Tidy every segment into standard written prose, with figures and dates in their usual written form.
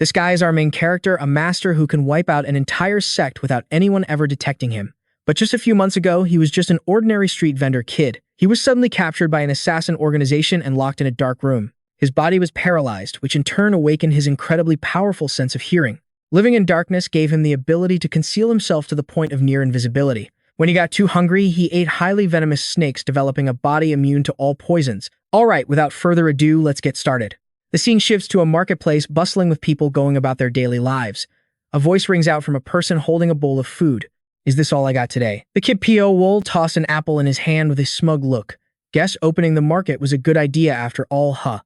This guy is our main character, a master who can wipe out an entire sect without anyone ever detecting him. But just a few months ago, he was just an ordinary street vendor kid. He was suddenly captured by an assassin organization and locked in a dark room. His body was paralyzed, which in turn awakened his incredibly powerful sense of hearing. Living in darkness gave him the ability to conceal himself to the point of near invisibility. When he got too hungry, he ate highly venomous snakes, developing a body immune to all poisons. Alright, without further ado, let's get started. The scene shifts to a marketplace bustling with people going about their daily lives. A voice rings out from a person holding a bowl of food. Is this all I got today? The kid Pyo-wol tossed an apple in his hand with a smug look. Guess opening the market was a good idea after all, huh?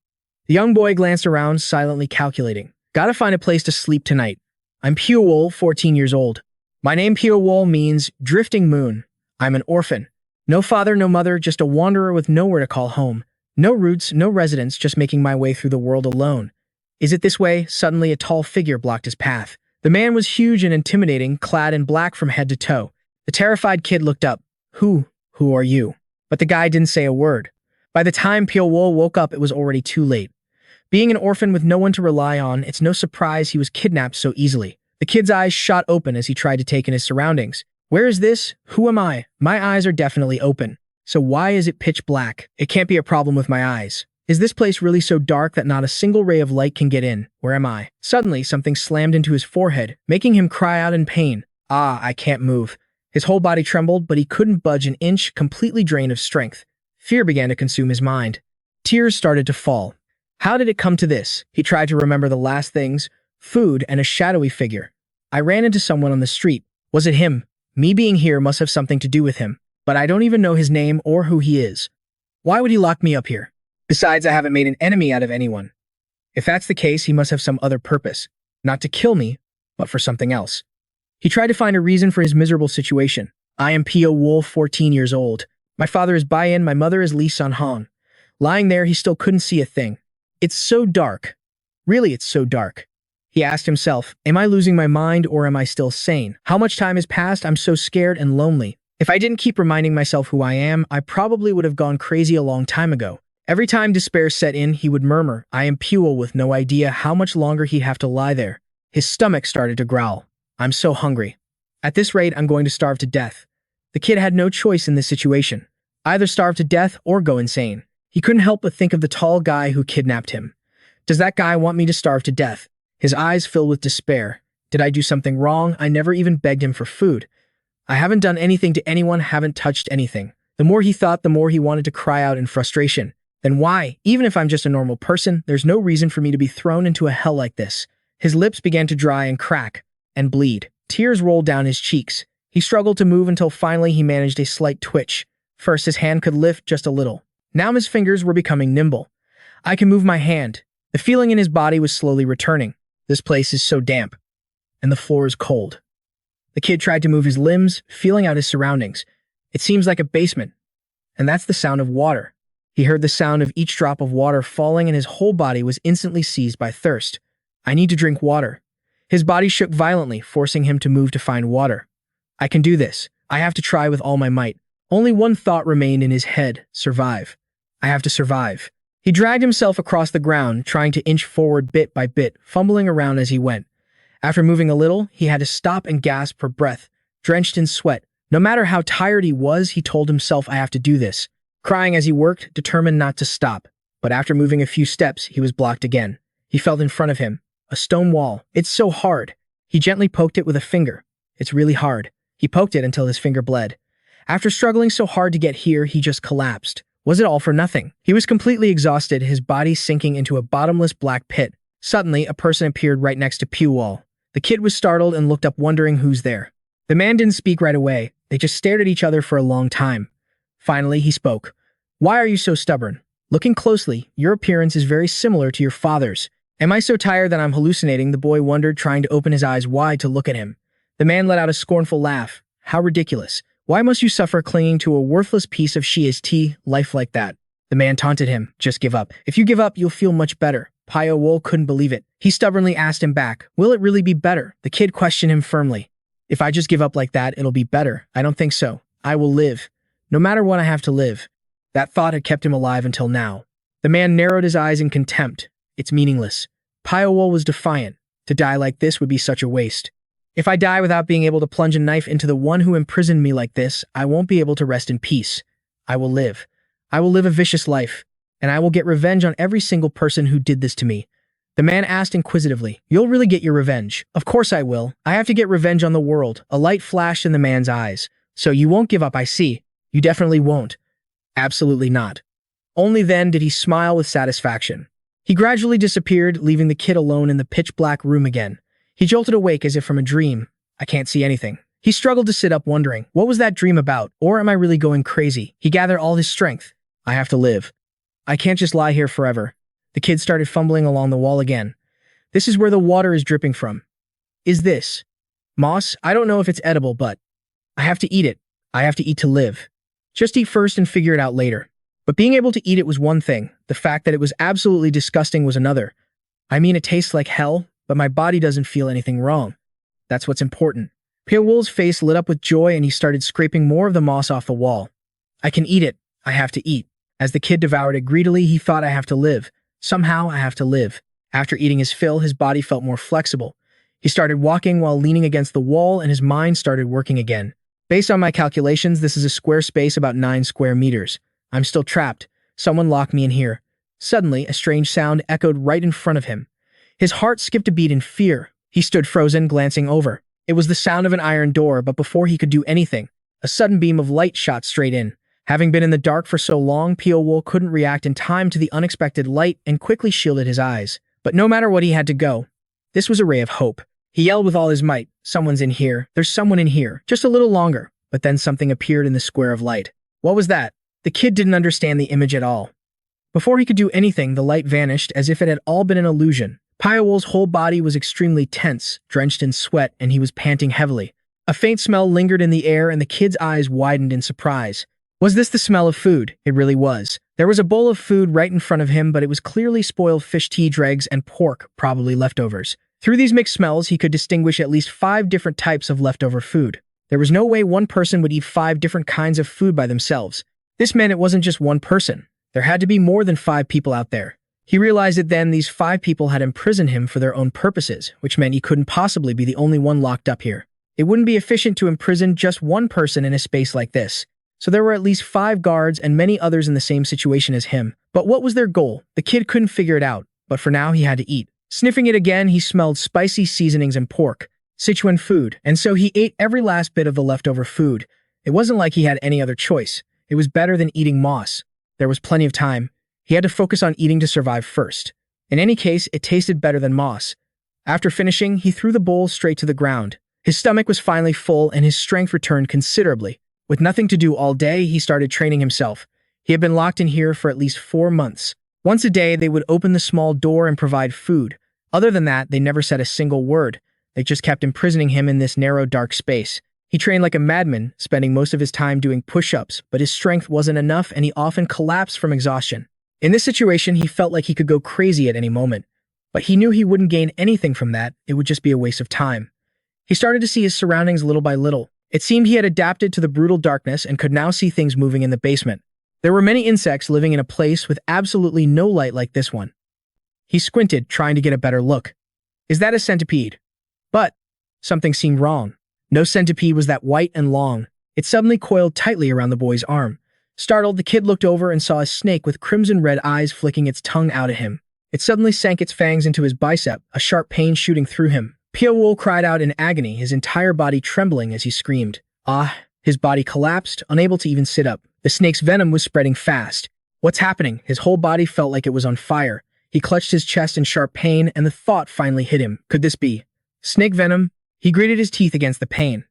The young boy glanced around, silently calculating. Gotta find a place to sleep tonight. I'm Pyo-wol, 14 years old. My name Pyo-wol means drifting moon. I'm an orphan. No father, no mother, just a wanderer with nowhere to call home. No roots, no residence, just making my way through the world alone. Is it this way? Suddenly a tall figure blocked his path. The man was huge and intimidating, clad in black from head to toe. The terrified kid looked up. Who are you? But the guy didn't say a word. By the time Pyo-wol woke up, it was already too late. Being an orphan with no one to rely on, it's no surprise he was kidnapped so easily. The kid's eyes shot open as he tried to take in his surroundings. Where is this? Who am I? My eyes are definitely open. So why is it pitch black? It can't be a problem with my eyes. Is this place really so dark that not a single ray of light can get in? Where am I? Suddenly, something slammed into his forehead, making him cry out in pain. I can't move. His whole body trembled, but he couldn't budge an inch, completely drained of strength. Fear began to consume his mind. Tears started to fall. How did it come to this? He tried to remember the last things, food and a shadowy figure. I ran into someone on the street. Was it him? Me being here must have something to do with him, but I don't even know his name or who he is. Why would he lock me up here? Besides, I haven't made an enemy out of anyone. If that's the case, he must have some other purpose. Not to kill me, but for something else. He tried to find a reason for his miserable situation. I am Pyo-wol, 14 years old. My father is Bai-in, my mother is Lee Sun-han. Lying there, he still couldn't see a thing. It's so dark. Really, it's so dark. He asked himself, am I losing my mind or am I still sane? How much time has passed? I'm so scared and lonely. If I didn't keep reminding myself who I am, I probably would have gone crazy a long time ago. Every time despair set in, he would murmur, I am Pyo-wol, with no idea how much longer he'd have to lie there. His stomach started to growl. I'm so hungry. At this rate, I'm going to starve to death. The kid had no choice in this situation. Either starve to death or go insane. He couldn't help but think of the tall guy who kidnapped him. Does that guy want me to starve to death? His eyes filled with despair. Did I do something wrong? I never even begged him for food. I haven't done anything to anyone, haven't touched anything. The more he thought, the more he wanted to cry out in frustration. Then why? Even if I'm just a normal person, there's no reason for me to be thrown into a hell like this. His lips began to dry and crack, and bleed. Tears rolled down his cheeks. He struggled to move until finally he managed a slight twitch. First, his hand could lift just a little. Now his fingers were becoming nimble. I can move my hand. The feeling in his body was slowly returning. This place is so damp, and the floor is cold. The kid tried to move his limbs, feeling out his surroundings. It seems like a basement, and that's the sound of water. He heard the sound of each drop of water falling, and his whole body was instantly seized by thirst. I need to drink water. His body shook violently, forcing him to move to find water. I can do this. I have to try with all my might. Only one thought remained in his head: survive. I have to survive. He dragged himself across the ground, trying to inch forward bit by bit, fumbling around as he went. After moving a little, he had to stop and gasp for breath, drenched in sweat. No matter how tired he was, he told himself, I have to do this. Crying as he worked, determined not to stop. But after moving a few steps, he was blocked again. He felt in front of him. A stone wall. It's so hard. He gently poked it with a finger. It's really hard. He poked it until his finger bled. After struggling so hard to get here, he just collapsed. Was it all for nothing? He was completely exhausted, his body sinking into a bottomless black pit. Suddenly, a person appeared right next to Pyo-wol. The kid was startled and looked up, wondering who's there. The man didn't speak right away. They just stared at each other for a long time. Finally, he spoke. Why are you so stubborn? Looking closely, your appearance is very similar to your father's. Am I so tired that I'm hallucinating? The boy wondered, trying to open his eyes wide to look at him. The man let out a scornful laugh. How ridiculous. Why must you suffer clinging to a worthless piece of shit life like that? The man taunted him. Just give up. If you give up, you'll feel much better. Pyo-wol couldn't believe it. He stubbornly asked him back, will it really be better? The kid questioned him firmly. If I just give up like that, it'll be better. I don't think so. I will live. No matter what, I have to live. That thought had kept him alive until now. The man narrowed his eyes in contempt. It's meaningless. Pyo-wol was defiant. To die like this would be such a waste. If I die without being able to plunge a knife into the one who imprisoned me like this, I won't be able to rest in peace. I will live. I will live a vicious life, and I will get revenge on every single person who did this to me. The man asked inquisitively, "You'll really get your revenge?" "Of course I will. I have to get revenge on the world." A light flashed in the man's eyes. "So you won't give up, I see. You definitely won't." "Absolutely not." Only then did he smile with satisfaction. He gradually disappeared, leaving the kid alone in the pitch-black room again. He jolted awake as if from a dream. "I can't see anything." He struggled to sit up, wondering, what was that dream about? Or am I really going crazy? He gathered all his strength. "I have to live. I can't just lie here forever." The kid started fumbling along the wall again. "This is where the water is dripping from." "Is this moss? I don't know if it's edible, but I have to eat it. I have to eat to live. Just eat first and figure it out later." But being able to eat it was one thing. The fact that it was absolutely disgusting was another. "I mean, it tastes like hell, but my body doesn't feel anything wrong. That's what's important." Pyo-wol's face lit up with joy and he started scraping more of the moss off the wall. "I can eat it. I have to eat." As the kid devoured it greedily, he thought, "I have to live. Somehow I have to live." After eating his fill, his body felt more flexible. He started walking while leaning against the wall and his mind started working again. "Based on my calculations, this is a square space about 9 square meters. I'm still trapped. Someone locked me in here." Suddenly, a strange sound echoed right in front of him. His heart skipped a beat in fear. He stood frozen, glancing over. It was the sound of an iron door, but before he could do anything, a sudden beam of light shot straight in. Having been in the dark for so long, Pyo-wol couldn't react in time to the unexpected light and quickly shielded his eyes. But no matter what, he had to go. This was a ray of hope. He yelled with all his might, "Someone's in here. There's someone in here. Just a little longer." But then something appeared in the square of light. What was that? The kid didn't understand the image at all. Before he could do anything, the light vanished as if it had all been an illusion. Pyo-wol's whole body was extremely tense, drenched in sweat, and he was panting heavily. A faint smell lingered in the air and the kid's eyes widened in surprise. Was this the smell of food? It really was. There was a bowl of food right in front of him, but it was clearly spoiled fish tea dregs and pork, probably leftovers. Through these mixed smells, he could distinguish at least 5 different types of leftover food. There was no way one person would eat 5 different kinds of food by themselves. This meant it wasn't just one person. There had to be more than 5 people out there. He realized that then these 5 people had imprisoned him for their own purposes, which meant he couldn't possibly be the only one locked up here. It wouldn't be efficient to imprison just one person in a space like this. So there were at least 5 guards and many others in the same situation as him. But what was their goal? The kid couldn't figure it out, but for now he had to eat. Sniffing it again, he smelled spicy seasonings and pork, Sichuan food, and so he ate every last bit of the leftover food. It wasn't like he had any other choice. It was better than eating moss. There was plenty of time. He had to focus on eating to survive first. In any case, it tasted better than moss. After finishing, he threw the bowl straight to the ground. His stomach was finally full and his strength returned considerably. With nothing to do all day, he started training himself. He had been locked in here for at least 4 months. Once a day, they would open the small door and provide food. Other than that, they never said a single word. They just kept imprisoning him in this narrow, dark space. He trained like a madman, spending most of his time doing push-ups, but his strength wasn't enough and he often collapsed from exhaustion. In this situation, he felt like he could go crazy at any moment. But he knew he wouldn't gain anything from that. It would just be a waste of time. He started to see his surroundings little by little. It seemed he had adapted to the brutal darkness and could now see things moving in the basement. There were many insects living in a place with absolutely no light like this one. He squinted, trying to get a better look. Is that a centipede? But something seemed wrong. No centipede was that white and long. It suddenly coiled tightly around the boy's arm. Startled, the kid looked over and saw a snake with crimson-red eyes flicking its tongue out at him. It suddenly sank its fangs into his bicep, a sharp pain shooting through him. Pyo-wol cried out in agony, his entire body trembling as he screamed. Ah! His body collapsed, unable to even sit up. The snake's venom was spreading fast. What's happening? His whole body felt like it was on fire. He clutched his chest in sharp pain, and the thought finally hit him. Could this be snake venom? He gritted his teeth against the pain.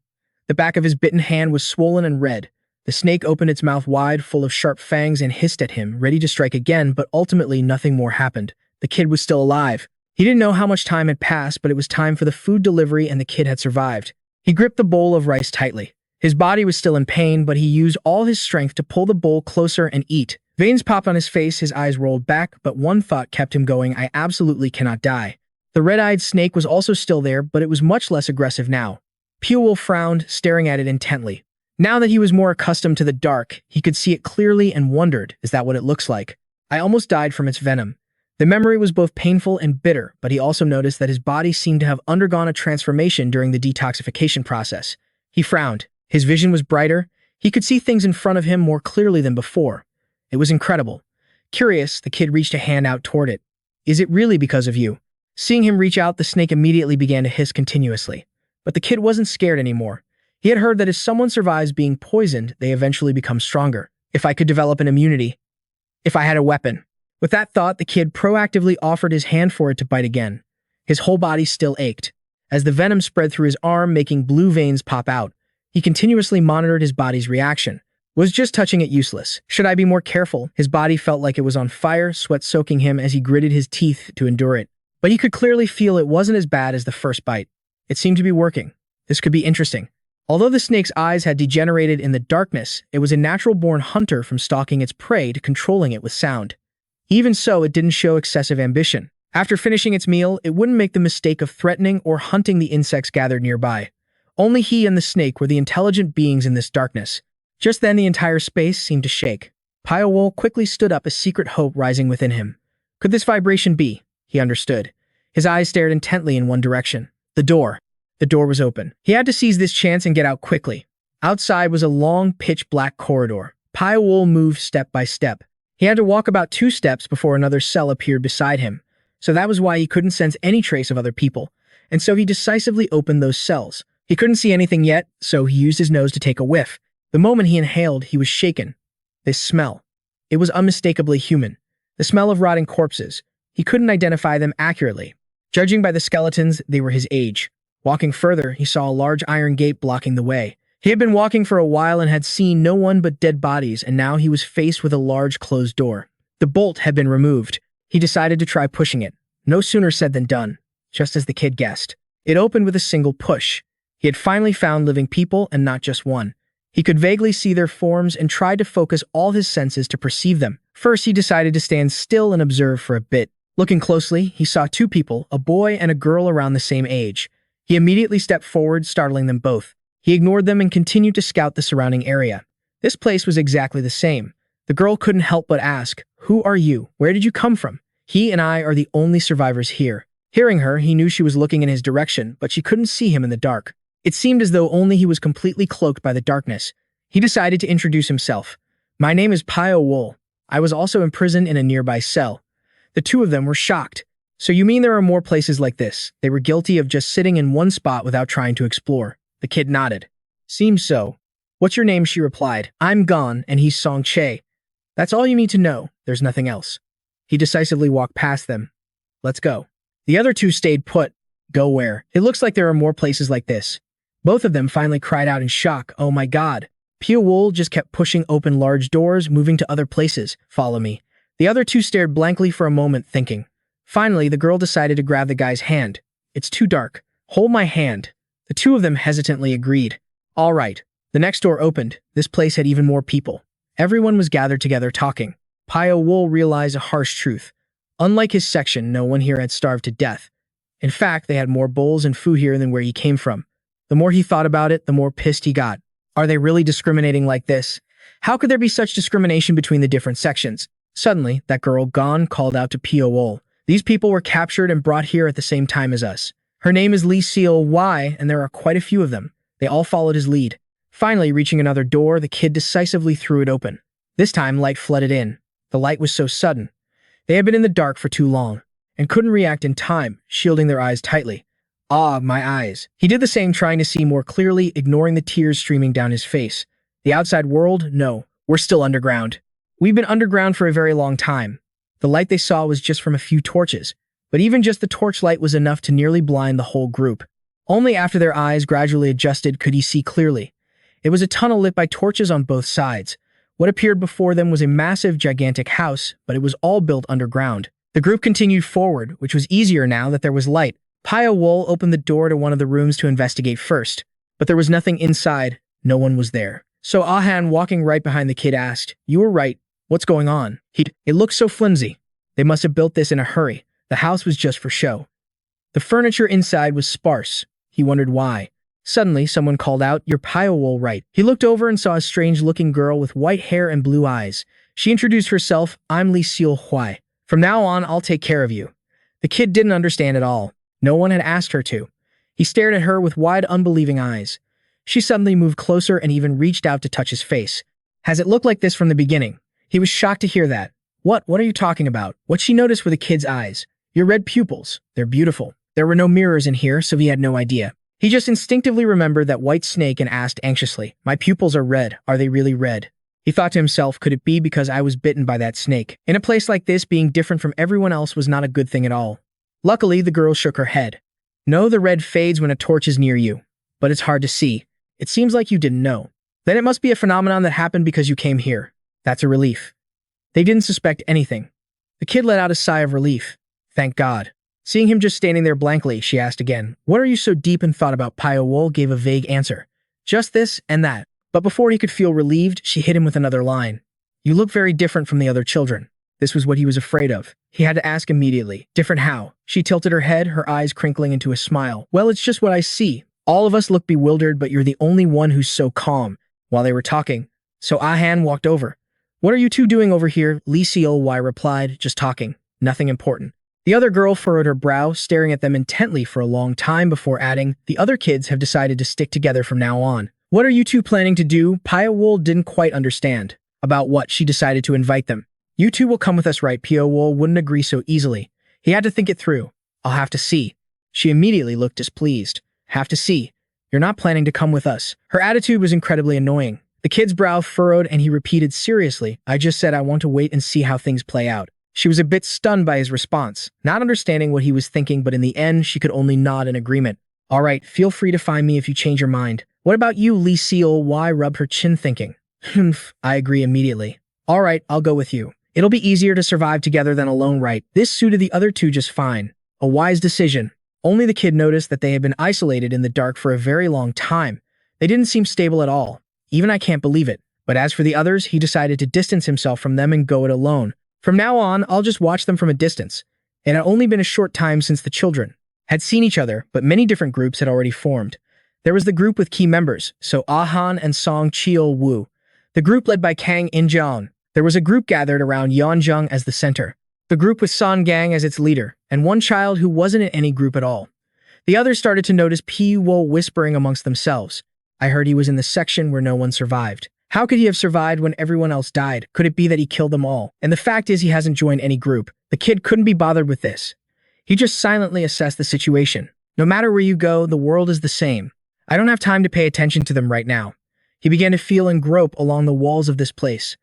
The back of his bitten hand was swollen and red. The snake opened its mouth wide, full of sharp fangs, and hissed at him, ready to strike again, but ultimately nothing more happened. The kid was still alive. He didn't know how much time had passed, but it was time for the food delivery and the kid had survived. He gripped the bowl of rice tightly. His body was still in pain, but he used all his strength to pull the bowl closer and eat. Veins popped on his face, his eyes rolled back, but one thought kept him going: I absolutely cannot die. The red-eyed snake was also still there, but it was much less aggressive now. Pyo-wol frowned, staring at it intently. Now that he was more accustomed to the dark, he could see it clearly and wondered, is that what it looks like? I almost died from its venom. The memory was both painful and bitter, but he also noticed that his body seemed to have undergone a transformation during the detoxification process. He frowned. His vision was brighter. He could see things in front of him more clearly than before. It was incredible. Curious, the kid reached a hand out toward it. Is it really because of you? Seeing him reach out, the snake immediately began to hiss continuously. But the kid wasn't scared anymore. He had heard that if someone survives being poisoned, they eventually become stronger. If I could develop an immunity. If I had a weapon. With that thought, the kid proactively offered his hand for it to bite again. His whole body still ached. As the venom spread through his arm, making blue veins pop out, he continuously monitored his body's reaction. Was just touching it useless? Should I be more careful? His body felt like it was on fire, sweat soaking him as he gritted his teeth to endure it. But he could clearly feel it wasn't as bad as the first bite. It seemed to be working. This could be interesting. Although the snake's eyes had degenerated in the darkness, it was a natural-born hunter from stalking its prey to controlling it with sound. Even so, it didn't show excessive ambition. After finishing its meal, it wouldn't make the mistake of threatening or hunting the insects gathered nearby. Only he and the snake were the intelligent beings in this darkness. Just then, the entire space seemed to shake. Pyo-wol quickly stood up, a secret hope rising within him. Could this vibration be? He understood. His eyes stared intently in one direction. The door. The door was open. He had to seize this chance and get out quickly. Outside was a long, pitch-black corridor. Pyo-wol moved step by step. He had to walk about 2 steps before another cell appeared beside him. So that was why he couldn't sense any trace of other people. And so he decisively opened those cells. He couldn't see anything yet, so he used his nose to take a whiff. The moment he inhaled, he was shaken. This smell. It was unmistakably human. The smell of rotting corpses. He couldn't identify them accurately. Judging by the skeletons, they were his age. Walking further, he saw a large iron gate blocking the way. He had been walking for a while and had seen no one but dead bodies, and now he was faced with a large closed door. The bolt had been removed. He decided to try pushing it. No sooner said than done, just as the kid guessed. It opened with a single push. He had finally found living people and not just one. He could vaguely see their forms and tried to focus all his senses to perceive them. First, he decided to stand still and observe for a bit. Looking closely, he saw 2 people, a boy and a girl around the same age. He immediately stepped forward, startling them both. He ignored them and continued to scout the surrounding area. This place was exactly the same. The girl couldn't help but ask, "Who are you? Where did you come from? He and I are the only survivors here." Hearing her, he knew she was looking in his direction, but she couldn't see him in the dark. It seemed as though only he was completely cloaked by the darkness. He decided to introduce himself. "My name is Pyo-wol. I was also imprisoned in a nearby cell." The 2 of them were shocked. "So you mean there are more places like this?" They were guilty of just sitting in one spot without trying to explore. The kid nodded. "Seems so." "What's your name?" she replied. "I'm Gon, and he's Song Che." "That's all you need to know. There's nothing else." He decisively walked past them. "Let's go." The other 2 stayed put. "Go where? It looks like there are more places like this." Both of them finally cried out in shock. "Oh my god." Pyo-wol just kept pushing open large doors, moving to other places. "Follow me." The other 2 stared blankly for a moment, thinking. Finally, the girl decided to grab the guy's hand. "It's too dark. Hold my hand." The 2 of them hesitantly agreed. "All right." The next door opened. This place had even more people. Everyone was gathered together talking. Pyo-wol realized a harsh truth. Unlike his section, no one here had starved to death. In fact, they had more bowls and food here than where he came from. The more he thought about it, the more pissed he got. Are they really discriminating like this? How could there be such discrimination between the different sections? Suddenly, that girl, Gon, called out to Pyo-wol. "These people were captured and brought here at the same time as us. Her name is Lee Seal-Y, and there are quite a few of them." They all followed his lead. Finally, reaching another door, the kid decisively threw it open. This time, light flooded in. The light was so sudden. They had been in the dark for too long, and couldn't react in time, shielding their eyes tightly. "Ah, my eyes." He did the same, trying to see more clearly, ignoring the tears streaming down his face. "The outside world? No, we're still underground. We've been underground for a very long time." The light they saw was just from a few torches, but even just the torchlight was enough to nearly blind the whole group. Only after their eyes gradually adjusted could he see clearly. It was a tunnel lit by torches on both sides. What appeared before them was a massive, gigantic house, but it was all built underground. The group continued forward, which was easier now that there was light. Pyo-wol opened the door to one of the rooms to investigate first, but there was nothing inside. No one was there. So Ahan, walking right behind the kid, asked, "You were right. What's going on?" It looked so flimsy. They must have built this in a hurry. The house was just for show. The furniture inside was sparse. He wondered why. Suddenly, someone called out, "You're Pyo-wol, right?" He looked over and saw a strange-looking girl with white hair and blue eyes. She introduced herself, "I'm Lee Seal-y, from From now on, I'll take care of you. The kid didn't understand at all. No one had asked her to. He stared at her with wide, unbelieving eyes. She suddenly moved closer and even reached out to touch his face. Has it looked like this from the beginning? He was shocked to hear that. What are you talking about? What she noticed were the kid's eyes. Your red pupils. They're beautiful. There were no mirrors in here, so he had no idea. He just instinctively remembered that white snake and asked anxiously, my pupils are red. Are they really red? He thought to himself, could it be because I was bitten by that snake? In a place like this, being different from everyone else was not a good thing at all. Luckily, the girl shook her head. No, the red fades when a torch is near you, but it's hard to see. It seems like you didn't know. Then it must be a phenomenon that happened because you came here. That's a relief. They didn't suspect anything. The kid let out a sigh of relief. Thank God. Seeing him just standing there blankly, she asked again, what are you so deep in thought about? Pyo-wol gave a vague answer. Just this and that. But before he could feel relieved, she hit him with another line. You look very different from the other children. This was what he was afraid of. He had to ask immediately. Different how? She tilted her head, her eyes crinkling into a smile. Well, it's just what I see. All of us look bewildered, but you're the only one who's so calm. While they were talking, So Ah-han walked over. What are you two doing over here? Lee Seol-wai replied, just talking. Nothing important. The other girl furrowed her brow, staring at them intently for a long time before adding, the other kids have decided to stick together from now on. What are you two planning to do? Pyo-wol didn't quite understand. About what, she decided to invite them. You two will come with us, right? Pyo-wol wouldn't agree so easily. He had to think it through. I'll have to see. She immediately looked displeased. Have to see. You're not planning to come with us. Her attitude was incredibly annoying. The kid's brow furrowed and he repeated seriously, I just said I want to wait and see how things play out. She was a bit stunned by his response, not understanding what he was thinking, but in the end, she could only nod in agreement. All right, feel free to find me if you change your mind. What about you? Lee Seol-wai rubbed her chin thinking. I agree immediately. All right, I'll go with you. It'll be easier to survive together than alone, right? This suited the other two just fine. A wise decision. Only the kid noticed that they had been isolated in the dark for a very long time. They didn't seem stable at all. Even I can't believe it. But as for the others, he decided to distance himself from them and go it alone. From now on, I'll just watch them from a distance. It had only been a short time since the children had seen each other, but many different groups had already formed. There was the group with key members, so Ah-han and Song Cheol-woo. The group led by Kang In-jeon. There was a group gathered around Yeon-jung as the center. The group with Son Gang as its leader, and one child who wasn't in any group at all. The others started to notice Pyo-wol whispering amongst themselves. I heard he was in the section where no one survived. How could he have survived when everyone else died? Could it be that he killed them all? And the fact is he hasn't joined any group. The kid couldn't be bothered with this. He just silently assessed the situation. No matter where you go, the world is the same. I don't have time to pay attention to them right now. He began to feel and grope along the walls of this place.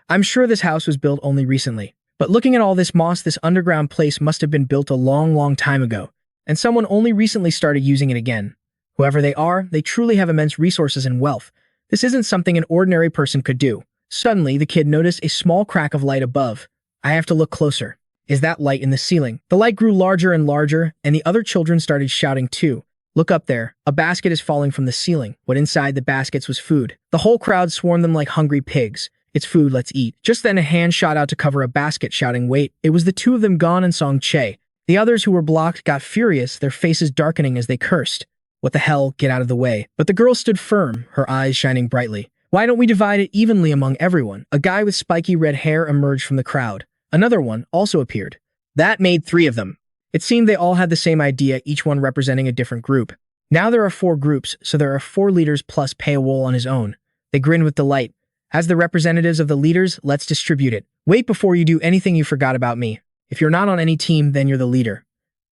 I'm sure this house was built only recently. But looking at all this moss, this underground place must have been built a long time ago. And someone only recently started using it again. Whoever they are, they truly have immense resources and wealth. This isn't something an ordinary person could do. Suddenly, the kid noticed a small crack of light above. I have to look closer. Is that light in the ceiling? The light grew larger and larger, and the other children started shouting too. Look up there. A basket is falling from the ceiling. What inside the baskets was food. The whole crowd swarmed them like hungry pigs. It's food, let's eat. Just then a hand shot out to cover a basket, shouting, wait. It was the two of them, Gon and Song Che. The others who were blocked got furious, their faces darkening as they cursed. What the hell? Get out of the way. But the girl stood firm, her eyes shining brightly. Why don't we divide it evenly among everyone? A guy with spiky red hair emerged from the crowd. Another one also appeared. That made 3 of them. It seemed they all had the same idea, each one representing a different group. Now there are 4 groups, so there are 4 leaders plus Pyo-wol on his own. They grinned with delight. As the representatives of the leaders, let's distribute it. Wait before you do anything, you forgot about me. If you're not on any team, then you're the leader.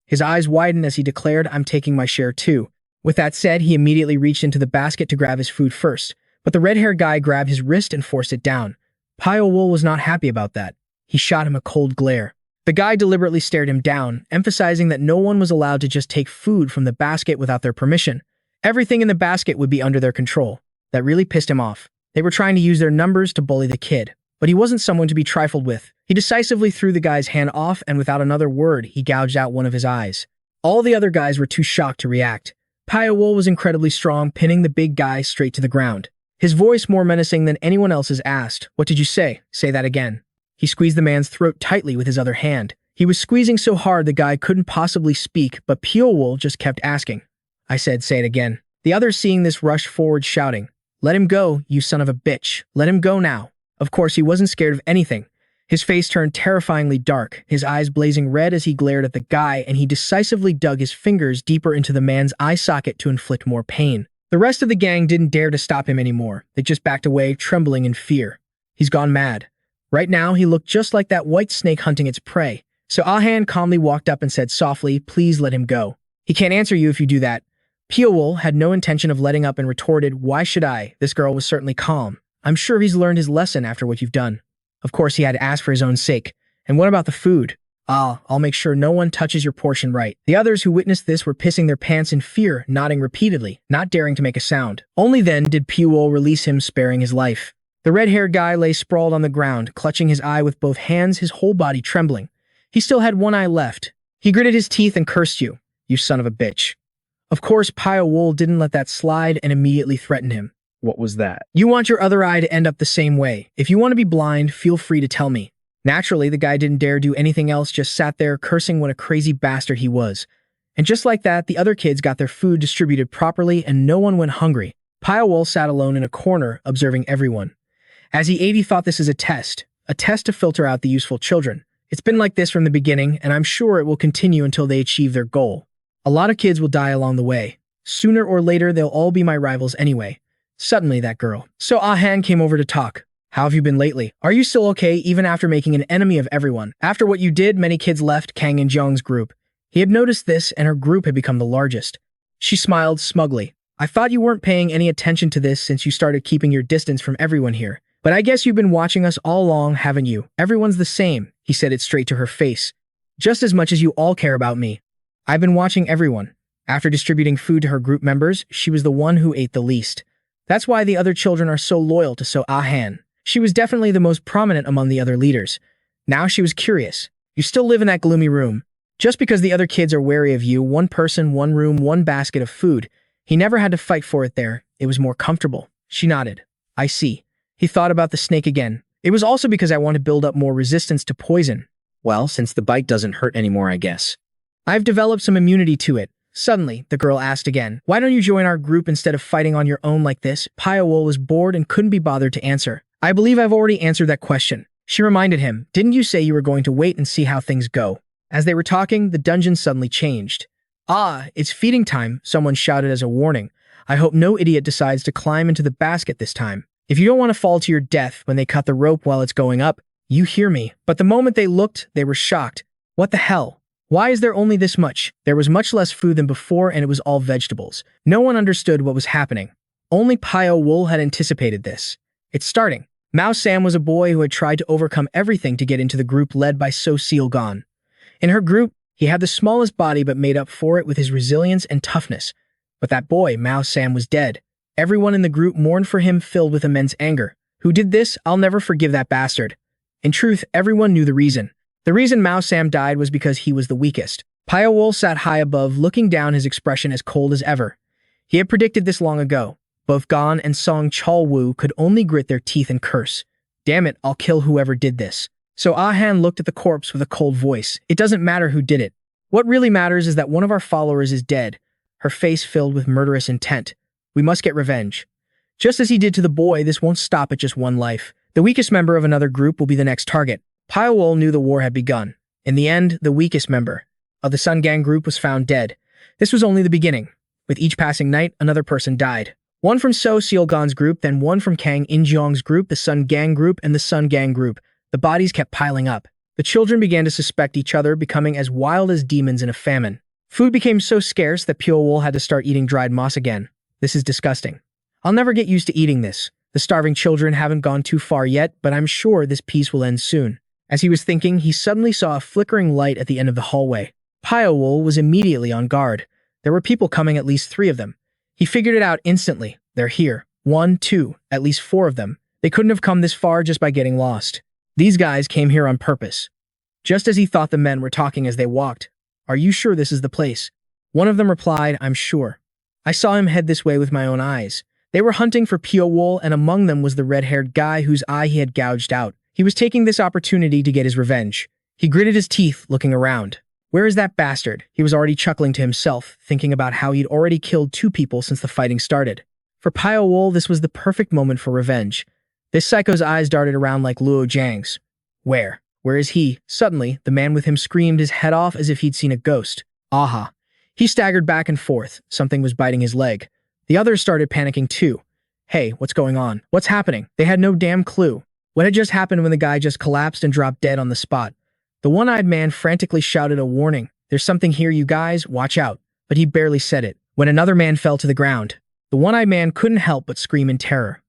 His eyes widened as he declared, I'm taking my share too. With that said, he immediately reached into the basket to grab his food first, but the red-haired guy grabbed his wrist and forced it down. Pyo-wol was not happy about that. He shot him a cold glare. The guy deliberately stared him down, emphasizing that no one was allowed to just take food from the basket without their permission. Everything in the basket would be under their control. That really pissed him off. They were trying to use their numbers to bully the kid, but he wasn't someone to be trifled with. He decisively threw the guy's hand off, and without another word, he gouged out one of his eyes. All the other guys were too shocked to react. Pyo-wol was incredibly strong, pinning the big guy straight to the ground. His voice more menacing than anyone else's asked, What did you say? Say that again. He squeezed the man's throat tightly with his other hand. He was squeezing so hard the guy couldn't possibly speak, but Pyo-wol just kept asking. I said, say it again. The others seeing this rushed forward shouting, Let him go, you son of a bitch. Let him go now. Of course, he wasn't scared of anything. His face turned terrifyingly dark, his eyes blazing red as he glared at the guy, and he decisively dug his fingers deeper into the man's eye socket to inflict more pain. The rest of the gang didn't dare to stop him anymore. They just backed away, trembling in fear. He's gone mad. Right now, he looked just like that white snake hunting its prey. So Ah-han calmly walked up and said softly, "Please let him go. He can't answer you if you do that." Pyo-wol had no intention of letting up and retorted, "Why should I?" This girl was certainly calm. "I'm sure he's learned his lesson after what you've done." Of course, he had to ask for his own sake. "And what about the food?" I'll make sure no one touches your portion right." The others who witnessed this were pissing their pants in fear, nodding repeatedly, not daring to make a sound. Only then did Pyo-wol release him, sparing his life. The red-haired guy lay sprawled on the ground, clutching his eye with both hands, his whole body trembling. He still had one eye left. He gritted his teeth and cursed, "You son of a bitch." Of course, Pyo-wol didn't let that slide and immediately threatened him. What was that? "You want your other eye to end up the same way. If you want to be blind, feel free to tell me." Naturally, the guy didn't dare do anything else, just sat there cursing what a crazy bastard he was. And just like that, the other kids got their food distributed properly and no one went hungry. Pyo-wol sat alone in a corner, observing everyone. As he ate, he thought this is a test to filter out the useful children. It's been like this from the beginning, and I'm sure it will continue until they achieve their goal. A lot of kids will die along the way. Sooner or later, they'll all be my rivals anyway. Suddenly, that girl. So Ah-han came over to talk. "How have you been lately? Are you still okay even after making an enemy of everyone? After what you did, many kids left Kang and Jung's group." He had noticed this, and her group had become the largest. She smiled smugly. "I thought you weren't paying any attention to this since you started keeping your distance from everyone here. But I guess you've been watching us all along, haven't you? Everyone's the same." He said it straight to her face. "Just as much as you all care about me. I've been watching everyone." After distributing food to her group members, she was the one who ate the least. That's why the other children are so loyal to So Ah-han. She was definitely the most prominent among the other leaders. Now she was curious. "You still live in that gloomy room. Just because the other kids are wary of you, one person, one room, one basket of food. He never had to fight for it there. It was more comfortable." She nodded. "I see." He thought about the snake again. "It was also because I want to build up more resistance to poison." "Well, since the bite doesn't hurt anymore, I guess." "I've developed some immunity to it." Suddenly, the girl asked again, "Why don't you join our group instead of fighting on your own like this?" Pyo-wol was bored and couldn't be bothered to answer. "I believe I've already answered that question." She reminded him, "Didn't you say you were going to wait and see how things go?" As they were talking, the dungeon suddenly changed. It's feeding time," someone shouted as a warning. "I hope no idiot decides to climb into the basket this time. If you don't want to fall to your death when they cut the rope while it's going up, you hear me." But the moment they looked, they were shocked. What the hell? Why is there only this much? There was much less food than before, and it was all vegetables. No one understood what was happening. Only Pyo-wol had anticipated this. It's starting. Mao Sam was a boy who had tried to overcome everything to get into the group led by So Seol-gon. In her group, he had the smallest body but made up for it with his resilience and toughness. But that boy, Mao Sam, was dead. Everyone in the group mourned for him, filled with immense anger. Who did this? I'll never forgive that bastard. In truth, everyone knew the reason. The reason Mao Sam died was because he was the weakest. Pyo-wol sat high above, looking down, his expression as cold as ever. He had predicted this long ago. Both Gon and Song Chol-woo could only grit their teeth and curse. "Damn it, I'll kill whoever did this." So Ah-han looked at the corpse with a cold voice. "It doesn't matter who did it. What really matters is that one of our followers is dead," her face filled with murderous intent. "We must get revenge. Just as he did to the boy, this won't stop at just one life. The weakest member of another group will be the next target." Pyo-wol knew the war had begun. In the end, the weakest member of the Sun Gang group was found dead. This was only the beginning. With each passing night, another person died. One from So Seol-gon's group, then one from Kang In-jeong's group, the Sun Gang group, and the Sun Gang group. The bodies kept piling up. The children began to suspect each other, becoming as wild as demons in a famine. Food became so scarce that Pyo-wol had to start eating dried moss again. "This is disgusting. I'll never get used to eating this. The starving children haven't gone too far yet, but I'm sure this peace will end soon." As he was thinking, he suddenly saw a flickering light at the end of the hallway. Pyo-wol was immediately on guard. There were people coming, at least 3 of them. He figured it out instantly. They're here. 1, 2, at least 4 of them. They couldn't have come this far just by getting lost. These guys came here on purpose. Just as he thought, the men were talking as they walked. "Are you sure this is the place?" One of them replied, "I'm sure. I saw him head this way with my own eyes." They were hunting for Pyo-wol, and among them was the red-haired guy whose eye he had gouged out. He was taking this opportunity to get his revenge. He gritted his teeth, looking around. Where is that bastard? He was already chuckling to himself, thinking about how he'd already killed 2 people since the fighting started. For Pyo-wol, this was the perfect moment for revenge. This psycho's eyes darted around like Luo Jiang's. Where? Where is he? Suddenly, the man with him screamed his head off as if he'd seen a ghost. Aha. He staggered back and forth. Something was biting his leg. The others started panicking too. Hey, what's going on? What's happening? They had no damn clue. What had just happened when the guy just collapsed and dropped dead on the spot? The one-eyed man frantically shouted a warning. There's something here, you guys, watch out. But he barely said it when another man fell to the ground. The one-eyed man couldn't help but scream in terror.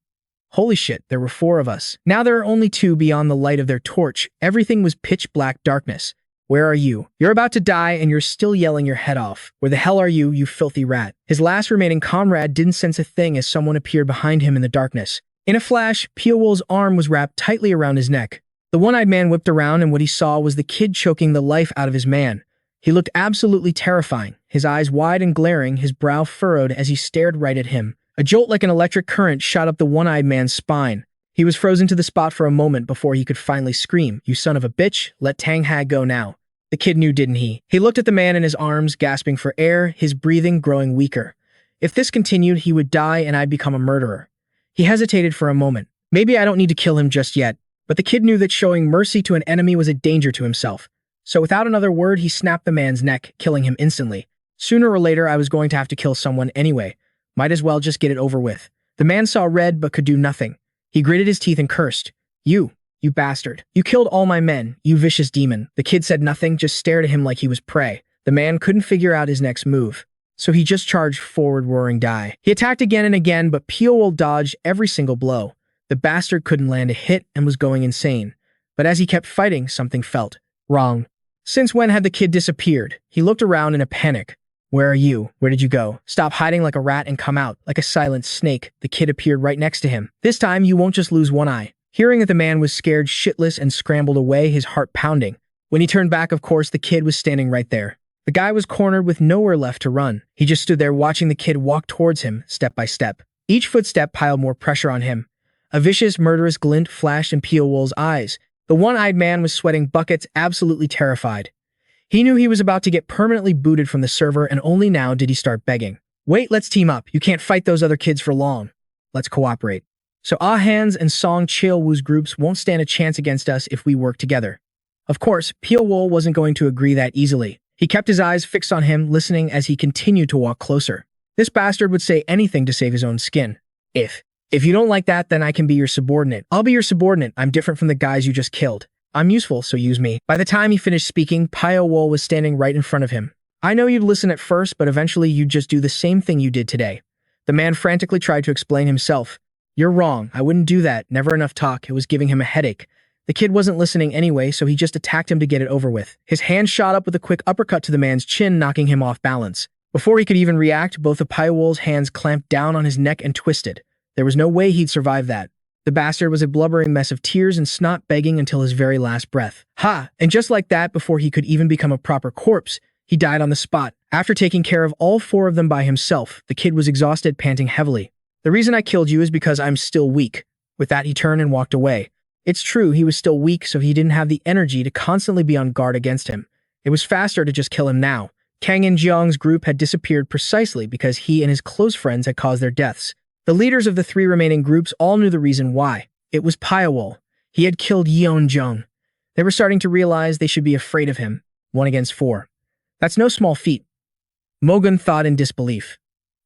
Holy shit, there were 4 of us. Now there are only 2 beyond the light of their torch. Everything was pitch black darkness. Where are you? You're about to die and you're still yelling your head off. Where the hell are you, you filthy rat? His last remaining comrade didn't sense a thing as someone appeared behind him in the darkness. In a flash, Pyo-wol's arm was wrapped tightly around his neck. The one-eyed man whipped around and what he saw was the kid choking the life out of his man. He looked absolutely terrifying, his eyes wide and glaring, his brow furrowed as he stared right at him. A jolt like an electric current shot up the one-eyed man's spine. He was frozen to the spot for a moment before he could finally scream, "You son of a bitch, let Tang Ha go now." The kid knew, didn't he? He looked at the man in his arms, gasping for air, his breathing growing weaker. If this continued, he would die and I'd become a murderer. He hesitated for a moment. Maybe I don't need to kill him just yet. But the kid knew that showing mercy to an enemy was a danger to himself. So without another word, he snapped the man's neck, killing him instantly. Sooner or later, I was going to have to kill someone anyway. Might as well just get it over with. The man saw red but could do nothing. He gritted his teeth and cursed. You bastard. You killed all my men, you vicious demon. The kid said nothing, just stared at him like he was prey. The man couldn't figure out his next move. So he just charged forward, roaring die. He attacked again and again, but Pyo-wol dodged every single blow. The bastard couldn't land a hit and was going insane. But as he kept fighting, something felt wrong. Since when had the kid disappeared? He looked around in a panic. Where are you? Where did you go? Stop hiding like a rat and come out. Like a silent snake, the kid appeared right next to him. This time, you won't just lose one eye. Hearing that the man was scared shitless and scrambled away, his heart pounding. When he turned back, of course, the kid was standing right there. The guy was cornered with nowhere left to run. He just stood there watching the kid walk towards him, step by step. Each footstep piled more pressure on him. A vicious, murderous glint flashed in Pyo-wol's eyes. The one-eyed man was sweating buckets, absolutely terrified. He knew he was about to get permanently booted from the server, and only now did he start begging. Wait, let's team up. You can't fight those other kids for long. Let's cooperate. So Ah-han's and Song Cheol-woo's groups won't stand a chance against us if we work together. Of course, Pyo-wol wasn't going to agree that easily. He kept his eyes fixed on him, listening as he continued to walk closer. This bastard would say anything to save his own skin. If you don't like that, then I can be your subordinate. I'll be your subordinate. I'm different from the guys you just killed. I'm useful, so use me. By the time he finished speaking, Pyo-wol was standing right in front of him. I know you'd listen at first, but eventually you'd just do the same thing you did today. The man frantically tried to explain himself. You're wrong. I wouldn't do that. Never enough talk. It was giving him a headache. The kid wasn't listening anyway, so he just attacked him to get it over with. His hand shot up with a quick uppercut to the man's chin, knocking him off balance. Before he could even react, both of Pyo-wol's hands clamped down on his neck and twisted. There was no way he'd survive that. The bastard was a blubbering mess of tears and snot begging until his very last breath. Ha! And just like that, before he could even become a proper corpse, he died on the spot. After taking care of all 4 of them by himself, the kid was exhausted, panting heavily. The reason I killed you is because I'm still weak. With that, he turned and walked away. It's true, he was still weak, so he didn't have the energy to constantly be on guard against him. It was faster to just kill him now. Kang and Jeong's group had disappeared precisely because he and his close friends had caused their deaths. The leaders of the 3 remaining groups all knew the reason why. It was Pyo-wol. He had killed Yeon-jung. They were starting to realize they should be afraid of him. 1 against 4. That's no small feat. Mogun thought in disbelief.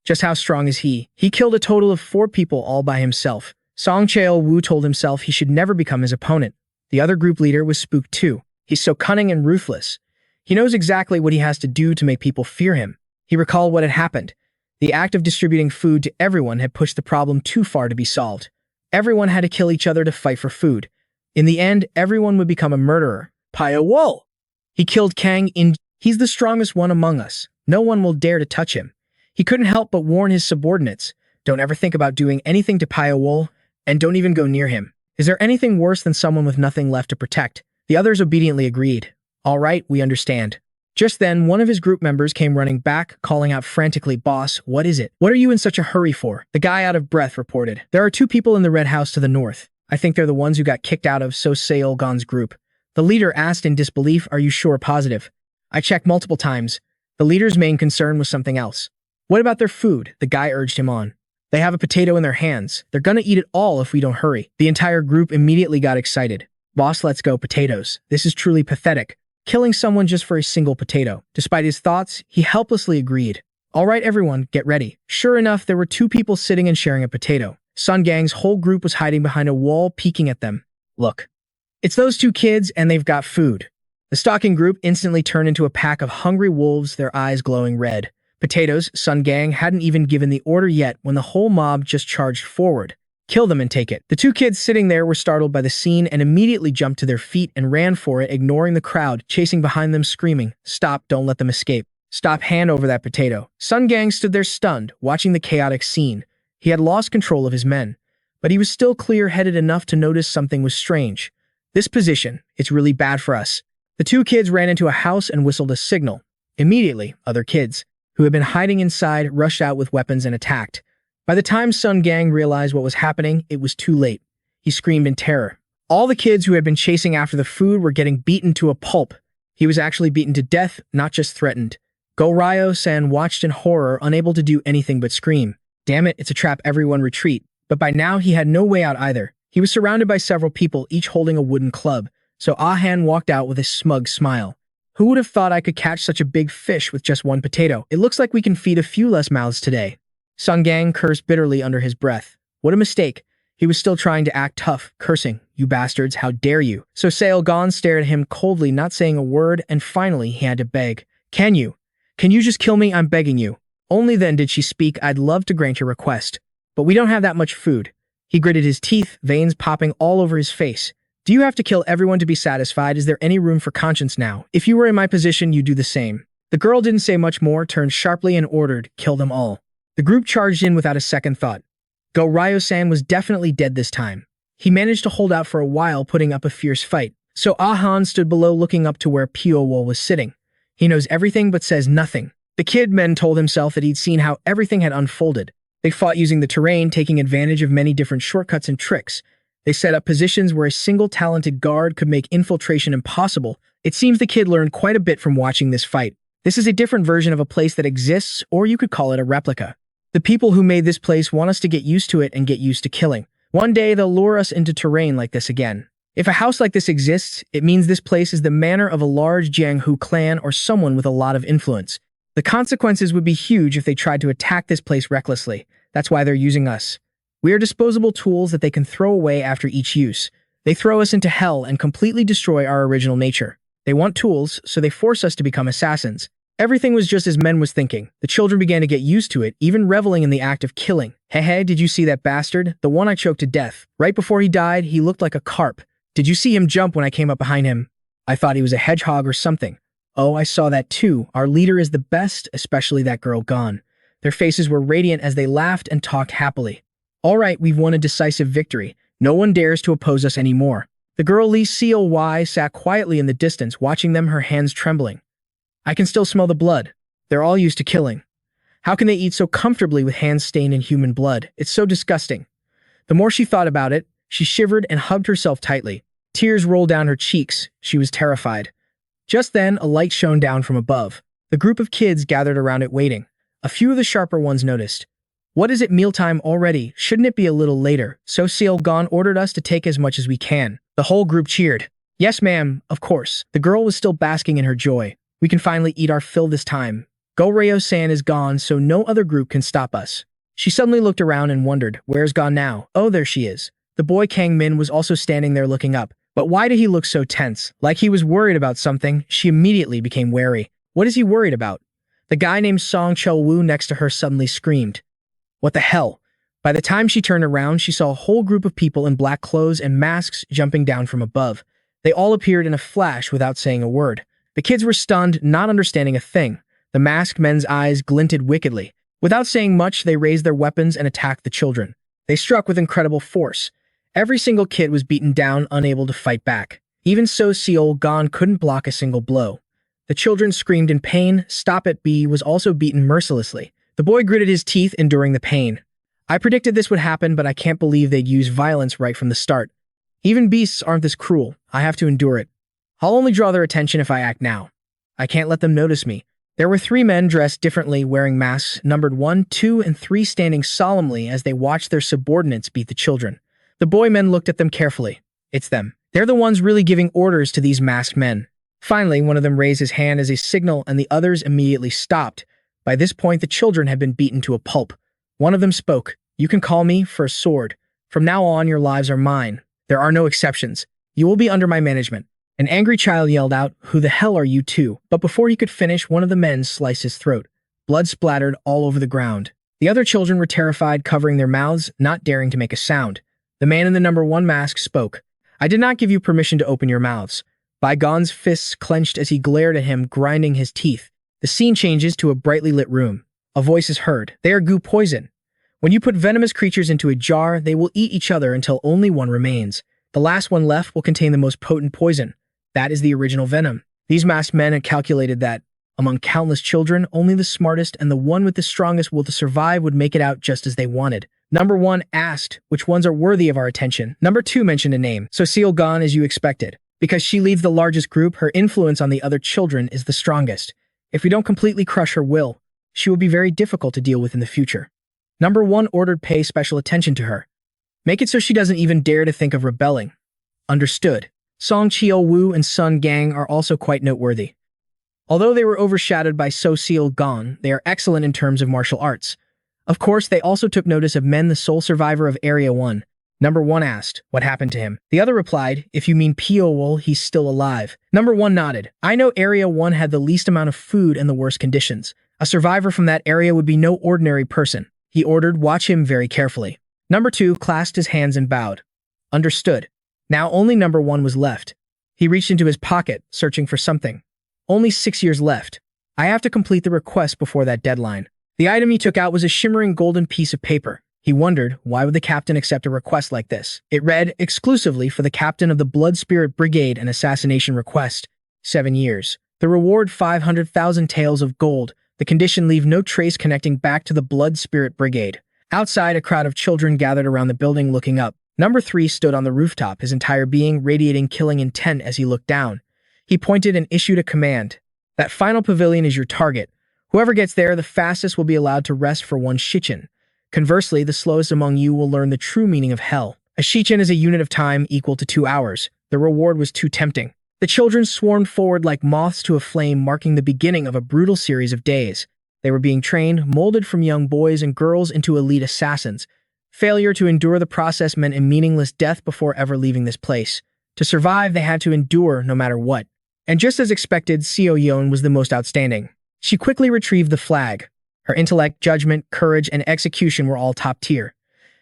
Just how strong is he? He killed a total of 4 people all by himself. Song Cheol-woo told himself he should never become his opponent. The other group leader was spooked too. He's so cunning and ruthless. He knows exactly what he has to do to make people fear him. He recalled what had happened. The act of distributing food to everyone had pushed the problem too far to be solved. Everyone had to kill each other to fight for food. In the end, everyone would become a murderer. Pyo-wol! He killed Kang in. He's the strongest one among us. No one will dare to touch him. He couldn't help but warn his subordinates. Don't ever think about doing anything to Pyo-wol, and don't even go near him. Is there anything worse than someone with nothing left to protect? The others obediently agreed. All right, we understand. Just then, one of his group members came running back, calling out frantically, Boss, what is it? What are you in such a hurry for? The guy out of breath reported. There are 2 people in the red house to the north. I think they're the ones who got kicked out of So Seol-gon's group. The leader asked in disbelief, Are you sure positive? I checked multiple times. The leader's main concern was something else. What about their food? The guy urged him on. They have a potato in their hands. They're gonna eat it all if we don't hurry. The entire group immediately got excited. Boss, let's go potatoes. This is truly pathetic. Killing someone just for a single potato. Despite his thoughts, he helplessly agreed. All right, everyone, get ready. Sure enough, there were two people sitting and sharing a potato. Sun Gang's whole group was hiding behind a wall, peeking at them. Look. It's those two kids, and they've got food. The stalking group instantly turned into a pack of hungry wolves, their eyes glowing red. Potatoes, Sun Gang hadn't even given the order yet when the whole mob just charged forward. Kill them and take it. The two kids sitting there were startled by the scene and immediately jumped to their feet and ran for it, ignoring the crowd, chasing behind them, screaming, "Stop, don't let them escape. Stop, hand over that potato." Sun Gang stood there stunned, watching the chaotic scene. He had lost control of his men, but he was still clear-headed enough to notice something was strange. This position, it's really bad for us. The two kids ran into a house and whistled a signal. Immediately, other kids, who had been hiding inside, rushed out with weapons and attacked. By the time Sun Gang realized what was happening, it was too late. He screamed in terror. All the kids who had been chasing after the food were getting beaten to a pulp. He was actually beaten to death, not just threatened. Go-Ryo-san watched in horror, unable to do anything but scream. Damn it, it's a trap, everyone retreat. But by now he had no way out either. He was surrounded by several people, each holding a wooden club, so Ah-han walked out with a smug smile. Who would have thought I could catch such a big fish with just one potato? It looks like we can feed a few less mouths today. Sun Gang cursed bitterly under his breath. What a mistake. He was still trying to act tough, cursing, "You bastards, how dare you?" So Seolgon stared at him coldly, not saying a word, and finally he had to beg. Can you just kill me? I'm begging you." Only then did she speak. "I'd love to grant your request, but we don't have that much food." He gritted his teeth, veins popping all over his face. "Do you have to kill everyone to be satisfied? Is there any room for conscience now? If you were in my position, you'd do the same." The girl didn't say much more, turned sharply and ordered, "Kill them all." The group charged in without a second thought. Go-Ryo-san was definitely dead this time. He managed to hold out for a while, putting up a fierce fight. So Ah-han stood below, looking up to where Pyo-wol was sitting. He knows everything but says nothing. The kid men told himself that he'd seen how everything had unfolded. They fought using the terrain, taking advantage of many different shortcuts and tricks. They set up positions where a single talented guard could make infiltration impossible. It seems the kid learned quite a bit from watching this fight. This is a different version of a place that exists, or you could call it a replica. The people who made this place want us to get used to it and get used to killing. One day they'll lure us into terrain like this again. If a house like this exists, it means this place is the manor of a large Jianghu clan or someone with a lot of influence. The consequences would be huge if they tried to attack this place recklessly. That's why they're using us. We are disposable tools that they can throw away after each use. They throw us into hell and completely destroy our original nature. They want tools, so they force us to become assassins. Everything was just as Men was thinking. The children began to get used to it, even reveling in the act of killing. Hey, did you see that bastard? The one I choked to death. Right before he died, he looked like a carp. Did you see him jump when I came up behind him? I thought he was a hedgehog or something. Oh, I saw that too. Our leader is the best, especially that girl gone. Their faces were radiant as they laughed and talked happily. All right, we've won a decisive victory. No one dares to oppose us anymore. The girl Lee Seol-wai sat quietly in the distance, watching them, her hands trembling. I can still smell the blood. They're all used to killing. How can they eat so comfortably with hands stained in human blood? It's so disgusting. The more she thought about it, she shivered and hugged herself tightly. Tears rolled down her cheeks. She was terrified. Just then, a light shone down from above. The group of kids gathered around it waiting. A few of the sharper ones noticed. What is it, mealtime already? Shouldn't it be a little later? So Seol-gon ordered us to take as much as we can. The whole group cheered. Yes, ma'am, of course. The girl was still basking in her joy. We can finally eat our fill this time. Go-Ryo-san is gone, so no other group can stop us. She suddenly looked around and wondered, where's gone now? Oh, there she is. The boy Kang-min was also standing there looking up. But why did he look so tense? Like he was worried about something. She immediately became wary. What is he worried about? The guy named Song Chul-woo next to her suddenly screamed. What the hell? By the time she turned around, she saw a whole group of people in black clothes and masks jumping down from above. They all appeared in a flash without saying a word. The kids were stunned, not understanding a thing. The masked men's eyes glinted wickedly. Without saying much, they raised their weapons and attacked the children. They struck with incredible force. Every single kid was beaten down, unable to fight back. Even so, Seol-gon couldn't block a single blow. The children screamed in pain. Stop it, B was also beaten mercilessly. The boy gritted his teeth, enduring the pain. I predicted this would happen, but I can't believe they'd use violence right from the start. Even beasts aren't this cruel. I have to endure it. I'll only draw their attention if I act now. I can't let them notice me. There were 3 men dressed differently, wearing masks, numbered 1, 2, and 3, standing solemnly as they watched their subordinates beat the children. The boy men looked at them carefully. It's them. They're the ones really giving orders to these masked men. Finally, one of them raised his hand as a signal and the others immediately stopped. By this point, the children had been beaten to a pulp. One of them spoke. "You can call me for a sword. From now on, your lives are mine. There are no exceptions. You will be under my management." An angry child yelled out, "Who the hell are you two?" But before he could finish, one of the men sliced his throat. Blood splattered all over the ground. The other children were terrified, covering their mouths, not daring to make a sound. The man in the number 1 mask spoke. "I did not give you permission to open your mouths." Bygone's fists clenched as he glared at him, grinding his teeth. The scene changes to a brightly lit room. A voice is heard. "They are goo poison. When you put venomous creatures into a jar, they will eat each other until only one remains. The last one left will contain the most potent poison. That is the original venom." These masked men had calculated that, among countless children, only the smartest and the one with the strongest will to survive would make it out just as they wanted. Number 1 asked, "Which ones are worthy of our attention?" Number 2 mentioned a name. "Cecile gone as you expected. Because she leads the largest group, her influence on the other children is the strongest. If we don't completely crush her will, she will be very difficult to deal with in the future." Number 1 ordered pay special attention to her. "Make it so she doesn't even dare to think of rebelling." Understood. Song Cheo-woo and Sun Gang are also quite noteworthy. Although they were overshadowed by Cecile Gon, they are excellent in terms of martial arts. Of course, they also took notice of Men, the sole survivor of Area 1. Number 1 asked, "What happened to him?" The other replied, "If you mean Pyo-wol, he's still alive." Number 1 nodded. "I know Area 1 had the least amount of food and the worst conditions. A survivor from that area would be no ordinary person." He ordered, "Watch him very carefully." Number 2 clasped his hands and bowed. Understood. Now only number 1 was left. He reached into his pocket, searching for something. Only 6 years left. I have to complete the request before that deadline. The item he took out was a shimmering golden piece of paper. He wondered, why would the captain accept a request like this? It read, "Exclusively for the captain of the Blood Spirit Brigade, an assassination request. 7 years. The reward 500,000 taels of gold. The condition leave no trace connecting back to the Blood Spirit Brigade." Outside, a crowd of children gathered around the building looking up. Number 3 stood on the rooftop, his entire being radiating killing intent as he looked down. He pointed and issued a command. "That final pavilion is your target. Whoever gets there the fastest will be allowed to rest for 1 shichen. Conversely, the slowest among you will learn the true meaning of hell. A shichen is a unit of time equal to 2 hours. The reward was too tempting." The children swarmed forward like moths to a flame, marking the beginning of a brutal series of days. They were being trained, molded from young boys and girls into elite assassins. Failure to endure the process meant a meaningless death before ever leaving this place. To survive, they had to endure no matter what. And just as expected, Seo Yeon was the most outstanding. She quickly retrieved the flag. Her intellect, judgment, courage, and execution were all top tier.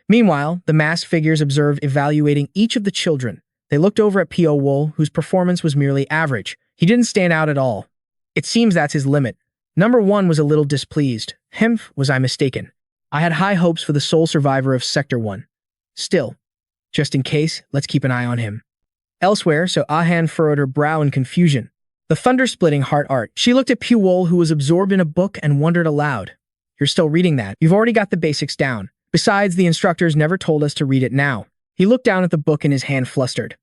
Meanwhile, the masked figures observed, evaluating each of the children. They looked over at Pyo-wol, whose performance was merely average. He didn't stand out at all. It seems that's his limit. Number 1 was a little displeased. "Hmph, was I mistaken? I had high hopes for the sole survivor of Sector 1. Still, just in case, let's keep an eye on him." Elsewhere, so Ahan furrowed her brow in confusion. The thunder-splitting heart art. She looked at Pyo-wol, who was absorbed in a book, and wondered aloud. "You're still reading that? You've already got the basics down. Besides, the instructors never told us to read it now." He looked down at the book and his hand flustered.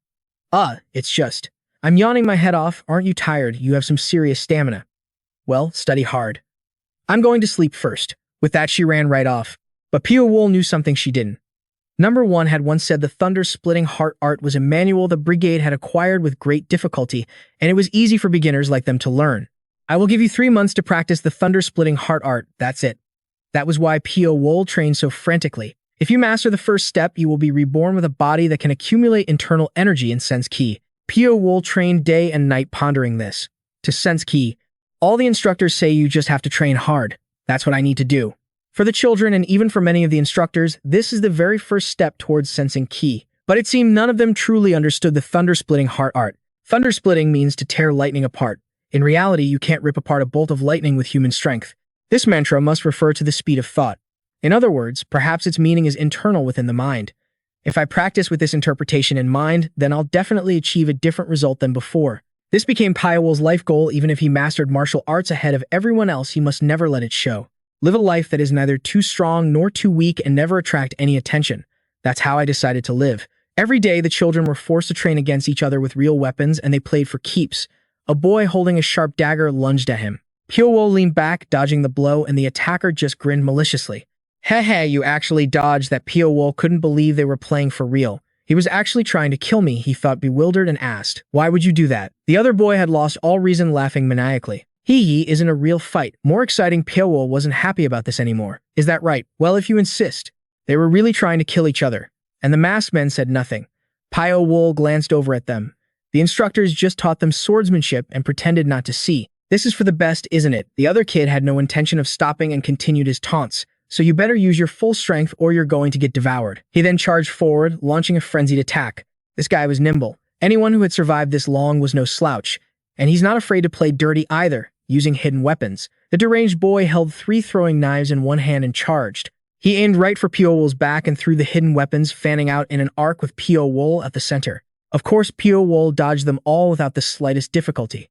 It's just. I'm yawning my head off. Aren't you tired? You have some serious stamina." "Well, study hard. I'm going to sleep first." With that, she ran right off. But Pyo-wol knew something she didn't. Number 1 had once said the thunder-splitting heart art was a manual the brigade had acquired with great difficulty, and it was easy for beginners like them to learn. "I will give you 3 months to practice the thunder-splitting heart art, that's it." That was why Pyo-wol trained so frantically. If you master the first step, you will be reborn with a body that can accumulate internal energy and sense ki. Pyo-wol trained day and night pondering this. To sense ki, all the instructors say you just have to train hard. That's what I need to do. For the children, and even for many of the instructors, this is the very first step towards sensing ki. But it seemed none of them truly understood the thunder-splitting heart art. Thunder-splitting means to tear lightning apart. In reality, you can't rip apart a bolt of lightning with human strength. This mantra must refer to the speed of thought. In other words, perhaps its meaning is internal within the mind. If I practice with this interpretation in mind, then I'll definitely achieve a different result than before. This became Pyo-wol's life goal. Even if he mastered martial arts ahead of everyone else, he must never let it show. Live a life that is neither too strong nor too weak and never attract any attention. That's how I decided to live. Every day, the children were forced to train against each other with real weapons, and they played for keeps. A boy holding a sharp dagger lunged at him. Pyo-wol leaned back, dodging the blow, and the attacker just grinned maliciously. "Heh, you actually dodged that." Pyo-wol couldn't believe they were playing for real. He was actually trying to kill me, he thought, bewildered, and asked, "Why would you do that?" The other boy had lost all reason, laughing maniacally. Hee isn't a real fight. More exciting, Pyo-wol wasn't happy about this anymore. Is that right? Well, if you insist. They were really trying to kill each other. And the masked men said nothing. Pyo-wol glanced over at them. The instructors just taught them swordsmanship and pretended not to see. This is for the best, isn't it? The other kid had no intention of stopping and continued his taunts. So you better use your full strength or you're going to get devoured. He then charged forward, launching a frenzied attack. This guy was nimble. Anyone who had survived this long was no slouch. And he's not afraid to play dirty either, using hidden weapons. The deranged boy held 3 throwing knives in one hand and charged. He aimed right for Pyo-wol's back and threw the hidden weapons, fanning out in an arc with Pyo-wol at the center. Of course, Pyo-wol dodged them all without the slightest difficulty.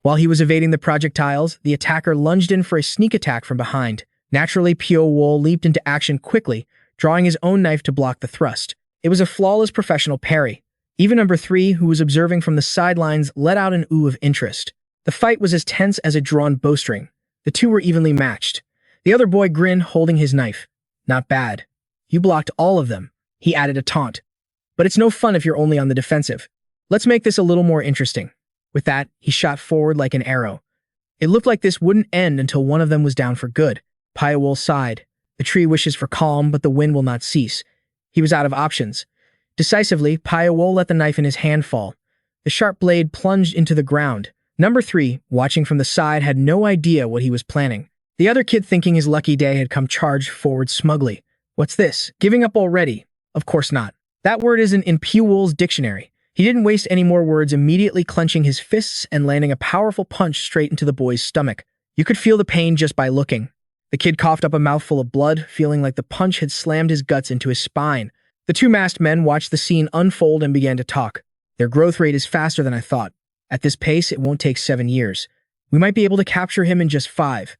While he was evading the projectiles, the attacker lunged in for a sneak attack from behind. Naturally, Pyo-wol leaped into action quickly, drawing his own knife to block the thrust. It was a flawless professional parry. Even number 3, who was observing from the sidelines, let out an ooh of interest. The fight was as tense as a drawn bowstring. The two were evenly matched. The other boy grinned, holding his knife. Not bad. You blocked all of them. He added a taunt. But it's no fun if you're only on the defensive. Let's make this a little more interesting. With that, he shot forward like an arrow. It looked like this wouldn't end until one of them was down for good. Pyo-wol sighed. The tree wishes for calm, but the wind will not cease. He was out of options. Decisively, Pyo-wol let the knife in his hand fall. The sharp blade plunged into the ground. Number 3, watching from the side, had no idea what he was planning. The other kid, thinking his lucky day had come, charged forward smugly. What's this? Giving up already? Of course not. That word isn't in Pyo-wol's dictionary. He didn't waste any more words, immediately clenching his fists and landing a powerful punch straight into the boy's stomach. You could feel the pain just by looking. The kid coughed up a mouthful of blood, feeling like the punch had slammed his guts into his spine. The 2 masked men watched the scene unfold and began to talk. Their growth rate is faster than I thought. At this pace, it won't take 7 years. We might be able to capture him in just 5.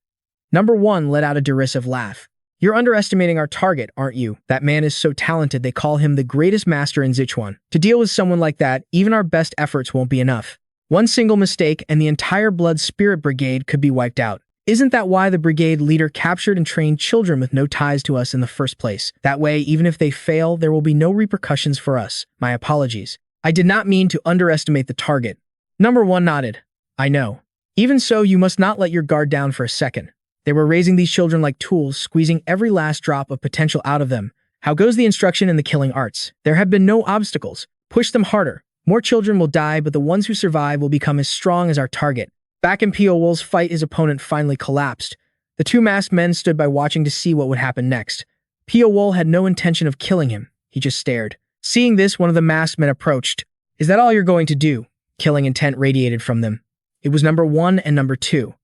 Number 1 let out a derisive laugh. You're underestimating our target, aren't you? That man is so talented they call him the greatest master in Sichuan. To deal with someone like that, even our best efforts won't be enough. One single mistake and the entire Blood Spirit Brigade could be wiped out. Isn't that why the brigade leader captured and trained children with no ties to us in the first place? That way, even if they fail, there will be no repercussions for us. My apologies. I did not mean to underestimate the target. Number 1 nodded. I know. Even so, you must not let your guard down for a second. They were raising these children like tools, squeezing every last drop of potential out of them. How goes the instruction in the killing arts? There have been no obstacles. Push them harder. More children will die, but the ones who survive will become as strong as our target. Back in Pyo-wol's fight, his opponent finally collapsed. The 2 masked men stood by watching to see what would happen next. Pyo-wol had no intention of killing him. He just stared. Seeing this, one of the masked men approached. Is that all you're going to do? Killing intent radiated from them. It was number 1 and number 2.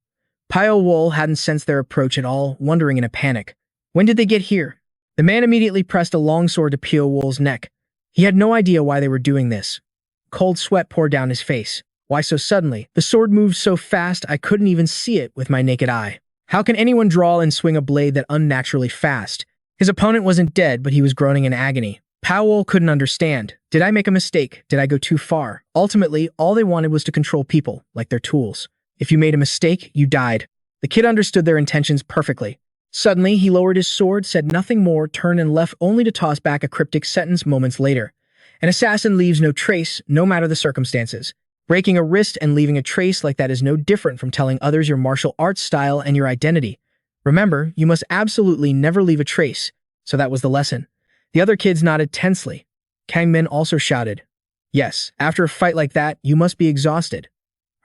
Pyo-wol hadn't sensed their approach at all, wondering in a panic. When did they get here? The man immediately pressed a long sword to Pyo-wol's neck. He had no idea why they were doing this. Cold sweat poured down his face. Why so suddenly? The sword moved so fast I couldn't even see it with my naked eye. How can anyone draw and swing a blade that unnaturally fast? His opponent wasn't dead, but he was groaning in agony. Pyo-wol couldn't understand. Did I make a mistake? Did I go too far? Ultimately, all they wanted was to control people, like their tools. If you made a mistake, you died. The kid understood their intentions perfectly. Suddenly, he lowered his sword, said nothing more, turned and left, only to toss back a cryptic sentence moments later. An assassin leaves no trace, no matter the circumstances. Breaking a wrist and leaving a trace like that is no different from telling others your martial arts style and your identity. Remember, you must absolutely never leave a trace. So that was the lesson. The other kids nodded tensely. Kang Min also shouted, yes, after a fight like that, you must be exhausted.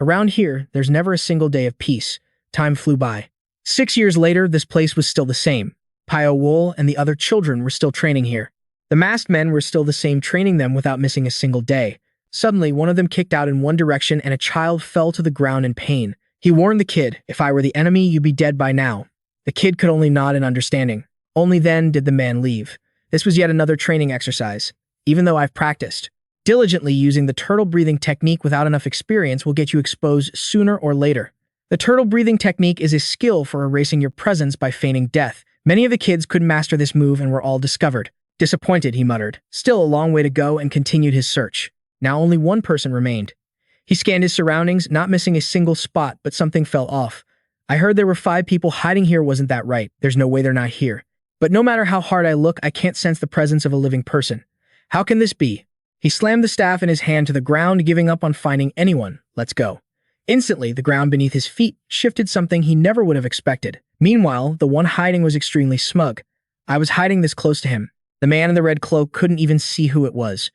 Around here, there's never a single day of peace. Time flew by. 6 years later, this place was still the same. Pyo-wol and the other children were still training here. The masked men were still the same, training them without missing a single day. Suddenly, one of them kicked out in one direction and a child fell to the ground in pain. He warned the kid, if I were the enemy, you'd be dead by now. The kid could only nod in understanding. Only then did the man leave. This was yet another training exercise. Even though I've practiced, diligently using the turtle breathing technique without enough experience will get you exposed sooner or later. The turtle breathing technique is a skill for erasing your presence by feigning death. Many of the kids couldn't master this move and were all discovered. Disappointed, he muttered. Still a long way to go, and continued his search. Now only one person remained. He scanned his surroundings, not missing a single spot, but something fell off. I heard there were 5 people hiding here. Wasn't that right? There's no way they're not here. But no matter how hard I look, I can't sense the presence of a living person. How can this be? He slammed the staff in his hand to the ground, giving up on finding anyone. Let's go. Instantly, the ground beneath his feet shifted, something he never would have expected. Meanwhile, the one hiding was extremely smug. I was hiding this close to him. The man in the red cloak couldn't even see who it was.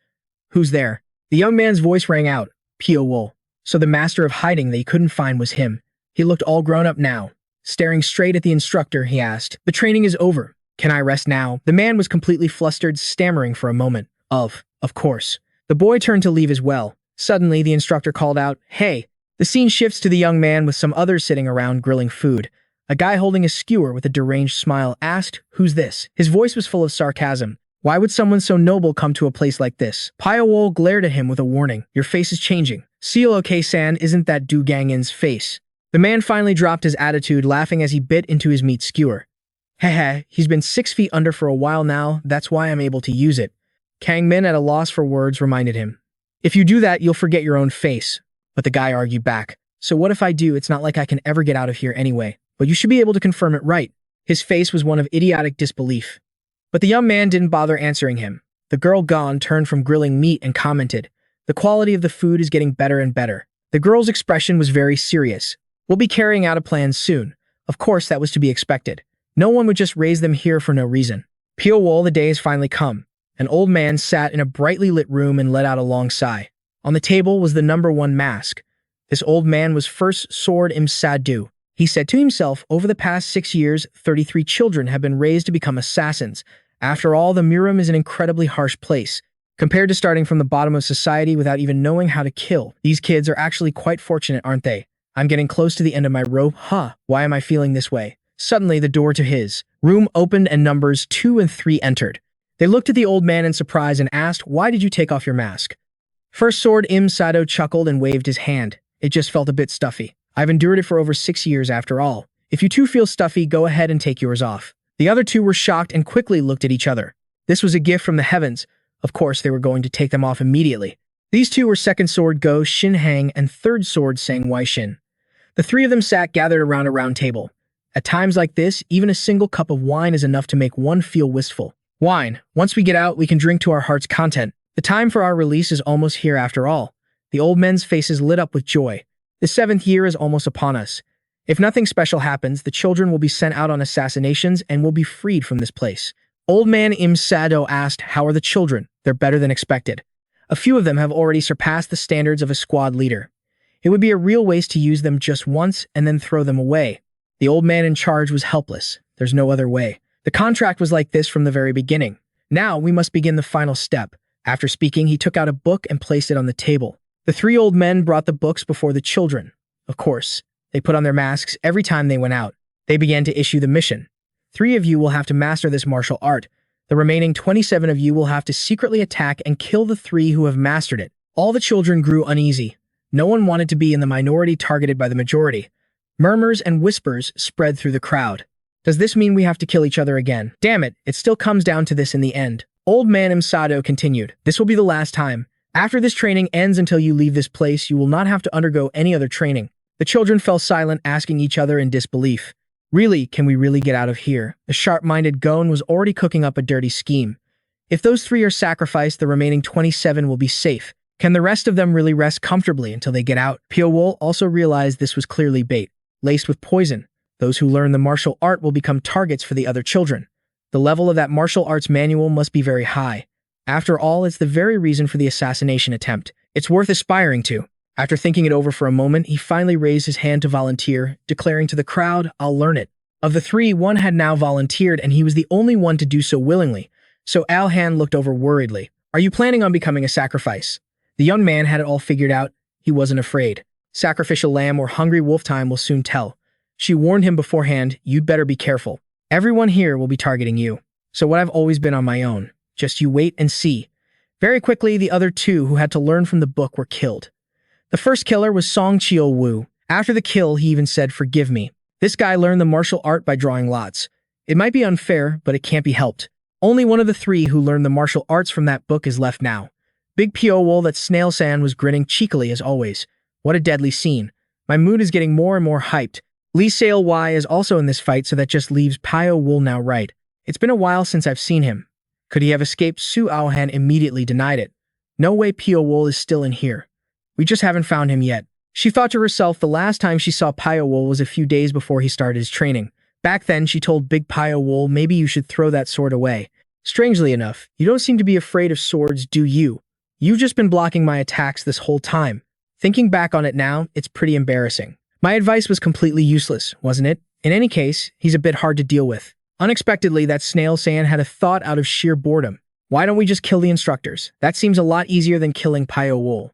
Who's there? The young man's voice rang out. Pyo-wol. So the master of hiding that he couldn't find was him. He looked all grown up now. Staring straight at the instructor, he asked, "The training is over. Can I rest now?" The man was completely flustered, stammering for a moment. Of course. The boy turned to leave as well. Suddenly, the instructor called out, "Hey!" The scene shifts to the young man with some others sitting around grilling food. A guy holding a skewer with a deranged smile asked, "Who's this?" His voice was full of sarcasm. Why would someone so noble come to a place like this? Pyo-wol glared at him with a warning. Your face is changing. Seal okay-san, isn't that Du Gangin's face? The man finally dropped his attitude, laughing as he bit into his meat skewer. Hehe, he's been 6 feet under for a while now, that's why I'm able to use it. Kang Min, at a loss for words, reminded him. If you do that, you'll forget your own face. But the guy argued back. So what if I do? It's not like I can ever get out of here anyway. But you should be able to confirm it, right? His face was one of idiotic disbelief. But the young man didn't bother answering him. The girl Gon turned from grilling meat and commented, "The quality of the food is getting better and better." The girl's expression was very serious. We'll be carrying out a plan soon. Of course, that was to be expected. No one would just raise them here for no reason. Pyo-wol, the day has finally come. An old man sat in a brightly lit room and let out a long sigh. On the table was the #1 mask. This old man was First Sword Im Sadu. He said to himself, over the past 6 years, 33 children have been raised to become assassins. After all, the Murim is an incredibly harsh place. Compared to starting from the bottom of society without even knowing how to kill, these kids are actually quite fortunate, aren't they? I'm getting close to the end of my rope. Why am I feeling this way? Suddenly, the door to his room opened and numbers 2 and 3 entered. They looked at the old man in surprise and asked, "Why did you take off your mask?" First Sword Im Sado chuckled and waved his hand. It just felt a bit stuffy. I've endured it for over 6 years after all. If you two feel stuffy, go ahead and take yours off. The other two were shocked and quickly looked at each other. This was a gift from the heavens. Of course, they were going to take them off immediately. These two were Second Sword Go Shin Hang and Third Sword Sang Wai Shin. The three of them sat gathered around a round table. At times like this, even a single cup of wine is enough to make one feel wistful. Wine. Once we get out, we can drink to our heart's content. The time for our release is almost here after all. The old men's faces lit up with joy. The 7th year is almost upon us. If nothing special happens, the children will be sent out on assassinations and will be freed from this place. Old man Im Sado asked, "How are the children?" "They're better than expected. A few of them have already surpassed the standards of a squad leader. It would be a real waste to use them just once and then throw them away." The old man in charge was helpless. There's no other way. The contract was like this from the very beginning. Now we must begin the final step. After speaking, he took out a book and placed it on the table. The 3 old men brought the books before the children. Of course, they put on their masks every time they went out. They began to issue the mission. 3 of you will have to master this martial art. The remaining 27 of you will have to secretly attack and kill the 3 who have mastered it. All the children grew uneasy. No one wanted to be in the minority targeted by the majority. Murmurs and whispers spread through the crowd. Does this mean we have to kill each other again? Damn it, it still comes down to this in the end. Old man Imsado continued, "This will be the last time. After this training ends until you leave this place, you will not have to undergo any other training." The children fell silent, asking each other in disbelief. Really, can we really get out of here? The sharp-minded Gon was already cooking up a dirty scheme. If those 3 are sacrificed, the remaining 27 will be safe. Can the rest of them really rest comfortably until they get out? Pyo-wol also realized this was clearly bait, laced with poison. Those who learn the martial art will become targets for the other children. The level of that martial arts manual must be very high. After all, it's the very reason for the assassination attempt. It's worth aspiring to. After thinking it over for a moment, he finally raised his hand to volunteer, declaring to the crowd, "I'll learn it." Of the 3, one had now volunteered, and he was the only one to do so willingly. So Al-Han looked over worriedly. "Are you planning on becoming a sacrifice?" The young man had it all figured out. He wasn't afraid. Sacrificial lamb or hungry wolf time will soon tell. She warned him beforehand, "You'd better be careful. Everyone here will be targeting you. So what I've always been on my own. Just you wait and see." Very quickly, the other 2 who had to learn from the book were killed. The first killer was Song Chio-woo. After the kill, he even said, "Forgive me." This guy learned the martial art by drawing lots. It might be unfair, but it can't be helped. Only one of the 3 who learned the martial arts from that book is left now. Big Pyo-wol, that Snail-san, was grinning cheekily as always. What a deadly scene. My mood is getting more and more hyped. Lee Sail-Y is also in this fight, so that just leaves Pyo-wol now, right? It's been a while since I've seen him. Could he have escaped? Su Aohan immediately denied it. No way, Pyo-wol is still in here. We just haven't found him yet. She thought to herself the last time she saw Pyo-wol was a few days before he started his training. Back then, she told Big Pyo-wol maybe you should throw that sword away. Strangely enough, you don't seem to be afraid of swords, do you? You've just been blocking my attacks this whole time. Thinking back on it now, it's pretty embarrassing. My advice was completely useless, wasn't it? In any case, he's a bit hard to deal with. Unexpectedly, that snail Saiyan had a thought out of sheer boredom. Why don't we just kill the instructors? That seems a lot easier than killing Pyo-wol.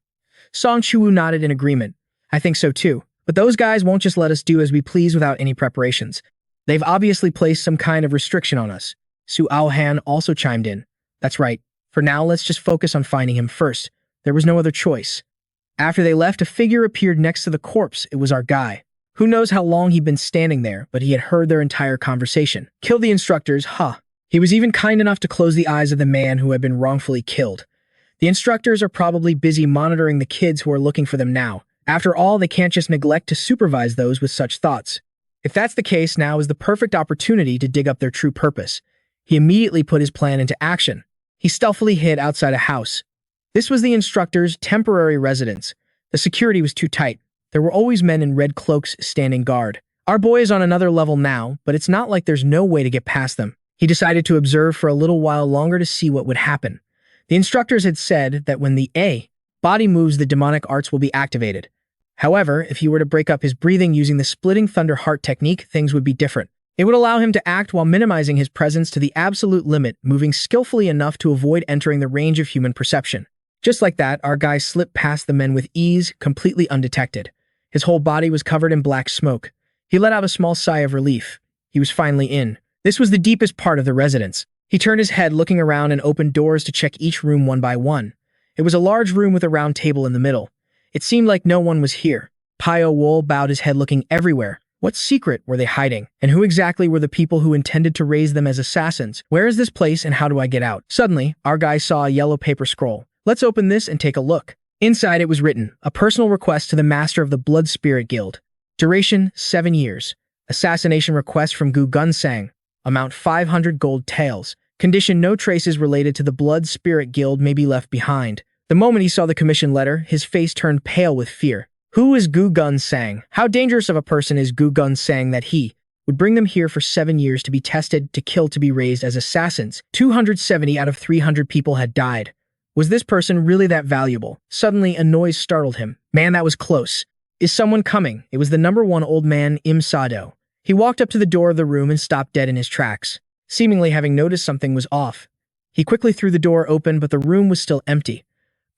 Song Chuwu nodded in agreement. I think so too. But those guys won't just let us do as we please without any preparations. They've obviously placed some kind of restriction on us. Su Aohan also chimed in. That's right. For now, let's just focus on finding him first. There was no other choice. After they left, a figure appeared next to the corpse. It was our guy. Who knows how long he'd been standing there, but he had heard their entire conversation. Kill the instructors, huh? He was even kind enough to close the eyes of the man who had been wrongfully killed. The instructors are probably busy monitoring the kids who are looking for them now. After all, they can't just neglect to supervise those with such thoughts. If that's the case, now is the perfect opportunity to dig up their true purpose. He immediately put his plan into action. He stealthily hid outside a house. This was the instructor's temporary residence. The security was too tight. There were always men in red cloaks standing guard. Our boy is on another level now, but it's not like there's no way to get past them. He decided to observe for a little while longer to see what would happen. The instructors had said that when the body moves, the demonic arts will be activated. However, if he were to break up his breathing using the splitting thunder heart technique, things would be different. It would allow him to act while minimizing his presence to the absolute limit, moving skillfully enough to avoid entering the range of human perception. Just like that, our guy slipped past the men with ease, completely undetected. His whole body was covered in black smoke. He let out a small sigh of relief. He was finally in. This was the deepest part of the residence. He turned his head, looking around, and opened doors to check each room one by one. It was a large room with a round table in the middle. It seemed like no one was here. Pyo-wol bowed his head, looking everywhere. What secret were they hiding? And who exactly were the people who intended to raise them as assassins? Where is this place and how do I get out? Suddenly, our guy saw a yellow paper scroll. Let's open this and take a look. Inside it was written, a personal request to the master of the Blood Spirit Guild. Duration, 7 years. Assassination request from Gu Gunsang. Amount 500 gold taels. Condition, no traces related to the Blood Spirit Guild may be left behind. The moment he saw the commission letter, his face turned pale with fear. Who is Gu Gunsang? How dangerous of a person is Gu Gunsang that he would bring them here for 7 years to be tested, to kill, to be raised as assassins? 270 out of 300 people had died. Was this person really that valuable? Suddenly, a noise startled him. Man, that was close. Is someone coming? It was the number 1 old man, Im Sado. He walked up to the door of the room and stopped dead in his tracks, seemingly having noticed something was off. He quickly threw the door open, but the room was still empty.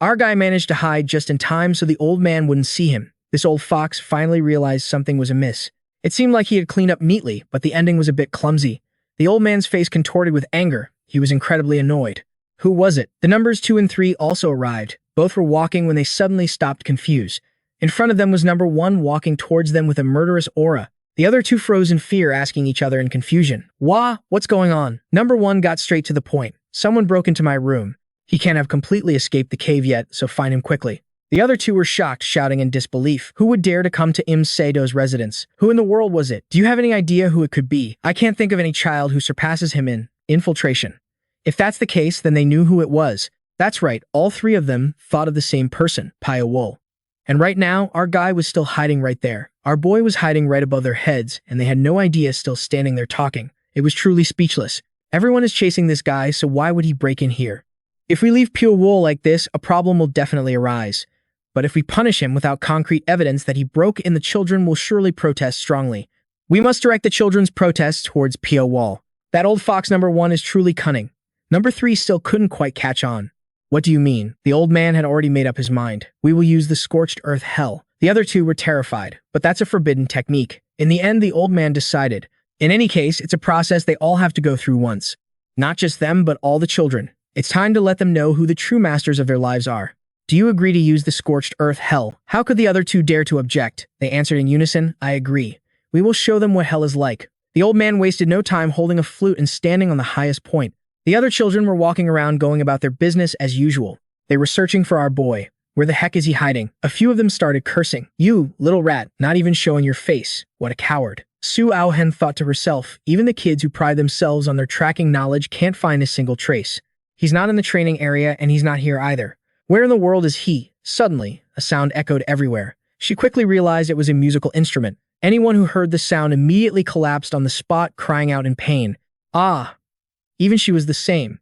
Our guy managed to hide just in time so the old man wouldn't see him. This old fox finally realized something was amiss. It seemed like he had cleaned up neatly, but the ending was a bit clumsy. The old man's face contorted with anger. He was incredibly annoyed. Who was it? The numbers 2 and 3 also arrived. Both were walking when they suddenly stopped, confused. In front of them was number 1 walking towards them with a murderous aura. The other 2 froze in fear, asking each other in confusion. What's going on? Number 1 got straight to the point. Someone broke into my room. He can't have completely escaped the cave yet, so find him quickly. The other 2 were shocked, shouting in disbelief. Who would dare to come to Im Sado's residence? Who in the world was it? Do you have any idea who it could be? I can't think of any child who surpasses him in infiltration. If that's the case, then they knew who it was. That's right, all 3 of them thought of the same person, Pyo-wol. And right now, our guy was still hiding right there. Our boy was hiding right above their heads, and they had no idea, still standing there talking. It was truly speechless. Everyone is chasing this guy, so why would he break in here? If we leave Pyo-wol like this, a problem will definitely arise. But if we punish him without concrete evidence that he broke in, the children will surely protest strongly. We must direct the children's protests towards Pyo-wol. That old fox number 1 is truly cunning. Number 3 still couldn't quite catch on. What do you mean? The old man had already made up his mind. We will use the scorched earth hell. The other 2 were terrified, but that's a forbidden technique. In the end, the old man decided. In any case, it's a process they all have to go through once. Not just them, but all the children. It's time to let them know who the true masters of their lives are. Do you agree to use the scorched earth hell? How could the other 2 dare to object? They answered in unison, I agree. We will show them what hell is like. The old man wasted no time holding a flute and standing on the highest point. The other children were walking around, going about their business as usual. They were searching for our boy. Where the heck is he hiding? A few of them started cursing. You, little rat, not even showing your face. What a coward. Su Aohan thought to herself, even the kids who pride themselves on their tracking knowledge can't find a single trace. He's not in the training area and he's not here either. Where in the world is he? Suddenly, a sound echoed everywhere. She quickly realized it was a musical instrument. Anyone who heard the sound immediately collapsed on the spot, crying out in pain. Ah! Even she was the same.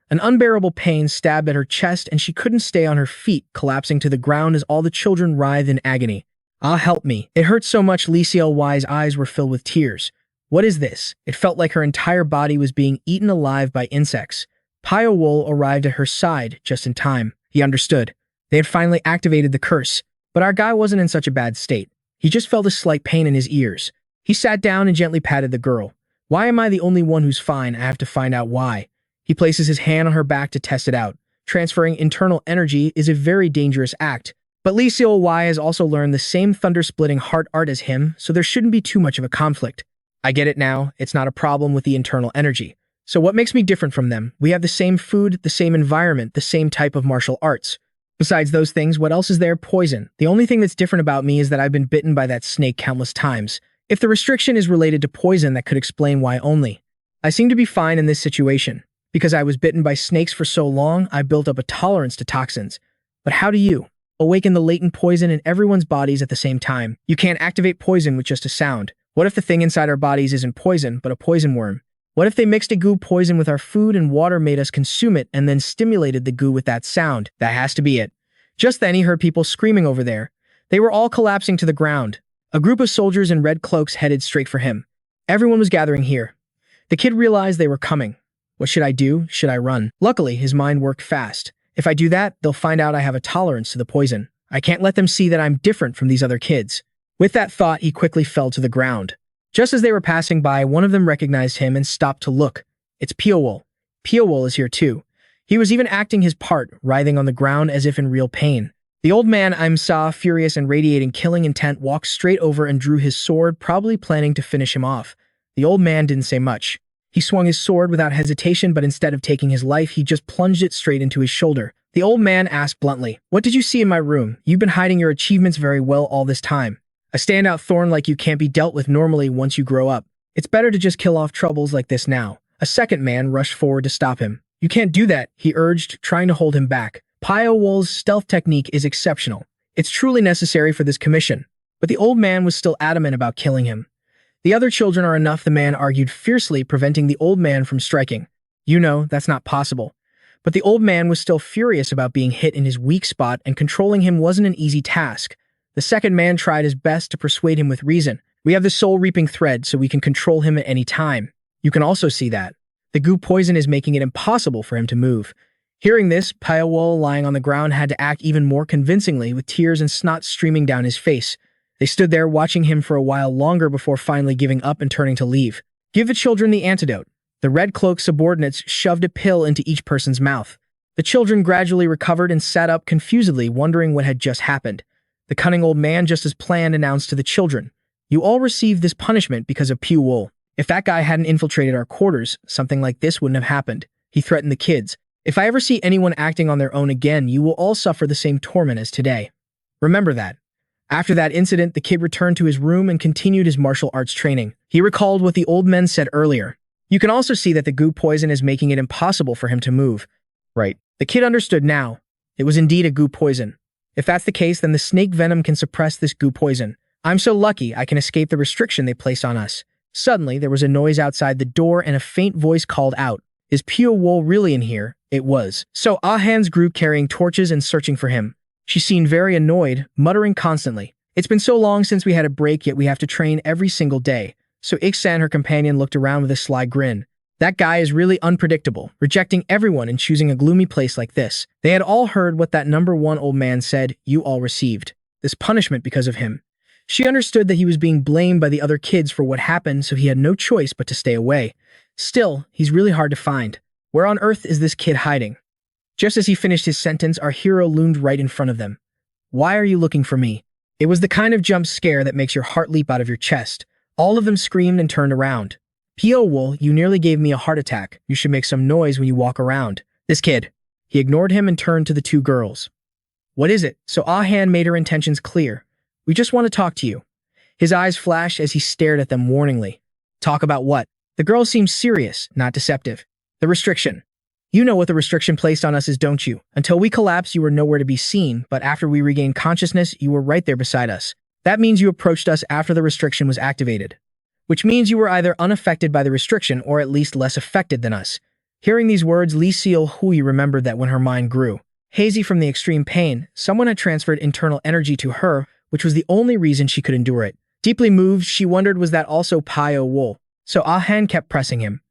An unbearable pain stabbed at her chest and she couldn't stay on her feet, collapsing to the ground as all the children writhed in agony. Ah, help me. It hurt so much Lee Seol-Y's eyes were filled with tears. What is this? It felt like her entire body was being eaten alive by insects. Pyo-wol arrived at her side just in time. He understood. They had finally activated the curse, but our guy wasn't in such a bad state. He just felt a slight pain in his ears. He sat down and gently patted the girl. Why am I the only one who's fine? I have to find out why. He places his hand on her back to test it out. Transferring internal energy is a very dangerous act, but Lee Seol-Y has also learned the same thunder-splitting heart art as him, so there shouldn't be too much of a conflict. I get it now, it's not a problem with the internal energy. So what makes me different from them? We have the same food, the same environment, the same type of martial arts. Besides those things, what else is there? Poison. The only thing that's different about me is that I've been bitten by that snake countless times. If the restriction is related to poison, that could explain why only. I seem to be fine in this situation. Because I was bitten by snakes for so long, I built up a tolerance to toxins. But how do you awaken the latent poison in everyone's bodies at the same time? You can't activate poison with just a sound. What if the thing inside our bodies isn't poison, but a poison worm? What if they mixed a goo poison with our food and water, made us consume it, and then stimulated the goo with that sound? That has to be it. Just then he heard people screaming over there. They were all collapsing to the ground. A group of soldiers in red cloaks headed straight for him. Everyone was gathering here. The kid realized they were coming. What should I do? Should I run? Luckily, his mind worked fast. If I do that, they'll find out I have a tolerance to the poison. I can't let them see that I'm different from these other kids. With that thought, he quickly fell to the ground. Just as they were passing by, one of them recognized him and stopped to look. It's Pyo-wol. Pyo-wol is here too. He was even acting his part, writhing on the ground as if in real pain. The old man saw, furious and radiating killing intent, walked straight over and drew his sword, probably planning to finish him off. The old man didn't say much. He swung his sword without hesitation, but instead of taking his life, he just plunged it straight into his shoulder. The old man asked bluntly, "What did you see in my room? You've been hiding your achievements very well all this time. A standout thorn like you can't be dealt with normally once you grow up. It's better to just kill off troubles like this now." A second man rushed forward to stop him. "You can't do that," he urged, trying to hold him back. Pyo-wol's stealth technique is exceptional. It's truly necessary for this commission. But the old man was still adamant about killing him. "The other children are enough," the man argued fiercely, preventing the old man from striking. "You know, that's not possible." But the old man was still furious about being hit in his weak spot, and controlling him wasn't an easy task. The second man tried his best to persuade him with reason. "We have the soul-reaping thread, so we can control him at any time. You can also see that. The goo poison is making it impossible for him to move." Hearing this, Pyo-wol, lying on the ground, had to act even more convincingly, with tears and snot streaming down his face. They stood there watching him for a while longer before finally giving up and turning to leave. "Give the children the antidote." The red cloak subordinates shoved a pill into each person's mouth. The children gradually recovered and sat up confusedly, wondering what had just happened. The cunning old man, just as planned, announced to the children, "You all received this punishment because of Pyo-wol. If that guy hadn't infiltrated our quarters, something like this wouldn't have happened." He threatened the kids. "If I ever see anyone acting on their own again, you will all suffer the same torment as today. Remember that." After that incident, the kid returned to his room and continued his martial arts training. He recalled what the old men said earlier. You can also see that the goo poison is making it impossible for him to move. Right. The kid understood now. It was indeed a goo poison. If that's the case, then the snake venom can suppress this goo poison. I'm so lucky I can escape the restriction they placed on us. Suddenly, there was a noise outside the door and a faint voice called out, "Is Pyo-wol really in here?" It was. So Ah-han's group carrying torches and searching for him. She seemed very annoyed, muttering constantly, "It's been so long since we had a break, yet we have to train every single day." So Ik-san, her companion, looked around with a sly grin. That guy is really unpredictable, rejecting everyone and choosing a gloomy place like this. They had all heard what that number one old man said, "You all received this punishment because of him." She understood that he was being blamed by the other kids for what happened, so he had no choice but to stay away. Still, he's really hard to find. Where on earth is this kid hiding? Just as he finished his sentence, our hero loomed right in front of them. "Why are you looking for me?" It was the kind of jump scare that makes your heart leap out of your chest. All of them screamed and turned around. "Pyo-wol, you nearly gave me a heart attack. You should make some noise when you walk around." This kid. He ignored him and turned to the two girls. "What is it?" So Ah-han made her intentions clear. "We just want to talk to you." His eyes flashed as he stared at them warningly. "Talk about what?" The girl seemed serious, not deceptive. "The restriction." You know what the restriction placed on us is, don't you? Until we collapsed, you were nowhere to be seen, but after we regained consciousness, you were right there beside us. That means you approached us after the restriction was activated. Which means you were either unaffected by the restriction or at least less affected than us. Hearing these words, Lee Seol-hui remembered that when her mind grew hazy from the extreme pain, someone had transferred internal energy to her, which was the only reason she could endure it. Deeply moved, she wondered, was that also Pyo-wol? So Ah-han kept pressing him.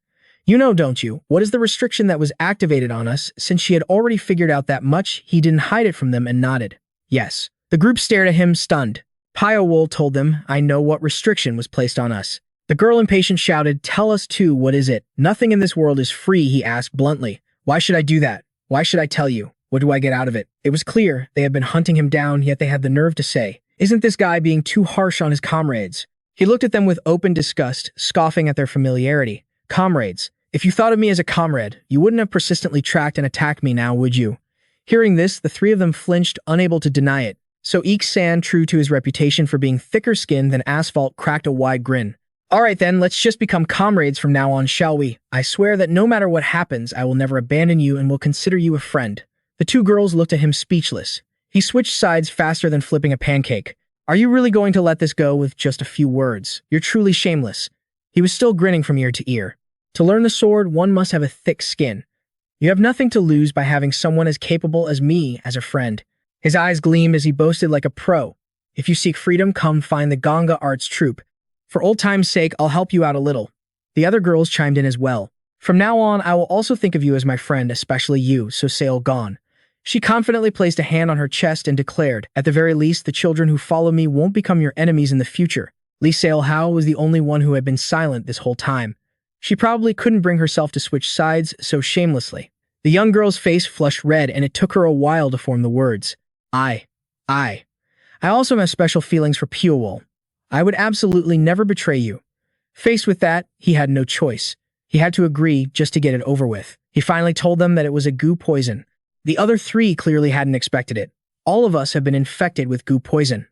You know, don't you, what is the restriction that was activated on us? Since she had already figured out that much, he didn't hide it from them and nodded. Yes. The group stared at him, stunned. Pyo-wol told them, I know what restriction was placed on us. The girl impatient shouted, tell us too, what is it? Nothing in this world is free, he asked bluntly. Why should I do that? Why should I tell you? What do I get out of it? It was clear they had been hunting him down, yet they had the nerve to say, isn't this guy being too harsh on his comrades? He looked at them with open disgust, scoffing at their familiarity. Comrades. If you thought of me as a comrade, you wouldn't have persistently tracked and attacked me now, would you? Hearing this, the three of them flinched, unable to deny it. So Ik-san, true to his reputation for being thicker-skinned than asphalt, cracked a wide grin. All right then, let's just become comrades from now on, shall we? I swear that no matter what happens, I will never abandon you and will consider you a friend. The two girls looked at him speechless. He switched sides faster than flipping a pancake. Are you really going to let this go with just a few words? You're truly shameless. He was still grinning from ear to ear. To learn the sword, one must have a thick skin. You have nothing to lose by having someone as capable as me as a friend. His eyes gleamed as he boasted like a pro. If you seek freedom, come find the Ganga Arts Troupe. For old time's sake, I'll help you out a little. The other girls chimed in as well. From now on, I will also think of you as my friend, especially you, so Seol gone. She confidently placed a hand on her chest and declared, at the very least, the children who follow me won't become your enemies in the future. Lee Seol-hao was the only one who had been silent this whole time. She probably couldn't bring herself to switch sides so shamelessly. The young girl's face flushed red, and it took her a while to form the words. I also have special feelings for Pyo-wol. I would absolutely never betray you. Faced with that, he had no choice. He had to agree just to get it over with. He finally told them that it was a goo poison. The other three clearly hadn't expected it. All of us have been infected with goo poison.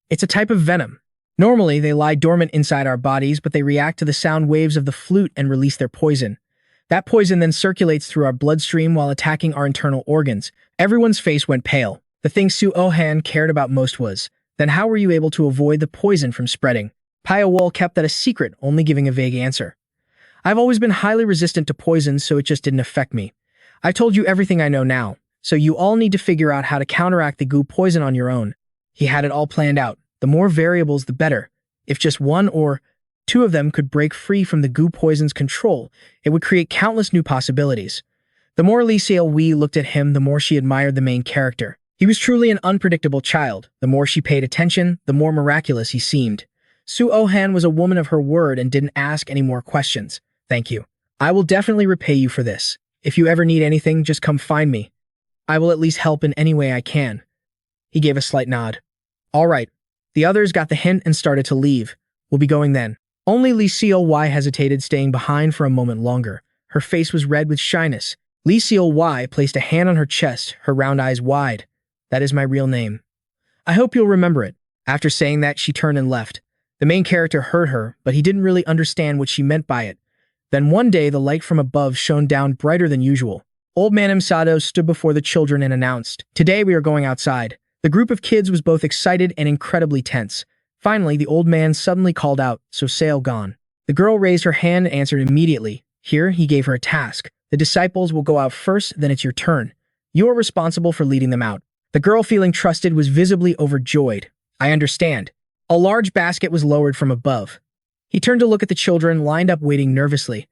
It's a type of venom. Normally, they lie dormant inside our bodies, but they react to the sound waves of the flute and release their poison. That poison then circulates through our bloodstream while attacking our internal organs. Everyone's face went pale. The thing Su-oh-han cared about most was, then how were you able to avoid the poison from spreading? Pyo-wol kept that a secret, only giving a vague answer. I've always been highly resistant to poison, so it just didn't affect me. I told you everything I know now, so you all need to figure out how to counteract the goo poison on your own. He had it all planned out. The more variables, the better. If just one or two of them could break free from the goo poison's control, it would create countless new possibilities. The more Lee Seol-hui looked at him, the more she admired the main character. He was truly an unpredictable child. The more she paid attention, the more miraculous he seemed. Su-oh-han was a woman of her word and didn't ask any more questions. Thank you. I will definitely repay you for this. If you ever need anything, just come find me. I will at least help in any way I can. He gave a slight nod. All right. The others got the hint and started to leave. We'll be going then. Only Lee Seol-hui hesitated, staying behind for a moment longer. Her face was red with shyness. Lee Seol-hui placed a hand on her chest, her round eyes wide. That is my real name. I hope you'll remember it. After saying that, she turned and left. The main character heard her, but he didn't really understand what she meant by it. Then one day, the light from above shone down brighter than usual. Old Man Imsado stood before the children and announced, "Today we are going outside." The group of kids was both excited and incredibly tense. Finally, the old man suddenly called out, "So Seol gone." The girl raised her hand and answered immediately. Here, he gave her a task. The disciples will go out first, then it's your turn. You are responsible for leading them out. The girl, feeling trusted, was visibly overjoyed. I understand. A large basket was lowered from above. He turned to look at the children lined up waiting nervously.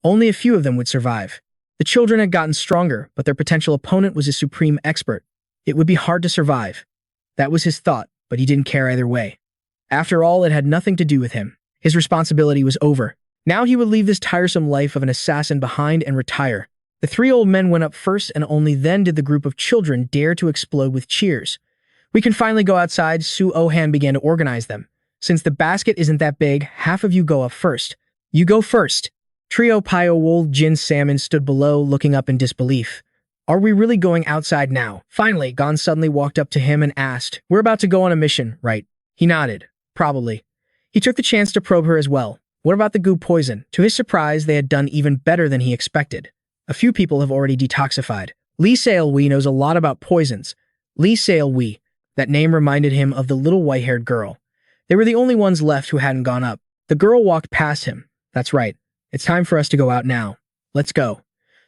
Only a few of them would survive. The children had gotten stronger, but their potential opponent was a supreme expert. It would be hard to survive. That was his thought, but he didn't care either way. After all, it had nothing to do with him. His responsibility was over. Now he would leave this tiresome life of an assassin behind and retire. The three old men went up first, and only then did the group of children dare to explode with cheers. We can finally go outside. Su-oh-han began to organize them. Since the basket isn't that big, half of you go up first. You go first. Trio Pyo-wol, Jin Salmon stood below, looking up in disbelief. Are we really going outside now? Finally, Gon suddenly walked up to him and asked, "We're about to go on a mission, right?" He nodded. Probably. He took the chance to probe her as well. What about the goo poison? To his surprise, they had done even better than he expected. A few people have already detoxified. Lee Seol-wee knows a lot about poisons. Lee Seol-wee, that name reminded him of the little white-haired girl. They were the only ones left who hadn't gone up. The girl walked past him. That's right. It's time for us to go out now. Let's go.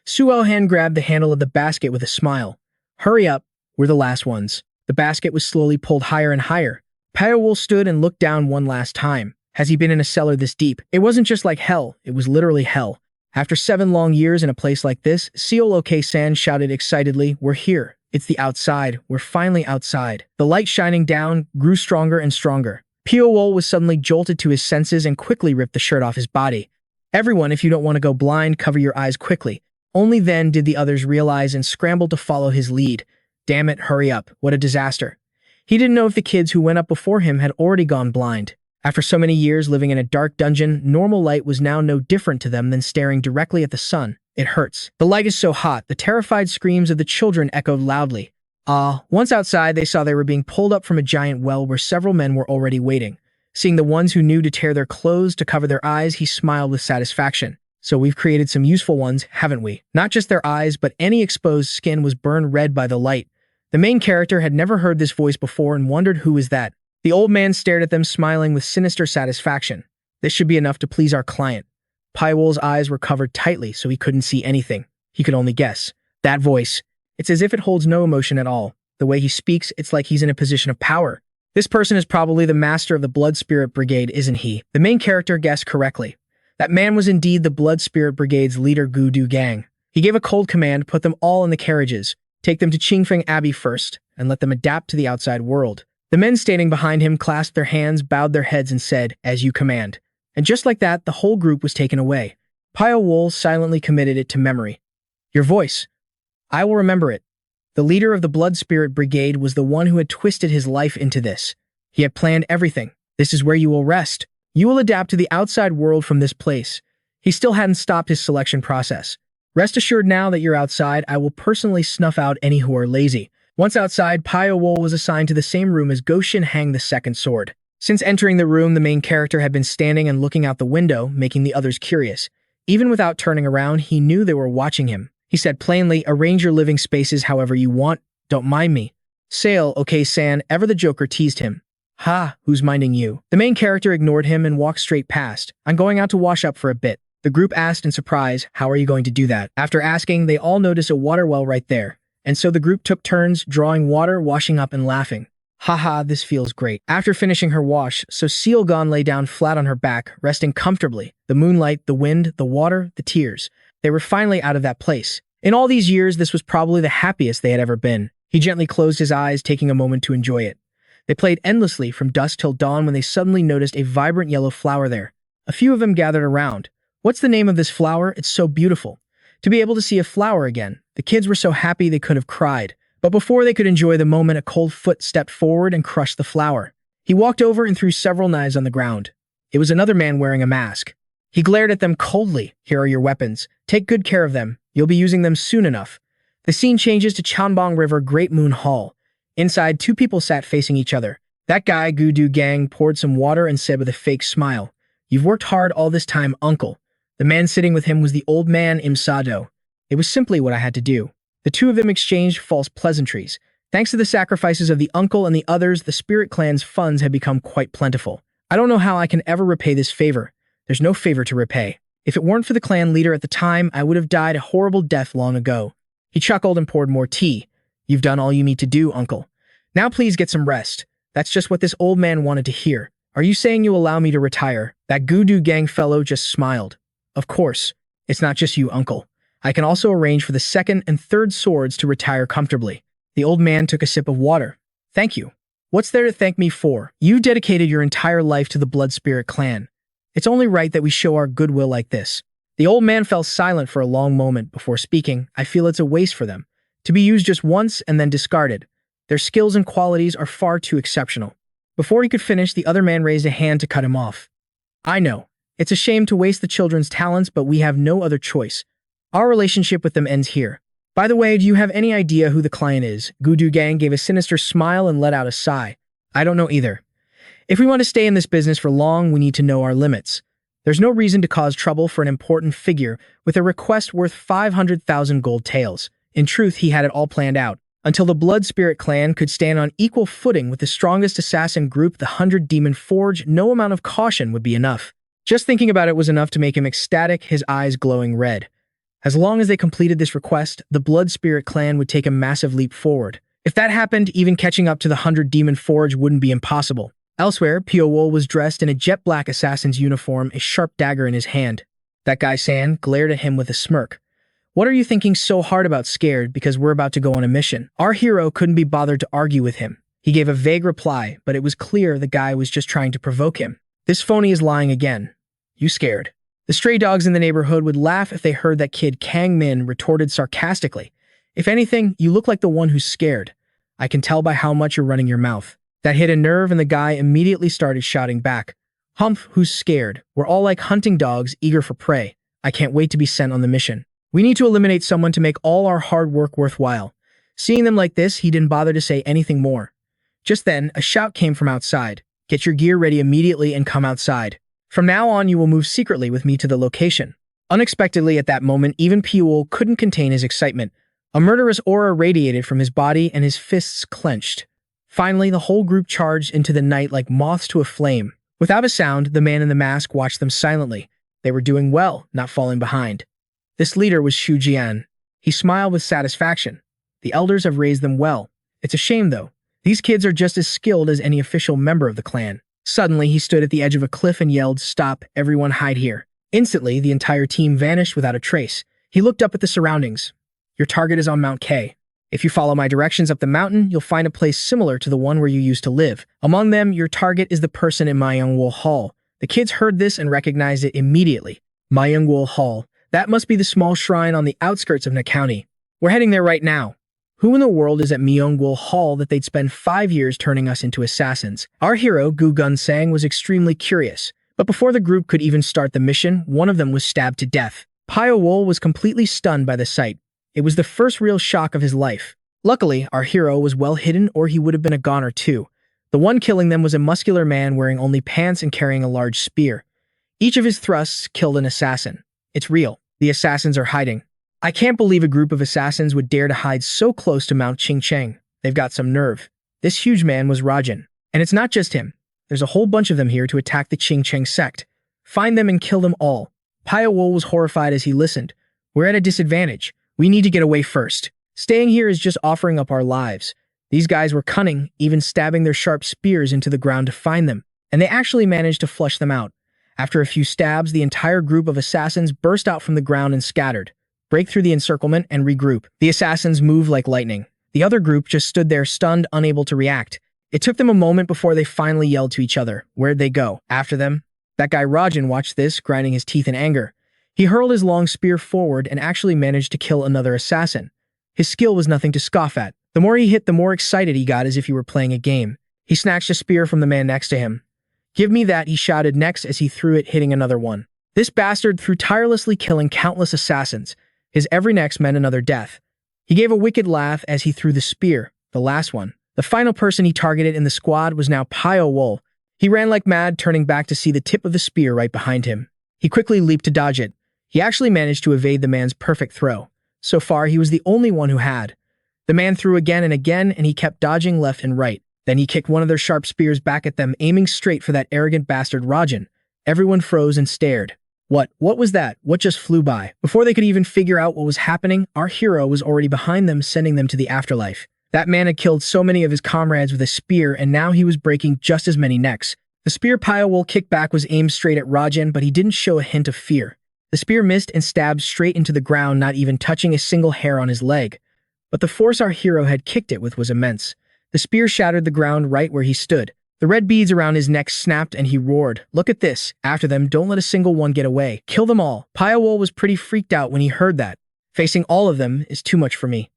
Suo-han grabbed the handle of the basket with a smile. Hurry up. We're the last ones. The basket was slowly pulled higher and higher. Pyo-wol stood and looked down one last time. Has he been in a cellar this deep? It wasn't just like hell. It was literally hell. After 7 long years in a place like this, Seol-ok-san shouted excitedly, "We're here. It's the outside. We're finally outside." The light shining down grew stronger and stronger. Pyo-wol was suddenly jolted to his senses and quickly ripped the shirt off his body. Everyone, if you don't want to go blind, cover your eyes quickly. Only then did the others realize and scramble to follow his lead. Damn it, hurry up. What a disaster. He didn't know if the kids who went up before him had already gone blind. After so many years living in a dark dungeon, normal light was now no different to them than staring directly at the sun. It hurts. The light is so hot, the terrified screams of the children echoed loudly. Once outside, they saw they were being pulled up from a giant well where several men were already waiting. Seeing the ones who knew to tear their clothes to cover their eyes, he smiled with satisfaction. So we've created some useful ones, haven't we? Not just their eyes, but any exposed skin was burned red by the light. The main character had never heard this voice before and wondered who was that. The old man stared at them, smiling with sinister satisfaction. This should be enough to please our client. Pyo-wol's eyes were covered tightly, so he couldn't see anything. He could only guess. That voice. It's as if it holds no emotion at all. The way he speaks, it's like he's in a position of power. This person is probably the master of the Blood Spirit Brigade, isn't he? The main character guessed correctly. That man was indeed the Blood Spirit Brigade's leader, Gu-du Gang. He gave a cold command, put them all in the carriages, take them to Qingfeng Abbey first, and let them adapt to the outside world. The men standing behind him clasped their hands, bowed their heads, and said, "As you command." And just like that, the whole group was taken away. Pyo-wol silently committed it to memory. Your voice. I will remember it. The leader of the Blood Spirit Brigade was the one who had twisted his life into this. He had planned everything. This is where you will rest. You will adapt to the outside world from this place. He still hadn't stopped his selection process. Rest assured now that you're outside, I will personally snuff out any who are lazy. Once outside, Pyo-wol was assigned to the same room as Go-shin Hang the second sword. Since entering the room, the main character had been standing and looking out the window, making the others curious. Even without turning around, he knew they were watching him. He said plainly, "Arrange your living spaces however you want. Don't mind me." Seol-ok-san, ever the Joker, teased him. Ha, who's minding you? The main character ignored him and walked straight past. I'm going out to wash up for a bit. The group asked in surprise, how are you going to do that? After asking, they all noticed a water well right there. And so the group took turns drawing water, washing up, and laughing. Haha, this feels great. After finishing her wash, so Seol-gon lay down flat on her back, resting comfortably. The moonlight, the wind, the water, the tears. They were finally out of that place. In all these years, this was probably the happiest they had ever been. He gently closed his eyes, taking a moment to enjoy it. They played endlessly from dusk till dawn when they suddenly noticed a vibrant yellow flower there. A few of them gathered around. What's the name of this flower? It's so beautiful. To be able to see a flower again. The kids were so happy they could have cried. But before they could enjoy the moment, a cold foot stepped forward and crushed the flower. He walked over and threw several knives on the ground. It was another man wearing a mask. He glared at them coldly. Here are your weapons. Take good care of them. You'll be using them soon enough. The scene changes to Chanbong River Great Moon Hall. Inside, 2 people sat facing each other. That guy, Gu-du Gang, poured some water and said with a fake smile, "You've worked hard all this time, uncle." The man sitting with him was the old man, Im-sado. It was simply what I had to do. The 2 of them exchanged false pleasantries. Thanks to the sacrifices of the uncle and the others, the Spirit Clan's funds had become quite plentiful. I don't know how I can ever repay this favor. There's no favor to repay. If it weren't for the clan leader at the time, I would have died a horrible death long ago. He chuckled and poured more tea. You've done all you need to do, uncle. Now please get some rest. That's just what this old man wanted to hear. Are you saying you allow me to retire? That Gu-du Gang fellow just smiled. Of course. It's not just you, uncle. I can also arrange for the 2nd and 3rd swords to retire comfortably. The old man took a sip of water. Thank you. What's there to thank me for? You dedicated your entire life to the Blood Spirit Clan. It's only right that we show our goodwill like this. The old man fell silent for a long moment before speaking. I feel it's a waste for them. To be used just once and then discarded. Their skills and qualities are far too exceptional. Before he could finish, the other man raised a hand to cut him off. I know. It's a shame to waste the children's talents, but we have no other choice. Our relationship with them ends here. By the way, do you have any idea who the client is? Gu-du Gang gave a sinister smile and let out a sigh. I don't know either. If we want to stay in this business for long, we need to know our limits. There's no reason to cause trouble for an important figure with a request worth 500,000 gold taels. In truth, he had it all planned out. Until the Blood Spirit clan could stand on equal footing with the strongest assassin group, the 100 Demon Forge, no amount of caution would be enough. Just thinking about it was enough to make him ecstatic, his eyes glowing red. As long as they completed this request, the Blood Spirit clan would take a massive leap forward. If that happened, even catching up to the 100 Demon Forge wouldn't be impossible. Elsewhere, Pyo-wol was dressed in a jet-black assassin's uniform, a sharp dagger in his hand. That guy San glared at him with a smirk. "What are you thinking so hard about, scared because we're about to go on a mission?" Our hero couldn't be bothered to argue with him. He gave a vague reply, but it was clear the guy was just trying to provoke him. This phony is lying again. "You scared?" The stray dogs in the neighborhood would laugh if they heard that kid. Kang Min retorted sarcastically. "If anything, you look like the one who's scared. I can tell by how much you're running your mouth." That hit a nerve, and the guy immediately started shouting back. "Humph, who's scared? We're all like hunting dogs, eager for prey. I can't wait to be sent on the mission. We need to eliminate someone to make all our hard work worthwhile." Seeing them like this, he didn't bother to say anything more. Just then, a shout came from outside. "Get your gear ready immediately and come outside. From now on, you will move secretly with me to the location." Unexpectedly at that moment, even Pyo-wol couldn't contain his excitement. A murderous aura radiated from his body and his fists clenched. Finally, the whole group charged into the night like moths to a flame. Without a sound, the man in the mask watched them silently. They were doing well, not falling behind. This leader was Shu Jian. He smiled with satisfaction. The elders have raised them well. It's a shame, though. These kids are just as skilled as any official member of the clan. Suddenly, he stood at the edge of a cliff and yelled, "Stop, everyone hide here." Instantly, the entire team vanished without a trace. He looked up at the surroundings. "Your target is on Mount K. If you follow my directions up the mountain, you'll find a place similar to the one where you used to live. Among them, your target is the person in Myungwol Hall." The kids heard this and recognized it immediately. Myungwol Hall. That must be the small shrine on the outskirts of Na County. "We're heading there right now." Who in the world is at Myungwol Hall that they'd spend 5 years turning us into assassins? Our hero, Gu Gunsang, was extremely curious. But before the group could even start the mission, one of them was stabbed to death. Pyo-wol was completely stunned by the sight. It was the first real shock of his life. Luckily, our hero was well hidden, or he would have been a goner too. The one killing them was a muscular man wearing only pants and carrying a large spear. Each of his thrusts killed an assassin. It's real. The assassins are hiding. I can't believe a group of assassins would dare to hide so close to Mount Qingcheng. They've got some nerve. This huge man was Rajan. And it's not just him. There's a whole bunch of them here to attack the Qingcheng sect. Find them and kill them all. Pyo-wol was horrified as he listened. We're at a disadvantage. We need to get away first. Staying here is just offering up our lives. These guys were cunning, even stabbing their sharp spears into the ground to find them. And they actually managed to flush them out. After a few stabs, the entire group of assassins burst out from the ground and scattered. Break through the encirclement and regroup. The assassins moved like lightning. The other group just stood there stunned, unable to react. It took them a moment before they finally yelled to each other. Where'd they go? After them? That guy Rajan watched this, grinding his teeth in anger. He hurled his long spear forward and actually managed to kill another assassin. His skill was nothing to scoff at. The more he hit, the more excited he got, as if he were playing a game. He snatched a spear from the man next to him. "Give me that," he shouted next as he threw it, hitting another one. This bastard threw tirelessly, killing countless assassins. His every next meant another death. He gave a wicked laugh as he threw the spear, the last one. The final person he targeted in the squad was now Pyo-wol. He ran like mad, turning back to see the tip of the spear right behind him. He quickly leaped to dodge it. He actually managed to evade the man's perfect throw. So far, he was the only one who had. The man threw again and again, and he kept dodging left and right. Then he kicked one of their sharp spears back at them, aiming straight for that arrogant bastard Rajan. Everyone froze and stared. What was that? What just flew by? Before they could even figure out what was happening, our hero was already behind them, sending them to the afterlife. That man had killed so many of his comrades with a spear, and now he was breaking just as many necks. The spear Pyo-wol kicked back was aimed straight at Rajan, but he didn't show a hint of fear. The spear missed and stabbed straight into the ground, not even touching a single hair on his leg. But the force our hero had kicked it with was immense. The spear shattered the ground right where he stood. The red beads around his neck snapped and he roared, "Look at this! After them, don't let a single one get away. Kill them all." Pyo-wol was pretty freaked out when he heard that. Facing all of them is too much for me.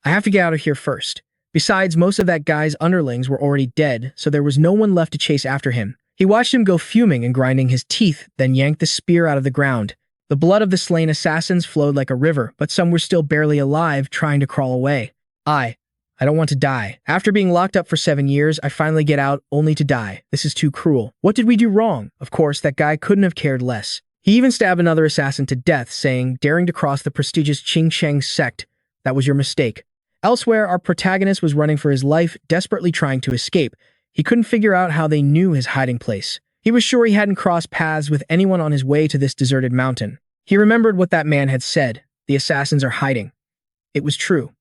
I have to get out of here first. Besides, most of that guy's underlings were already dead, so there was no one left to chase after him. He watched him go fuming and grinding his teeth, then yanked the spear out of the ground. The blood of the slain assassins flowed like a river, but some were still barely alive, trying to crawl away. I don't want to die. After being locked up for 7 years, I finally get out, only to die. This is too cruel. What did we do wrong? Of course, that guy couldn't have cared less. He even stabbed another assassin to death, saying, daring to cross the prestigious Qingsheng sect. That was your mistake. Elsewhere, our protagonist was running for his life, desperately trying to escape. He couldn't figure out how they knew his hiding place. He was sure he hadn't crossed paths with anyone on his way to this deserted mountain. He remembered what that man had said. The assassins are hiding. It was true.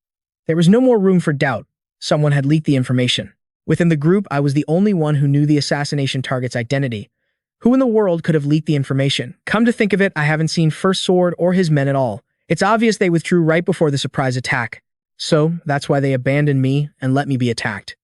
There was no more room for doubt. Someone had leaked the information. Within the group, I was the only one who knew the assassination target's identity. Who in the world could have leaked the information? Come to think of it, I haven't seen First Sword or his men at all. It's obvious they withdrew right before the surprise attack. So, that's why they abandoned me and let me be attacked.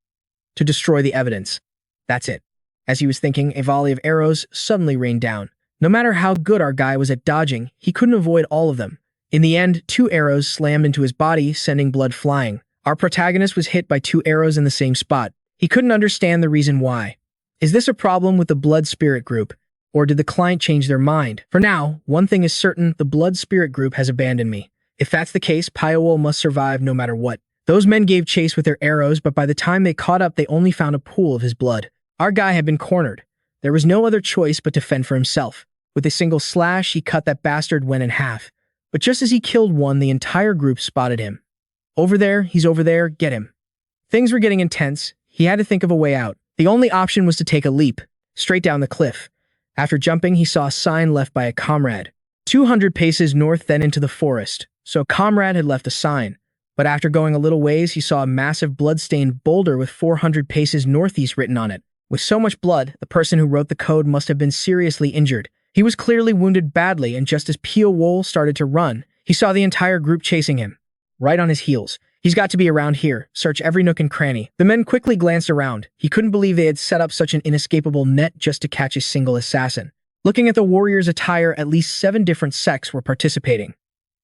To destroy the evidence. That's it. As he was thinking, a volley of arrows suddenly rained down. No matter how good our guy was at dodging, he couldn't avoid all of them. In the end, 2 arrows slammed into his body, sending blood flying. Our protagonist was hit by 2 arrows in the same spot. He couldn't understand the reason why. Is this a problem with the Blood Spirit group? Or did the client change their mind? For now, one thing is certain, the Blood Spirit group has abandoned me. If that's the case, Pyo-wol must survive no matter what. Those men gave chase with their arrows, but by the time they caught up, they only found a pool of his blood. Our guy had been cornered. There was no other choice but to fend for himself. With a single slash, he cut that bastard Wen in half. But just as he killed one, the entire group spotted him. Over there, he's over there, get him. Things were getting intense. He had to think of a way out. The only option was to take a leap, straight down the cliff. After jumping, he saw a sign left by a comrade. 200 paces north, then into the forest. So a comrade had left a sign. But after going a little ways, he saw a massive blood-stained boulder with 400 paces northeast written on it. With so much blood, the person who wrote the code must have been seriously injured. He was clearly wounded badly, and just as Pyo-wol started to run, he saw the entire group chasing him. Right on his heels. He's got to be around here. Search every nook and cranny. The men quickly glanced around. He couldn't believe they had set up such an inescapable net just to catch a single assassin. Looking at the warrior's attire, at least 7 different sects were participating.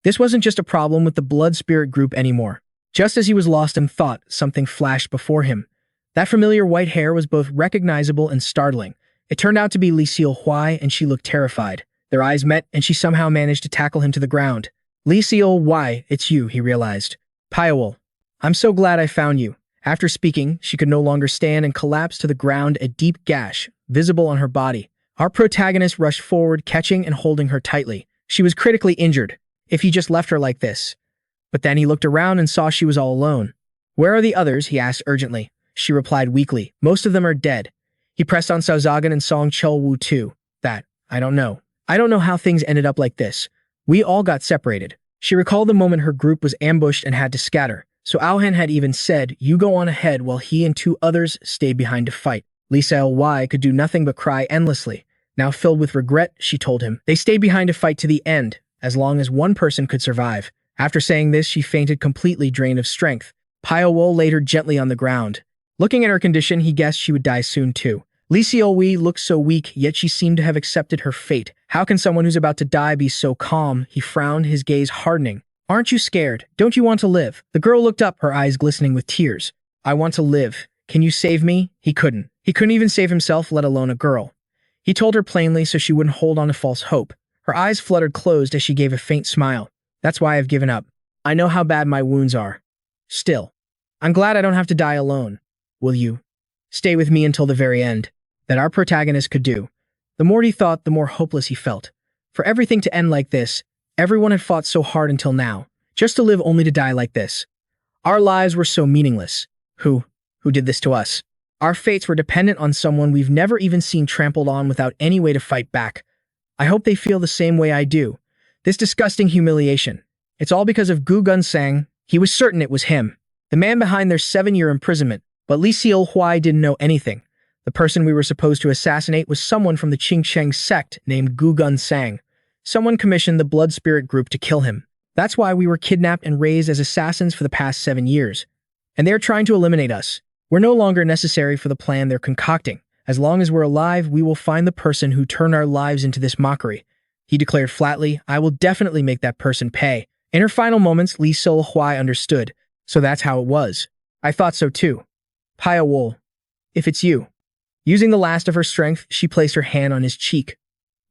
This wasn't just a problem with the Blood Spirit group anymore. Just as he was lost in thought, something flashed before him. That familiar white hair was both recognizable and startling. It turned out to be Li Seal-hwai, and she looked terrified. Their eyes met, and she somehow managed to tackle him to the ground. Li Seal-hwai, it's you, he realized. Pyo-wol, I'm so glad I found you. After speaking, she could no longer stand and collapsed to the ground, a deep gash visible on her body. Our protagonist rushed forward, catching and holding her tightly. She was critically injured. If he just left her like this. But then he looked around and saw she was all alone. Where are the others? He asked urgently. She replied weakly. Most of them are dead. He pressed on Saozagan and Song Chul-woo too. I don't know. I don't know how things ended up like this. We all got separated. She recalled the moment her group was ambushed and had to scatter. So Aohan had even said, you go on ahead while he and 2 others stayed behind to fight. Li Seal-hwai could do nothing but cry endlessly. Now filled with regret, she told him. They stayed behind to fight to the end, as long as one person could survive. After saying this, she fainted completely drained of strength. Pyo-wol laid her gently on the ground. Looking at her condition, he guessed she would die soon too. Li Seal-hwai looked so weak, yet she seemed to have accepted her fate. How can someone who's about to die be so calm? He frowned, his gaze hardening. Aren't you scared? Don't you want to live? The girl looked up, her eyes glistening with tears. I want to live. Can you save me? He couldn't. He couldn't even save himself, let alone a girl. He told her plainly so she wouldn't hold on to false hope. Her eyes fluttered closed as she gave a faint smile. That's why I've given up. I know how bad my wounds are. Still, I'm glad I don't have to die alone. Will you stay with me until the very end? That our protagonist could do. The more he thought, the more hopeless he felt. For everything to end like this, everyone had fought so hard until now, just to live only to die like this. Our lives were so meaningless. Who did this to us? Our fates were dependent on someone we've never even seen trampled on without any way to fight back. I hope they feel the same way I do. This disgusting humiliation. It's all because of Gu Gunsang. He was certain it was him. The man behind their 7-year imprisonment. But Li Seal-hwai didn't know anything. The person we were supposed to assassinate was someone from the Qingsheng sect named Gu Gunsang. Someone commissioned the Blood Spirit group to kill him. That's why we were kidnapped and raised as assassins for the past 7 years. And they're trying to eliminate us. We're no longer necessary for the plan they're concocting. As long as we're alive, we will find the person who turned our lives into this mockery. He declared flatly, I will definitely make that person pay. In her final moments, Li Seal-hwai understood. So that's how it was. I thought so too. Pyo-wol, if it's you. Using the last of her strength, she placed her hand on his cheek.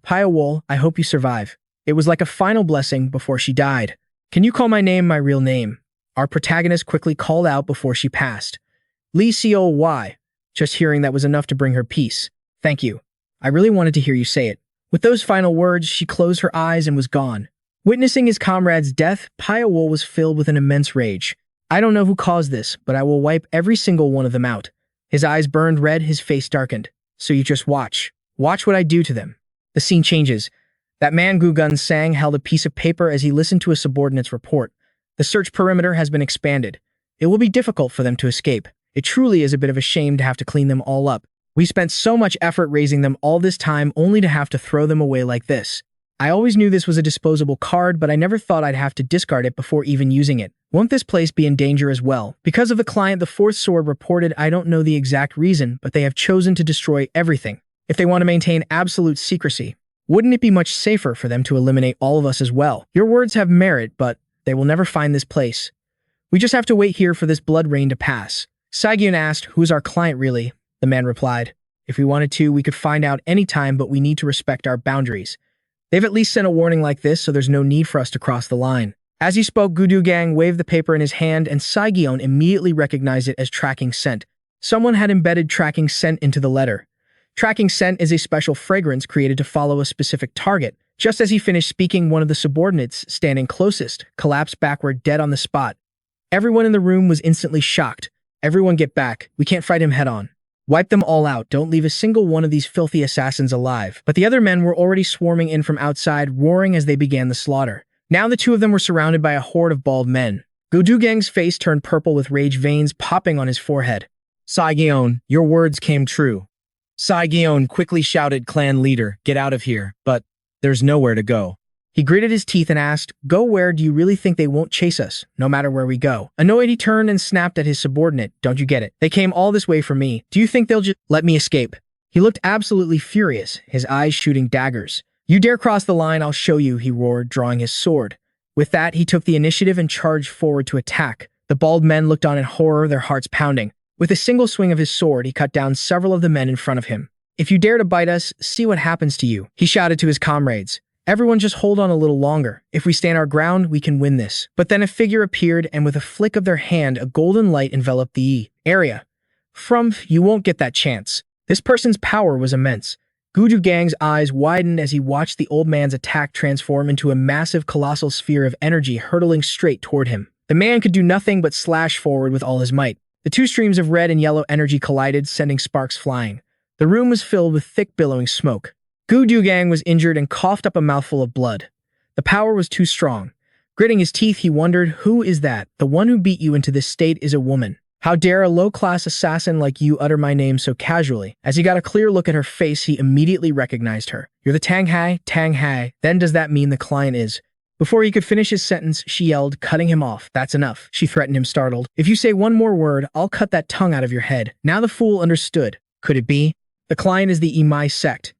Pyo-wol, I hope you survive. It was like a final blessing before she died. Can you call my name my real name? Our protagonist quickly called out before she passed. Lee Coy. Just hearing that was enough to bring her peace. Thank you. I really wanted to hear you say it. With those final words, she closed her eyes and was gone. Witnessing his comrade's death, Pyo-wol was filled with an immense rage. I don't know who caused this, but I will wipe every single one of them out. His eyes burned red, his face darkened. So you just watch. Watch what I do to them. The scene changes. That man Gu Gun Sang held a piece of paper as he listened to a subordinate's report. The search perimeter has been expanded. It will be difficult for them to escape. It truly is a bit of a shame to have to clean them all up. We spent so much effort raising them all this time only to have to throw them away like this. I always knew this was a disposable card, but I never thought I'd have to discard it before even using it. Won't this place be in danger as well? Because of the client, the fourth sword reported, I don't know the exact reason, but they have chosen to destroy everything. If they want to maintain absolute secrecy, wouldn't it be much safer for them to eliminate all of us as well? Your words have merit, but they will never find this place. We just have to wait here for this blood rain to pass. Saigyun asked, who's our client really? The man replied, if we wanted to, we could find out any time, but we need to respect our boundaries. They've at least sent a warning like this, so there's no need for us to cross the line. As he spoke, Gudugang waved the paper in his hand, and Saigyun immediately recognized it as tracking scent. Someone had embedded tracking scent into the letter. Tracking scent is a special fragrance created to follow a specific target. Just as he finished speaking, one of the subordinates, standing closest, collapsed backward dead on the spot. Everyone in the room was instantly shocked. Everyone get back. We can't fight him head-on. Wipe them all out. Don't leave a single one of these filthy assassins alive. But the other men were already swarming in from outside, roaring as they began the slaughter. Now the two of them were surrounded by a horde of bald men. Gudugang's face turned purple with rage, veins popping on his forehead. Saigyun, your words came true. Saigyun quickly shouted, clan leader, get out of here, but there's nowhere to go. He gritted his teeth and asked, go where? Do you really think they won't chase us, no matter where we go? Annoyed, he turned and snapped at his subordinate. Don't you get it? They came all this way for me. Do you think they'll just let me escape? He looked absolutely furious, his eyes shooting daggers. You dare cross the line, I'll show you, he roared, drawing his sword. With that, he took the initiative and charged forward to attack. The bald men looked on in horror, their hearts pounding. With a single swing of his sword, he cut down several of the men in front of him. If you dare to bite us, see what happens to you, he shouted to his comrades. Everyone just hold on a little longer. If we stand our ground, we can win this. But then a figure appeared, and with a flick of their hand, a golden light enveloped the area. You won't get that chance. This person's power was immense. Gudugang's eyes widened as he watched the old man's attack transform into a massive colossal sphere of energy hurtling straight toward him. The man could do nothing but slash forward with all his might. The two streams of red and yellow energy collided, sending sparks flying. The room was filled with thick billowing smoke. Gudugang was injured and coughed up a mouthful of blood. The power was too strong. Gritting his teeth, he wondered, who is that? The one who beat you into this state is a woman. How dare a low-class assassin like you utter my name so casually? As he got a clear look at her face, he immediately recognized her. You're the Tang Hai. Then does that mean the client is? Before he could finish his sentence, she yelled, cutting him off. That's enough, she threatened him, startled. If you say one more word, I'll cut that tongue out of your head. Now the fool understood. Could it be? The client is the Imai sect.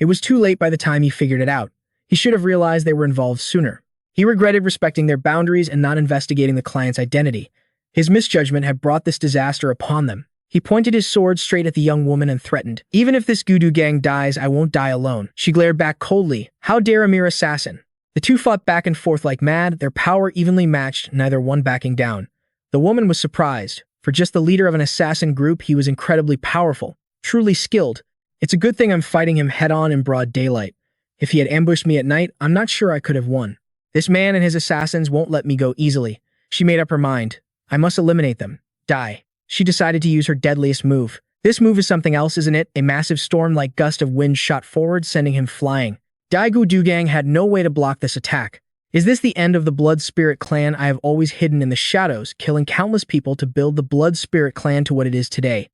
It was too late by the time he figured it out. He should have realized they were involved sooner. He regretted respecting their boundaries and not investigating the client's identity. His misjudgment had brought this disaster upon them. He pointed his sword straight at the young woman and threatened, even if this Gudugang dies, I won't die alone. She glared back coldly. How dare a mere assassin? The two fought back and forth like mad, their power evenly matched, neither one backing down. The woman was surprised. For just the leader of an assassin group, he was incredibly powerful, truly skilled. It's a good thing I'm fighting him head-on in broad daylight. If he had ambushed me at night, I'm not sure I could have won. This man and his assassins won't let me go easily. She made up her mind. I must eliminate them. Die. She decided to use her deadliest move. This move is something else, isn't it? A massive storm-like gust of wind shot forward, sending him flying. Gudugang had no way to block this attack. Is this the end of the Blood Spirit clan I have always hidden in the shadows, killing countless people to build the Blood Spirit clan to what it is today?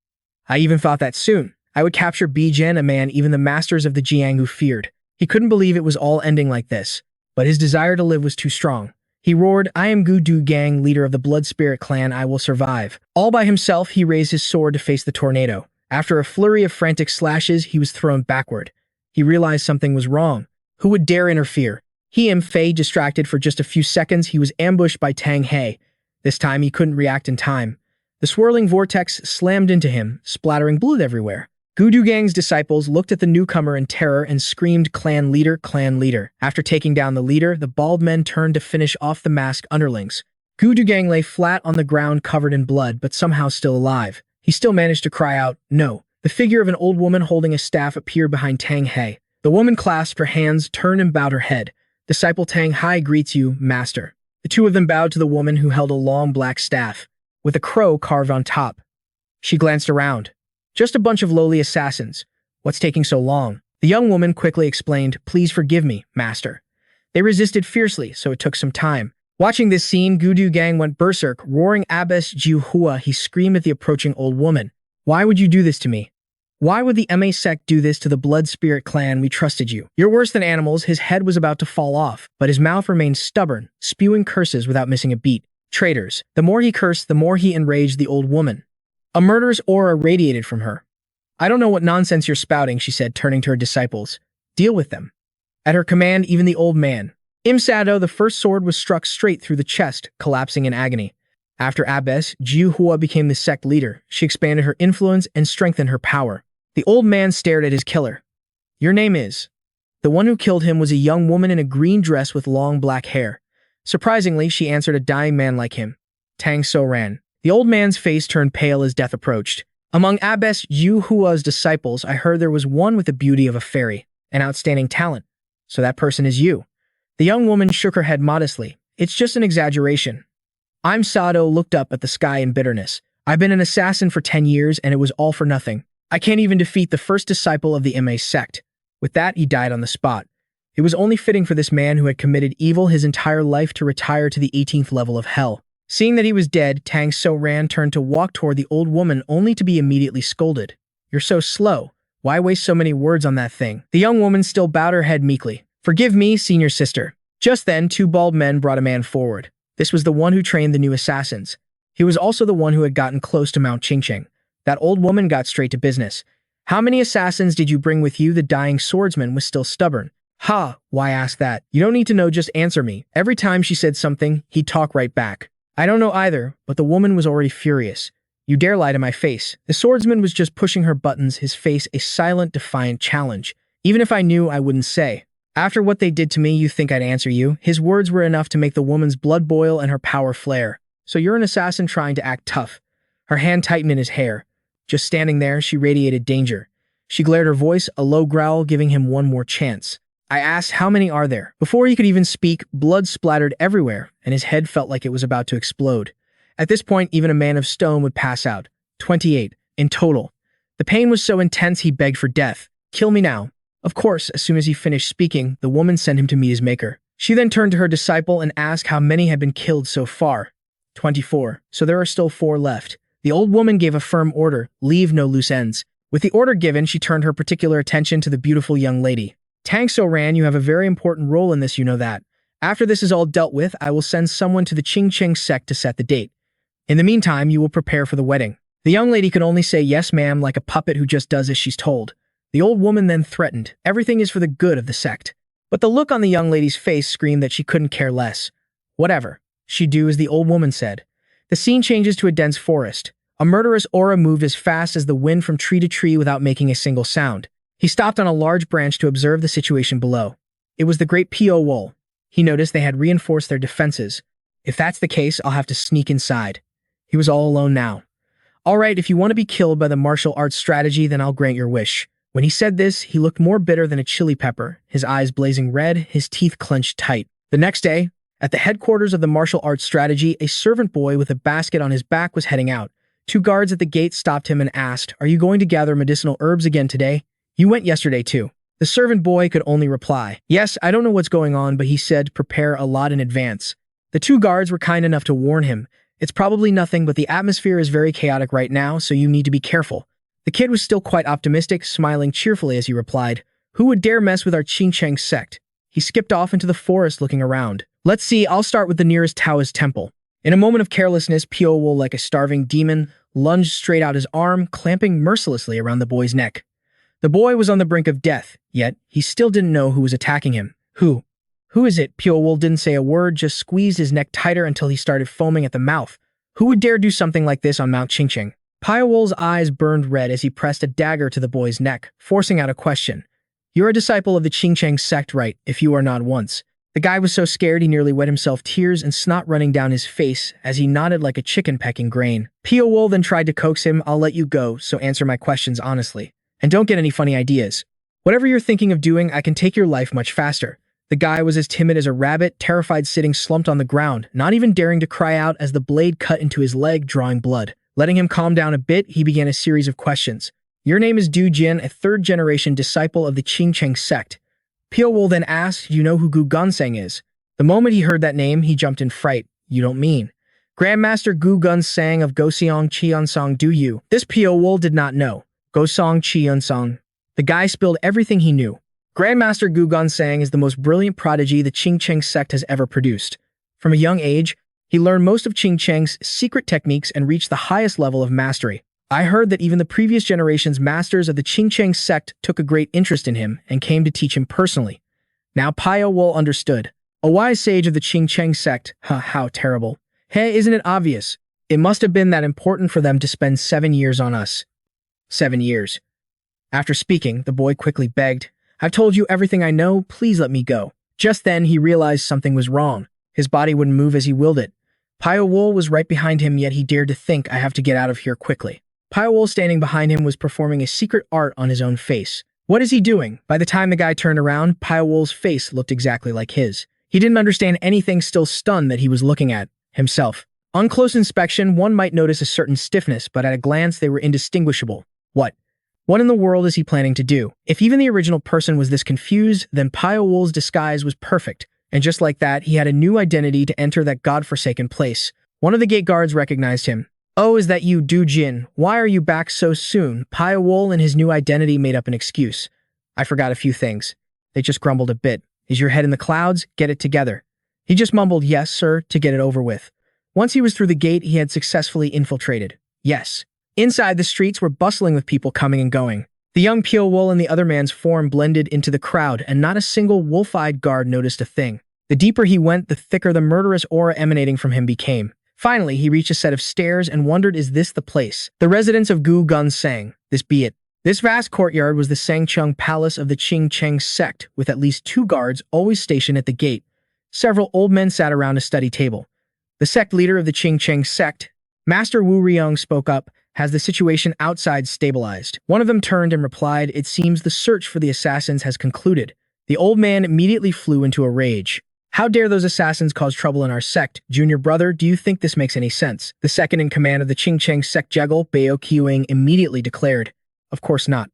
I even thought that soon I would capture Bijan, a man even the masters of the Jianghu feared. He couldn't believe it was all ending like this, but his desire to live was too strong. He roared, I am Gudugang, leader of the Blood Spirit clan, I will survive. All by himself, he raised his sword to face the tornado. After a flurry of frantic slashes, he was thrown backward. He realized something was wrong. Who would dare interfere? Fei, distracted for just a few seconds, he was ambushed by Tang Hai. This time, he couldn't react in time. The swirling vortex slammed into him, splattering blood everywhere. Gudugang's disciples looked at the newcomer in terror and screamed, clan leader, clan leader. After taking down the leader, the bald men turned to finish off the masked underlings. Gang lay flat on the ground covered in blood, but somehow still alive. He still managed to cry out, "No." The figure of an old woman holding a staff appeared behind Tang He. The woman clasped her hands, turned and bowed her head. "Disciple Tang He greets you, master." The two of them bowed to the woman who held a long black staff, with a crow carved on top. She glanced around. "Just a bunch of lowly assassins. What's taking so long?" The young woman quickly explained, "Please forgive me, master. They resisted fiercely, so it took some time." Watching this scene, Gang went berserk, roaring Abbas Jiuhua. He screamed at the approaching old woman. "Why would you do this to me? Why would the MA sect do this to the Blood Spirit clan? We trusted you. You're worse than animals." His head was about to fall off, but his mouth remained stubborn, spewing curses without missing a beat. Traitors. The more he cursed, the more he enraged the old woman. A murderous aura radiated from her. "I don't know what nonsense you're spouting," she said, turning to her disciples. "Deal with them." At her command, even the old man. Imsado, the first sword was struck straight through the chest, collapsing in agony. After Abbas, Jiuhua became the sect leader. She expanded her influence and strengthened her power. The old man stared at his killer. "Your name is?" The one who killed him was a young woman in a green dress with long black hair. Surprisingly, she answered, "A dying man like him. Tang So-ran." The old man's face turned pale as death approached. "Among Abbas Jiuhua's disciples, I heard there was one with the beauty of a fairy, an outstanding talent. So that person is you." The young woman shook her head modestly. "It's just an exaggeration." Sado looked up at the sky in bitterness. "I've been an assassin for 10 years, and it was all for nothing. I can't even defeat the first disciple of the MA sect." With that, he died on the spot. It was only fitting for this man who had committed evil his entire life to retire to the 18th level of hell. Seeing that he was dead, Tang So-ran turned to walk toward the old woman only to be immediately scolded. "You're so slow. Why waste so many words on that thing?" The young woman still bowed her head meekly. "Forgive me, senior sister." Just then, two bald men brought a man forward. This was the one who trained the new assassins. He was also the one who had gotten close to Mount Qingqing. That old woman got straight to business. "How many assassins did you bring with you?" The dying swordsman was still stubborn. "Ha, why ask that? You don't need to know, just answer me." Every time she said something, he'd talk right back. "I don't know either," but the woman was already furious. "You dare lie to my face." The swordsman was just pushing her buttons, his face a silent, defiant challenge. "Even if I knew, I wouldn't say. After what they did to me, you think I'd answer you?" His words were enough to make the woman's blood boil and her power flare. "So you're an assassin trying to act tough." Her hand tightened in his hair. Just standing there, she radiated danger. She glared, her voice a low growl, giving him one more chance. "I asked, how many are there?" Before he could even speak, blood splattered everywhere, and his head felt like it was about to explode. At this point, even a man of stone would pass out. 28, in total. The pain was so intense he begged for death. "Kill me now." Of course, as soon as he finished speaking, the woman sent him to meet his maker. She then turned to her disciple and asked how many had been killed so far. 24. So there are still 4 left. The old woman gave a firm order, "Leave no loose ends." With the order given, she turned her particular attention to the beautiful young lady. "Tang So-ran, you have a very important role in this, you know that. After this is all dealt with, I will send someone to the Qingqing sect to set the date. In the meantime, you will prepare for the wedding." The young lady could only say yes ma'am, like a puppet who just does as she's told. The old woman then threatened, "Everything is for the good of the sect." But the look on the young lady's face screamed that she couldn't care less. Whatever. She'd do as the old woman said. The scene changes to a dense forest. A murderous aura moved as fast as the wind from tree to tree without making a single sound. He stopped on a large branch to observe the situation below. It was the great Pyo-wol. He noticed they had reinforced their defenses. "If that's the case, I'll have to sneak inside." He was all alone now. "All right, if you want to be killed by the martial arts strategy, then I'll grant your wish." When he said this, he looked more bitter than a chili pepper, his eyes blazing red, his teeth clenched tight. The next day, at the headquarters of the martial arts strategy, a servant boy with a basket on his back was heading out. 2 guards at the gate stopped him and asked, "Are you going to gather medicinal herbs again today? You went yesterday too." The servant boy could only reply, "Yes, I don't know what's going on, but he said prepare a lot in advance." The 2 guards were kind enough to warn him, "It's probably nothing, but the atmosphere is very chaotic right now, so you need to be careful." The kid was still quite optimistic, smiling cheerfully as he replied, "Who would dare mess with our Qingqing sect?" He skipped off into the forest looking around. "Let's see, I'll start with the nearest Taoist temple." In a moment of carelessness, Pyo-wol, like a starving demon, lunged straight out his arm, clamping mercilessly around the boy's neck. The boy was on the brink of death, yet he still didn't know who was attacking him. Who? "Who is it?" Pyo-wol didn't say a word, just squeezed his neck tighter until he started foaming at the mouth. Who would dare do something like this on Mount Qingqing? Pyo-wol's eyes burned red as he pressed a dagger to the boy's neck, forcing out a question. "You're a disciple of the Qingqing sect, right? If you are not once." The guy was so scared he nearly wet himself, tears and snot running down his face as he nodded like a chicken pecking grain. Pyo-wol then tried to coax him, "I'll let you go, so answer my questions honestly. And don't get any funny ideas. Whatever you're thinking of doing, I can take your life much faster." The guy was as timid as a rabbit, terrified, sitting slumped on the ground, not even daring to cry out as the blade cut into his leg, drawing blood. Letting him calm down a bit, he began a series of questions. "Your name is Du Jin, a third-generation disciple of the Qingcheng sect." Pyo-wol then asked, "Do you know who Gu Gunsang is?" The moment he heard that name, he jumped in fright. "You don't mean Grandmaster Gu Gunsang of Goseong Cheonsong, do you?" This Pyo-wol did not know. Goseong Cheonsong. The guy spilled everything he knew. Grandmaster Gu Gunsang is the most brilliant prodigy the Qingcheng sect has ever produced. From a young age, he learned most of Qingcheng's secret techniques and reached the highest level of mastery. I heard that even the previous generation's masters of the Qingcheng sect took a great interest in him and came to teach him personally. Now Pyo-wol understood. A wise sage of the Qingcheng sect. How terrible. Hey, isn't it obvious? It must have been that important for them to spend 7 years on us. 7 years. After speaking, the boy quickly begged, "I've told you everything I know, please let me go." Just then, he realized something was wrong. His body wouldn't move as he willed it. Pyo-wol was right behind him, yet he dared to think, "I have to get out of here quickly." Pyo-wol, standing behind him, was performing a secret art on his own face. What is he doing? By the time the guy turned around, Pyo-wol's face looked exactly like his. He didn't understand anything, still stunned that he was looking at himself. On close inspection, one might notice a certain stiffness, but at a glance they were indistinguishable. What in the world is he planning to do? If even the original person was this confused, then Pyo-wol's disguise was perfect. And just like that, he had a new identity to enter that godforsaken place. One of the gate guards recognized him. "Oh, is that you, Du Jin? Why are you back so soon?" Pyo-wol and his new identity made up an excuse. "I forgot a few things." They just grumbled a bit. "Is your head in the clouds? Get it together." He just mumbled, "Yes, sir," to get it over with. Once he was through the gate, he had successfully infiltrated. Yes. Inside, the streets were bustling with people coming and going. The young Pyo-wol and the other man's form blended into the crowd, and not a single wolf-eyed guard noticed a thing. The deeper he went, the thicker the murderous aura emanating from him became. Finally, he reached a set of stairs and wondered, is this the place? The residence of Gu Gunsang. This be it. This vast courtyard was the Sangcheng Palace of the Qingcheng sect, with at least 2 guards always stationed at the gate. Several old men sat around a study table. The sect leader of the Qingcheng sect, Master Wu Riong, spoke up. "Has the situation outside stabilized?" One of them turned and replied, "It seems the search for the assassins has concluded." The old man immediately flew into a rage. "How dare those assassins cause trouble in our sect? Junior brother, do you think this makes any sense?" The second in command of the Qingcheng sect, Jegel Bao Qiuing, immediately declared, "Of course not.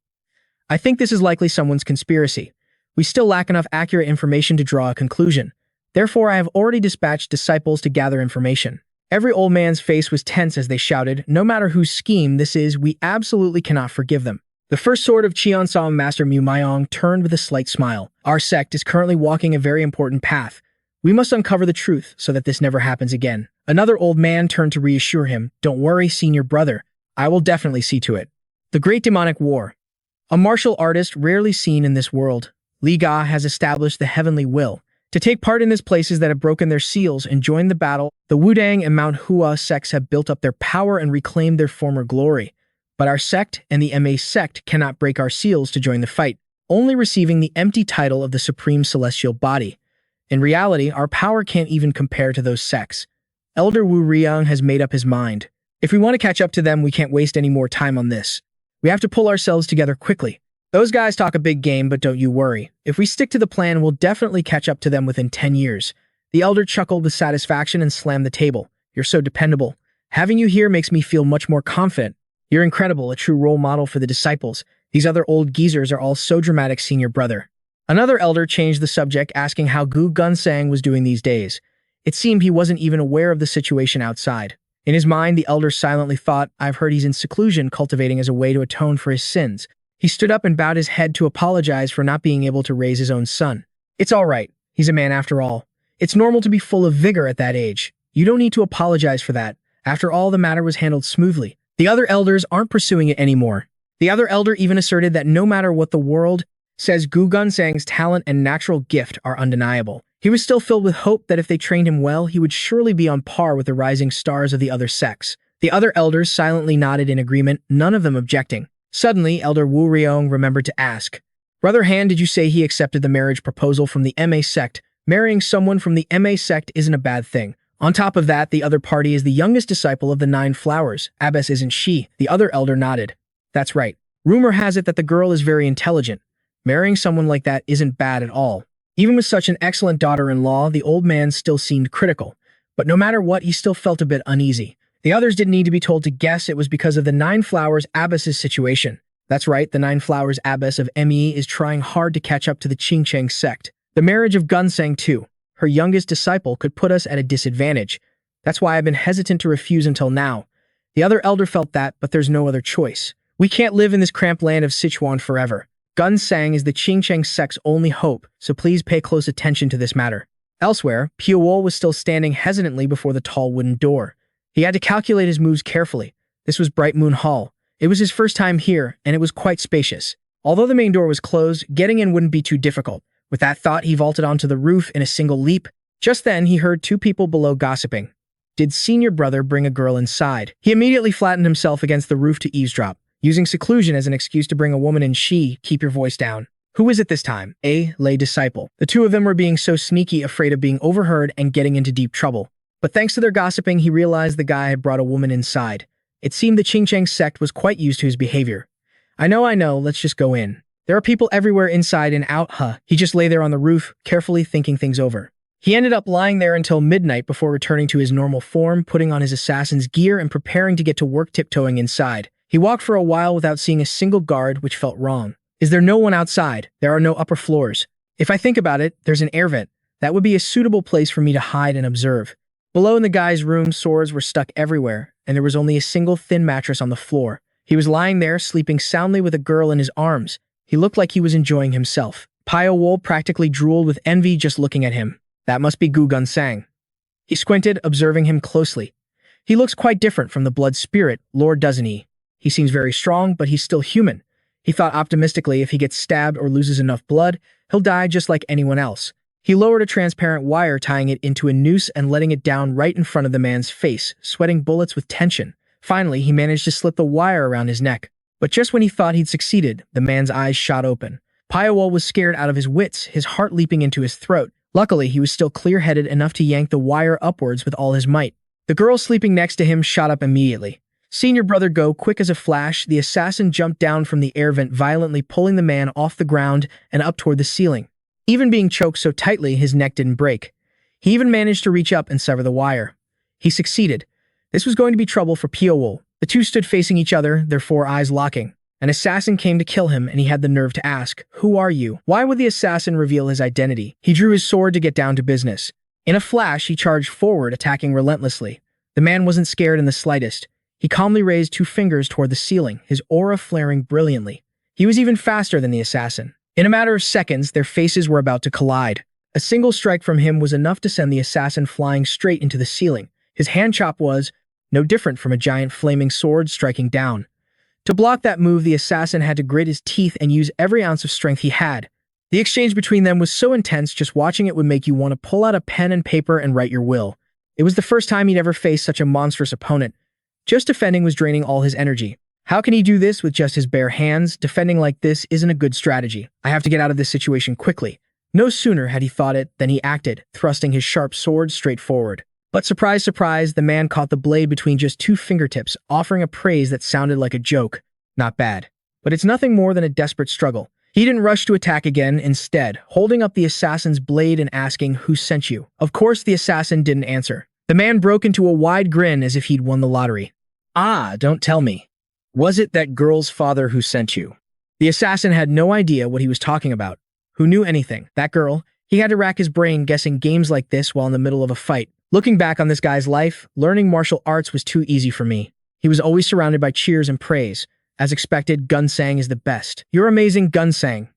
I think this is likely someone's conspiracy. We still lack enough accurate information to draw a conclusion. Therefore, I have already dispatched disciples to gather information." Every old man's face was tense as they shouted, "No matter whose scheme this is, we absolutely cannot forgive them." The first sword of Cheonsong, Master Mu Myong, turned with a slight smile. "Our sect is currently walking a very important path. We must uncover the truth so that this never happens again." Another old man turned to reassure him, "Don't worry, senior brother. I will definitely see to it." The Great Demonic War. A martial artist rarely seen in this world, Li Ga has established the heavenly will. To take part in these places that have broken their seals and join the battle, the Wudang and Mount Hua sects have built up their power and reclaimed their former glory. But our sect and the MA sect cannot break our seals to join the fight, only receiving the empty title of the Supreme Celestial Body. In reality, our power can't even compare to those sects. Elder Wu Riang has made up his mind. If we want to catch up to them, we can't waste any more time on this. We have to pull ourselves together quickly. Those guys talk a big game, but don't you worry. If we stick to the plan, we'll definitely catch up to them within 10 years. The elder chuckled with satisfaction and slammed the table. "You're so dependable. Having you here makes me feel much more confident. You're incredible, a true role model for the disciples. These other old geezers are all so dramatic, senior brother." Another elder changed the subject, asking how Gu Gunsang was doing these days. It seemed he wasn't even aware of the situation outside. In his mind, the elder silently thought, "I've heard he's in seclusion, cultivating as a way to atone for his sins." He stood up and bowed his head to apologize for not being able to raise his own son. "It's all right. He's a man after all. It's normal to be full of vigor at that age. You don't need to apologize for that. After all, the matter was handled smoothly. The other elders aren't pursuing it anymore." The other elder even asserted that no matter what the world says, Gu Gunsang's talent and natural gift are undeniable. He was still filled with hope that if they trained him well, he would surely be on par with the rising stars of the other sects. The other elders silently nodded in agreement, none of them objecting. Suddenly, Elder Wu Riong remembered to ask, "Brother Han, did you say he accepted the marriage proposal from the MA sect Marrying someone from the MA sect isn't a bad thing. On top of that, the other party is the youngest disciple of the 9 flowers. Abbess isn't she? The other elder nodded. That's right. Rumor has it that the girl is very intelligent. Marrying someone like that isn't bad at all. Even with such an excellent daughter-in-law, the old man still seemed critical. But no matter what, he still felt a bit uneasy. The others didn't need to be told to guess it was because of the 9 flowers Abbess's situation. That's right, the 9 flowers Abbess of ME is trying hard to catch up to the Qingcheng sect. The marriage of Gunsang too, her youngest disciple, could put us at a disadvantage. That's why I've been hesitant to refuse until now. The other elder felt that, but there's no other choice. We can't live in this cramped land of Sichuan forever. Gunsang is the Qingcheng sect's only hope, so please pay close attention to this matter. Elsewhere, Pyo-wol was still standing hesitantly before the tall wooden door. He had to calculate his moves carefully. This was Bright Moon Hall. It was his first time here, and it was quite spacious. Although the main door was closed, getting in wouldn't be too difficult. With that thought, he vaulted onto the roof in a single leap. Just then, he heard 2 people below gossiping. Did senior brother bring a girl inside? He immediately flattened himself against the roof to eavesdrop, using seclusion as an excuse to bring a woman in. Keep your voice down. Who is it this time? A lay disciple. The 2 of them were being so sneaky, afraid of being overheard and getting into deep trouble. But thanks to their gossiping, he realized the guy had brought a woman inside. It seemed the Qingcheng sect was quite used to his behavior. I know, let's just go in. There are people everywhere inside and out, He just lay there on the roof, carefully thinking things over. He ended up lying there until midnight before returning to his normal form, putting on his assassin's gear and preparing to get to work tiptoeing inside. He walked for a while without seeing a single guard, which felt wrong. Is there no one outside? There are no upper floors. If I think about it, there's an air vent. That would be a suitable place for me to hide and observe. Below in the guy's room, swords were stuck everywhere, and there was only a single thin mattress on the floor. He was lying there, sleeping soundly with a girl in his arms. He looked like he was enjoying himself. Pyo-wol practically drooled with envy just looking at him. That must be Gu Gunsang. He squinted, observing him closely. He looks quite different from the blood spirit lord, doesn't he? He seems very strong, but he's still human. He thought optimistically if he gets stabbed or loses enough blood, he'll die just like anyone else. He lowered a transparent wire, tying it into a noose and letting it down right in front of the man's face, sweating bullets with tension. Finally, he managed to slip the wire around his neck. But just when he thought he'd succeeded, the man's eyes shot open. Pyo-wol was scared out of his wits, his heart leaping into his throat. Luckily, he was still clear-headed enough to yank the wire upwards with all his might. The girl sleeping next to him shot up immediately. Senior brother go, quick as a flash, the assassin jumped down from the air vent, violently pulling the man off the ground and up toward the ceiling. Even being choked so tightly, his neck didn't break. He even managed to reach up and sever the wire. He succeeded. This was going to be trouble for Pyo-wol. The 2 stood facing each other, their 4 eyes locking. An assassin came to kill him, and he had the nerve to ask, "Who are you?" Why would the assassin reveal his identity? He drew his sword to get down to business. In a flash, he charged forward, attacking relentlessly. The man wasn't scared in the slightest. He calmly raised 2 fingers toward the ceiling, his aura flaring brilliantly. He was even faster than the assassin. In a matter of seconds, their faces were about to collide. A single strike from him was enough to send the assassin flying straight into the ceiling. His hand chop was no different from a giant flaming sword striking down. To block that move, the assassin had to grit his teeth and use every ounce of strength he had. The exchange between them was so intense, just watching it would make you want to pull out a pen and paper and write your will. It was the first time he'd ever faced such a monstrous opponent. Just defending was draining all his energy. How can he do this with just his bare hands? Defending like this isn't a good strategy. I have to get out of this situation quickly. No sooner had he thought it than he acted, thrusting his sharp sword straight forward. But surprise, surprise, the man caught the blade between just 2 fingertips, offering a praise that sounded like a joke. Not bad. But it's nothing more than a desperate struggle. He didn't rush to attack again, instead, holding up the assassin's blade and asking, "Who sent you?" Of course, the assassin didn't answer. The man broke into a wide grin as if he'd won the lottery. "Ah, don't tell me. Was it that girl's father who sent you?" The assassin had no idea what he was talking about. Who knew anything? That girl? He had to rack his brain guessing games like this while in the middle of a fight. Looking back on this guy's life, learning martial arts was too easy for me. He was always surrounded by cheers and praise. As expected, Gunsang is the best. You're amazing, Gunsang.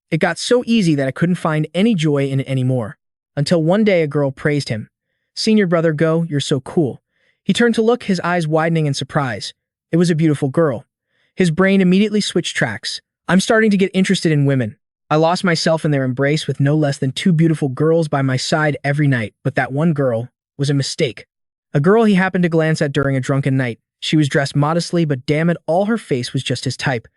It got so easy that I couldn't find any joy in it anymore. Until one day a girl praised him. "Senior brother Go, you're so cool." He turned to look, his eyes widening in surprise. It was a beautiful girl. His brain immediately switched tracks. I'm starting to get interested in women. I lost myself in their embrace with no less than 2 beautiful girls by my side every night, but that one girl was a mistake. A girl he happened to glance at during a drunken night. She was dressed modestly, but damn it, all her face was just his type.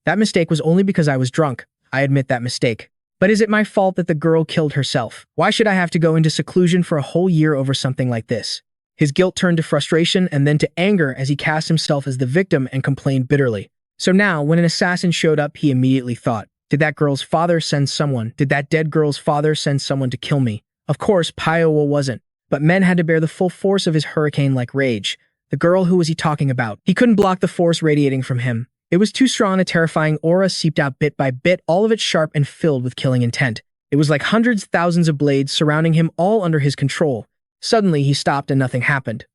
That mistake was only because I was drunk. I admit that mistake. But is it my fault that the girl killed herself? Why should I have to go into seclusion for a whole year over something like this? His guilt turned to frustration and then to anger as he cast himself as the victim and complained bitterly. So now, when an assassin showed up, he immediately thought, did that girl's father send someone? Did that dead girl's father send someone to kill me? Of course, Pyo-wol wasn't. But men had to bear the full force of his hurricane-like rage. The girl, who was he talking about? He couldn't block the force radiating from him. It was too strong. A terrifying aura seeped out bit by bit, all of it sharp and filled with killing intent. It was like hundreds, thousands of blades surrounding him, all under his control. Suddenly, he stopped and nothing happened.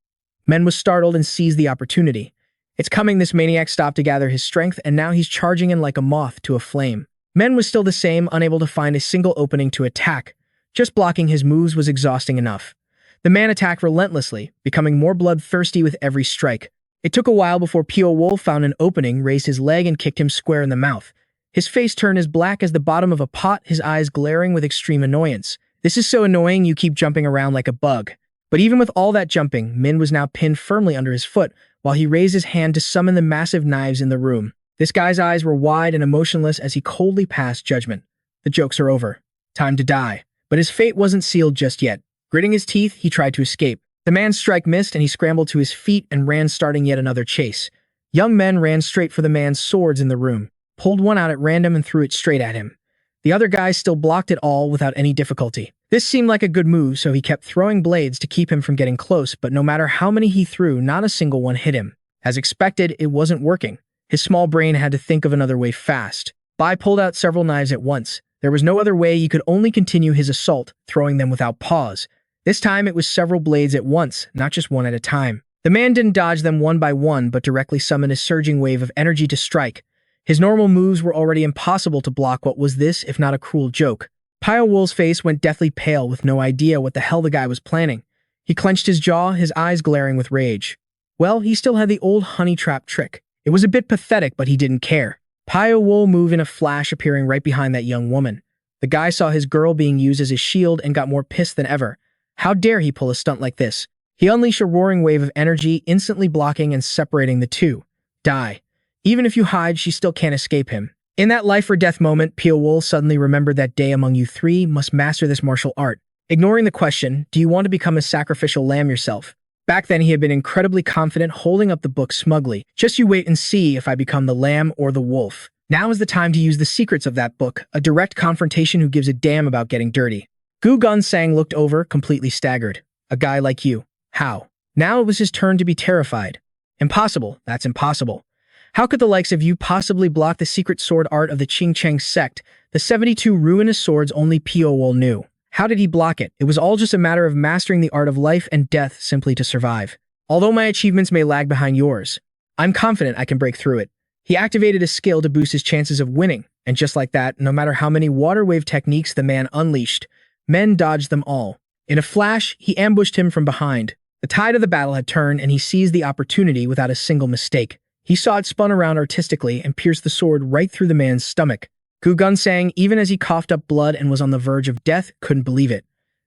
Men was startled and seized the opportunity. It's coming. This maniac stopped to gather his strength, and now he's charging in like a moth to a flame. Men was still the same, unable to find a single opening to attack. Just blocking his moves was exhausting enough. The man attacked relentlessly, becoming more bloodthirsty with every strike. It took a while before Pyo-wol found an opening, raised his leg, and kicked him square in the mouth. His face turned as black as the bottom of a pot, his eyes glaring with extreme annoyance. This is so annoying, you keep jumping around like a bug. But even with all that jumping, Min was now pinned firmly under his foot, while he raised his hand to summon the massive knives in the room. This guy's eyes were wide and emotionless as he coldly passed judgment. The jokes are over. Time to die. But his fate wasn't sealed just yet. Gritting his teeth, he tried to escape. The man's strike missed and he scrambled to his feet and ran, starting yet another chase. Young men ran straight for the man's swords in the room, pulled one out at random and threw it straight at him. The other guys still blocked it all without any difficulty. This seemed like a good move, so he kept throwing blades to keep him from getting close, but no matter how many he threw, not a single one hit him. As expected, it wasn't working. His small brain had to think of another way fast. Bai pulled out several knives at once. There was no other way. He could only continue his assault, throwing them without pause. This time it was several blades at once, not just one at a time. The man didn't dodge them one by one, but directly summoned a surging wave of energy to strike. His normal moves were already impossible to block. What was this, if not a cruel joke? Pyo-wol's face went deathly pale with no idea what the hell the guy was planning. He clenched his jaw, his eyes glaring with rage. Well, he still had the old honey trap trick. It was a bit pathetic, but he didn't care. Pyo-wol moved in a flash, appearing right behind that young woman. The guy saw his girl being used as his shield and got more pissed than ever. How dare he pull a stunt like this? He unleashed a roaring wave of energy, instantly blocking and separating the two. Die. Even if you hide, she still can't escape him. In that life or death moment, Pyo-wol suddenly remembered that day among you three must master this martial art. Ignoring the question, do you want to become a sacrificial lamb yourself? Back then he had been incredibly confident, holding up the book smugly. Just you wait and see if I become the lamb or the wolf. Now is the time to use the secrets of that book, a direct confrontation who gives a damn about getting dirty. Gu Gunsang looked over, completely staggered. A guy like you. How? Now it was his turn to be terrified. Impossible. That's impossible. How could the likes of you possibly block the secret sword art of the Qingcheng sect, the 72 ruinous swords only Pyo-wol knew? How did he block it? It was all just a matter of mastering the art of life and death simply to survive. Although my achievements may lag behind yours, I'm confident I can break through it. He activated a skill to boost his chances of winning, and just like that, no matter how many water wave techniques the man unleashed, men dodged them all. In a flash, he ambushed him from behind. The tide of the battle had turned, and he seized the opportunity without a single mistake. He saw it spun around artistically and pierced the sword right through the man's stomach. Gu Gunsang, even as he coughed up blood and was on the verge of death, couldn't believe it.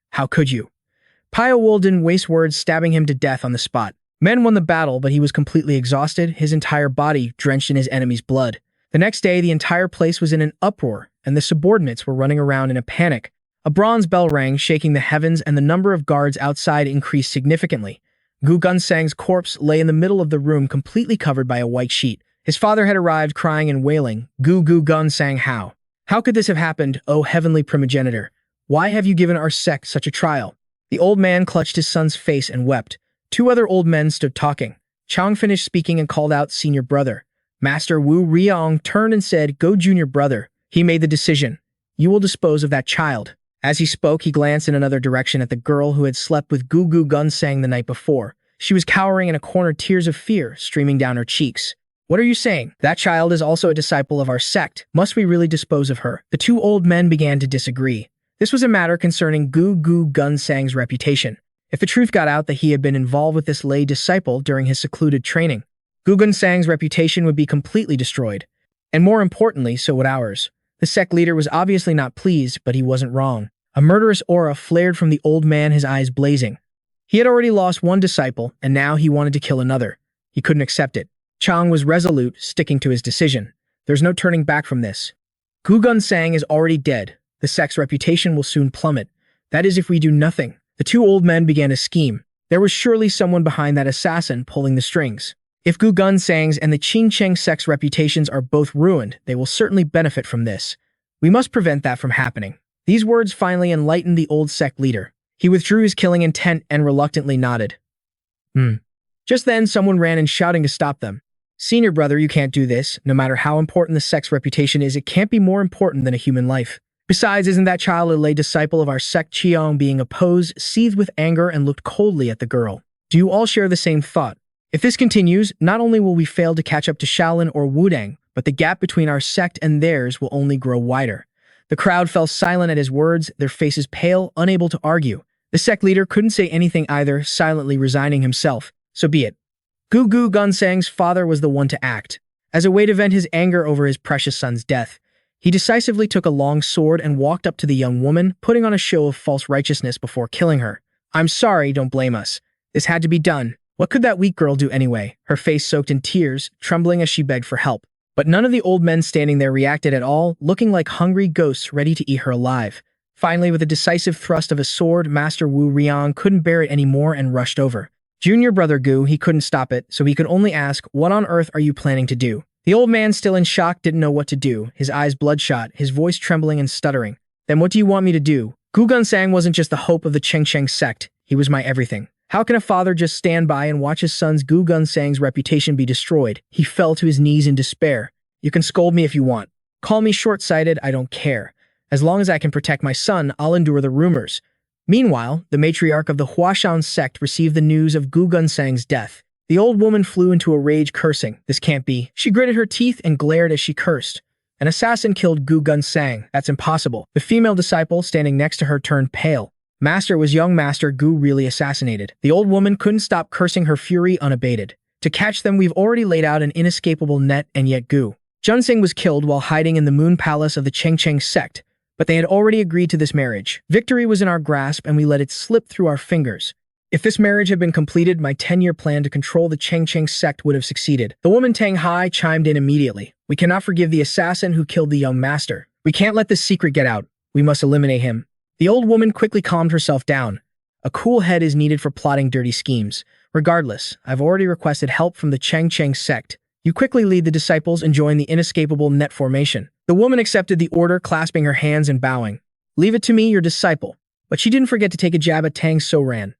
How could you? Pyo-wol didn't waste words, stabbing him to death on the spot. Men won the battle, but he was completely exhausted, his entire body drenched in his enemy's blood. The next day, the entire place was in an uproar, and the subordinates were running around in a panic. A bronze bell rang, shaking the heavens, and the number of guards outside increased significantly. Gu Gunsang's corpse lay in the middle of the room, completely covered by a white sheet. His father had arrived, crying and wailing. Gu Gunsang, how? How could this have happened, O heavenly primogenitor? Why have you given our sect such a trial? The old man clutched his son's face and wept. Two other old men stood talking. Chang finished speaking and called out, "Senior brother." Master Wu Riong turned and said, "Go, junior brother." He made the decision. You will dispose of that child. As he spoke, he glanced in another direction at the girl who had slept with Gu Gunsang the night before. She was cowering in a corner, tears of fear streaming down her cheeks. What are you saying? That child is also a disciple of our sect. Must we really dispose of her? The two old men began to disagree. This was a matter concerning Gu Gunsang's reputation. If the truth got out that he had been involved with this lay disciple during his secluded training, Gu Gunsang's reputation would be completely destroyed. And more importantly, so would ours. The sect leader was obviously not pleased, but he wasn't wrong. A murderous aura flared from the old man, his eyes blazing. He had already lost one disciple, and now he wanted to kill another. He couldn't accept it. Chang was resolute, sticking to his decision. There's no turning back from this. Gu Gunsang is already dead. The sect's reputation will soon plummet. That is if we do nothing. The two old men began a scheme. There was surely someone behind that assassin pulling the strings. If Gu Gunsang's and the Qingcheng sect's reputations are both ruined, they will certainly benefit from this. We must prevent that from happening. These words finally enlightened the old sect leader. He withdrew his killing intent and reluctantly nodded. Just then, someone ran in shouting to stop them. Senior brother, you can't do this. No matter how important the sect's reputation is, it can't be more important than a human life. Besides, isn't that child a lay disciple of our sect? Chiong, being opposed, seethed with anger and looked coldly at the girl. Do you all share the same thought? If this continues, not only will we fail to catch up to Shaolin or Wudang, but the gap between our sect and theirs will only grow wider. The crowd fell silent at his words, their faces pale, unable to argue. The sect leader couldn't say anything either, silently resigning himself. So be it. Gu Gunsang's father was the one to act. As a way to vent his anger over his precious son's death, he decisively took a long sword and walked up to the young woman, putting on a show of false righteousness before killing her. I'm sorry, don't blame us. This had to be done. What could that weak girl do anyway? Her face soaked in tears, trembling as she begged for help. But none of the old men standing there reacted at all, looking like hungry ghosts ready to eat her alive. Finally, with a decisive thrust of his sword, Master Wu Riang couldn't bear it anymore and rushed over. Junior brother Gu, he couldn't stop it, so he could only ask, what on earth are you planning to do? The old man, still in shock, didn't know what to do, his eyes bloodshot, his voice trembling and stuttering. Then what do you want me to do? Gu Gunsang wasn't just the hope of the Qingcheng sect, he was my everything. How can a father just stand by and watch his son's Gu Gunsang's reputation be destroyed? He fell to his knees in despair. You can scold me if you want. Call me short-sighted, I don't care. As long as I can protect my son, I'll endure the rumors. Meanwhile, the matriarch of the Huashan sect received the news of Gu Gunsang's death. The old woman flew into a rage, cursing. This can't be. She gritted her teeth and glared as she cursed. An assassin killed Gu Gunsang. That's impossible. The female disciple standing next to her turned pale. Master, was young Master Gu really assassinated? The old woman couldn't stop cursing, her fury unabated. To catch them, we've already laid out an inescapable net, and yet Gu Gunsang was killed while hiding in the moon palace of the Qingcheng sect. But they had already agreed to this marriage. Victory was in our grasp, and we let it slip through our fingers. If this marriage had been completed, my 10-year plan to control the Qingcheng sect would have succeeded. The woman Tang Hai chimed in immediately. We cannot forgive the assassin who killed the young master. We can't let this secret get out. We must eliminate him. The old woman quickly calmed herself down. A cool head is needed for plotting dirty schemes. Regardless, I've already requested help from the Qingcheng sect. You quickly lead the disciples and join the inescapable net formation. The woman accepted the order, clasping her hands and bowing. Leave it to me, your disciple. But she didn't forget to take a jab at Tang Soran.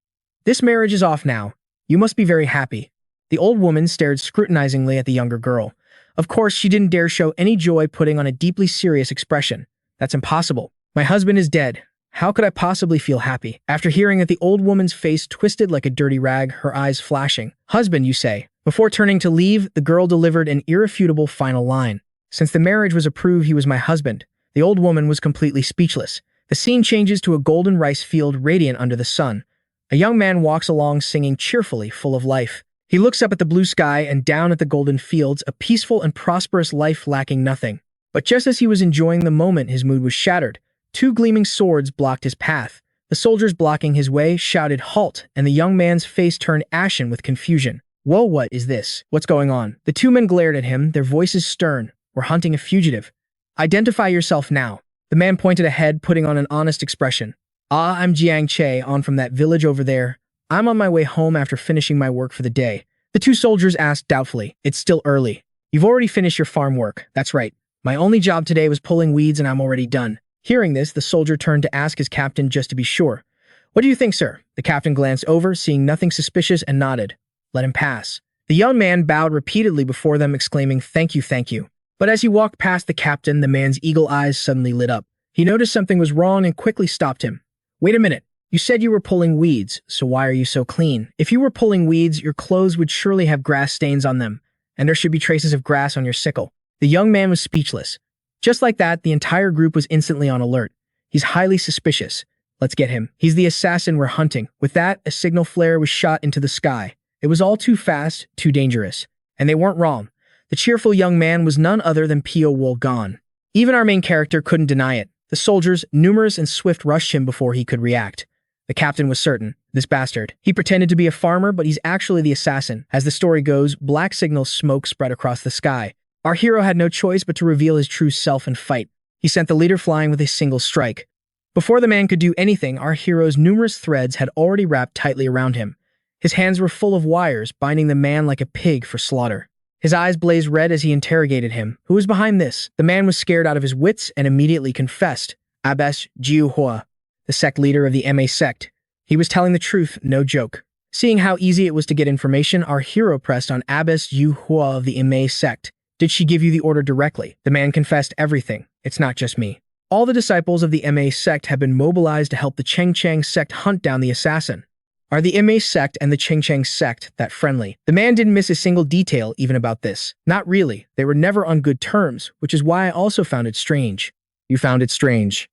This marriage is off now. You must be very happy. The old woman stared scrutinizingly at the younger girl. Of course, she didn't dare show any joy, putting on a deeply serious expression. That's impossible. My husband is dead. How could I possibly feel happy? After hearing that, the old woman's face twisted like a dirty rag, her eyes flashing. Husband, you say? Before turning to leave, the girl delivered an irrefutable final line. Since the marriage was approved, he was my husband. The old woman was completely speechless. The scene changes to a golden rice field radiant under the sun. A young man walks along singing cheerfully, full of life. He looks up at the blue sky and down at the golden fields, a peaceful and prosperous life lacking nothing. But just as he was enjoying the moment, his mood was shattered. Two gleaming swords blocked his path. The soldiers blocking his way shouted halt, and the young man's face turned ashen with confusion. Whoa, what is this? What's going on? The two men glared at him, their voices stern. We're hunting a fugitive. Identify yourself now. The man pointed ahead, putting on an honest expression. I'm Jiang Che, on from that village over there. I'm on my way home after finishing my work for the day. The two soldiers asked doubtfully. It's still early. You've already finished your farm work. That's right. My only job today was pulling weeds and I'm already done. Hearing this, the soldier turned to ask his captain just to be sure. What do you think, sir? The captain glanced over, seeing nothing suspicious, and nodded. Let him pass. The young man bowed repeatedly before them, exclaiming, thank you, thank you. But as he walked past the captain, the man's eagle eyes suddenly lit up. He noticed something was wrong and quickly stopped him. Wait a minute. You said you were pulling weeds, so why are you so clean? If you were pulling weeds, your clothes would surely have grass stains on them, and there should be traces of grass on your sickle. The young man was speechless. Just like that, the entire group was instantly on alert. He's highly suspicious. Let's get him. He's the assassin we're hunting. With that, a signal flare was shot into the sky. It was all too fast, too dangerous. And they weren't wrong. The cheerful young man was none other than Pyo-wol gone. Even our main character couldn't deny it. The soldiers, numerous and swift, rushed him before he could react. The captain was certain. This bastard. He pretended to be a farmer, but he's actually the assassin. As the story goes, black signal smoke spread across the sky. Our hero had no choice but to reveal his true self and fight. He sent the leader flying with a single strike. Before the man could do anything, our hero's numerous threads had already wrapped tightly around him. His hands were full of wires, binding the man like a pig for slaughter. His eyes blazed red as he interrogated him. Who was behind this? The man was scared out of his wits and immediately confessed. Abbess Jiuhua, the sect leader of the MA sect. He was telling the truth, no joke. Seeing how easy it was to get information, our hero pressed on Abbess Jiuhua of the MA sect. Did she give you the order directly? The man confessed everything. It's not just me. All the disciples of the MA sect have been mobilized to help the Cheng sect hunt down the assassin. Are the MA sect and the Cheng sect that friendly? The man didn't miss a single detail even about this. Not really. They were never on good terms, which is why I also found it strange. You found it strange?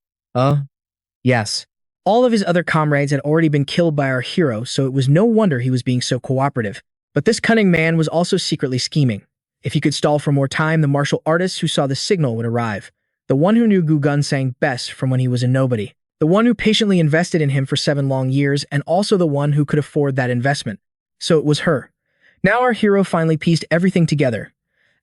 Yes. All of his other comrades had already been killed by our hero, so it was no wonder he was being so cooperative. But this cunning man was also secretly scheming. If he could stall for more time, the martial artist who saw the signal would arrive. The one who knew Gu Gunsang best from when he was a nobody. The one who patiently invested in him for 7 long years, and also the one who could afford that investment. So it was her. Now our hero finally pieced everything together.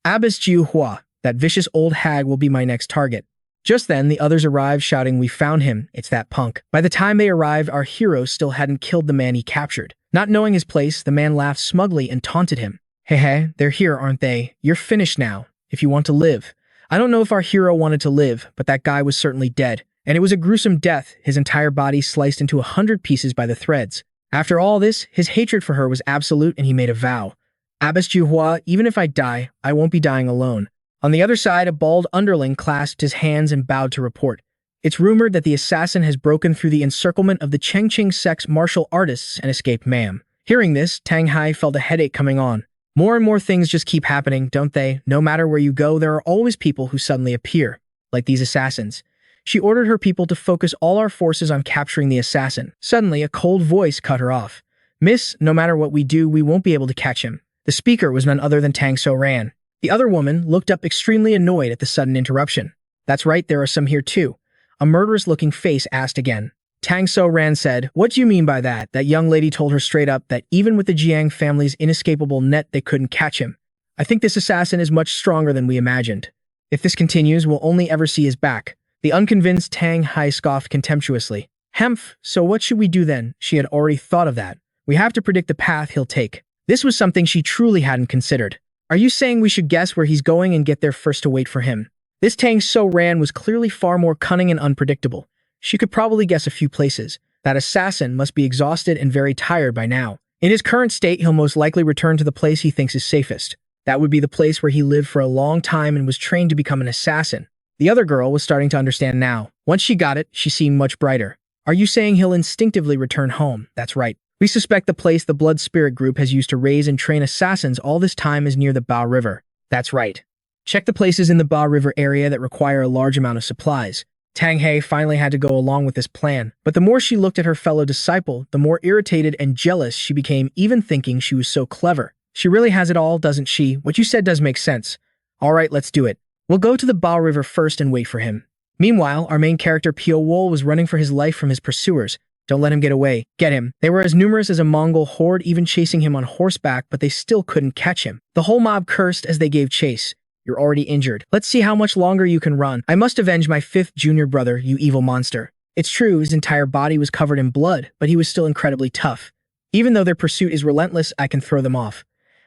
Abbess Jiuhua, that vicious old hag, will be my next target. Just then, the others arrived shouting, "We found him, it's that punk." By the time they arrived, our hero still hadn't killed the man he captured. Not knowing his place, the man laughed smugly and taunted him. Hey, they're here, aren't they? You're finished now, if you want to live. I don't know if our hero wanted to live, but that guy was certainly dead. And it was a gruesome death, his entire body sliced into 100 pieces by the threads. After all this, his hatred for her was absolute and he made a vow. Abbess Jiuhua, even if I die, I won't be dying alone. On the other side, a bald underling clasped his hands and bowed to report. It's rumored that the assassin has broken through the encirclement of the Cheng sect's martial artists and escaped, ma'am. Hearing this, Tang Hai felt a headache coming on. More and more things just keep happening, don't they? No matter where you go, there are always people who suddenly appear, like these assassins. She ordered her people to focus all our forces on capturing the assassin. Suddenly, a cold voice cut her off. Miss, no matter what we do, we won't be able to catch him. The speaker was none other than Tang So-ran. The other woman looked up extremely annoyed at the sudden interruption. That's right, there are some here too. A murderous-looking face asked again. Tang So-ran said, "What do you mean by that?" That young lady told her straight up that even with the Jiang family's inescapable net, they couldn't catch him. I think this assassin is much stronger than we imagined. If this continues, we'll only ever see his back. The unconvinced Tang Hai scoffed contemptuously. Hemph, so what should we do then? She had already thought of that. We have to predict the path he'll take. This was something she truly hadn't considered. Are you saying we should guess where he's going and get there first to wait for him? This Tang So-ran was clearly far more cunning and unpredictable. She could probably guess a few places. That assassin must be exhausted and very tired by now. In his current state, he'll most likely return to the place he thinks is safest. That would be the place where he lived for a long time and was trained to become an assassin. The other girl was starting to understand now. Once she got it, she seemed much brighter. Are you saying he'll instinctively return home? That's right. We suspect the place the Blood Spirit Group has used to raise and train assassins all this time is near the Bao River. That's right. Check the places in the Bao River area that require a large amount of supplies. Tang Hai finally had to go along with this plan, but the more she looked at her fellow disciple, the more irritated and jealous she became, even thinking she was so clever. She really has it all, doesn't she? What you said does make sense. All right, let's do it. We'll go to the Bao River first and wait for him. Meanwhile, our main character Pyo-wol was running for his life from his pursuers. Don't let him get away. Get him. They were as numerous as a Mongol horde, even chasing him on horseback, but they still couldn't catch him. The whole mob cursed as they gave chase. You're already injured. Let's see how much longer you can run. I must avenge my 5th junior brother, you evil monster. It's true, his entire body was covered in blood, but he was still incredibly tough. Even though their pursuit is relentless, I can throw them off.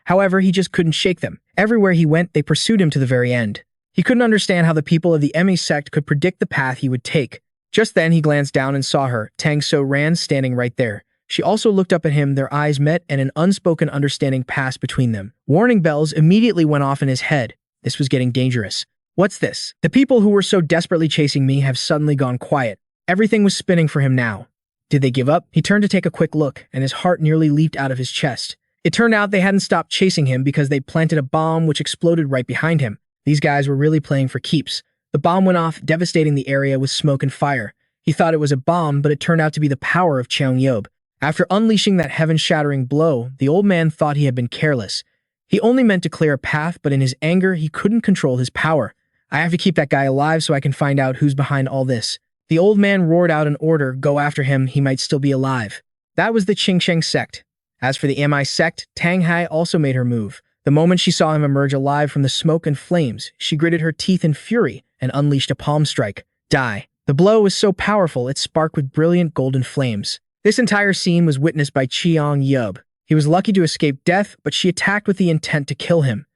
However, he just couldn't shake them. Everywhere he went, they pursued him to the very end. He couldn't understand how the people of the ME sect could predict the path he would take. Just then, he glanced down and saw her, Tang So-ran, standing right there. She also looked up at him, their eyes met, and an unspoken understanding passed between them. Warning bells immediately went off in his head. This was getting dangerous. What's this? The people who were so desperately chasing me have suddenly gone quiet. Everything was spinning for him now. Did they give up? He turned to take a quick look, and his heart nearly leaped out of his chest. It turned out they hadn't stopped chasing him because they'd planted a bomb which exploded right behind him. These guys were really playing for keeps. The bomb went off, devastating the area with smoke and fire. He thought it was a bomb, but it turned out to be the power of Cheong-yob. After unleashing that heaven-shattering blow, the old man thought he had been careless. He only meant to clear a path, but in his anger, he couldn't control his power. I have to keep that guy alive so I can find out who's behind all this. The old man roared out an order, go after him, he might still be alive. That was the Cheng sect. As for the MI sect, Tang Hai also made her move. The moment she saw him emerge alive from the smoke and flames, she gritted her teeth in fury and unleashed a palm strike. Die. The blow was so powerful it sparked with brilliant golden flames. This entire scene was witnessed by Cheong-yub. He was lucky to escape death, but she attacked with the intent to kill him.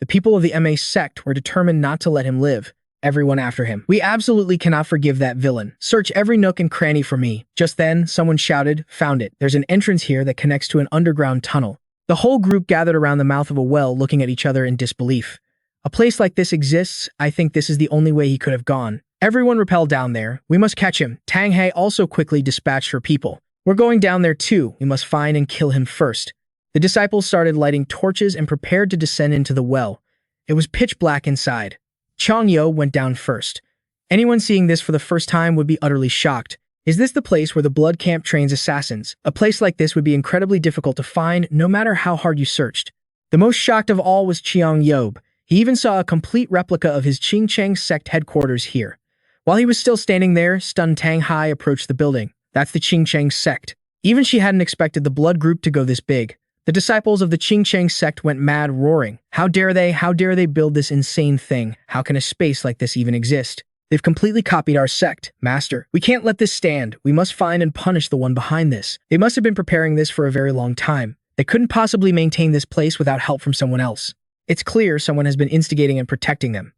The people of the MA sect were determined not to let him live. Everyone after him. We absolutely cannot forgive that villain. Search every nook and cranny for me. Just then, someone shouted, "Found it. There's an entrance here that connects to an underground tunnel." The whole group gathered around the mouth of a well, looking at each other in disbelief. A place like this exists. I think this is the only way he could have gone. Everyone repelled down there. We must catch him. Tang He also quickly dispatched her people. We're going down there too. We must find and kill him first. The disciples started lighting torches and prepared to descend into the well. It was pitch black inside. Chong-yo went down first. Anyone seeing this for the first time would be utterly shocked. Is this the place where the blood camp trains assassins? A place like this would be incredibly difficult to find, no matter how hard you searched. The most shocked of all was Cheong-yob. He even saw a complete replica of his Qingcheng sect headquarters here. While he was still standing there, stunned Tang Hai approached the building. That's the Qingcheng sect. Even she hadn't expected the blood group to go this big. The disciples of the Qingcheng sect went mad, roaring. How dare they build this insane thing? How can a space like this even exist? They've completely copied our sect, Master. We can't let this stand. We must find and punish the one behind this. They must have been preparing this for a very long time. They couldn't possibly maintain this place without help from someone else. It's clear someone has been instigating and protecting them.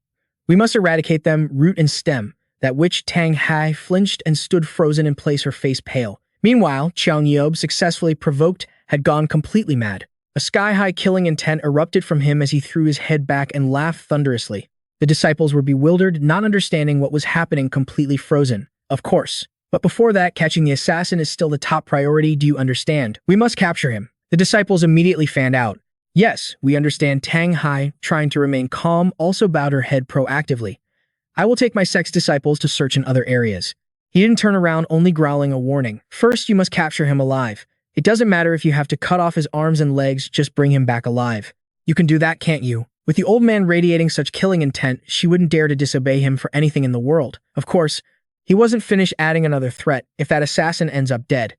We must eradicate them, root and stem. That witch Tang Hai flinched and stood frozen in place, her face pale. Meanwhile, Cheong-yob, successfully provoked, had gone completely mad. A sky-high killing intent erupted from him as he threw his head back and laughed thunderously. The disciples were bewildered, not understanding what was happening, completely frozen. Of course. But before that, catching the assassin is still the top priority, do you understand? We must capture him. The disciples immediately fanned out. Yes, we understand. Tang Hai, trying to remain calm, also bowed her head proactively. I will take my sect's disciples to search in other areas. He didn't turn around, only growling a warning. First, you must capture him alive. It doesn't matter if you have to cut off his arms and legs, just bring him back alive. You can do that, can't you? With the old man radiating such killing intent, she wouldn't dare to disobey him for anything in the world. Of course, he wasn't finished adding another threat. If that assassin ends up dead,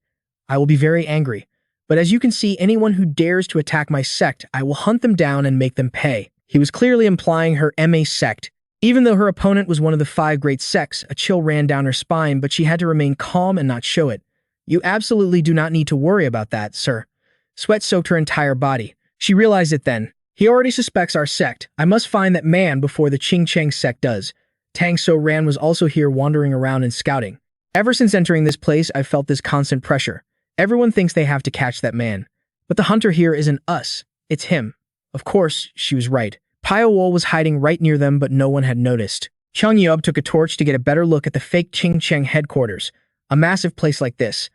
I will be very angry. But as you can see, anyone who dares to attack my sect, I will hunt them down and make them pay. He was clearly implying her MA sect. Even though her opponent was one of the 5 great sects, a chill ran down her spine, but she had to remain calm and not show it. You absolutely do not need to worry about that, sir. Sweat soaked her entire body. She realized it then. He already suspects our sect. I must find that man before the Qingcheng sect does. Tang So-ran was also here, wandering around and scouting. Ever since entering this place, I've felt this constant pressure. Everyone thinks they have to catch that man. But the hunter here isn't us. It's him. Of course, she was right. Pyo-wol was hiding right near them, but no one had noticed. Cheong-yob took a torch to get a better look at the fake Qingcheng headquarters. A massive place like this.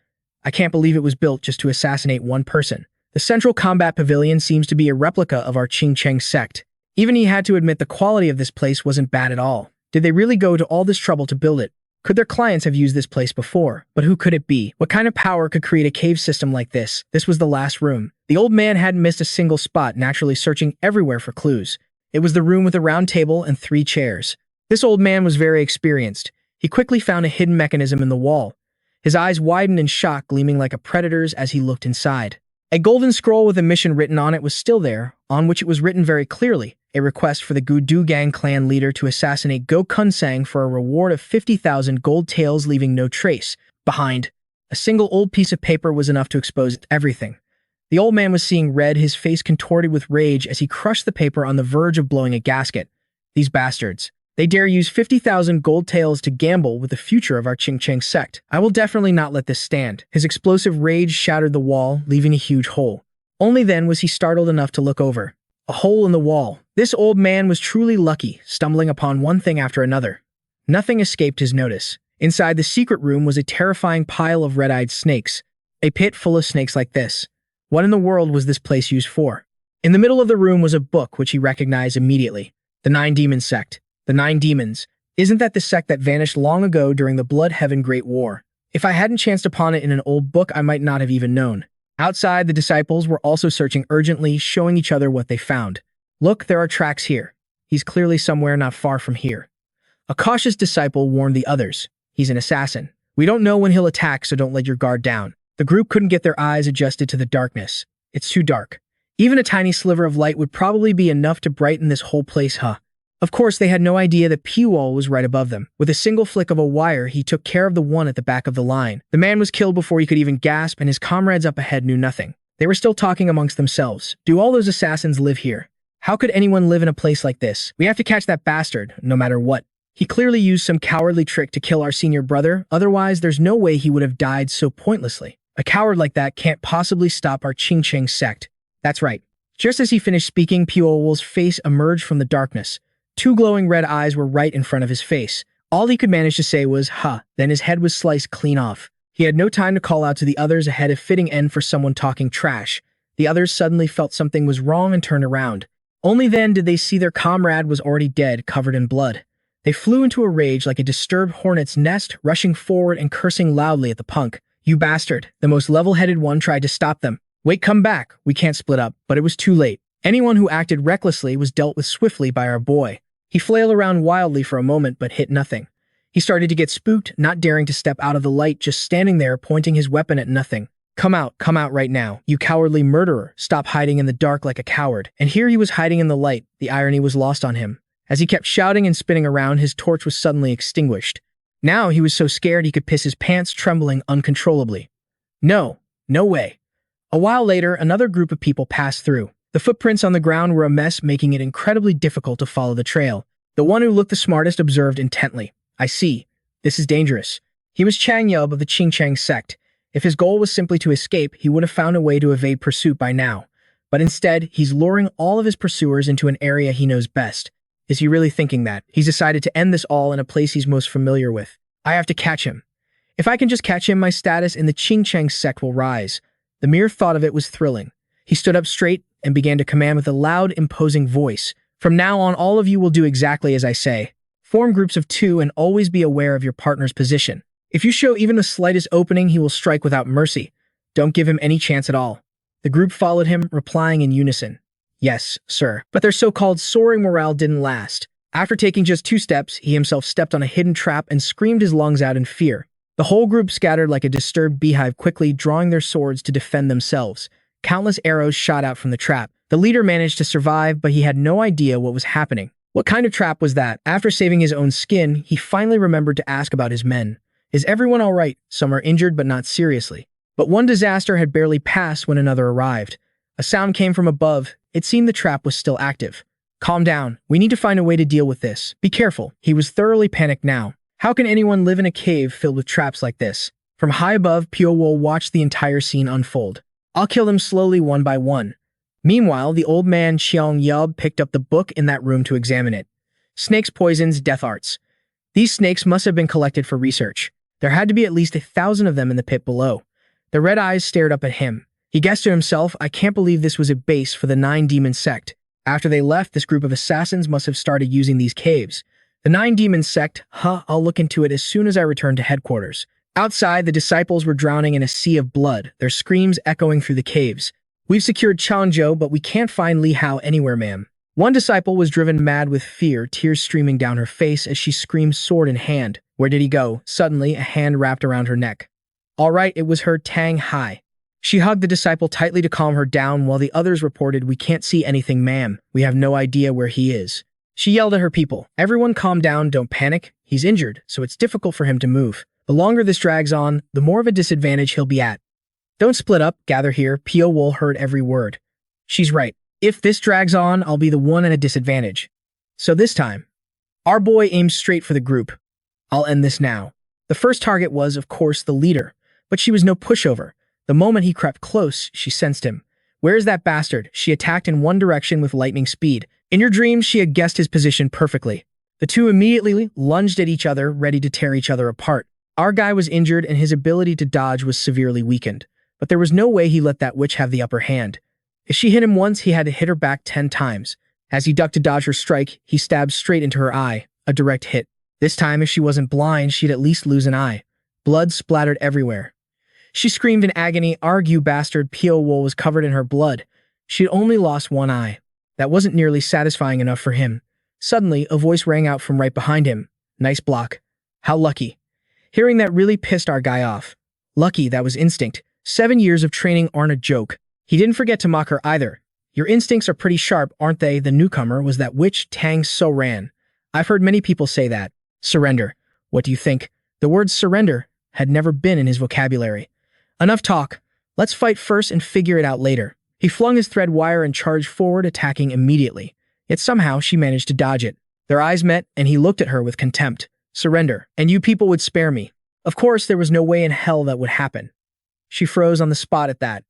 I can't believe it was built just to assassinate one person. The central combat pavilion seems to be a replica of our Qingcheng sect. Even he had to admit the quality of this place wasn't bad at all. Did they really go to all this trouble to build it? Could their clients have used this place before? But who could it be? What kind of power could create a cave system like this? This was the last room. The old man hadn't missed a single spot, naturally searching everywhere for clues. It was the room with a round table and 3 chairs. This old man was very experienced. He quickly found a hidden mechanism in the wall. His eyes widened in shock, gleaming like a predator's as he looked inside. A golden scroll with a mission written on it was still there, on which it was written very clearly, a request for the Gudu Gang clan leader to assassinate Go Kunsang for a reward of 50,000 gold taels, leaving no trace behind. A single old piece of paper was enough to expose everything. The old man was seeing red, his face contorted with rage as he crushed the paper on the verge of blowing a gasket. These bastards. They dare use 50,000 gold taels to gamble with the future of our Qingcheng sect. I will definitely not let this stand. His explosive rage shattered the wall, leaving a huge hole. Only then was he startled enough to look over. A hole in the wall. This old man was truly lucky, stumbling upon one thing after another. Nothing escaped his notice. Inside the secret room was a terrifying pile of red-eyed snakes. A pit full of snakes like this. What in the world was this place used for? In the middle of the room was a book which he recognized immediately. The 9 Demon Sect. The 9 Demons. Isn't that the sect that vanished long ago during the Blood Heaven Great War? If I hadn't chanced upon it in an old book, I might not have even known. Outside, the disciples were also searching urgently, showing each other what they found. Look, there are tracks here. He's clearly somewhere not far from here. A cautious disciple warned the others. He's an assassin. We don't know when he'll attack, so don't let your guard down. The group couldn't get their eyes adjusted to the darkness. It's too dark. Even a tiny sliver of light would probably be enough to brighten this whole place, huh? Of course, they had no idea that Pyo-wol was right above them. With a single flick of a wire, he took care of the one at the back of the line. The man was killed before he could even gasp, and his comrades up ahead knew nothing. They were still talking amongst themselves. Do all those assassins live here? How could anyone live in a place like this? We have to catch that bastard, no matter what. He clearly used some cowardly trick to kill our senior brother, otherwise there's no way he would have died so pointlessly. A coward like that can't possibly stop our Ching sect. That's right. Just as he finished speaking, Pyo-wol's face emerged from the darkness. Two glowing red eyes were right in front of his face. All he could manage to say was, "Ha," then his head was sliced clean off. He had no time to call out to the others ahead of fitting end for someone talking trash. The others suddenly felt something was wrong and turned around. Only then did they see their comrade was already dead, covered in blood. They flew into a rage like a disturbed hornet's nest, rushing forward and cursing loudly at the punk. "You bastard!" The most level-headed one tried to stop them. "Wait, come back. We can't split up." But it was too late. Anyone who acted recklessly was dealt with swiftly by our boy. He flailed around wildly for a moment but hit nothing. He started to get spooked, not daring to step out of the light, just standing there pointing his weapon at nothing. Come out right now, you cowardly murderer. Stop hiding in the dark like a coward." And here he was hiding in the light. The irony was lost on him. As he kept shouting and spinning around, his torch was suddenly extinguished. Now he was so scared he could piss his pants, trembling uncontrollably. No way. A while later, another group of people passed through. The footprints on the ground were a mess, making it incredibly difficult to follow the trail. The one who looked the smartest observed intently. "I see. This is dangerous." He was Chang Yub of the Ching sect. If his goal was simply to escape, he would have found a way to evade pursuit by now. But instead, he's luring all of his pursuers into an area he knows best. Is he really thinking that? He's decided to end this all in a place he's most familiar with. I have to catch him. If I can just catch him, my status in the Ching sect will rise. The mere thought of it was thrilling. He stood up straight and began to command with a loud, imposing voice. "From now on, all of you will do exactly as I say. Form groups of 2 and always be aware of your partner's position. If you show even the slightest opening, he will strike without mercy. Don't give him any chance at all." The group followed him, replying in unison. "Yes, sir." But their so-called soaring morale didn't last. After taking just 2 steps, he himself stepped on a hidden trap and screamed his lungs out in fear. The whole group scattered like a disturbed beehive, quickly drawing their swords to defend themselves. Countless arrows shot out from the trap. The leader managed to survive, but he had no idea what was happening. What kind of trap was that? After saving his own skin, he finally remembered to ask about his men. Is everyone all right? Some are injured, but not seriously. But one disaster had barely passed when another arrived. A sound came from above. It seemed the trap was still active. "Calm down. We need to find a way to deal with this. Be careful." He was thoroughly panicked now. How can anyone live in a cave filled with traps like this? From high above, Pyo-wol watched the entire scene unfold. "I'll kill them slowly one by one." Meanwhile, the old man Chang Yub picked up the book in that room to examine it. Snakes, poisons, death arts. These snakes must have been collected for research. There had to be at least 1,000 of them in the pit below. The red eyes stared up at him. He guessed to himself, I can't believe this was a base for the 9-demon sect. After they left, this group of assassins must have started using these caves. The 9-demon sect, I'll look into it as soon as I return to headquarters. Outside, the disciples were drowning in a sea of blood, their screams echoing through the caves. "We've secured Changzhou, but we can't find Li Hao anywhere, ma'am." One disciple was driven mad with fear, tears streaming down her face as she screamed, sword in hand. Where did he go? Suddenly, a hand wrapped around her neck. All right, it was her, Tang Hai. She hugged the disciple tightly to calm her down while the others reported, "We can't see anything, ma'am. We have no idea where he is." She yelled at her people, "Everyone calm down, don't panic. He's injured, so it's difficult for him to move. The longer this drags on, the more of a disadvantage he'll be at. Don't split up, gather here." Pyo-wol heard every word. She's right. If this drags on, I'll be the one at a disadvantage. So this time, our boy aimed straight for the group. I'll end this now. The first target was, of course, the leader, but she was no pushover. The moment he crept close, she sensed him. Where is that bastard? She attacked in one direction with lightning speed. In your dreams, she had guessed his position perfectly. The two immediately lunged at each other, ready to tear each other apart. Our guy was injured and his ability to dodge was severely weakened, but there was no way he let that witch have the upper hand. If she hit him once, he had to hit her back 10 times. As he ducked to dodge her strike, he stabbed straight into her eye, a direct hit. This time, if she wasn't blind, she'd at least lose an eye. Blood splattered everywhere. She screamed in agony. "Argue, bastard." Pyo-wol was covered in her blood. She'd only lost one eye. That wasn't nearly satisfying enough for him. Suddenly, a voice rang out from right behind him. "Nice block. How lucky." Hearing that really pissed our guy off. Lucky, that was instinct. 7 years of training aren't a joke. He didn't forget to mock her either. Your instincts are pretty sharp, aren't they? The newcomer was that witch Tang So Ran. I've heard many people say that. Surrender. What do you think? The word surrender had never been in his vocabulary. Enough talk. Let's fight first and figure it out later. He flung his thread wire and charged forward, attacking immediately. Yet somehow she managed to dodge it. Their eyes met, and he looked at her with contempt. Surrender, and you people would spare me. Of course, there was no way in hell that would happen. She froze on the spot at that.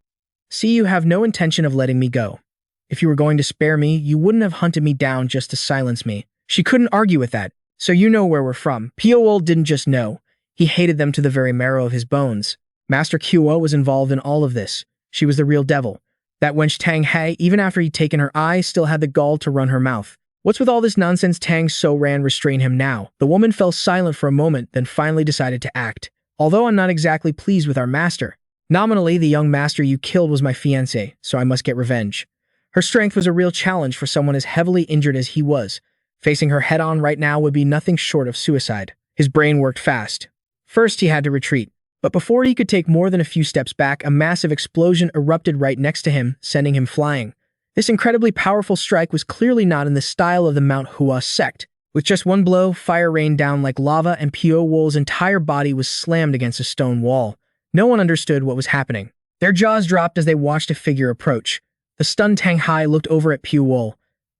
See, you have no intention of letting me go. If you were going to spare me, you wouldn't have hunted me down just to silence me. She couldn't argue with that. So you know where we're from. Pyo-wol didn't just know. He hated them to the very marrow of his bones. Master Kyo was involved in all of this. She was the real devil. That wench Tang Hai, even after he'd taken her eye, still had the gall to run her mouth. What's with all this nonsense? Tang So Ran restrain him now. The woman fell silent for a moment, then finally decided to act. Although I'm not exactly pleased with our master. Nominally, the young master you killed was my fiancé, so I must get revenge. Her strength was a real challenge for someone as heavily injured as he was. Facing her head-on right now would be nothing short of suicide. His brain worked fast. First, he had to retreat. But before he could take more than a few steps back, a massive explosion erupted right next to him, sending him flying. This incredibly powerful strike was clearly not in the style of the Manhwa sect. With just one blow, fire rained down like lava and Pyo-wol's entire body was slammed against a stone wall. No one understood what was happening. Their jaws dropped as they watched a figure approach. The stunned Tang Hai looked over at Pyo-wol.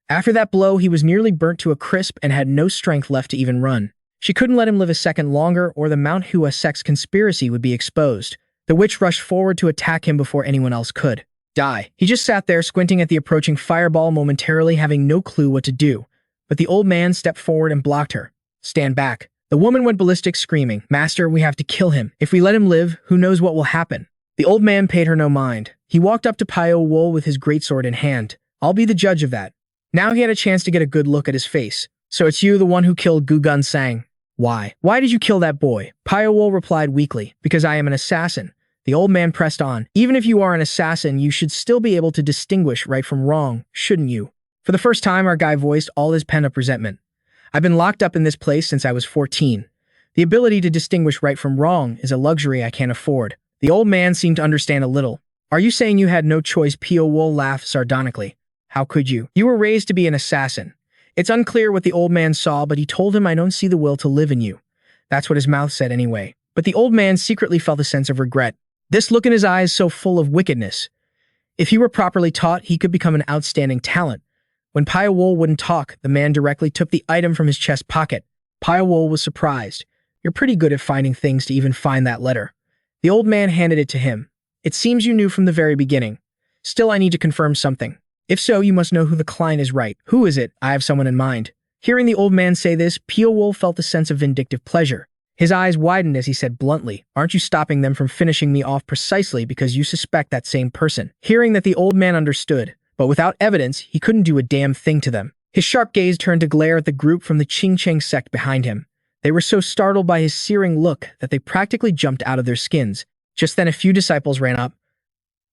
After that blow, he was nearly burnt to a crisp and had no strength left to even run. She couldn't let him live a second longer, or the Manhwa sect's conspiracy would be exposed. The witch rushed forward to attack him before anyone else could. Die. He just sat there, squinting at the approaching fireball, momentarily having no clue what to do. But the old man stepped forward and blocked her. Stand back. The woman went ballistic, screaming, Master, we have to kill him. If we let him live, who knows what will happen? The old man paid her no mind. He walked up to Pyo-wol with his greatsword in hand. I'll be the judge of that. Now he had a chance to get a good look at his face. So it's you, the one who killed Gu Sang. Why? Why did you kill that boy? Pyo-wol replied weakly, because I am an assassin. The old man pressed on. Even if you are an assassin, you should still be able to distinguish right from wrong, shouldn't you? For the first time, our guy voiced all his pent-up resentment. I've been locked up in this place since I was 14. The ability to distinguish right from wrong is a luxury I can't afford. The old man seemed to understand a little. Are you saying you had no choice? Pyo-wol laughed sardonically. How could you? You were raised to be an assassin. It's unclear what the old man saw, but he told him I don't see the will to live in you. That's what his mouth said anyway. But the old man secretly felt a sense of regret. This look in his eyes so full of wickedness. If he were properly taught, he could become an outstanding talent. When Pyo-wol wouldn't talk, the man directly took the item from his chest pocket. Pyo-wol was surprised. You're pretty good at finding things to even find that letter. The old man handed it to him. It seems you knew from the very beginning. Still, I need to confirm something. If so, you must know who the client is, right? Who is it? I have someone in mind. Hearing the old man say this, Pyo-wol felt a sense of vindictive pleasure. His eyes widened as he said bluntly, aren't you stopping them from finishing me off precisely because you suspect that same person? Hearing that the old man understood, but without evidence, he couldn't do a damn thing to them. His sharp gaze turned to glare at the group from the Qingcheng sect behind him. They were so startled by his searing look that they practically jumped out of their skins. Just then a few disciples ran up.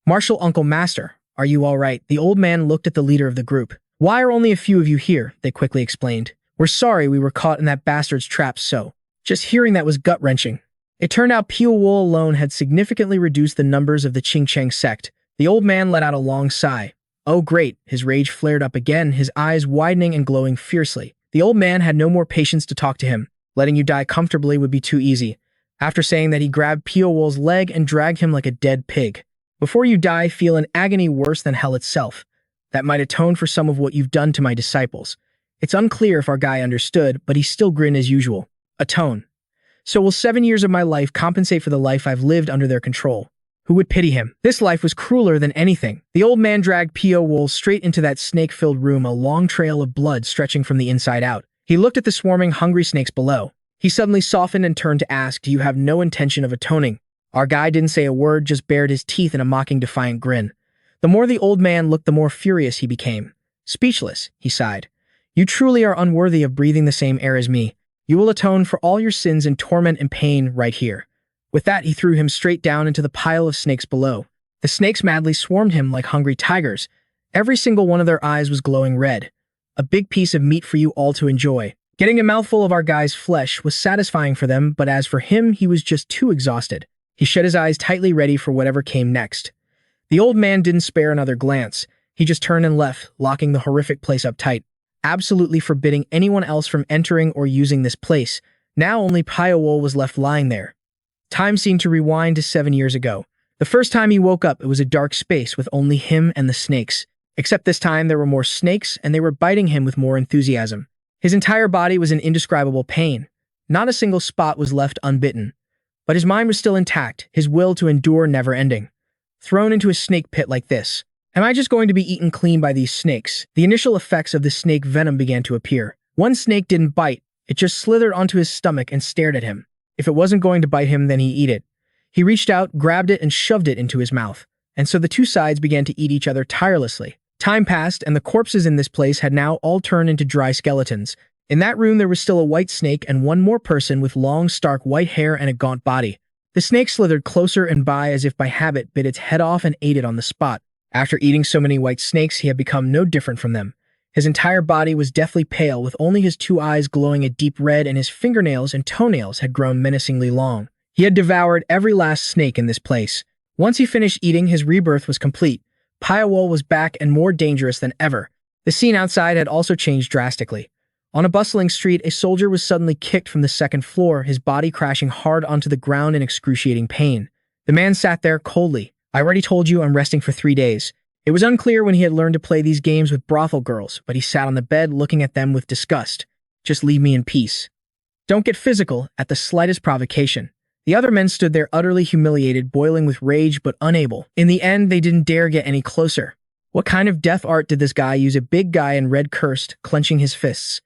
Martial Uncle Master, are you all right? The old man looked at the leader of the group. Why are only a few of you here? They quickly explained. We're sorry we were caught in that bastard's trap, so. Just hearing that was gut-wrenching. It turned out Pyo-wol alone had significantly reduced the numbers of the Qingcheng sect. The old man let out a long sigh. Oh great, his rage flared up again, his eyes widening and glowing fiercely. The old man had no more patience to talk to him. Letting you die comfortably would be too easy. After saying that, he grabbed Pyo-wol's leg and dragged him like a dead pig. Before you die, feel an agony worse than hell itself. That might atone for some of what you've done to my disciples. It's unclear if our guy understood, but he still grinned as usual. Atone. So will 7 years of my life compensate for the life I've lived under their control? Who would pity him? This life was crueler than anything. The old man dragged Pyo-wol straight into that snake-filled room, a long trail of blood stretching from the inside out. He looked at the swarming, hungry snakes below. He suddenly softened and turned to ask, do you have no intention of atoning? Our guy didn't say a word, just bared his teeth in a mocking, defiant grin. The more the old man looked, the more furious he became. Speechless, he sighed. You truly are unworthy of breathing the same air as me. You will atone for all your sins in torment and pain right here. With that, he threw him straight down into the pile of snakes below. The snakes madly swarmed him like hungry tigers. Every single one of their eyes was glowing red. A big piece of meat for you all to enjoy. Getting a mouthful of our guy's flesh was satisfying for them, but as for him, he was just too exhausted. He shut his eyes tightly, ready for whatever came next. The old man didn't spare another glance. He just turned and left, locking the horrific place up tight, absolutely forbidding anyone else from entering or using this place. Now only Pyo-wol was left lying there. Time seemed to rewind to 7 years ago. The first time he woke up, it was a dark space with only him and the snakes. Except this time there were more snakes, and they were biting him with more enthusiasm. His entire body was in indescribable pain. Not a single spot was left unbitten. But his mind was still intact, his will to endure never ending. Thrown into a snake pit like this. Am I just going to be eaten clean by these snakes? The initial effects of the snake venom began to appear. One snake didn't bite, it just slithered onto his stomach and stared at him. If it wasn't going to bite him, then he'd eat it. He reached out, grabbed it, and shoved it into his mouth. And so the two sides began to eat each other tirelessly. Time passed, and the corpses in this place had now all turned into dry skeletons. In that room, there was still a white snake and one more person with long, stark white hair and a gaunt body. The snake slithered closer and as if by habit, bit its head off and ate it on the spot. After eating so many white snakes, he had become no different from them. His entire body was deathly pale, with only his two eyes glowing a deep red, and his fingernails and toenails had grown menacingly long. He had devoured every last snake in this place. Once he finished eating, his rebirth was complete. Pyo-wol was back and more dangerous than ever. The scene outside had also changed drastically. On a bustling street, a soldier was suddenly kicked from the second floor, his body crashing hard onto the ground in excruciating pain. The man sat there coldly. I already told you I'm resting for 3 days. It was unclear when he had learned to play these games with brothel girls, but he sat on the bed looking at them with disgust. Just leave me in peace. Don't get physical at the slightest provocation. The other men stood there utterly humiliated, boiling with rage but unable. In the end, they didn't dare get any closer. What kind of death art did this guy use? A big guy in red cursed, clenching his fists.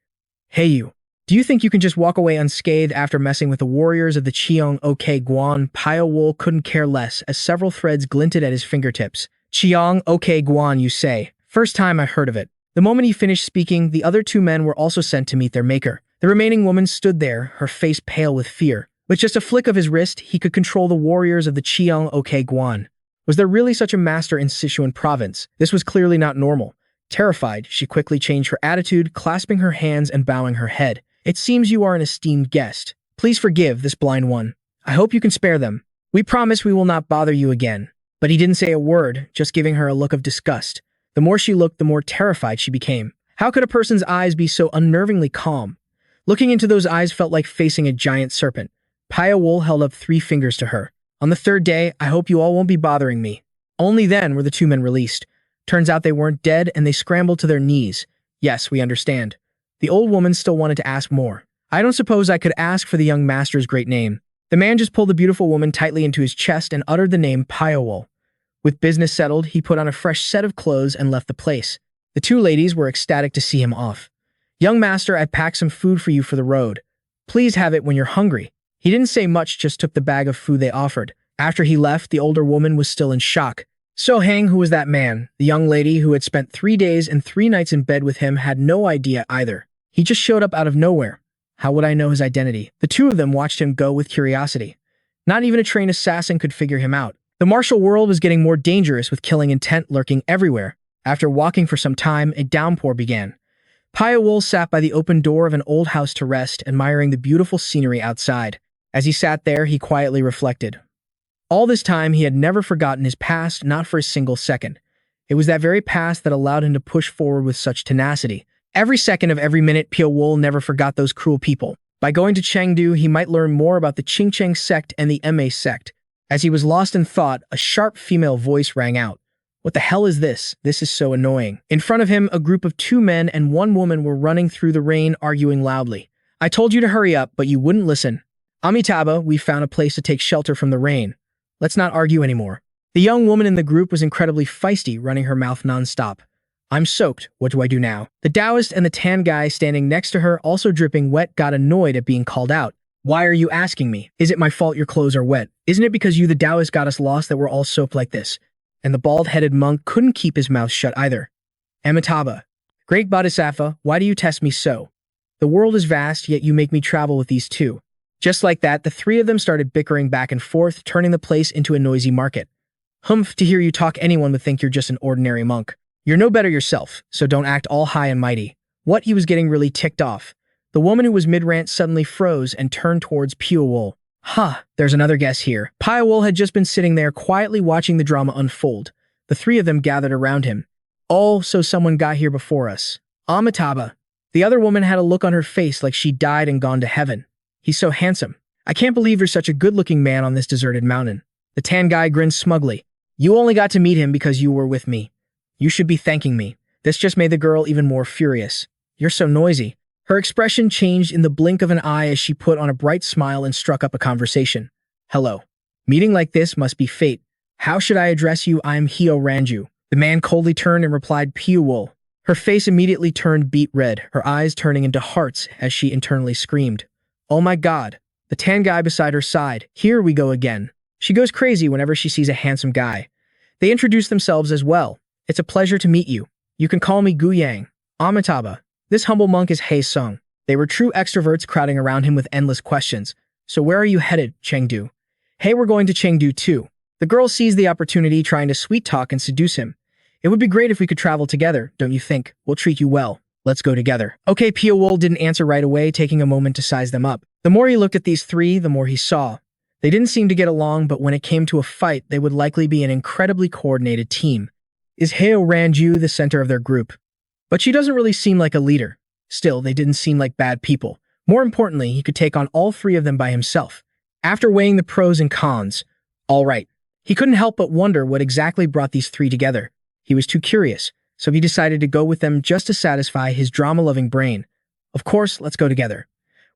Hey you. Do you think you can just walk away unscathed after messing with the warriors of the Cheong-ok Guan? Pyo-wol couldn't care less as several threads glinted at his fingertips. Cheong-ok Guan, you say? First time I heard of it. The moment he finished speaking, the other two men were also sent to meet their maker. The remaining woman stood there, her face pale with fear. With just a flick of his wrist, he could control the warriors of the Cheong-ok Guan. Was there really such a master in Sichuan province? This was clearly not normal. Terrified, she quickly changed her attitude, clasping her hands and bowing her head. It seems you are an esteemed guest. Please forgive this blind one. I hope you can spare them. We promise we will not bother you again. But he didn't say a word, just giving her a look of disgust. The more she looked, the more terrified she became. How could a person's eyes be so unnervingly calm? Looking into those eyes felt like facing a giant serpent. Pyo-wol held up 3 fingers to her. On the 3rd day, I hope you all won't be bothering me. Only then were the 2 men released. Turns out they weren't dead, and they scrambled to their knees. Yes, we understand. The old woman still wanted to ask more. I don't suppose I could ask for the young master's great name. The man just pulled the beautiful woman tightly into his chest and uttered the name Pyo-wol. With business settled, he put on a fresh set of clothes and left the place. The 2 ladies were ecstatic to see him off. Young master, I packed some food for you for the road. Please have it when you're hungry. He didn't say much, just took the bag of food they offered. After he left, the older woman was still in shock. So Hang, who was that man? The young lady who had spent 3 days and 3 nights in bed with him had no idea either. He just showed up out of nowhere. How would I know his identity? The 2 of them watched him go with curiosity. Not even a trained assassin could figure him out. The martial world was getting more dangerous, with killing intent lurking everywhere. After walking for some time, a downpour began. Pyo-wol sat by the open door of an old house to rest, admiring the beautiful scenery outside. As he sat there, he quietly reflected. All this time, he had never forgotten his past, not for a single second. It was that very past that allowed him to push forward with such tenacity. Every second of every minute, Pyo-wol never forgot those cruel people. By going to Chengdu, he might learn more about the Qingcheng sect and the Ma sect. As he was lost in thought, a sharp female voice rang out. What the hell is this? This is so annoying. In front of him, a group of 2 men and 1 woman were running through the rain, arguing loudly. I told you to hurry up, but you wouldn't listen. Amitabha, we found a place to take shelter from the rain. Let's not argue anymore. The young woman in the group was incredibly feisty, running her mouth non-stop. I'm soaked. What do I do now? The Taoist and the tan guy standing next to her, also dripping wet, got annoyed at being called out. Why are you asking me? Is it my fault your clothes are wet? Isn't it because you the Taoist got us lost that we're all soaked like this? And the bald-headed monk couldn't keep his mouth shut either. Amitabha. Great Bodhisattva, why do you test me so? The world is vast, yet you make me travel with these 2. Just like that, the 3 of them started bickering back and forth, turning the place into a noisy market. Humph, to hear you talk, anyone would think you're just an ordinary monk. You're no better yourself, so don't act all high and mighty. What? He was getting really ticked off. The woman who was mid-rant suddenly froze and turned towards Pyo-wol. There's another guess here. Pyo-wol had just been sitting there quietly watching the drama unfold. The 3 of them gathered around him. Oh, so someone got here before us. Amitabha. The other woman had a look on her face like she died and gone to heaven. He's so handsome. I can't believe there's such a good-looking man on this deserted mountain. The tan guy grinned smugly. You only got to meet him because you were with me. You should be thanking me. This just made the girl even more furious. You're so noisy. Her expression changed in the blink of an eye as she put on a bright smile and struck up a conversation. Hello. Meeting like this must be fate. How should I address you? I'm Hyo Ranju. The man coldly turned and replied Pyo-wol. Her face immediately turned beet red, her eyes turning into hearts as she internally screamed. Oh my god. The tan guy beside her sighed. Here we go again. She goes crazy whenever she sees a handsome guy. They introduce themselves as well. It's a pleasure to meet you. You can call me Gu Yang. Amitabha. This humble monk is Hei Sung. They were true extroverts crowding around him with endless questions. So where are you headed, Chengdu? Hey, we're going to Chengdu too. The girl seized the opportunity trying to sweet talk and seduce him. It would be great if we could travel together, don't you think? We'll treat you well. Let's go together. Okay, Pyo-wol didn't answer right away, taking a moment to size them up. The more he looked at these three, the more he saw. They didn't seem to get along, but when it came to a fight, they would likely be an incredibly coordinated team. Is Hyo Ranju the center of their group? But she doesn't really seem like a leader. Still, they didn't seem like bad people. More importantly, he could take on all three of them by himself. After weighing the pros and cons, all right. He couldn't help but wonder what exactly brought these three together. He was too curious, so he decided to go with them just to satisfy his drama-loving brain. Of course, let's go together.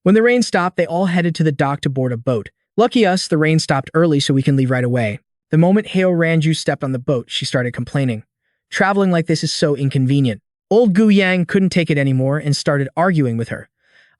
When the rain stopped, they all headed to the dock to board a boat. Lucky us, the rain stopped early so we can leave right away. The moment Hyo Ranju stepped on the boat, she started complaining. Traveling like this is so inconvenient. Old Gu Yang couldn't take it anymore and started arguing with her.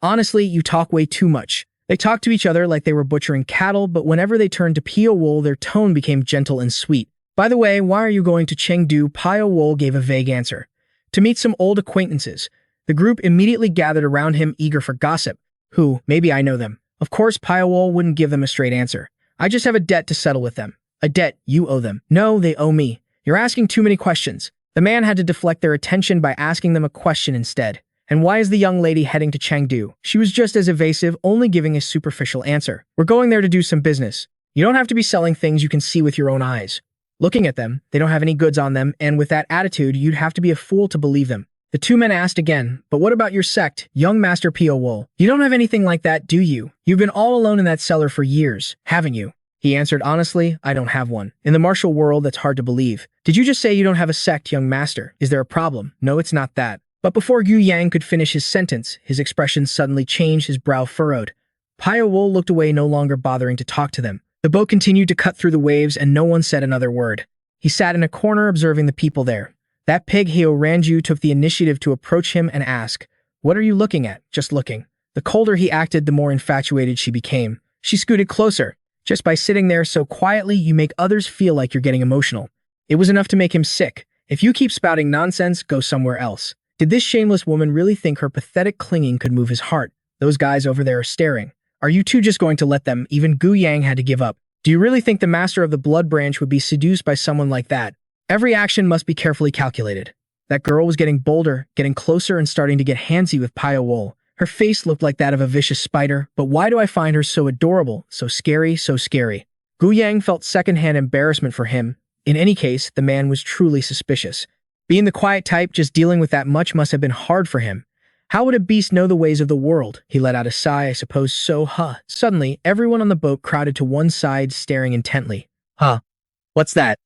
Honestly, you talk way too much. They talked to each other like they were butchering cattle, but whenever they turned to Pyo-wol, their tone became gentle and sweet. By the way, why are you going to Chengdu? Pyo-wol gave a vague answer. To meet some old acquaintances. The group immediately gathered around him, eager for gossip. Who? Maybe I know them. Of course, Pyo-wol wouldn't give them a straight answer. I just have a debt to settle with them. A debt you owe them. No, they owe me. You're asking too many questions. The man had to deflect their attention by asking them a question instead. And why is the young lady heading to Chengdu? She was just as evasive, only giving a superficial answer. We're going there to do some business. You don't have to be selling things you can see with your own eyes. Looking at them, they don't have any goods on them, and with that attitude, you'd have to be a fool to believe them. The two men asked again, but what about your sect, young Master Pyo-wol? You don't have anything like that, do you? You've been all alone in that cellar for years, haven't you? He answered honestly, I don't have one. In the martial world, that's hard to believe. Did you just say you don't have a sect, young master? Is there a problem? No, it's not that. But before Gu Yang could finish his sentence, his expression suddenly changed, his brow furrowed. Pyo-wol looked away, no longer bothering to talk to them. The boat continued to cut through the waves and no one said another word. He sat in a corner observing the people there. That pig Hyo Ranju took the initiative to approach him and ask, What are you looking at? Just looking. The colder he acted, the more infatuated she became. She scooted closer. Just by sitting there so quietly, you make others feel like you're getting emotional. It was enough to make him sick. If you keep spouting nonsense, go somewhere else. Did this shameless woman really think her pathetic clinging could move his heart? Those guys over there are staring. Are you two just going to let them? Even Gu Yang had to give up. Do you really think the master of the blood branch would be seduced by someone like that? Every action must be carefully calculated. That girl was getting bolder, getting closer, and starting to get handsy with Pyo-wol. Her face looked like that of a vicious spider, but why do I find her so adorable, so scary, so scary? Gu Yang felt secondhand embarrassment for him. In any case, the man was truly suspicious. Being the quiet type, just dealing with that much must have been hard for him. How would a beast know the ways of the world? He let out a sigh, I suppose so, huh? Suddenly, everyone on the boat crowded to one side, staring intently. Huh? What's that?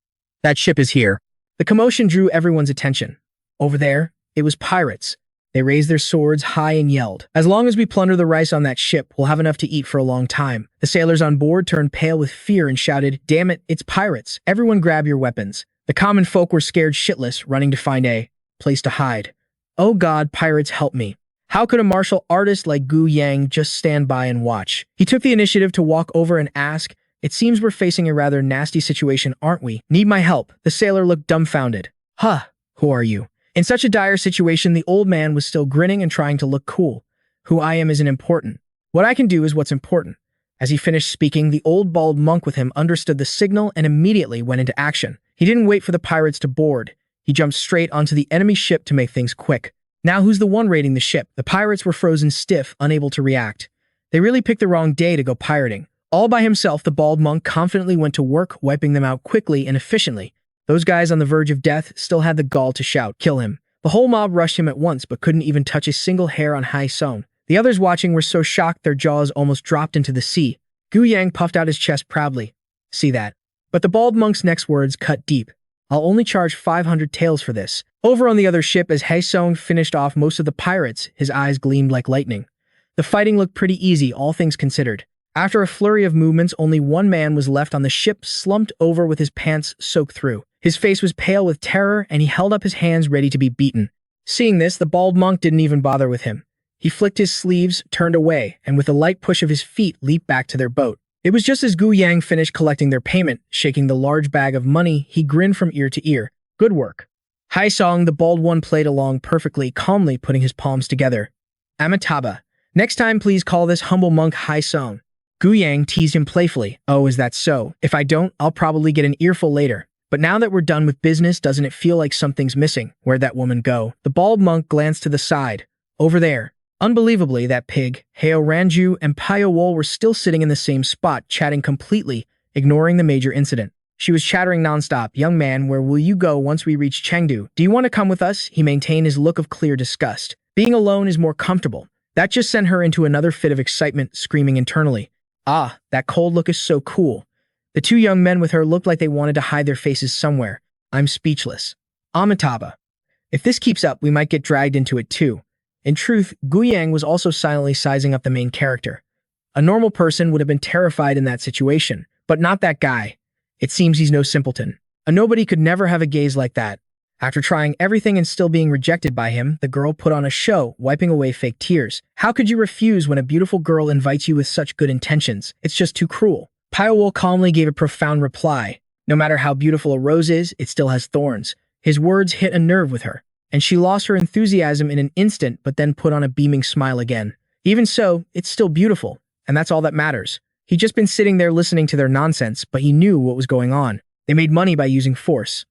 That ship is here. The commotion drew everyone's attention. Over there, it was pirates. They raised their swords high and yelled, As long as we plunder the rice on that ship, we'll have enough to eat for a long time. The sailors on board turned pale with fear and shouted, Damn it, it's pirates. Everyone grab your weapons. The common folk were scared shitless, running to find a place to hide. Oh God, pirates help me. How could a martial artist like Gu Yang just stand by and watch? He took the initiative to walk over and ask, It seems we're facing a rather nasty situation, aren't we? Need my help? The sailor looked dumbfounded. Huh, who are you? In such a dire situation, the old man was still grinning and trying to look cool. Who I am isn't important. What I can do is what's important. As he finished speaking, the old bald monk with him understood the signal and immediately went into action. He didn't wait for the pirates to board. He jumped straight onto the enemy ship to make things quick. Now who's the one raiding the ship? The pirates were frozen stiff, unable to react. They really picked the wrong day to go pirating. All by himself, the bald monk confidently went to work, wiping them out quickly and efficiently. Those guys on the verge of death still had the gall to shout, "Kill him." The whole mob rushed him at once but couldn't even touch a single hair on Hae-sung. The others watching were so shocked their jaws almost dropped into the sea. Gu Yang puffed out his chest proudly. "See that?" But the bald monk's next words cut deep. "I'll only charge 500 taels for this." Over on the other ship, as Hae-sung finished off most of the pirates, his eyes gleamed like lightning. The fighting looked pretty easy, all things considered. After a flurry of movements, only one man was left on the ship, slumped over with his pants soaked through. His face was pale with terror, and he held up his hands ready to be beaten. Seeing this, the bald monk didn't even bother with him. He flicked his sleeves, turned away, and with a light push of his feet, leaped back to their boat. It was just as Gu Yang finished collecting their payment, shaking the large bag of money, he grinned from ear to ear. "Good work." Hae-sung, the bald one, played along perfectly, calmly putting his palms together. "Amitabha. Next time, please call this humble monk Hae-sung." Gu Yang teased him playfully. "Oh, is that so? If I don't, I'll probably get an earful later. But now that we're done with business, doesn't it feel like something's missing? Where'd that woman go?" The bald monk glanced to the side. "Over there." Unbelievably, that pig, Heo Ranju, and Pyo-wol were still sitting in the same spot, chatting completely, ignoring the major incident. She was chattering nonstop. "Young man, where will you go once we reach Chengdu? Do you want to come with us?" He maintained his look of clear disgust. Being alone is more comfortable. That just sent her into another fit of excitement, screaming internally. "Ah, that cold look is so cool." The two young men with her looked like they wanted to hide their faces somewhere. "I'm speechless." Amitabha. If this keeps up, we might get dragged into it too. In truth, Gu Yang was also silently sizing up the main character. A normal person would have been terrified in that situation, but not that guy. It seems he's no simpleton. A nobody could never have a gaze like that. After trying everything and still being rejected by him, the girl put on a show, wiping away fake tears. How could you refuse when a beautiful girl invites you with such good intentions? It's just too cruel. Pyo-wol calmly gave a profound reply. No matter how beautiful a rose is, it still has thorns. His words hit a nerve with her, and she lost her enthusiasm in an instant but then put on a beaming smile again. Even so, it's still beautiful, and that's all that matters. He'd just been sitting there listening to their nonsense, but he knew what was going on. They made money by using force.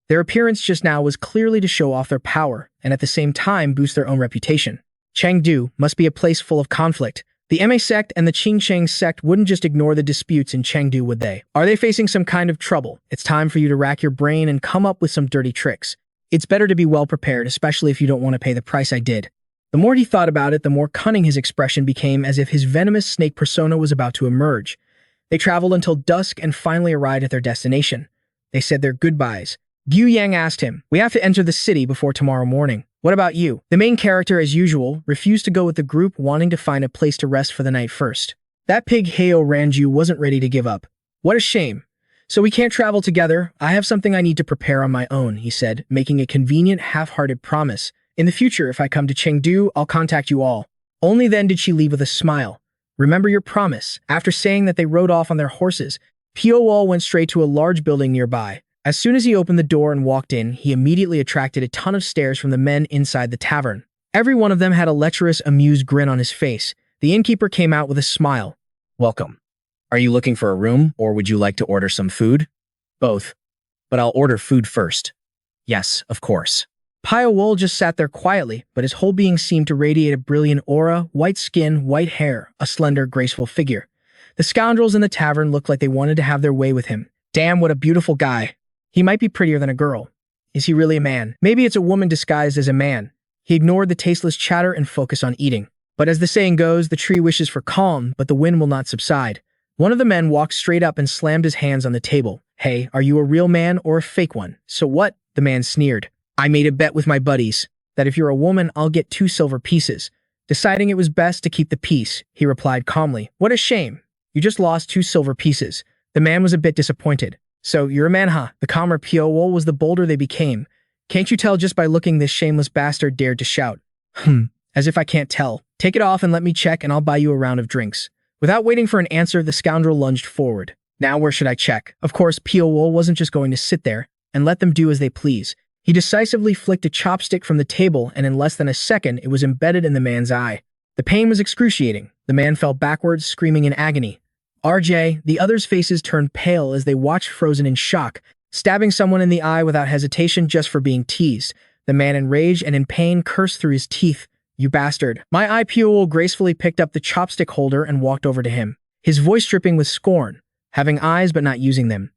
Their appearance just now was clearly to show off their power, and at the same time boost their own reputation. Chengdu must be a place full of conflict. The MA sect and the Qingsheng sect wouldn't just ignore the disputes in Chengdu, would they? Are they facing some kind of trouble? It's time for you to rack your brain and come up with some dirty tricks. It's better to be well prepared, especially if you don't want to pay the price I did. The more he thought about it, the more cunning his expression became, as if his venomous snake persona was about to emerge. They traveled until dusk and finally arrived at their destination. They said their goodbyes. Gu Yang asked him, "We have to enter the city before tomorrow morning. What about you?" The main character, as usual, refused to go with the group, wanting to find a place to rest for the night first. That pig Heo Ranju wasn't ready to give up. "What a shame. So we can't travel together. I have something I need to prepare on my own," he said, making a convenient, half-hearted promise. "In the future, if I come to Chengdu, I'll contact you all." Only then did she leave with a smile. "Remember your promise." After saying that, they rode off on their horses. Pyo-wol went straight to a large building nearby. As soon as he opened the door and walked in, he immediately attracted a ton of stares from the men inside the tavern. Every one of them had a lecherous, amused grin on his face. The innkeeper came out with a smile. "Welcome. Are you looking for a room, or would you like to order some food?" "Both. But I'll order food first." "Yes, of course." Pyo-wol just sat there quietly, but his whole being seemed to radiate a brilliant aura, white skin, white hair, a slender, graceful figure. The scoundrels in the tavern looked like they wanted to have their way with him. Damn, what a beautiful guy. He might be prettier than a girl. Is he really a man? Maybe it's a woman disguised as a man. He ignored the tasteless chatter and focused on eating. But as the saying goes, the tree wishes for calm, but the wind will not subside. One of the men walked straight up and slammed his hands on the table. "Hey, are you a real man or a fake one?" "So what?" the man sneered. "I made a bet with my buddies that if you're a woman, I'll get 2 silver pieces. Deciding it was best to keep the peace, he replied calmly. "What a shame. You just lost 2 silver pieces." The man was a bit disappointed. "So, you're a man, huh?" The calmer Pyo-wol was the bolder they became. "Can't you tell just by looking?" This shameless bastard dared to shout. As if I can't tell. "Take it off and let me check, and I'll buy you a round of drinks." Without waiting for an answer, the scoundrel lunged forward. Now where should I check? Of course, Pyo-wol wasn't just going to sit there and let them do as they please. He decisively flicked a chopstick from the table, and in less than a second, it was embedded in the man's eye. The pain was excruciating. The man fell backwards, screaming in agony. RJ, the others' faces turned pale as they watched, frozen in shock, stabbing someone in the eye without hesitation just for being teased. The man, enraged and in pain, cursed through his teeth. "You bastard." My eye Pyo-wol gracefully picked up the chopstick holder and walked over to him, his voice dripping with scorn. "Having eyes but not using them.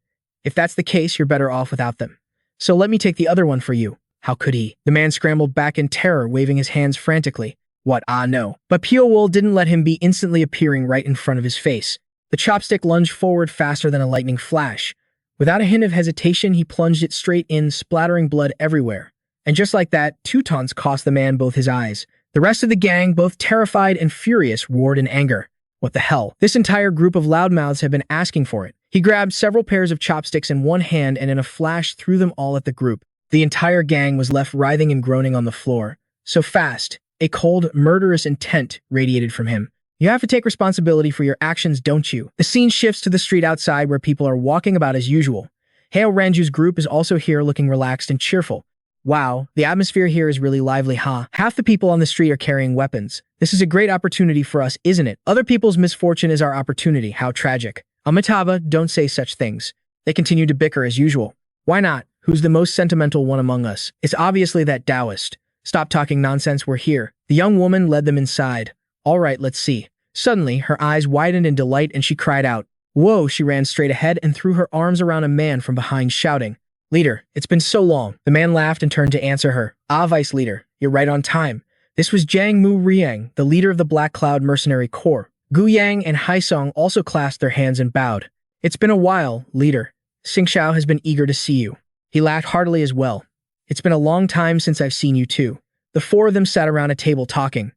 If that's the case, you're better off without them. So let me take the other one for you. How could he? The man scrambled back in terror, waving his hands frantically. What? Ah, no. But Pyo-wol didn't let him be instantly appearing right in front of his face. The chopstick lunged forward faster than a lightning flash. Without a hint of hesitation, he plunged it straight in, splattering blood everywhere. And just like that, 2 taunts cost the man both his eyes. The rest of the gang, both terrified and furious, roared in anger. What the hell? This entire group of loudmouths had been asking for it. He grabbed several pairs of chopsticks in one hand and in a flash threw them all at the group. The entire gang was left writhing and groaning on the floor. So fast, a cold, murderous intent radiated from him. You have to take responsibility for your actions, don't you? The scene shifts to the street outside where people are walking about as usual. Heo Ranju's group is also here looking relaxed and cheerful. Wow, the atmosphere here is really lively, huh? Half the people on the street are carrying weapons. This is a great opportunity for us, isn't it? Other people's misfortune is our opportunity. How tragic. Amitabha, don't say such things. They continue to bicker as usual. Why not? Who's the most sentimental one among us? It's obviously that Taoist. Stop talking nonsense, we're here. The young woman led them inside. All right, let's see. Suddenly, her eyes widened in delight and she cried out. Whoa, she ran straight ahead and threw her arms around a man from behind, shouting, Leader, it's been so long. The man laughed and turned to answer her. Ah, Vice Leader, you're right on time. This was Jiang Mu-riang, the leader of the Black Cloud Mercenary Corps. Gu Yang and Haisong also clasped their hands and bowed. It's been a while, Leader. Xingxiao has been eager to see you. He laughed heartily as well. It's been a long time since I've seen you too. The 4 of them sat around a table talking.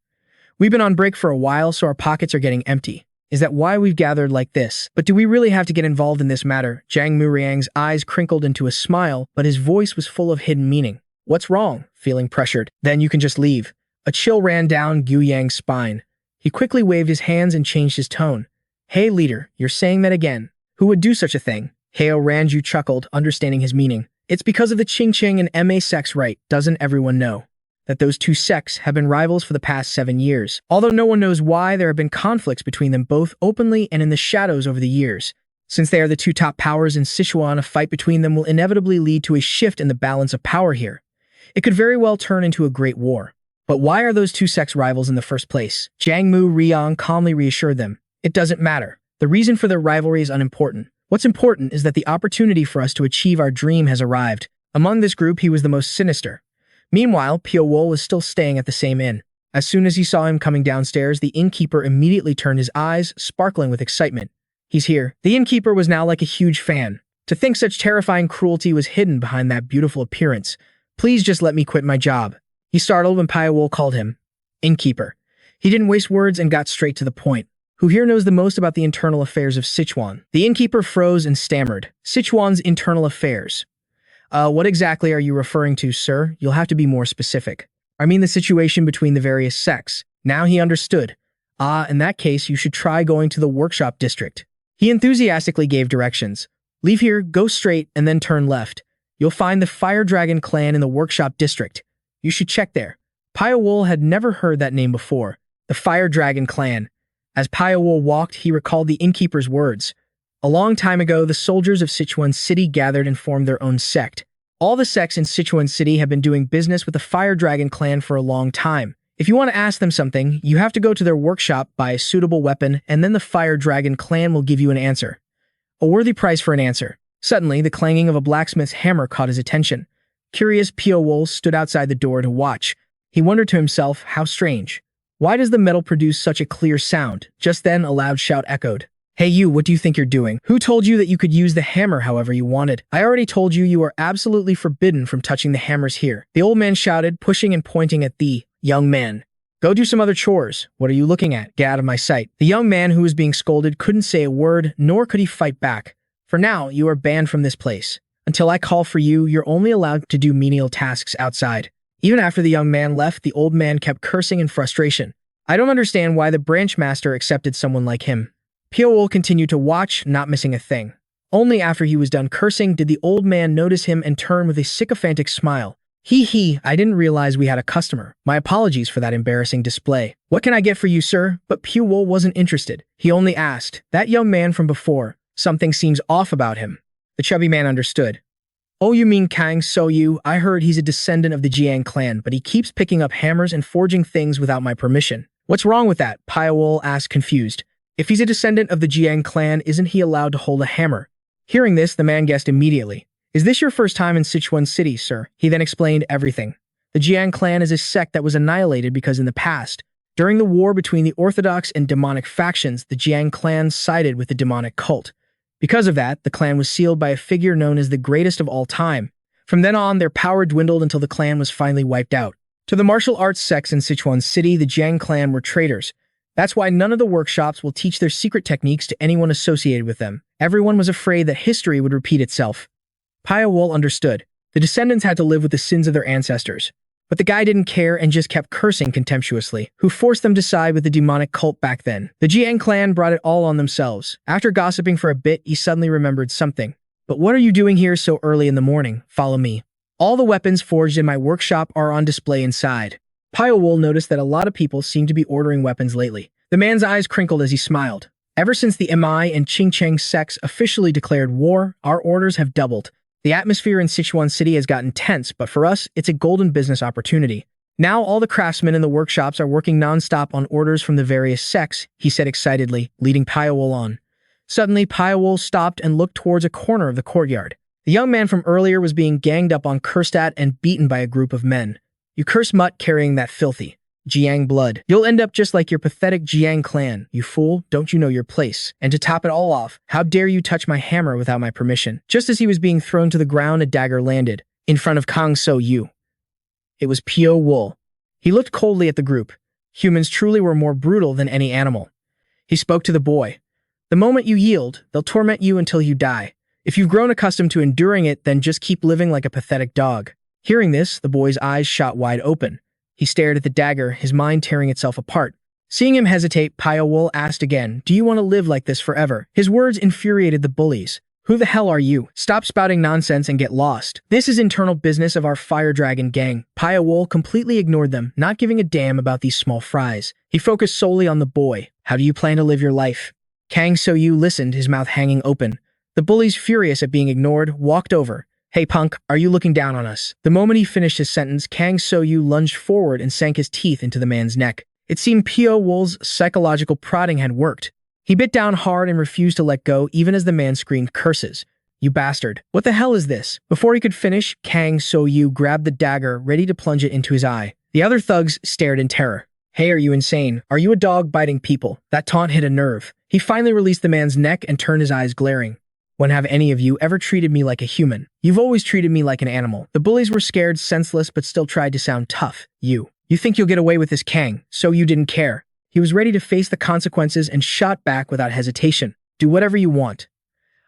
We've been on break for a while, so our pockets are getting empty. Is that why we've gathered like this? But do we really have to get involved in this matter? Jiang Mu-riang's eyes crinkled into a smile, but his voice was full of hidden meaning. What's wrong? Feeling pressured. Then you can just leave. A chill ran down Gu Yang's spine. He quickly waved his hands and changed his tone. Hey, Leader, you're saying that again. Who would do such a thing? Heo Ranju chuckled, understanding his meaning. It's because of the Qingqing and Ma sects, right? Doesn't everyone know that those 2 sects have been rivals for the past 7 years? Although no one knows why, there have been conflicts between them both openly and in the shadows over the years. Since they are the 2 top powers in Sichuan, a fight between them will inevitably lead to a shift in the balance of power here. It could very well turn into a great war. But why are those 2 sects rivals in the first place? Jiang Mu-riang calmly reassured them. It doesn't matter. The reason for their rivalry is unimportant. What's important is that the opportunity for us to achieve our dream has arrived. Among this group, he was the most sinister. Meanwhile, Pyo-wol was still staying at the same inn. As soon as he saw him coming downstairs, the innkeeper immediately turned his eyes, sparkling with excitement. He's here. The innkeeper was now like a huge fan. To think such terrifying cruelty was hidden behind that beautiful appearance. Please just let me quit my job. He startled when Pyo-wol called him innkeeper. He didn't waste words and got straight to the point. Who here knows the most about the internal affairs of Sichuan? The innkeeper froze and stammered. Sichuan's internal affairs. What exactly are you referring to, sir? You'll have to be more specific. I mean the situation between the various sects. Now he understood. In that case, you should try going to the workshop district. He enthusiastically gave directions. Leave here, go straight, and then turn left. You'll find the Fire Dragon clan in the workshop district. You should check there. Pyo-wol had never heard that name before. The Fire Dragon clan. As Pyo-wol walked, he recalled the innkeeper's words. A long time ago, the soldiers of Sichuan City gathered and formed their own sect. All the sects in Sichuan City have been doing business with the Fire Dragon clan for a long time. If you want to ask them something, you have to go to their workshop, buy a suitable weapon, and then the Fire Dragon clan will give you an answer. A worthy price for an answer. Suddenly, the clanging of a blacksmith's hammer caught his attention. Curious, Pyo-wol stood outside the door to watch. He wondered to himself, how strange. Why does the metal produce such a clear sound? Just then, a loud shout echoed. Hey you, what do you think you're doing? Who told you that you could use the hammer however you wanted? I already told you you are absolutely forbidden from touching the hammers here. The old man shouted, pushing and pointing at the young man. Go do some other chores. What are you looking at? Get out of my sight. The young man who was being scolded couldn't say a word, nor could he fight back. For now, you are banned from this place. Until I call for you, you're only allowed to do menial tasks outside. Even after the young man left, the old man kept cursing in frustration. I don't understand why the branch master accepted someone like him. Pyo-wol continued to watch, not missing a thing. Only after he was done cursing did the old man notice him and turn with a sycophantic smile. Hee, I didn't realize we had a customer. My apologies for that embarrassing display. What can I get for you, sir? But Pyo-wol wasn't interested. He only asked, that young man from before, something seems off about him. The chubby man understood. Oh, you mean Kang So-yu? I heard he's a descendant of the Jiang clan, but he keeps picking up hammers and forging things without my permission. What's wrong with that? Pyo-wol asked, confused. If he's a descendant of the Jiang clan, isn't he allowed to hold a hammer? Hearing this, the man guessed immediately. Is this your first time in Sichuan City, sir? He then explained everything. The Jiang clan is a sect that was annihilated because in the past, during the war between the orthodox and demonic factions, the Jiang clan sided with the demonic cult. Because of that, the clan was sealed by a figure known as the greatest of all time. From then on, their power dwindled until the clan was finally wiped out. To the martial arts sects in Sichuan City, the Jiang clan were traitors. That's why none of the workshops will teach their secret techniques to anyone associated with them. Everyone was afraid that history would repeat itself. Pyo-wol understood. The descendants had to live with the sins of their ancestors. But the guy didn't care and just kept cursing contemptuously. Who forced them to side with the demonic cult back then? The Jiang clan brought it all on themselves. After gossiping for a bit, he suddenly remembered something. But what are you doing here so early in the morning? Follow me. All the weapons forged in my workshop are on display inside. Pyo-wol noticed that a lot of people seemed to be ordering weapons lately. The man's eyes crinkled as he smiled. Ever since the Mi and Qingcheng sects officially declared war, our orders have doubled. The atmosphere in Sichuan City has gotten tense, but for us, it's a golden business opportunity. Now all the craftsmen in the workshops are working non-stop on orders from the various sects, he said excitedly, leading Pyo-wol on. Suddenly, Pyo-wol stopped and looked towards a corner of the courtyard. The young man from earlier was being ganged up on, cursed at, and beaten by a group of men. You curse mutt carrying that filthy Jiang blood. You'll end up just like your pathetic Jiang clan. You fool, don't you know your place? And to top it all off, how dare you touch my hammer without my permission? Just as he was being thrown to the ground, a dagger landed in front of Kang So-yu. It was Pyo-wol. He looked coldly at the group. Humans truly were more brutal than any animal. He spoke to the boy. The moment you yield, they'll torment you until you die. If you've grown accustomed to enduring it, then just keep living like a pathetic dog. Hearing this, the boy's eyes shot wide open. He stared at the dagger, his mind tearing itself apart. Seeing him hesitate, Pyo-wol asked again, do you want to live like this forever? His words infuriated the bullies. Who the hell are you? Stop spouting nonsense and get lost. This is internal business of our Fire Dragon gang. Pyo-wol completely ignored them, not giving a damn about these small fries. He focused solely on the boy. How do you plan to live your life? Kang So-yu listened, his mouth hanging open. The bullies, furious at being ignored, walked over. Hey punk, are you looking down on us? The moment he finished his sentence, Kang So-yu lunged forward and sank his teeth into the man's neck. It seemed Pyo-wol's psychological prodding had worked. He bit down hard and refused to let go even as the man screamed curses. You bastard. What the hell is this? Before he could finish, Kang So-yu grabbed the dagger, ready to plunge it into his eye. The other thugs stared in terror. Hey, are you insane? Are you a dog biting people? That taunt hit a nerve. He finally released the man's neck and turned his eyes glaring. When have any of you ever treated me like a human? You've always treated me like an animal. The bullies were scared, senseless, but still tried to sound tough. You think you'll get away with this, Kang, so you didn't care. He was ready to face the consequences and shot back without hesitation. Do whatever you want.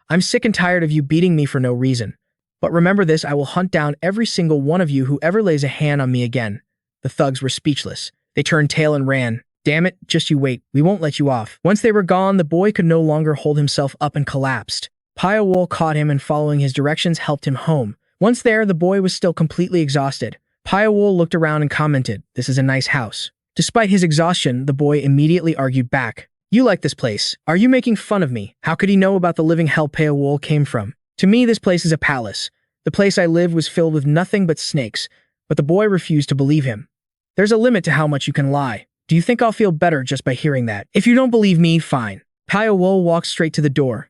I'm sick and tired of you beating me for no reason. But remember this, I will hunt down every single one of you who ever lays a hand on me again. The thugs were speechless. They turned tail and ran. Damn it, just you wait. We won't let you off. Once they were gone, the boy could no longer hold himself up and collapsed. Pyo-wol caught him and following his directions helped him home. Once there, the boy was still completely exhausted. Pyo-wol looked around and commented, this is a nice house. Despite his exhaustion, the boy immediately argued back. You like this place. Are you making fun of me? How could he know about the living hell Pyo-wol came from? To me, this place is a palace. The place I live was filled with nothing but snakes, but the boy refused to believe him. There's a limit to how much you can lie. Do you think I'll feel better just by hearing that? If you don't believe me, fine. Pyo-wol walked straight to the door.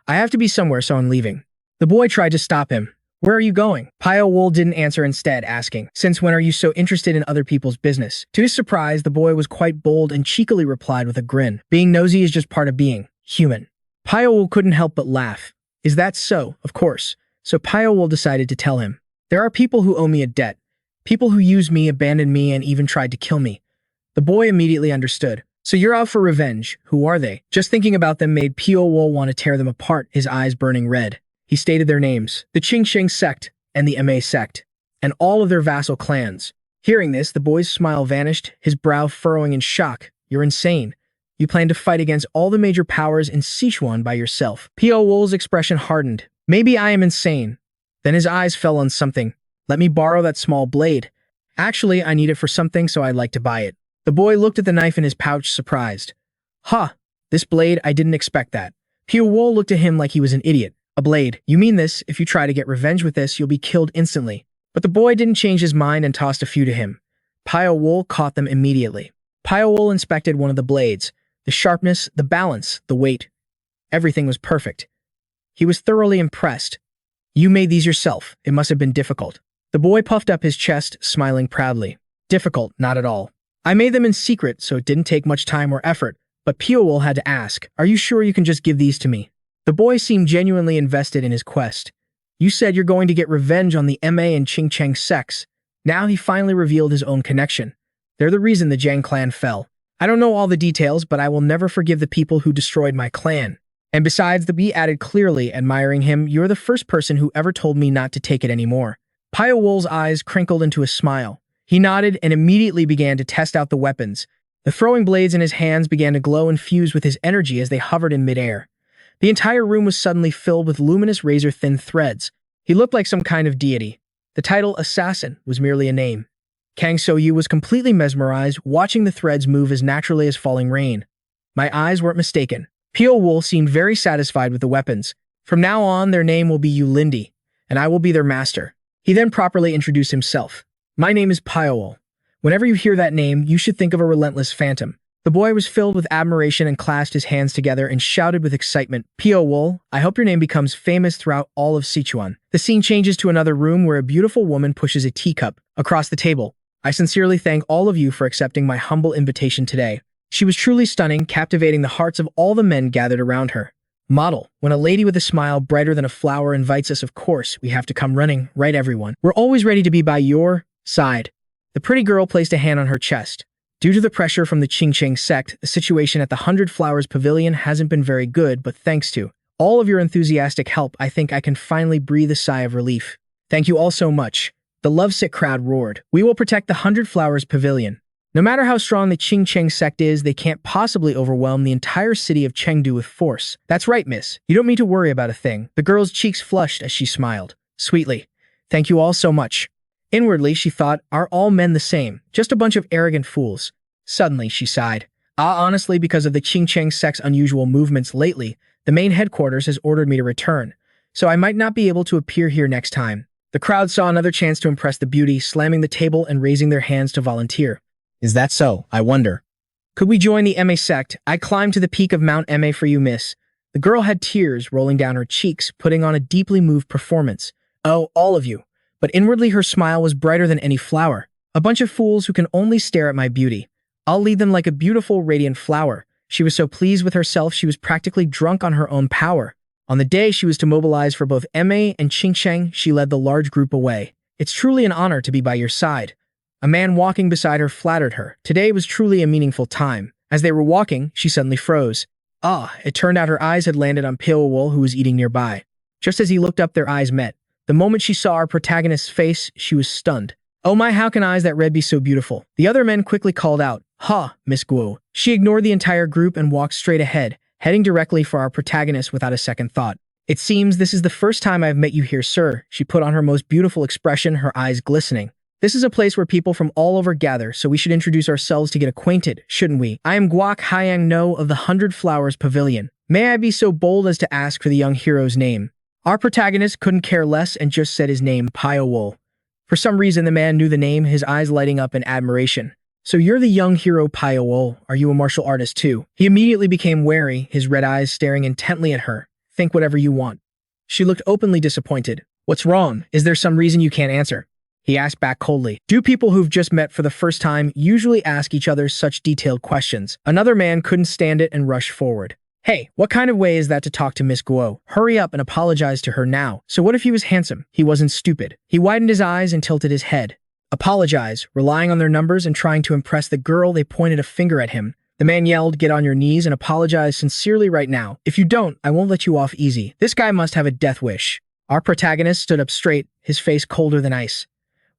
I have to be somewhere, so I'm leaving. The boy tried to stop him. Where are you going? Pyo-wol didn't answer, instead asking, since when are you so interested in other people's business? To his surprise, the boy was quite bold and cheekily replied with a grin. Being nosy is just part of being human. Pyo-wol couldn't help but laugh. Is that so? Of course. So Pyo-wol decided to tell him. There are people who owe me a debt. People who used me, abandoned me, and even tried to kill me. The boy immediately understood. So you're out for revenge. Who are they? Just thinking about them made Pyo-wol want to tear them apart, his eyes burning red. He stated their names, the Qingcheng sect and the Ma sect, and all of their vassal clans. Hearing this, the boy's smile vanished, his brow furrowing in shock. You're insane. You plan to fight against all the major powers in Sichuan by yourself. Pyo-wol's expression hardened. Maybe I am insane. Then his eyes fell on something. Let me borrow that small blade. Actually, I need it for something, so I'd like to buy it. The boy looked at the knife in his pouch, surprised. Huh, this blade, I didn't expect that. Pyo-wol looked at him like he was an idiot. A blade. You mean this? If you try to get revenge with this, you'll be killed instantly. But the boy didn't change his mind and tossed a few to him. Pyo-wol caught them immediately. Pyo-wol inspected one of the blades. The sharpness, the balance, the weight. Everything was perfect. He was thoroughly impressed. You made these yourself. It must have been difficult. The boy puffed up his chest, smiling proudly. Difficult, not at all. I made them in secret, so it didn't take much time or effort, but Pyo-wol had to ask, are you sure you can just give these to me? The boy seemed genuinely invested in his quest. You said you're going to get revenge on the Ma and Ching sects. Now he finally revealed his own connection. They're the reason the Jiang clan fell. I don't know all the details, but I will never forgive the people who destroyed my clan. And besides, the bee added clearly, admiring him, you're the first person who ever told me not to take it anymore. Pyo-wol's eyes crinkled into a smile. He nodded and immediately began to test out the weapons. The throwing blades in his hands began to glow and fuse with his energy as they hovered in midair. The entire room was suddenly filled with luminous razor-thin threads. He looked like some kind of deity. The title Assassin was merely a name. Kang So-yu was completely mesmerized, watching the threads move as naturally as falling rain. My eyes weren't mistaken. Pyo-wol seemed very satisfied with the weapons. From now on, their name will be Yu-Lindi, and I will be their master. He then properly introduced himself. My name is Pyo-wol. Whenever you hear that name, you should think of a relentless phantom. The boy was filled with admiration and clasped his hands together and shouted with excitement, Pyo-wol, I hope your name becomes famous throughout all of Sichuan. The scene changes to another room where a beautiful woman pushes a teacup across the table. I sincerely thank all of you for accepting my humble invitation today. She was truly stunning, captivating the hearts of all the men gathered around her. Model, when a lady with a smile brighter than a flower invites us, of course, we have to come running, right everyone? We're always ready to be by your side. The pretty girl placed a hand on her chest. Due to the pressure from the Qingcheng sect, the situation at the 100 Flowers Pavilion hasn't been very good, but thanks to all of your enthusiastic help, I think I can finally breathe a sigh of relief. Thank you all so much. The lovesick crowd roared. We will protect the 100 Flowers Pavilion. No matter how strong the Qingcheng sect is, they can't possibly overwhelm the entire city of Chengdu with force. That's right, miss. You don't need to worry about a thing. The girl's cheeks flushed as she smiled. Sweetly. Thank you all so much. Inwardly, she thought, are all men the same? Just a bunch of arrogant fools. Suddenly, she sighed. Honestly, because of the Qingcheng sect's unusual movements lately, the main headquarters has ordered me to return, so I might not be able to appear here next time. The crowd saw another chance to impress the beauty, slamming the table and raising their hands to volunteer. Is that so? I wonder. Could we join the Ma sect? I climbed to the peak of Mount Ma for you, miss. The girl had tears rolling down her cheeks, putting on a deeply moved performance. Oh, all of you. But inwardly her smile was brighter than any flower. A bunch of fools who can only stare at my beauty. I'll lead them like a beautiful, radiant flower. She was so pleased with herself she was practically drunk on her own power. On the day she was to mobilize for both Ma and Qingcheng, she led the large group away. It's truly an honor to be by your side. A man walking beside her flattered her. Today was truly a meaningful time. As they were walking, she suddenly froze. It turned out her eyes had landed on Pyo-wol, who was eating nearby. Just as he looked up, their eyes met. The moment she saw our protagonist's face, she was stunned. Oh my, how can eyes that red be so beautiful? The other men quickly called out, Ha, Miss Guo. She ignored the entire group and walked straight ahead, heading directly for our protagonist without a second thought. It seems this is the first time I've met you here, sir. She put on her most beautiful expression, her eyes glistening. This is a place where people from all over gather, so we should introduce ourselves to get acquainted, shouldn't we? I am Guok Hyang No of the 100 Flowers Pavilion. May I be so bold as to ask for the young hero's name? Our protagonist couldn't care less and just said his name, Pyo-wol. For some reason, the man knew the name, his eyes lighting up in admiration. So you're the young hero Pyo-wol. Are you a martial artist too? He immediately became wary, his red eyes staring intently at her. Think whatever you want. She looked openly disappointed. What's wrong? Is there some reason you can't answer? He asked back coldly. Do people who've just met for the first time usually ask each other such detailed questions? Another man couldn't stand it and rushed forward. Hey, what kind of way is that to talk to Miss Guo? Hurry up and apologize to her now. So what if he was handsome? He wasn't stupid. He widened his eyes and tilted his head. Apologize, relying on their numbers and trying to impress the girl. They pointed a finger at him. The man yelled, get on your knees and apologize sincerely right now. If you don't, I won't let you off easy. This guy must have a death wish. Our protagonist stood up straight, his face colder than ice.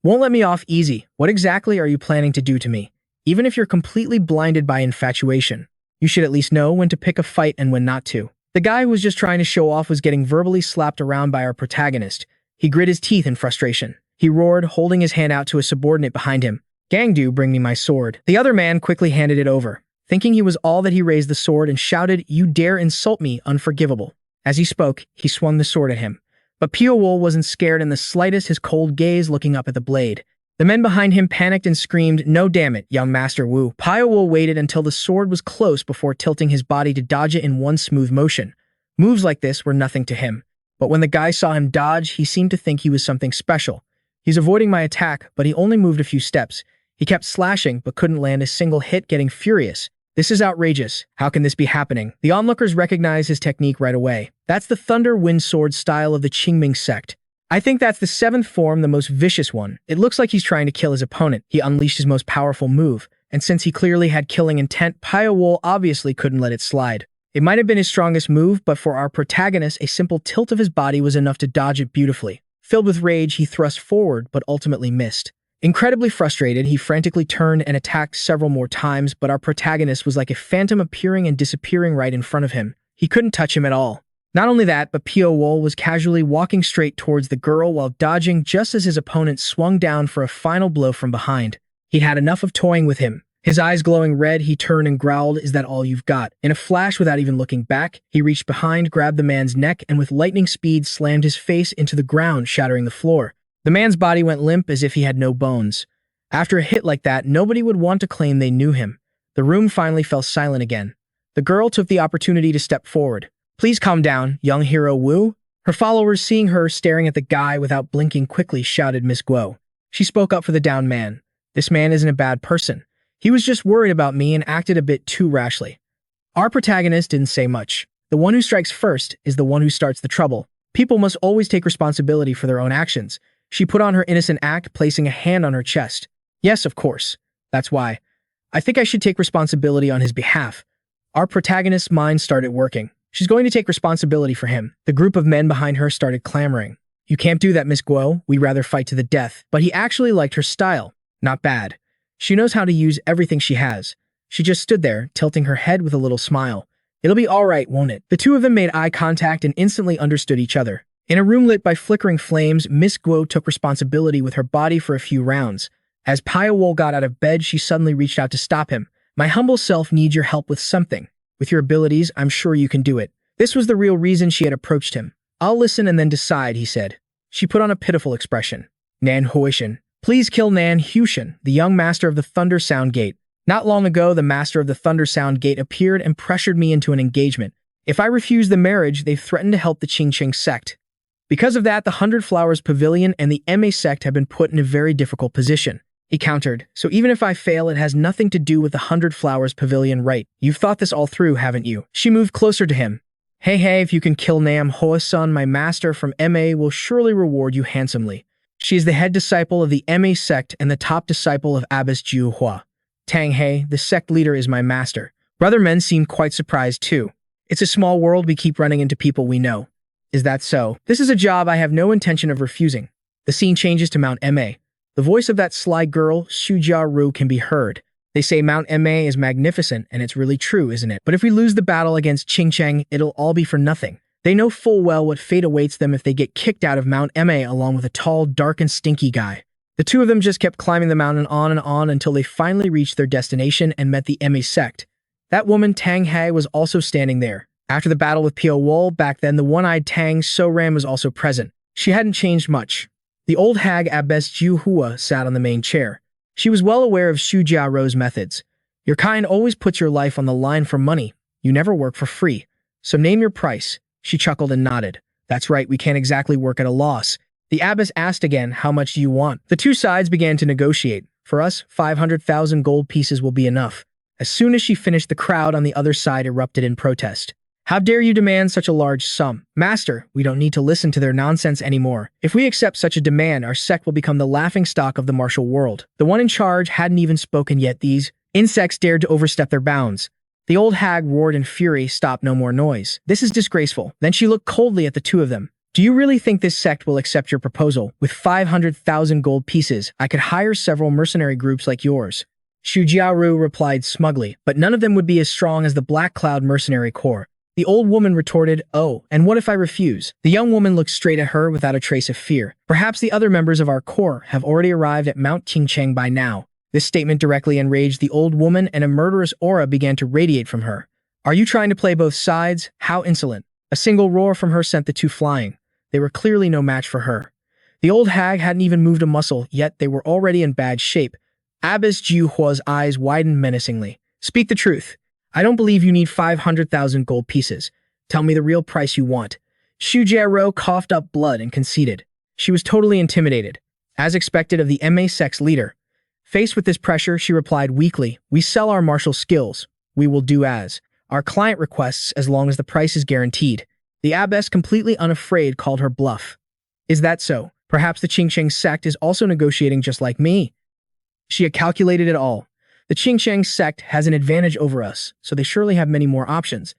Won't let me off easy. What exactly are you planning to do to me? Even if you're completely blinded by infatuation, you should at least know when to pick a fight and when not to. The guy who was just trying to show off was getting verbally slapped around by our protagonist. He grit his teeth in frustration. He roared, holding his hand out to a subordinate behind him. Gangdu, bring me my sword. The other man quickly handed it over. Thinking he was all that, he raised the sword and shouted, you dare insult me, unforgivable. As he spoke, he swung the sword at him. But Pyo-wol wasn't scared in the slightest, his cold gaze looking up at the blade. The men behind him panicked and screamed, no damn it, young Master Wu. Pyo-wol waited until the sword was close before tilting his body to dodge it in one smooth motion. Moves like this were nothing to him. But when the guy saw him dodge, he seemed to think he was something special. He's avoiding my attack, but he only moved a few steps. He kept slashing, but couldn't land a single hit, getting furious. This is outrageous. How can this be happening? The onlookers recognized his technique right away. That's the Thunder Wind Sword style of the Qingming sect. I think that's the 7th form, the most vicious one. It looks like he's trying to kill his opponent. He unleashed his most powerful move, and since he clearly had killing intent, Pyo-wol obviously couldn't let it slide. It might have been his strongest move, but for our protagonist, a simple tilt of his body was enough to dodge it beautifully. Filled with rage, he thrust forward, but ultimately missed. Incredibly frustrated, he frantically turned and attacked several more times, but our protagonist was like a phantom appearing and disappearing right in front of him. He couldn't touch him at all. Not only that, but Pyo-wol was casually walking straight towards the girl while dodging just as his opponent swung down for a final blow from behind. He'd had enough of toying with him. His eyes glowing red, he turned and growled, "Is that all you've got?" In a flash, without even looking back, he reached behind, grabbed the man's neck, and with lightning speed slammed his face into the ground, shattering the floor. The man's body went limp as if he had no bones. After a hit like that, nobody would want to claim they knew him. The room finally fell silent again. The girl took the opportunity to step forward. "Please calm down, young hero Wu." Her followers, seeing her staring at the guy without blinking, quickly shouted, "Miss Guo." She spoke up for the downed man. "This man isn't a bad person. He was just worried about me and acted a bit too rashly." Our protagonist didn't say much. The one who strikes first is the one who starts the trouble. People must always take responsibility for their own actions. She put on her innocent act, placing a hand on her chest. "Yes, of course. That's why. I think I should take responsibility on his behalf." Our protagonist's mind started working. She's going to take responsibility for him. The group of men behind her started clamoring. "You can't do that, Miss Guo. We'd rather fight to the death." But he actually liked her style. Not bad. She knows how to use everything she has. She just stood there, tilting her head with a little smile. "It'll be all right, won't it?" The two of them made eye contact and instantly understood each other. In a room lit by flickering flames, Miss Guo took responsibility with her body for a few rounds. As Pyo-wol got out of bed, she suddenly reached out to stop him. "My humble self needs your help with something. With your abilities, I'm sure you can do it." This was the real reason she had approached him. "I'll listen and then decide," he said. She put on a pitiful expression. "Nan Huishan. Please kill Nan Huishan, the young master of the Thunder Sound Gate. Not long ago, the master of the Thunder Sound Gate appeared and pressured me into an engagement. If I refuse the marriage, they've threatened to help the Qingqing sect. Because of that, the 100 Flowers Pavilion and the MA sect have been put in a very difficult position." He countered, "So even if I fail, it has nothing to do with the 100 Flowers Pavilion, right? You've thought this all through, haven't you?" She moved closer to him. Hey, if you can kill Nam Hoa-sun, my master from MA will surely reward you handsomely. She is the head disciple of the MA sect and the top disciple of Abbess Jiu Hua. Tang He, the sect leader, is my master." Brother men seemed quite surprised too. "It's a small world, we keep running into people we know." "Is that so? This is a job I have no intention of refusing." The scene changes to Mount MA. The voice of that sly girl, Xu Ru, can be heard. "They say Mount MA is magnificent, and it's really true, isn't it? But if we lose the battle against Qingcheng, it'll all be for nothing. They know full well what fate awaits them if they get kicked out of Mount MA along with a tall, dark, and stinky guy." The two of them just kept climbing the mountain on and on until they finally reached their destination and met the MA sect. That woman, Tang He, was also standing there. After the battle with Pyo-wol, back then the one-eyed Tang So-ran was also present. She hadn't changed much. The old hag Abbess Jiu Hua sat on the main chair. She was well aware of Xu Jiarou's methods. "Your kind always puts your life on the line for money. You never work for free. So name your price." She chuckled and nodded. "That's right, we can't exactly work at a loss." The abbess asked again, "How much do you want?" The two sides began to negotiate. "For us, 500,000 gold pieces will be enough." As soon as she finished, the crowd on the other side erupted in protest. "How dare you demand such a large sum? Master, we don't need to listen to their nonsense anymore. If we accept such a demand, our sect will become the laughingstock of the martial world." The one in charge hadn't even spoken yet. These insects dared to overstep their bounds. The old hag roared in fury, "Stop, no more noise. This is disgraceful." Then she looked coldly at the two of them. "Do you really think this sect will accept your proposal? With 500,000 gold pieces, I could hire several mercenary groups like yours." Xu Jiaru replied smugly, "But none of them would be as strong as the Black Cloud Mercenary Corps." The old woman retorted, "Oh, and what if I refuse?" The young woman looked straight at her without a trace of fear. "Perhaps the other members of our corps have already arrived at Mount Qingcheng by now." This statement directly enraged the old woman, and a murderous aura began to radiate from her. "Are you trying to play both sides? How insolent." A single roar from her sent the two flying. They were clearly no match for her. The old hag hadn't even moved a muscle, yet they were already in bad shape. Abbess Jiu Hua's eyes widened menacingly. "Speak the truth. I don't believe you need 500,000 gold pieces. Tell me the real price you want." Shujiro coughed up blood and conceded. She was totally intimidated, as expected of the MA sect's leader. Faced with this pressure, she replied weakly, "We sell our martial skills. We will do as our client requests as long as the price is guaranteed." The abbess, completely unafraid, called her bluff. "Is that so? Perhaps the Qingcheng sect is also negotiating just like me." She had calculated it all. The Qingcheng sect has an advantage over us, so they surely have many more options.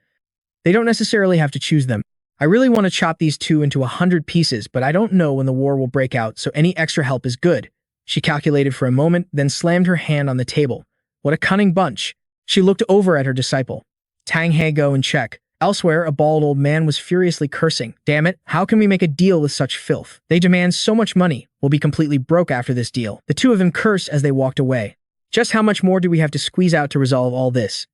They don't necessarily have to choose them. I really want to chop these two into 100 pieces, but I don't know when the war will break out, so any extra help is good. She calculated for a moment, then slammed her hand on the table. What a cunning bunch. She looked over at her disciple. Tang He, go and check. Elsewhere, a bald old man was furiously cursing. "Damn it, how can we make a deal with such filth? They demand so much money. We'll be completely broke after this deal." The two of them cursed as they walked away. Just how much more do we have to squeeze out to resolve all this?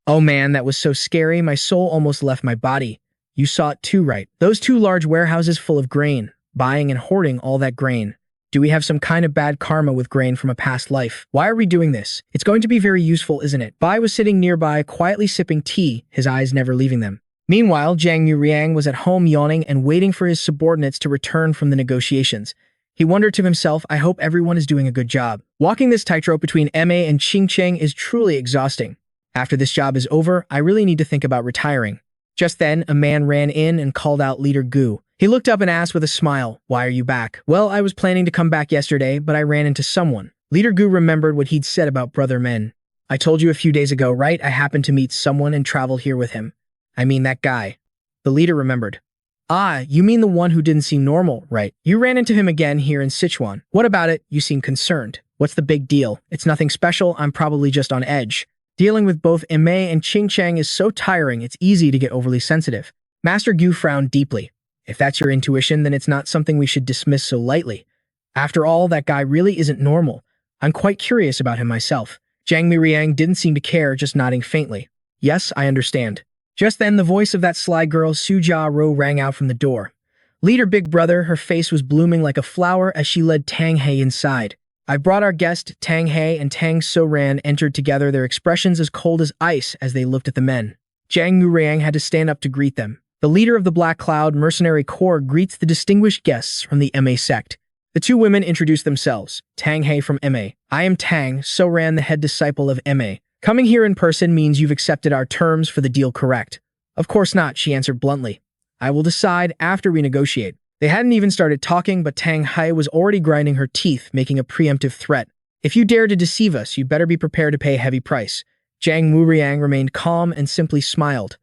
Oh man, that was so scary, my soul almost left my body. You saw it too, right? Those two large warehouses full of grain, buying and hoarding all that grain. Do we have some kind of bad karma with grain from a past life? Why are we doing this? It's going to be very useful, isn't it? Bai was sitting nearby, quietly sipping tea, his eyes never leaving them. Meanwhile, Jiang Muriang was at home yawning and waiting for his subordinates to return from the negotiations. He wondered to himself, I hope everyone is doing a good job. Walking this tightrope between MA and Qingcheng is truly exhausting. After this job is over, I really need to think about retiring. Just then, a man ran in and called out Leader Gu. He looked up and asked with a smile, "Why are you back?" "Well, I was planning to come back yesterday, but I ran into someone." Leader Gu remembered what he'd said about brother men. "I told you a few days ago, right? I happened to meet someone and travel here with him. I mean that guy." The leader remembered. "Ah, you mean the one who didn't seem normal, right? You ran into him again here in Sichuan. What about it? You seem concerned. What's the big deal?" "It's nothing special. I'm probably just on edge. Dealing with both Imei and Qingcheng is so tiring, it's easy to get overly sensitive." Master Gu frowned deeply. "If that's your intuition, then it's not something we should dismiss so lightly. After all, that guy really isn't normal. I'm quite curious about him myself." Jiang Miriang didn't seem to care, just nodding faintly. "Yes, I understand." Just then, the voice of that sly girl, Su Jia Ro, rang out from the door. Leader Big Brother, her face was blooming like a flower as she led Tang He inside. "I brought our guest." Tang He and Tang So-ran entered together, their expressions as cold as ice as they looked at the men. Jiang Muriang had to stand up to greet them. The leader of the Black Cloud Mercenary Corps greets the distinguished guests from the MA sect. The two women introduced themselves. Tang He from MA. "I am Tang So-ran, the head disciple of MA. Coming here in person means you've accepted our terms for the deal, correct?" "Of course not," she answered bluntly. "I will decide after we negotiate." They hadn't even started talking, but Tang He was already grinding her teeth, making a preemptive threat. "If you dare to deceive us, you better be prepared to pay a heavy price." Jiang Muriang remained calm and simply smiled.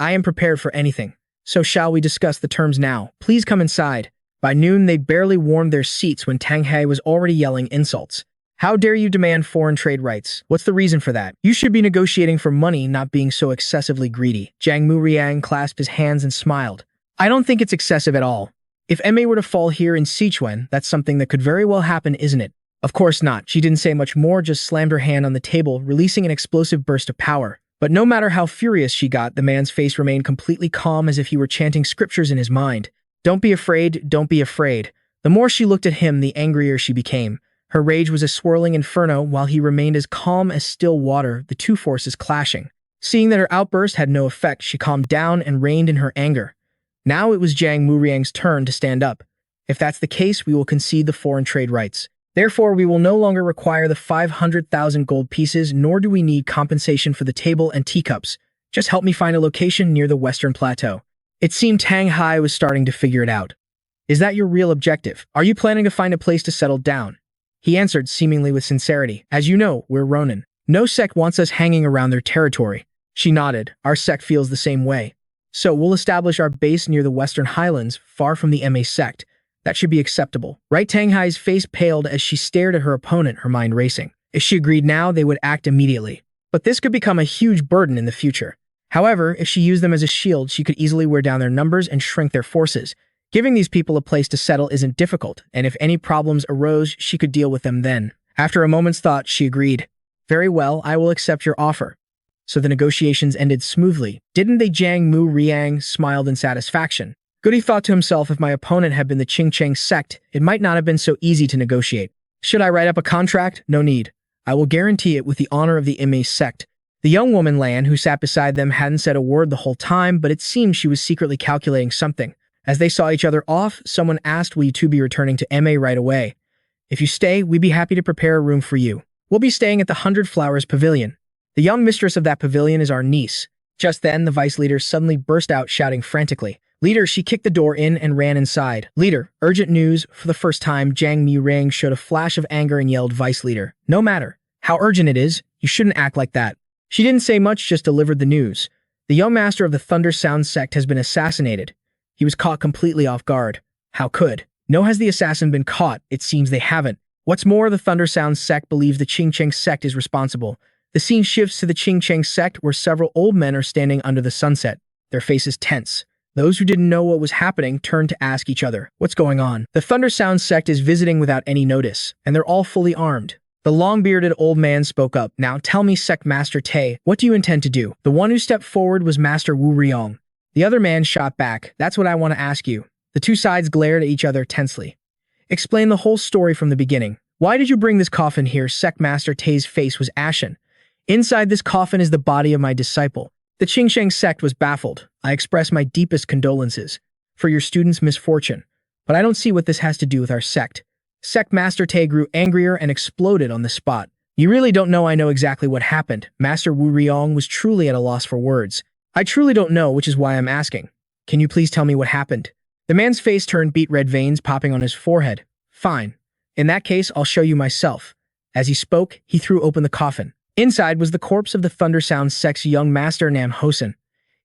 "I am prepared for anything. So shall we discuss the terms now? Please come inside." By noon, they barely warmed their seats when Tang He was already yelling insults. "How dare you demand foreign trade rights? What's the reason for that? You should be negotiating for money, not being so excessively greedy." Jiang Muriang clasped his hands and smiled. "I don't think it's excessive at all. If MA were to fall here in Sichuan, that's something that could very well happen, isn't it?" "Of course not." She didn't say much more, just slammed her hand on the table, releasing an explosive burst of power. But no matter how furious she got, the man's face remained completely calm, as if he were chanting scriptures in his mind. "Don't be afraid, don't be afraid." The more she looked at him, the angrier she became. Her rage was a swirling inferno, while he remained as calm as still water, the two forces clashing. Seeing that her outburst had no effect, she calmed down and reined in her anger. Now it was Jiang Muriang's turn to stand up. "If that's the case, we will concede the foreign trade rights. Therefore, we will no longer require the 500,000 gold pieces, nor do we need compensation for the table and teacups. Just help me find a location near the Western Plateau." It seemed Tang He was starting to figure it out. "Is that your real objective? Are you planning to find a place to settle down?" He answered, seemingly with sincerity. "As you know, we're Ronin. No sect wants us hanging around their territory." She nodded. "Our sect feels the same way. So we'll establish our base near the Western Highlands, far from the MA sect. That should be acceptable, right?" Tang He's face paled as she stared at her opponent, her mind racing. If she agreed now, they would act immediately. But this could become a huge burden in the future. However, if she used them as a shield, she could easily wear down their numbers and shrink their forces. Giving these people a place to settle isn't difficult, and if any problems arose, she could deal with them then. After a moment's thought, she agreed. "Very well, I will accept your offer." So the negotiations ended smoothly, didn't they? Jiang Muriang smiled in satisfaction. Good, he thought to himself, if my opponent had been the Qingcheng sect, it might not have been so easy to negotiate. Should I write up a contract? No need. I will guarantee it with the honor of the MA sect. The young woman Lan, who sat beside them, hadn't said a word the whole time, but it seemed she was secretly calculating something. As they saw each other off, someone asked, "Will you two be returning to MA right away? If you stay, we'd be happy to prepare a room for you. We'll be staying at the 100 Flowers Pavilion. The young mistress of that pavilion is our niece." Just then, the vice leader suddenly burst out shouting frantically. "Leader!" She kicked the door in and ran inside. "Leader, urgent news." For the first time, Jang Murim showed a flash of anger and yelled, "Vice leader, no matter how urgent it is, you shouldn't act like that." She didn't say much, just delivered the news. The young master of the Thunder Sound sect has been assassinated. He was caught completely off guard. How could? No, has the assassin been caught? It seems they haven't. What's more, the Thunder Sound sect believes the Qingcheng sect is responsible. The scene shifts to the Qingcheng sect, where several old men are standing under the sunset, their faces tense. Those who didn't know what was happening turned to ask each other, "What's going on?" The Thunder Sound sect is visiting without any notice, and they're all fully armed. The long-bearded old man spoke up. "Now tell me, Sect Master Tay, what do you intend to do?" The one who stepped forward was Master Wu Riong. The other man shot back. "That's what I want to ask you." The two sides glared at each other tensely. "Explain the whole story from the beginning. Why did you bring this coffin here?" Sect Master Tay's face was ashen. "Inside this coffin is the body of my disciple." The Qingcheng sect was baffled. "I express my deepest condolences for your student's misfortune, but I don't see what this has to do with our sect." Sect Master Tay grew angrier and exploded on the spot. "You really don't know?" "I know exactly what happened." Master Wu Riong was truly at a loss for words. "I truly don't know, which is why I'm asking. Can you please tell me what happened?" The man's face turned beet red, veins popping on his forehead. "Fine. In that case, I'll show you myself." As he spoke, he threw open the coffin. Inside was the corpse of the Thunder Sound sect's young master Nam Hosen.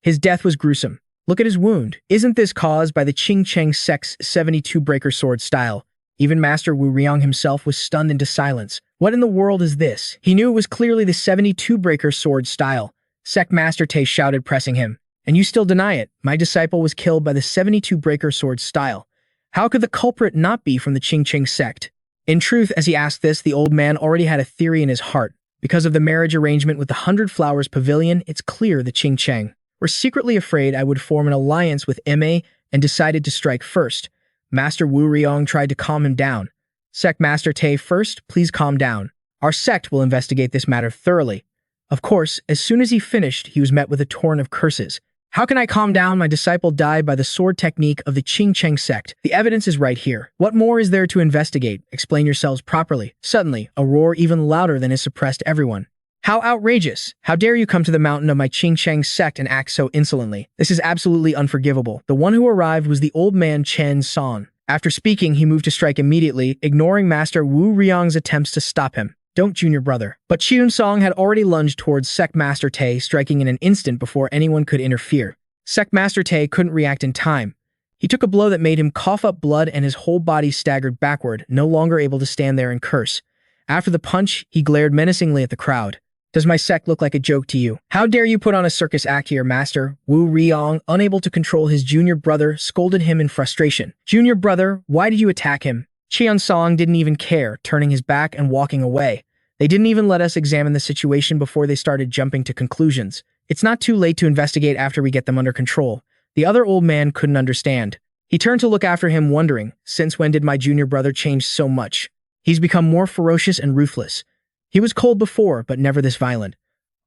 His death was gruesome. Look at his wound. Isn't this caused by the Qingcheng sect's 72 breaker sword style? Even Master Wu Riong himself was stunned into silence. What in the world is this? He knew it was clearly the 72 breaker sword style. Sect Master Tay shouted, pressing him. "And you still deny it? My disciple was killed by the 72 breaker sword style. How could the culprit not be from the Qingcheng sect?" In truth, as he asked this, the old man already had a theory in his heart. Because of the marriage arrangement with the 100 Flowers Pavilion, it's clear the Qingcheng were secretly afraid I would form an alliance with MA and decided to strike first. Master Wu Riong tried to calm him down. "Sect Master Tay, first, please calm down. Our sect will investigate this matter thoroughly." Of course, as soon as he finished, he was met with a torrent of curses. "How can I calm down? My disciple died by the sword technique of the Qingcheng sect. The evidence is right here. What more is there to investigate? Explain yourselves properly." Suddenly, a roar even louder than his suppressed everyone. "How outrageous! How dare you come to the mountain of my Qingcheng sect and act so insolently? This is absolutely unforgivable." The one who arrived was the old man Chen San. After speaking, he moved to strike immediately, ignoring Master Wu Riong's attempts to stop him. "Don't, junior brother." But Cheun Song had already lunged towards Sect Master Tay, striking in an instant before anyone could interfere. Sect Master Tay couldn't react in time. He took a blow that made him cough up blood and his whole body staggered backward, no longer able to stand there and curse. After the punch, he glared menacingly at the crowd. "Does my sect look like a joke to you? How dare you put on a circus act here, Master?" Wu Riong, unable to control his junior brother, scolded him in frustration. "Junior brother, why did you attack him?" Cheun Song didn't even care, turning his back and walking away. "They didn't even let us examine the situation before they started jumping to conclusions. It's not too late to investigate after we get them under control." The other old man couldn't understand. He turned to look after him, wondering, since when did my junior brother change so much? He's become more ferocious and ruthless. He was cold before, but never this violent.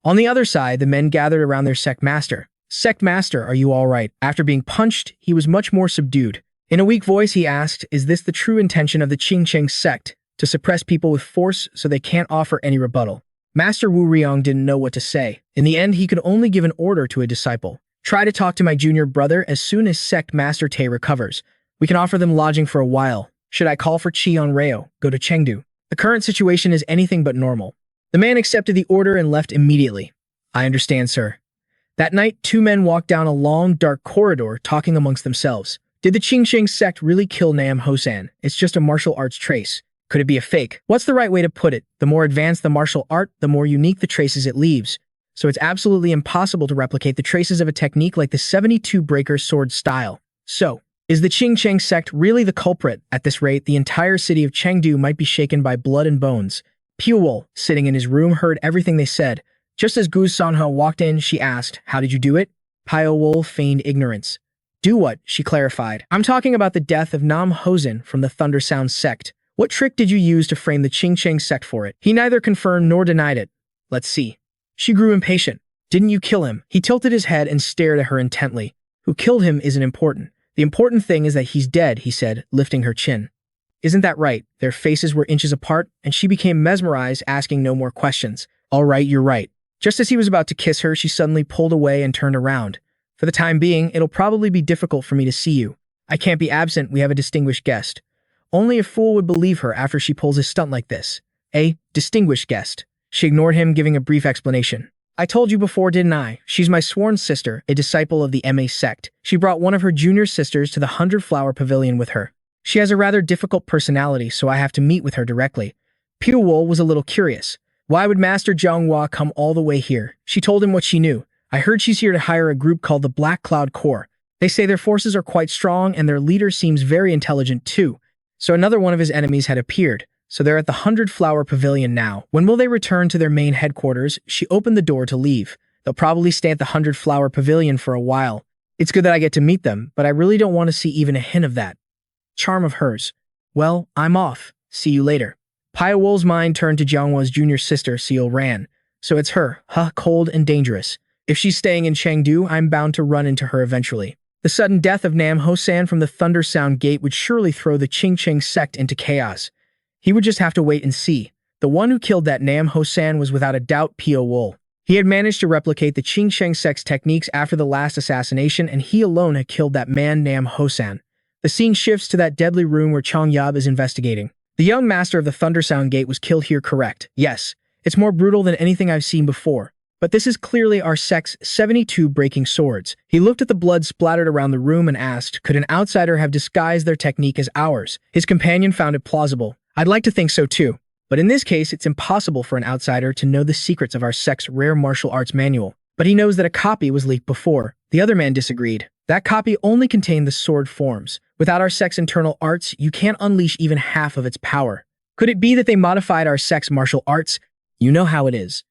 On the other side, the men gathered around their sect master. "Sect master, are you all right?" After being punched, he was much more subdued. In a weak voice, he asked, "Is this the true intention of the Qingcheng sect? To suppress people with force so they can't offer any rebuttal?" Master Wu Riong didn't know what to say. In the end, he could only give an order to a disciple. "Try to talk to my junior brother as soon as Sect Master Tay recovers. We can offer them lodging for a while. Should I call for Cheon Reo? Go to Chengdu. The current situation is anything but normal." The man accepted the order and left immediately. "I understand, sir." That night, two men walked down a long, dark corridor, talking amongst themselves. Did the Qingcheng sect really kill Nam Hosan? It's just a martial arts trace. Could it be a fake? What's the right way to put it? The more advanced the martial art, the more unique the traces it leaves. So it's absolutely impossible to replicate the traces of a technique like the 72 breaker sword style. So, is the Qingcheng sect really the culprit? At this rate, the entire city of Chengdu might be shaken by blood and bones. Pyo-wol, sitting in his room, heard everything they said. Just as Gu Sanho walked in, she asked, "How did you do it?" Pyo-wol feigned ignorance. "Do what?" she clarified. "I'm talking about the death of Nam Hosen from the Thunder Sound sect. What trick did you use to frame the Qingcheng sect for it?" He neither confirmed nor denied it. "Let's see." She grew impatient. "Didn't you kill him?" He tilted his head and stared at her intently. "Who killed him isn't important. The important thing is that he's dead, he said, lifting her chin. Isn't that right? Their faces were inches apart, and she became mesmerized, asking no more questions. All right, you're right. Just as he was about to kiss her, she suddenly pulled away and turned around. For the time being, it'll probably be difficult for me to see you. I can't be absent, we have a distinguished guest. Only a fool would believe her after she pulls a stunt like this. A distinguished guest. She ignored him, giving a brief explanation. I told you before, didn't I? She's my sworn sister, a disciple of the MA sect. She brought one of her junior sisters to the 100-Flower Pavilion with her. She has a rather difficult personality, so I have to meet with her directly. Pyo-wol was a little curious. Why would Master Zhonghua come all the way here? She told him what she knew. I heard she's here to hire a group called the Black Cloud Corps. They say their forces are quite strong and their leader seems very intelligent too. So another one of his enemies had appeared. So they're at the 100-Flower Pavilion now. When will they return to their main headquarters? She opened the door to leave. They'll probably stay at the 100-Flower Pavilion for a while. It's good that I get to meet them, but I really don't want to see even a hint of that charm of hers. Well, I'm off. See you later. Pyo-wol's mind turned to Zhonghua's junior sister, Seal Ran. So it's her, cold and dangerous. If she's staying in Chengdu, I'm bound to run into her eventually. The sudden death of Nam Hosan from the Thunder Sound Gate would surely throw the Qingqing sect into chaos. He would just have to wait and see. The one who killed that Nam Hosan was without a doubt Pyo-wol. He had managed to replicate the Qingqing sect's techniques after the last assassination, and he alone had killed that man Nam Hosan. The scene shifts to that deadly room where Chang Yab is investigating. The young master of the Thunder Sound Gate was killed here, correct? Yes. It's more brutal than anything I've seen before. But this is clearly our sect's 72 breaking swords. He looked at the blood splattered around the room and asked, could an outsider have disguised their technique as ours? His companion found it plausible. I'd like to think so too. But in this case, it's impossible for an outsider to know the secrets of our sect's rare martial arts manual. But he knows that a copy was leaked before. The other man disagreed. That copy only contained the sword forms. Without our sect's internal arts, you can't unleash even half of its power. Could it be that they modified our sect's martial arts? You know how it is.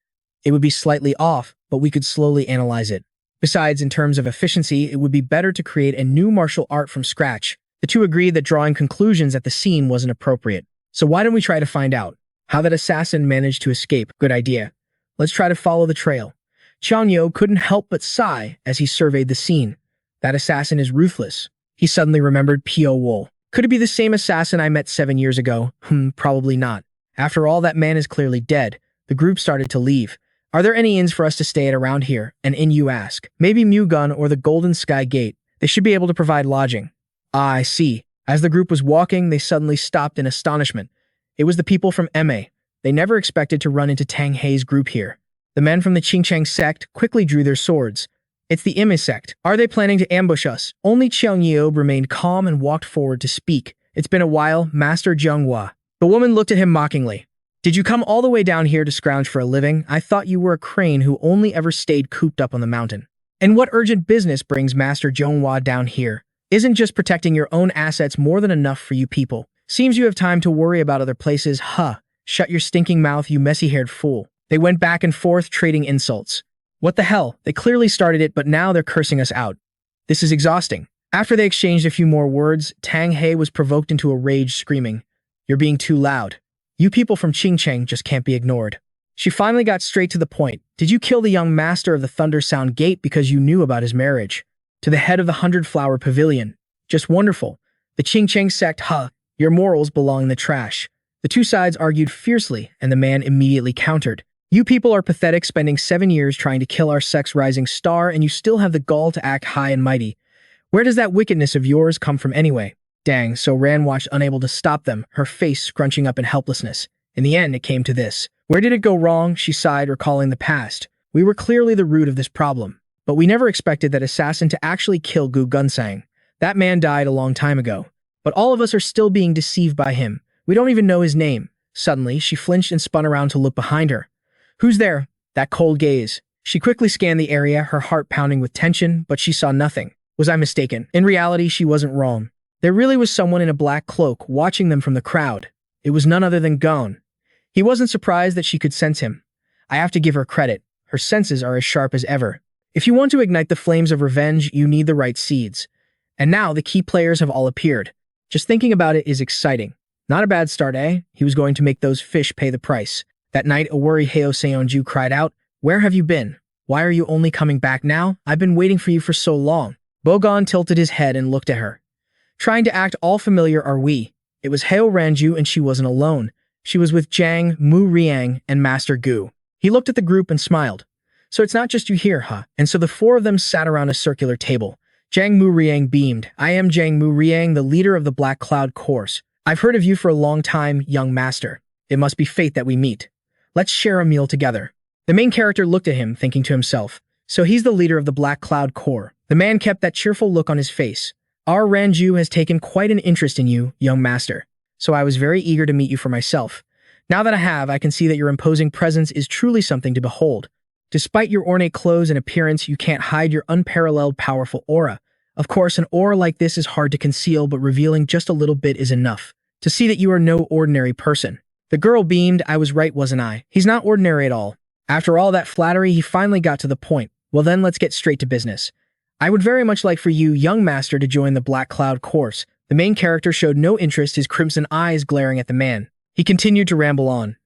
It would be slightly off, but we could slowly analyze it. Besides, in terms of efficiency, it would be better to create a new martial art from scratch. The two agreed that drawing conclusions at the scene wasn't appropriate. So why don't we try to find out how that assassin managed to escape? Good idea. Let's try to follow the trail. Chang Yo couldn't help but sigh as he surveyed the scene. That assassin is ruthless. He suddenly remembered Pyo-wol. Could it be the same assassin I met 7 years ago? Probably not. After all, that man is clearly dead. The group started to leave. Are there any inns for us to stay at around here? An inn, you ask. Maybe Mugun or the Golden Sky Gate. They should be able to provide lodging. Ah, I see. As the group was walking, they suddenly stopped in astonishment. It was the people from MA. They never expected to run into Tang Hei's group here. The men from the Qingqing sect quickly drew their swords. It's the MA sect. Are they planning to ambush us? Only Qiang Yeo remained calm and walked forward to speak. It's been a while, Master Zhonghua. The woman looked at him mockingly. Did you come all the way down here to scrounge for a living? I thought you were a crane who only ever stayed cooped up on the mountain. And what urgent business brings Master Zhonghua down here? Isn't just protecting your own assets more than enough for you people? Seems you have time to worry about other places. Shut your stinking mouth, you messy-haired fool. They went back and forth trading insults. What the hell? They clearly started it, but now they're cursing us out. This is exhausting. After they exchanged a few more words, Tang Hei was provoked into a rage, screaming, "You're being too loud. You people from Qingqing just can't be ignored." She finally got straight to the point. Did you kill the young master of the Thunder Sound Gate because you knew about his marriage to the head of the 100-Flower Pavilion? Just wonderful. The Qingqing sect, your morals belong in the trash. The two sides argued fiercely, and the man immediately countered. You people are pathetic, spending 7 years trying to kill our sect's rising star, and you still have the gall to act high and mighty. Where does that wickedness of yours come from anyway? Dang, so Ran watched, unable to stop them, her face scrunching up in helplessness. In the end, it came to this. Where did it go wrong? She sighed, recalling the past. We were clearly the root of this problem. But we never expected that assassin to actually kill Gu Gunsang. That man died a long time ago. But all of us are still being deceived by him. We don't even know his name. Suddenly, she flinched and spun around to look behind her. Who's there? That cold gaze. She quickly scanned the area, her heart pounding with tension, but she saw nothing. Was I mistaken? In reality, she wasn't wrong. There really was someone in a black cloak watching them from the crowd. It was none other than Gon. He wasn't surprised that she could sense him. I have to give her credit. Her senses are as sharp as ever. If you want to ignite the flames of revenge, you need the right seeds. And now the key players have all appeared. Just thinking about it is exciting. Not a bad start, eh? He was going to make those fish pay the price. That night, a worried Heo Seonju cried out, "Where have you been? Why are you only coming back now? I've been waiting for you for so long." Bogon tilted his head and looked at her. Trying to act all familiar are we. It was Heo Ranju and she wasn't alone. She was with Jang, Mu Riang, and Master Gu. He looked at the group and smiled. So it's not just you here, huh? And so the four of them sat around a circular table. Jang Mu Riang beamed. I am Jang Mu Riang, the leader of the Black Cloud Course. I've heard of you for a long time, young master. It must be fate that we meet. Let's share a meal together. The main character looked at him, thinking to himself, so he's the leader of the Black Cloud Corps. The man kept that cheerful look on his face. Our Ranju has taken quite an interest in you, young master. So I was very eager to meet you for myself. Now that I have, I can see that your imposing presence is truly something to behold. Despite your ornate clothes and appearance, you can't hide your unparalleled powerful aura. Of course, an aura like this is hard to conceal, but revealing just a little bit is enough to see that you are no ordinary person. The girl beamed. I was right, wasn't I? He's not ordinary at all. After all that flattery, he finally got to the point. Well then, let's get straight to business. I would very much like for you, young master, to join the Black Cloud Course. The main character showed no interest, his crimson eyes glaring at the man. He continued to ramble on.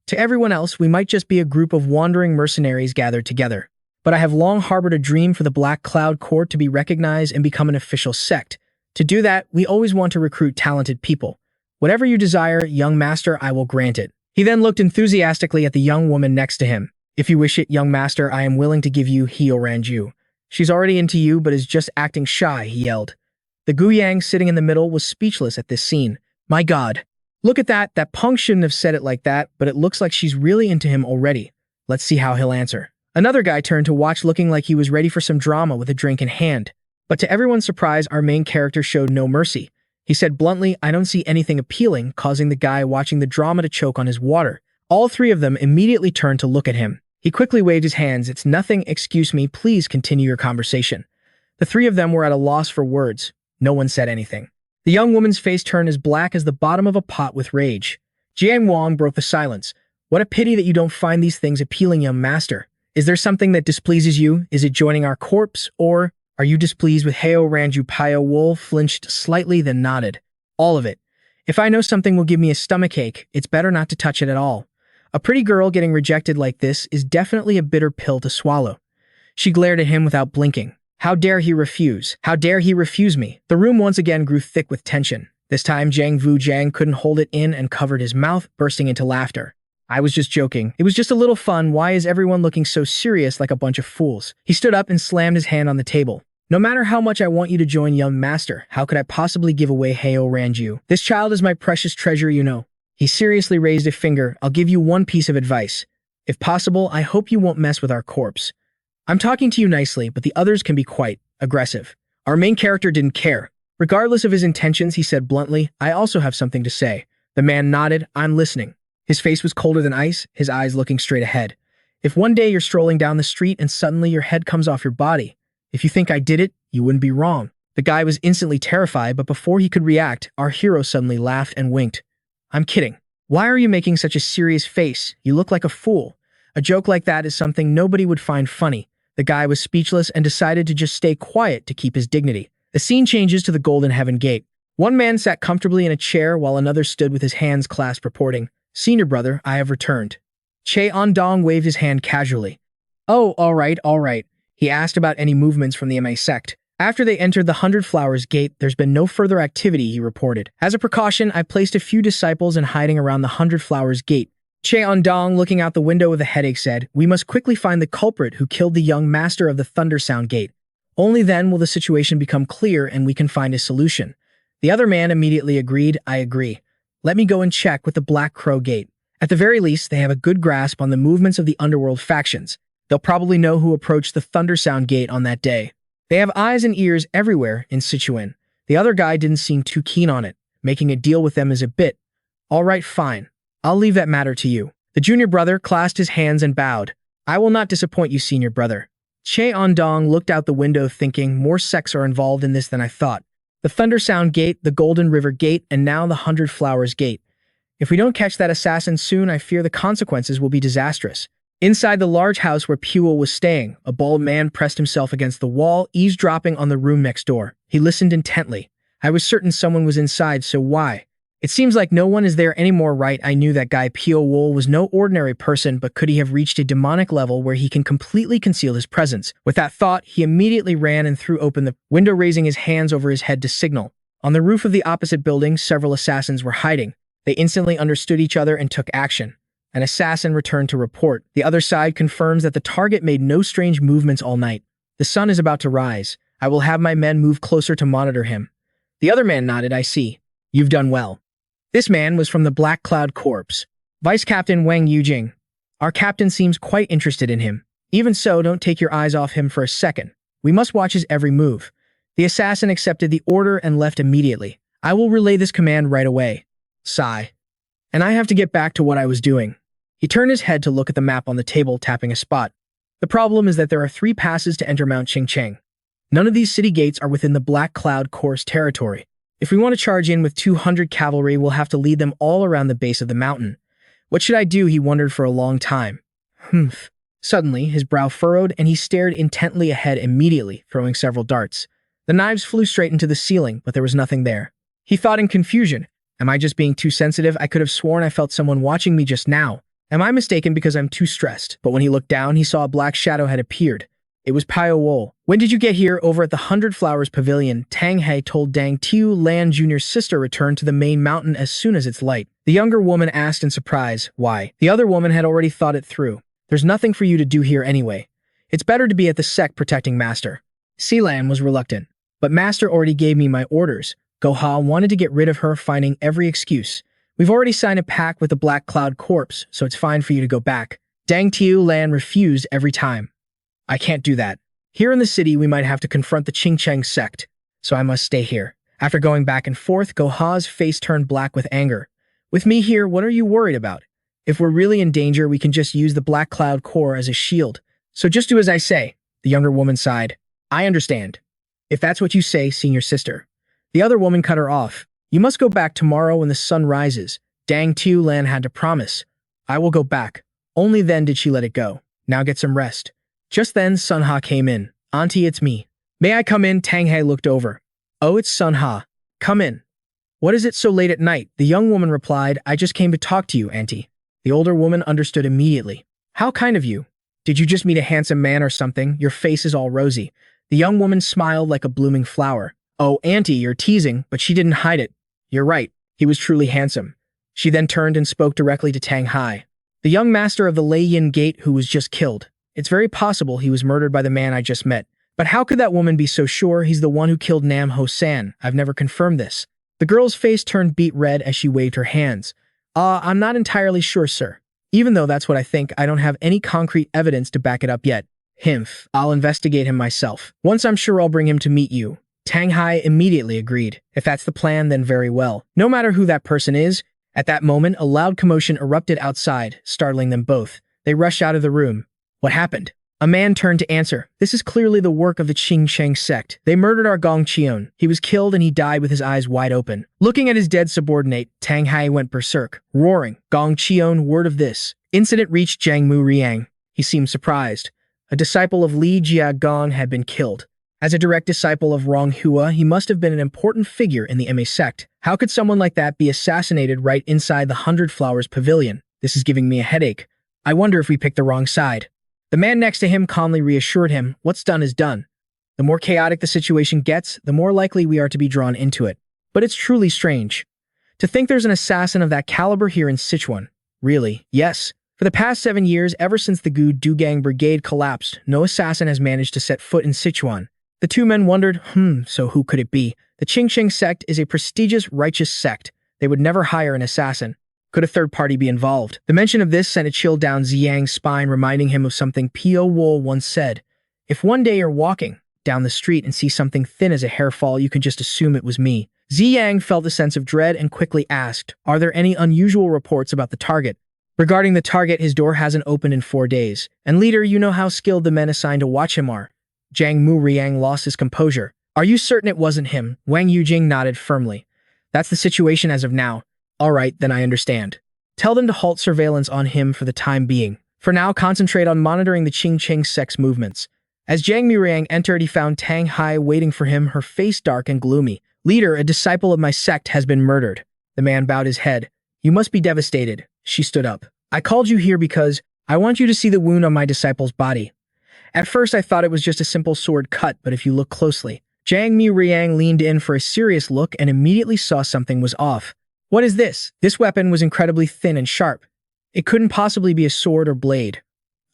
To everyone else, we might just be a group of wandering mercenaries gathered together. But I have long harbored a dream for the Black Cloud Corps to be recognized and become an official sect. To do that, we always want to recruit talented people. Whatever you desire, young master, I will grant it. He then looked enthusiastically at the young woman next to him. If you wish it, young master, I am willing to give you Heo Ranju. She's already into you, but is just acting shy, he yelled. The Guyang sitting in the middle was speechless at this scene. My god. Look at that. That punk shouldn't have said it like that, but it looks like she's really into him already. Let's see how he'll answer. Another guy turned to watch, looking like he was ready for some drama with a drink in hand. But to everyone's surprise, our main character showed no mercy. He said bluntly, I don't see anything appealing, causing the guy watching the drama to choke on his water. All three of them immediately turned to look at him. He quickly waved his hands. It's nothing, excuse me, please continue your conversation. The three of them were at a loss for words. No one said anything. The young woman's face turned as black as the bottom of a pot with rage. Jiang Wang broke the silence. What a pity that you don't find these things appealing, young master. Is there something that displeases you? Is it joining our corpse, or are you displeased with Heo Ranju? Pyo-wol flinched slightly, then nodded. All of it. If I know something will give me a stomachache, it's better not to touch it at all. A pretty girl getting rejected like this is definitely a bitter pill to swallow. She glared at him without blinking. How dare he refuse? How dare he refuse me? The room once again grew thick with tension. This time, Jiang Vu-jiang couldn't hold it in and covered his mouth, bursting into laughter. I was just joking. It was just a little fun. Why is everyone looking so serious like a bunch of fools? He stood up and slammed his hand on the table. No matter how much I want you to join, young master, how could I possibly give away Heo Ranju? This child is my precious treasure, you know. He seriously raised a finger. I'll give you one piece of advice. If possible, I hope you won't mess with our corpse. I'm talking to you nicely, but the others can be quite aggressive. Our main character didn't care. Regardless of his intentions, he said bluntly, I also have something to say. The man nodded. I'm listening. His face was colder than ice, his eyes looking straight ahead. If one day you're strolling down the street and suddenly your head comes off your body, if you think I did it, you wouldn't be wrong. The guy was instantly terrified, but before he could react, our hero suddenly laughed and winked. I'm kidding. Why are you making such a serious face? You look like a fool. A joke like that is something nobody would find funny. The guy was speechless and decided to just stay quiet to keep his dignity. The scene changes to the Golden Heaven Gate. One man sat comfortably in a chair while another stood with his hands clasped, reporting, Senior brother, I have returned. Che Ondong waved his hand casually. Oh, all right. He asked about any movements from the MA sect. After they entered the 100 Flowers Gate, there's been no further activity, he reported. As a precaution, I placed a few disciples in hiding around the 100 Flowers Gate. Che Ondong, looking out the window with a headache, said, We must quickly find the culprit who killed the young master of the Thundersound Gate. Only then will the situation become clear and we can find a solution. The other man immediately agreed. I agree. Let me go and check with the Black Crow Gate. At the very least, they have a good grasp on the movements of the underworld factions. They'll probably know who approached the Thundersound Gate on that day. They have eyes and ears everywhere in Sichuan. The other guy didn't seem too keen on it. Making a deal with them is a bit. All right, fine. I'll leave that matter to you. The junior brother clasped his hands and bowed. I will not disappoint you, senior brother. Che Ondong looked out the window thinking, more sects are involved in this than I thought. The Thundersound Gate, the Golden River Gate, and now the 100 Flowers Gate. If we don't catch that assassin soon, I fear the consequences will be disastrous. Inside the large house where Pyo-wol was staying, a bald man pressed himself against the wall, eavesdropping on the room next door. He listened intently. I was certain someone was inside, so why? It seems like no one is there anymore, right? I knew that guy Pyo-wol was no ordinary person, but could he have reached a demonic level where he can completely conceal his presence? With that thought, he immediately ran and threw open the window, raising his hands over his head to signal. On the roof of the opposite building, several assassins were hiding. They instantly understood each other and took action. An assassin returned to report. The other side confirms that the target made no strange movements all night. The sun is about to rise. I will have my men move closer to monitor him. The other man nodded. I see. You've done well. This man was from the Black Cloud Corps. Vice Captain Wang Yujing. Our captain seems quite interested in him. Even so, don't take your eyes off him for a second. We must watch his every move. The assassin accepted the order and left immediately. I will relay this command right away. Sigh. And I have to get back to what I was doing. He turned his head to look at the map on the table, tapping a spot. The problem is that there are 3 passes to enter Mount Qingcheng. None of these city gates are within the Black Cloud Corps territory. If we want to charge in with 200 cavalry, we'll have to lead them all around the base of the mountain. What should I do? He wondered for a long time. Humph. Suddenly, his brow furrowed and he stared intently ahead, immediately throwing several darts. The knives flew straight into the ceiling, but there was nothing there. He thought in confusion. Am I just being too sensitive? I could have sworn I felt someone watching me just now. Am I mistaken because I'm too stressed? But when he looked down, he saw a black shadow had appeared. It was Pyo-wol. When did you get here? Over at the 100 Flowers Pavilion, Tang He told Dang Tiu Lan Jr.'s sister returned to the main mountain as soon as it's light. The younger woman asked in surprise, why? The other woman had already thought it through. There's nothing for you to do here anyway. It's better to be at the sect protecting Master. Silan was reluctant. But Master already gave me my orders. Goha wanted to get rid of her, finding every excuse. We've already signed a pact with the Black Cloud Corps, so it's fine for you to go back. Dang Tiu Lan refused every time. I can't do that. Here in the city, we might have to confront the Qingcheng sect, so I must stay here. After going back and forth, Goha's face turned black with anger. With me here, what are you worried about? If we're really in danger, we can just use the Black Cloud Corps as a shield. So just do as I say. The younger woman sighed. I understand. If that's what you say, senior sister. The other woman cut her off. You must go back tomorrow when the sun rises. Dang Tiu Lan had to promise. I will go back. Only then did she let it go. Now get some rest. Just then, Sun Ha came in. Auntie, it's me. May I come in? Tang He looked over. Oh, it's Sun Ha. Come in. What is it so late at night? The young woman replied, I just came to talk to you, Auntie. The older woman understood immediately. How kind of you. Did you just meet a handsome man or something? Your face is all rosy. The young woman smiled like a blooming flower. Oh, Auntie, you're teasing, but she didn't hide it. You're right. He was truly handsome. She then turned and spoke directly to Tang Hai, the young master of the Lei Yin Gate who was just killed. It's very possible he was murdered by the man I just met. But how could that woman be so sure he's the one who killed Nam Ho-san? I've never confirmed this. The girl's face turned beet red as she waved her hands. I'm not entirely sure, sir. Even though that's what I think, I don't have any concrete evidence to back it up yet. Himph, I'll investigate him myself. Once I'm sure, I'll bring him to meet you. Tang Hai immediately agreed. If that's the plan, then very well. No matter who that person is, at that moment, a loud commotion erupted outside, startling them both. They rushed out of the room. What happened? A man turned to answer. This is clearly the work of the Qingcheng sect. They murdered our Gong Qion. He was killed and he died with his eyes wide open. Looking at his dead subordinate, Tang Hai went berserk, roaring, Gong Qion, word of this. Incident reached Jiang Muriang. He seemed surprised. A disciple of Li Jiagong had been killed. As a direct disciple of Rong Hua, he must have been an important figure in the MA sect. How could someone like that be assassinated right inside the 100 Flowers Pavilion? This is giving me a headache. I wonder if we picked the wrong side. The man next to him calmly reassured him, what's done is done. The more chaotic the situation gets, the more likely we are to be drawn into it. But it's truly strange. To think there's an assassin of that caliber here in Sichuan. Really? Yes. For the past 7 years, ever since the Gu Dugang Brigade collapsed, no assassin has managed to set foot in Sichuan. The two men wondered, so who could it be? The Qingcheng sect is a prestigious, righteous sect. They would never hire an assassin. Could a third party be involved? The mention of this sent a chill down Ziyang's spine, reminding him of something Pyo-wol once said. If one day you're walking down the street and see something thin as a hair fall, you can just assume it was me. Ziyang felt a sense of dread and quickly asked, are there any unusual reports about the target? Regarding the target, his door hasn't opened in 4 days. And leader, you know how skilled the men assigned to watch him are. Jiang Muriang lost his composure. Are you certain it wasn't him? Wang Yujing nodded firmly. That's the situation as of now. All right, then I understand. Tell them to halt surveillance on him for the time being. For now, concentrate on monitoring the Qingcheng sect's movements. As Jiang Muriang entered, he found Tang Hai waiting for him, her face dark and gloomy. Leader, a disciple of my sect has been murdered. The man bowed his head. You must be devastated. She stood up. I called you here because I want you to see the wound on my disciple's body. At first I thought it was just a simple sword cut, but if you look closely. Jang Muriang leaned in for a serious look and immediately saw something was off. What is this? This weapon was incredibly thin and sharp. It couldn't possibly be a sword or blade.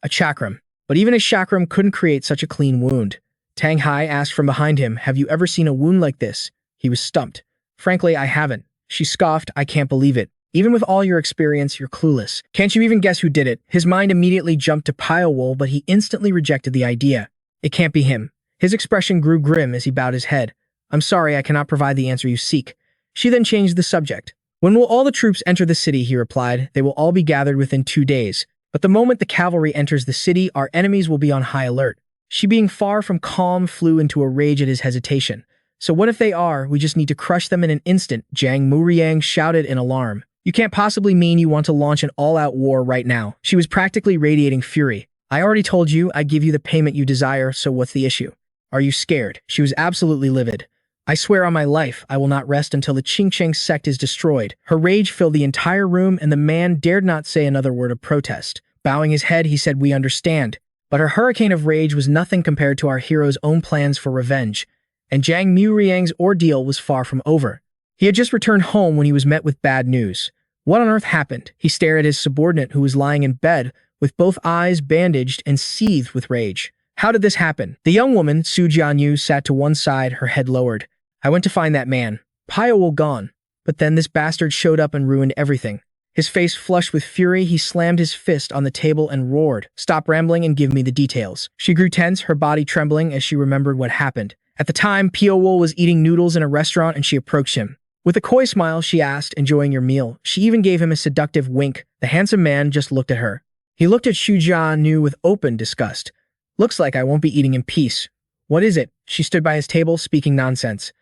A chakram. But even a chakram couldn't create such a clean wound. Tang Hai asked from behind him, have you ever seen a wound like this? He was stumped. Frankly, I haven't. She scoffed, I can't believe it. Even with all your experience, you're clueless. Can't you even guess who did it? His mind immediately jumped to Pyo-wol, but he instantly rejected the idea. It can't be him. His expression grew grim as he bowed his head. I'm sorry, I cannot provide the answer you seek. She then changed the subject. When will all the troops enter the city? He replied. They will all be gathered within 2 days. But the moment the cavalry enters the city, our enemies will be on high alert. She, being far from calm, flew into a rage at his hesitation. So what if they are? We just need to crush them in an instant, Jang Muriang shouted in alarm. You can't possibly mean you want to launch an all-out war right now. She was practically radiating fury. I already told you I'd give you the payment you desire, so what's the issue? Are you scared? She was absolutely livid. I swear on my life, I will not rest until the Qingcheng sect is destroyed. Her rage filled the entire room, and the man dared not say another word of protest. Bowing his head, he said, we understand. But her hurricane of rage was nothing compared to our hero's own plans for revenge. And Jang Muriang's ordeal was far from over. He had just returned home when he was met with bad news. What on earth happened? He stared at his subordinate who was lying in bed, with both eyes bandaged and seethed with rage. How did this happen? The young woman, Su Jianyu, sat to one side, her head lowered. I went to find that man. Pyo-wol gone. But then this bastard showed up and ruined everything. His face flushed with fury, he slammed his fist on the table and roared, Stop rambling and give me the details. She grew tense, her body trembling as she remembered what happened. At the time, Pyo-wol was eating noodles in a restaurant and she approached him. With a coy smile, she asked, enjoying your meal. She even gave him a seductive wink. The handsome man just looked at her. He looked at Su Jianyu with open disgust. Looks like I won't be eating in peace. What is it? She stood by his table, speaking nonsense.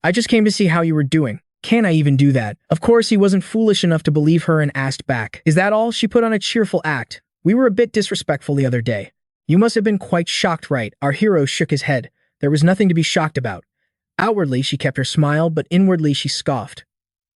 I just came to see how you were doing. Can I even do that? Of course, he wasn't foolish enough to believe her and asked back. Is that all? She put on a cheerful act. We were a bit disrespectful the other day. You must have been quite shocked, right? Our hero shook his head. There was nothing to be shocked about. Outwardly, she kept her smile, but inwardly she scoffed.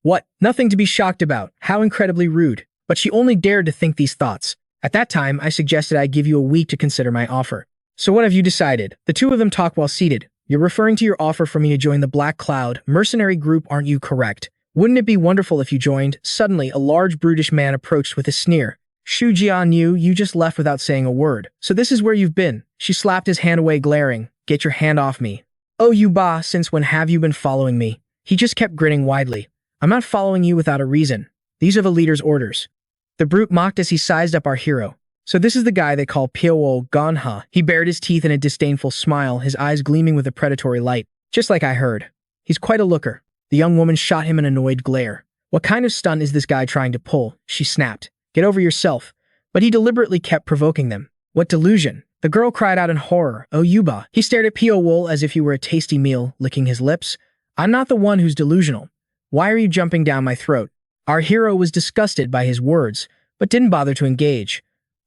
What? Nothing to be shocked about. How incredibly rude. But she only dared to think these thoughts. At that time, I suggested I give you a week to consider my offer. So what have you decided? The two of them talked while seated. You're referring to your offer for me to join the Black Cloud mercenary group, aren't you correct? Wouldn't it be wonderful if you joined? Suddenly, a large brutish man approached with a sneer. Su Jianyu, you just left without saying a word. So this is where you've been. She slapped his hand away, glaring. Get your hand off me. Oh, you ba, since when have you been following me? He just kept grinning widely. I'm not following you without a reason. These are the leader's orders. The brute mocked as he sized up our hero. So this is the guy they call Pyo-wol gone, huh? He bared his teeth in a disdainful smile, his eyes gleaming with a predatory light. Just like I heard. He's quite a looker. The young woman shot him an annoyed glare. What kind of stunt is this guy trying to pull? She snapped. Get over yourself. But he deliberately kept provoking them. What delusion? The girl cried out in horror. Oh, Yuba. He stared at Pyo-wol as if he were a tasty meal, licking his lips. I'm not the one who's delusional. Why are you jumping down my throat? Our hero was disgusted by his words, but didn't bother to engage.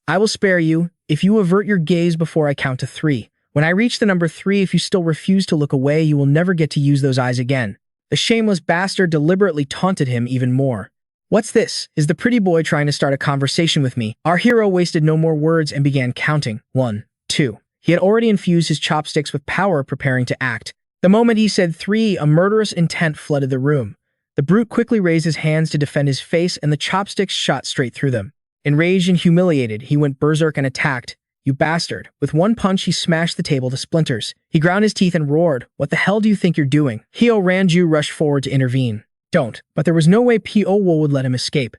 I will spare you if you avert your gaze before I count to 3. When I reach the number 3, if you still refuse to look away, you will never get to use those eyes again. The shameless bastard deliberately taunted him even more. What's this? Is the pretty boy trying to start a conversation with me? Our hero wasted no more words and began counting. 1, 2. He had already infused his chopsticks with power, preparing to act. The moment he said 3, a murderous intent flooded the room. The brute quickly raised his hands to defend his face, and the chopsticks shot straight through them. Enraged and humiliated, he went berserk and attacked. You bastard. With one punch, he smashed the table to splinters. He ground his teeth and roared, What the hell do you think you're doing? Hyo Ranju rushed forward to intervene. Don't. But there was no way Pyo-wol would let him escape.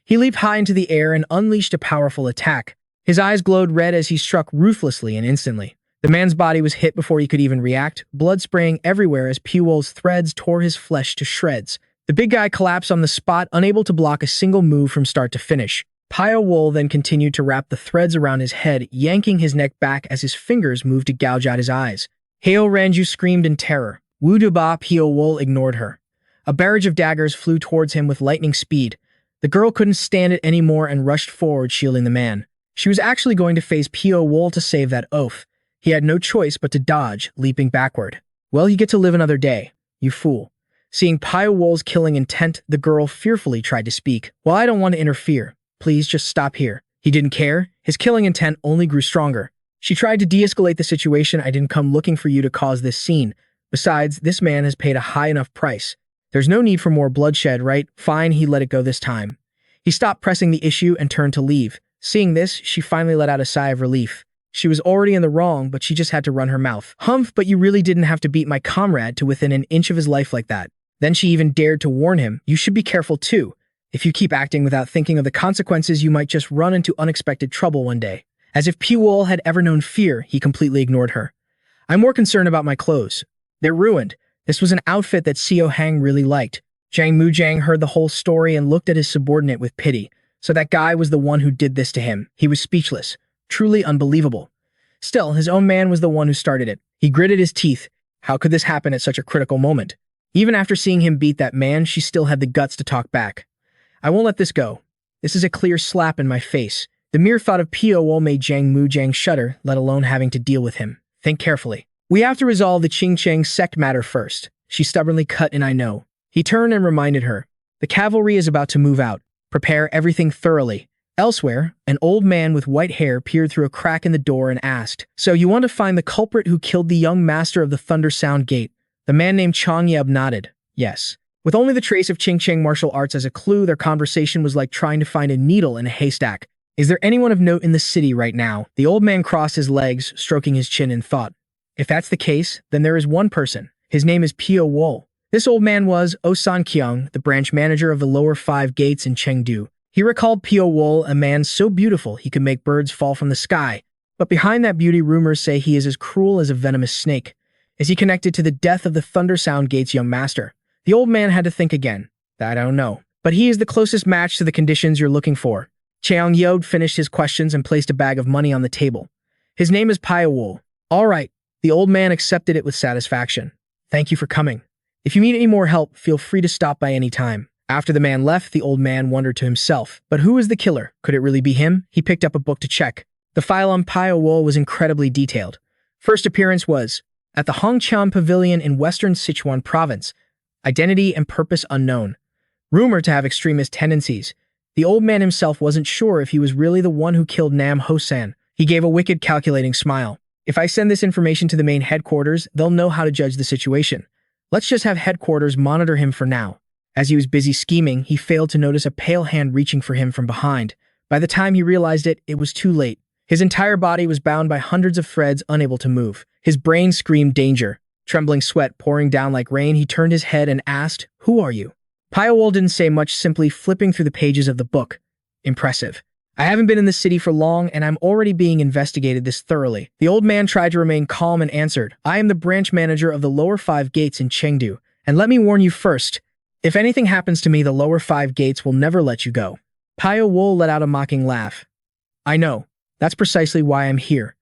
He leaped high into the air and unleashed a powerful attack. His eyes glowed red as he struck ruthlessly and instantly. The man's body was hit before he could even react, blood spraying everywhere as Pyo-wol's threads tore his flesh to shreds. The big guy collapsed on the spot, unable to block a single move from start to finish. Pyo-wol then continued to wrap the threads around his head, yanking his neck back as his fingers moved to gouge out his eyes. Hyo Ranju screamed in terror. Woo-do-ba. Pyo-wol ignored her. A barrage of daggers flew towards him with lightning speed. The girl couldn't stand it anymore and rushed forward, shielding the man. She was actually going to face Pyo-wol to save that oaf. He had no choice but to dodge, leaping backward. Well, you get to live another day, you fool. Seeing Pyo-wol's killing intent, the girl fearfully tried to speak. "Well, I don't want to interfere. Please just stop here." He didn't care. His killing intent only grew stronger. She tried to de-escalate the situation. "I didn't come looking for you to cause this scene. Besides, this man has paid a high enough price. There's no need for more bloodshed, right?" Fine, he let it go this time. He stopped pressing the issue and turned to leave. Seeing this, she finally let out a sigh of relief. She was already in the wrong, but she just had to run her mouth. "Humph, but you really didn't have to beat my comrade to within an inch of his life like that." Then she even dared to warn him, "You should be careful too. If you keep acting without thinking of the consequences, you might just run into unexpected trouble one day." As if Pyo-wol had ever known fear, he completely ignored her. "I'm more concerned about my clothes. They're ruined. This was an outfit that Seo Hang really liked." Jang Mujang heard the whole story and looked at his subordinate with pity. So that guy was the one who did this to him. He was speechless. Truly unbelievable. Still, his own man was the one who started it. He gritted his teeth. How could this happen at such a critical moment? Even after seeing him beat that man, she still had the guts to talk back. "I won't let this go. This is a clear slap in my face." The mere thought of Pyo-wol made Jang Mujang shudder, let alone having to deal with him. "Think carefully. We have to resolve the Qingcheng sect matter first." She stubbornly cut in, "I know." He turned and reminded her. "The cavalry is about to move out. Prepare everything thoroughly." Elsewhere, an old man with white hair peered through a crack in the door and asked, "So you want to find the culprit who killed the young master of the Thunder Sound Gate?" The man named Chang Yeb nodded. "Yes." With only the trace of Qingcheng martial arts as a clue, their conversation was like trying to find a needle in a haystack. "Is there anyone of note in the city right now?" The old man crossed his legs, stroking his chin in thought. "If that's the case, then there is one person. His name is Pyo-wol." This old man was Osan Kyung, the branch manager of the lower 5 gates in Chengdu. He recalled Pyo-wol, a man so beautiful he could make birds fall from the sky. But behind that beauty, rumors say he is as cruel as a venomous snake. Is he connected to the death of the Thunder Sound Gate's young master? The old man had to think again. "I don't know. But he is the closest match to the conditions you're looking for." Cheong Yod finished his questions and placed a bag of money on the table. "His name is Pyo-wol." "All right." The old man accepted it with satisfaction. "Thank you for coming. If you need any more help, feel free to stop by any time." After the man left, the old man wondered to himself, but who was the killer? Could it really be him? He picked up a book to check. The file on Pyo-wol was incredibly detailed. First appearance was at the Hongqiang Pavilion in western Sichuan province. Identity and purpose unknown. Rumored to have extremist tendencies. The old man himself wasn't sure if he was really the one who killed Nam Hosan. He gave a wicked, calculating smile. "If I send this information to the main headquarters, they'll know how to judge the situation. Let's just have headquarters monitor him for now." As he was busy scheming, he failed to notice a pale hand reaching for him from behind. By the time he realized it, it was too late. His entire body was bound by hundreds of threads, unable to move. His brain screamed danger. Trembling sweat pouring down like rain, he turned his head and asked, "Who are you?" Pyo-wol didn't say much, simply flipping through the pages of the book. "Impressive. I haven't been in the city for long, and I'm already being investigated this thoroughly." The old man tried to remain calm and answered, "I am the branch manager of the lower 5 gates in Chengdu, and let me warn you first. If anything happens to me, the lower 5 gates will never let you go." Pyo-wol let out a mocking laugh. "I know. That's precisely why I'm here."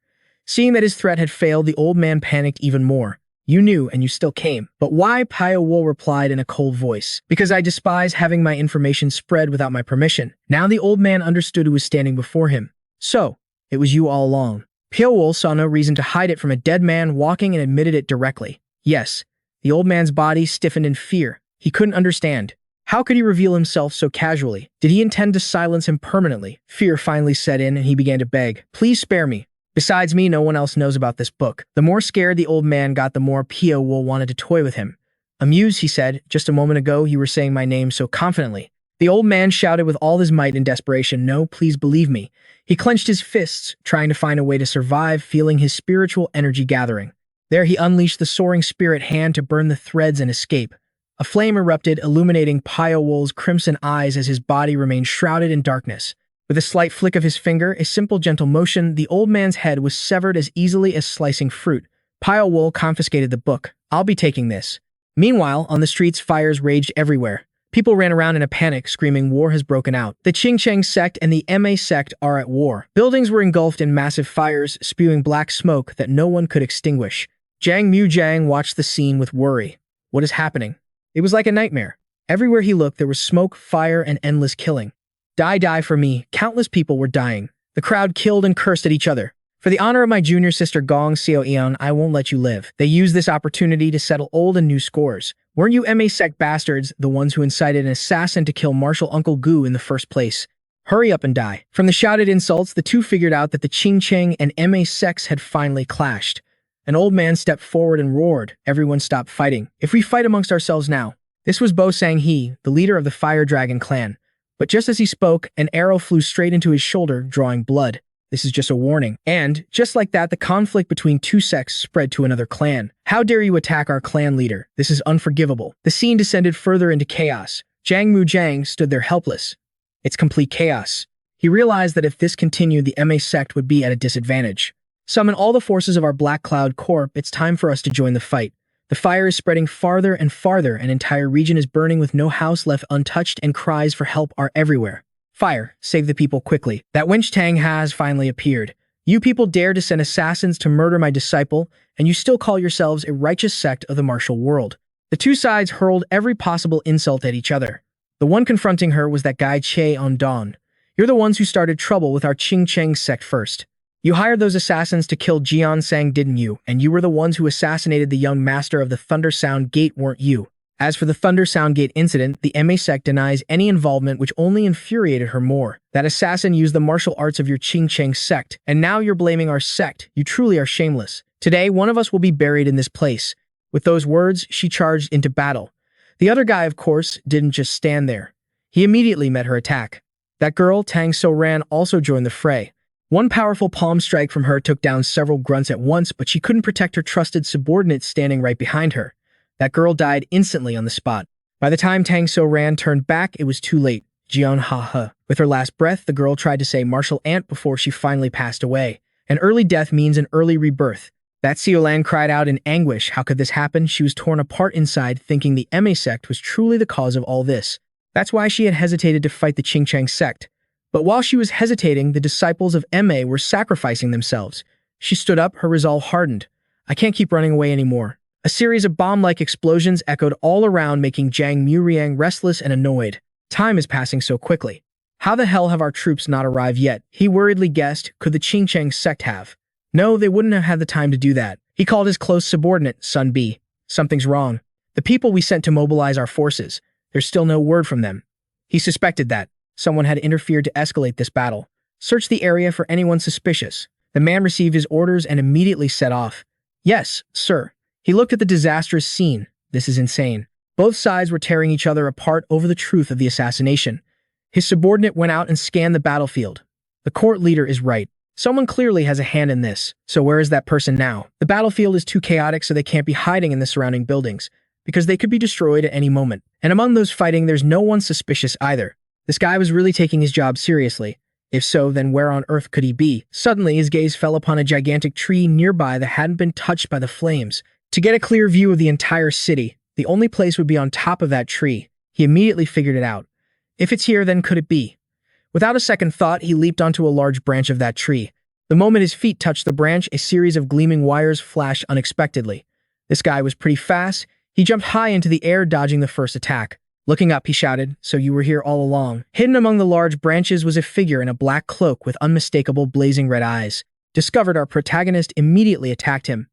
Seeing that his threat had failed, the old man panicked even more. "You knew, and you still came." "But why?" Pyo-wol replied in a cold voice. "Because I despise having my information spread without my permission." Now the old man understood who was standing before him. "So, it was you all along." Pyo-wol saw no reason to hide it from a dead man walking and admitted it directly. "Yes." The old man's body stiffened in fear. He couldn't understand. How could he reveal himself so casually? Did he intend to silence him permanently? Fear finally set in and he began to beg, "Please spare me. Besides me, no one else knows about this book." The more scared the old man got, the more Pyo-wol wanted to toy with him. "Amused," he said, "just a moment ago you were saying my name so confidently." The old man shouted with all his might in desperation, "No, please believe me." He clenched his fists, trying to find a way to survive, feeling his spiritual energy gathering. There he unleashed the soaring spirit hand to burn the threads and escape. A flame erupted, illuminating Pyo-wol's crimson eyes as his body remained shrouded in darkness. With a slight flick of his finger, a simple gentle motion, the old man's head was severed as easily as slicing fruit. Pyo-wol confiscated the book. "I'll be taking this." Meanwhile, on the streets, fires raged everywhere. People ran around in a panic, screaming, "War has broken out. The Qingcheng sect and the MA sect are at war." Buildings were engulfed in massive fires, spewing black smoke that no one could extinguish. Jang Mujang watched the scene with worry. What is happening? It was like a nightmare. Everywhere he looked, there was smoke, fire, and endless killing. Die for me. Countless people were dying. The crowd killed and cursed at each other. For the honor of my junior sister Gong Seo Eon, I won't let you live. They used this opportunity to settle old and new scores. Weren't you MA sect bastards the ones who incited an assassin to kill Marshal Uncle Gu in the first place? Hurry up and die. From the shouted insults, the two figured out that the Ching Cheng and MA sects had finally clashed. An old man stepped forward and roared, "Everyone stop fighting. If we fight amongst ourselves now." This was Bo Sang-hee, the leader of the Fire Dragon clan. But just as he spoke, an arrow flew straight into his shoulder, drawing blood. This is just a warning. And, just like that, the conflict between two sects spread to another clan. How dare you attack our clan leader? This is unforgivable. The scene descended further into chaos. Jiang Mu Jiang stood there helpless. It's complete chaos. He realized that if this continued, the MA sect would be at a disadvantage. Summon all the forces of our Black Cloud Corp. It's time for us to join the fight. The fire is spreading farther and farther. An entire region is burning with no house left untouched, and cries for help are everywhere. Fire, save the people quickly. That wench Tang has finally appeared. You people dare to send assassins to murder my disciple, and you still call yourselves a righteous sect of the martial world. The two sides hurled every possible insult at each other. The one confronting her was that guy Che on Dawn. You're the ones who started trouble with our Ching Cheng sect first. You hired those assassins to kill Jian Sang, didn't you? And you were the ones who assassinated the young master of the Thunder Sound Gate, weren't you? As for the Thunder Sound Gate incident, the MA sect denies any involvement, which only infuriated her more. That assassin used the martial arts of your Ching Cheng sect, and now you're blaming our sect. You truly are shameless. Today, one of us will be buried in this place. With those words, she charged into battle. The other guy, of course, didn't just stand there. He immediately met her attack. That girl, Tang So-ran, also joined the fray. One powerful palm strike from her took down several grunts at once, but she couldn't protect her trusted subordinate standing right behind her. That girl died instantly on the spot. By the time Tang So-ran turned back, it was too late. Jian Ha-ha. With her last breath, the girl tried to say martial ant before she finally passed away. An early death means an early rebirth. That Xiaolan cried out in anguish. How could this happen? She was torn apart inside, thinking the MA sect was truly the cause of all this. That's why she had hesitated to fight the Ching Cheng sect. But while she was hesitating, the disciples of MA were sacrificing themselves. She stood up, her resolve hardened. I can't keep running away anymore. A series of bomb-like explosions echoed all around, making Jiang Muriang restless and annoyed. Time is passing so quickly. How the hell have our troops not arrived yet? He worriedly guessed. Could the Ching Cheng sect have? No, they wouldn't have had the time to do that. He called his close subordinate, Sun B. Something's wrong. The people we sent to mobilize our forces, there's still no word from them. He suspected that someone had interfered to escalate this battle. Search the area for anyone suspicious. The man received his orders and immediately set off. Yes, sir. He looked at the disastrous scene. This is insane. Both sides were tearing each other apart over the truth of the assassination. His subordinate went out and scanned the battlefield. The court leader is right. Someone clearly has a hand in this. So where is that person now? The battlefield is too chaotic, so they can't be hiding in the surrounding buildings, because they could be destroyed at any moment. And among those fighting, there's no one suspicious either. This guy was really taking his job seriously. If so, then where on earth could he be? Suddenly, his gaze fell upon a gigantic tree nearby that hadn't been touched by the flames. To get a clear view of the entire city, the only place would be on top of that tree. He immediately figured it out. If it's here, then could it be? Without a second thought, he leaped onto a large branch of that tree. The moment his feet touched the branch, a series of gleaming wires flashed unexpectedly. This guy was pretty fast. He jumped high into the air, dodging the first attack. Looking up, he shouted, "So you were here all along." Hidden among the large branches was a figure in a black cloak with unmistakable blazing red eyes. Discovered, our protagonist immediately attacked him.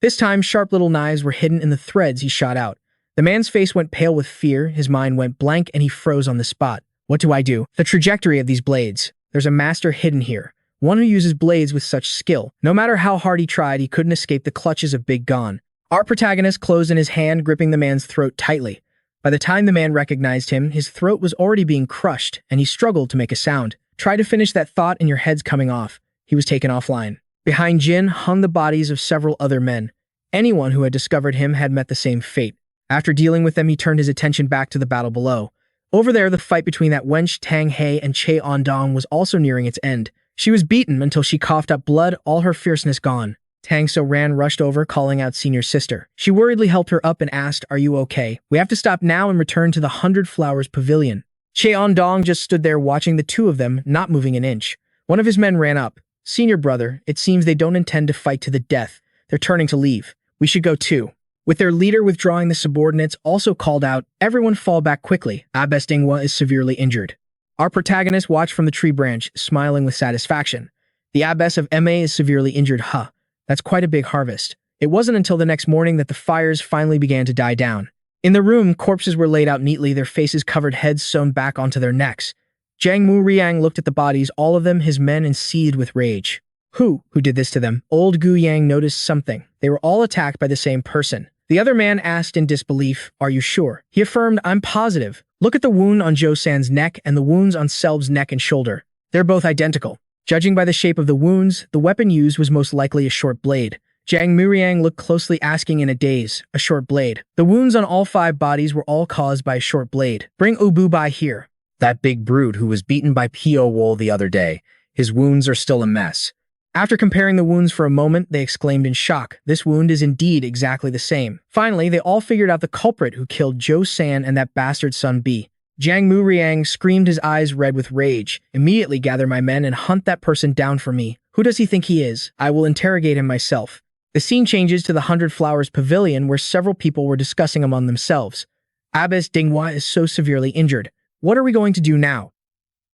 This time, sharp little knives were hidden in the threads he shot out. The man's face went pale with fear, his mind went blank, and he froze on the spot. What do I do? The trajectory of these blades. There's a master hidden here. One who uses blades with such skill. No matter how hard he tried, he couldn't escape the clutches of Big Gon. Our protagonist closed in his hand, gripping the man's throat tightly. By the time the man recognized him, his throat was already being crushed, and he struggled to make a sound. Try to finish that thought and your head's coming off. He was taken offline. Behind Jin hung the bodies of several other men. Anyone who had discovered him had met the same fate. After dealing with them, he turned his attention back to the battle below. Over there, the fight between that wench Tang He and Che On-dong was also nearing its end. She was beaten until she coughed up blood, all her fierceness gone. Tang So-ran rushed over, calling out senior sister. She worriedly helped her up and asked, "Are you okay? We have to stop now and return to the 100 Flowers Pavilion." Che On-dong just stood there watching the two of them, not moving an inch. One of his men ran up. "Senior brother, it seems they don't intend to fight to the death. They're turning to leave. We should go too." With their leader withdrawing, the subordinates also called out, "Everyone fall back quickly. Abestingwa is severely injured." Our protagonist watched from the tree branch, smiling with satisfaction. The abbess of MA is severely injured. Huh, that's quite a big harvest. It wasn't until the next morning that the fires finally began to die down. In the room, corpses were laid out neatly, their faces covered, heads sewn back onto their necks. Jiang Muriang looked at the bodies, all of them his men, and seethed with rage. Who did this to them? Old Gu Yang noticed something. They were all attacked by the same person. The other man asked in disbelief, "Are you sure?" He affirmed, "I'm positive. Look at the wound on Zhou San's neck and the wounds on Selb's neck and shoulder. They're both identical." Judging by the shape of the wounds, the weapon used was most likely a short blade. Jiang Muriang looked closely, asking in a daze, "A short blade?" The wounds on all 5 bodies were all caused by a short blade. "Bring Ubu Bai here." That big brute who was beaten by Pyo-wol the other day. His wounds are still a mess. After comparing the wounds for a moment, they exclaimed in shock. This wound is indeed exactly the same. Finally, they all figured out the culprit who killed Zhou San and that bastard Sun Bi. Jiang Muriang screamed, his eyes red with rage. "Immediately gather my men and hunt that person down for me. Who does he think he is? I will interrogate him myself." The scene changes to the 100 Flowers Pavilion, where several people were discussing among themselves. Abbess Dinghua is so severely injured. What are we going to do now?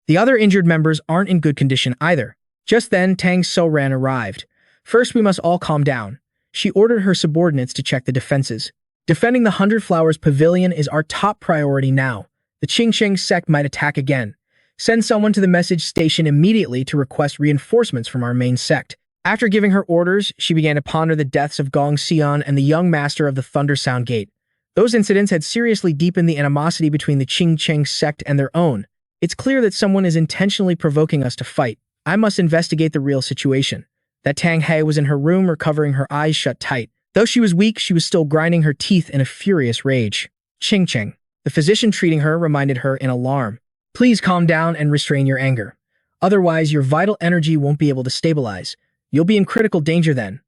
The other injured members aren't in good condition either. Just then, Tang So-ran arrived. "First, we must all calm down." She ordered her subordinates to check the defenses. "Defending the 100 Flowers Pavilion is our top priority now. The Qingsheng sect might attack again. Send someone to the message station immediately to request reinforcements from our main sect." After giving her orders, she began to ponder the deaths of Gong Xian and the young master of the Thunder Sound Gate. Those incidents had seriously deepened the animosity between the Qingsheng sect and their own. It's clear that someone is intentionally provoking us to fight. I must investigate the real situation. That Tang He was in her room, recovering, her eyes shut tight. Though she was weak, she was still grinding her teeth in a furious rage. "Qingcheng." The physician treating her reminded her in alarm. "Please calm down and restrain your anger. Otherwise, your vital energy won't be able to stabilize. You'll be in critical danger then."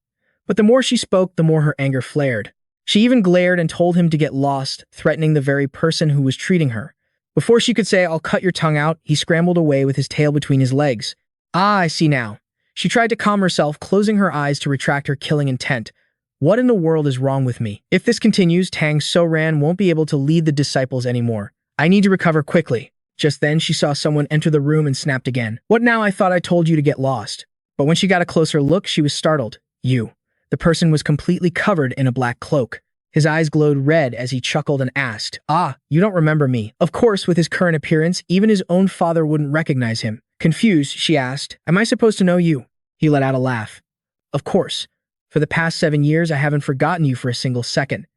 But the more she spoke, the more her anger flared. She even glared and told him to get lost, threatening the very person who was treating her. Before she could say, "I'll cut your tongue out," he scrambled away with his tail between his legs. "Ah, I see now." She tried to calm herself, closing her eyes to retract her killing intent. "What in the world is wrong with me? If this continues, Tang So-ran won't be able to lead the disciples anymore. I need to recover quickly." Just then, she saw someone enter the room and snapped again. "What now? I thought I told you to get lost." But when she got a closer look, she was startled. "You." The person was completely covered in a black cloak. His eyes glowed red as he chuckled and asked, "Ah, you don't remember me." Of course, with his current appearance, even his own father wouldn't recognize him. Confused, she asked, "Am I supposed to know you?" He let out a laugh. "Of course. For the past 7 years, I haven't forgotten you for a single second."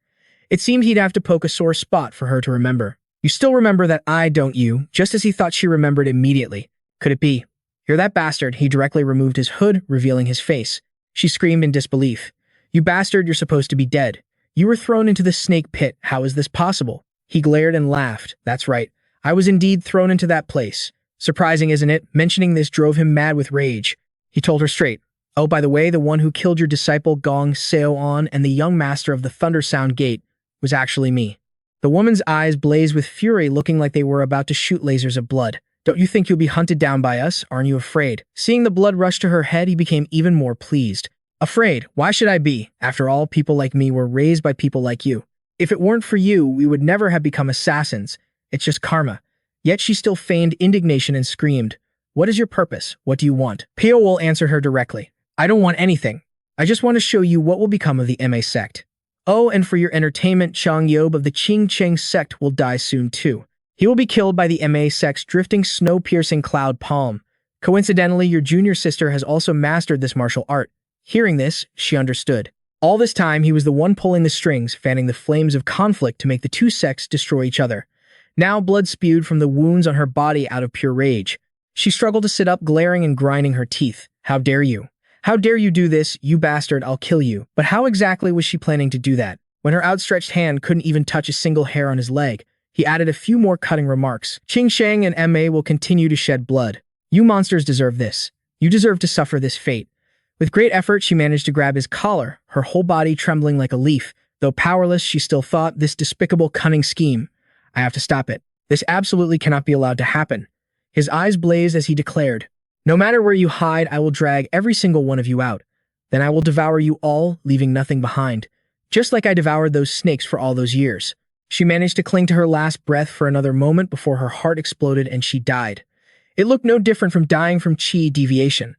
It seemed he'd have to poke a sore spot for her to remember. "You still remember that, I don't you?" Just as he thought she remembered immediately. Could it be? "You're that bastard." He directly removed his hood, revealing his face. She screamed in disbelief. "You bastard, you're supposed to be dead. You were thrown into the snake pit. How is this possible?" He glared and laughed. "That's right. I was indeed thrown into that place. Surprising, isn't it?" Mentioning this drove him mad with rage. He told her straight. "Oh, by the way, the one who killed your disciple Gong Seoan and the young master of the Thunder Sound Gate was actually me." The woman's eyes blazed with fury, looking like they were about to shoot lasers of blood. "Don't you think you'll be hunted down by us? Aren't you afraid?" Seeing the blood rush to her head, he became even more pleased. "Afraid? Why should I be? After all, people like me were raised by people like you. If it weren't for you, we would never have become assassins. It's just karma." Yet she still feigned indignation and screamed, "What is your purpose? What do you want?" Pyo-wol answered her directly. "I don't want anything. I just want to show you what will become of the MA sect. Oh, and for your entertainment, Chang Yob of the Qingsheng sect will die soon too. He will be killed by the MA sect's drifting snow-piercing cloud palm. Coincidentally, your junior sister has also mastered this martial art." Hearing this, she understood. All this time, he was the one pulling the strings, fanning the flames of conflict to make the two sects destroy each other. Now blood spewed from the wounds on her body out of pure rage. She struggled to sit up, glaring and grinding her teeth. "How dare you? How dare you do this, you bastard, I'll kill you." But how exactly was she planning to do that? When her outstretched hand couldn't even touch a single hair on his leg, he added a few more cutting remarks. "Qingsheng and MA will continue to shed blood. You monsters deserve this. You deserve to suffer this fate." With great effort, she managed to grab his collar, her whole body trembling like a leaf. Though powerless, she still thought, "This despicable, cunning scheme. I have to stop it. This absolutely cannot be allowed to happen." His eyes blazed as he declared, "No matter where you hide, I will drag every single one of you out. Then I will devour you all, leaving nothing behind. Just like I devoured those snakes for all those years." She managed to cling to her last breath for another moment before her heart exploded and she died. It looked no different from dying from chi deviation.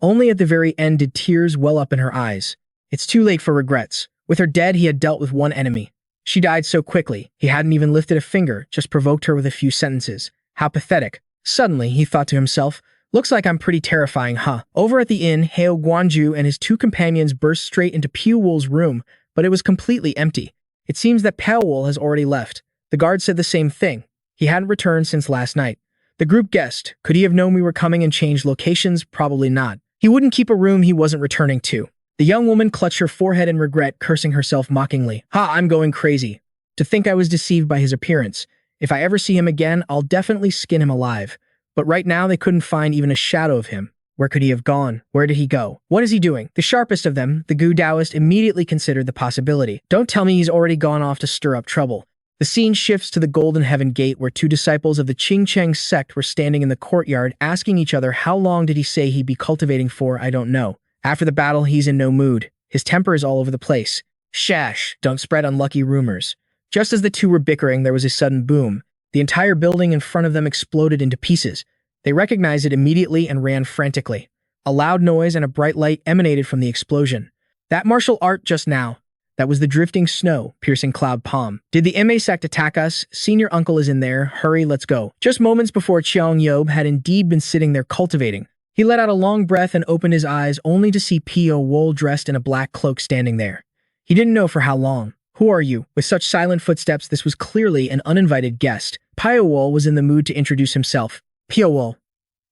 Only at the very end did tears well up in her eyes. It's too late for regrets. With her dead, he had dealt with one enemy. She died so quickly, he hadn't even lifted a finger, just provoked her with a few sentences. How pathetic. Suddenly, he thought to himself, looks like I'm pretty terrifying, huh? Over at the inn, Heo Guanju and his two companions burst straight into Pyo-wol's room, but it was completely empty. It seems that Pyo-wol has already left. The guard said the same thing. He hadn't returned since last night. The group guessed. Could he have known we were coming and changed locations? Probably not. He wouldn't keep a room he wasn't returning to. The young woman clutched her forehead in regret, cursing herself mockingly. Ha, I'm going crazy. To think I was deceived by his appearance. If I ever see him again, I'll definitely skin him alive. But right now they couldn't find even a shadow of him. Where could he have gone? Where did he go? What is he doing? The sharpest of them, the Gu Taoist, immediately considered the possibility. Don't tell me he's already gone off to stir up trouble. The scene shifts to the Golden Heaven Gate where two disciples of the Qingcheng sect were standing in the courtyard asking each other how long did he say he'd be cultivating for, I don't know. After the battle, he's in no mood. His temper is all over the place. Shash, don't spread unlucky rumors. Just as the two were bickering, there was a sudden boom. The entire building in front of them exploded into pieces. They recognized it immediately and ran frantically. A loud noise and a bright light emanated from the explosion. That martial art just now. That was the drifting snow, piercing cloud palm. Did the MA sect attack us? Senior uncle is in there. Hurry, let's go. Just moments before Cheong Yob had indeed been sitting there cultivating. He let out a long breath and opened his eyes only to see Pyo-wol dressed in a black cloak standing there. He didn't know for how long. Who are you? With such silent footsteps, this was clearly an uninvited guest. Pyo-wol was in the mood to introduce himself. Pyo-wol.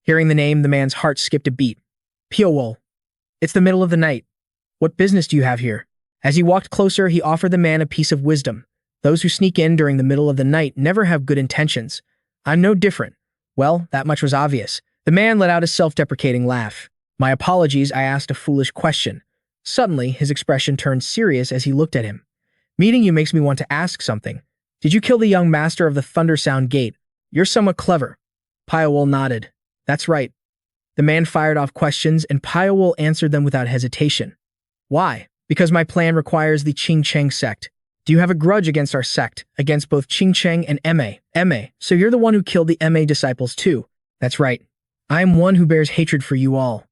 Hearing the name, the man's heart skipped a beat. Pyo-wol. It's the middle of the night. What business do you have here? As he walked closer, he offered the man a piece of wisdom. Those who sneak in during the middle of the night never have good intentions. I'm no different. Well, that much was obvious. The man let out a self-deprecating laugh. My apologies, I asked a foolish question. Suddenly, his expression turned serious as he looked at him. Meeting you makes me want to ask something. Did you kill the young master of the Thundersound Gate? You're somewhat clever. Pyo-wol nodded. That's right. The man fired off questions and Pyo-wol answered them without hesitation. Why? Because my plan requires the Qingcheng sect. Do you have a grudge against our sect, against both Qingcheng and MA? MA, so you're the one who killed the MA disciples too. That's right. I am one who bears hatred for you all.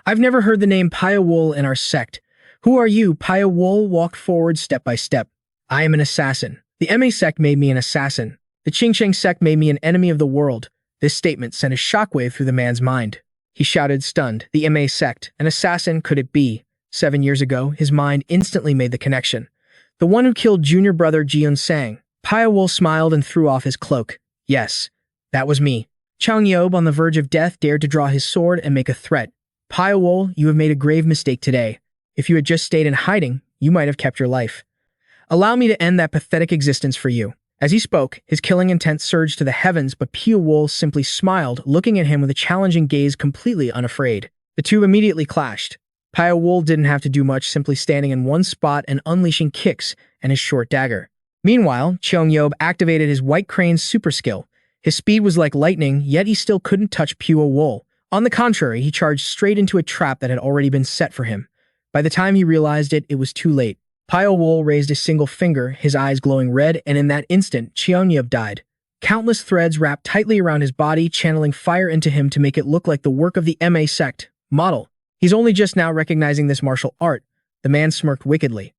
I've never heard the name Pyo-wol in our sect. Who are you? Pyo-wol walked forward step by step. I am an assassin. The MA sect made me an assassin. The Qingcheng sect made me an enemy of the world. This statement sent a shockwave through the man's mind. He shouted, stunned. The MA sect. An assassin could it be? 7 years ago, his mind instantly made the connection. The one who killed junior brother Jiun Sang. Pyo-wol smiled and threw off his cloak. Yes, that was me. Cheong Yob, on the verge of death, dared to draw his sword and make a threat. Pyo-wol, you have made a grave mistake today. If you had just stayed in hiding, you might have kept your life. Allow me to end that pathetic existence for you. As he spoke, his killing intent surged to the heavens, but Pyo-wol simply smiled, looking at him with a challenging gaze, completely unafraid. The two immediately clashed. Pyo-wol didn't have to do much, simply standing in one spot and unleashing kicks and his short dagger. Meanwhile, Cheong Yob activated his White Crane's super skill. His speed was like lightning, yet he still couldn't touch Pyo-wol. On the contrary, he charged straight into a trap that had already been set for him. By the time he realized it, it was too late. Pyo-wol raised a single finger, his eyes glowing red, and in that instant, Cheong Yob died. Countless threads wrapped tightly around his body, channeling fire into him to make it look like the work of the MA sect. Model. He's only just now recognizing this martial art. The man smirked wickedly.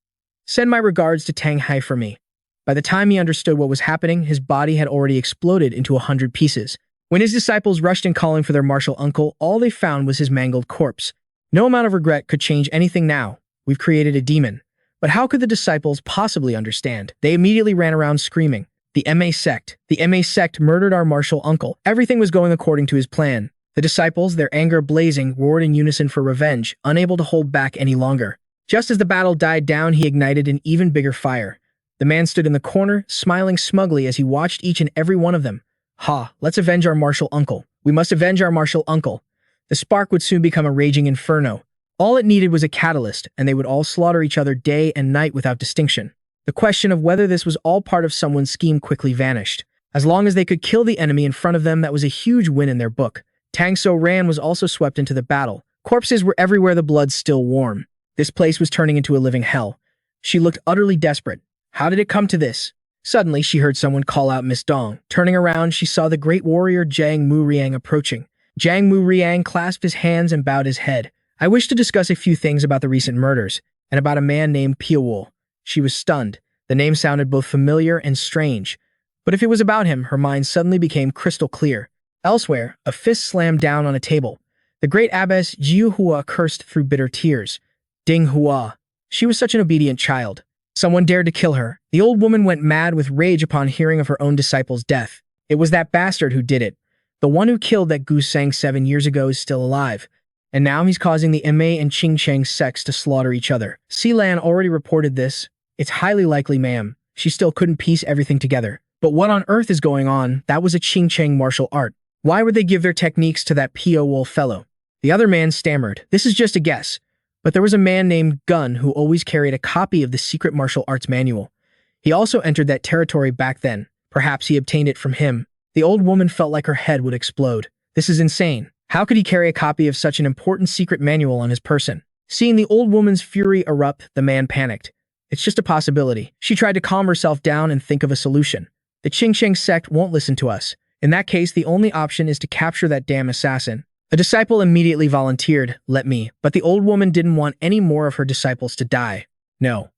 Send my regards to Tang Hai for me. By the time he understood what was happening, his body had already exploded into 100 pieces. When his disciples rushed in calling for their martial uncle, all they found was his mangled corpse. No amount of regret could change anything now. We've created a demon. But how could the disciples possibly understand? They immediately ran around screaming. The MA sect. The MA sect murdered our martial uncle. Everything was going according to his plan. The disciples, their anger blazing, roared in unison for revenge, unable to hold back any longer. Just as the battle died down, he ignited an even bigger fire. The man stood in the corner, smiling smugly as he watched each and every one of them. Ha, let's avenge our martial uncle. We must avenge our martial uncle. The spark would soon become a raging inferno. All it needed was a catalyst, and they would all slaughter each other day and night without distinction. The question of whether this was all part of someone's scheme quickly vanished. As long as they could kill the enemy in front of them, that was a huge win in their book. Tang So Ran was also swept into the battle. Corpses were everywhere, the blood still warm. This place was turning into a living hell. She looked utterly desperate. How did it come to this? Suddenly, she heard someone call out Miss Dong. Turning around, she saw the great warrior Jiang Muriang approaching. Jiang Muriang clasped his hands and bowed his head. I wish to discuss a few things about the recent murders, and about a man named Pyo-wol. She was stunned. The name sounded both familiar and strange. But if it was about him, her mind suddenly became crystal clear. Elsewhere, a fist slammed down on a table. The great abbess Jiu Hua cursed through bitter tears. Ding Hua. She was such an obedient child. Someone dared to kill her. The old woman went mad with rage upon hearing of her own disciple's death. It was that bastard who did it. The one who killed that goose sang 7 years ago is still alive. And now he's causing the Imei and Qingcheng sects to slaughter each other. Lan already reported this. It's highly likely, ma'am. She still couldn't piece everything together. But what on earth is going on? That was a Qingcheng martial art. Why would they give their techniques to that Pyo-wol fellow? The other man stammered. This is just a guess. But there was a man named Gun who always carried a copy of the secret martial arts manual. He also entered that territory back then. Perhaps he obtained it from him. The old woman felt like her head would explode. This is insane. How could he carry a copy of such an important secret manual on his person? Seeing the old woman's fury erupt, the man panicked. It's just a possibility. She tried to calm herself down and think of a solution. The Qingcheng sect won't listen to us. In that case, the only option is to capture that damn assassin. A disciple immediately volunteered, let me, but the old woman didn't want any more of her disciples to die. No.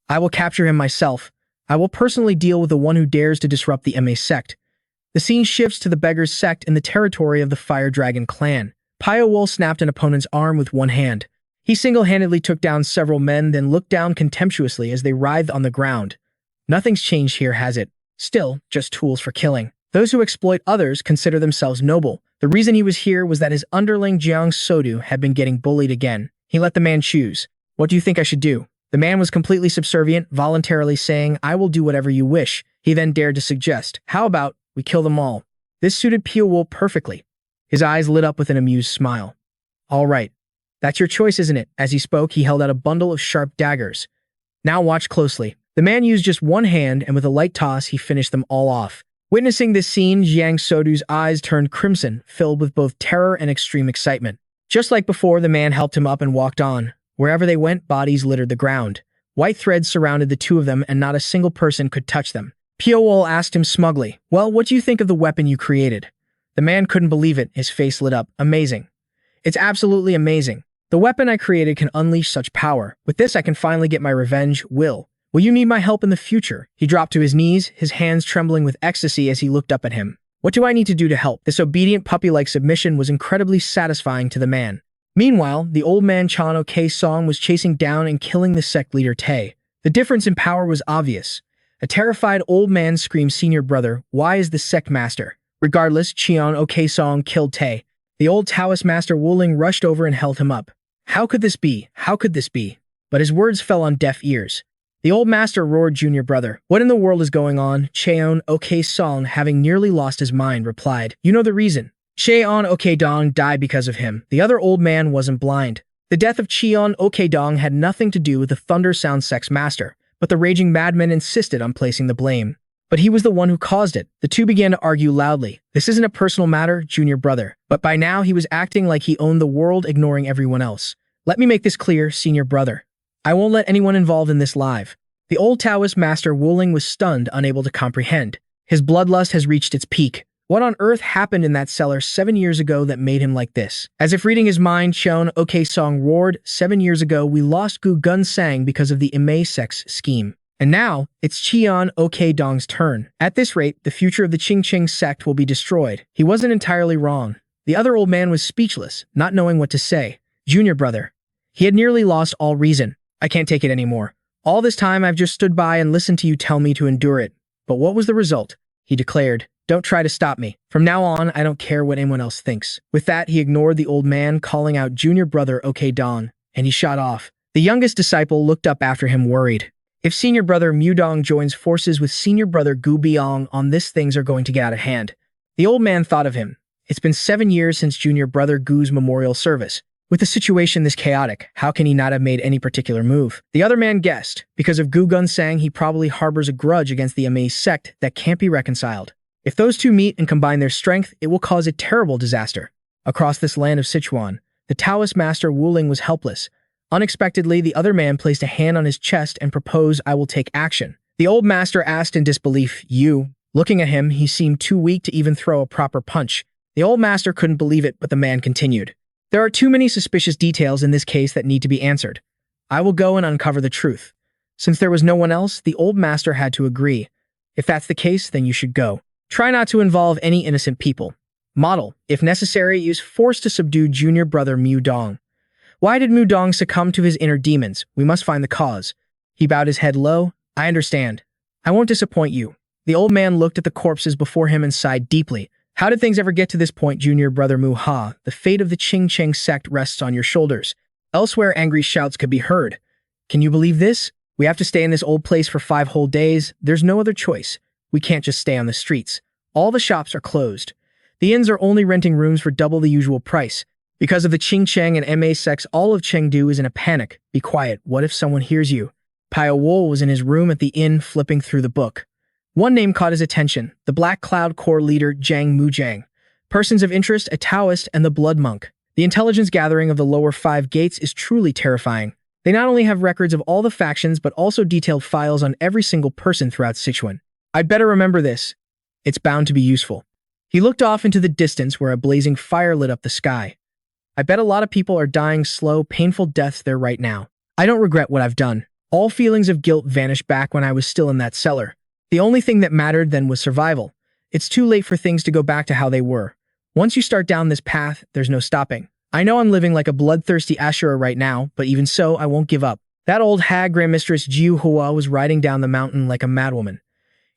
I will capture him myself. I will personally deal with the one who dares to disrupt the MA sect. The scene shifts to the Beggars sect in the territory of the Fire Dragon clan. Pyo-wol snapped an opponent's arm with one hand. He single-handedly took down several men, then looked down contemptuously as they writhed on the ground. Nothing's changed here, has it? Still, just tools for killing. Those who exploit others consider themselves noble. The reason he was here was that his underling Jiang Sodu had been getting bullied again. He let the man choose. What do you think I should do? The man was completely subservient, voluntarily saying, I will do whatever you wish. He then dared to suggest, how about we kill them all? This suited Pyo-wol perfectly. His eyes lit up with an amused smile. All right. That's your choice, isn't it? As he spoke, he held out a bundle of sharp daggers. Now watch closely. The man used just one hand, and with a light toss, he finished them all off. Witnessing this scene, Jiang Sodu's eyes turned crimson, filled with both terror and extreme excitement. Just like before, the man helped him up and walked on. Wherever they went, bodies littered the ground. White threads surrounded the two of them, and not a single person could touch them. Pyo-wol asked him smugly, well, what do you think of the weapon you created? The man couldn't believe it. His face lit up. Amazing. It's absolutely amazing. The weapon I created can unleash such power. With this, I can finally get my revenge. Will you need my help in the future? He dropped to his knees, his hands trembling with ecstasy as he looked up at him. What do I need to do to help? This obedient puppy-like submission was incredibly satisfying to the man. Meanwhile, the old man Chan Ok Song was chasing down and killing the sect leader Tae. The difference in power was obvious. A terrified old man screamed, Senior brother, why is the sect master? Regardless, Cheon Ok Song killed Tae. The old Taoist master Wuling rushed over and held him up. How could this be? How could this be? But his words fell on deaf ears. The old master roared, Junior brother, what in the world is going on? Cheon Ok Song, having nearly lost his mind, replied, you know the reason. Cheon Ok Dong died because of him. The other old man wasn't blind. The death of Cheon Ok Dong had nothing to do with the Thunder Sound Sect's master, but the raging madman insisted on placing the blame. But he was the one who caused it. The two began to argue loudly. This isn't a personal matter, Junior brother. But by now he was acting like he owned the world, ignoring everyone else. Let me make this clear, Senior brother. I won't let anyone involved in this live. The old Taoist master Wuling was stunned, unable to comprehend. His bloodlust has reached its peak. What on earth happened in that cellar 7 years ago that made him like this? As if reading his mind, Cheon Ok Song roared, 7 years ago we lost Gu Gun Sang because of the Imei sect's scheme. And now, it's Cheon Ok Dong's turn. At this rate, the future of the Qingcheng sect will be destroyed. He wasn't entirely wrong. The other old man was speechless, not knowing what to say. Junior brother. He had nearly lost all reason. I can't take it anymore. All this time I've just stood by and listened to you tell me to endure it. But what was the result? He declared, don't try to stop me. From now on, I don't care what anyone else thinks. With that, he ignored the old man, calling out Junior brother Ok Dong, and he shot off. The youngest disciple looked up after him worried. If Senior brother Mudong joins forces with Senior brother Gu Biong on this, things are going to get out of hand. The old man thought of him. It's been 7 years since Junior brother Gu's memorial service. With the situation this chaotic, how can he not have made any particular move? The other man guessed. Because of Gu Gun Sang, he probably harbors a grudge against the Imei sect that can't be reconciled. If those two meet and combine their strength, it will cause a terrible disaster. Across this land of Sichuan, the Taoist master Wuling was helpless. Unexpectedly, the other man placed a hand on his chest and proposed, I will take action. The old master asked in disbelief, you? Looking at him, he seemed too weak to even throw a proper punch. The old master couldn't believe it, but the man continued. There are too many suspicious details in this case that need to be answered. I will go and uncover the truth. Since there was no one else, the old master had to agree. If that's the case, then you should go. Try not to involve any innocent people. Model, if necessary, use force to subdue junior brother Mu Dong. Why did Mu Dong succumb to his inner demons? We must find the cause. He bowed his head low. I understand. I won't disappoint you. The old man looked at the corpses before him and sighed deeply. How did things ever get to this point, junior brother Mu Ha? The fate of the Ching Cheng sect rests on your shoulders. Elsewhere, angry shouts could be heard. Can you believe this? We have to stay in this old place for 5 whole days. There's no other choice. We can't just stay on the streets. All the shops are closed. The inns are only renting rooms for double the usual price. Because of the Ching Cheng and Ma sects, all of Chengdu is in a panic. Be quiet. What if someone hears you? Pyo-wol was in his room at the inn flipping through the book. One name caught his attention, the Black Cloud Corps leader Zhang Mujang. Persons of interest, a Taoist, and the Blood Monk. The intelligence gathering of the lower 5 gates is truly terrifying. They not only have records of all the factions, but also detailed files on every single person throughout Sichuan. I'd better remember this. It's bound to be useful. He looked off into the distance where a blazing fire lit up the sky. I bet a lot of people are dying slow, painful deaths there right now. I don't regret what I've done. All feelings of guilt vanished back when I was still in that cellar. The only thing that mattered then was survival. It's too late for things to go back to how they were. Once you start down this path, there's no stopping. I know I'm living like a bloodthirsty Ashura right now, but even so, I won't give up. That old hag Grand Mistress Jiu Hua was riding down the mountain like a madwoman.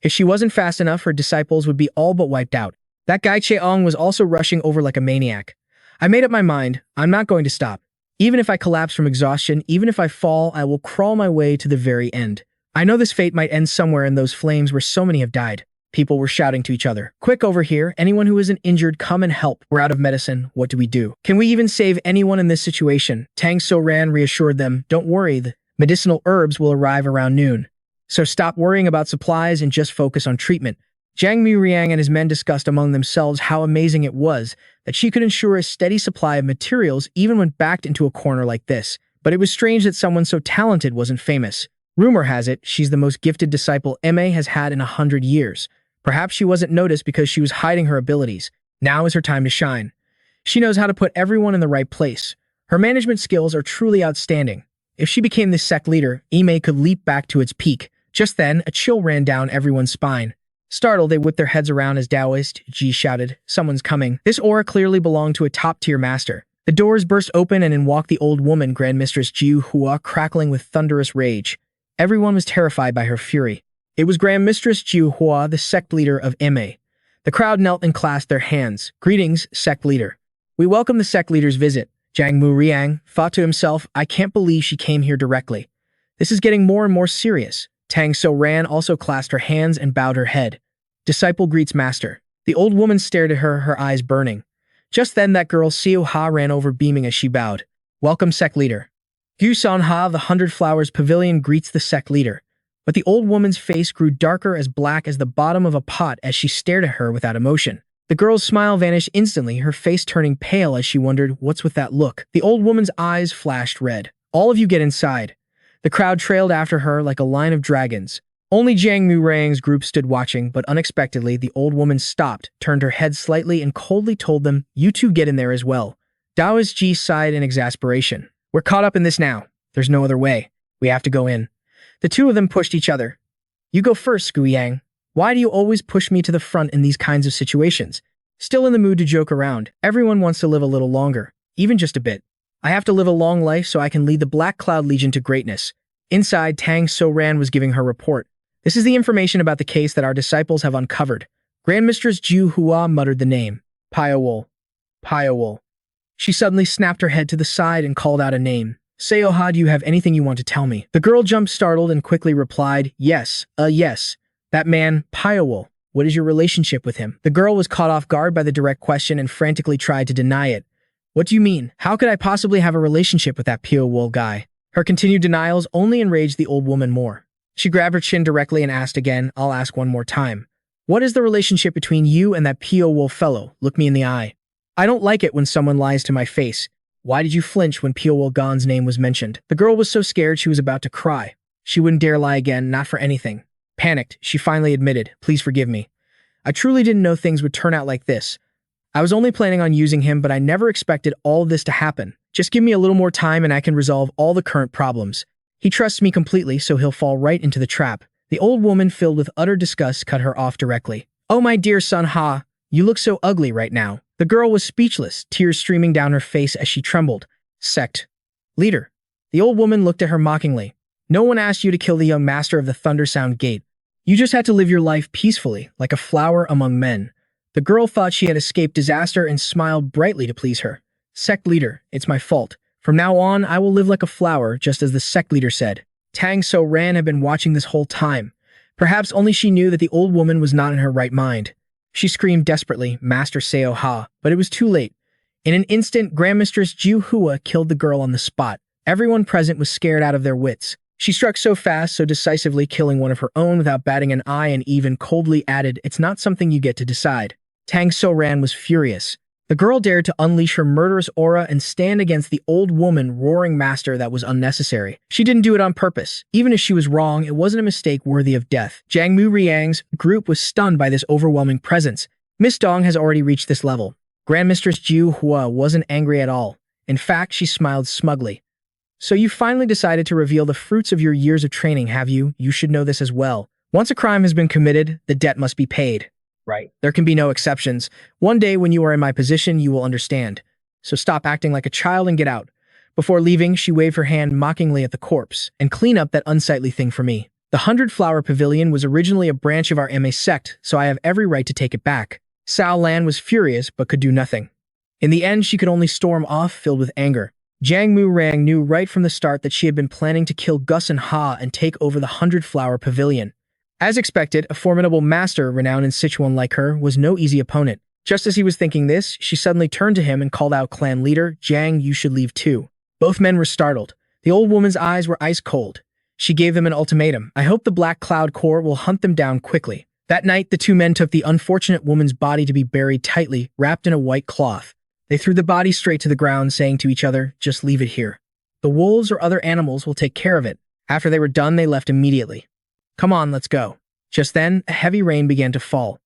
If she wasn't fast enough, her disciples would be all but wiped out. That guy Cheong was also rushing over like a maniac. I made up my mind. I'm not going to stop. Even if I collapse from exhaustion, even if I fall, I will crawl my way to the very end. I know this fate might end somewhere in those flames where so many have died. People were shouting to each other. Quick over here, anyone who isn't injured, come and help. We're out of medicine. What do we do? Can we even save anyone in this situation? Tang So-ran reassured them, don't worry, the medicinal herbs will arrive around noon. So stop worrying about supplies and just focus on treatment. Zhang Muriang and his men discussed among themselves how amazing it was that she could ensure a steady supply of materials even when backed into a corner like this. But it was strange that someone so talented wasn't famous. Rumor has it, she's the most gifted disciple Ma has had in 100 years. Perhaps she wasn't noticed because she was hiding her abilities. Now is her time to shine. She knows how to put everyone in the right place. Her management skills are truly outstanding. If she became this sect leader, Ma could leap back to its peak. Just then, a chill ran down everyone's spine. Startled, they whipped their heads around as Taoist Ji shouted, someone's coming. This aura clearly belonged to a top-tier master. The doors burst open and in walked the old woman, Grand Mistress Jiu Hua, crackling with thunderous rage. Everyone was terrified by her fury. It was Grand Mistress Jiu Hua, the sect leader of Ma. The crowd knelt and clasped their hands. Greetings, sect leader. We welcome the sect leader's visit. Zhang Muriang thought to himself, I can't believe she came here directly. This is getting more and more serious. Tang So-ran also clasped her hands and bowed her head. Disciple greets master. The old woman stared at her, her eyes burning. Just then that girl Xiu Ha ran over beaming as she bowed. Welcome, sect leader. Gu San Ha of the 100 Flowers Pavilion greets the sect leader. But the old woman's face grew darker, as black as the bottom of a pot as she stared at her without emotion. The girl's smile vanished instantly, her face turning pale as she wondered, what's with that look? The old woman's eyes flashed red. All of you get inside. The crowd trailed after her like a line of dragons. Only Zhang Murang's group stood watching, but unexpectedly the old woman stopped, turned her head slightly and coldly told them, you two get in there as well. Taoist Ji sighed in exasperation. We're caught up in this now. There's no other way. We have to go in. The two of them pushed each other. You go first, Sku Yang. Why do you always push me to the front in these kinds of situations? Still in the mood to joke around, everyone wants to live a little longer, even just a bit. I have to live a long life so I can lead the Black Cloud Legion to greatness. Inside, Tang So-ran was giving her report. This is the information about the case that our disciples have uncovered. Grand Mistress Jiu Hua muttered the name. Pyo-wol. Pyo-wol. She suddenly snapped her head to the side and called out a name. Seoha, do you have anything you want to tell me? The girl jumped startled and quickly replied, yes. That man, Pyo-wol. What is your relationship with him? The girl was caught off guard by the direct question and frantically tried to deny it. What do you mean? How could I possibly have a relationship with that Pyo-wol guy? Her continued denials only enraged the old woman more. She grabbed her chin directly and asked again, I'll ask one more time. What is the relationship between you and that Pyo-wol fellow? Look me in the eye. I don't like it when someone lies to my face. Why did you flinch when Pyo-wol Gon's name was mentioned? The girl was so scared she was about to cry. She wouldn't dare lie again, not for anything. Panicked, she finally admitted, please forgive me. I truly didn't know things would turn out like this. I was only planning on using him, but I never expected all of this to happen. Just give me a little more time and I can resolve all the current problems. He trusts me completely, so he'll fall right into the trap. The old woman, filled with utter disgust, cut her off directly. Oh, my dear son Ha, you look so ugly right now. The girl was speechless, tears streaming down her face as she trembled. Sect leader. The old woman looked at her mockingly. No one asked you to kill the young master of the Thundersound Gate. You just had to live your life peacefully, like a flower among men. The girl thought she had escaped disaster and smiled brightly to please her. Sect leader, it's my fault. From now on, I will live like a flower, just as the sect leader said. Tang So Ran had been watching this whole time. Perhaps only she knew that the old woman was not in her right mind. She screamed desperately, Master Seo Ha, but it was too late. In an instant, Grandmistress Ju Hua killed the girl on the spot. Everyone present was scared out of their wits. She struck so fast, so decisively, killing one of her own without batting an eye, and even coldly added, it's not something you get to decide. Tang So Ran was furious. The girl dared to unleash her murderous aura and stand against the old woman roaring master. That was unnecessary. She didn't do it on purpose. Even if she was wrong, it wasn't a mistake worthy of death. Jiang Mu Riang's group was stunned by this overwhelming presence. Miss Dong has already reached this level. Grandmistress Ju Hua wasn't angry at all. In fact, she smiled smugly. So you finally decided to reveal the fruits of your years of training, have you? You should know this as well. Once a crime has been committed, the debt must be paid. Right. There can be no exceptions. One day when you are in my position, you will understand. So stop acting like a child and get out. Before leaving, she waved her hand mockingly at the corpse. And clean up that unsightly thing for me. The 100-Flower Pavilion was originally a branch of our MA sect, so I have every right to take it back. Sao Lan was furious, but could do nothing. In the end, she could only storm off, filled with anger. Jiang Mu Rang knew right from the start that she had been planning to kill Gus and Ha and take over the 100-Flower Pavilion. As expected, a formidable master renowned in Sichuan like her was no easy opponent. Just as he was thinking this, she suddenly turned to him and called out, Clan leader, Jiang, you should leave too. Both men were startled. The old woman's eyes were ice cold. She gave them an ultimatum. I hope the Black Cloud Corps will hunt them down quickly. That night, the two men took the unfortunate woman's body to be buried tightly, wrapped in a white cloth. They threw the body straight to the ground, saying to each other, just leave it here. The wolves or other animals will take care of it. After they were done, they left immediately. Come on, let's go. Just then, a heavy rain began to fall.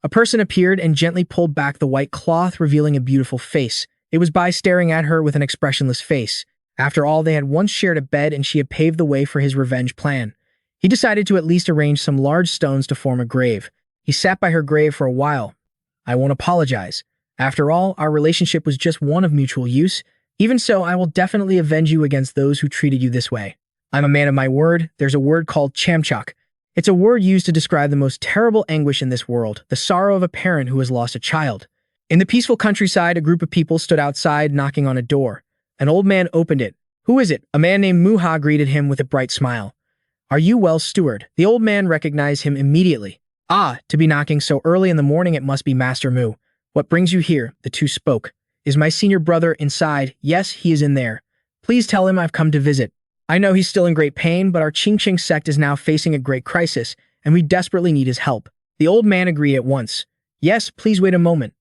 A person appeared and gently pulled back the white cloth, revealing a beautiful face. It was Bai staring at her with an expressionless face. After all, they had once shared a bed and she had paved the way for his revenge plan. He decided to at least arrange some large stones to form a grave. He sat by her grave for a while. I won't apologize. After all, our relationship was just one of mutual use. Even so, I will definitely avenge you against those who treated you this way. I'm a man of my word. There's a word called chamchok. It's a word used to describe the most terrible anguish in this world, the sorrow of a parent who has lost a child. In the peaceful countryside, a group of people stood outside knocking on a door. An old man opened it. Who is it? A man named Muha greeted him with a bright smile. Are you well, steward? The old man recognized him immediately. Ah, to be knocking so early in the morning, it must be Master Mu. What brings you here? The two spoke. Is my senior brother inside? Yes, he is in there. Please tell him I've come to visit. I know he's still in great pain, but our Qingqing sect is now facing a great crisis, and we desperately need his help. The old man agreed at once. Yes, please wait a moment.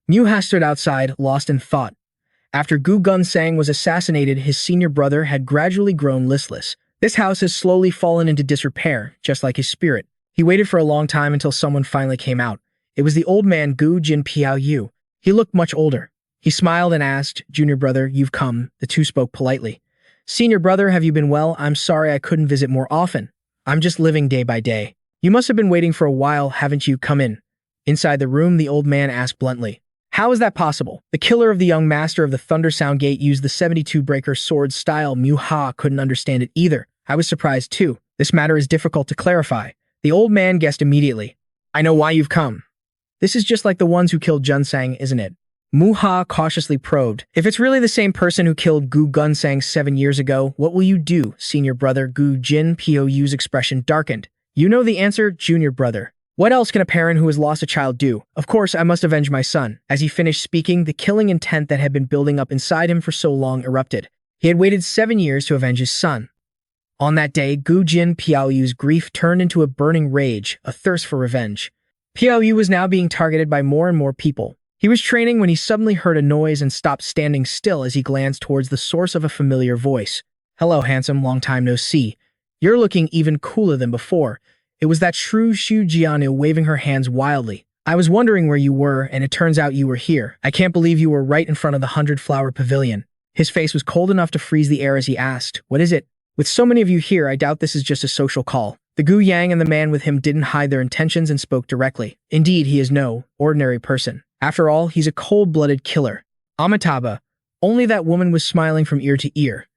Muha stood outside, lost in thought. After Gu Gunsang was assassinated, his senior brother had gradually grown listless. This house has slowly fallen into disrepair, just like his spirit. He waited for a long time until someone finally came out. It was the old man Gu Jin Piao Yu. He looked much older. He smiled and asked, Junior brother, you've come. The two spoke politely. Senior brother, have you been well? I'm sorry I couldn't visit more often. I'm just living day by day. You must have been waiting for a while, haven't you? Come in. Inside the room, the old man asked bluntly. How is that possible? The killer of the young master of the Thundersound Gate used the 72-breaker sword style. Muha couldn't understand it either. I was surprised too. This matter is difficult to clarify. The old man guessed immediately. I know why you've come. This is just like the ones who killed Junsang, isn't it? Muha cautiously probed. If it's really the same person who killed Gu Gunsang 7 years ago, what will you do? Senior brother Gu Jin Piou's expression darkened. You know the answer, junior brother. What else can a parent who has lost a child do? Of course, I must avenge my son. As he finished speaking, the killing intent that had been building up inside him for so long erupted. He had waited 7 years to avenge his son. On that day, Gu Jin Piou's grief turned into a burning rage, a thirst for revenge. Piou was now being targeted by more and more people. He was training when he suddenly heard a noise and stopped standing still as he glanced towards the source of a familiar voice. Hello, handsome, long time no see. You're looking even cooler than before. It was that shrew Shu Jianu waving her hands wildly. I was wondering where you were, and it turns out you were here. I can't believe you were right in front of the 100-flower pavilion. His face was cold enough to freeze the air as he asked, "What is it?" With so many of you here, I doubt this is just a social call. The Gu Yang and the man with him didn't hide their intentions and spoke directly. Indeed, he is no ordinary person. After all, he's a cold-blooded killer. Amitabha, only that woman was smiling from ear to ear.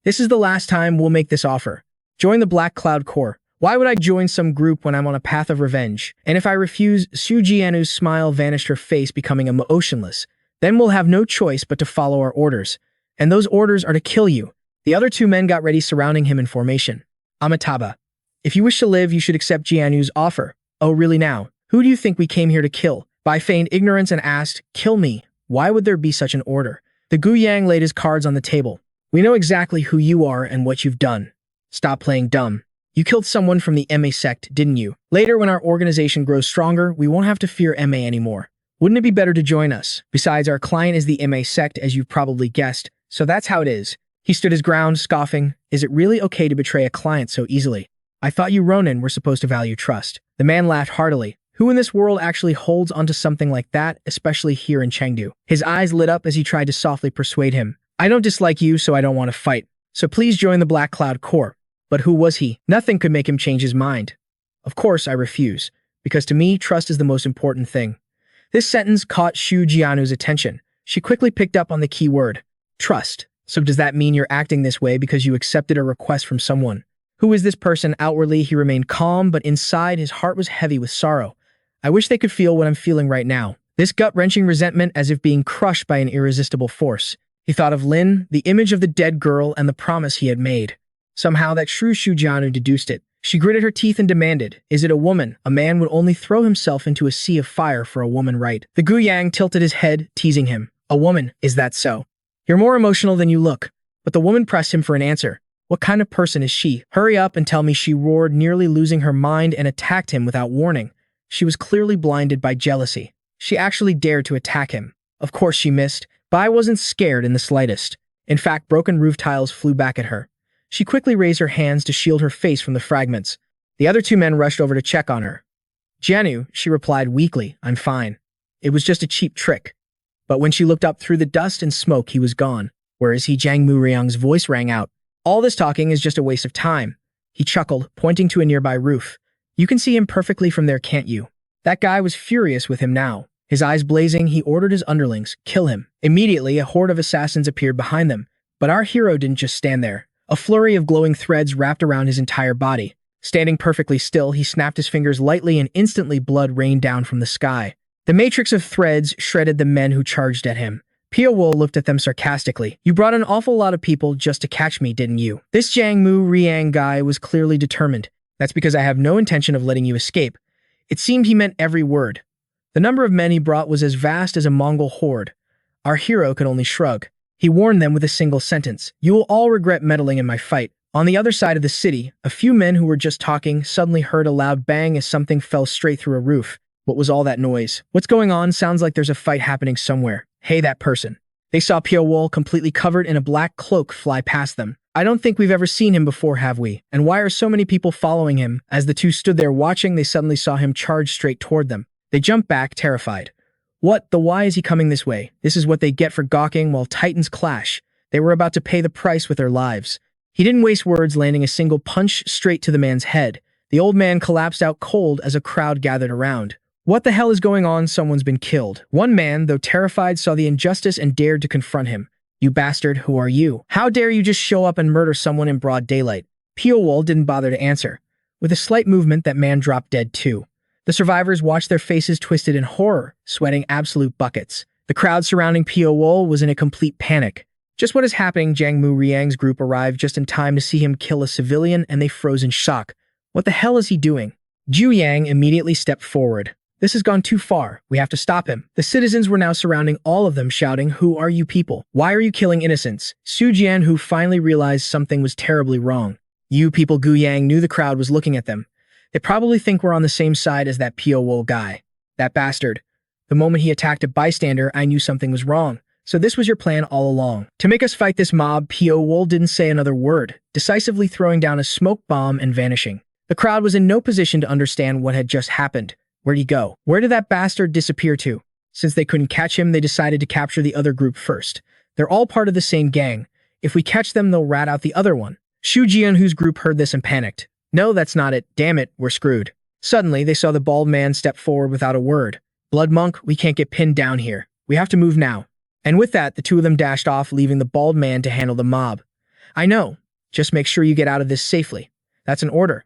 This is the last time we'll make this offer. Join the Black Cloud Corps. Why would I join some group when I'm on a path of revenge? And if I refuse, Su Jianu's smile vanished, her face becoming emotionless. Then we'll have no choice but to follow our orders. And those orders are to kill you. The other two men got ready, surrounding him in formation. Amitabha, if you wish to live, you should accept Jianu's offer. Oh, really now? Who do you think we came here to kill? Bai feigned ignorance and asked, "Kill me? Why would there be such an order?" The Gu Yang laid his cards on the table. "We know exactly who you are and what you've done. Stop playing dumb. You killed someone from the MA sect, didn't you? Later, when our organization grows stronger, we won't have to fear MA anymore. Wouldn't it be better to join us? Besides, our client is the MA sect, as you've probably guessed, so that's how it is." He stood his ground, scoffing. "Is it really okay to betray a client so easily? I thought you Ronin were supposed to value trust." The man laughed heartily. Who in this world actually holds onto something like that, especially here in Chengdu? His eyes lit up as he tried to softly persuade him. "I don't dislike you, so I don't want to fight. So please join the Black Cloud Corps." But who was he? Nothing could make him change his mind. "Of course I refuse, because to me, trust is the most important thing." This sentence caught Su Jianu's attention. She quickly picked up on the key word, trust. "So does that mean you're acting this way because you accepted a request from someone? Who is this person?" Outwardly, he remained calm, but inside, his heart was heavy with sorrow. "I wish they could feel what I'm feeling right now." This gut-wrenching resentment, as if being crushed by an irresistible force. He thought of Lin, the image of the dead girl, and the promise he had made. Somehow that shrewd Su Jianu deduced it. She gritted her teeth and demanded, "Is it a woman? A man would only throw himself into a sea of fire for a woman, right?" The Gu Yang tilted his head, teasing him. "A woman, is that so? You're more emotional than you look." But the woman pressed him for an answer. "What kind of person is she? Hurry up and tell me," she roared, nearly losing her mind, and attacked him without warning. She was clearly blinded by jealousy. She actually dared to attack him. Of course she missed. Bai wasn't scared in the slightest. In fact, broken roof tiles flew back at her. She quickly raised her hands to shield her face from the fragments. The other two men rushed over to check on her. "Jianu," she replied weakly, "I'm fine. It was just a cheap trick." But when she looked up through the dust and smoke, he was gone. "Where is he?" Jiang Muriang's voice rang out. "All this talking is just a waste of time." He chuckled, pointing to a nearby roof. "You can see him perfectly from there, can't you?" That guy was furious with him now. His eyes blazing, he ordered his underlings, "Kill him." Immediately, a horde of assassins appeared behind them. But our hero didn't just stand there. A flurry of glowing threads wrapped around his entire body. Standing perfectly still, he snapped his fingers lightly and instantly blood rained down from the sky. The matrix of threads shredded the men who charged at him. Pyo-wol looked at them sarcastically. "You brought an awful lot of people just to catch me, didn't you?" This Jiang Muriang guy was clearly determined. "That's because I have no intention of letting you escape." It seemed he meant every word. The number of men he brought was as vast as a Mongol horde. Our hero could only shrug. He warned them with a single sentence. "You will all regret meddling in my fight." On the other side of the city, a few men who were just talking suddenly heard a loud bang as something fell straight through a roof. What was all that noise? "What's going on? Sounds like there's a fight happening somewhere. Hey, that person." They saw Pyo-wol, completely covered in a black cloak, fly past them. "I don't think we've ever seen him before, have we? And why are so many people following him?" As the two stood there watching, they suddenly saw him charge straight toward them. They jumped back, terrified. What the why is he coming this way? This is what they get for gawking while titans clash. They were about to pay the price with their lives. He didn't waste words, landing a single punch straight to the man's head. The old man collapsed out cold as a crowd gathered around. "What the hell is going on? Someone's been killed." One man, though terrified, saw the injustice and dared to confront him. "You bastard, who are you? How dare you just show up and murder someone in broad daylight?" Pyo-wol didn't bother to answer. With a slight movement, that man dropped dead too. The survivors watched, their faces twisted in horror, sweating absolute buckets. The crowd surrounding Pyo-wol was in a complete panic. Just what is happening? Jiang Muriang's group arrived just in time to see him kill a civilian, and they froze in shock. What the hell is he doing? Zhu Yang immediately stepped forward. "This has gone too far. We have to stop him." The citizens were now surrounding all of them, shouting, "Who are you people? Why are you killing innocents?" Su Jian, who finally realized something was terribly wrong. "You people," Gu Yang knew the crowd was looking at them. "They probably think we're on the same side as that Pyo-wol guy. That bastard. The moment he attacked a bystander, I knew something was wrong. So this was your plan all along. To make us fight this mob." Pyo-wol didn't say another word, decisively throwing down a smoke bomb and vanishing. The crowd was in no position to understand what had just happened. Where'd he go? Where did that bastard disappear to? Since they couldn't catch him, they decided to capture the other group first. They're all part of the same gang. If we catch them, they'll rat out the other one. Shu Jianhu's group heard this and panicked. No, that's not it. Damn it, we're screwed. Suddenly, they saw the bald man step forward without a word. Blood monk, we can't get pinned down here. We have to move now. And with that, the two of them dashed off, leaving the bald man to handle the mob. I know. Just make sure you get out of this safely. That's an order.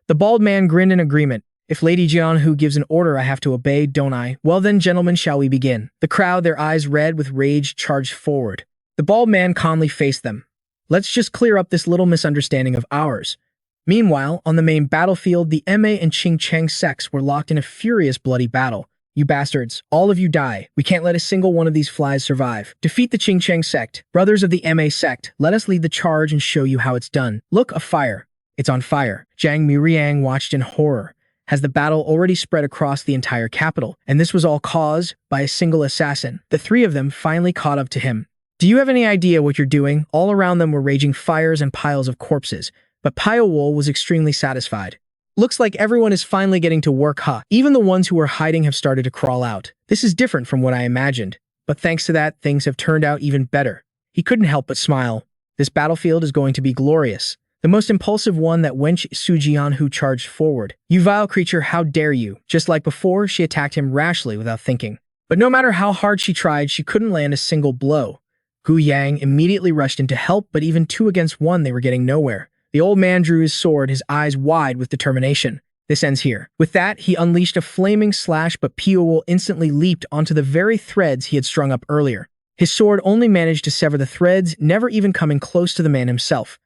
The bald man grinned in agreement. If Lady Jianhu gives an order, I have to obey, don't I? Well then, gentlemen, shall we begin? The crowd, their eyes red with rage, charged forward. The bald man calmly faced them. Let's just clear up this little misunderstanding of ours. Meanwhile, on the main battlefield, the Ma and Qing Cheng sects were locked in a furious bloody battle. You bastards, all of you die. We can't let a single one of these flies survive. Defeat the Qing Cheng sect. Brothers of the Ma sect, let us lead the charge and show you how it's done. Look, a fire. It's on fire. Zhang Muriang watched in horror. Has the battle already spread across the entire capital? And this was all caused by a single assassin. The three of them finally caught up to him. Do you have any idea what you're doing? All around them were raging fires and piles of corpses, but Pyo-wol was extremely satisfied. Looks like everyone is finally getting to work, huh? Even the ones who were hiding have started to crawl out. This is different from what I imagined, but thanks to that, things have turned out even better. He couldn't help but smile. This battlefield is going to be glorious. The most impulsive one, that wench Su Jianhu, charged forward. You vile creature, how dare you? Just like before, she attacked him rashly without thinking. But no matter how hard she tried, she couldn't land a single blow. Gu Yang immediately rushed in to help, but even 2 against 1, they were getting nowhere. The old man drew his sword, his eyes wide with determination. This ends here. With that, he unleashed a flaming slash, but Pyo-wol instantly leaped onto the very threads he had strung up earlier. His sword only managed to sever the threads, never even coming close to the man himself.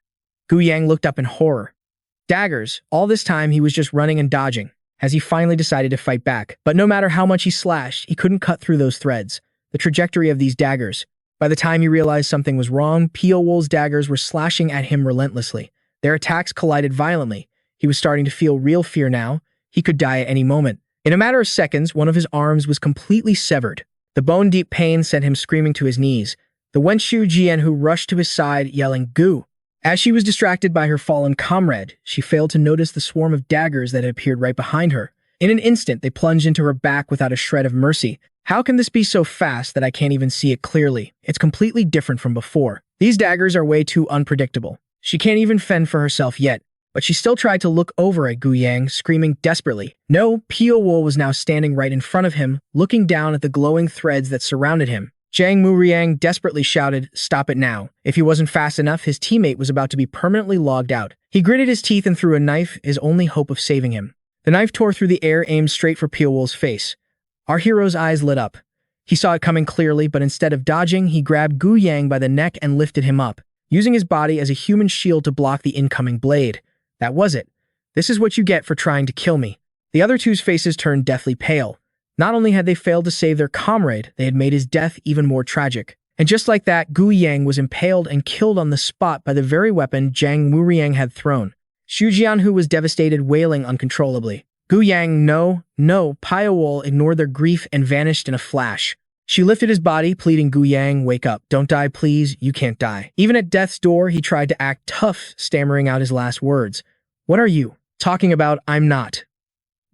Gu Yang looked up in horror. Daggers. All this time, he was just running and dodging, as he finally decided to fight back. But no matter how much he slashed, he couldn't cut through those threads. The trajectory of these daggers. By the time he realized something was wrong, Pyo-wol's daggers were slashing at him relentlessly. Their attacks collided violently. He was starting to feel real fear now. He could die at any moment. In a matter of seconds, one of his arms was completely severed. The bone-deep pain sent him screaming to his knees. The wench Shu Jianhu rushed to his side, yelling, "Gu!" As she was distracted by her fallen comrade, she failed to notice the swarm of daggers that had appeared right behind her. In an instant, they plunged into her back without a shred of mercy. How can this be so fast that I can't even see it clearly? It's completely different from before. These daggers are way too unpredictable. She can't even fend for herself yet, but she still tried to look over at Gu Yang, screaming desperately. No, Pyo-wol was now standing right in front of him, looking down at the glowing threads that surrounded him. Zhang Muriang desperately shouted, "Stop it now." If he wasn't fast enough, his teammate was about to be permanently logged out. He gritted his teeth and threw a knife, his only hope of saving him. The knife tore through the air, aimed straight for Pyo-wol's face. Our hero's eyes lit up. He saw it coming clearly, but instead of dodging, he grabbed Gu Yang by the neck and lifted him up, using his body as a human shield to block the incoming blade. That was it. This is what you get for trying to kill me. The other two's faces turned deathly pale. Not only had they failed to save their comrade, they had made his death even more tragic. And just like that, Gu Yang was impaled and killed on the spot by the very weapon Zhang Muriang had thrown. Shu Jianhu was devastated, wailing uncontrollably. Gu Yang, no. Pyo-wol ignored their grief and vanished in a flash. She lifted his body, pleading, "Gu Yang, wake up. Don't die, please. You can't die." Even at death's door, he tried to act tough, stammering out his last words. "What are you talking about? I'm not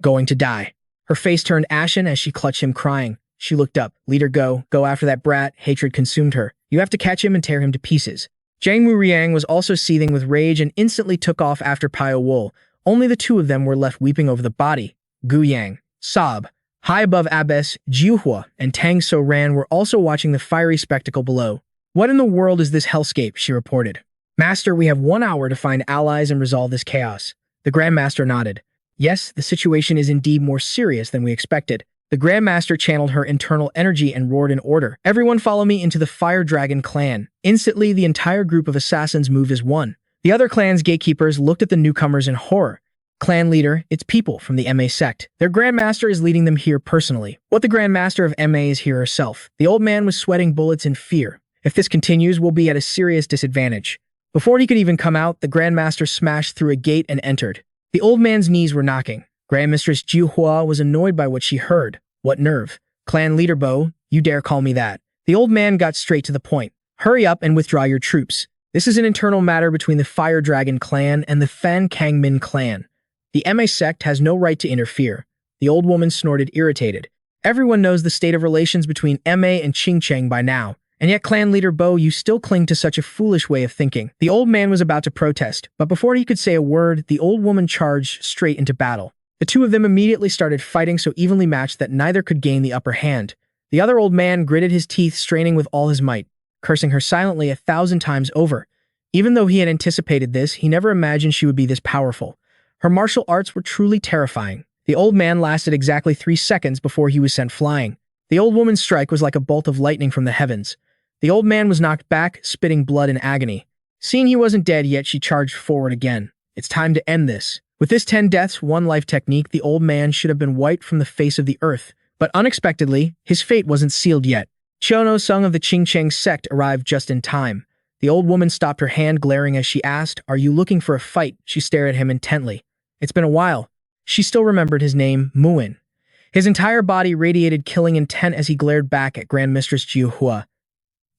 going to die." Her face turned ashen as she clutched him, crying. She looked up. "Leader, go after that brat." Hatred consumed her. "You have to catch him and tear him to pieces." Zhang Muriang was also seething with rage and instantly took off after Pyo-wol. Only the two of them were left weeping over the body. Gu Yang sobbed. High above Abbess, Jiuhua and Tang So-ran were also watching the fiery spectacle below. "What in the world is this hellscape?" she reported. "Master, we have 1 hour to find allies and resolve this chaos." The Grandmaster nodded. "Yes, the situation is indeed more serious than we expected." The Grandmaster channeled her internal energy and roared in order. "Everyone follow me into the Fire Dragon clan." Instantly, the entire group of assassins moved as one. The other clan's gatekeepers looked at the newcomers in horror. Clan leader, it's people from the MA sect. Their Grandmaster is leading them here personally. What the Grandmaster of MA is here herself. The old man was sweating bullets in fear. If this continues, we'll be at a serious disadvantage. Before he could even come out, the Grandmaster smashed through a gate and entered. The old man's knees were knocking. Grandmistress Jiuhua was annoyed by what she heard. "What nerve? Clan leader Bo, you dare call me that?" The old man got straight to the point. "Hurry up and withdraw your troops. This is an internal matter between the Fire Dragon clan and the Fan Kangmin clan. The MA sect has no right to interfere." The old woman snorted, irritated. Everyone knows the state of relations between Ma and Ching Cheng by now. And yet, clan leader Bo, you still cling to such a foolish way of thinking. The old man was about to protest, but before he could say a word, the old woman charged straight into battle. The two of them immediately started fighting so evenly matched that neither could gain the upper hand. The other old man gritted his teeth, straining with all his might, cursing her silently 1,000 times over. Even though he had anticipated this, he never imagined she would be this powerful. Her martial arts were truly terrifying. The old man lasted exactly 3 seconds before he was sent flying. The old woman's strike was like a bolt of lightning from the heavens. The old man was knocked back, spitting blood in agony. Seeing he wasn't dead yet, she charged forward again. It's time to end this. With this 10 deaths, 1 life technique, the old man should have been wiped from the face of the earth. But unexpectedly, his fate wasn't sealed yet. Chono Sung of the Ching Cheng sect arrived just in time. The old woman stopped her hand, glaring as she asked, "Are you looking for a fight?" She stared at him intently. It's been a while. She still remembered his name, Muin. His entire body radiated killing intent as he glared back at Grand Mistress Jiu Hua.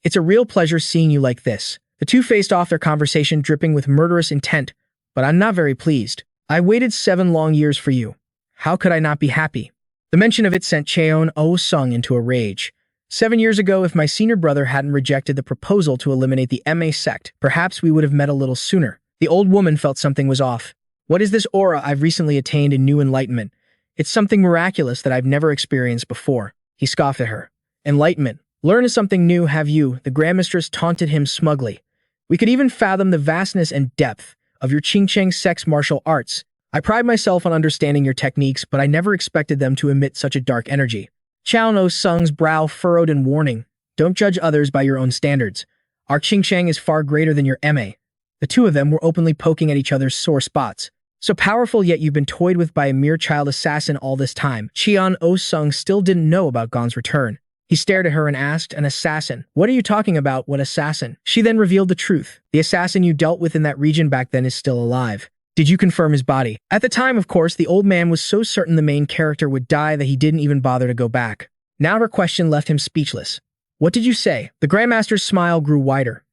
It's a real pleasure seeing you like this. The two faced off, their conversation dripping with murderous intent, but I'm not very pleased. I waited 7 long years for you. How could I not be happy? The mention of it sent Cheon O Sung into a rage. 7 years ago, if my senior brother hadn't rejected the proposal to eliminate the Ma sect, perhaps we would have met a little sooner. The old woman felt something was off. What is this aura I've recently attained in new enlightenment? It's something miraculous that I've never experienced before. He scoffed at her. Enlightenment. Learn something new, have you? The Grand Mistress taunted him smugly. We could even fathom the vastness and depth of your Ching Cheng sect's martial arts. I pride myself on understanding your techniques, but I never expected them to emit such a dark energy. Chao No Sung's brow furrowed in warning. Don't judge others by your own standards. Our Ching Cheng is far greater than your Ma. The two of them were openly poking at each other's sore spots. So powerful, yet you've been toyed with by a mere child assassin all this time. Cheon O Sung still didn't know about Gon's return. He stared at her and asked, "An assassin? What are you talking about? What assassin?" She then revealed the truth. The assassin you dealt with in that region back then is still alive. Did you confirm his body? At the time, of course, the old man was so certain the main character would die that he didn't even bother to go back. Now her question left him speechless. What did you say? The Grandmaster's smile grew wider.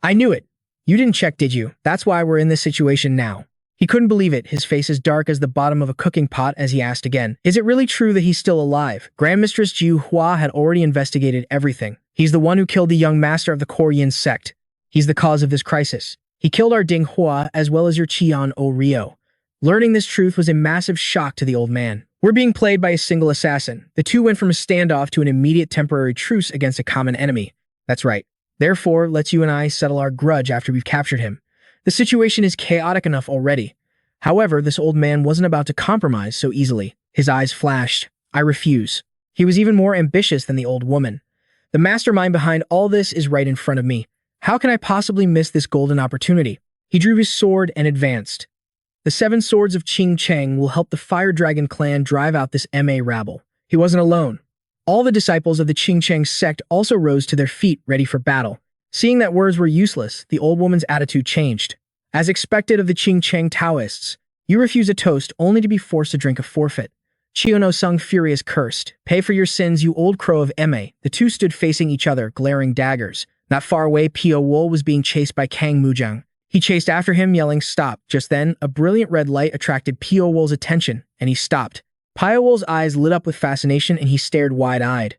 I knew it. You didn't check, did you? That's why we're in this situation now. He couldn't believe it, his face as dark as the bottom of a cooking pot as he asked again. Is it really true that he's still alive? Grand Mistress Jiu Hua had already investigated everything. He's the one who killed the young master of the Korean sect. He's the cause of this crisis. He killed our Ding Hua as well as your Cheon O Rio. Learning this truth was a massive shock to the old man. We're being played by a single assassin. The two went from a standoff to an immediate temporary truce against a common enemy. That's right. Therefore, let's you and I settle our grudge after we've captured him. The situation is chaotic enough already. However, this old man wasn't about to compromise so easily. His eyes flashed. I refuse. He was even more ambitious than the old woman. The mastermind behind all this is right in front of me. How can I possibly miss this golden opportunity? He drew his sword and advanced. The 7 swords of Ching Cheng will help the Fire Dragon clan drive out this Ma rabble. He wasn't alone. All the disciples of the Ching Cheng sect also rose to their feet, ready for battle. Seeing that words were useless, the old woman's attitude changed. As expected of the Ching Cheng Taoists, you refuse a toast only to be forced to drink a forfeit. Cheon Sung furious cursed. Pay for your sins, you old crow of Ma. The two stood facing each other, glaring daggers. Not far away, Pyo-wol was being chased by Kang Mujang. He chased after him, yelling, "Stop." Just then, a brilliant red light attracted Pyo-wol's attention, and he stopped. Pyo-wol's eyes lit up with fascination, and he stared wide-eyed.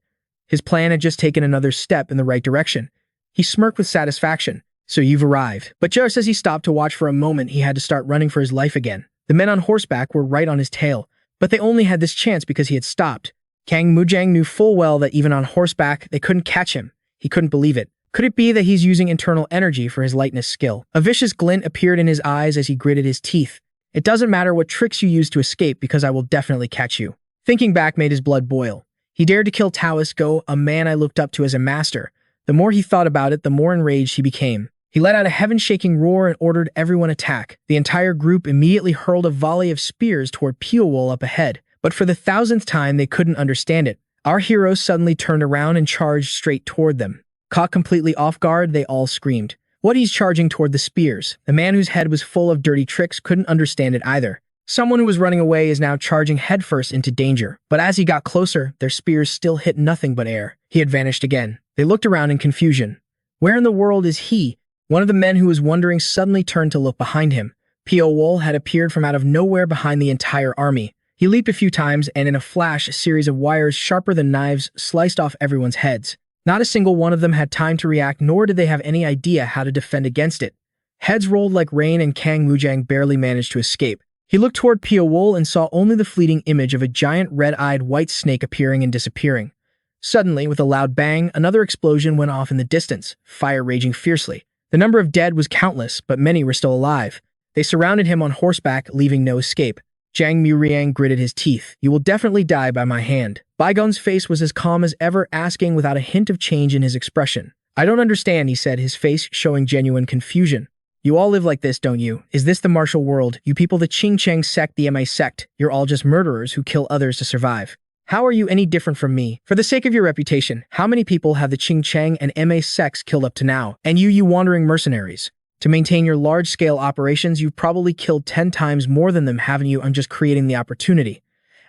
His plan had just taken another step in the right direction. He smirked with satisfaction. So you've arrived. But just as he stopped to watch for a moment, he had to start running for his life again. The men on horseback were right on his tail, but they only had this chance because he had stopped. Kang Mujang knew full well that even on horseback, they couldn't catch him. He couldn't believe it. Could it be that he's using internal energy for his lightness skill? A vicious glint appeared in his eyes as he gritted his teeth. It doesn't matter what tricks you use to escape because I will definitely catch you. Thinking back made his blood boil. He dared to kill Taoist Go, a man I looked up to as a master. The more he thought about it, the more enraged he became. He let out a heaven-shaking roar and ordered everyone attack. The entire group immediately hurled a volley of spears toward Pyo-wol up ahead, but for the 1,000th time they couldn't understand it. Our heroes suddenly turned around and charged straight toward them. Caught completely off guard, they all screamed. What, he's charging toward the spears? The man whose head was full of dirty tricks couldn't understand it either. Someone who was running away is now charging headfirst into danger, but as he got closer, their spears still hit nothing but air. He had vanished again. They looked around in confusion. Where in the world is he? One of the men who was wondering suddenly turned to look behind him. Pyo-wol had appeared from out of nowhere behind the entire army. He leaped a few times, and in a flash, a series of wires sharper than knives sliced off everyone's heads. Not a single one of them had time to react, nor did they have any idea how to defend against it. Heads rolled like rain, and Kang Mujang barely managed to escape. He looked toward Pyo-wol and saw only the fleeting image of a giant red-eyed white snake appearing and disappearing. Suddenly, with a loud bang, another explosion went off in the distance, fire raging fiercely. The number of dead was countless, but many were still alive. They surrounded him on horseback, leaving no escape. Jang Muriang gritted his teeth. "You will definitely die by my hand." Bygone's face was as calm as ever, asking without a hint of change in his expression. "I don't understand," he said, his face showing genuine confusion. "You all live like this, don't you? Is this the martial world? You people, the Qing Cheng sect, the MA sect, you're all just murderers who kill others to survive. How are you any different from me? For the sake of your reputation, how many people have the Qing Cheng and MA sects killed up to now? And you wandering mercenaries. To maintain your large-scale operations, you've probably killed 10 times more than them, haven't you? I'm just creating the opportunity."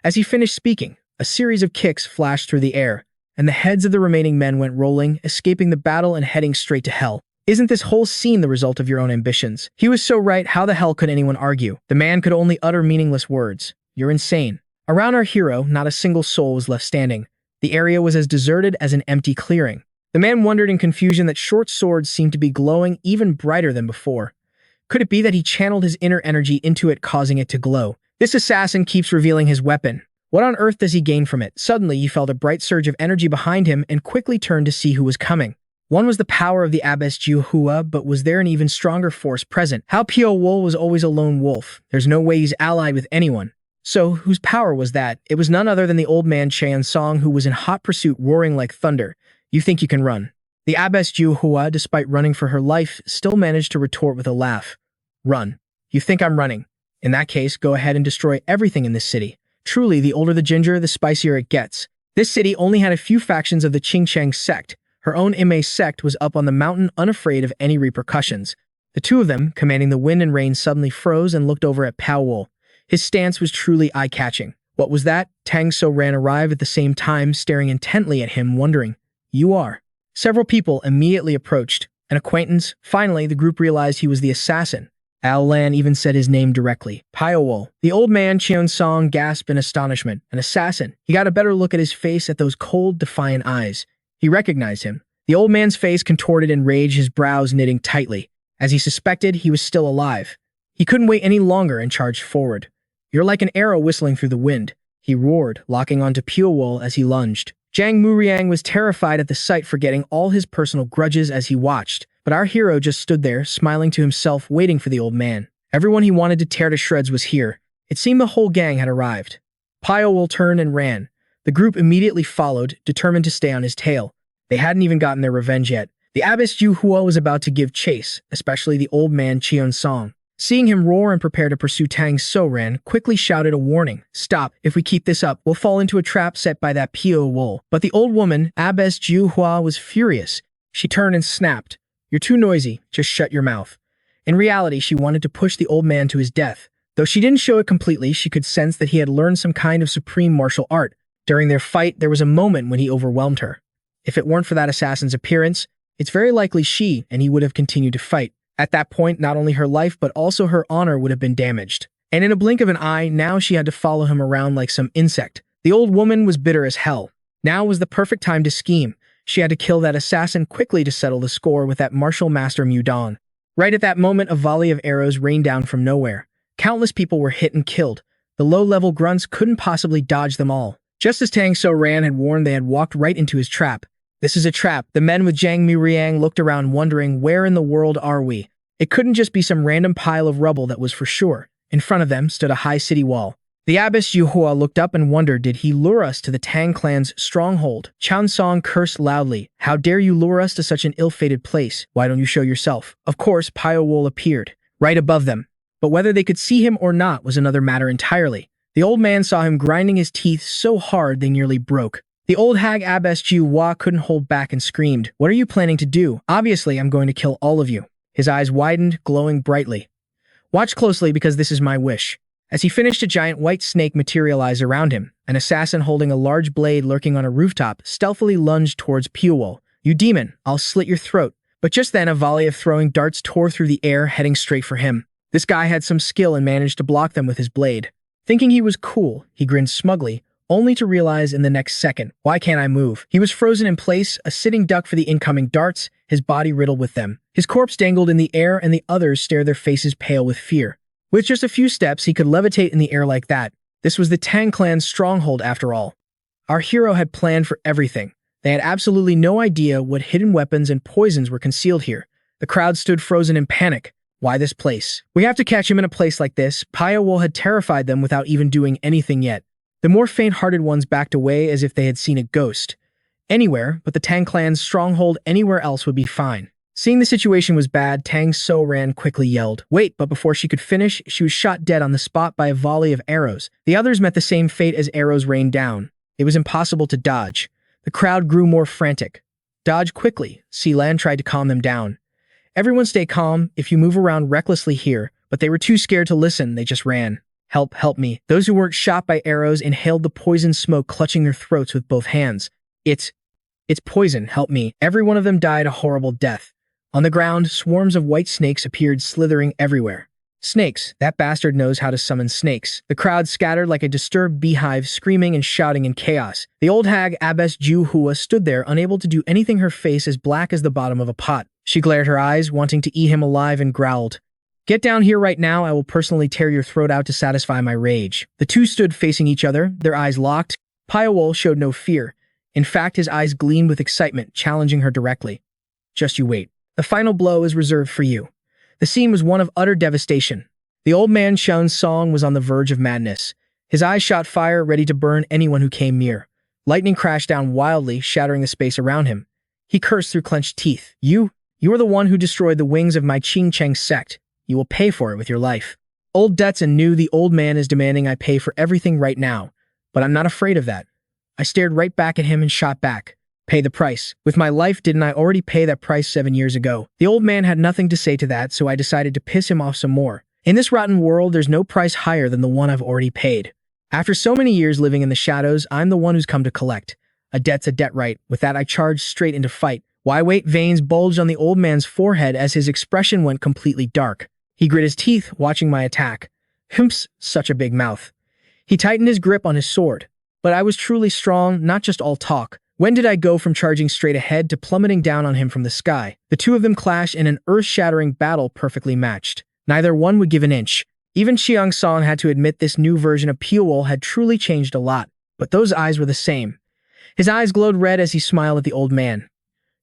As he finished speaking, a series of kicks flashed through the air, and the heads of the remaining men went rolling, escaping the battle and heading straight to hell. "Isn't this whole scene the result of your own ambitions?" He was so right, how the hell could anyone argue? The man could only utter meaningless words. "You're insane." Around our hero, not a single soul was left standing. The area was as deserted as an empty clearing. The man wondered in confusion that short swords seemed to be glowing even brighter than before. Could it be that he channeled his inner energy into it, causing it to glow? This assassin keeps revealing his weapon. What on earth does he gain from it? Suddenly, he felt a bright surge of energy behind him and quickly turned to see who was coming. One was the power of the Abbess Juhua, but was there an even stronger force present? How Pyo-wol was always a lone wolf. There's no way he's allied with anyone. So, whose power was that? It was none other than the old man Cheon Song, who was in hot pursuit, roaring like thunder. "You think you can run?" The Abbess Juhua, despite running for her life, still managed to retort with a laugh. "Run? You think I'm running? In that case, go ahead and destroy everything in this city." Truly, the older the ginger, the spicier it gets. This city only had a few factions of the Qing Cheng sect. Her own MA sect was up on the mountain, unafraid of any repercussions. The two of them, commanding the wind and rain, suddenly froze and looked over at Pyo-wol. His stance was truly eye-catching. What was that? Tang So-ran arrived at the same time, staring intently at him, wondering, "You are?" Several people immediately approached. An acquaintance. Finally, the group realized he was the assassin. Al Lan even said his name directly. Pyo-wol. The old man Cheon Song gasped in astonishment. An assassin. He got a better look at his face, at those cold, defiant eyes. He recognized him. The old man's face contorted in rage, his brows knitting tightly. As he suspected, he was still alive. He couldn't wait any longer and charged forward. "You're like an arrow whistling through the wind," he roared, locking onto Pyo-wol as he lunged. Jang Muriang was terrified at the sight, forgetting all his personal grudges as he watched. But our hero just stood there, smiling to himself, waiting for the old man. Everyone he wanted to tear to shreds was here. It seemed the whole gang had arrived. Pyo-wol turned and ran. The group immediately followed, determined to stay on his tail. They hadn't even gotten their revenge yet. The Abbess Juhua was about to give chase, especially the old man Cheon Song. Seeing him roar and prepare to pursue, Tang So-ran quickly shouted a warning. "Stop. If we keep this up, we'll fall into a trap set by that Pyo-wol." But the old woman, Abbess Juhua, was furious. She turned and snapped. "You're too noisy. Just shut your mouth." In reality, she wanted to push the old man to his death. Though she didn't show it completely, she could sense that he had learned some kind of supreme martial art. During their fight, there was a moment when he overwhelmed her. If it weren't for that assassin's appearance, it's very likely she and he would have continued to fight. At that point, not only her life, but also her honor would have been damaged. And in a blink of an eye, now she had to follow him around like some insect. The old woman was bitter as hell. Now was the perfect time to scheme. She had to kill that assassin quickly to settle the score with that martial master Mu Dong. Right at that moment, a volley of arrows rained down from nowhere. Countless people were hit and killed. The low-level grunts couldn't possibly dodge them all. Just as Tang So-ran had warned, they had walked right into his trap. "This is a trap." The men with Jang Muriang looked around, wondering, where in the world are we? It couldn't just be some random pile of rubble, that was for sure. In front of them stood a high city wall. The Abbess Juhua looked up and wondered, did he lure us to the Tang clan's stronghold? Cheon Song cursed loudly. "How dare you lure us to such an ill-fated place? Why don't you show yourself?" Of course, Pyo-wol appeared, right above them. But whether they could see him or not was another matter entirely. The old man saw him grinding his teeth so hard they nearly broke. The old hag Abbess Juhua couldn't hold back and screamed, "What are you planning to do?" "Obviously, I'm going to kill all of you." His eyes widened, glowing brightly. "Watch closely, because this is my wish." As he finished, a giant white snake materialized around him. An assassin holding a large blade lurking on a rooftop stealthily lunged towards Pyo-wol. "You demon, I'll slit your throat." But just then, a volley of throwing darts tore through the air, heading straight for him. This guy had some skill and managed to block them with his blade. Thinking he was cool, he grinned smugly, only to realize in the next second, why can't I move? He was frozen in place, a sitting duck for the incoming darts, his body riddled with them. His corpse dangled in the air and the others stared, their faces pale with fear. With just a few steps, he could levitate in the air like that. This was the Tang clan's stronghold after all. Our hero had planned for everything. They had absolutely no idea what hidden weapons and poisons were concealed here. The crowd stood frozen in panic. Why this place? We have to catch him in a place like this. Pyo-wol had terrified them without even doing anything yet. The more faint-hearted ones backed away as if they had seen a ghost. Anywhere but the Tang clan's stronghold, anywhere else would be fine. Seeing the situation was bad, Tang So Ran quickly yelled, "Wait," but before she could finish, she was shot dead on the spot by a volley of arrows. The others met the same fate as arrows rained down. It was impossible to dodge. The crowd grew more frantic. "Dodge quickly," Sealan tried to calm them down. "Everyone stay calm if you move around recklessly here," but they were too scared to listen, they just ran. Help me." Those who weren't shot by arrows inhaled the poison smoke, clutching their throats with both hands. It's poison, help me." Every one of them died a horrible death. On the ground, swarms of white snakes appeared, slithering everywhere. Snakes, that bastard knows how to summon snakes. The crowd scattered like a disturbed beehive, screaming and shouting in chaos. The old hag Abbess Ju Hua stood there, unable to do anything, her face as black as the bottom of a pot. She glared her eyes, wanting to eat him alive, and growled, "Get down here right now, I will personally tear your throat out to satisfy my rage." The two stood facing each other, their eyes locked. Pyo-wol showed no fear. In fact, his eyes gleamed with excitement, challenging her directly. "Just you wait. The final blow is reserved for you." The scene was one of utter devastation. The old man Xiao's song was on the verge of madness. His eyes shot fire, ready to burn anyone who came near. Lightning crashed down wildly, shattering the space around him. He cursed through clenched teeth. You are the one who destroyed the wings of my Qing Cheng sect. You will pay for it with your life." Old Detson knew the old man is demanding I pay for everything right now, but I'm not afraid of that. I stared right back at him and shot back. "Pay the price. With my life, didn't I already pay that price 7 years ago?" The old man had nothing to say to that, so I decided to piss him off some more. In this rotten world, there's no price higher than the one I've already paid. After so many years living in the shadows, I'm the one who's come to collect. A debt's a debt, right? With that, I charged straight into fight. Why wait? Veins bulged on the old man's forehead as his expression went completely dark. He grit his teeth, watching my attack. Humps, such a big mouth. He tightened his grip on his sword. But I was truly strong, not just all talk. When did I go from charging straight ahead to plummeting down on him from the sky? The two of them clashed in an earth-shattering battle, perfectly matched. Neither one would give an inch. Even Xiang Song had to admit this new version of Pyo-wol had truly changed a lot. But those eyes were the same. His eyes glowed red as he smiled at the old man.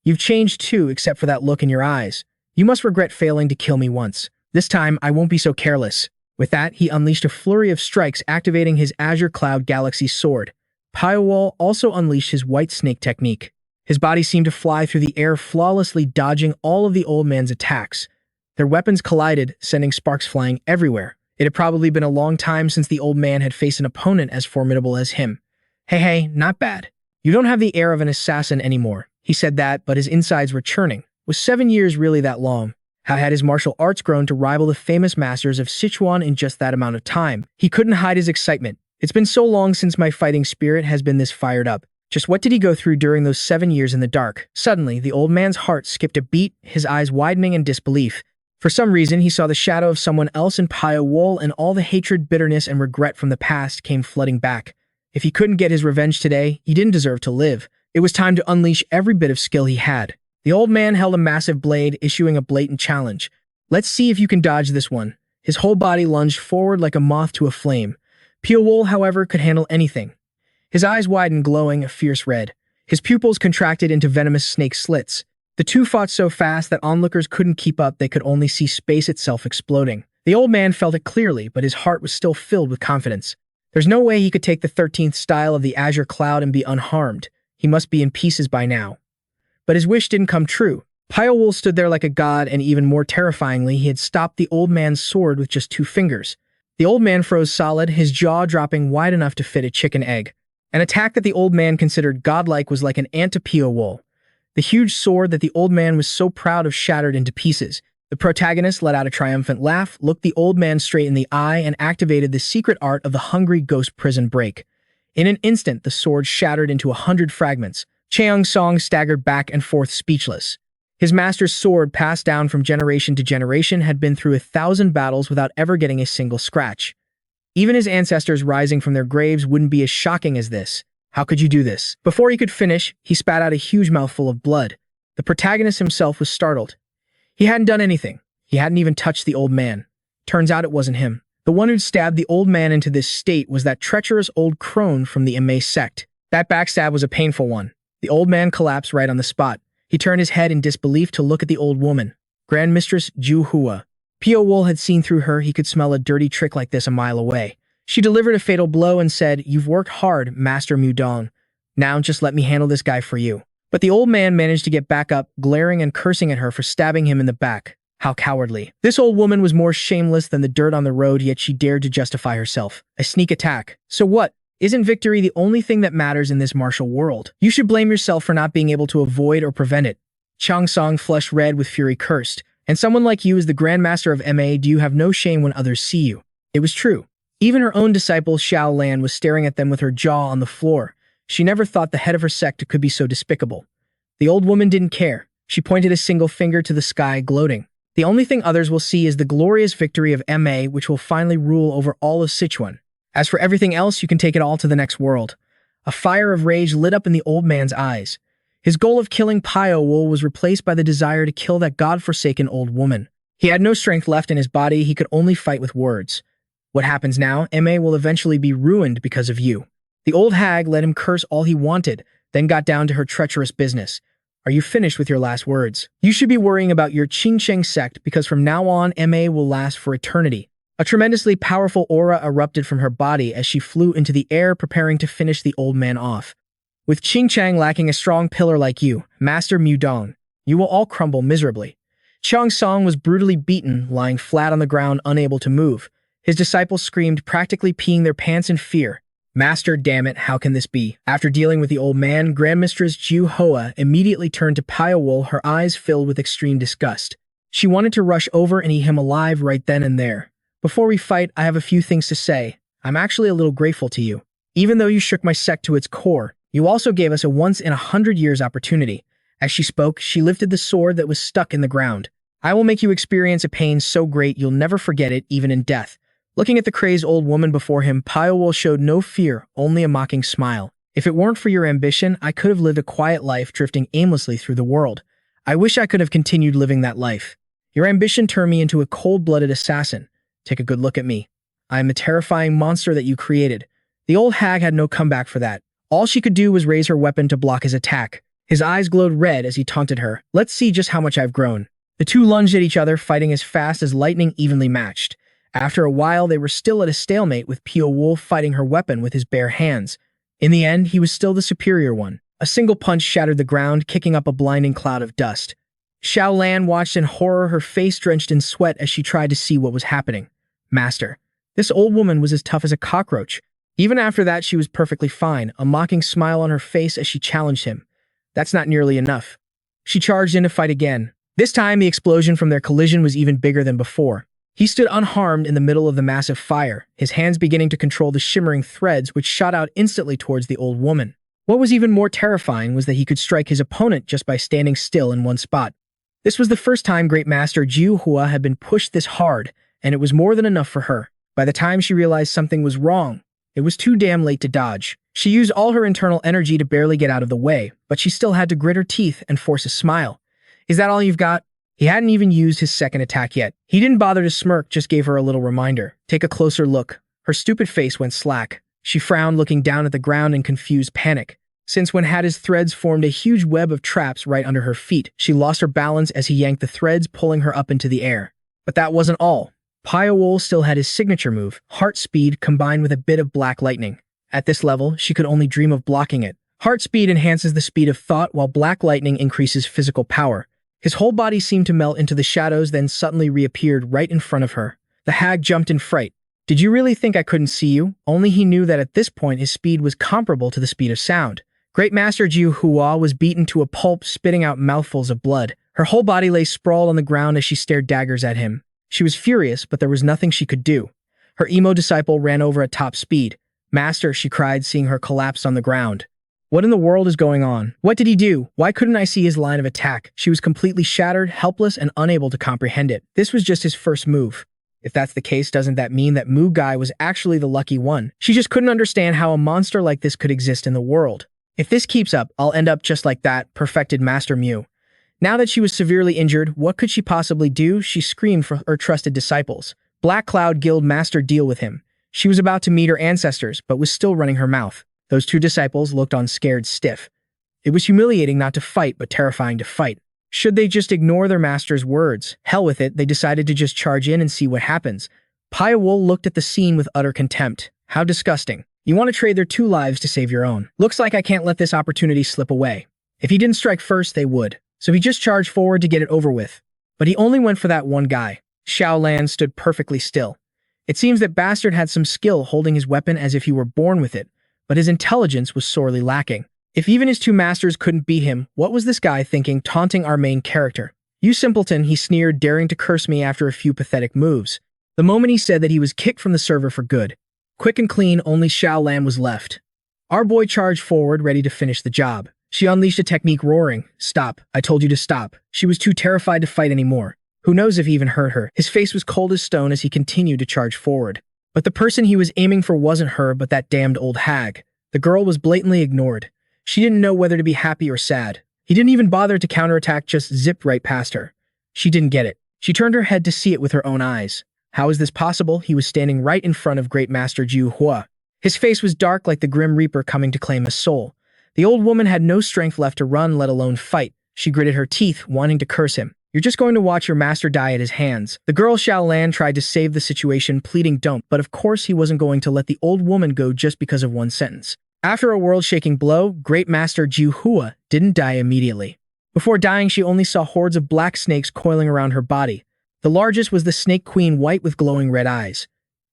"You've changed too, except for that look in your eyes. You must regret failing to kill me once. This time, I won't be so careless." With that, he unleashed a flurry of strikes, activating his Azure Cloud Galaxy Sword. Pyo-wol also unleashed his White Snake technique. His body seemed to fly through the air, flawlessly dodging all of the old man's attacks. Their weapons collided, sending sparks flying everywhere. It had probably been a long time since the old man had faced an opponent as formidable as him. Hey, not bad. "You don't have the air of an assassin anymore." He said that, but his insides were churning. Was 7 years really that long? How had his martial arts grown to rival the famous masters of Sichuan in just that amount of time? He couldn't hide his excitement. "It's been so long since my fighting spirit has been this fired up." Just what did he go through during those 7 years in the dark? Suddenly, the old man's heart skipped a beat, his eyes widening in disbelief. For some reason, he saw the shadow of someone else in Pyo-wol, and all the hatred, bitterness, and regret from the past came flooding back. If he couldn't get his revenge today, he didn't deserve to live. It was time to unleash every bit of skill he had. The old man held a massive blade, issuing a blatant challenge. "Let's see if you can dodge this one." His whole body lunged forward like a moth to a flame. Pyo-wol, however, could handle anything. His eyes widened, glowing a fierce red. His pupils contracted into venomous snake slits. The two fought so fast that onlookers couldn't keep up, they could only see space itself exploding. The old man felt it clearly, but his heart was still filled with confidence. There's no way he could take the 13th style of the Azure Cloud and be unharmed. He must be in pieces by now. But his wish didn't come true. Pyo-wol stood there like a god, and even more terrifyingly, he had stopped the old man's sword with just 2 fingers. The old man froze solid, his jaw dropping wide enough to fit a chicken egg. An attack that the old man considered godlike was like an ant to Pyo-wol. The huge sword that the old man was so proud of shattered into pieces. The protagonist let out a triumphant laugh, looked the old man straight in the eye, and activated the secret art of the hungry ghost prison break. In an instant, the sword shattered into 100 fragments. Cheong Song staggered back and forth, speechless. His master's sword, passed down from generation to generation, had been through 1,000 battles without ever getting a single scratch. Even his ancestors rising from their graves wouldn't be as shocking as this. How could you do this? Before he could finish, he spat out a huge mouthful of blood. The protagonist himself was startled. He hadn't done anything. He hadn't even touched the old man. Turns out it wasn't him. The one who'd stabbed the old man into this state was that treacherous old crone from the IMMORTAL sect. That backstab was a painful one. The old man collapsed right on the spot. He turned his head in disbelief to look at the old woman. Grand Mistress Ju Hua. Pyo-wol had seen through her. He could smell a dirty trick like this a mile away. She delivered a fatal blow and said, "You've worked hard, Master Mudong. Now just let me handle this guy for you." But the old man managed to get back up, glaring and cursing at her for stabbing him in the back. How cowardly. This old woman was more shameless than the dirt on the road, yet she dared to justify herself. A sneak attack. So what? Isn't victory the only thing that matters in this martial world? You should blame yourself for not being able to avoid or prevent it. Chang Song, flushed red with fury, cursed. And someone like you is the Grandmaster of MA, do you have no shame when others see you? It was true. Even her own disciple Xiao Lan was staring at them with her jaw on the floor. She never thought the head of her sect could be so despicable. The old woman didn't care. She pointed a single finger to the sky, gloating. The only thing others will see is the glorious victory of MA, which will finally rule over all of Sichuan. As for everything else, you can take it all to the next world. A fire of rage lit up in the old man's eyes. His goal of killing Pyo-wol was replaced by the desire to kill that godforsaken old woman. He had no strength left in his body. He could only fight with words. What happens now? MA will eventually be ruined because of you. The old hag let him curse all he wanted, then got down to her treacherous business. Are you finished with your last words? You should be worrying about your Qingcheng sect, because from now on, MA will last for eternity. A tremendously powerful aura erupted from her body as she flew into the air, preparing to finish the old man off. With Qingcheng lacking a strong pillar like you, Master Mudong, you will all crumble miserably. Chang Song was brutally beaten, lying flat on the ground, unable to move. His disciples screamed, practically peeing their pants in fear. Master, damn it, how can this be? After dealing with the old man, Grandmistress Ju Hua immediately turned to Pyo-wol, her eyes filled with extreme disgust. She wanted to rush over and eat him alive right then and there. Before we fight, I have a few things to say. I'm actually a little grateful to you. Even though you shook my sect to its core, you also gave us a once-in-a-100-years opportunity. As she spoke, she lifted the sword that was stuck in the ground. I will make you experience a pain so great you'll never forget it, even in death. Looking at the crazed old woman before him, Pyo-wol showed no fear, only a mocking smile. If it weren't for your ambition, I could have lived a quiet life drifting aimlessly through the world. I wish I could have continued living that life. Your ambition turned me into a cold-blooded assassin. Take a good look at me. I am the terrifying monster that you created. The old hag had no comeback for that. All she could do was raise her weapon to block his attack. His eyes glowed red as he taunted her. Let's see just how much I've grown. The two lunged at each other, fighting as fast as lightning, evenly matched. After a while, they were still at a stalemate, with Pyo-wol fighting her weapon with his bare hands. In the end, he was still the superior one. A single punch shattered the ground, kicking up a blinding cloud of dust. Xiao Lan watched in horror, her face drenched in sweat as she tried to see what was happening. Master, this old woman was as tough as a cockroach. Even after that, she was perfectly fine, a mocking smile on her face as she challenged him. That's not nearly enough. She charged in to fight again. This time, the explosion from their collision was even bigger than before. He stood unharmed in the middle of the massive fire, his hands beginning to control the shimmering threads which shot out instantly towards the old woman. What was even more terrifying was that he could strike his opponent just by standing still in one spot. This was the first time Great Master Ju Hua had been pushed this hard, and it was more than enough for her. By the time she realized something was wrong, it was too damn late to dodge. She used all her internal energy to barely get out of the way, but she still had to grit her teeth and force a smile. Is that all you've got? He hadn't even used his second attack yet. He didn't bother to smirk, just gave her a little reminder. Take a closer look. Her stupid face went slack. She frowned, looking down at the ground in confused panic. Since when had his threads formed a huge web of traps right under her feet? She lost her balance as he yanked the threads, pulling her up into the air. But that wasn't all. Pyo-wol still had his signature move, Heart Speed combined with a bit of black lightning. At this level, she could only dream of blocking it. Heart Speed enhances the speed of thought, while black lightning increases physical power. His whole body seemed to melt into the shadows, then suddenly reappeared right in front of her. The hag jumped in fright. Did you really think I couldn't see you? Only he knew that at this point his speed was comparable to the speed of sound. Great Master Ju Hua was beaten to a pulp, spitting out mouthfuls of blood. Her whole body lay sprawled on the ground as she stared daggers at him. She was furious, but there was nothing she could do. Her emo disciple ran over at top speed. Master, she cried, seeing her collapse on the ground. What in the world is going on? What did he do? Why couldn't I see his line of attack? She was completely shattered, helpless, and unable to comprehend it. This was just his first move. If that's the case, doesn't that mean that Mu Guy was actually the lucky one? She just couldn't understand how a monster like this could exist in the world. If this keeps up, I'll end up just like that, perfected Master Mu. Now that she was severely injured, what could she possibly do? She screamed for her trusted disciples. Black Cloud Guild Master, deal with him. She was about to meet her ancestors, but was still running her mouth. Those two disciples looked on scared stiff. It was humiliating not to fight, but terrifying to fight. Should they just ignore their master's words? Hell with it, they decided to just charge in and see what happens. Pyo-wol looked at the scene with utter contempt. How disgusting. You want to trade their 2 lives to save your own. Looks like I can't let this opportunity slip away. If he didn't strike first, they would. So he just charged forward to get it over with. But he only went for that one guy. Xiaolan stood perfectly still. It seems that Bastard had some skill holding his weapon as if he were born with it, but his intelligence was sorely lacking. If even his 2 masters couldn't beat him, what was this guy thinking, taunting our main character? You simpleton, he sneered, daring to curse me after a few pathetic moves. The moment he said that, he was kicked from the server for good. Quick and clean, only Xiaolan was left. Our boy charged forward, ready to finish the job. She unleashed a technique, roaring, "Stop, I told you to stop." She was too terrified to fight anymore. Who knows if he even hurt her? His face was cold as stone as he continued to charge forward. But the person he was aiming for wasn't her, but that damned old hag. The girl was blatantly ignored. She didn't know whether to be happy or sad. He didn't even bother to counterattack, just zipped right past her. She didn't get it. She turned her head to see it with her own eyes. How is this possible? He was standing right in front of Great Master Ju Hua. His face was dark like the Grim Reaper coming to claim his soul. The old woman had no strength left to run, let alone fight. She gritted her teeth, wanting to curse him. You're just going to watch your master die at his hands. The girl Xiaolan tried to save the situation, pleading don't, but of course he wasn't going to let the old woman go just because of one sentence. After a world-shaking blow, Great Master Ju Hua didn't die immediately. Before dying, she only saw hordes of black snakes coiling around her body. The largest was the Snake Queen, white with glowing red eyes.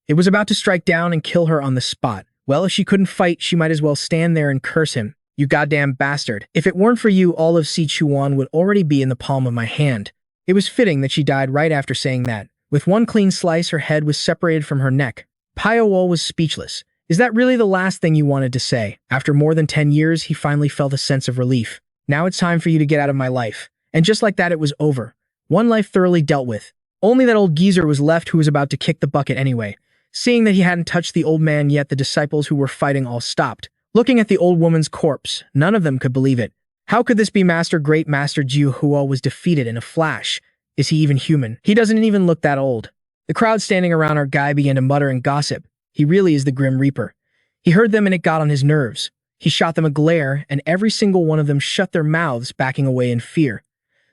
It was about to strike down and kill her on the spot. Well, if she couldn't fight, she might as well stand there and curse him. You goddamn bastard. If it weren't for you, all of Sichuan would already be in the palm of my hand. It was fitting that she died right after saying that. With one clean slice, her head was separated from her neck. Pyo-wol was speechless. Is that really the last thing you wanted to say? After more than 10 years, he finally felt a sense of relief. Now it's time for you to get out of my life. And just like that, it was over. One life thoroughly dealt with. Only that old geezer was left, who was about to kick the bucket anyway. Seeing that he hadn't touched the old man yet, the disciples who were fighting all stopped. Looking at the old woman's corpse, none of them could believe it. How could this be? Great Master Ju Hua was defeated in a flash. Is he even human? He doesn't even look that old. The crowd standing around our guy began to mutter and gossip. He really is the Grim Reaper. He heard them and it got on his nerves. He shot them a glare, and every single one of them shut their mouths, backing away in fear.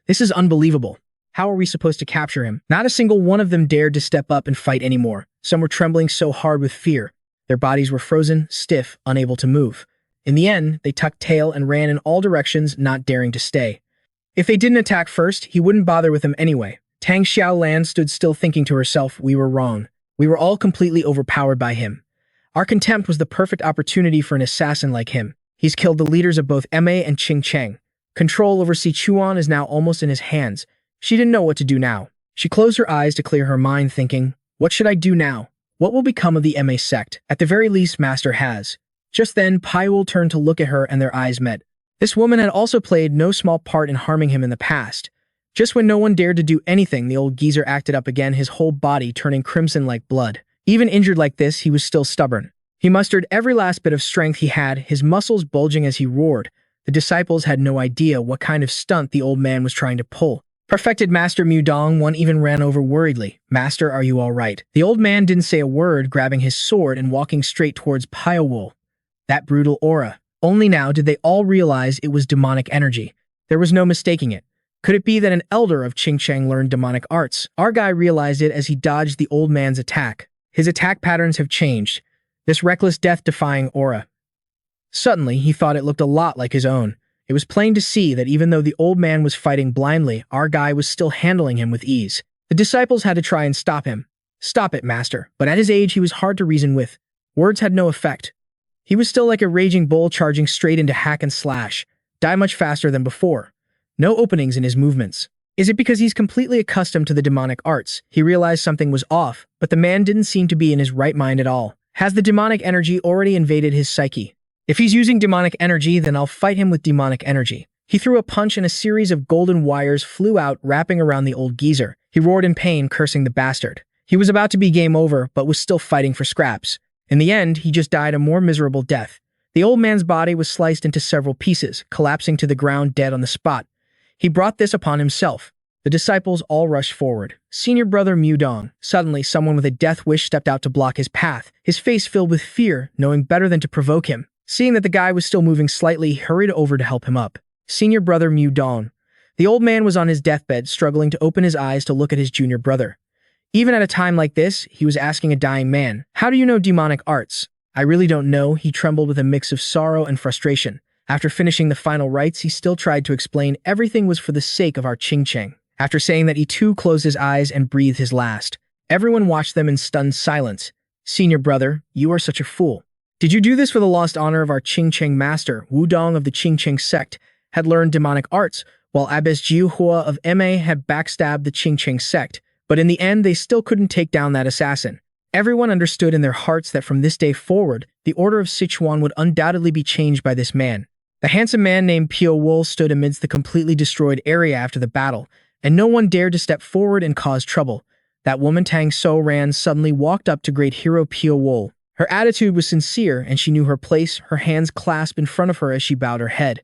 This is unbelievable. How are we supposed to capture him? Not a single one of them dared to step up and fight anymore. Some were trembling so hard with fear. Their bodies were frozen, stiff, unable to move. In the end, they tucked tail and ran in all directions, not daring to stay. If they didn't attack first, he wouldn't bother with them anyway. Tang Xiaolan stood still, thinking to herself, we were wrong. We were all completely overpowered by him. Our contempt was the perfect opportunity for an assassin like him. He's killed the leaders of both Ma and Qing Cheng. Control over Sichuan is now almost in his hands. She didn't know what to do now. She closed her eyes to clear her mind, thinking, what should I do now? What will become of the Ma sect? At the very least, Master has. Just then, Pyo-wol turned to look at her and their eyes met. This woman had also played no small part in harming him in the past. Just when no one dared to do anything, the old geezer acted up again, his whole body turning crimson like blood. Even injured like this, he was still stubborn. He mustered every last bit of strength he had, his muscles bulging as he roared. The disciples had no idea what kind of stunt the old man was trying to pull. Perfected Master Mudong, one even ran over worriedly. Master, are you all right? The old man didn't say a word, grabbing his sword and walking straight towards Pyo-wol. That brutal aura. Only now did they all realize it was demonic energy. There was no mistaking it. Could it be that an elder of Qing Cheng learned demonic arts? Our guy realized it as he dodged the old man's attack. His attack patterns have changed. This reckless, death-defying aura. Suddenly, he thought it looked a lot like his own. It was plain to see that even though the old man was fighting blindly, our guy was still handling him with ease. The disciples had to try and stop him. Stop it, master. But at his age, he was hard to reason with. Words had no effect. He was still like a raging bull, charging straight into hack and slash. Die much faster than before. No openings in his movements. Is it because he's completely accustomed to the demonic arts? He realized something was off, but the man didn't seem to be in his right mind at all. Has the demonic energy already invaded his psyche? If he's using demonic energy, then I'll fight him with demonic energy. He threw a punch and a series of golden wires flew out, wrapping around the old geezer. He roared in pain, cursing the bastard. He was about to be game over, but was still fighting for scraps. In the end, he just died a more miserable death. The old man's body was sliced into several pieces, collapsing to the ground dead on the spot. He brought this upon himself. The disciples all rushed forward. Senior brother Mu-dong. Suddenly, someone with a death wish stepped out to block his path, his face filled with fear, knowing better than to provoke him. Seeing that the guy was still moving slightly, he hurried over to help him up. Senior brother Mu-dong. The old man was on his deathbed, struggling to open his eyes to look at his junior brother. Even at a time like this, he was asking a dying man, "How do you know demonic arts?" "I really don't know," he trembled with a mix of sorrow and frustration. After finishing the final rites, he still tried to explain everything was for the sake of our Ching-Cheng. After saying that, he too closed his eyes and breathed his last. Everyone watched them in stunned silence. "Senior brother, you are such a fool. Did you do this for the lost honor of our Ching-Cheng master?" Wu-dong of the Ching-Cheng sect had learned demonic arts, while Abbess Jiu-hua of MA had backstabbed the Ching-Cheng sect. But in the end, they still couldn't take down that assassin. Everyone understood in their hearts that from this day forward, the order of Sichuan would undoubtedly be changed by this man. The handsome man named Pyo-wol stood amidst the completely destroyed area after the battle, and no one dared to step forward and cause trouble. That woman Tang So-ran suddenly walked up to great hero Pyo-wol. Her attitude was sincere, and she knew her place, her hands clasped in front of her as she bowed her head.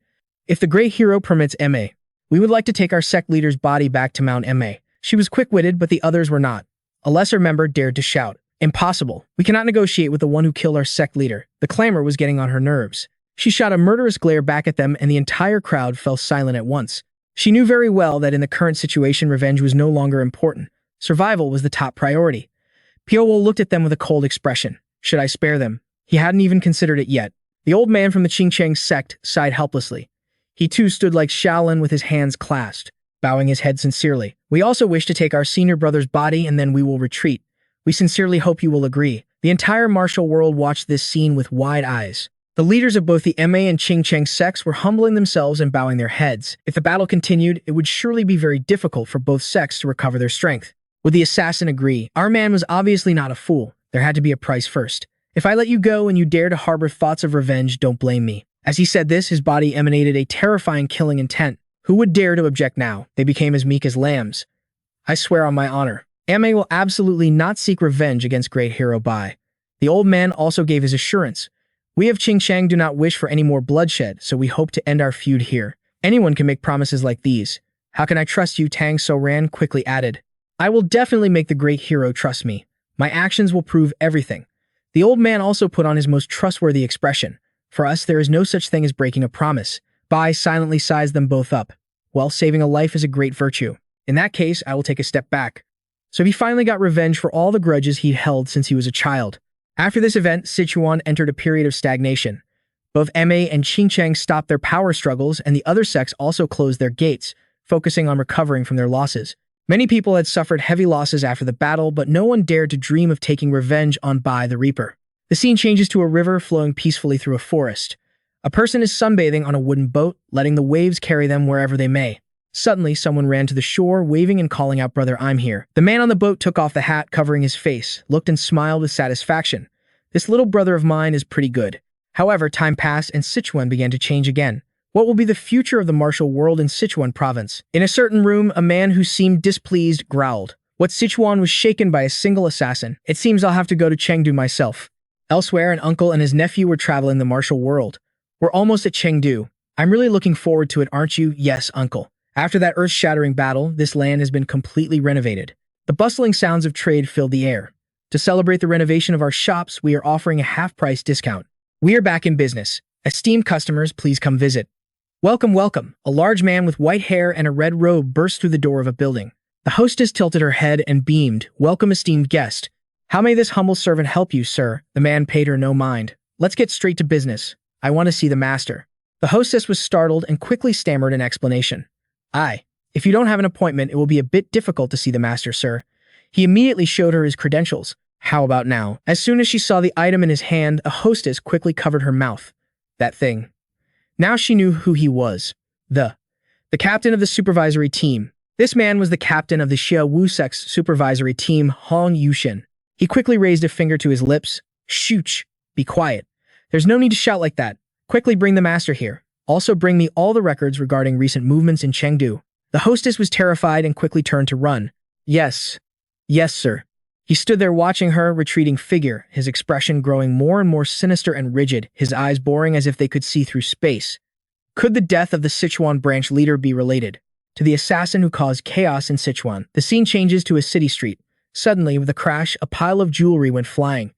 "If the great hero permits, MA, we would like to take our sect leader's body back to Mount MA." She was quick-witted, but the others were not. A lesser member dared to shout, "Impossible. We cannot negotiate with the one who killed our sect leader." The clamor was getting on her nerves. She shot a murderous glare back at them, and the entire crowd fell silent at once. She knew very well that in the current situation, revenge was no longer important. Survival was the top priority. Pyo-wol looked at them with a cold expression. Should I spare them? He hadn't even considered it yet. The old man from the Ching-Cheng sect sighed helplessly. He too stood like Shaolin with his hands clasped, bowing his head sincerely. "We also wish to take our senior brother's body, and then we will retreat. We sincerely hope you will agree." The entire martial world watched this scene with wide eyes. The leaders of both the MA and Ching-Cheng sects were humbling themselves and bowing their heads. If the battle continued, it would surely be very difficult for both sects to recover their strength. Would the assassin agree? Our man was obviously not a fool. There had to be a price first. "If I let you go and you dare to harbor thoughts of revenge, don't blame me." As he said this, his body emanated a terrifying killing intent. Who would dare to object now? They became as meek as lambs. "I swear on my honor, MA will absolutely not seek revenge against great hero Bai." The old man also gave his assurance. "We of Ching-Cheng do not wish for any more bloodshed, so we hope to end our feud here." Anyone can make promises like these. "How can I trust you?" Tang So-ran quickly added. "I will definitely make the great hero trust me. My actions will prove everything." The old man also put on his most trustworthy expression. "For us, there is no such thing as breaking a promise." Bai silently sized them both up. "Well, saving a life is a great virtue. In that case, I will take a step back." So he finally got revenge for all the grudges he'd held since he was a child. After this event, Sichuan entered a period of stagnation. Both MA and Ching-Cheng stopped their power struggles, and the other sects also closed their gates, focusing on recovering from their losses. Many people had suffered heavy losses after the battle, but no one dared to dream of taking revenge on Bai the Reaper. The scene changes to a river flowing peacefully through a forest. A person is sunbathing on a wooden boat, letting the waves carry them wherever they may. Suddenly, someone ran to the shore, waving and calling out, "Brother, I'm here." The man on the boat took off the hat covering his face, looked and smiled with satisfaction. "This little brother of mine is pretty good." However, time passed and Sichuan began to change again. What will be the future of the martial world in Sichuan province? In a certain room, a man who seemed displeased growled. What Sichuan was shaken by a single assassin. "It seems I'll have to go to Chengdu myself." Elsewhere, an uncle and his nephew were traveling the martial world. "We're almost at Chengdu. I'm really looking forward to it, aren't you?" "Yes, uncle." After that earth-shattering battle, this land has been completely renovated. The bustling sounds of trade filled the air. To celebrate the renovation of our shops, we are offering a half-price discount. We are back in business. Esteemed customers, please come visit. Welcome, welcome. A large man with white hair and a red robe burst through the door of a building. The hostess tilted her head and beamed. "Welcome, esteemed guest. How may this humble servant help you, sir?" The man paid her no mind. "Let's get straight to business. I want to see the master." The hostess was startled and quickly stammered an explanation. If you don't have an appointment, it will be a bit difficult to see the master, sir." He immediately showed her his credentials. "How about now?" As soon as she saw the item in his hand, a hostess quickly covered her mouth. That thing. Now she knew who he was. The captain of the supervisory team. This man was the captain of the Xia Wu sect's supervisory team, Hong Yushin. He quickly raised a finger to his lips. "Shooch, be quiet. There's no need to shout like that. Quickly bring the master here. Also bring me all the records regarding recent movements in Chengdu." The hostess was terrified and quickly turned to run. Yes, sir." He stood there watching her retreating figure, his expression growing more and more sinister and rigid, his eyes boring as if they could see through space. Could the death of the Sichuan branch leader be related to the assassin who caused chaos in Sichuan? The scene changes to a city street. Suddenly, with a crash, a pile of jewelry went flying.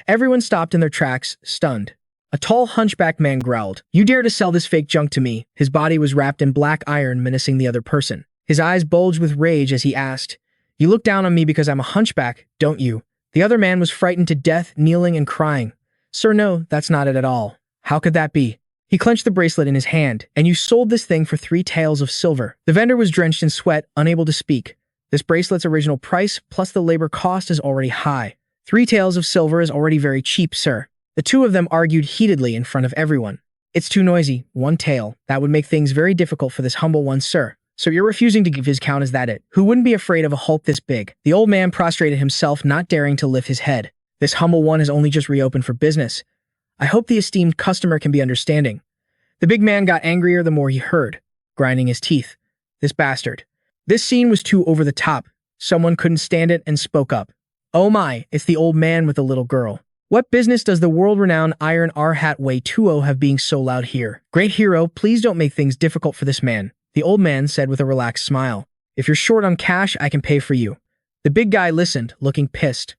Everyone stopped in their tracks, stunned. A tall, hunchbacked man growled, "You dare to sell this fake junk to me?" His body was wrapped in black iron, menacing the other person. His eyes bulged with rage as he asked, "You look down on me because I'm a hunchback, don't you?" The other man was frightened to death, kneeling and crying. "Sir, no, that's not it at all. How could that be?" He clenched the bracelet in his hand. "And you sold this thing for 3 taels of silver." The vendor was drenched in sweat, unable to speak. This bracelet's original price plus the labor cost is already high. 3 taels of silver is already very cheap, sir. The two of them argued heatedly in front of everyone. "It's too noisy. 1 tael. That would make things very difficult for this humble one, sir. So you're refusing to give his count, is that it? Who wouldn't be afraid of a hulk this big?" The old man prostrated himself, not daring to lift his head. "This humble one has only just reopened for business. I hope the esteemed customer can be understanding." The big man got angrier the more he heard, grinding his teeth. This bastard. This scene was too over the top. Someone couldn't stand it and spoke up. "Oh my, it's the old man with the little girl. What business does the world-renowned Iron R-Hat Wei Tuo have being so loud here? Great hero, please don't make things difficult for this man," the old man said with a relaxed smile. "If you're short on cash, I can pay for you." The big guy listened, looking pissed.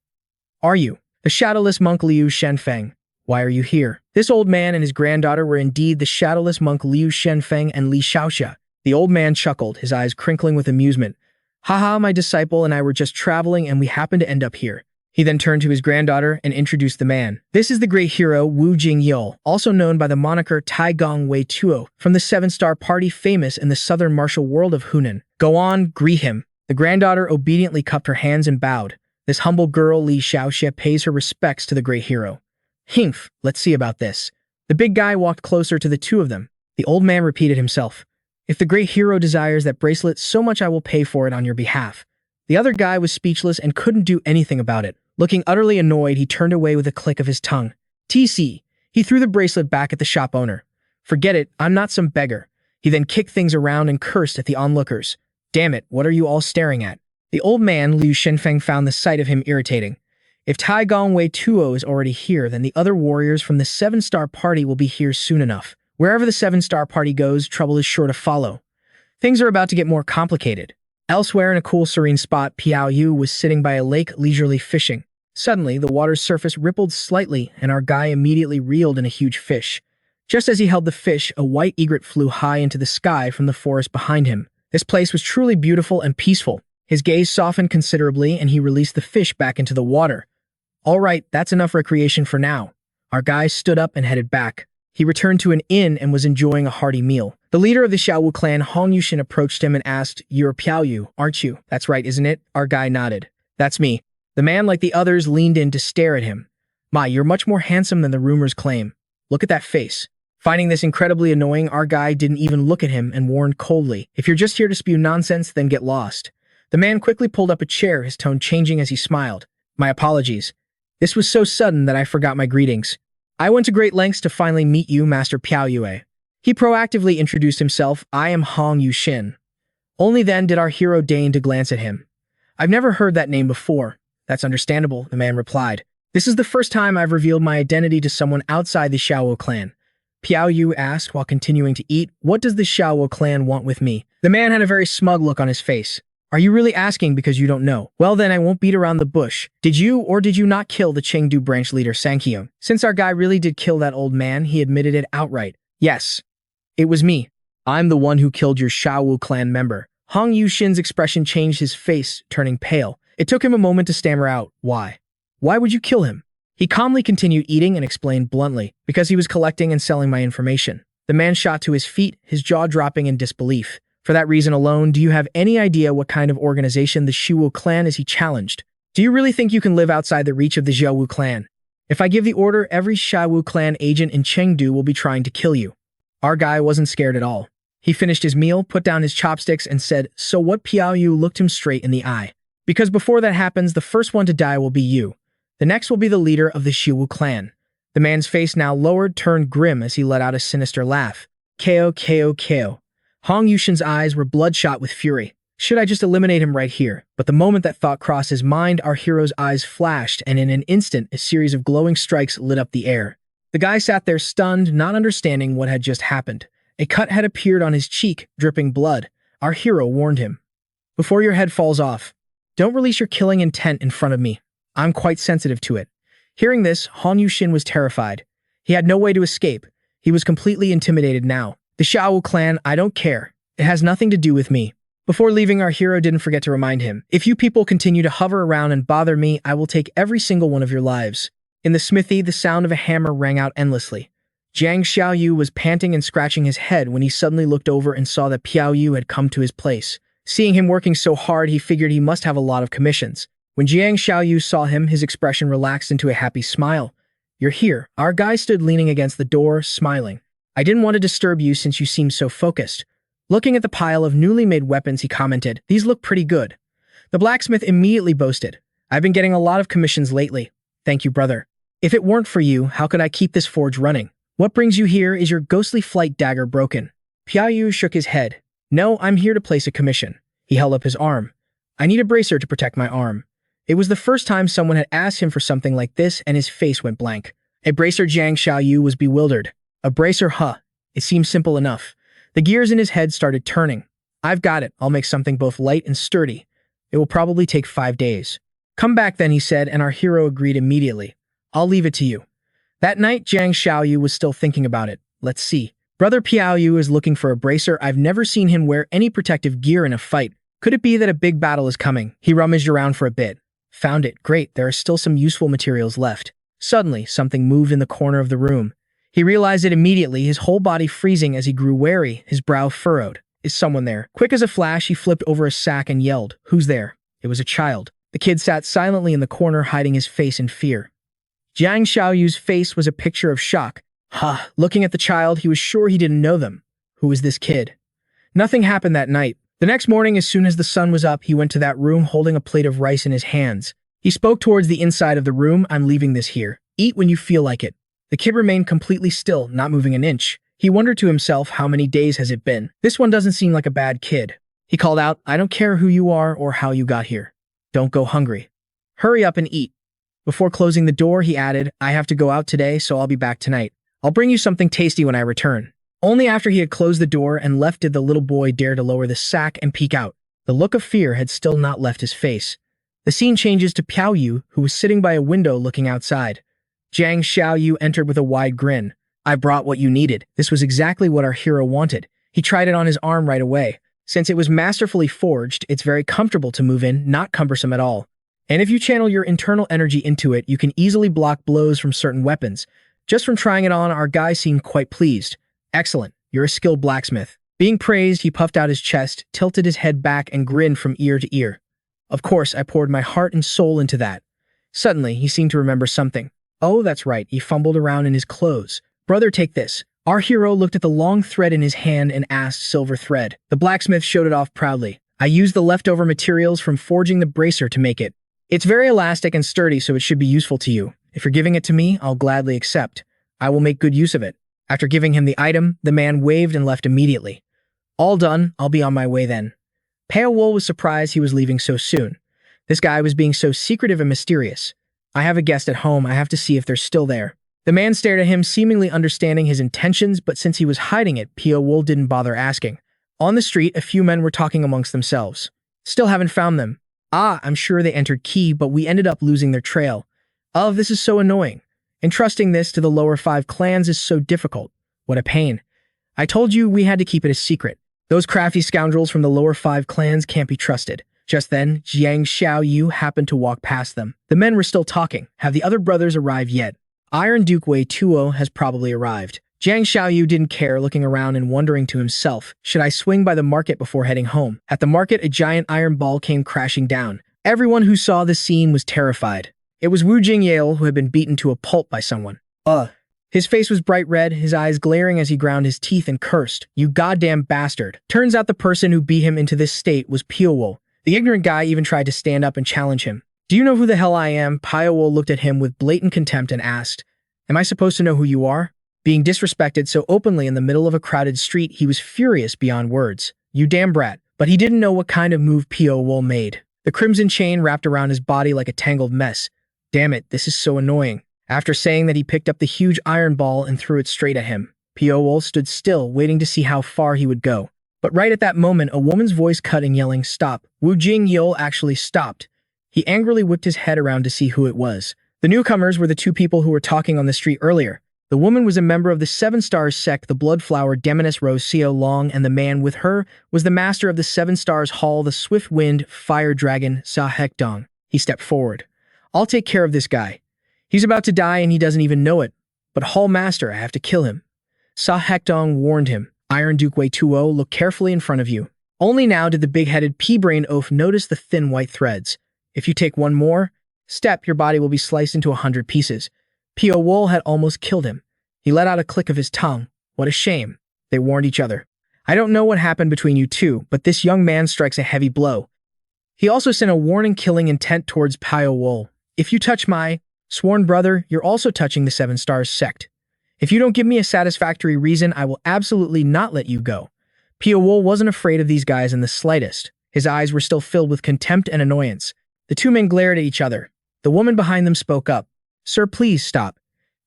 "Are you the shadowless monk Liu Shenfeng? Why are you here?" This old man and his granddaughter were indeed the shadowless monk Liu Shenfeng and Li Shaoxia. The old man chuckled, his eyes crinkling with amusement. "Haha, my disciple and I were just traveling and we happened to end up here." He then turned to his granddaughter and introduced the man. "This is the great hero Wu Jingyou, also known by the moniker Tai Gong Wei Tuo, from the 7-Star Party, famous in the southern martial world of Hunan. Go on, greet him." The granddaughter obediently cupped her hands and bowed. This humble girl Li Shaoxia pays her respects to the great hero. "Himph, let's see about this." The big guy walked closer to the two of them. The old man repeated himself, "If the great hero desires that bracelet so much, I will pay for it on your behalf." The other guy was speechless and couldn't do anything about it. Looking utterly annoyed, he turned away with a click of his tongue. "TC." He threw the bracelet back at the shop owner. "Forget it, I'm not some beggar." He then kicked things around and cursed at the onlookers. "Damn it, what are you all staring at?" The old man, Liu Shenfeng, found the sight of him irritating. If Tai Gong Wei Tuo is already here, then the other warriors from the 7-Star Party will be here soon enough. Wherever the 7-Star Party goes, trouble is sure to follow. Things are about to get more complicated. Elsewhere, in a cool, serene spot, Piao Yu was sitting by a lake, leisurely fishing. Suddenly, the water's surface rippled slightly, and our guy immediately reeled in a huge fish. Just as he held the fish, a white egret flew high into the sky from the forest behind him. This place was truly beautiful and peaceful. His gaze softened considerably, and he released the fish back into the water. "All right, that's enough recreation for now." Our guy stood up and headed back. He returned to an inn and was enjoying a hearty meal. The leader of the Xiaowu clan, Hong Yushin, approached him and asked, "You're Piao Yu, aren't you?" "That's right, isn't it?" Our guy nodded. "That's me." The man, like the others, leaned in to stare at him. "My, you're much more handsome than the rumors claim. Look at that face." Finding this incredibly annoying, our guy didn't even look at him and warned coldly, "If you're just here to spew nonsense, then get lost." The man quickly pulled up a chair, his tone changing as he smiled. "My apologies. This was so sudden that I forgot my greetings. I went to great lengths to finally meet you, Master Piao Yue." He proactively introduced himself. "I am Hong Yushin." Only then did our hero deign to glance at him. "I've never heard that name before." "That's understandable," the man replied. "This is the first time I've revealed my identity to someone outside the Xiaowu clan." Piao Yu asked while continuing to eat, "What does the Xiaowu clan want with me?" The man had a very smug look on his face. "Are you really asking because you don't know? Well then, I won't beat around the bush. Did you or did you not kill the Chengdu branch leader Sanqiang?" Since our guy really did kill that old man, he admitted it outright. "Yes, it was me. I'm the one who killed your Xiaowu clan member." Hong Yushin's expression changed, his face turning pale. It took him a moment to stammer out, "Why? Why would you kill him?" He calmly continued eating and explained bluntly, "Because he was collecting and selling my information." The man shot to his feet, his jaw dropping in disbelief. "For that reason alone, do you have any idea what kind of organization the Shiwu clan is?" he challenged. "Do you really think you can live outside the reach of the Xiaowu clan? If I give the order, every Xiaowu clan agent in Chengdu will be trying to kill you." Our guy wasn't scared at all. He finished his meal, put down his chopsticks, and said, "So what?" Piao Yu looked him straight in the eye. "Because before that happens, the first one to die will be you. The next will be the leader of the Shiwu clan." The man's face, now lowered, turned grim as he let out a sinister laugh. "Ko, ko, ko." Hong Yushin's eyes were bloodshot with fury. Should I just eliminate him right here? But the moment that thought crossed his mind, our hero's eyes flashed, and in an instant, a series of glowing strikes lit up the air. The guy sat there stunned, not understanding what had just happened. A cut had appeared on his cheek, dripping blood. Our hero warned him. Before your head falls off, don't release your killing intent in front of me. I'm quite sensitive to it. Hearing this, Han Yushin was terrified. He had no way to escape. He was completely intimidated now. The Xiao clan, I don't care. It has nothing to do with me. Before leaving, our hero didn't forget to remind him, if you people continue to hover around and bother me, I will take every single one of your lives. In the smithy, the sound of a hammer rang out endlessly. Jiang Xiaoyu was panting and scratching his head when he suddenly looked over and saw that Piao Yu had come to his place. Seeing him working so hard, he figured he must have a lot of commissions. When Jiang Xiaoyu saw him, his expression relaxed into a happy smile. You're here. Our guy stood leaning against the door, smiling. I didn't want to disturb you since you seemed so focused. Looking at the pile of newly made weapons, he commented, these look pretty good. The blacksmith immediately boasted, I've been getting a lot of commissions lately. Thank you, brother. If it weren't for you, how could I keep this forge running? What brings you here? Is your ghostly flight dagger broken? Piao Yu shook his head. No, I'm here to place a commission. He held up his arm. I need a bracer to protect my arm. It was the first time someone had asked him for something like this, and his face went blank. A bracer? Jiang Xiaoyu was bewildered. A bracer, huh? It seems simple enough. The gears in his head started turning. I've got it. I'll make something both light and sturdy. It will probably take 5 days. Come back then, he said, and our hero agreed immediately. I'll leave it to you. That night, Jiang Xiaoyu was still thinking about it. Let's see. Brother Piao Yu is looking for a bracer. I've never seen him wear any protective gear in a fight. Could it be that a big battle is coming? He rummaged around for a bit. Found it. Great, there are still some useful materials left. Suddenly, something moved in the corner of the room. He realized it immediately, his whole body freezing as he grew wary, his brow furrowed. Is someone there? Quick as a flash, he flipped over a sack and yelled, Who's there? It was a child. The kid sat silently in the corner, hiding his face in fear. Jiang Xiaoyu's face was a picture of shock. Looking at the child, he was sure he didn't know them. Who was this kid? Nothing happened that night. The next morning, as soon as the sun was up, he went to that room holding a plate of rice in his hands. He spoke towards the inside of the room. I'm leaving this here. Eat when you feel like it. The kid remained completely still, not moving an inch. He wondered to himself, how many days has it been? This one doesn't seem like a bad kid. He called out, I don't care who you are or how you got here. Don't go hungry. Hurry up and eat. Before closing the door, he added, I have to go out today, so I'll be back tonight. I'll bring you something tasty when I return. Only after he had closed the door and left did the little boy dare to lower the sack and peek out. The look of fear had still not left his face. The scene changes to Piao Yu, who was sitting by a window looking outside. Jiang Xiaoyu entered with a wide grin. I brought what you needed. This was exactly what our hero wanted. He tried it on his arm right away. Since it was masterfully forged, it's very comfortable to move in, not cumbersome at all. And if you channel your internal energy into it, you can easily block blows from certain weapons. Just from trying it on, our guy seemed quite pleased. Excellent. You're a skilled blacksmith. Being praised, he puffed out his chest, tilted his head back, and grinned from ear to ear. Of course, I poured my heart and soul into that. Suddenly, he seemed to remember something. Oh, that's right. He fumbled around in his clothes. Brother, take this. Our hero looked at the long thread in his hand and asked, Silver thread. The blacksmith showed it off proudly. I used the leftover materials from forging the bracer to make it. It's very elastic and sturdy, so it should be useful to you. If you're giving it to me, I'll gladly accept. I will make good use of it. After giving him the item, the man waved and left immediately. All done. I'll be on my way then. Pyo-wol was surprised he was leaving so soon. This guy was being so secretive and mysterious. I have a guest at home. I have to see if they're still there. The man stared at him, seemingly understanding his intentions, but since he was hiding it, Pyo-wol didn't bother asking. On the street, a few men were talking amongst themselves. Still haven't found them. I'm sure they entered Key, but we ended up losing their trail. Oh, this is so annoying. Entrusting this to the lower 5 clans is so difficult. What a pain. I told you we had to keep it a secret. Those crafty scoundrels from the lower 5 clans can't be trusted. Just then, Jiang Xiaoyu happened to walk past them. The men were still talking. Have the other brothers arrived yet? Iron Duke Wei Tuo has probably arrived. Jiang Xiaoyu didn't care, looking around and wondering to himself, should I swing by the market before heading home? At the market, a giant iron ball came crashing down. Everyone who saw the scene was terrified. It was Wu Jingyael who had been beaten to a pulp by someone. His face was bright red, his eyes glaring as he ground his teeth and cursed, You goddamn bastard. Turns out the person who beat him into this state was Pyo-wol. The ignorant guy even tried to stand up and challenge him. Do you know who the hell I am? Pyo-wol looked at him with blatant contempt and asked, Am I supposed to know who you are? Being disrespected so openly in the middle of a crowded street, he was furious beyond words. You damn brat. But he didn't know what kind of move Pyo-wol made. The crimson chain wrapped around his body like a tangled mess. Damn it, this is so annoying. After saying that, he picked up the huge iron ball and threw it straight at him. Pyo-wol stood still, waiting to see how far he would go. But right at that moment, a woman's voice cut in, yelling, "Stop!" Wu Jing-yol actually stopped. He angrily whipped his head around to see who it was. The newcomers were the two people who were talking on the street earlier. The woman was a member of the Seven Stars sect, the Bloodflower Demoness Rose Xiao Long, and the man with her was the master of the Seven Stars Hall, the Swift Wind Fire Dragon, Sa Hekdong. He stepped forward. "I'll take care of this guy. He's about to die and he doesn't even know it. But Hall Master, I have to kill him." Sa Hekdong warned him. "Iron Duke Wei Tuo, look carefully in front of you." Only now did the big-headed pea-brain oaf notice the thin white threads. "If you take one more step, your body will be sliced into 100 pieces. Pyo-wol had almost killed him. He let out a click of his tongue. "What a shame." They warned each other. "I don't know what happened between you two, but this young man strikes a heavy blow." He also sent a warning killing intent towards Pyo-wol. "If you touch my sworn brother, you're also touching the Seven Stars sect. If you don't give me a satisfactory reason, I will absolutely not let you go." Pyo-wol wasn't afraid of these guys in the slightest. His eyes were still filled with contempt and annoyance. The two men glared at each other. The woman behind them spoke up. "Sir, please stop.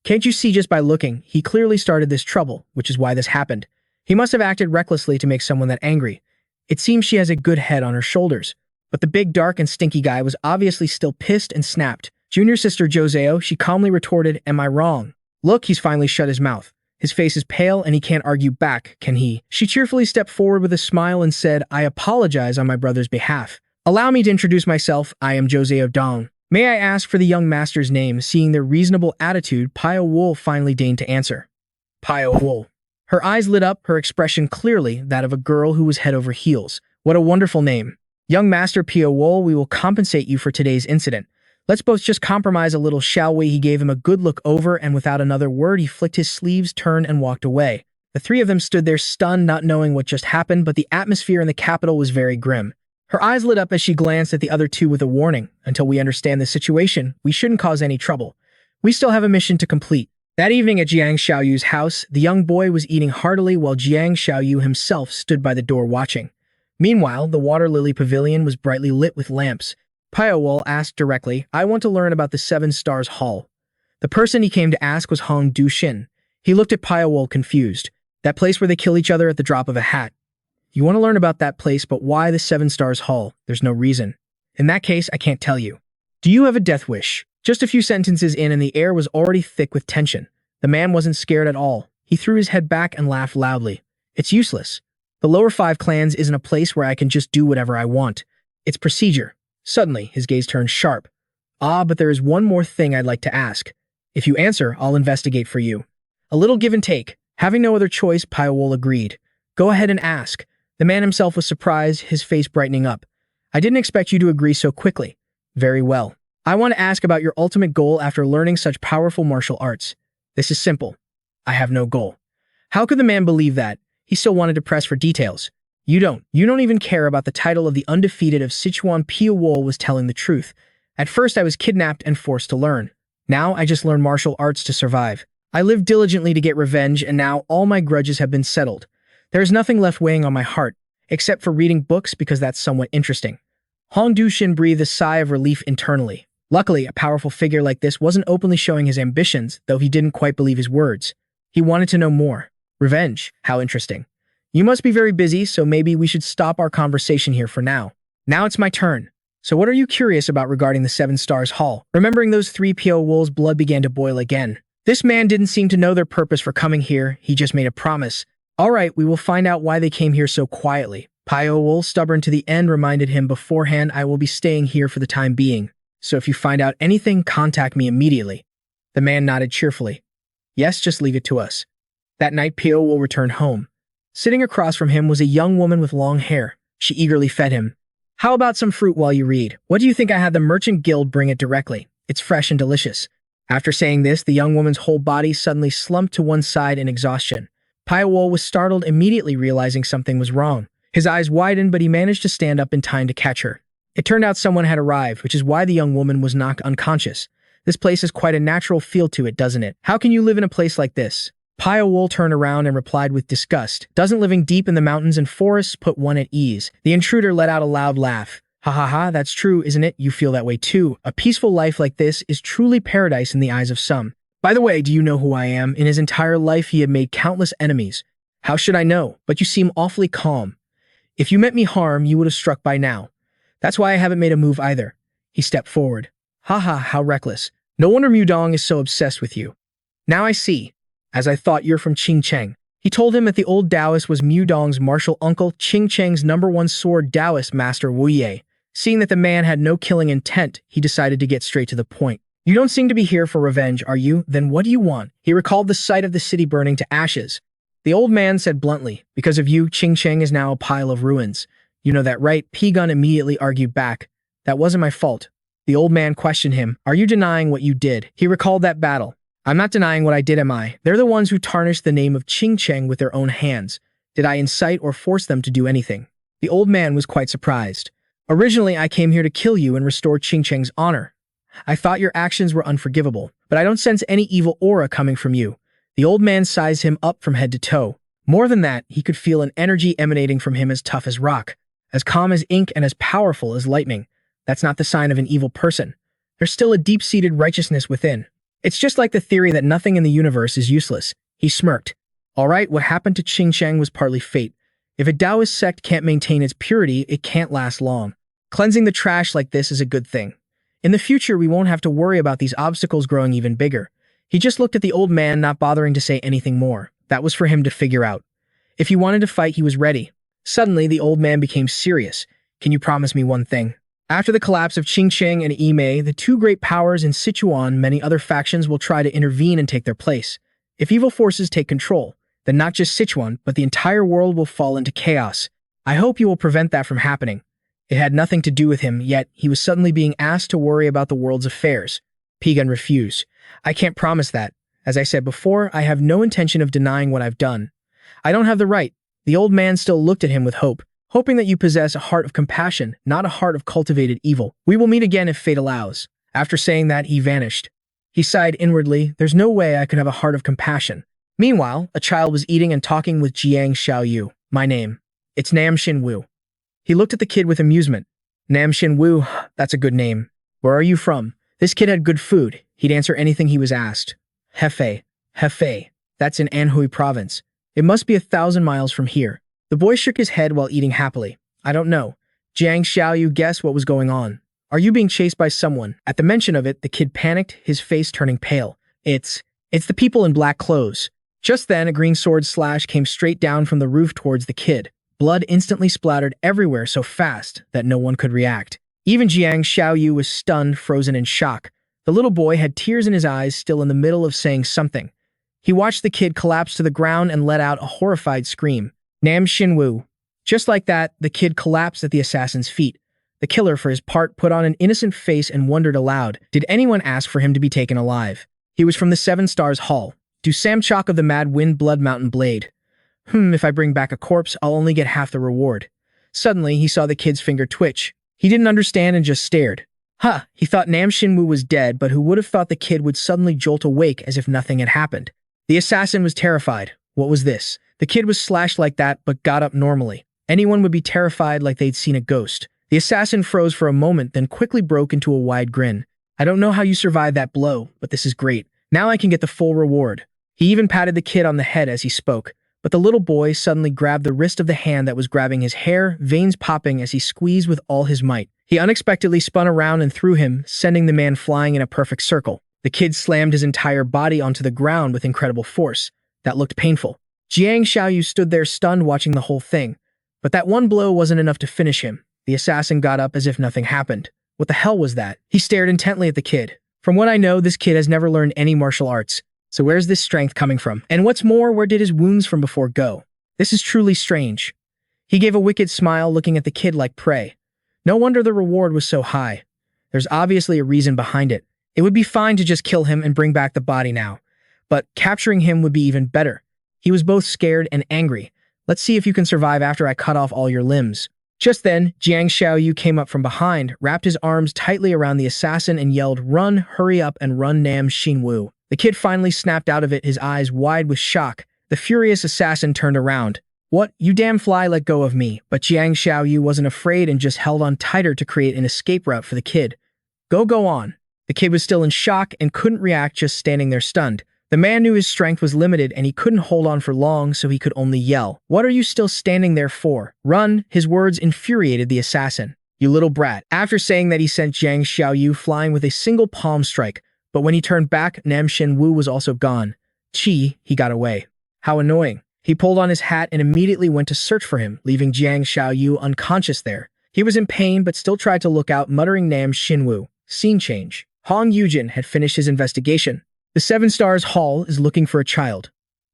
Can't you see just by looking? He clearly started this trouble, which is why this happened. He must have acted recklessly to make someone that angry. It seems she has a good head on her shoulders." But the big, dark, and stinky guy was obviously still pissed and snapped. "Junior sister Joseo," she calmly retorted, "am I wrong? Look, he's finally shut his mouth. His face is pale and he can't argue back, can he?" She cheerfully stepped forward with a smile and said, "I apologize on my brother's behalf. Allow me to introduce myself. I am Joseo Dong. May I ask for the young master's name?" Seeing their reasonable attitude, Pyo-wol finally deigned to answer. Pyo-wol. Her eyes lit up, her expression clearly that of a girl who was head over heels. "What a wonderful name. Young Master Pyo-wol, we will compensate you for today's incident. Let's both just compromise a little, shall we?" He gave him a good look over, and without another word, he flicked his sleeves, turned, and walked away. The three of them stood there stunned, not knowing what just happened, but the atmosphere in the capital was very grim. Her eyes lit up as she glanced at the other two with a warning. "Until we understand the situation, we shouldn't cause any trouble. We still have a mission to complete." That evening at Jiang Xiaoyu's house, the young boy was eating heartily while Jiang Xiaoyu himself stood by the door watching. Meanwhile, the Water Lily Pavilion was brightly lit with lamps. Pyo-wol asked directly, "I want to learn about the Seven Stars Hall." The person he came to ask was Hong Du-shin. He looked at Pyo-wol confused. "That place where they kill each other at the drop of a hat. You want to learn about that place, but why the Seven Stars Hall? There's no reason. In that case, I can't tell you. Do you have a death wish?" Just a few sentences in and the air was already thick with tension. The man wasn't scared at all. He threw his head back and laughed loudly. "It's useless. The lower 5 clans isn't a place where I can just do whatever I want. It's procedure." Suddenly, his gaze turned sharp. "Ah, but there is one more thing I'd like to ask. If you answer, I'll investigate for you." A little give and take. Having no other choice, Pyo-wol agreed. "Go ahead and ask." The man himself was surprised, his face brightening up. "I didn't expect you to agree so quickly." "Very well. I want to ask about your ultimate goal after learning such powerful martial arts." "This is simple. I have no goal." How could the man believe that? He still wanted to press for details. You don't even care about the title of the undefeated of Sichuan." Pyo-wol was telling the truth. "At first I was kidnapped and forced to learn. Now I just learn martial arts to survive. I lived diligently to get revenge, and now all my grudges have been settled. There is nothing left weighing on my heart, except for reading books because that's somewhat interesting." Hong Du-shin breathed a sigh of relief internally. Luckily, a powerful figure like this wasn't openly showing his ambitions, though he didn't quite believe his words. He wanted to know more. Revenge? How interesting. "You must be very busy, so maybe we should stop our conversation here for now. Now it's my turn. So what are you curious about regarding the Seven Stars Hall?" Remembering those three, Pyo-wol's blood began to boil again. This man didn't seem to know their purpose for coming here. He just made a promise. "All right, we will find out why they came here so quietly." Pyo-wol, stubborn to the end, reminded him beforehand, "I will be staying here for the time being. So if you find out anything, contact me immediately." The man nodded cheerfully. "Yes, just leave it to us." That night, Pyo-wol returned home. Sitting across from him was a young woman with long hair. She eagerly fed him. "How about some fruit while you read? What do you think I had the Merchant Guild bring it directly? It's fresh and delicious." After saying this, the young woman's whole body suddenly slumped to one side in exhaustion. Pyo-wol was startled, immediately realizing something was wrong. His eyes widened, but he managed to stand up in time to catch her. It turned out someone had arrived, which is why the young woman was knocked unconscious. "This place has quite a natural feel to it, doesn't it? How can you live in a place like this?" Pyo-wol turned around and replied with disgust. Doesn't living deep in the mountains and forests put one at ease? The intruder let out a loud laugh. Ha ha ha, that's true, isn't it? You feel that way too. A peaceful life like this is truly paradise in the eyes of some. By the way, do you know who I am? In his entire life, he had made countless enemies. How should I know? But you seem awfully calm. If you meant me harm, you would have struck by now. That's why I haven't made a move either. He stepped forward. Ha ha, how reckless. No wonder Mudong is so obsessed with you. Now I see. As I thought, you're from Qingcheng. He told him that the old Taoist was Mudong's martial uncle, Qingcheng's #1 sword Taoist master Wu Ye. Seeing that the man had no killing intent, he decided to get straight to the point. You don't seem to be here for revenge, are you? Then what do you want? He recalled the sight of the city burning to ashes. The old man said bluntly, because of you, Qingcheng is now a pile of ruins. You know that, right? P-Gun immediately argued back. That wasn't my fault. The old man questioned him. Are you denying what you did? He recalled that battle. I'm not denying what I did, am I? They're the ones who tarnished the name of Qingcheng with their own hands. Did I incite or force them to do anything? The old man was quite surprised. Originally, I came here to kill you and restore Qingcheng's honor. I thought your actions were unforgivable, but I don't sense any evil aura coming from you. The old man sized him up from head to toe. More than that, he could feel an energy emanating from him as tough as rock, as calm as ink and as powerful as lightning. That's not the sign of an evil person. There's still a deep-seated righteousness within. It's just like the theory that nothing in the universe is useless. He smirked. All right, what happened to Qingcheng was partly fate. If a Taoist sect can't maintain its purity, it can't last long. Cleansing the trash like this is a good thing. In the future, we won't have to worry about these obstacles growing even bigger. He just looked at the old man, not bothering to say anything more. That was for him to figure out. If he wanted to fight, he was ready. Suddenly, the old man became serious. Can you promise me one thing? After the collapse of Qingcheng and Yimei, the two great powers in Sichuan, many other factions will try to intervene and take their place. If evil forces take control, then not just Sichuan, but the entire world will fall into chaos. I hope you will prevent that from happening. It had nothing to do with him, yet he was suddenly being asked to worry about the world's affairs. P-Gun refused. I can't promise that. As I said before, I have no intention of denying what I've done. I don't have the right. The old man still looked at him with hope, hoping that you possess a heart of compassion, not a heart of cultivated evil. We will meet again if fate allows. After saying that, he vanished. He sighed inwardly. There's no way I could have a heart of compassion. Meanwhile, a child was eating and talking with Jiang Xiaoyu. My name. It's Nam Xin Wu. He looked at the kid with amusement. Nam Xin Wu, that's a good name. Where are you from? This kid had good food. He'd answer anything he was asked. Hefei. Hefei. That's in Anhui province. It must be 1,000 miles from here. The boy shook his head while eating happily. I don't know. Jiang Xiaoyu guessed what was going on. Are you being chased by someone? At the mention of it, the kid panicked, his face turning pale. It's the people in black clothes. Just then, a green sword slash came straight down from the roof towards the kid. Blood instantly splattered everywhere so fast that no one could react. Even Jiang Xiaoyu was stunned, frozen in shock. The little boy had tears in his eyes, still in the middle of saying something. He watched the kid collapse to the ground and let out a horrified scream. Nam Xin Wu. Just like that, the kid collapsed at the assassin's feet. The killer, for his part, put on an innocent face and wondered aloud, did anyone ask for him to be taken alive? He was from the Seven Stars Hall. To Samchok of the Mad Wind Blood Mountain Blade. If I bring back a corpse, I'll only get half the reward. Suddenly, he saw the kid's finger twitch. He didn't understand and just stared. He thought Nam Xin Wu was dead, but who would have thought the kid would suddenly jolt awake as if nothing had happened? The assassin was terrified. What was this? The kid was slashed like that, but got up normally. Anyone would be terrified like they'd seen a ghost. The assassin froze for a moment, then quickly broke into a wide grin. I don't know how you survived that blow, but this is great. Now I can get the full reward. He even patted the kid on the head as he spoke, but the little boy suddenly grabbed the wrist of the hand that was grabbing his hair, veins popping as he squeezed with all his might. He unexpectedly spun around and threw him, sending the man flying in a perfect circle. The kid slammed his entire body onto the ground with incredible force. That looked painful. Jiang Xiaoyu stood there stunned watching the whole thing. But that one blow wasn't enough to finish him. The assassin got up as if nothing happened. What the hell was that? He stared intently at the kid. From what I know, this kid has never learned any martial arts. So where's this strength coming from? And what's more, where did his wounds from before go? This is truly strange. He gave a wicked smile, looking at the kid like prey. No wonder the reward was so high. There's obviously a reason behind it. It would be fine to just kill him and bring back the body now. But capturing him would be even better. He was both scared and angry. Let's see if you can survive after I cut off all your limbs. Just then, Jiang Xiaoyu came up from behind, wrapped his arms tightly around the assassin and yelled, Run, hurry up and run Nam Xin Wu. The kid finally snapped out of it, his eyes wide with shock. The furious assassin turned around. "What? You damn fly, let go of me." But Jiang Xiaoyu wasn't afraid and just held on tighter to create an escape route for the kid. Go on." The kid was still in shock and couldn't react, just standing there stunned. The man knew his strength was limited and he couldn't hold on for long, so he could only yell, "What are you still standing there for? Run!" His words infuriated the assassin. "You little brat." After saying that, he sent Jiang Xiaoyu flying with a single palm strike, but when he turned back, Nam Shenwu was also gone. He got away. How annoying. He pulled on his hat and immediately went to search for him, leaving Jiang Xiaoyu unconscious there. He was in pain but still tried to look out, muttering Nam Shenwu. Scene change. Hong Yujin had finished his investigation. The Seven Stars Hall is looking for a child.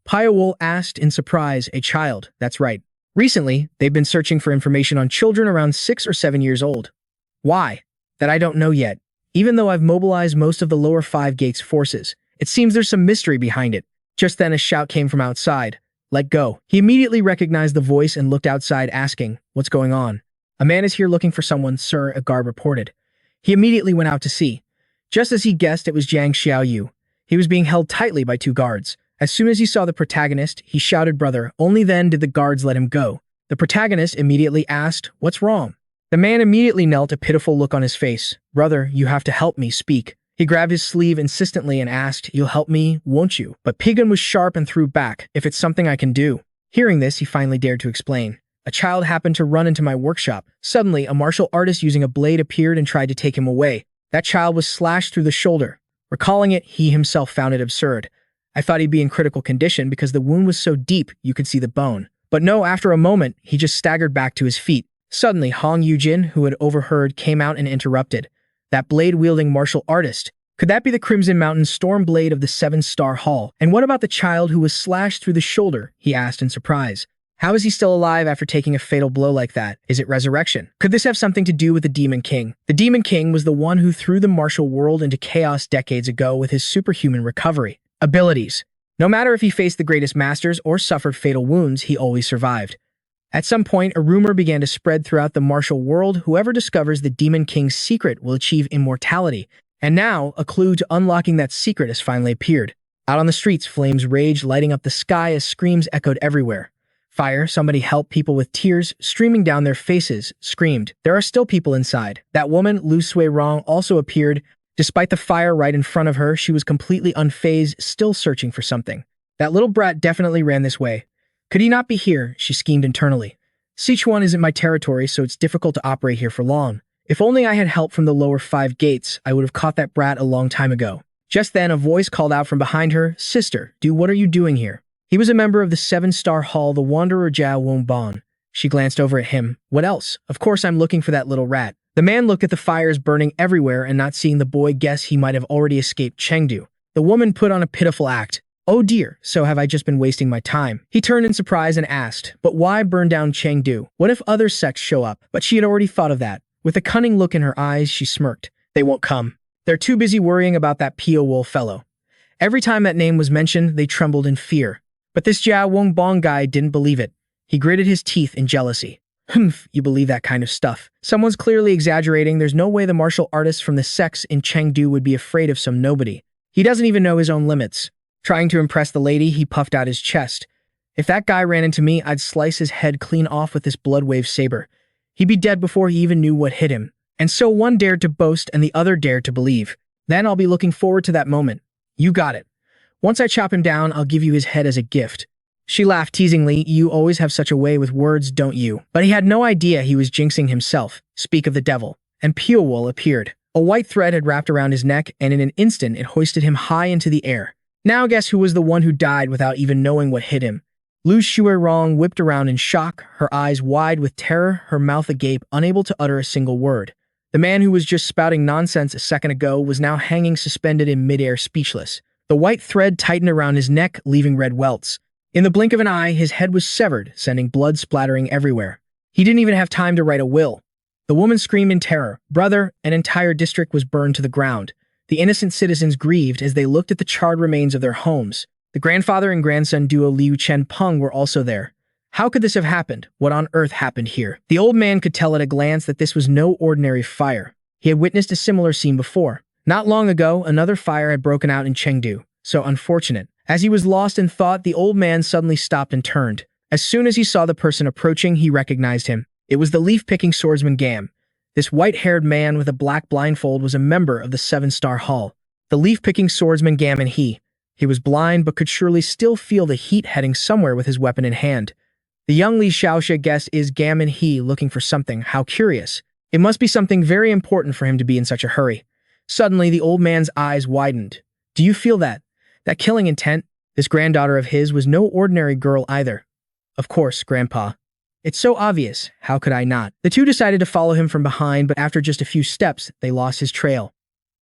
Pyo-wol asked in surprise. "A child, that's right. Recently, they've been searching for information on children around 6 or 7 years old. Why? That I don't know yet. Even though I've mobilized most of the lower 5 gates forces, it seems there's some mystery behind it." Just then a shout came from outside. "Let go." He immediately recognized the voice and looked outside, asking, "What's going on?" "A man is here looking for someone, sir," a guard reported. He immediately went out to see. Just as he guessed, it was Jiang Xiaoyu. He was being held tightly by 2 guards. As soon as he saw the protagonist, he shouted, "Brother." Only then did the guards let him go. The protagonist immediately asked, "What's wrong?" The man immediately knelt, a pitiful look on his face. "Brother, you have to help me, speak." He grabbed his sleeve insistently and asked, "You'll help me, won't you?" But Pigun was sharp and threw back, "If it's something I can do." Hearing this, he finally dared to explain. "A child happened to run into my workshop. Suddenly, a martial artist using a blade appeared and tried to take him away. That child was slashed through the shoulder." Recalling it, he himself found it absurd. "I thought he'd be in critical condition because the wound was so deep you could see the bone. But no, after a moment, he just staggered back to his feet." Suddenly, Hong Yujin, who had overheard, came out and interrupted. "That blade-wielding martial artist. Could that be the Crimson Mountain Storm Blade of the 7-Star Hall? And what about the child who was slashed through the shoulder?" he asked in surprise. "How is he still alive after taking a fatal blow like that? Is it resurrection? Could this have something to do with the Demon King?" The Demon King was the one who threw the martial world into chaos decades ago with his superhuman recovery abilities. No matter if he faced the greatest masters or suffered fatal wounds, he always survived. At some point, a rumor began to spread throughout the martial world. Whoever discovers the Demon King's secret will achieve immortality. And now, a clue to unlocking that secret has finally appeared. Out on the streets, flames raged, lighting up the sky as screams echoed everywhere. "Fire, somebody help!" People with tears streaming down their faces screamed. "There are still people inside." That woman, Lu Sui-rong, also appeared. Despite the fire right in front of her, she was completely unfazed, still searching for something. "That little brat definitely ran this way. Could he not be here?" she schemed internally. "Sichuan isn't my territory, so it's difficult to operate here for long. If only I had help from the lower 5 gates, I would have caught that brat a long time ago." Just then, a voice called out from behind her, "Sister, what are you doing here?" He was a member of the 7-Star Hall, the Wanderer Jia Wongbon. She glanced over at him. "What else?" "Of course I'm looking for that little rat." The man looked at the fires burning everywhere and not seeing the boy, guessed he might have already escaped Chengdu. The woman put on a pitiful act. "Oh dear, so have I just been wasting my time?" He turned in surprise and asked, "But why burn down Chengdu? What if other sects show up?" But she had already thought of that. With a cunning look in her eyes, she smirked. "They won't come. They're too busy worrying about that Pyo-wol fellow." Every time that name was mentioned, they trembled in fear. But this Jia Wongbong guy didn't believe it. He gritted his teeth in jealousy. "Humph, you believe that kind of stuff. Someone's clearly exaggerating. There's no way the martial artists from the sects in Chengdu would be afraid of some nobody. He doesn't even know his own limits." Trying to impress the lady, he puffed out his chest. "If that guy ran into me, I'd slice his head clean off with this blood-wave saber. He'd be dead before he even knew what hit him." And so one dared to boast and the other dared to believe. "Then I'll be looking forward to that moment. You got it. Once I chop him down, I'll give you his head as a gift." She laughed teasingly. "You always have such a way with words, don't you?" But he had no idea he was jinxing himself. Speak of the devil. And Pyo-wol appeared. A white thread had wrapped around his neck, and in an instant it hoisted him high into the air. Now guess who was the one who died without even knowing what hit him? Lu Sui-rong whipped around in shock, her eyes wide with terror, her mouth agape, unable to utter a single word. The man who was just spouting nonsense a second ago was now hanging suspended in midair, speechless. The white thread tightened around his neck, leaving red welts. In the blink of an eye, his head was severed, sending blood splattering everywhere. He didn't even have time to write a will. The woman screamed in terror. "Brother!" An entire district was burned to the ground. The innocent citizens grieved as they looked at the charred remains of their homes. The grandfather and grandson duo Liu Chen Peng were also there. How could this have happened? What on earth happened here? The old man could tell at a glance that this was no ordinary fire. He had witnessed a similar scene before. Not long ago, another fire had broken out in Chengdu. So unfortunate. As he was lost in thought, the old man suddenly stopped and turned. As soon as he saw the person approaching, he recognized him. It was the leaf-picking swordsman Gam. This white-haired man with a black blindfold was a member of the Seven-Star Hall. The leaf-picking swordsman Gam and he was blind but could surely still feel the heat heading somewhere with his weapon in hand. The young Li Xiaoxia guessed is Gam and he looking for something. How curious. It must be something very important for him to be in such a hurry. Suddenly, the old man's eyes widened. Do you feel that? That killing intent? This granddaughter of his was no ordinary girl either. Of course, Grandpa. It's so obvious. How could I not? The two decided to follow him from behind, but after just a few steps, they lost his trail.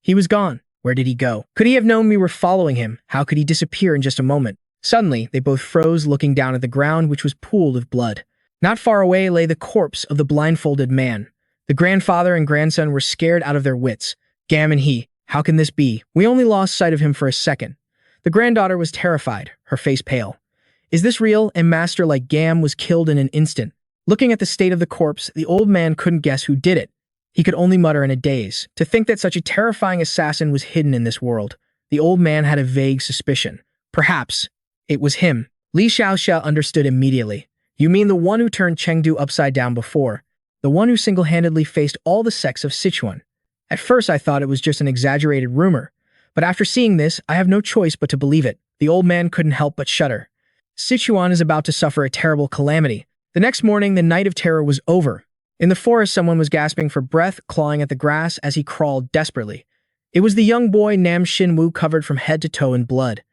He was gone. Where did he go? Could he have known we were following him? How could he disappear in just a moment? Suddenly, they both froze, looking down at the ground, which was pooled with blood. Not far away lay the corpse of the blindfolded man. The grandfather and grandson were scared out of their wits. Gam and he. How can this be? We only lost sight of him for a second. The granddaughter was terrified, her face pale. Is this real? A master like Gam was killed in an instant. Looking at the state of the corpse, the old man couldn't guess who did it. He could only mutter in a daze. To think that such a terrifying assassin was hidden in this world. The old man had a vague suspicion. Perhaps it was him. Li Xiaoxia understood immediately. You mean the one who turned Chengdu upside down before? The one who single-handedly faced all the sects of Sichuan? At first I thought it was just an exaggerated rumor. But after seeing this, I have no choice but to believe it. The old man couldn't help but shudder. Sichuan is about to suffer a terrible calamity. The next morning, the night of terror was over. In the forest, someone was gasping for breath, clawing at the grass as he crawled desperately. It was the young boy Nam Xinwu, covered from head to toe in blood.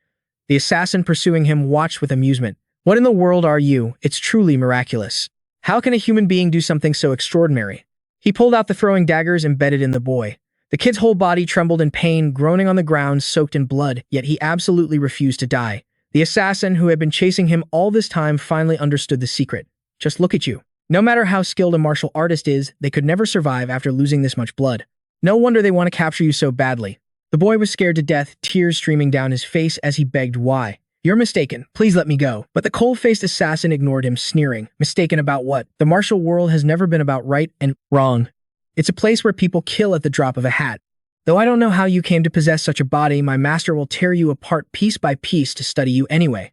The assassin pursuing him watched with amusement. What in the world are you? It's truly miraculous. How can a human being do something so extraordinary? He pulled out the throwing daggers embedded in the boy. The kid's whole body trembled in pain, groaning on the ground, soaked in blood, yet he absolutely refused to die. The assassin, who had been chasing him all this time, finally understood the secret. Just look at you. No matter how skilled a martial artist is, they could never survive after losing this much blood. No wonder they want to capture you so badly. The boy was scared to death, tears streaming down his face as he begged why. You're mistaken. Please let me go. But the cold-faced assassin ignored him, sneering. Mistaken about what? The martial world has never been about right and wrong. It's a place where people kill at the drop of a hat. Though I don't know how you came to possess such a body, my master will tear you apart piece by piece to study you anyway.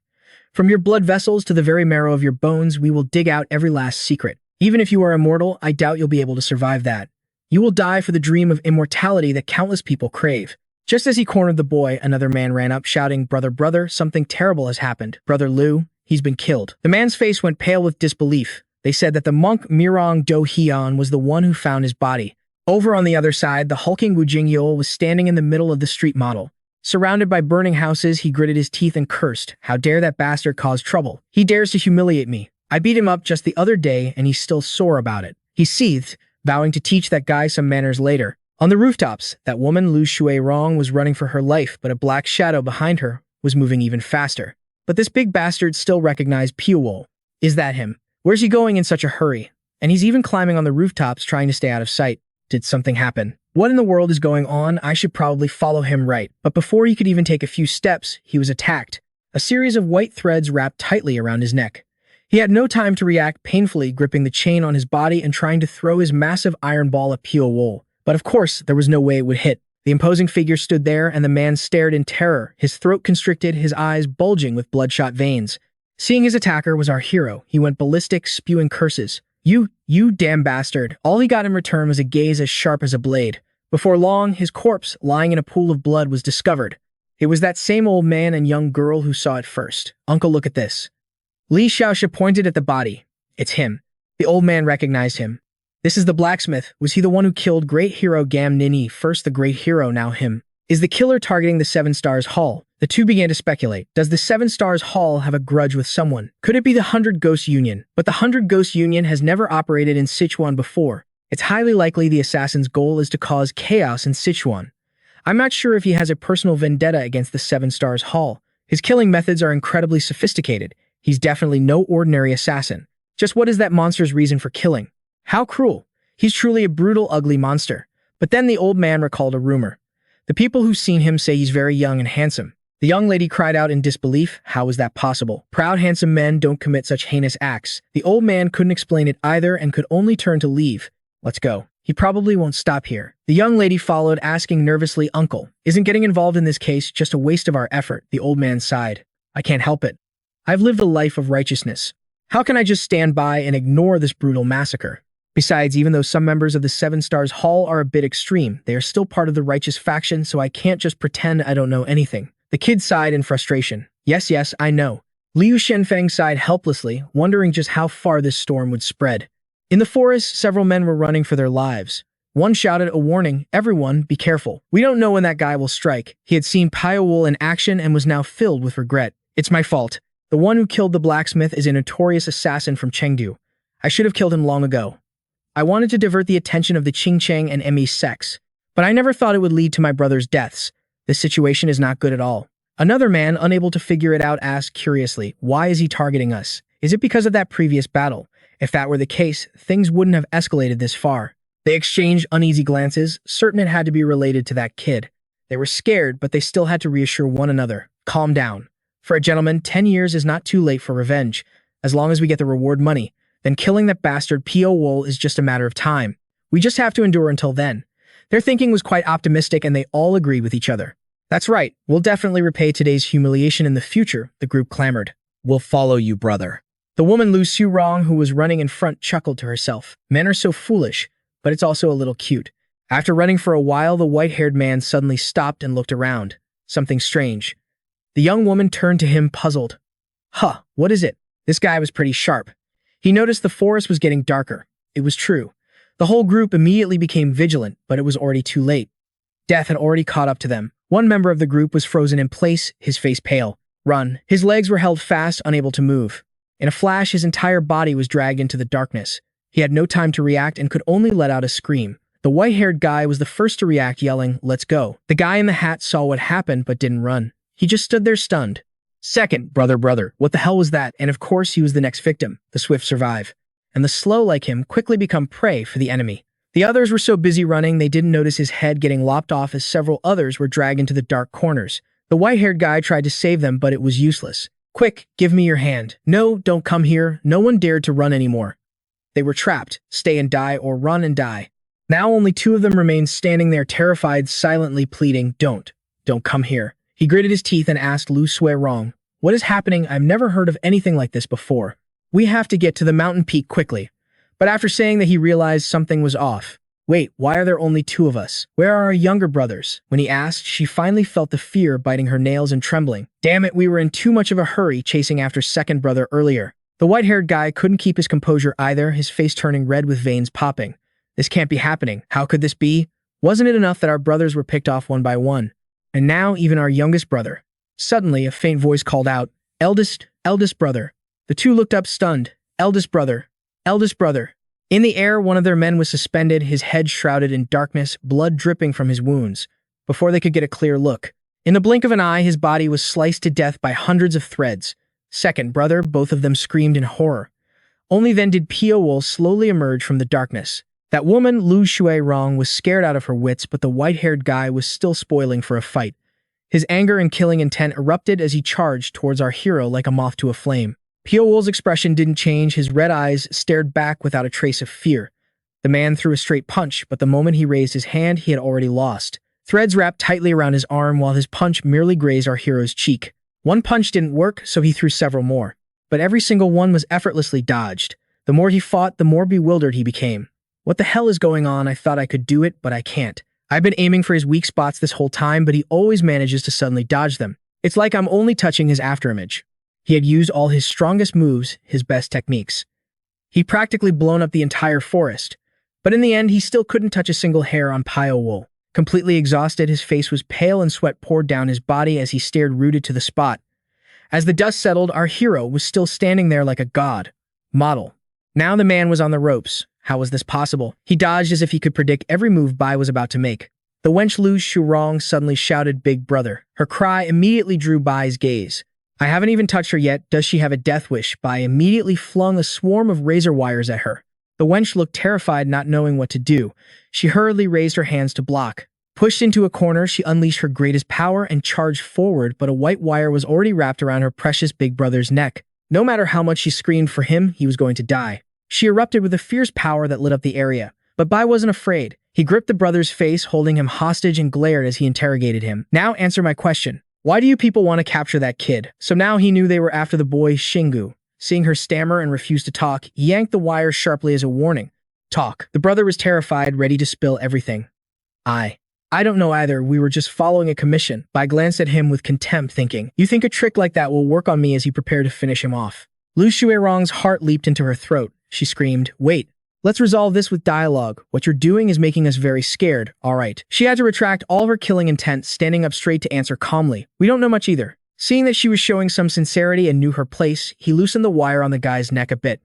From your blood vessels to the very marrow of your bones, we will dig out every last secret. Even if you are immortal, I doubt you'll be able to survive that. You will die for the dream of immortality that countless people crave. Just as he cornered the boy, another man ran up, shouting, Brother, brother, something terrible has happened. Brother Liu, he's been killed. The man's face went pale with disbelief. They said that the monk Mirong Do Hyun was the one who found his body. Over on the other side, the hulking Wu Jingyol was standing in the middle of the street model. Surrounded by burning houses, he gritted his teeth and cursed. How dare that bastard cause trouble? He dares to humiliate me. I beat him up just the other day, and he's still sore about it. He seethed, vowing to teach that guy some manners later. On the rooftops, that woman Lu Shuirong was running for her life, but a black shadow behind her was moving even faster. But this big bastard still recognized Pyo-wol. Is that him? Where's he going in such a hurry? And he's even climbing on the rooftops, trying to stay out of sight. Did something happen? What in the world is going on? I should probably follow him, right? But before he could even take a few steps, he was attacked. A series of white threads wrapped tightly around his neck. He had no time to react, painfully gripping the chain on his body and trying to throw his massive iron ball at Pyo-wol. But of course, there was no way it would hit. The imposing figure stood there, and the man stared in terror, his throat constricted, his eyes bulging with bloodshot veins. Seeing his attacker was our hero, he went ballistic, spewing curses. You damn bastard. All he got in return was a gaze as sharp as a blade. Before long, his corpse, lying in a pool of blood, was discovered. It was that same old man and young girl who saw it first. Uncle, look at this. Li Xiaoxia pointed at the body. It's him. The old man recognized him. This is the blacksmith. Was he the one who killed great hero Gam Nini? First the great hero, now him. Is the killer targeting the Seven Stars Hall? The two began to speculate. Does the Seven Stars Hall have a grudge with someone? Could it be the 100 Ghost Union? But the 100 Ghost Union has never operated in Sichuan before. It's highly likely the assassin's goal is to cause chaos in Sichuan. I'm not sure if he has a personal vendetta against the Seven Stars Hall. His killing methods are incredibly sophisticated. He's definitely no ordinary assassin. Just what is that monster's reason for killing? How cruel. He's truly a brutal, ugly monster. But then the old man recalled a rumor. The people who've seen him say he's very young and handsome. The young lady cried out in disbelief. How is that possible? Proud, handsome men don't commit such heinous acts. The old man couldn't explain it either and could only turn to leave. Let's go. He probably won't stop here. The young lady followed, asking nervously, Uncle, isn't getting involved in this case just a waste of our effort? The old man sighed. I can't help it. I've lived a life of righteousness. How can I just stand by and ignore this brutal massacre? Besides, even though some members of the Seven Stars Hall are a bit extreme, they are still part of the righteous faction, so I can't just pretend I don't know anything. The kid sighed in frustration. Yes, I know. Liu Shenfeng sighed helplessly, wondering just how far this storm would spread. In the forest, several men were running for their lives. One shouted a warning, everyone, be careful. We don't know when that guy will strike. He had seen Pyo-wol in action and was now filled with regret. It's my fault. The one who killed the blacksmith is a notorious assassin from Chengdu. I should have killed him long ago. I wanted to divert the attention of the Qingcheng and Mi sects, but I never thought it would lead to my brother's deaths. This situation is not good at all. Another man, unable to figure it out, asked curiously, why is he targeting us? Is it because of that previous battle? If that were the case, things wouldn't have escalated this far. They exchanged uneasy glances, certain it had to be related to that kid. They were scared, but they still had to reassure one another. Calm down. For a gentleman, 10 years is not too late for revenge. As long as we get the reward money, then killing that bastard Pyo-wol is just a matter of time. We just have to endure until then. Their thinking was quite optimistic and they all agreed with each other. That's right, we'll definitely repay today's humiliation in the future, the group clamored. We'll follow you, brother. The woman Lu Xurong, who was running in front, chuckled to herself. Men are so foolish, but it's also a little cute. After running for a while, the white-haired man suddenly stopped and looked around. Something strange. The young woman turned to him, puzzled. Huh, what is it? This guy was pretty sharp. He noticed the forest was getting darker. It was true. The whole group immediately became vigilant, but it was already too late. Death had already caught up to them. One member of the group was frozen in place, his face pale. Run. His legs were held fast, unable to move. In a flash, his entire body was dragged into the darkness. He had no time to react and could only let out a scream. The white-haired guy was the first to react, yelling, let's go. The guy in the hat saw what happened but didn't run. He just stood there stunned. Second, brother, what the hell was that? And of course he was the next victim. The swift survive. And the slow, like him, quickly become prey for the enemy. The others were so busy running they didn't notice his head getting lopped off as several others were dragged into the dark corners. The white-haired guy tried to save them, but it was useless. Quick, give me your hand. No, don't come here. No one dared to run anymore. They were trapped. Stay and die or run and die. Now only two of them remained standing there, terrified, silently pleading, don't come here. He gritted his teeth and asked Lu Xurong, what is happening? I've never heard of anything like this before. We have to get to the mountain peak quickly. But after saying that, he realized something was off. Wait, why are there only two of us? Where are our younger brothers? When he asked, she finally felt the fear biting her nails and trembling. Damn it, we were in too much of a hurry chasing after second brother earlier. The white-haired guy couldn't keep his composure either, his face turning red with veins popping. This can't be happening. How could this be? Wasn't it enough that our brothers were picked off one by one? And now even our youngest brother. Suddenly, a faint voice called out, eldest brother. The two looked up stunned. Eldest brother. In the air, one of their men was suspended, his head shrouded in darkness, blood dripping from his wounds. Before they could get a clear look, in the blink of an eye, his body was sliced to death by hundreds of threads. Second brother, both of them screamed in horror. Only then did Pyo-wol slowly emerge from the darkness. That woman, Lu Xurong, was scared out of her wits, but the white-haired guy was still spoiling for a fight. His anger and killing intent erupted as he charged towards our hero like a moth to a flame. Pyo-wol's expression didn't change, his red eyes stared back without a trace of fear. The man threw a straight punch, but the moment he raised his hand, he had already lost. Threads wrapped tightly around his arm while his punch merely grazed our hero's cheek. One punch didn't work, so he threw several more. But every single one was effortlessly dodged. The more he fought, the more bewildered he became. What the hell is going on? I thought I could do it, but I can't. I've been aiming for his weak spots this whole time, but he always manages to suddenly dodge them. It's like I'm only touching his afterimage. He had used all his strongest moves, his best techniques. He practically blown up the entire forest. But in the end, he still couldn't touch a single hair on Pyo-wol. Completely exhausted, his face was pale and sweat poured down his body as he stared rooted to the spot. As the dust settled, our hero was still standing there like a god. Model. Now the man was on the ropes. How was this possible? He dodged as if he could predict every move Bai was about to make. The wench Lu Xurong suddenly shouted, "Big brother." Her cry immediately drew Bai's gaze. I haven't even touched her yet. Does she have a death wish? Bai immediately flung a swarm of razor wires at her. The wench looked terrified, not knowing what to do. She hurriedly raised her hands to block. Pushed into a corner, she unleashed her greatest power and charged forward, but a white wire was already wrapped around her precious big brother's neck. No matter how much she screamed for him, he was going to die. She erupted with a fierce power that lit up the area, But Bai wasn't afraid. He gripped the brother's face, holding him hostage and glared as he interrogated him. Now answer my question. Why do you people want to capture that kid? So now he knew they were after the boy Shingu. Seeing her stammer and refuse to talk, he yanked the wire sharply as a warning. Talk. The brother was terrified, ready to spill everything. I don't know either, we were just following a commission. Bai glanced at him with contempt, thinking, you think a trick like that will work on me, as he prepared to finish him off. Lu Xuerong's heart leaped into her throat. She screamed, wait. Let's resolve this with dialogue. What you're doing is making us very scared. All right. She had to retract all of her killing intent, standing up straight to answer calmly. We don't know much either. Seeing that she was showing some sincerity and knew her place, he loosened the wire on the guy's neck a bit.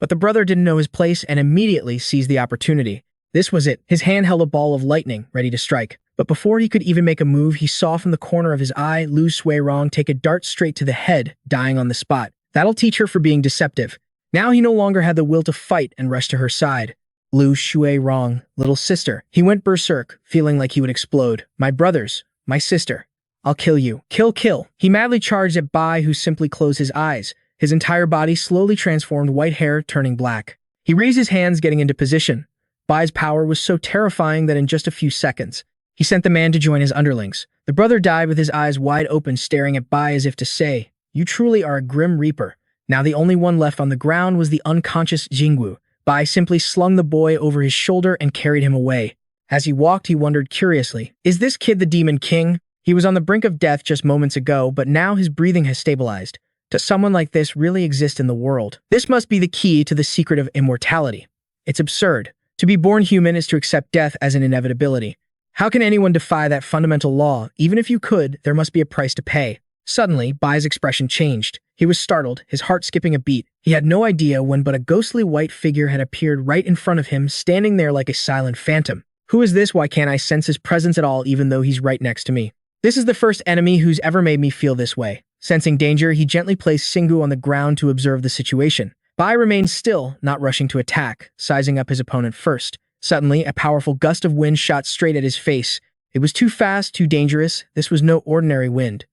But the brother didn't know his place and immediately seized the opportunity. This was it. His hand held a ball of lightning, ready to strike. But before he could even make a move, he saw from the corner of his eye Lu Xuerong take a dart straight to the head, dying on the spot. That'll teach her for being deceptive. Now he no longer had the will to fight and rushed to her side. Lu Xuerong, little sister. He went berserk, feeling like he would explode. My brothers, my sister. I'll kill you. Kill, kill. He madly charged at Bai, who simply closed his eyes. His entire body slowly transformed, white hair turning black. He raised his hands, getting into position. Bai's power was so terrifying that in just a few seconds, he sent the man to join his underlings. The brother died with his eyes wide open, staring at Bai as if to say, you truly are a grim reaper. Now the only one left on the ground was the unconscious Jingwu. Bai simply slung the boy over his shoulder and carried him away. As he walked, he wondered curiously, is this kid the Demon King? He was on the brink of death just moments ago, but now his breathing has stabilized. Does someone like this really exist in the world? This must be the key to the secret of immortality. It's absurd. To be born human is to accept death as an inevitability. How can anyone defy that fundamental law? Even if you could, there must be a price to pay. Suddenly, Bai's expression changed. He was startled, his heart skipping a beat. He had no idea when but a ghostly white figure had appeared right in front of him, standing there like a silent phantom. Who is this? Why can't I sense his presence at all, even though he's right next to me? This is the first enemy who's ever made me feel this way. Sensing danger, he gently placed Shingu on the ground to observe the situation. Bai remained still, not rushing to attack, sizing up his opponent first. Suddenly, a powerful gust of wind shot straight at his face. It was too fast, too dangerous. This was no ordinary wind.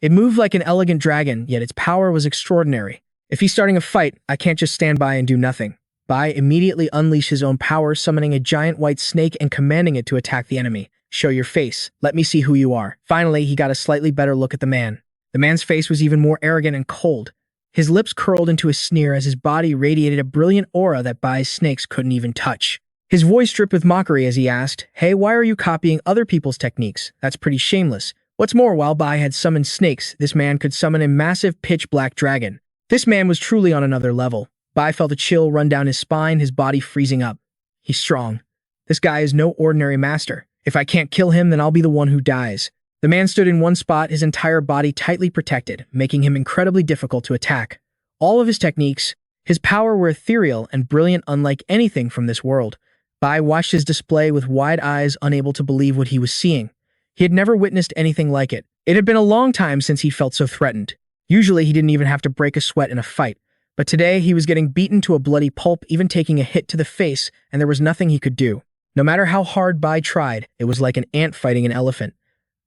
It moved like an elegant dragon, yet its power was extraordinary. If he's starting a fight, I can't just stand by and do nothing. Bai immediately unleashed his own power, summoning a giant white snake and commanding it to attack the enemy. Show your face. Let me see who you are. Finally, he got a slightly better look at the man. The man's face was even more arrogant and cold. His lips curled into a sneer as his body radiated a brilliant aura that Bai's snakes couldn't even touch. His voice dripped with mockery as he asked, hey, why are you copying other people's techniques? That's pretty shameless. What's more, while Bai had summoned snakes, this man could summon a massive pitch-black dragon. This man was truly on another level. Bai felt a chill run down his spine, his body freezing up. He's strong. This guy is no ordinary master. If I can't kill him, then I'll be the one who dies. The man stood in one spot, his entire body tightly protected, making him incredibly difficult to attack. All of his techniques, his power were ethereal and brilliant, unlike anything from this world. Bai watched his display with wide eyes, unable to believe what he was seeing. He had never witnessed anything like it. It had been a long time since he felt so threatened. Usually he didn't even have to break a sweat in a fight. But today he was getting beaten to a bloody pulp, even taking a hit to the face, and there was nothing he could do. No matter how hard Bai tried, it was like an ant fighting an elephant.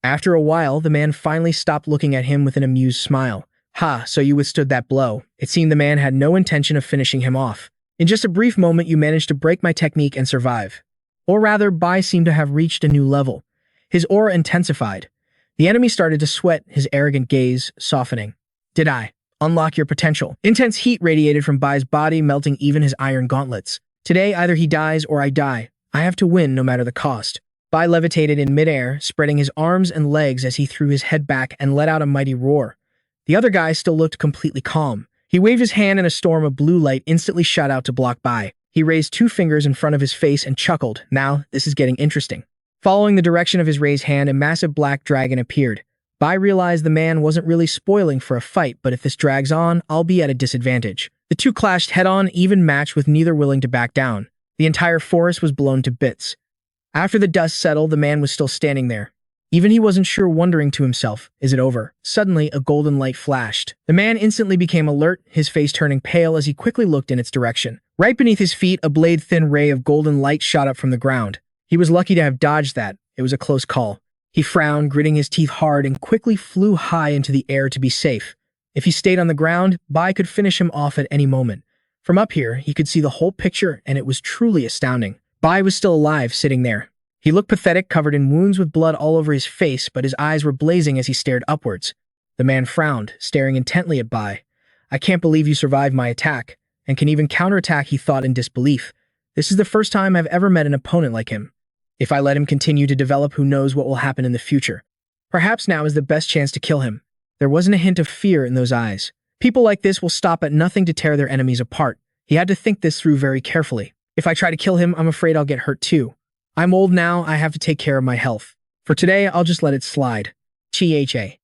After a while, the man finally stopped looking at him with an amused smile. Ha, so you withstood that blow. It seemed the man had no intention of finishing him off. In just a brief moment, you managed to break my technique and survive. Or rather, Bai seemed to have reached a new level. His aura intensified. The enemy started to sweat, his arrogant gaze softening. Did I unlock your potential? Intense heat radiated from Bai's body, melting even his iron gauntlets. Today, either he dies or I die. I have to win no matter the cost. Bai levitated in midair, spreading his arms and legs as he threw his head back and let out a mighty roar. The other guy still looked completely calm. He waved his hand and a storm of blue light instantly shot out to block Bai. He raised 2 fingers in front of his face and chuckled. Now, this is getting interesting. Following the direction of his raised hand, a massive black dragon appeared. Bai realized the man wasn't really spoiling for a fight, but if this drags on, I'll be at a disadvantage. The two clashed head-on, even match, with neither willing to back down. The entire forest was blown to bits. After the dust settled, the man was still standing there. Even he wasn't sure, wondering to himself, is it over? Suddenly, a golden light flashed. The man instantly became alert, his face turning pale as he quickly looked in its direction. Right beneath his feet, a blade-thin ray of golden light shot up from the ground. He was lucky to have dodged that. It was a close call. He frowned, gritting his teeth hard, and quickly flew high into the air to be safe. If he stayed on the ground, Bai could finish him off at any moment. From up here, he could see the whole picture, and it was truly astounding. Bai was still alive, sitting there. He looked pathetic, covered in wounds with blood all over his face, but his eyes were blazing as he stared upwards. The man frowned, staring intently at Bai. I can't believe you survived my attack, and can even counterattack, he thought in disbelief. This is the first time I've ever met an opponent like him. If I let him continue to develop, who knows what will happen in the future. Perhaps now is the best chance to kill him. There wasn't a hint of fear in those eyes. People like this will stop at nothing to tear their enemies apart. He had to think this through very carefully. If I try to kill him, I'm afraid I'll get hurt too. I'm old now, I have to take care of my health. For today, I'll just let it slide. Cha.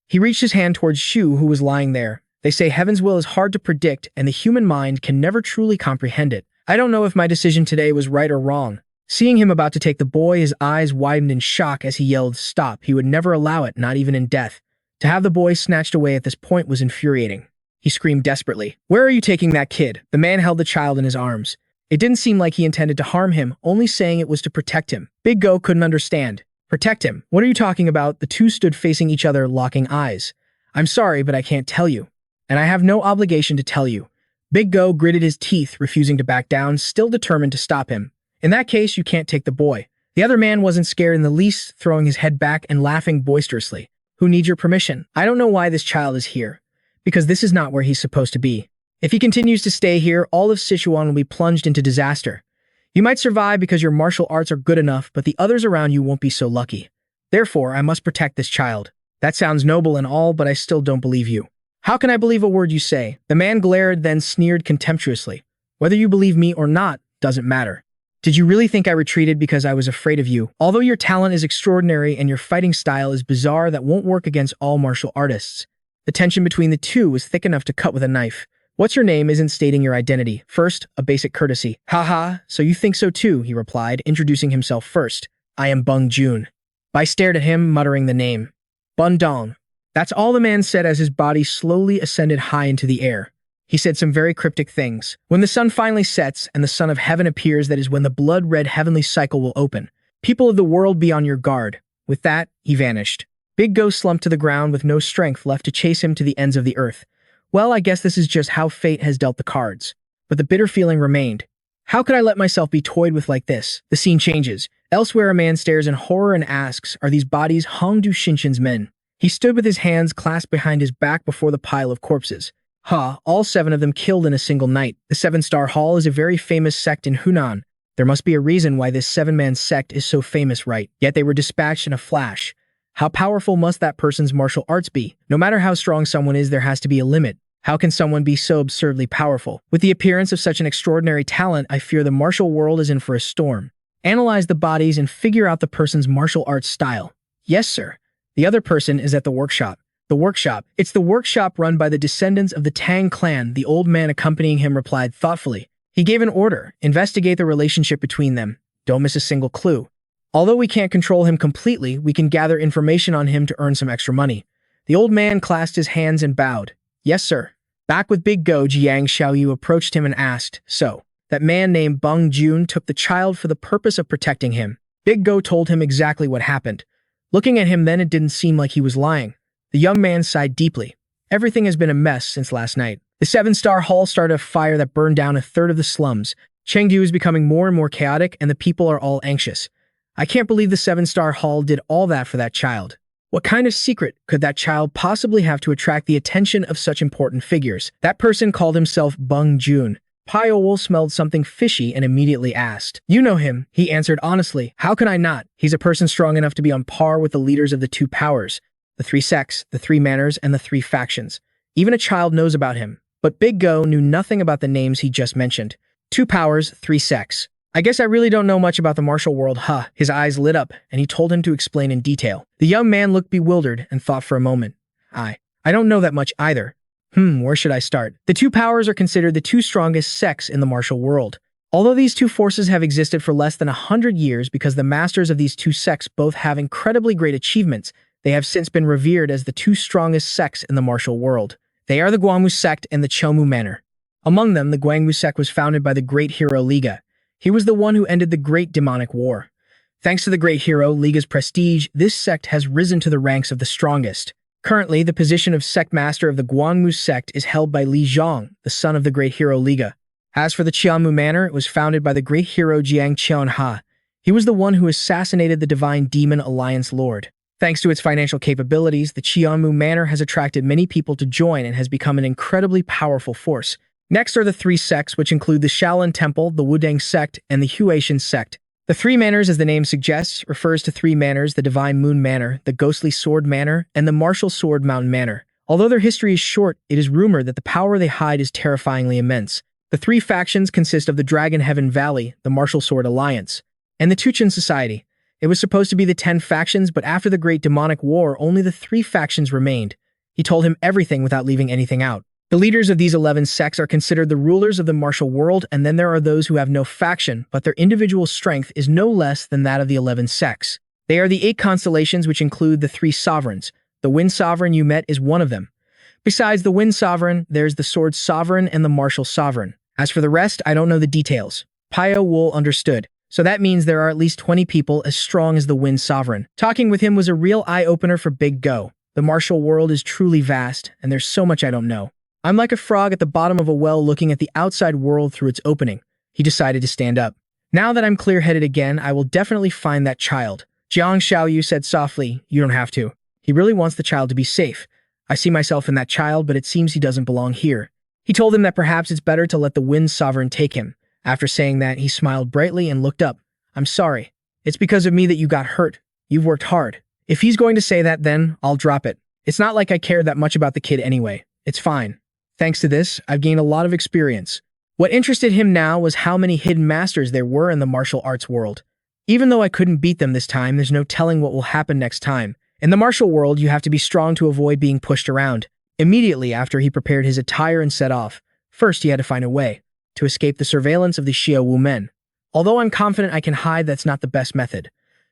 He reached his hand towards Shu, who was lying there. They say heaven's will is hard to predict, and the human mind can never truly comprehend it. I don't know if my decision today was right or wrong. Seeing him about to take the boy, his eyes widened in shock as he yelled, "Stop!" He would never allow it, not even in death. To have the boy snatched away at this point was infuriating. He screamed desperately, "Where are you taking that kid?" The man held the child in his arms. It didn't seem like he intended to harm him, only saying it was to protect him. Big Go couldn't understand. Protect him? What are you talking about? The two stood facing each other, locking eyes. I'm sorry, but I can't tell you. And I have no obligation to tell you. Big Go gritted his teeth, refusing to back down, still determined to stop him. In that case, you can't take the boy. The other man wasn't scared in the least, throwing his head back and laughing boisterously. Who needs your permission? I don't know why this child is here. Because this is not where he's supposed to be. If he continues to stay here, all of Sichuan will be plunged into disaster. You might survive because your martial arts are good enough, but the others around you won't be so lucky. Therefore, I must protect this child. That sounds noble and all, but I still don't believe you. How can I believe a word you say? The man glared, then sneered contemptuously. Whether you believe me or not doesn't matter. Did you really think I retreated because I was afraid of you? Although your talent is extraordinary and your fighting style is bizarre, that won't work against all martial artists. The tension between the two was thick enough to cut with a knife. What's your name isn't stating your identity. First, a basic courtesy. Haha, so you think so too, he replied, introducing himself first. I am Bung Jun. Bai stared at him, muttering the name. Bun Dong. That's all the man said as his body slowly ascended high into the air. He said some very cryptic things. When the sun finally sets and the Son of Heaven appears, that is when the blood-red heavenly cycle will open. People of the world, be on your guard. With that, he vanished. Big Go slumped to the ground with no strength left to chase him to the ends of the earth. Well, I guess this is just how fate has dealt the cards. But the bitter feeling remained. How could I let myself be toyed with like this? The scene changes. Elsewhere, a man stares in horror and asks, are these bodies Hong Du Shinshin's men? He stood with his hands clasped behind his back before the pile of corpses. All 7 of them killed in a single night. The 7-Star Hall is a very famous sect in Hunan. There must be a reason why this 7-man sect is so famous, right? Yet they were dispatched in a flash. How powerful must that person's martial arts be? No matter how strong someone is, there has to be a limit. How can someone be so absurdly powerful? With the appearance of such an extraordinary talent, I fear the martial world is in for a storm. Analyze the bodies and figure out the person's martial arts style. Yes, sir. The other person is at the workshop. The workshop. It's the workshop run by the descendants of the Tang clan, the old man accompanying him replied thoughtfully. He gave an order. Investigate the relationship between them. Don't miss a single clue. Although we can't control him completely, we can gather information on him to earn some extra money. The old man clasped his hands and bowed. Yes, sir. Back with Big Go, Jiang Xiaoyu approached him and asked, so, that man named Bung Jun took the child for the purpose of protecting him. Big Go told him exactly what happened. Looking at him then, it didn't seem like he was lying. The young man sighed deeply. Everything has been a mess since last night. The 7-Star Hall started a fire that burned down a third of the slums. Chengdu is becoming more and more chaotic, and the people are all anxious. I can't believe the 7-Star Hall did all that for that child. What kind of secret could that child possibly have to attract the attention of such important figures? That person called himself Bung Jun. Pyo-wol smelled something fishy and immediately asked, you know him? He answered honestly, how can I not? He's a person strong enough to be on par with the leaders of the 2 powers, the 3 sects, the 3 manners, and the 3 factions. Even a child knows about him. But Big Go knew nothing about the names he just mentioned. 2 powers, 3 sects. I guess I really don't know much about the martial world, huh? His eyes lit up, and he told him to explain in detail. The young man looked bewildered and thought for a moment. I don't know that much either. Where should I start? The 2 powers are considered the 2 strongest sects in the martial world. Although these 2 forces have existed for less than 100 years because the masters of these 2 sects both have incredibly great achievements, they have since been revered as the 2 strongest sects in the martial world. They are the Guangwu sect and the Chomu manor. Among them, the Guangwu sect was founded by the great hero Liga. He was the one who ended the Great Demonic War. Thanks to the great hero Liga's prestige, this sect has risen to the ranks of the strongest. Currently, the position of sect master of the Guangwu sect is held by Li Zhang, the son of the great hero Liga. As for the Qianmu Manor, it was founded by the great hero Jiang Qianha. He was the one who assassinated the Divine Demon Alliance Lord. Thanks to its financial capabilities, the Qianmu Manor has attracted many people to join and has become an incredibly powerful force. Next are the three sects, which include the Shaolin Temple, the Wudang sect, and the Huaishan sect. The three manors, as the name suggests, refers to three manors: the Divine Moon Manor, the Ghostly Sword Manor, and the Martial Sword Mountain Manor. Although their history is short, it is rumored that the power they hide is terrifyingly immense. The three factions consist of the Dragon Heaven Valley, the Martial Sword Alliance, and the Tuchin Society. It was supposed to be the 10 factions, but after the Great Demonic War, only the 3 factions remained. He told him everything without leaving anything out. The leaders of these 11 sects are considered the rulers of the martial world, and then there are those who have no faction, but their individual strength is no less than that of the 11 sects. They are the 8 constellations, which include the 3 sovereigns. The Wind Sovereign you met is one of them. Besides the Wind Sovereign, there's the Sword Sovereign and the Martial Sovereign. As for the rest, I don't know the details. Pyo-wol understood. So that means there are at least 20 people as strong as the Wind Sovereign. Talking with him was a real eye-opener for Big Go. The martial world is truly vast, and there's so much I don't know. I'm like a frog at the bottom of a well looking at the outside world through its opening. He decided to stand up. Now that I'm clear-headed again, I will definitely find that child. Jiang Xiaoyu said softly, "You don't have to." He really wants the child to be safe. I see myself in that child, but it seems he doesn't belong here. He told him that perhaps it's better to let the Wind Sovereign take him. After saying that, he smiled brightly and looked up. "I'm sorry. It's because of me that you got hurt. You've worked hard." If he's going to say that, then I'll drop it. It's not like I care that much about the kid anyway. It's fine. Thanks to this, I've gained a lot of experience. What interested him now was how many hidden masters there were in the martial arts world. Even though I couldn't beat them this time, there's no telling what will happen next time. In the martial world, you have to be strong to avoid being pushed around. Immediately after he prepared his attire and set off, first he had to find a way to escape the surveillance of the Xiaowu men. Although I'm confident I can hide, that's not the best method.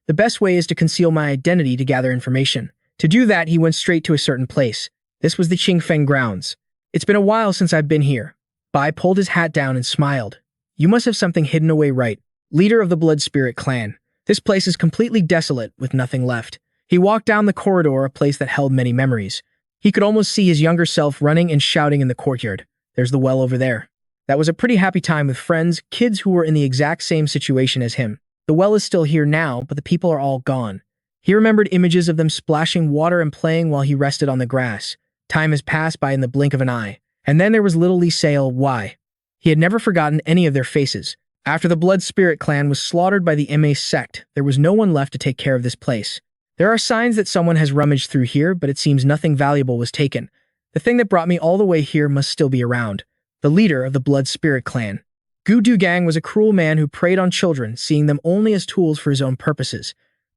The best way is to conceal my identity to gather information. To do that, he went straight to a certain place. This was the Qingfeng grounds. It's been a while since I've been here. Bai pulled his hat down and smiled. You must have something hidden away, right? Leader of the Blood Spirit clan. This place is completely desolate, with nothing left. He walked down the corridor, a place that held many memories. He could almost see his younger self running and shouting in the courtyard. There's the well over there. That was a pretty happy time with friends, kids who were in the exact same situation as him. The well is still here now, but the people are all gone. He remembered images of them splashing water and playing while he rested on the grass. Time has passed by in the blink of an eye. And then there was little Lee Sale. Why? He had never forgotten any of their faces. After the Blood Spirit clan was slaughtered by the MA sect, there was no one left to take care of this place. There are signs that someone has rummaged through here, but it seems nothing valuable was taken. The thing that brought me all the way here must still be around. The leader of the Blood Spirit clan. Gu Dugang was a cruel man who preyed on children, seeing them only as tools for his own purposes.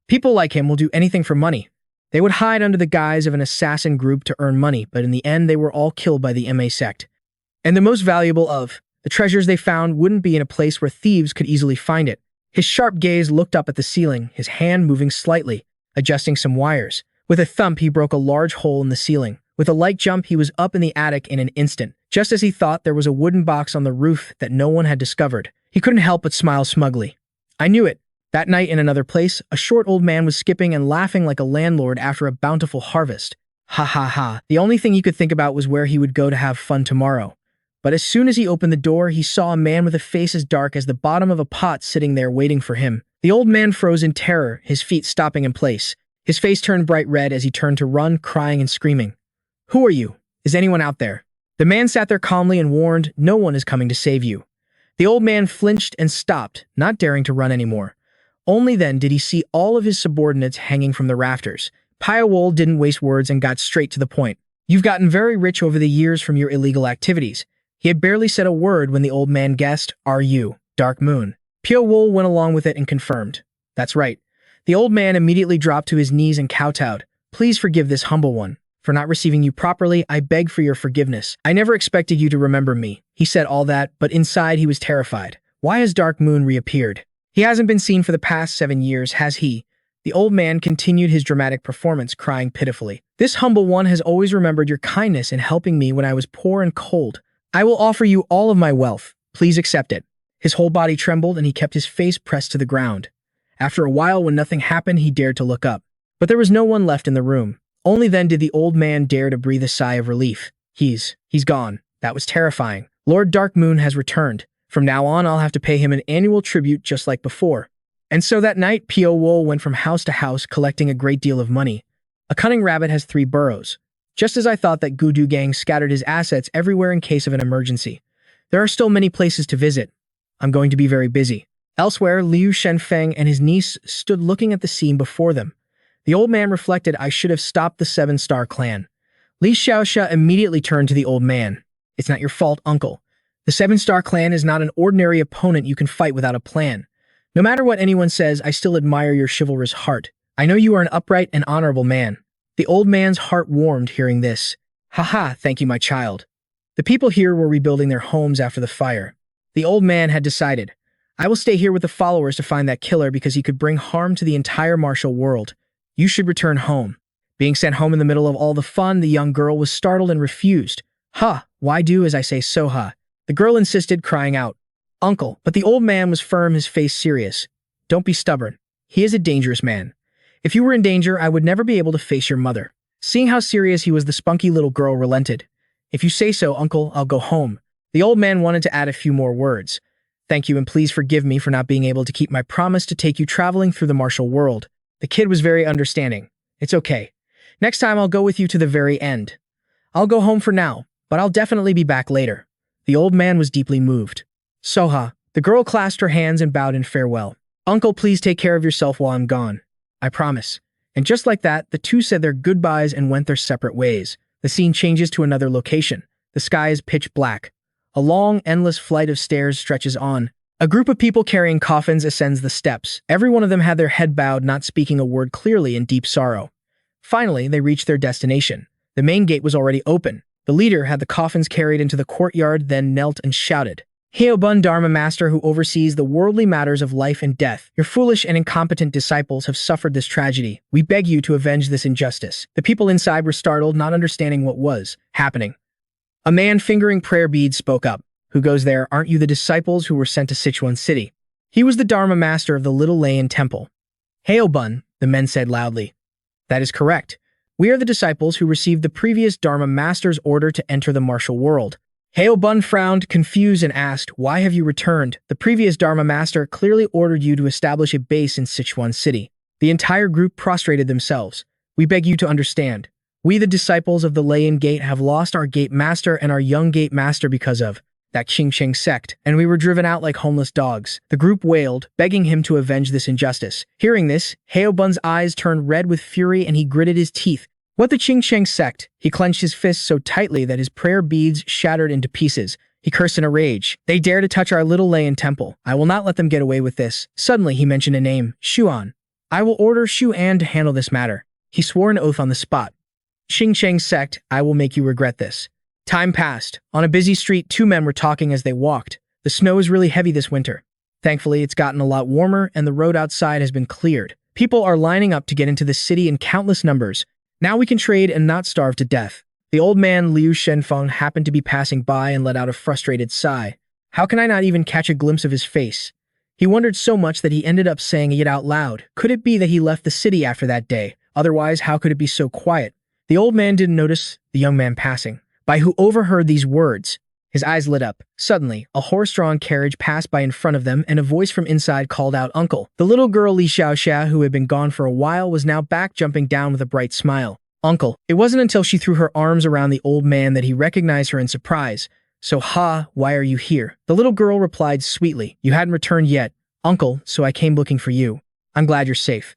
People like him will do anything for money. They would hide under the guise of an assassin group to earn money, but in the end they were all killed by the MA sect. And the most valuable of the treasures they found wouldn't be in a place where thieves could easily find it. His sharp gaze looked up at the ceiling, his hand moving slightly, adjusting some wires. With a thump, he broke a large hole in the ceiling. With a light jump, he was up in the attic in an instant. Just as he thought, there was a wooden box on the roof that no one had discovered. He couldn't help but smile smugly. I knew it. That night in another place, a short old man was skipping and laughing like a landlord after a bountiful harvest. Ha ha ha. The only thing he could think about was where he would go to have fun tomorrow. But as soon as he opened the door, he saw a man with a face as dark as the bottom of a pot sitting there waiting for him. The old man froze in terror, his feet stopping in place. His face turned bright red as he turned to run, crying and screaming. Who are you? Is anyone out there? The man sat there calmly and warned, no one is coming to save you. The old man flinched and stopped, not daring to run anymore. Only then did he see all of his subordinates hanging from the rafters. Pyo-wol didn't waste words and got straight to the point. You've gotten very rich over the years from your illegal activities. He had barely said a word when the old man guessed, are you, Dark Moon? Pyo-wol went along with it and confirmed. That's right. The old man immediately dropped to his knees and kowtowed. Please forgive this humble one. For not receiving you properly, I beg for your forgiveness. I never expected you to remember me. He said all that, but inside he was terrified. Why has Dark Moon reappeared? He hasn't been seen for the past 7 years, has he? The old man continued his dramatic performance, crying pitifully. This humble one has always remembered your kindness in helping me when I was poor and cold. I will offer you all of my wealth. Please accept it. His whole body trembled and he kept his face pressed to the ground. After a while, when nothing happened, he dared to look up. But there was no one left in the room. Only then did the old man dare to breathe a sigh of relief. He's gone. That was terrifying. Lord Dark Moon has returned. From now on, I'll have to pay him an annual tribute just like before. And so that night, Pyo-wol went from house to house collecting a great deal of money. A cunning rabbit has 3 burrows. Just as I thought that Gudu Gang scattered his assets everywhere in case of an emergency. There are still many places to visit. I'm going to be very busy. Elsewhere, Liu Shenfeng and his niece stood looking at the scene before them. The old man reflected, I should have stopped the 7-star clan. Li Xiaoxia immediately turned to the old man. It's not your fault, uncle. The 7-star clan is not an ordinary opponent you can fight without a plan. No matter what anyone says, I still admire your chivalrous heart. I know you are an upright and honorable man. The old man's heart warmed hearing this. Haha, thank you, my child. The people here were rebuilding their homes after the fire. The old man had decided, I will stay here with the followers to find that killer because he could bring harm to the entire martial world. You should return home. Being sent home in the middle of all the fun, the young girl was startled and refused. Why do as I say so, The girl insisted, crying out, Uncle, but the old man was firm, his face serious. Don't be stubborn. He is a dangerous man. If you were in danger, I would never be able to face your mother. Seeing how serious he was, the spunky little girl relented. If you say so, uncle, I'll go home. The old man wanted to add a few more words. Thank you, and please forgive me for not being able to keep my promise to take you traveling through the martial world. The kid was very understanding. It's okay. Next time I'll go with you to the very end. I'll go home for now, but I'll definitely be back later. The old man was deeply moved. Soha, the girl clasped her hands and bowed in farewell. Uncle, please take care of yourself while I'm gone. I promise. And just like that, the two said their goodbyes and went their separate ways. The scene changes to another location. The sky is pitch black. A long, endless flight of stairs stretches on. A group of people carrying coffins ascends the steps. Every one of them had their head bowed, not speaking a word clearly in deep sorrow. Finally, they reached their destination. The main gate was already open. The leader had the coffins carried into the courtyard, then knelt and shouted, Heobun Dharma Master who oversees the worldly matters of life and death, your foolish and incompetent disciples have suffered this tragedy. We beg you to avenge this injustice. The people inside were startled, not understanding what was happening. A man fingering prayer beads spoke up. Who goes there? Aren't you the disciples who were sent to Sichuan City? He was the Dharma Master of the Little Layan Temple. Heobun, the men said loudly. That is correct. We are the disciples who received the previous Dharma Master's order to enter the martial world. Heobun frowned, confused, and asked, Why have you returned? The previous Dharma Master clearly ordered you to establish a base in Sichuan City. The entire group prostrated themselves. We beg you to understand. We, the disciples of the Layan Gate, have lost our Gate Master and our young Gate Master because of that Qingqing sect, and we were driven out like homeless dogs. The group wailed, begging him to avenge this injustice. Hearing this, Heobun's eyes turned red with fury and he gritted his teeth. What the Qingqing sect? He clenched his fists so tightly that his prayer beads shattered into pieces. He cursed in a rage. They dare to touch our little Layan temple. I will not let them get away with this. Suddenly, he mentioned a name, Xuan. I will order Xuan to handle this matter. He swore an oath on the spot. Qingqing sect, I will make you regret this. Time passed. On a busy street, 2 men were talking as they walked. The snow is really heavy this winter. Thankfully, it's gotten a lot warmer and the road outside has been cleared. People are lining up to get into the city in countless numbers. Now we can trade and not starve to death. The old man Liu Shenfeng happened to be passing by and let out a frustrated sigh. How can I not even catch a glimpse of his face? He wondered so much that he ended up saying it out loud. Could it be that he left the city after that day? Otherwise, how could it be so quiet? The old man didn't notice the young man passing, by who overheard these words. His eyes lit up. Suddenly, a horse-drawn carriage passed by in front of them and a voice from inside called out, Uncle. The little girl Li Xiaoxia, who had been gone for a while, was now back, jumping down with a bright smile. Uncle. It wasn't until she threw her arms around the old man that he recognized her in surprise. So, why are you here? The little girl replied sweetly, You hadn't returned yet, Uncle, so I came looking for you. I'm glad you're safe.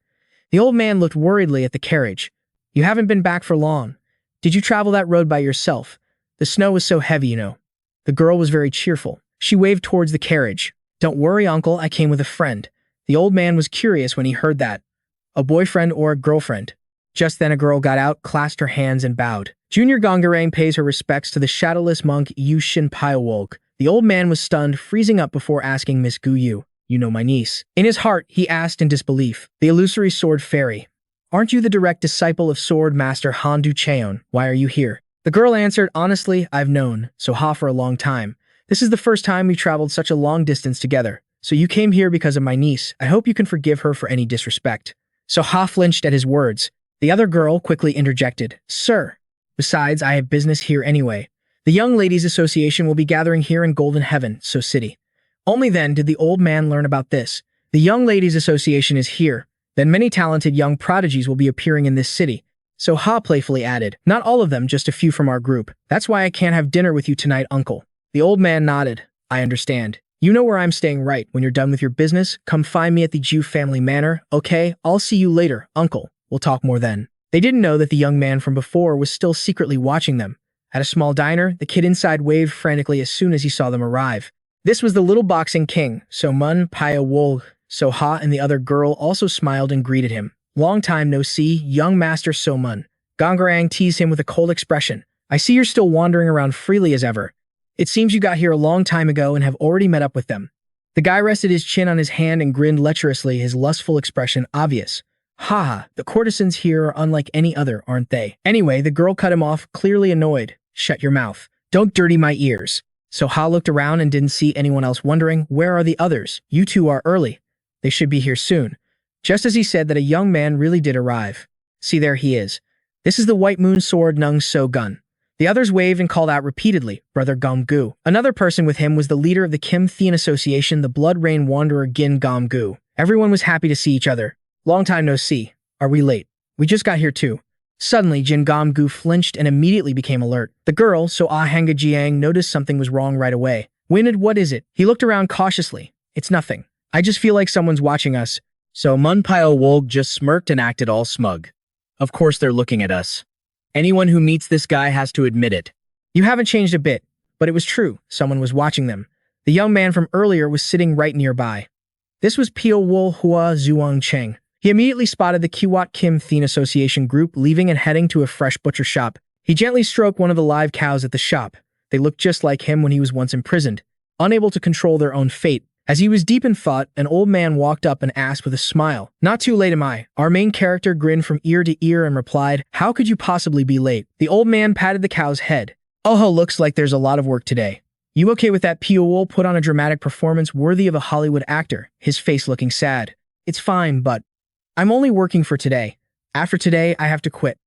The old man looked worriedly at the carriage. You haven't been back for long. Did you travel that road by yourself? The snow was so heavy, you know. The girl was very cheerful. She waved towards the carriage. Don't worry, Uncle, I came with a friend. The old man was curious when he heard that. A boyfriend or a girlfriend? Just then a girl got out, clasped her hands, and bowed. Junior Gongarang pays her respects to the shadowless monk Yu Shin Pyo-wol. The old man was stunned, freezing up before asking Miss Gu Yu, You know my niece. In his heart, he asked in disbelief, The illusory sword fairy. Aren't you the direct disciple of Sword Master Han Du Cheon? Why are you here? The girl answered, Honestly, I've known Soha for a long time. This is the first time we've traveled such a long distance together. So you came here because of my niece. I hope you can forgive her for any disrespect. Soha flinched at his words. The other girl quickly interjected, Sir. Besides, I have business here anyway. The Young Ladies Association will be gathering here in Golden Heaven, So City. Only then did the old man learn about this. The Young Ladies Association is here. Then many talented young prodigies will be appearing in this city. So Ha playfully added, not all of them, just a few from our group. That's why I can't have dinner with you tonight, uncle. The old man nodded. I understand. You know where I'm staying, right? When you're done with your business, come find me at the Jew family manor. Okay, I'll see you later, uncle. We'll talk more then. They didn't know that the young man from before was still secretly watching them. At a small diner, the kid inside waved frantically as soon as he saw them arrive. This was the little boxing king, So-mun, Pyo-wol. So-ha and the other girl also smiled and greeted him. Long time no see, young master So-mun. Gongarang teased him with a cold expression. I see you're still wandering around freely as ever. It seems you got here a long time ago and have already met up with them. The guy rested his chin on his hand and grinned lecherously, his lustful expression obvious. Haha, the courtesans here are unlike any other, aren't they? Anyway, the girl cut him off, clearly annoyed. Shut your mouth. Don't dirty my ears. So Ha looked around and didn't see anyone else, wondering, where are the others? You two are early. They should be here soon. Just as he said that, a young man really did arrive. See, there he is. This is the White Moon Sword Nung So Gun. The others waved and called out repeatedly, Brother Gom-gu. Another person with him was the leader of the Kim Thean Association, the Blood Rain Wanderer Gin Gom-gu. Everyone was happy to see each other. Long time no see. Are we late? We just got here too. Suddenly, Jin Gom-gu flinched and immediately became alert. The girl, So-ah Hanga-jiang, noticed something was wrong right away. Winid, what is it? He looked around cautiously. It's nothing. I just feel like someone's watching us. So-mun Pyo-wol just smirked and acted all smug. Of course they're looking at us. Anyone who meets this guy has to admit it. You haven't changed a bit, but it was true. Someone was watching them. The young man from earlier was sitting right nearby. This was Pyo-wol Hua Zhuang Cheng. He immediately spotted the Kiwat Kim Thean Association group leaving and heading to a fresh butcher shop. He gently stroked one of the live cows at the shop. They looked just like him when he was once imprisoned, unable to control their own fate. As he was deep in thought, an old man walked up and asked with a smile, Not too late am I? Our main character grinned from ear to ear and replied, How could you possibly be late? The old man patted the cow's head. Oh, looks like there's a lot of work today. You okay with that? Pyo-wol put on a dramatic performance worthy of a Hollywood actor, his face looking sad. It's fine, but I'm only working for today. After today, I have to quit.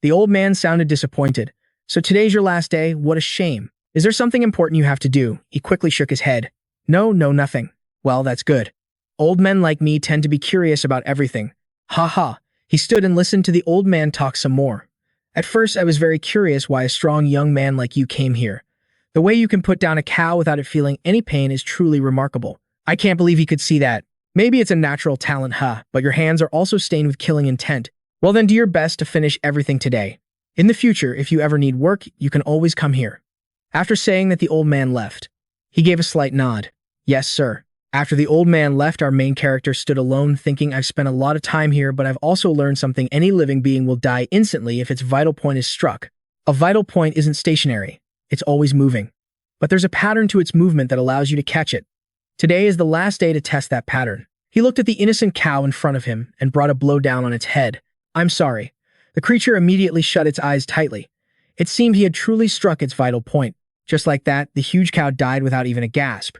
The old man sounded disappointed. So today's your last day? What a shame. Is there something important you have to do? He quickly shook his head. No, nothing. Well, that's good. Old men like me tend to be curious about everything. Ha ha. He stood and listened to the old man talk some more. At first, I was very curious why a strong young man like you came here. The way you can put down a cow without it feeling any pain is truly remarkable. I can't believe he could see that. Maybe it's a natural talent, but your hands are also stained with killing intent. Well then, do your best to finish everything today. In the future, if you ever need work, you can always come here. After saying that, the old man left. He gave a slight nod. Yes, sir. After the old man left, our main character stood alone, thinking, I've spent a lot of time here, but I've also learned something. Any living being will die instantly if its vital point is struck. A vital point isn't stationary. It's always moving. But there's a pattern to its movement that allows you to catch it. Today is the last day to test that pattern. He looked at the innocent cow in front of him and brought a blow down on its head. I'm sorry. The creature immediately shut its eyes tightly. It seemed he had truly struck its vital point. Just like that, the huge cow died without even a gasp.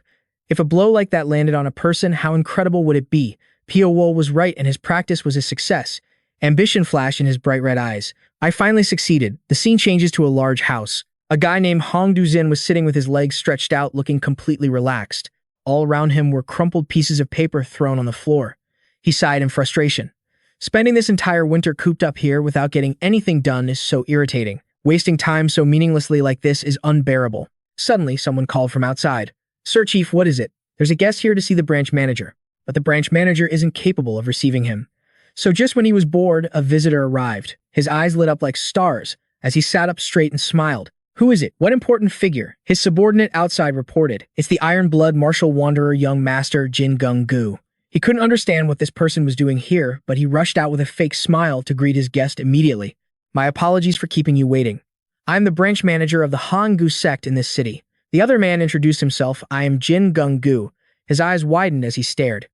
If a blow like that landed on a person, how incredible would it be? Pyo-wol was right and his practice was a success. Ambition flashed in his bright red eyes. I finally succeeded. The scene changes to a large house. A guy named Hong Du-jin was sitting with his legs stretched out, looking completely relaxed. All around him were crumpled pieces of paper thrown on the floor. He sighed in frustration. Spending this entire winter cooped up here without getting anything done is so irritating. Wasting time so meaninglessly like this is unbearable. Suddenly, someone called from outside. Sir Chief, what is it? There's a guest here to see the branch manager. But the branch manager isn't capable of receiving him. So just when he was bored, a visitor arrived. His eyes lit up like stars as he sat up straight and smiled. Who is it? What important figure? His subordinate outside reported. It's the Iron Blood Martial Wanderer young master Jin Gung-gu. He couldn't understand what this person was doing here, but he rushed out with a fake smile to greet his guest immediately. My apologies for keeping you waiting. I'm the branch manager of the Han-gu sect in this city. The other man introduced himself. I am Jin Gung-gu. His eyes widened as he stared.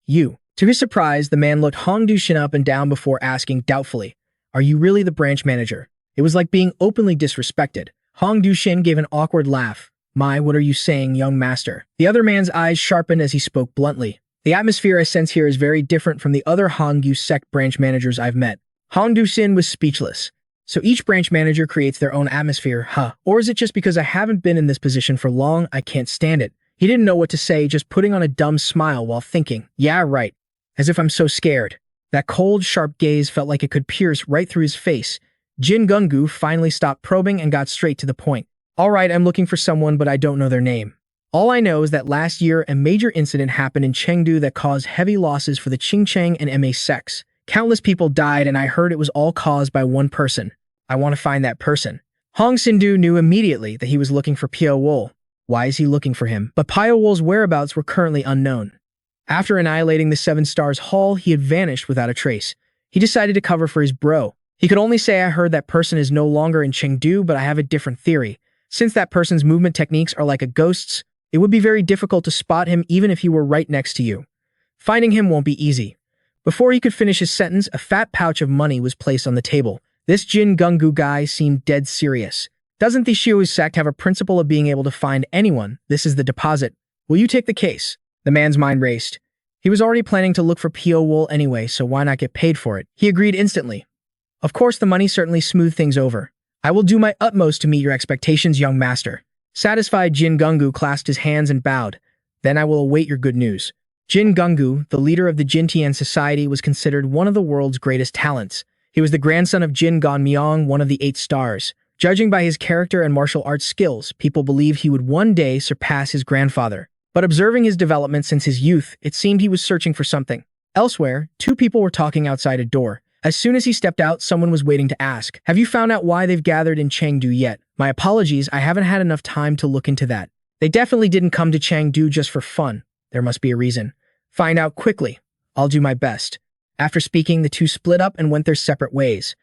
You. To his surprise, the man looked Hong Du-shin up and down before asking doubtfully, Are you really the branch manager? It was like being openly disrespected. Hong Du-shin gave an awkward laugh. My, what are you saying, young master? The other man's eyes sharpened as he spoke bluntly. The atmosphere I sense here is very different from the other Han-gu sect branch managers I've met. Hong Du-shin was speechless. So each branch manager creates their own atmosphere, Or is it just because I haven't been in this position for long, I can't stand it? He didn't know what to say, just putting on a dumb smile while thinking, yeah, right, as if I'm so scared. That cold, sharp gaze felt like it could pierce right through his face. Jin Gungu finally stopped probing and got straight to the point. All right, I'm looking for someone, but I don't know their name. All I know is that last year, a major incident happened in Chengdu that caused heavy losses for the Qingcheng and MA sects. Countless people died, and I heard it was all caused by one person. I want to find that person. Hong Sindu knew immediately that he was looking for Pyo-wol. Why is he looking for him? But Pyo-wol's whereabouts were currently unknown. After annihilating the Seven Stars Hall, he had vanished without a trace. He decided to cover for his bro. He could only say, I heard that person is no longer in Chengdu, but I have a different theory. Since that person's movement techniques are like a ghost's, it would be very difficult to spot him even if he were right next to you. Finding him won't be easy. Before he could finish his sentence, a fat pouch of money was placed on the table. This Jin Gungu guy seemed dead serious. Doesn't the Shiu sect have a principle of being able to find anyone? This is the deposit. Will you take the case? The man's mind raced. He was already planning to look for Pyo-wol anyway, so why not get paid for it? He agreed instantly. Of course, the money certainly smoothed things over. I will do my utmost to meet your expectations, young master. Satisfied, Jin Gungu clasped his hands and bowed. Then I will await your good news. Jin Gungu, the leader of the Jintian society, was considered one of the world's greatest talents. He was the grandson of Jin Ganmyong, one of the 8 stars. Judging by his character and martial arts skills, people believed he would one day surpass his grandfather. But observing his development since his youth, it seemed he was searching for something. Elsewhere, 2 people were talking outside a door. As soon as he stepped out, someone was waiting to ask, have you found out why they've gathered in Chengdu yet? My apologies, I haven't had enough time to look into that. They definitely didn't come to Chengdu just for fun. There must be a reason. Find out quickly. I'll do my best. After speaking, the 2 split up and went their separate ways.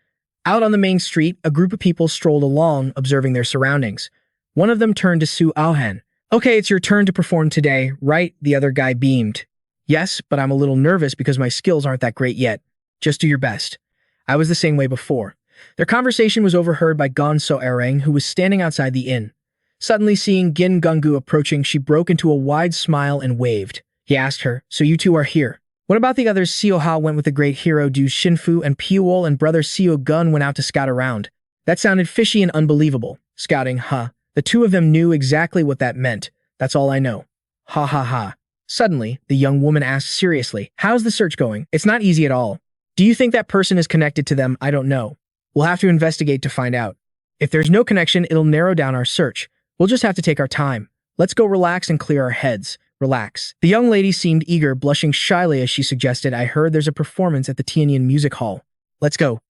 Out on the main street, a group of people strolled along, observing their surroundings. One of them turned to Su Aohan. Okay, it's your turn to perform today, right? The other guy beamed. Yes, but I'm a little nervous because my skills aren't that great yet. Just do your best. I was the same way before. Their conversation was overheard by Gon So-erang, who was standing outside the inn. Suddenly seeing Jin Gungu approaching, she broke into a wide smile and waved. He asked her, so you 2 are here. What about the others? Seo Ha went with the great hero Du Shinfu, and Pyo-wol and brother Seo Gun went out to scout around. That sounded fishy and unbelievable. Scouting, huh? The 2 of them knew exactly what that meant. That's all I know. Ha ha ha. Suddenly, the young woman asked seriously, how's the search going? It's not easy at all. Do you think that person is connected to them? I don't know. We'll have to investigate to find out. If there's no connection, it'll narrow down our search. We'll just have to take our time. Let's go relax and clear our heads. Relax. The young lady seemed eager, blushing shyly as she suggested, I heard there's a performance at the Tianyan Music Hall. Let's go.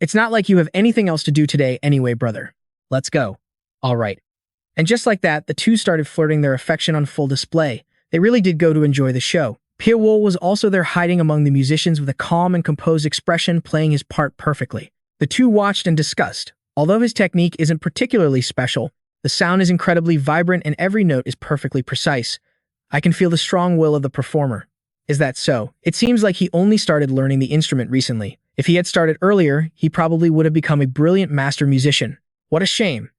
It's not like you have anything else to do today anyway, brother. Let's go. All right. And just like that, the 2 started flirting, their affection on full display. They really did go to enjoy the show. Pyo-wol was also there, hiding among the musicians with a calm and composed expression, playing his part perfectly. The 2 watched and discussed. Although his technique isn't particularly special, the sound is incredibly vibrant and every note is perfectly precise. I can feel the strong will of the performer. Is that so? It seems like he only started learning the instrument recently. If he had started earlier, he probably would have become a brilliant master musician. What a shame.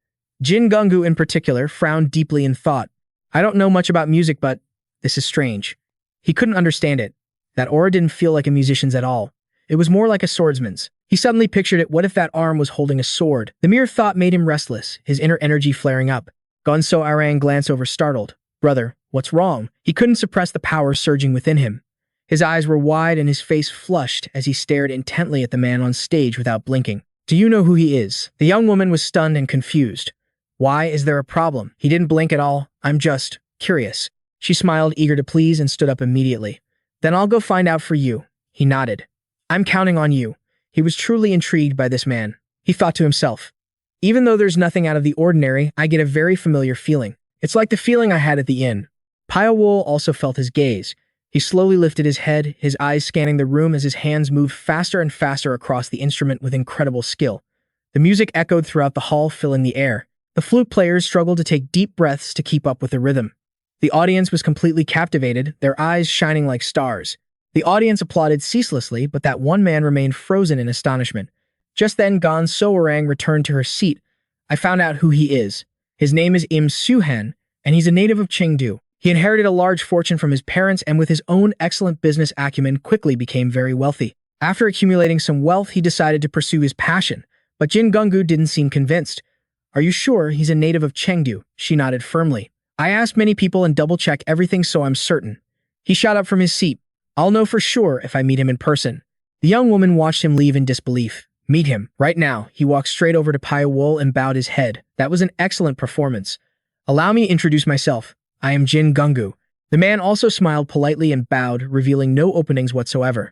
Jin Gungu in particular frowned deeply in thought. I don't know much about music, but this is strange. He couldn't understand it. That aura didn't feel like a musician's at all. It was more like a swordsman's. He suddenly pictured it. What if that arm was holding a sword? The mere thought made him restless, his inner energy flaring up. Gon So-erang glanced over, startled. Brother, what's wrong? He couldn't suppress the power surging within him. His eyes were wide and his face flushed as he stared intently at the man on stage without blinking. Do you know who he is? The young woman was stunned and confused. Why, is there a problem? He didn't blink at all. I'm just curious. She smiled, eager to please, and stood up immediately. Then I'll go find out for you. He nodded. I'm counting on you. He was truly intrigued by this man. He thought to himself, even though there's nothing out of the ordinary, I get a very familiar feeling. It's like the feeling I had at the inn. Pyo-wol also felt his gaze. He slowly lifted his head, his eyes scanning the room as his hands moved faster and faster across the instrument with incredible skill. The music echoed throughout the hall, filling the air. The flute players struggled to take deep breaths to keep up with the rhythm. The audience was completely captivated, their eyes shining like stars. The audience applauded ceaselessly, but that one man remained frozen in astonishment. Just then, Gon So-erang returned to her seat. I found out who he is. His name is Im Su-han, and he's a native of Chengdu. He inherited a large fortune from his parents and with his own excellent business acumen quickly became very wealthy. After accumulating some wealth, he decided to pursue his passion, but Jin Gungu didn't seem convinced. Are you sure he's a native of Chengdu? She nodded firmly. I asked many people and double-check everything so I'm certain. He shot up from his seat. I'll know for sure if I meet him in person. The young woman watched him leave in disbelief. Meet him, right now. He walked straight over to Pyo-wol and bowed his head. That was an excellent performance. Allow me to introduce myself. I am Jin Gungu. The man also smiled politely and bowed, revealing no openings whatsoever.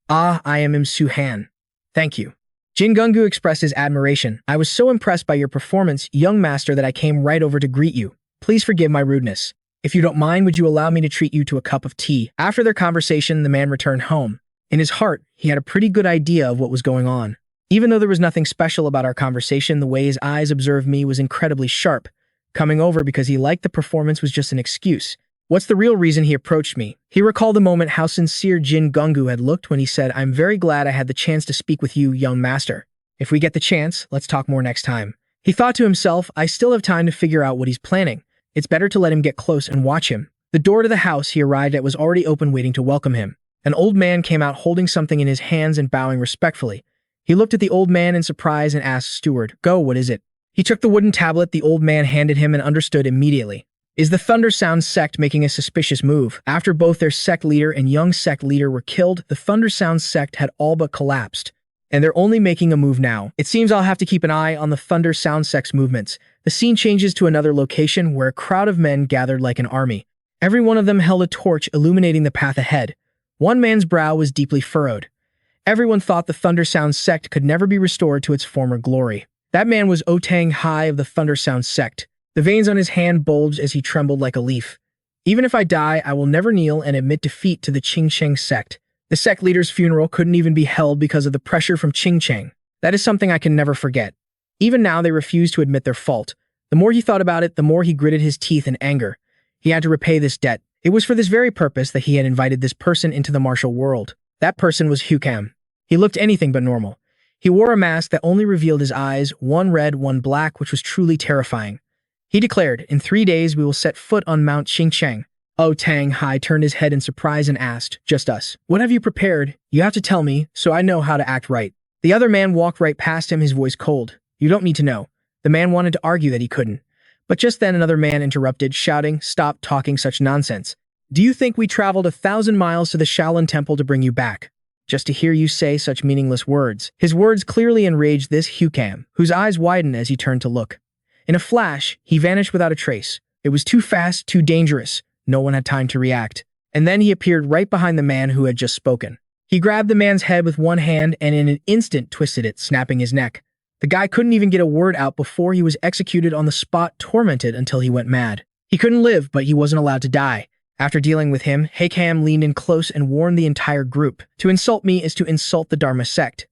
Ah, I am Im Su-han. Thank you. Jin Gungu expressed his admiration. I was so impressed by your performance, young master, that I came right over to greet you. Please forgive my rudeness. If you don't mind, would you allow me to treat you to a cup of tea? After their conversation, the man returned home. In his heart, he had a pretty good idea of what was going on. Even though there was nothing special about our conversation, the way his eyes observed me was incredibly sharp. Coming over because he liked the performance was just an excuse. What's the real reason he approached me? He recalled the moment how sincere Jin Gungu had looked when he said, I'm very glad I had the chance to speak with you, young master. If we get the chance, let's talk more next time. He thought to himself, I still have time to figure out what he's planning. It's better to let him get close and watch him. The door to the house he arrived at was already open, waiting to welcome him. An old man came out holding something in his hands and bowing respectfully. He looked at the old man in surprise and asked steward, Go, what is it? He took the wooden tablet the old man handed him and understood immediately. Is the Thunder Sound sect making a suspicious move? After both their sect leader and young sect leader were killed, the Thunder Sound sect had all but collapsed. And they're only making a move now. It seems I'll have to keep an eye on the Thunder Sound sect's movements. The scene changes to another location where a crowd of men gathered like an army. Every one of them held a torch illuminating the path ahead. One man's brow was deeply furrowed. Everyone thought the Thunder Sound sect could never be restored to its former glory. That man was Otang Hai of the Thunder Sound sect. The veins on his hand bulged as he trembled like a leaf. Even if I die, I will never kneel and admit defeat to the Qing Cheng sect. The sect leader's funeral couldn't even be held because of the pressure from Qing Cheng. That is something I can never forget. Even now, they refuse to admit their fault. The more he thought about it, the more he gritted his teeth in anger. He had to repay this debt. It was for this very purpose that he had invited this person into the martial world. That person was Hukam. He looked anything but normal. He wore a mask that only revealed his eyes, one red, one black, which was truly terrifying. He declared, in 3 days we will set foot on Mount Qingcheng. Tang Hai turned his head in surprise and asked, Just us. What have you prepared? You have to tell me, so I know how to act right. The other man walked right past him, his voice cold. You don't need to know. The man wanted to argue that he couldn't. But just then another man interrupted, shouting, Stop talking such nonsense. Do you think we traveled 1,000 miles to the Shaolin Temple to bring you back? Just to hear you say such meaningless words. His words clearly enraged this Hukam, whose eyes widened as he turned to look. In a flash, he vanished without a trace. It was too fast, too dangerous. No one had time to react. And then he appeared right behind the man who had just spoken. He grabbed the man's head with one hand and in an instant twisted it, snapping his neck. The guy couldn't even get a word out before he was executed on the spot, tormented until he went mad. He couldn't live, but he wasn't allowed to die. After dealing with him, Hakam leaned in close and warned the entire group. To insult me is to insult the Dharma sect.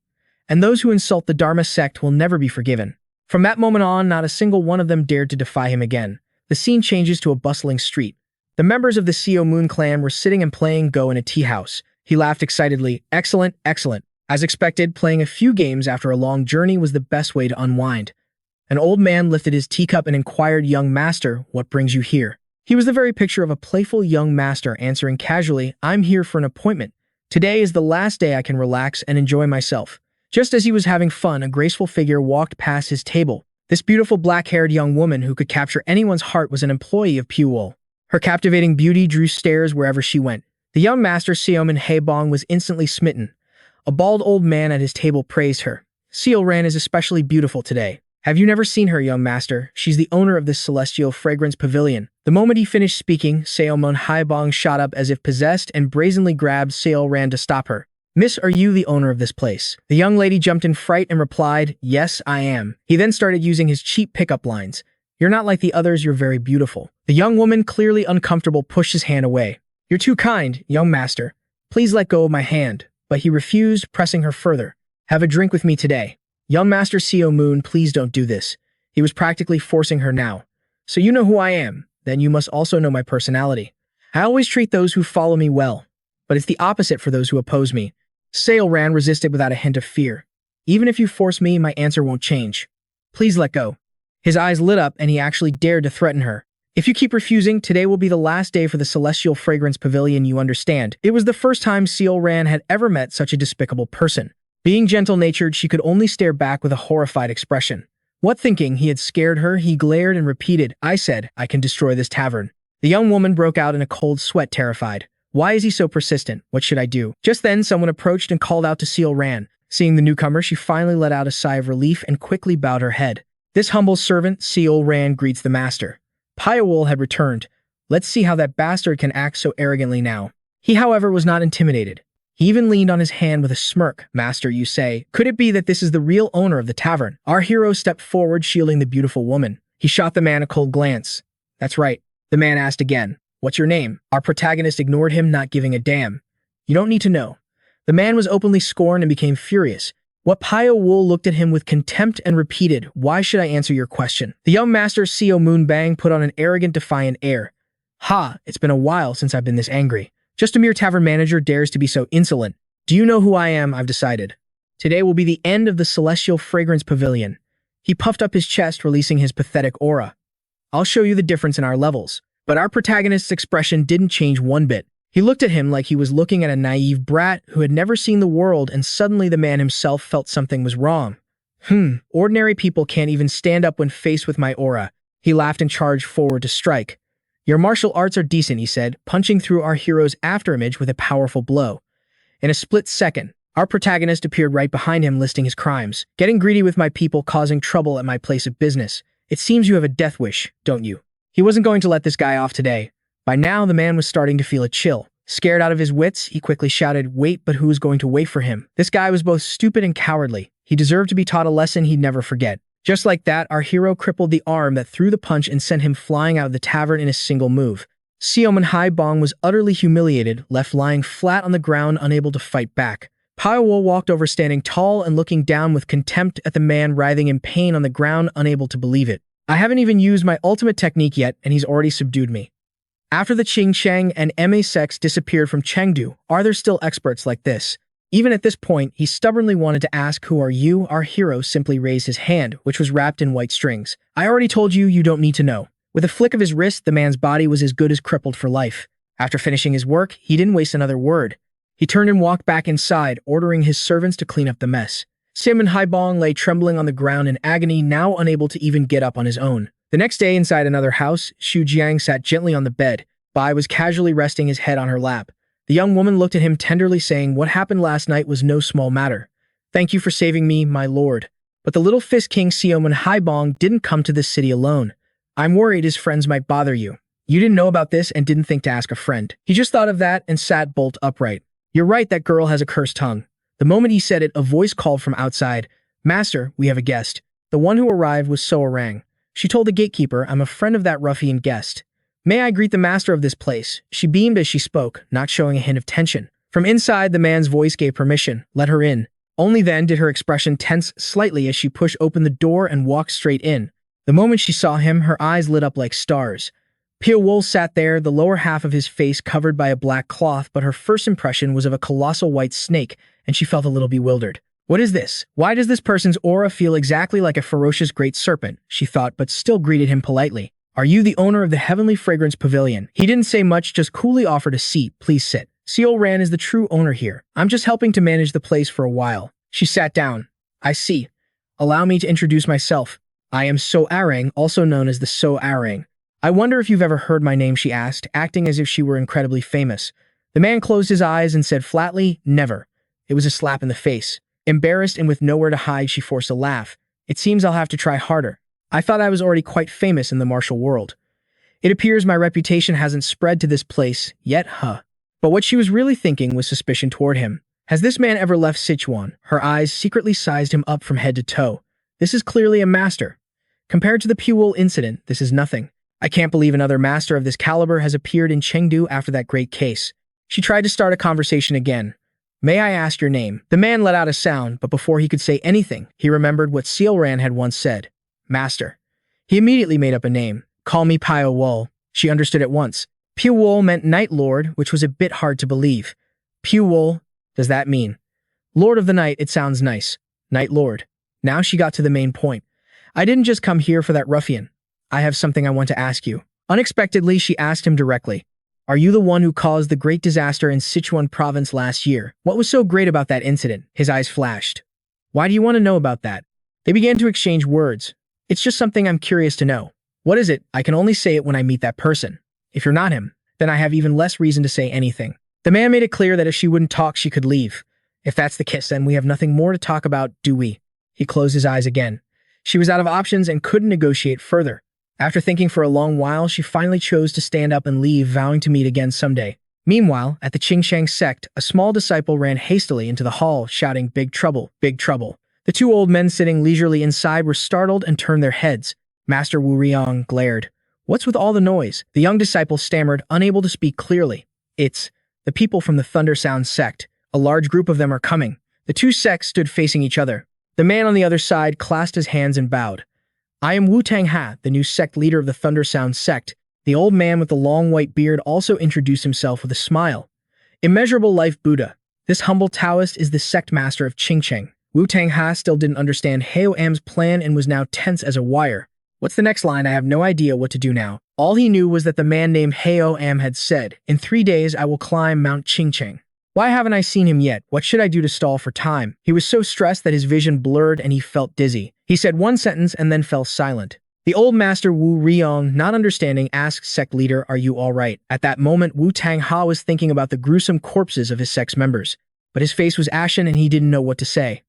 And those who insult the Dharma sect will never be forgiven. From that moment on, not a single one of them dared to defy him again. The scene changes to a bustling street. The members of the Seo Moon clan were sitting and playing Go in a tea house. He laughed excitedly. Excellent, excellent. As expected, playing a few games after a long journey was the best way to unwind. An old man lifted his teacup and inquired, Young master, what brings you here? He was the very picture of a playful young master, answering casually, I'm here for an appointment. Today is the last day I can relax and enjoy myself. Just as he was having fun, a graceful figure walked past his table. This beautiful black-haired young woman who could capture anyone's heart was an employee of Pyo-wol. Her captivating beauty drew stares wherever she went. The young master Seomin Haebong was instantly smitten. A bald old man at his table praised her. Seoran is especially beautiful today. Have you never seen her, young master? She's the owner of this celestial fragrance pavilion. The moment he finished speaking, Seomin Haebong shot up as if possessed and brazenly grabbed Seoran to stop her. Miss, are you the owner of this place? The young lady jumped in fright and replied, Yes, I am. He then started using his cheap pickup lines. You're not like the others, you're very beautiful. The young woman, clearly uncomfortable, pushed his hand away. You're too kind, young master. Please let go of my hand. But he refused, pressing her further. Have a drink with me today. Young master Seo Moon, please don't do this. He was practically forcing her now. So you know who I am. Then you must also know my personality. I always treat those who follow me well. But it's the opposite for those who oppose me. Seoran resisted without a hint of fear. Even if you force me, my answer won't change. Please let go. His eyes lit up and he actually dared to threaten her. If you keep refusing, today will be the last day for the Celestial Fragrance Pavilion, you understand. It was the first time Seoran had ever met such a despicable person. Being gentle-natured, she could only stare back with a horrified expression. What thinking he had scared her, he glared and repeated, I said, I can destroy this tavern. The young woman broke out in a cold sweat, terrified. Why is he so persistent? What should I do? Just then, someone approached and called out to Seal Ran. Seeing the newcomer, she finally let out a sigh of relief and quickly bowed her head. This humble servant, Seal Ran, greets the master. Pyo-wol had returned. Let's see how that bastard can act so arrogantly now. He, however, was not intimidated. He even leaned on his hand with a smirk. Master, you say, could it be that this is the real owner of the tavern? Our hero stepped forward, shielding the beautiful woman. He shot the man a cold glance. That's right. The man asked again, what's your name? Our protagonist ignored him, not giving a damn. You don't need to know. The man was openly scorned and became furious. What Pyo-wol looked at him with contempt and repeated, why should I answer your question? The young master Seo Moonbang put on an arrogant, defiant air. Ha, it's been a while since I've been this angry. Just a mere tavern manager dares to be so insolent. Do you know who I am? I've decided. Today will be the end of the Celestial Fragrance Pavilion. He puffed up his chest, releasing his pathetic aura. I'll show you the difference in our levels. But our protagonist's expression didn't change one bit. He looked at him like he was looking at a naive brat who had never seen the world, and suddenly the man himself felt something was wrong. Ordinary people can't even stand up when faced with my aura. He laughed and charged forward to strike. Your martial arts are decent, he said, punching through our hero's afterimage with a powerful blow. In a split second, our protagonist appeared right behind him, listing his crimes. Getting greedy with my people, causing trouble at my place of business. It seems you have a death wish, don't you? He wasn't going to let this guy off today. By now, the man was starting to feel a chill. Scared out of his wits, he quickly shouted, wait, but who is going to wait for him? This guy was both stupid and cowardly. He deserved to be taught a lesson he'd never forget. Just like that, our hero crippled the arm that threw the punch and sent him flying out of the tavern in a single move. Seoman Haibong was utterly humiliated, left lying flat on the ground, unable to fight back. Pyo-wol walked over, standing tall and looking down with contempt at the man writhing in pain on the ground, unable to believe it. I haven't even used my ultimate technique yet, and he's already subdued me. After the Qing Cheng and Ma sects disappeared from Chengdu, are there still experts like this? Even at this point, he stubbornly wanted to ask, who are you? Our hero simply raised his hand, which was wrapped in white strings. I already told you, you don't need to know. With a flick of his wrist, the man's body was as good as crippled for life. After finishing his work, he didn't waste another word. He turned and walked back inside, ordering his servants to clean up the mess. Simon Haibong lay trembling on the ground in agony, now unable to even get up on his own. The next day, inside another house, Xu Jiang sat gently on the bed. Bai was casually resting his head on her lap. The young woman looked at him tenderly, saying, what happened last night was no small matter. Thank you for saving me, my lord. But the little fist king Seoman Haibong didn't come to this city alone. I'm worried his friends might bother you. You didn't know about this and didn't think to ask a friend. He just thought of that and sat bolt upright. You're right, that girl has a cursed tongue. The moment he said it, a voice called from outside. Master, we have a guest. The one who arrived was So Orang. She told the gatekeeper, I'm a friend of that ruffian guest. May I greet the master of this place? She beamed as she spoke, not showing a hint of tension. From inside, the man's voice gave permission. Let her in. Only then did her expression tense slightly as she pushed open the door and walked straight in. The moment she saw him, her eyes lit up like stars. Pyo-wol sat there, the lower half of his face covered by a black cloth, but her first impression was of a colossal white snake, and she felt a little bewildered. What is this? Why does this person's aura feel exactly like a ferocious great serpent? She thought, but still greeted him politely. Are you the owner of the Heavenly Fragrance Pavilion? He didn't say much, just coolly offered a seat. Please sit. Seo Ran is the true owner here. I'm just helping to manage the place for a while. She sat down. I see. Allow me to introduce myself. I am So Arang, also known as the So Arang. I wonder if you've ever heard my name, she asked, acting as if she were incredibly famous. The man closed his eyes and said flatly, never. It was a slap in the face. Embarrassed and with nowhere to hide, she forced a laugh. It seems I'll have to try harder. I thought I was already quite famous in the martial world. It appears my reputation hasn't spread to this place yet, huh? But what she was really thinking was suspicion toward him. Has this man ever left Sichuan? Her eyes secretly sized him up from head to toe. This is clearly a master. Compared to the Pyo-wol incident, this is nothing. I can't believe another master of this caliber has appeared in Chengdu after that great case. She tried to start a conversation again. May I ask your name? The man let out a sound, but before he could say anything, he remembered what Sealran had once said. Master. He immediately made up a name. Call me Pyo-wol. She understood at once. Pyo-wol meant Night Lord, which was a bit hard to believe. Pyo-wol, does that mean? Lord of the Night, it sounds nice. Night Lord. Now she got to the main point. I didn't just come here for that ruffian. I have something I want to ask you. Unexpectedly, she asked him directly. Are you the one who caused the great disaster in Sichuan province last year? What was so great about that incident? His eyes flashed. Why do you want to know about that? They began to exchange words. It's just something I'm curious to know. What is it? I can only say it when I meet that person. If you're not him, then I have even less reason to say anything. The man made it clear that if she wouldn't talk, she could leave. If that's the case, then we have nothing more to talk about, do we? He closed his eyes again. She was out of options and couldn't negotiate further. After thinking for a long while, she finally chose to stand up and leave, vowing to meet again someday. Meanwhile, at the Qingshang sect, a small disciple ran hastily into the hall, shouting, "Big trouble, big trouble." The two old men sitting leisurely inside were startled and turned their heads. Master Wu Riang glared. "What's with all the noise?" The young disciple stammered, unable to speak clearly. "It's the people from the Thunder Sound sect. A large group of them are coming." The two sects stood facing each other. The man on the other side clasped his hands and bowed. "I am Wu Tangha, the new sect leader of the Thunder Sound sect." The old man with the long white beard also introduced himself with a smile. "Immeasurable Life Buddha. This humble Taoist is the sect master of Qingsheng." Wu Tangha still didn't understand Heo Am's plan and was now tense as a wire. What's the next line? I have no idea what to do now. All he knew was that the man named Heo Am had said, "In 3 days I will climb Mount Qingcheng." Why haven't I seen him yet? What should I do to stall for time? He was so stressed that his vision blurred and he felt dizzy. He said one sentence and then fell silent. The old master Wu Riang, not understanding, asked sect leader, "Are you all right?" At that moment, Wu Tangha was thinking about the gruesome corpses of his sect's members, but his face was ashen and he didn't know what to say.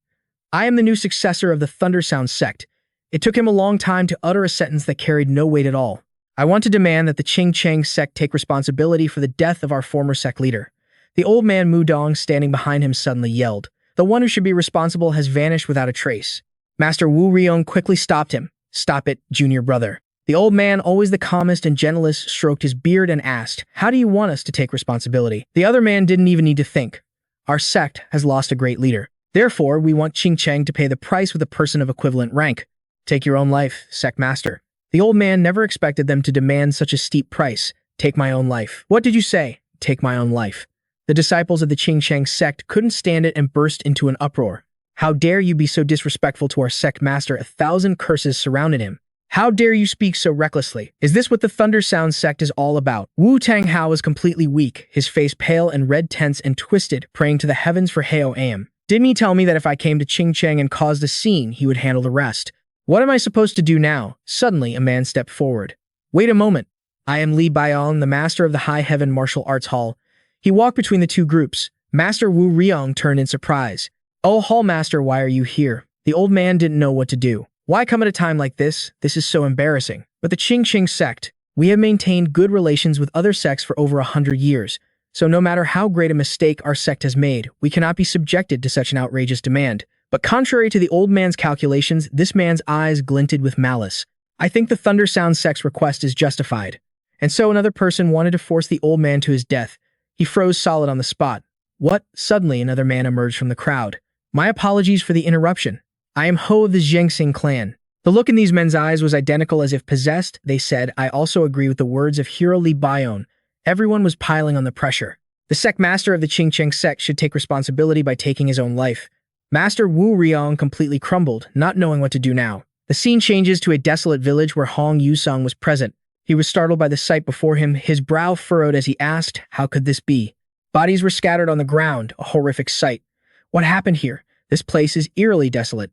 "I am the new successor of the Thunder Sound sect." It took him a long time to utter a sentence that carried no weight at all. "I want to demand that the Qingcheng sect take responsibility for the death of our former sect leader." The old man Mu Dong, standing behind him, suddenly yelled. "The one who should be responsible has vanished without a trace." Master Wu Riang quickly stopped him. "Stop it, junior brother." The old man, always the calmest and gentlest, stroked his beard and asked, "How do you want us to take responsibility?" The other man didn't even need to think. "Our sect has lost a great leader. Therefore, we want Qingcheng to pay the price with a person of equivalent rank. Take your own life, sect master." The old man never expected them to demand such a steep price. "Take my own life." "What did you say?" "Take my own life." The disciples of the Qingsheng sect couldn't stand it and burst into an uproar. "How dare you be so disrespectful to our sect master?" 1,000 curses surrounded him. "How dare you speak so recklessly? Is this what the Thunder Sound sect is all about?" Wu Tangha was completely weak, his face pale and red, tense and twisted, praying to the heavens for Heo Am. "Didn't he tell me that if I came to Qingcheng and caused a scene, he would handle the rest? What am I supposed to do now?" Suddenly, a man stepped forward. "Wait a moment. I am Li Baiong, the master of the High Heaven Martial Arts Hall." He walked between the two groups. Master Wu Riang turned in surprise. "Oh, Hall Master, why are you here?" The old man didn't know what to do. "Why come at a time like this? This is so embarrassing." "But the Qingqing sect, we have maintained good relations with other sects for over 100 years. So no matter how great a mistake our sect has made, we cannot be subjected to such an outrageous demand." But contrary to the old man's calculations, this man's eyes glinted with malice. "I think the Thunder Sound sect's request is justified." And so another person wanted to force the old man to his death. He froze solid on the spot. "What?" Suddenly, another man emerged from the crowd. "My apologies for the interruption. I am Ho of the Zhengxing clan." The look in these men's eyes was identical as if possessed. They said, "I also agree with the words of Hero Li Baiong." Everyone was piling on the pressure. The sect master of the Qingcheng sect should take responsibility by taking his own life. Master Wu Riang completely crumbled, not knowing what to do now. The scene changes to a desolate village where Hong Yusung was present. He was startled by the sight before him, his brow furrowed as he asked, "How could this be?" Bodies were scattered on the ground, a horrific sight. What happened here? This place is eerily desolate.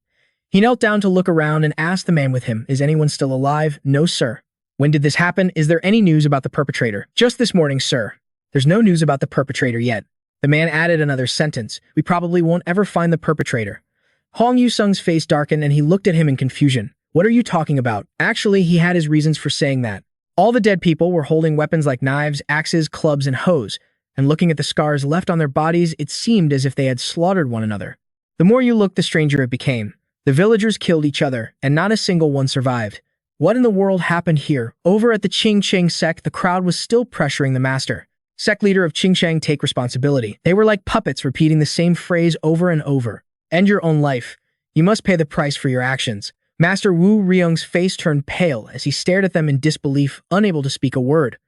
He knelt down to look around and asked the man with him, "Is anyone still alive?" "No, sir." "When did this happen? Is there any news about the perpetrator?" "Just this morning, sir." "There's no news about the perpetrator yet." The man added another sentence. "We probably won't ever find the perpetrator." Hong Yusung's face darkened and he looked at him in confusion. "What are you talking about?" Actually, he had his reasons for saying that. All the dead people were holding weapons like knives, axes, clubs, and hoes, and looking at the scars left on their bodies, it seemed as if they had slaughtered one another. The more you looked, the stranger it became. The villagers killed each other, and not a single one survived. What in the world happened here? Over at the Qingcheng sect, the crowd was still pressuring the master. "Sect leader of Qingcheng, take responsibility." They were like puppets repeating the same phrase over and over. "End your own life. You must pay the price for your actions." Master Wu Riang's face turned pale as he stared at them in disbelief, unable to speak a word.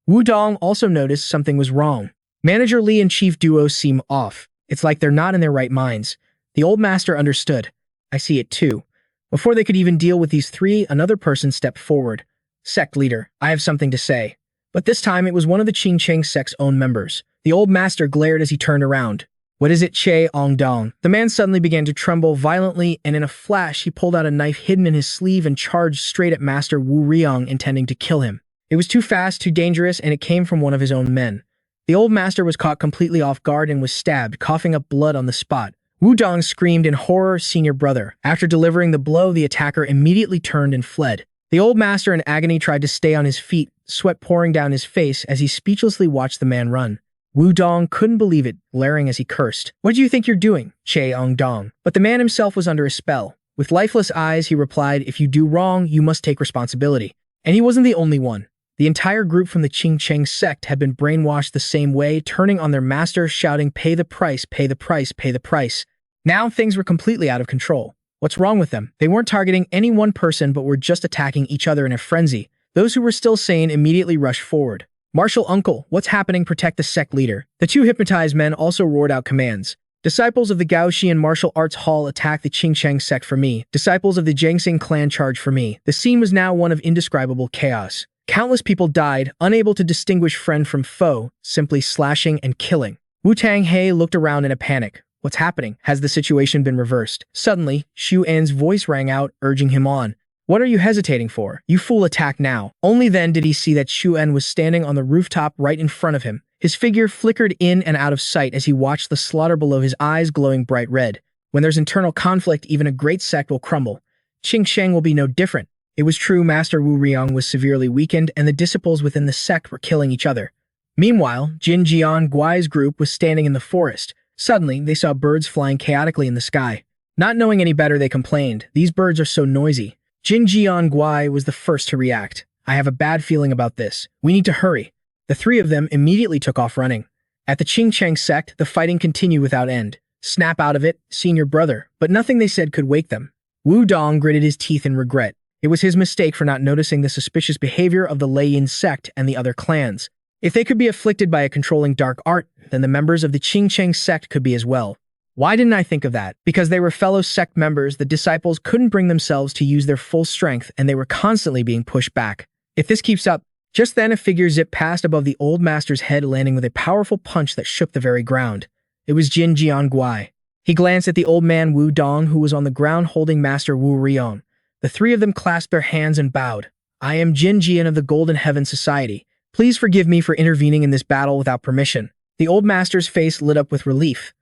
Wu Dong also noticed something was wrong. Manager Li and Chief Duo seem off. It's like they're not in their right minds. The old master understood. "I see it too." Before they could even deal with these three, another person stepped forward. "Sect leader, I have something to say." But this time it was one of the Qingcheng sect's own members. The old master glared as he turned around. What is it, Che Ong-dong? The man suddenly began to tremble violently, and in a flash, he pulled out a knife hidden in his sleeve and charged straight at Master Wu Riong, intending to kill him. It was too fast, too dangerous, and it came from one of his own men. The old master was caught completely off guard and was stabbed, coughing up blood on the spot. Wu Dong screamed in horror, "Senior brother." After delivering the blow, the attacker immediately turned and fled. The old master in agony tried to stay on his feet, sweat pouring down his face as he speechlessly watched the man run. Wu Dong couldn't believe it, glaring as he cursed. "What do you think you're doing, Che Ong-dong?" But the man himself was under a spell. With lifeless eyes, he replied, "If you do wrong, you must take responsibility." And he wasn't the only one. The entire group from the Qing sect had been brainwashed the same way, turning on their master, shouting, "Pay the price, pay the price, pay the price." Now things were completely out of control. What's wrong with them? They weren't targeting any one person, but were just attacking each other in a frenzy. Those who were still sane immediately rushed forward. "Martial uncle, what's happening? Protect the sect leader." The two hypnotized men also roared out commands. "Disciples of the Gaoxian Martial Arts Hall attack the Qingcheng sect for me. Disciples of the Jiangxing clan charge for me." The scene was now one of indescribable chaos. Countless people died, unable to distinguish friend from foe, simply slashing and killing. Wu Tang-hei looked around in a panic. What's happening? Has the situation been reversed? Suddenly, Xu An's voice rang out, urging him on. "What are you hesitating for? You fool, attack now." Only then did he see that Xu An was standing on the rooftop right in front of him. His figure flickered in and out of sight as he watched the slaughter below his eyes glowing bright red. When there's internal conflict, even a great sect will crumble. Qingsheng will be no different. It was true, Master Wu Riong was severely weakened, and the disciples within the sect were killing each other. Meanwhile, Jin Jian Guai's group was standing in the forest. Suddenly, they saw birds flying chaotically in the sky. Not knowing any better, they complained, "These birds are so noisy." Jin Jian Guai was the first to react. "I have a bad feeling about this. We need to hurry." The three of them immediately took off running. At the Qingcheng sect, the fighting continued without end. "Snap out of it, senior brother." But nothing they said could wake them. Wu Dong gritted his teeth in regret. It was his mistake for not noticing the suspicious behavior of the Leiyin sect and the other clans. If they could be afflicted by a controlling dark art, then the members of the Qingcheng sect could be as well. Why didn't I think of that? Because they were fellow sect members, the disciples couldn't bring themselves to use their full strength, and they were constantly being pushed back. If this keeps up, just then a figure zipped past above the old master's head, landing with a powerful punch that shook the very ground. It was Jin Jian Guai. He glanced at the old man Wu Dong, who was on the ground holding Master Wu Riong. The three of them clasped their hands and bowed. "I am Jin Jian of the Golden Heaven Society. Please forgive me for intervening in this battle without permission." The old master's face lit up with relief.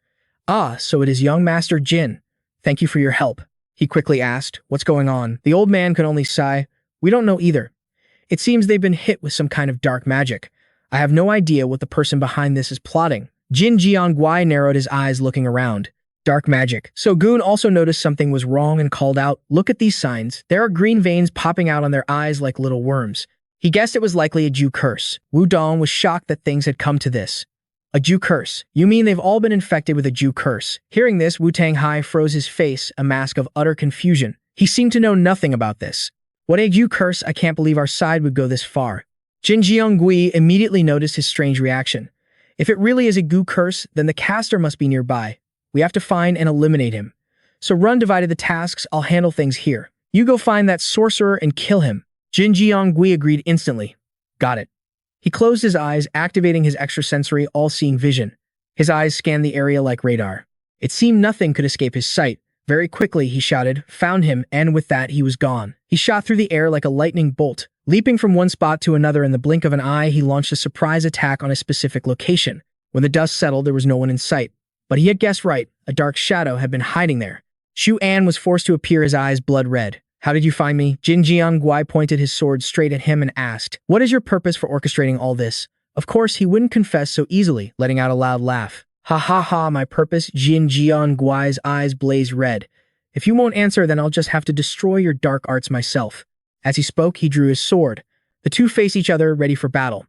"Ah, so it is young Master Jin. Thank you for your help." He quickly asked, "What's going on?" The old man could only sigh. "We don't know either. It seems they've been hit with some kind of dark magic. I have no idea what the person behind this is plotting." Jin Jian Guai narrowed his eyes, looking around. Dark magic. So Goon also noticed something was wrong and called out, "Look at these signs. There are green veins popping out on their eyes like little worms." He guessed it was likely a Jew curse. Wu Dong was shocked that things had come to this. "A Jew curse? You mean they've all been infected with a Jew curse?" Hearing this, Wu Tang-hai froze his face, a mask of utter confusion. He seemed to know nothing about this. "What a Jew curse? I can't believe our side would go this far." Jin Jiangui immediately noticed his strange reaction. If it really is a Gu curse, then the caster must be nearby. We have to find and eliminate him. So Run divided the tasks, I'll handle things here. You go find that sorcerer and kill him. Jin Jiangui agreed instantly. Got it. He closed his eyes, activating his extrasensory all-seeing vision. His eyes scanned the area like radar. It seemed nothing could escape his sight. Very quickly, he shouted, "Found him," and with that, he was gone. He shot through the air like a lightning bolt. Leaping from one spot to another in the blink of an eye, he launched a surprise attack on a specific location. When the dust settled, there was no one in sight. But he had guessed right. A dark shadow had been hiding there. Xu An was forced to appear, his eyes blood red. "How did you find me?" Jin Jiangui pointed his sword straight at him and asked, "What is your purpose for orchestrating all this?" Of course, he wouldn't confess so easily, letting out a loud laugh. "Ha ha ha, my purpose?" Jin Jiangui's eyes blazed red. "If you won't answer, then I'll just have to destroy your dark arts myself." As he spoke, he drew his sword. The two faced each other, ready for battle.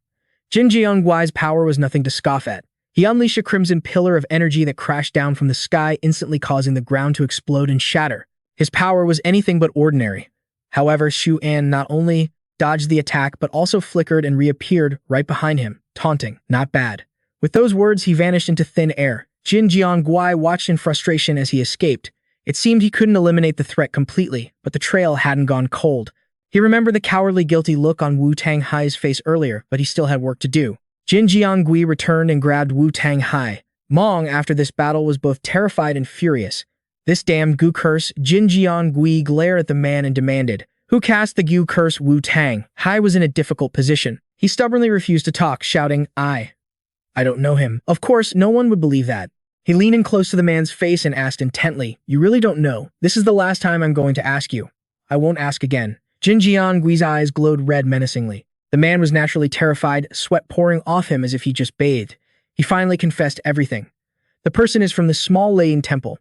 Jin Jiangui's power was nothing to scoff at. He unleashed a crimson pillar of energy that crashed down from the sky, instantly causing the ground to explode and shatter. His power was anything but ordinary. However, Xu An not only dodged the attack, but also flickered and reappeared right behind him, taunting, "Not bad." With those words, he vanished into thin air. Jin Jiangui watched in frustration as he escaped. It seemed he couldn't eliminate the threat completely, but the trail hadn't gone cold. He remembered the cowardly, guilty look on Wu Tang-hai's face earlier, but he still had work to do. Jin Jiangui returned and grabbed Wu Tang-hai. Mong, after this battle, was both terrified and furious. This damned Gu curse, Jin Jian Gui glared at the man and demanded, "Who cast the Gu curse Wu Tang?" Hai was in a difficult position. He stubbornly refused to talk, shouting, I don't know him. Of course, no one would believe that. He leaned in close to the man's face and asked intently, "You really don't know? This is the last time I'm going to ask you. I won't ask again." Jin Jian Gui's eyes glowed red menacingly. The man was naturally terrified, sweat pouring off him as if he just bathed. He finally confessed everything. "The person is from the Small Lane Temple."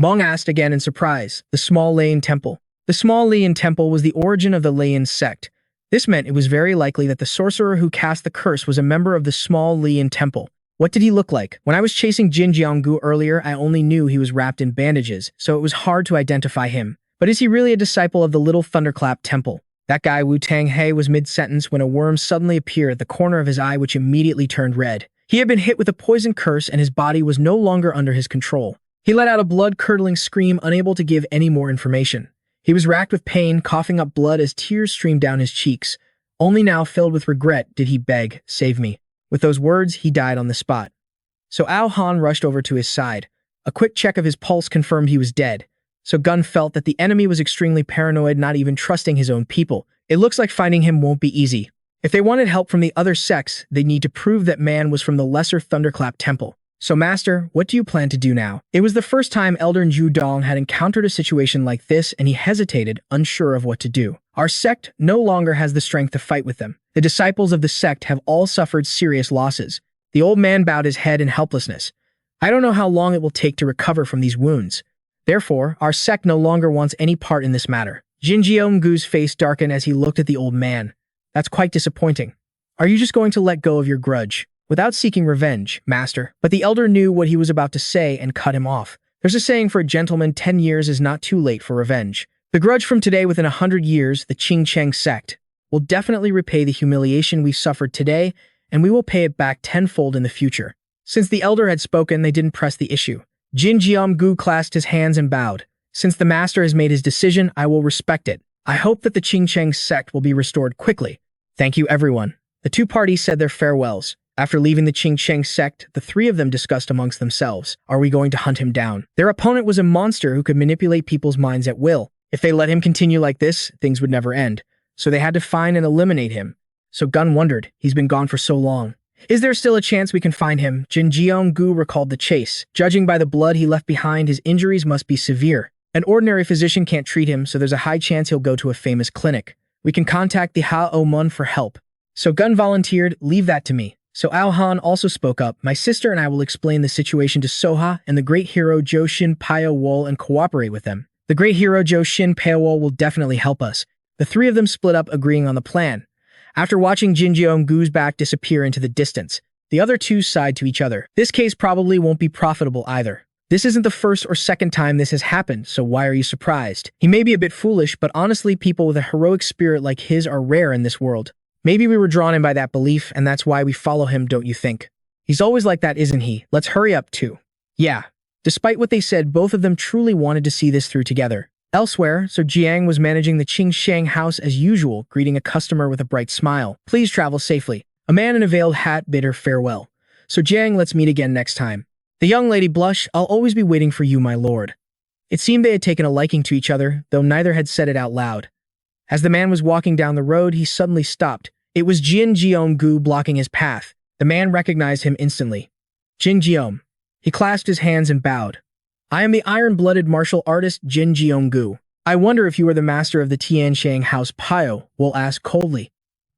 Mong asked again in surprise, "The Small Lane Temple?" The Small Lane Temple was the origin of the Lane sect. This meant it was very likely that the sorcerer who cast the curse was a member of the Small Lane Temple. What did he look like? When I was chasing Jin Jianggu earlier, I only knew he was wrapped in bandages, so it was hard to identify him. But is he really a disciple of the Little Thunderclap Temple? That guy Wu Tang He was mid-sentence when a worm suddenly appeared at the corner of his eye, which immediately turned red. He had been hit with a poison curse and his body was no longer under his control. He let out a blood-curdling scream, unable to give any more information. He was racked with pain, coughing up blood as tears streamed down his cheeks. Only now, filled with regret, did he beg, "Save me." With those words, he died on the spot. So Ao Han rushed over to his side. A quick check of his pulse confirmed he was dead. So Gun felt that the enemy was extremely paranoid, not even trusting his own people. It looks like finding him won't be easy. If they wanted help from the other sects, they'd need to prove that man was from the Lesser Thunderclap Temple. So Master, what do you plan to do now? It was the first time Elder Zhu Dong had encountered a situation like this, and he hesitated, unsure of what to do. Our sect no longer has the strength to fight with them. The disciples of the sect have all suffered serious losses. The old man bowed his head in helplessness. I don't know how long it will take to recover from these wounds. Therefore, our sect no longer wants any part in this matter. Jin Jionggu's face darkened as he looked at the old man. That's quite disappointing. Are you just going to let go of your grudge? Without seeking revenge, Master. But the elder knew what he was about to say and cut him off. There's a saying for a gentleman, 10 years is not too late for revenge. The grudge from today within 100 years, the Qing Cheng sect, will definitely repay the humiliation we suffered today, and we will pay it back tenfold in the future. Since the elder had spoken, they didn't press the issue. Jin Jianggu clasped his hands and bowed. Since the master has made his decision, I will respect it. I hope that the Qing Cheng sect will be restored quickly. Thank you, everyone. The two parties said their farewells. After leaving the Qing Cheng sect, the three of them discussed amongst themselves, are we going to hunt him down? Their opponent was a monster who could manipulate people's minds at will. If they let him continue like this, things would never end. So they had to find and eliminate him. So Gun wondered, he's been gone for so long. Is there still a chance we can find him? Jin Jianggu recalled the chase. Judging by the blood he left behind, his injuries must be severe. An ordinary physician can't treat him, so there's a high chance he'll go to a famous clinic. We can contact the Ha-O-Mun for help. So Gun volunteered, leave that to me. So Ao Han also spoke up, my sister and I will explain the situation to Soha and the great hero Zhou Shin Pyo-wol and cooperate with them. The great hero Zhou Shin Pyo-wol will definitely help us. The three of them split up, agreeing on the plan. After watching Jin Jianggu's back disappear into the distance, the other two sighed to each other. This case probably won't be profitable either. This isn't the first or second time this has happened, so why are you surprised? He may be a bit foolish, but honestly, people with a heroic spirit like his are rare in this world. Maybe we were drawn in by that belief, and that's why we follow him, don't you think? He's always like that, isn't he? Let's hurry up, too. Yeah. Despite what they said, both of them truly wanted to see this through together. Elsewhere, so Jiang was managing the Qing Shang house as usual, greeting a customer with a bright smile. Please travel safely. A man in a veiled hat bid her farewell. So Jiang, let's meet again next time. The young lady blushed. I'll always be waiting for you, my lord. It seemed they had taken a liking to each other, though neither had said it out loud. As the man was walking down the road, he suddenly stopped. It was Jin Jionggu blocking his path. The man recognized him instantly. Jin Jiom. He clasped his hands and bowed. I am the iron-blooded martial artist Jin Jionggu. I wonder if you are the master of the Tianshang House. Pyo-wol asked coldly.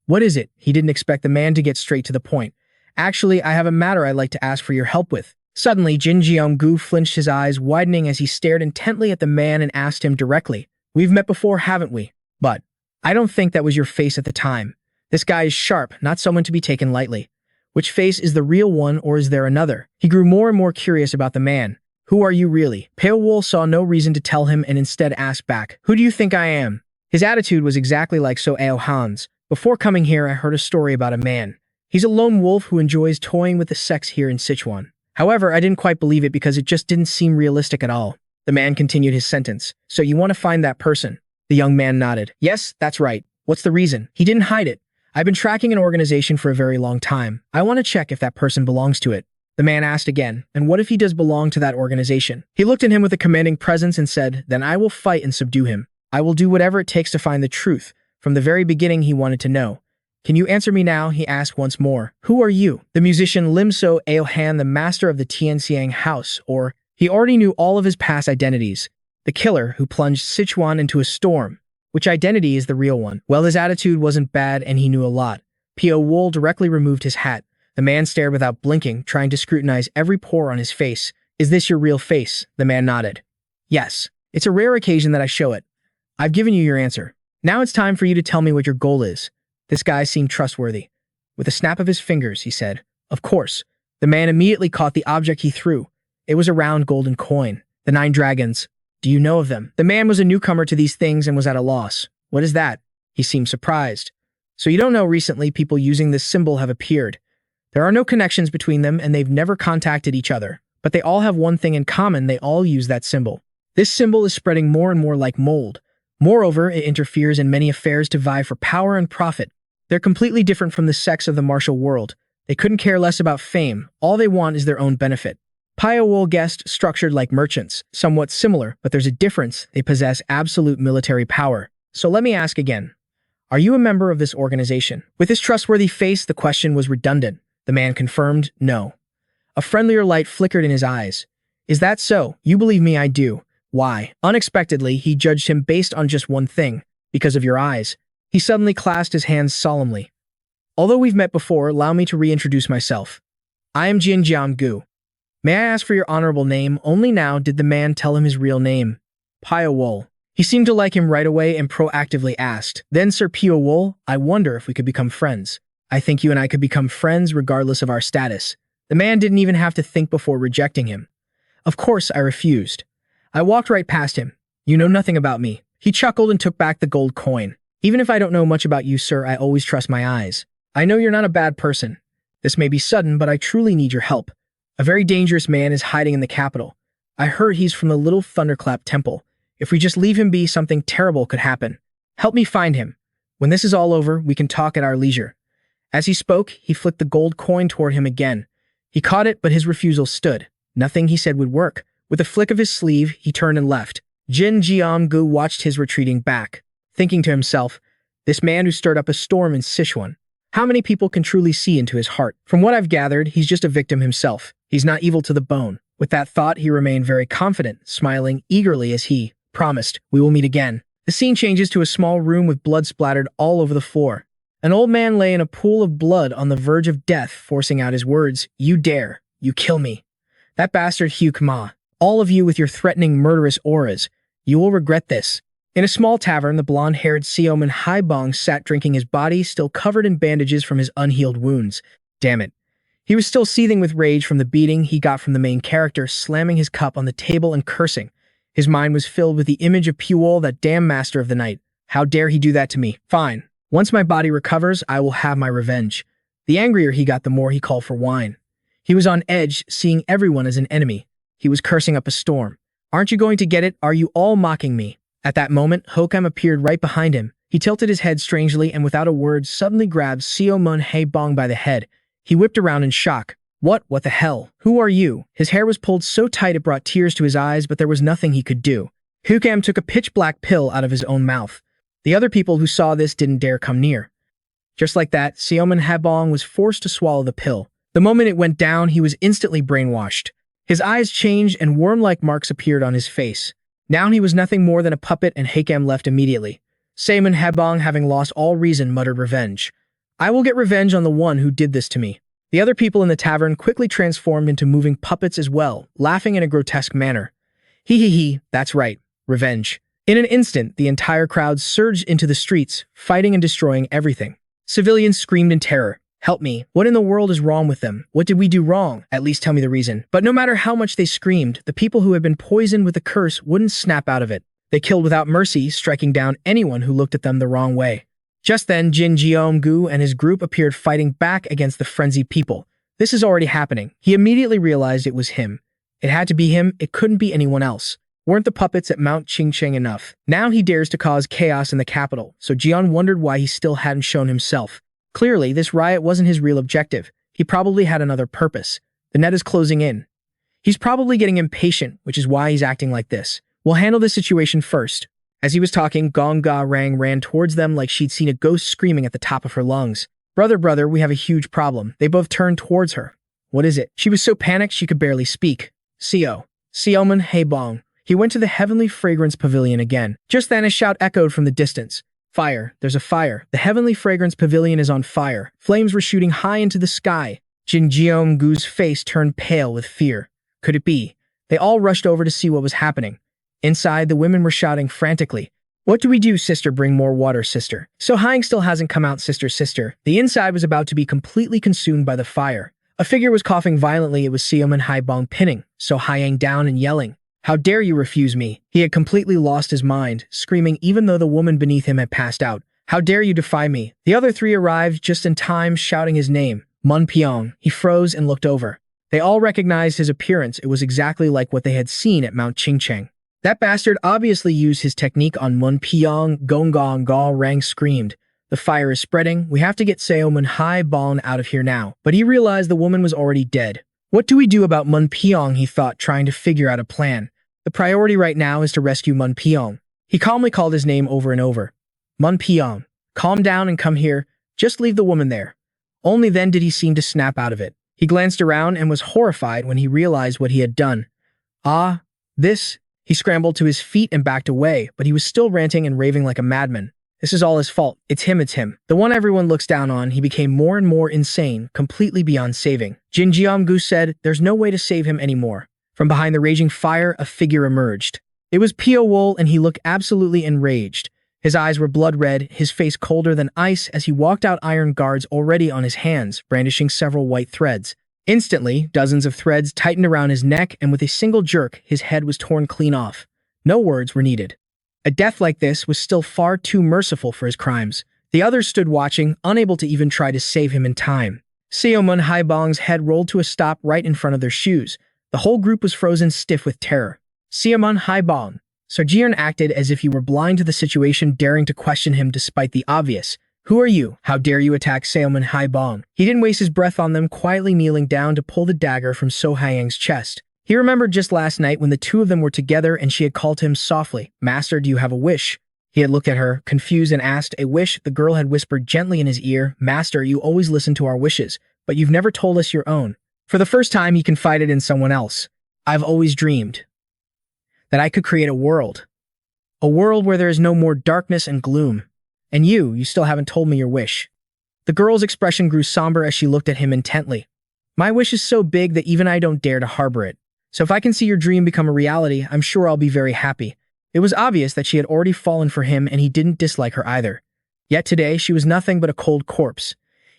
What is it? He didn't expect the man to get straight to the point. Actually, I have a matter I'd like to ask for your help with. Suddenly, Jin Jionggu flinched, his eyes widening as he stared intently at the man and asked him directly. We've met before, haven't we? But I don't think that was your face at the time. This guy is sharp, not someone to be taken lightly. Which face is the real one, or is there another? He grew more and more curious about the man. Who are you really? Pyo-wol saw no reason to tell him and instead asked back, who do you think I am? His attitude was exactly like So Ao Han's. Before coming here, I heard a story about a man. He's a lone wolf who enjoys toying with the sex here in Sichuan. However, I didn't quite believe it because it just didn't seem realistic at all. The man continued his sentence. So you want to find that person? The young man nodded. Yes, that's right. What's the reason? He didn't hide it. I've been tracking an organization for a very long time. I want to check if that person belongs to it. The man asked again, and what if he does belong to that organization? He looked at him with a commanding presence and said, then I will fight and subdue him. I will do whatever it takes to find the truth. From the very beginning, he wanted to know. Can you answer me now? He asked once more. Who are you? The musician Lim So Aohan, the master of the Tianxiang house, or he already knew all of his past identities. The killer who plunged Sichuan into a storm. Which identity is the real one? Well, his attitude wasn't bad and he knew a lot. Pyo-wol directly removed his hat. The man stared without blinking, trying to scrutinize every pore on his face. Is this your real face? The man nodded. Yes. It's a rare occasion that I show it. I've given you your answer. Now it's time for you to tell me what your goal is. This guy seemed trustworthy. With a snap of his fingers, he said, of course. The man immediately caught the object he threw. It was a round golden coin. The 9 dragons. Do you know of them? The man was a newcomer to these things and was at a loss. What is that? He seemed surprised. So you don't know, recently people using this symbol have appeared. There are no connections between them and they've never contacted each other. But they all have one thing in common, they all use that symbol. This symbol is spreading more and more like mold. Moreover, it interferes in many affairs to vie for power and profit. They're completely different from the sects of the martial world. They couldn't care less about fame. All they want is their own benefit. Pyo-wol guessed structured like merchants, somewhat similar, but there's a difference. They possess absolute military power. So let me ask again. Are you a member of this organization? With his trustworthy face, the question was redundant. The man confirmed, no. A friendlier light flickered in his eyes. Is that so? You believe me, I do. Why? Unexpectedly, he judged him based on just one thing. Because of your eyes. He suddenly clasped his hands solemnly. Although we've met before, allow me to reintroduce myself. I am Jianjiang. May I ask for your honorable name? Only now did the man tell him his real name. Pyo-wol. He seemed to like him right away and proactively asked, then Sir Pyo-wol, I wonder if we could become friends. I think you and I could become friends regardless of our status. The man didn't even have to think before rejecting him. Of course, I refused. I walked right past him. You know nothing about me. He chuckled and took back the gold coin. Even if I don't know much about you, sir, I always trust my eyes. I know you're not a bad person. This may be sudden, but I truly need your help. A very dangerous man is hiding in the capital. I heard he's from the Little Thunderclap Temple. If we just leave him be, something terrible could happen. Help me find him. When this is all over, we can talk at our leisure. As he spoke, he flicked the gold coin toward him again. He caught it, but his refusal stood. Nothing he said would work. With a flick of his sleeve, he turned and left. Jin Jiang-gu watched his retreating back, thinking to himself, this man who stirred up a storm in Sichuan. How many people can truly see into his heart? From what I've gathered, he's just a victim himself. He's not evil to the bone. With that thought, he remained very confident, smiling eagerly as he promised, we will meet again. The scene changes to a small room with blood splattered all over the floor. An old man lay in a pool of blood on the verge of death, forcing out his words, you dare, you kill me. That bastard Hugh Ma. All of you with your threatening, murderous auras. You will regret this. In a small tavern, the blonde-haired Seoman Haibong sat drinking, his body still covered in bandages from his unhealed wounds. Damn it. He was still seething with rage from the beating he got from the main character, slamming his cup on the table and cursing. His mind was filled with the image of Pyo-wol, that damn master of the night. How dare he do that to me? Fine. Once my body recovers, I will have my revenge. The angrier he got, the more he called for wine. He was on edge, seeing everyone as an enemy. He was cursing up a storm. Aren't you going to get it? Are you all mocking me? At that moment, Hokam appeared right behind him. He tilted his head strangely and without a word suddenly grabbed Seomun Haibong by the head. He whipped around in shock. What the hell? Who are you? His hair was pulled so tight it brought tears to his eyes, but there was nothing he could do. Hokam took a pitch-black pill out of his own mouth. The other people who saw this didn't dare come near. Just like that, Seomun Haibong was forced to swallow the pill. The moment it went down, he was instantly brainwashed. His eyes changed and worm-like marks appeared on his face. Now he was nothing more than a puppet, and Hokam left immediately. Seomun Haibong, having lost all reason, muttered revenge. I will get revenge on the one who did this to me. The other people in the tavern quickly transformed into moving puppets as well, laughing in a grotesque manner. Hee, that's right, revenge. In an instant, the entire crowd surged into the streets, fighting and destroying everything. Civilians screamed in terror. Help me. What in the world is wrong with them? What did we do wrong? At least tell me the reason. But no matter how much they screamed, the people who had been poisoned with the curse wouldn't snap out of it. They killed without mercy, striking down anyone who looked at them the wrong way. Just then, Jin Jiang-gu and his group appeared, fighting back against the frenzied people. This is already happening. He immediately realized it was him. It had to be him. It couldn't be anyone else. Weren't the puppets at Mount Qingcheng enough? Now he dares to cause chaos in the capital, so Jian wondered why he still hadn't shown himself. Clearly, this riot wasn't his real objective. He probably had another purpose. The net is closing in. He's probably getting impatient, which is why he's acting like this. We'll handle this situation first. As he was talking, Gong Ga Rang ran towards them like she'd seen a ghost screaming at the top of her lungs. Brother, we have a huge problem. They both turned towards her. What is it? She was so panicked she could barely speak. Sioman Hei Bong. He went to the Heavenly Fragrance Pavilion again. Just then a shout echoed from the distance. Fire! There's a fire. The Heavenly Fragrance Pavilion is on fire. Flames were shooting high into the sky. Jin Jeong-gu's face turned pale with fear. Could it be? They all rushed over to see what was happening. Inside, the women were shouting frantically. What do we do, sister? Bring more water, sister. So Hyang still hasn't come out, sister. The inside was about to be completely consumed by the fire. A figure was coughing violently. It was Sioman Haibong pinning So Hyang down and yelling. How dare you refuse me? He had completely lost his mind, screaming even though the woman beneath him had passed out. How dare you defy me? The other three arrived just in time, shouting his name. Mun Pyong. He froze and looked over. They all recognized his appearance. It was exactly like what they had seen at Mount Qingcheng. That bastard obviously used his technique on Mun Pyong. Gong Ga Rang screamed. The fire is spreading. We have to get Sioman Haibong out of here now. But he realized the woman was already dead. What do we do about Mun Pyong, he thought, trying to figure out a plan. The priority right now is to rescue Mun Pyong. He calmly called his name over and over. Mun Pyong, calm down and come here. Just leave the woman there. Only then did he seem to snap out of it. He glanced around and was horrified when he realized what he had done. This... He scrambled to his feet and backed away, but he was still ranting and raving like a madman. This is all his fault. It's him. The one everyone looks down on. He became more and more insane, completely beyond saving. Jin Jeong-gu said, there's no way to save him anymore. From behind the raging fire, a figure emerged. It was Pyo-wol, and he looked absolutely enraged. His eyes were blood red, his face colder than ice as he walked out, iron guards already on his hands, brandishing several white threads. Instantly, dozens of threads tightened around his neck, and with a single jerk, his head was torn clean off. No words were needed. A death like this was still far too merciful for his crimes. The others stood watching, unable to even try to save him in time. Sioman Haibong's head rolled to a stop right in front of their shoes. The whole group was frozen stiff with terror. Sioman Haibong. Sarjian acted as if he were blind to the situation, daring to question him despite the obvious. Who are you? How dare you attack Sioman Haibong? He didn't waste his breath on them, quietly kneeling down to pull the dagger from So Hyang's chest. He remembered just last night when the two of them were together and she had called to him softly, Master, do you have a wish? He had looked at her, confused, and asked, a wish? The girl had whispered gently in his ear, Master, you always listen to our wishes, but you've never told us your own. For the first time, he confided in someone else. I've always dreamed that I could create a world where there is no more darkness and gloom. And you still haven't told me your wish. The girl's expression grew somber as she looked at him intently. My wish is so big that even I don't dare to harbor it. So if I can see your dream become a reality, I'm sure I'll be very happy. It was obvious that she had already fallen for him and he didn't dislike her either. Yet today, she was nothing but a cold corpse.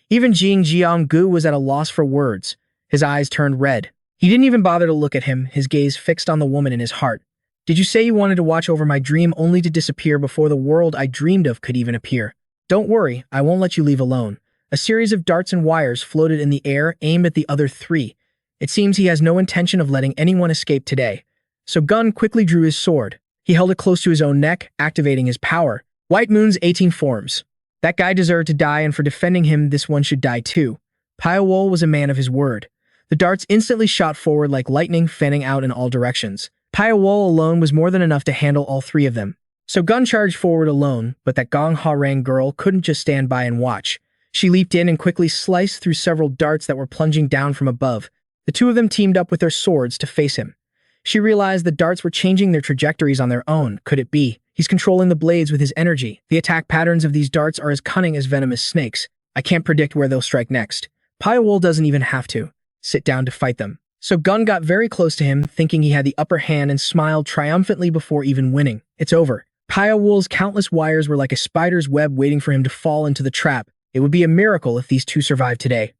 Even Jin Jeong-gu was at a loss for words. His eyes turned red. He didn't even bother to look at him, his gaze fixed on the woman in his heart. Did you say you wanted to watch over my dream only to disappear before the world I dreamed of could even appear? Don't worry, I won't let you leave alone. A series of darts and wires floated in the air, aimed at the other three. It seems he has no intention of letting anyone escape today. So Gun quickly drew his sword. He held it close to his own neck, activating his power. White Moon's 18 forms. That guy deserved to die, and for defending him, this one should die too. Pyo-wol was a man of his word. The darts instantly shot forward like lightning, fanning out in all directions. Pyo-wol alone was more than enough to handle all three of them. So Gun charged forward alone, but that Gong Ha-rang girl couldn't just stand by and watch. She leaped in and quickly sliced through several darts that were plunging down from above. The two of them teamed up with their swords to face him. She realized the darts were changing their trajectories on their own. Could it be? He's controlling the blades with his energy. The attack patterns of these darts are as cunning as venomous snakes. I can't predict where they'll strike next. Pyo-wol doesn't even have to sit down to fight them. So Gun got very close to him, thinking he had the upper hand, and smiled triumphantly before even winning. It's over. Pyo-wol's countless wires were like a spider's web waiting for him to fall into the trap. It would be a miracle if these two survived today.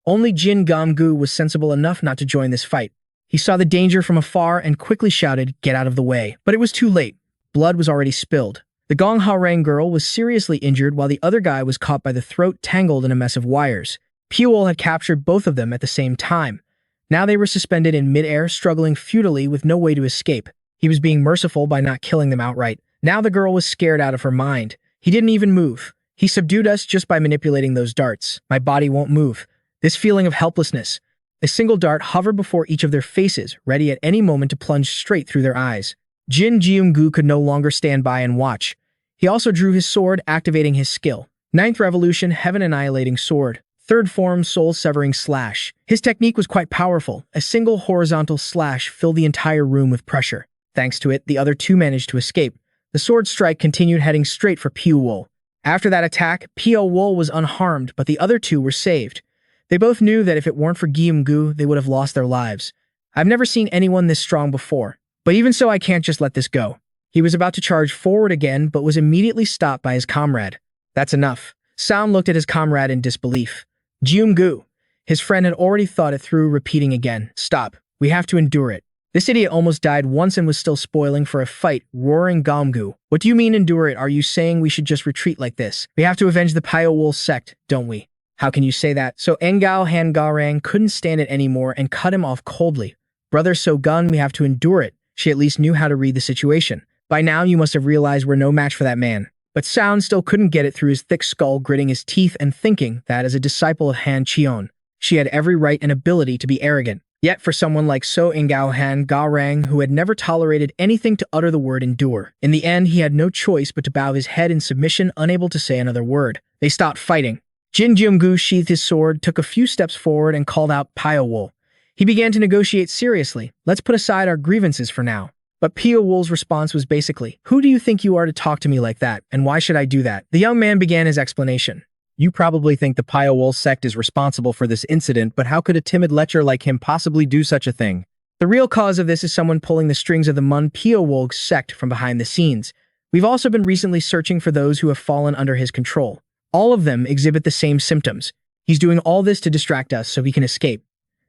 Only Jin Jeong-gu was sensible enough not to join this fight. He saw the danger from afar and quickly shouted, "Get out of the way." But it was too late. Blood was already spilled. The Gong Ha-rang girl was seriously injured while the other guy was caught by the throat, tangled in a mess of wires. Pyo-wol had captured both of them at the same time. Now they were suspended in midair, struggling futilely with no way to escape. He was being merciful by not killing them outright. Now the girl was scared out of her mind. He didn't even move. He subdued us just by manipulating those darts. My body won't move. This feeling of helplessness. A single dart hovered before each of their faces, ready at any moment to plunge straight through their eyes. Jin Jeong-gu could no longer stand by and watch. He also drew his sword, activating his skill. Ninth Revolution, Heaven Annihilating Sword. Third form, Soul Severing Slash. His technique was quite powerful. A single horizontal slash filled the entire room with pressure. Thanks to it, the other two managed to escape. The sword strike continued, heading straight for Pyo-wol. After that attack, Pyo-wol was unharmed, but the other two were saved. They both knew that if it weren't for Jeong-gu, they would have lost their lives. I've never seen anyone this strong before. But even so, I can't just let this go. He was about to charge forward again, but was immediately stopped by his comrade. That's enough. Sound looked at his comrade in disbelief. Jeong-gu. His friend had already thought it through, repeating again. Stop. We have to endure it. This idiot almost died once and was still spoiling for a fight, roaring Jeong-gu. What do you mean endure it? Are you saying we should just retreat like this? We have to avenge the Pyo-wol sect, don't we? How can you say that? So Engao Han Garang couldn't stand it anymore and cut him off coldly. Brother So-gun, we have to endure it. She at least knew how to read the situation. By now, you must have realized we're no match for that man. But Sound still couldn't get it through his thick skull, gritting his teeth and thinking that as a disciple of Han Cheon, she had every right and ability to be arrogant. Yet for someone like So Engao Han Garang, who had never tolerated anything to utter the word endure, in the end he had no choice but to bow his head in submission, unable to say another word. They stopped fighting. Jin Jeong-gu sheathed his sword, took a few steps forward, and called out Pyo-wol. He began to negotiate seriously. Let's put aside our grievances for now. But Pyo-wol's response was basically, who do you think you are to talk to me like that, and why should I do that? The young man began his explanation. You probably think the Pyo-wol sect is responsible for this incident, but how could a timid lecher like him possibly do such a thing? The real cause of this is someone pulling the strings of the Mun Pyo-wol sect from behind the scenes. We've also been recently searching for those who have fallen under his control. All of them exhibit the same symptoms. He's doing all this to distract us so we can escape.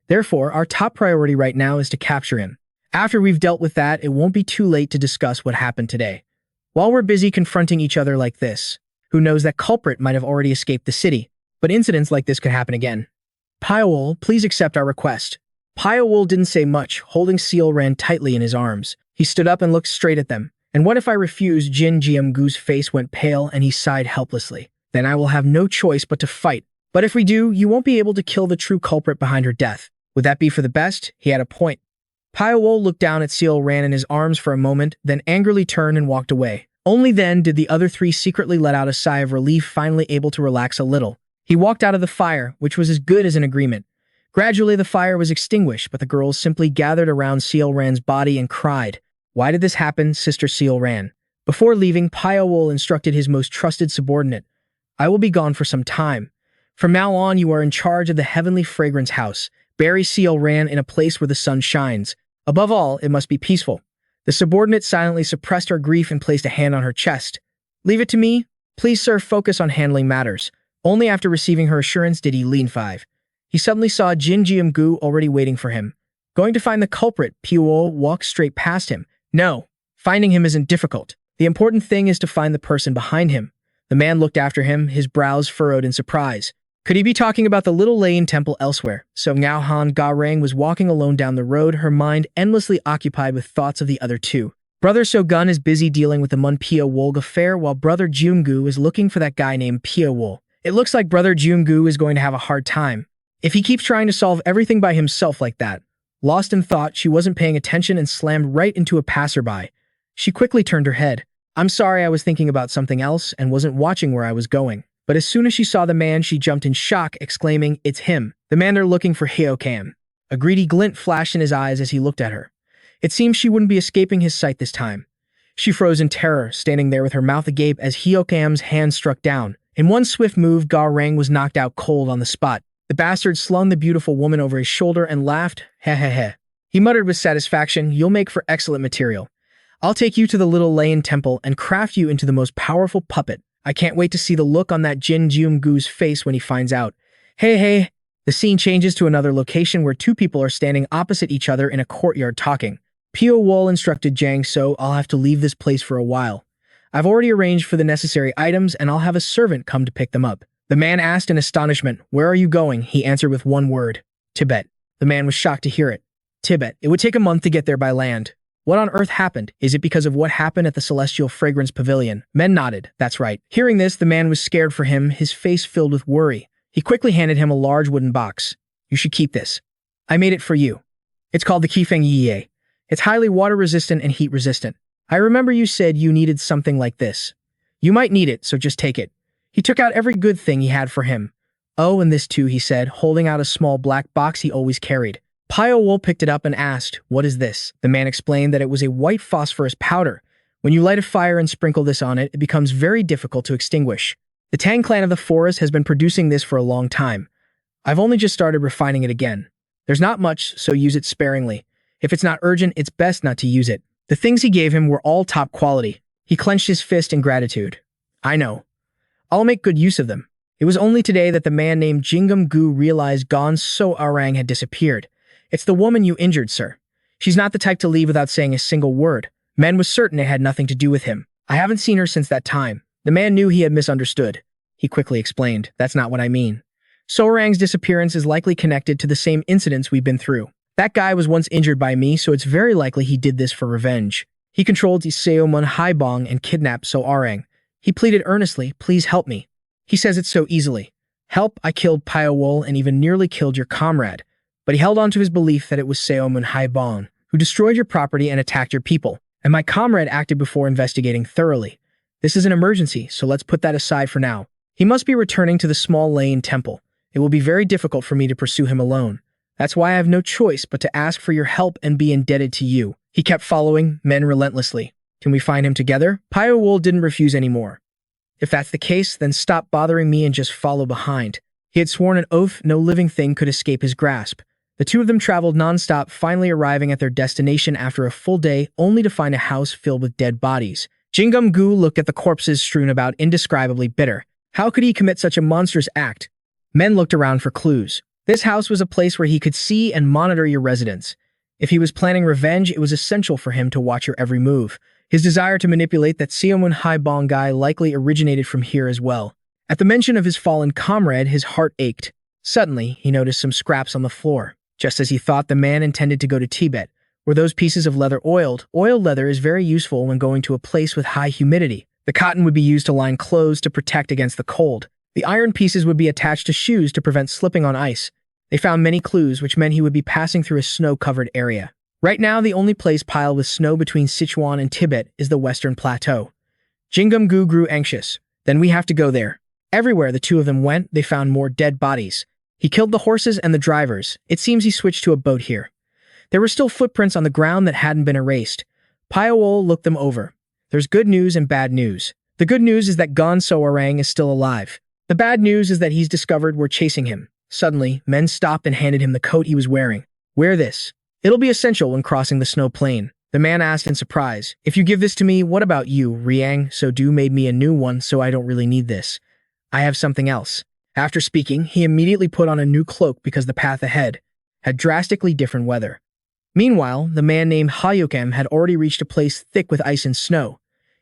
Therefore, our top priority right now is to capture him. After we've dealt with that, it won't be too late to discuss what happened today. While we're busy confronting each other like this, who knows that culprit might have already escaped the city, but incidents like this could happen again. Pyo-wol, please accept our request. Pyo-wol didn't say much, holding Seal-ran tightly in his arms. He stood up and looked straight at them. And what if I refuse? Jin Jeong-gu's face went pale and he sighed helplessly. Then I will have no choice but to fight. But if we do, you won't be able to kill the true culprit behind her death. Would that be for the best? He had a point. Pyo-wol looked down at Seal-ran in his arms for a moment, then angrily turned and walked away. Only then did the other three secretly let out a sigh of relief, finally able to relax a little. He walked out of the fire, which was as good as an agreement. Gradually, the fire was extinguished, but the girls simply gathered around Seal-ran's body and cried. Why did this happen, Sister Seal-ran? Before leaving, Pyo-wol instructed his most trusted subordinate. I will be gone for some time. From now on, you are in charge of the Heavenly Fragrance House. Bury Seal-ran in a place where the sun shines. Above all, it must be peaceful. The subordinate silently suppressed her grief and placed a hand on her chest. Leave it to me. Please, sir, focus on handling matters. Only after receiving her assurance did he lean 5. He suddenly saw Jin Jeong-gu already waiting for him. Going to find the culprit, Pyo-wol walked straight past him. No, finding him isn't difficult. The important thing is to find the person behind him. The man looked after him, his brows furrowed in surprise. Could he be talking about the little Lane temple elsewhere? So Ngao Han Garang was walking alone down the road, her mind endlessly occupied with thoughts of the other two. Brother So-gun is busy dealing with the Mun Pyo-wol affair, while Brother Jeong-gu is looking for that guy named Pyo-wol. It looks like Brother Jeong-gu is going to have a hard time. If he keeps trying to solve everything by himself like that. Lost in thought, she wasn't paying attention and slammed right into a passerby. She quickly turned her head. I'm sorry, I was thinking about something else and wasn't watching where I was going. But as soon as she saw the man, she jumped in shock, exclaiming, It's him, the man they're looking for, Hyo-kam. A greedy glint flashed in his eyes as he looked at her. It seemed she wouldn't be escaping his sight this time. She froze in terror, standing there with her mouth agape as Hyo-kam's hand struck down. In one swift move, Garang was knocked out cold on the spot. The bastard slung the beautiful woman over his shoulder and laughed, heh heh heh. He muttered with satisfaction, You'll make for excellent material. I'll take you to the little Lane temple and craft you into the most powerful puppet. I can't wait to see the look on that Jin Jeong-gu's face when he finds out. Hey. The scene changes to another location where two people are standing opposite each other in a courtyard talking. Pyo-wol instructed Jang So, I'll have to leave this place for a while. I've already arranged for the necessary items and I'll have a servant come to pick them up. The man asked in astonishment, Where are you going? He answered with one word, Tibet. The man was shocked to hear it. Tibet. It would take a month to get there by land. What on earth happened? Is it because of what happened at the Celestial Fragrance Pavilion? Men nodded. That's right. Hearing this, the man was scared for him, his face filled with worry. He quickly handed him a large wooden box. You should keep this. I made it for you. It's called the Kifeng Yie. It's highly water-resistant and heat-resistant. I remember you said you needed something like this. You might need it, so just take it. He took out every good thing he had for him. Oh, and this too, he said, holding out a small black box he always carried. Pyo-wol picked it up and asked, what is this? The man explained that it was a white phosphorus powder. When you light a fire and sprinkle this on it, it becomes very difficult to extinguish. The Tang clan of the forest has been producing this for a long time. I've only just started refining it again. There's not much, so use it sparingly. If it's not urgent, it's best not to use it. The things he gave him were all top quality. He clenched his fist in gratitude. I know. I'll make good use of them. It was only today that the man named Jingum-gu realized Gon So-arang had disappeared. It's the woman you injured, sir. She's not the type to leave without saying a single word. Men was certain it had nothing to do with him. I haven't seen her since that time. The man knew he had misunderstood. He quickly explained, that's not what I mean. So-arang's disappearance is likely connected to the same incidents we've been through. That guy was once injured by me, so it's very likely he did this for revenge. He controlled Seomun Haibong and kidnapped So-arang. He pleaded earnestly, please help me. He says it so easily. Help, I killed Pyo-wol and even nearly killed your comrade. But he held on to his belief that it was Seomun Haibong, who destroyed your property and attacked your people. And my comrade acted before investigating thoroughly. This is an emergency, so let's put that aside for now. He must be returning to the small lane temple. It will be very difficult for me to pursue him alone. That's why I have no choice but to ask for your help and be indebted to you. He kept following men relentlessly. Can we find him together? Pyo-wol didn't refuse anymore. If that's the case, then stop bothering me and just follow behind. He had sworn an oath no living thing could escape his grasp. The two of them traveled non-stop, finally arriving at their destination after a full day, only to find a house filled with dead bodies. Jingum-gu looked at the corpses strewn about, indescribably bitter. How could he commit such a monstrous act? Men looked around for clues. This house was a place where he could see and monitor your residence. If he was planning revenge, it was essential for him to watch your every move. His desire to manipulate that Seomun Haibong guy likely originated from here as well. At the mention of his fallen comrade, his heart ached. Suddenly, he noticed some scraps on the floor. Just as he thought the man intended to go to Tibet. Were those pieces of leather oiled? Oiled leather is very useful when going to a place with high humidity. The cotton would be used to line clothes to protect against the cold. The iron pieces would be attached to shoes to prevent slipping on ice. They found many clues, which meant he would be passing through a snow-covered area. Right now, the only place piled with snow between Sichuan and Tibet is the Western Plateau. Jingum-gu grew anxious. Then we have to go there. Everywhere the two of them went, they found more dead bodies. He killed the horses and the drivers. It seems he switched to a boat here. There were still footprints on the ground that hadn't been erased. Pyo-wol looked them over. There's good news and bad news. The good news is that Gon So-arang is still alive. The bad news is that he's discovered we're chasing him. Suddenly, men stopped and handed him the coat he was wearing. Wear this. It'll be essential when crossing the snow plain. The man asked in surprise. If you give this to me, what about you, Riang? So-do made me a new one, so I don't really need this. I have something else. After speaking, he immediately put on a new cloak because the path ahead had drastically different weather. Meanwhile, the man named Hayukem had already reached a place thick with ice and snow.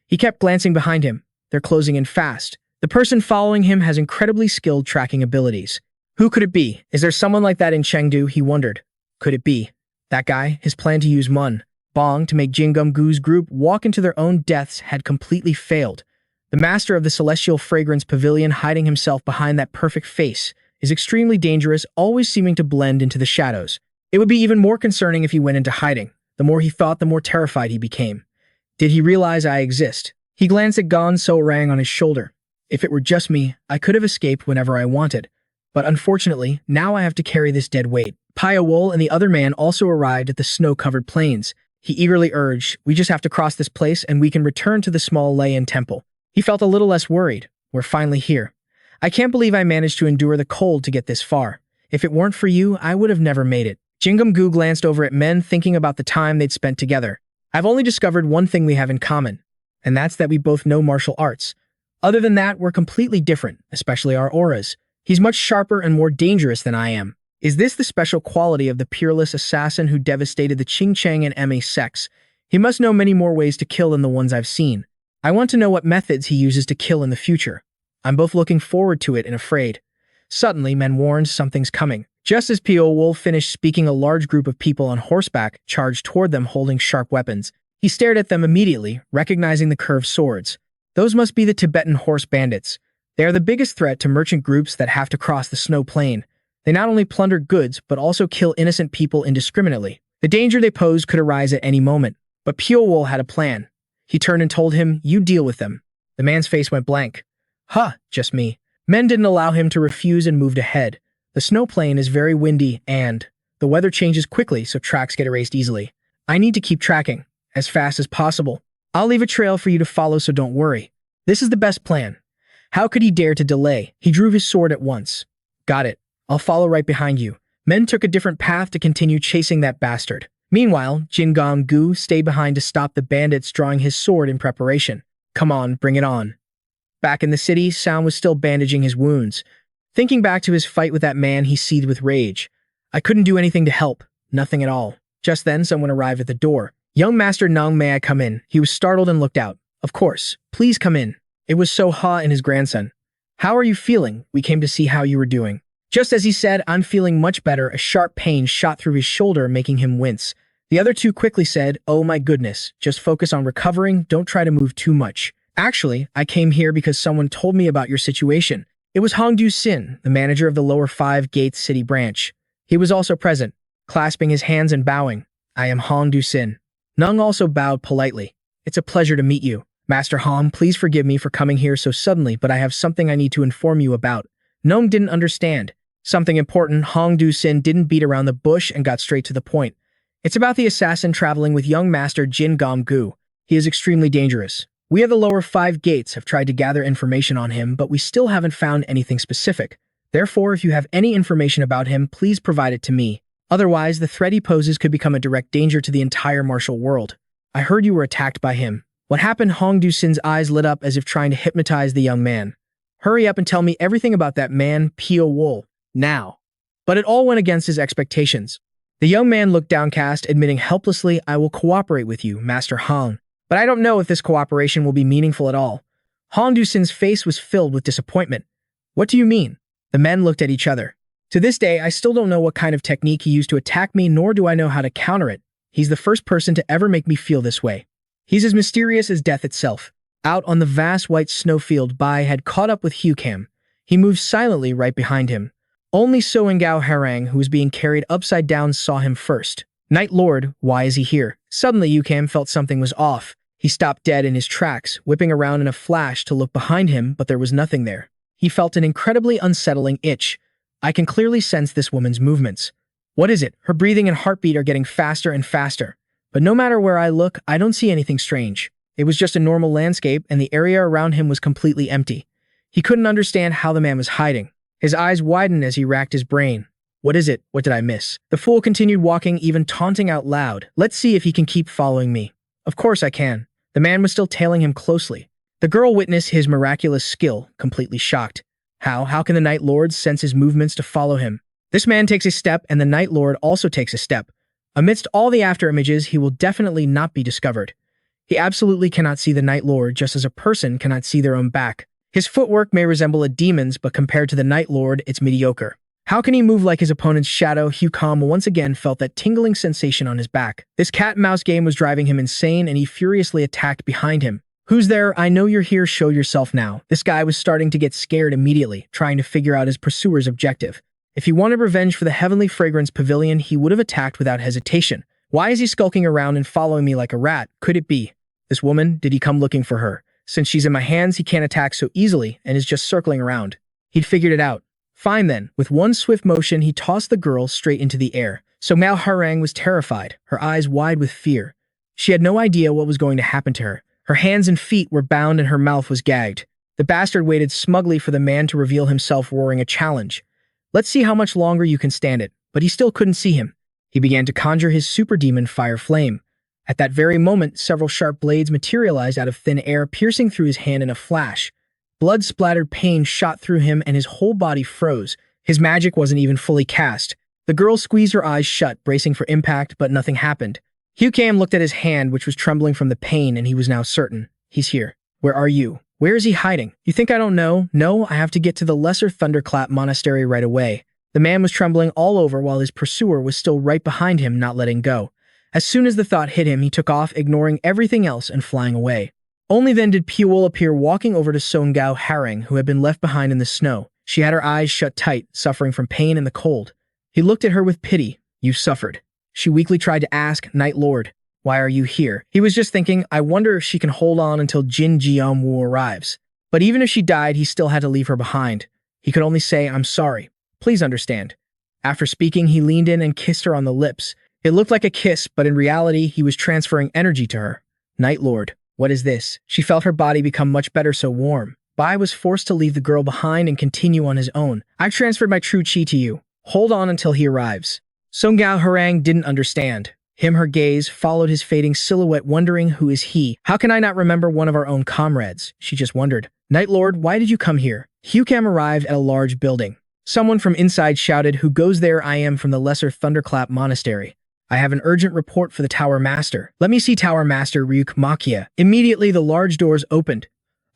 He kept glancing behind him. They're closing in fast. The person following him has incredibly skilled tracking abilities. Who could it be? Is there someone like that in Chengdu? He wondered. Could it be? That guy, his plan to use Mun Bong to make Jingum-gu's group walk into their own deaths had completely failed. The master of the Celestial Fragrance Pavilion hiding himself behind that perfect face is extremely dangerous, always seeming to blend into the shadows. It would be even more concerning if he went into hiding. The more he thought, the more terrified he became. Did he realize I exist? He glanced at Gon So-arang on his shoulder. If it were just me, I could have escaped whenever I wanted. But unfortunately, now I have to carry this dead weight. Pyo-wol and the other man also arrived at the snow-covered plains. He eagerly urged, we just have to cross this place and we can return to the small Layan temple. He felt a little less worried. We're finally here. I can't believe I managed to endure the cold to get this far. If it weren't for you, I would have never made it. Jingum-gu glanced over at men, thinking about the time they'd spent together. I've only discovered one thing we have in common, and that's that we both know martial arts. Other than that, we're completely different, especially our auras. He's much sharper and more dangerous than I am. Is this the special quality of the peerless assassin who devastated the Qingcheng and Ma sects? He must know many more ways to kill than the ones I've seen. I want to know what methods he uses to kill in the future. I'm both looking forward to it and afraid. Suddenly, men warned something's coming. Just as Pyo-wol finished speaking, a large group of people on horseback charged toward them holding sharp weapons. He stared at them immediately, recognizing the curved swords. Those must be the Tibetan horse bandits. They are the biggest threat to merchant groups that have to cross the snow plain. They not only plunder goods, but also kill innocent people indiscriminately. The danger they pose could arise at any moment, but Pyo-wol had a plan. He turned and told him, "You deal with them." The man's face went blank. "Huh, just me." Men didn't allow him to refuse and moved ahead. The snow plain is very windy and the weather changes quickly, so tracks get erased easily. I need to keep tracking, as fast as possible. I'll leave a trail for you to follow, so don't worry. This is the best plan. How could he dare to delay? He drew his sword at once. Got it. I'll follow right behind you. Men took a different path to continue chasing that bastard. Meanwhile, Jin Gong-gu stayed behind to stop the bandits, drawing his sword in preparation. Come on, bring it on. Back in the city, Sound was still bandaging his wounds. Thinking back to his fight with that man, he seethed with rage. I couldn't do anything to help. Nothing at all. Just then, someone arrived at the door. "Young Master Nung, may I come in?" He was startled and looked out. "Of course. Please come in." It was So-ha and his grandson. "How are you feeling? We came to see how you were doing." Just as he said, "I'm feeling much better," a sharp pain shot through his shoulder, making him wince. The other two quickly said, "Oh my goodness, just focus on recovering, don't try to move too much." "Actually, I came here because someone told me about your situation." It was Hongdu-sin, the manager of the Lower Five Gates City branch. He was also present, clasping his hands and bowing. "I am Hongdu-sin." Nung also bowed politely. "It's a pleasure to meet you. Master Hong, please forgive me for coming here so suddenly, but I have something I need to inform you about." Nung didn't understand. Something important. Hongdu-sin didn't beat around the bush and got straight to the point. "It's about the assassin traveling with young Master Jin Gong-gu. He is extremely dangerous. We of the Lower Five Gates have tried to gather information on him, but we still haven't found anything specific. Therefore, if you have any information about him, please provide it to me. Otherwise, the threat he poses could become a direct danger to the entire martial world. I heard you were attacked by him." What happened? Hongdu-sin's eyes lit up as if trying to hypnotize the young man. "Hurry up and tell me everything about that man, Pyo-wol. Now." But it all went against his expectations. The young man looked downcast, admitting helplessly, "I will cooperate with you, Master Hong. But I don't know if this cooperation will be meaningful at all." Hongdu-sin's face was filled with disappointment. "What do you mean?" The men looked at each other. "To this day, I still don't know what kind of technique he used to attack me, nor do I know how to counter it. He's the first person to ever make me feel this way. He's as mysterious as death itself." Out on the vast white snowfield, Bai had caught up with Hyukam. He moved silently right behind him. Only So-Ingao Harang, who was being carried upside down, saw him first. "Night Lord, why is he here?" Suddenly, Hyukam felt something was off. He stopped dead in his tracks, whipping around in a flash to look behind him, but there was nothing there. He felt an incredibly unsettling itch. "I can clearly sense this woman's movements. What is it?" Her breathing and heartbeat are getting faster and faster. But no matter where I look, I don't see anything strange. It was just a normal landscape, and the area around him was completely empty. He couldn't understand how the man was hiding. His eyes widened as he racked his brain. "What is it? What did I miss?" The fool continued walking, even taunting out loud. "Let's see if he can keep following me." "Of course I can." The man was still tailing him closely. The girl witnessed his miraculous skill, completely shocked. How can the Night Lord sense his movements to follow him? This man takes a step, and the Night Lord also takes a step. Amidst all the afterimages, he will definitely not be discovered. He absolutely cannot see the Night Lord, just as a person cannot see their own back. His footwork may resemble a demon's, but compared to the Night Lord, it's mediocre. How can he move like his opponent's shadow? Hyukam once again felt that tingling sensation on his back. This cat-and-mouse game was driving him insane, and he furiously attacked behind him. "Who's there? I know you're here, show yourself now." This guy was starting to get scared immediately, trying to figure out his pursuer's objective. If he wanted revenge for the Heavenly Fragrance Pavilion, he would have attacked without hesitation. Why is he skulking around and following me like a rat? Could it be this woman? Did he come looking for her? Since she's in my hands, he can't attack so easily and is just circling around. He'd figured it out. Fine then. With one swift motion, he tossed the girl straight into the air. So Mao Harang was terrified, her eyes wide with fear. She had no idea what was going to happen to her. Her hands and feet were bound and her mouth was gagged. The bastard waited smugly for the man to reveal himself, roaring a challenge. "Let's see how much longer you can stand it." But he still couldn't see him. He began to conjure his super demon Fire Flame. At that very moment, several sharp blades materialized out of thin air, piercing through his hand in a flash. Blood-splattered pain shot through him and his whole body froze. His magic wasn't even fully cast. The girl squeezed her eyes shut, bracing for impact, but nothing happened. Hyukam looked at his hand, which was trembling from the pain, and he was now certain. "He's here. Where are you? Where is he hiding? You think I don't know? No, I have to get to the Lesser Thunderclap Monastery right away." The man was trembling all over while his pursuer was still right behind him, not letting go. As soon as the thought hit him, he took off, ignoring everything else and flying away. Only then did Pyo-wol appear, walking over to So-Ingao Harang, who had been left behind in the snow. She had her eyes shut tight, suffering from pain and the cold. He looked at her with pity. You suffered. She weakly tried to ask, Night Lord, why are you here? He was just thinking, I wonder if she can hold on until Jin Jiang-woo arrives. But even if she died, he still had to leave her behind. He could only say, I'm sorry. Please understand. After speaking, he leaned in and kissed her on the lips. It looked like a kiss, but in reality, he was transferring energy to her. Night Lord, what is this? She felt her body become much better, so warm. Bai was forced to leave the girl behind and continue on his own. I've transferred my true chi to you. Hold on until he arrives. Song Gao Harang didn't understand. Her gaze followed his fading silhouette, wondering who is he. How can I not remember one of our own comrades? She just wondered. Night Lord, why did you come here? Hyukam arrived at a large building. Someone from inside shouted, Who goes there? I am from the Lesser Thunderclap Monastery. I have an urgent report for the Tower Master. Let me see Tower Master Ryuk Makia. Immediately, the large doors opened.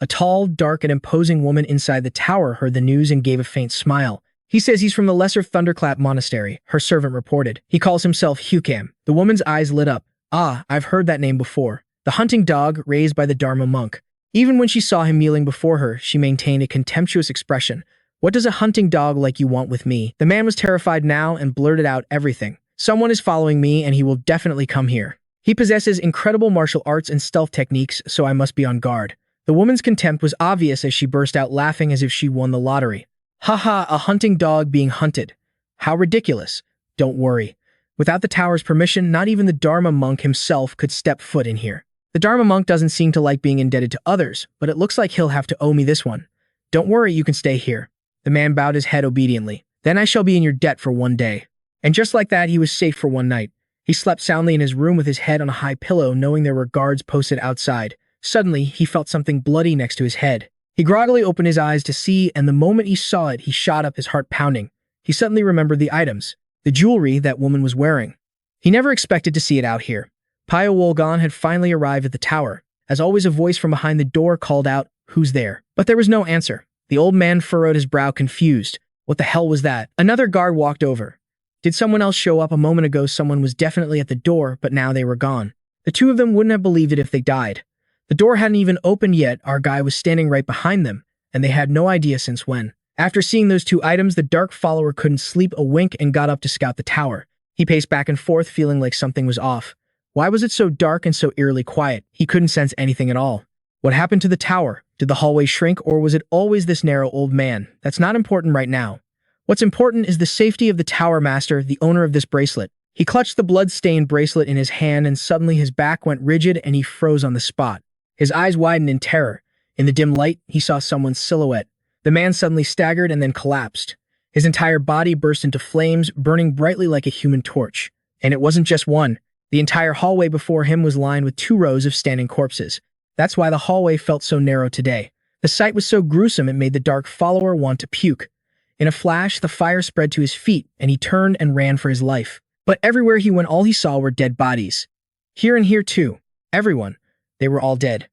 A tall, dark, and imposing woman inside the tower heard the news and gave a faint smile. He says he's from the Lesser Thunderclap Monastery, her servant reported. He calls himself Hyukam. The woman's eyes lit up. Ah, I've heard that name before. The hunting dog raised by the Dharma monk. Even when she saw him kneeling before her, she maintained a contemptuous expression. What does a hunting dog like you want with me? The man was terrified now and blurted out everything. Someone is following me and he will definitely come here. He possesses incredible martial arts and stealth techniques, so I must be on guard. The woman's contempt was obvious as she burst out laughing as if she won the lottery. Haha, a hunting dog being hunted. How ridiculous. Don't worry. Without the tower's permission, not even the Dharma monk himself could step foot in here. The Dharma monk doesn't seem to like being indebted to others, but it looks like he'll have to owe me this one. Don't worry, you can stay here. The man bowed his head obediently. Then I shall be in your debt for one day. And just like that, he was safe for one night. He slept soundly in his room with his head on a high pillow, knowing there were guards posted outside. Suddenly, he felt something bloody next to his head. He groggily opened his eyes to see, and the moment he saw it, he shot up, his heart pounding. He suddenly remembered the items, the jewelry that woman was wearing. He never expected to see it out here. Pyo-wol had finally arrived at the tower. As always, a voice from behind the door called out, Who's there? But there was no answer. The old man furrowed his brow, confused. What the hell was that? Another guard walked over. Did someone else show up? A moment ago, someone was definitely at the door, but now they were gone. The two of them wouldn't have believed it if they died. The door hadn't even opened yet, our guy was standing right behind them, and they had no idea since when. After seeing those two items, the dark follower couldn't sleep a wink and got up to scout the tower. He paced back and forth, feeling like something was off. Why was it so dark and so eerily quiet? He couldn't sense anything at all. What happened to the tower? Did the hallway shrink, or was it always this narrow old man? That's not important right now. What's important is the safety of the Tower Master, the owner of this bracelet. He clutched the blood-stained bracelet in his hand, and suddenly his back went rigid and he froze on the spot. His eyes widened in terror. In the dim light, he saw someone's silhouette. The man suddenly staggered and then collapsed. His entire body burst into flames, burning brightly like a human torch. And it wasn't just one. The entire hallway before him was lined with 2 rows of standing corpses. That's why the hallway felt so narrow today. The sight was so gruesome it made the dark follower want to puke. In a flash, the fire spread to his feet, and he turned and ran for his life. But everywhere he went, all he saw were dead bodies. Here and here too. Everyone. They were all dead.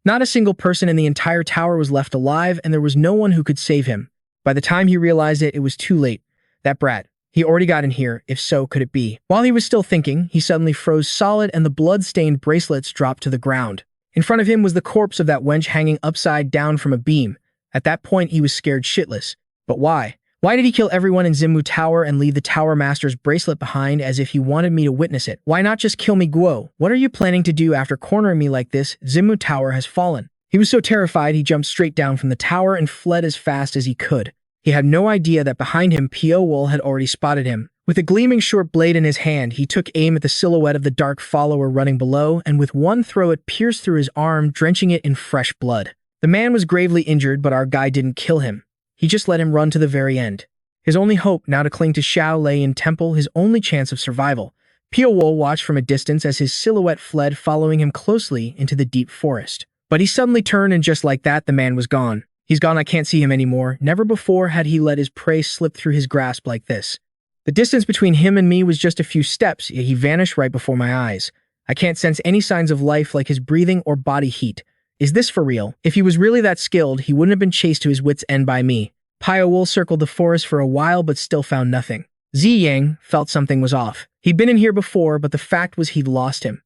Not a single person in the entire tower was left alive, and there was no one who could save him. By the time he realized it, it was too late. That brat. He already got in here, if so could it be. While he was still thinking, he suddenly froze solid and the blood-stained bracelets dropped to the ground. In front of him was the corpse of that wench hanging upside down from a beam. At that point, he was scared shitless. But why? Why did he kill everyone in Zimmu Tower and leave the Tower Master's bracelet behind as if he wanted me to witness it? Why not just kill me, Guo? What are you planning to do after cornering me like this? Zimmu Tower has fallen. He was so terrified he jumped straight down from the tower and fled as fast as he could. He had no idea that behind him Pyo-wol had already spotted him. With a gleaming short blade in his hand, he took aim at the silhouette of the dark follower running below, and with one throw it pierced through his arm, drenching it in fresh blood. The man was gravely injured, but our guy didn't kill him. He just let him run to the very end. His only hope now to cling to Xiao Lei in temple, his only chance of survival. Pyo-wol watched from a distance as his silhouette fled, following him closely into the deep forest. But he suddenly turned, and just like that, the man was gone. He's gone, I can't see him anymore. Never before had he let his prey slip through his grasp like this. The distance between him and me was just a few steps, yet he vanished right before my eyes. I can't sense any signs of life like his breathing or body heat. Is this for real? If he was really that skilled, he wouldn't have been chased to his wits' end by me. Pyo-wol circled the forest for a while but still found nothing. Ziyang felt something was off. He'd been in here before, but the fact was he'd lost him.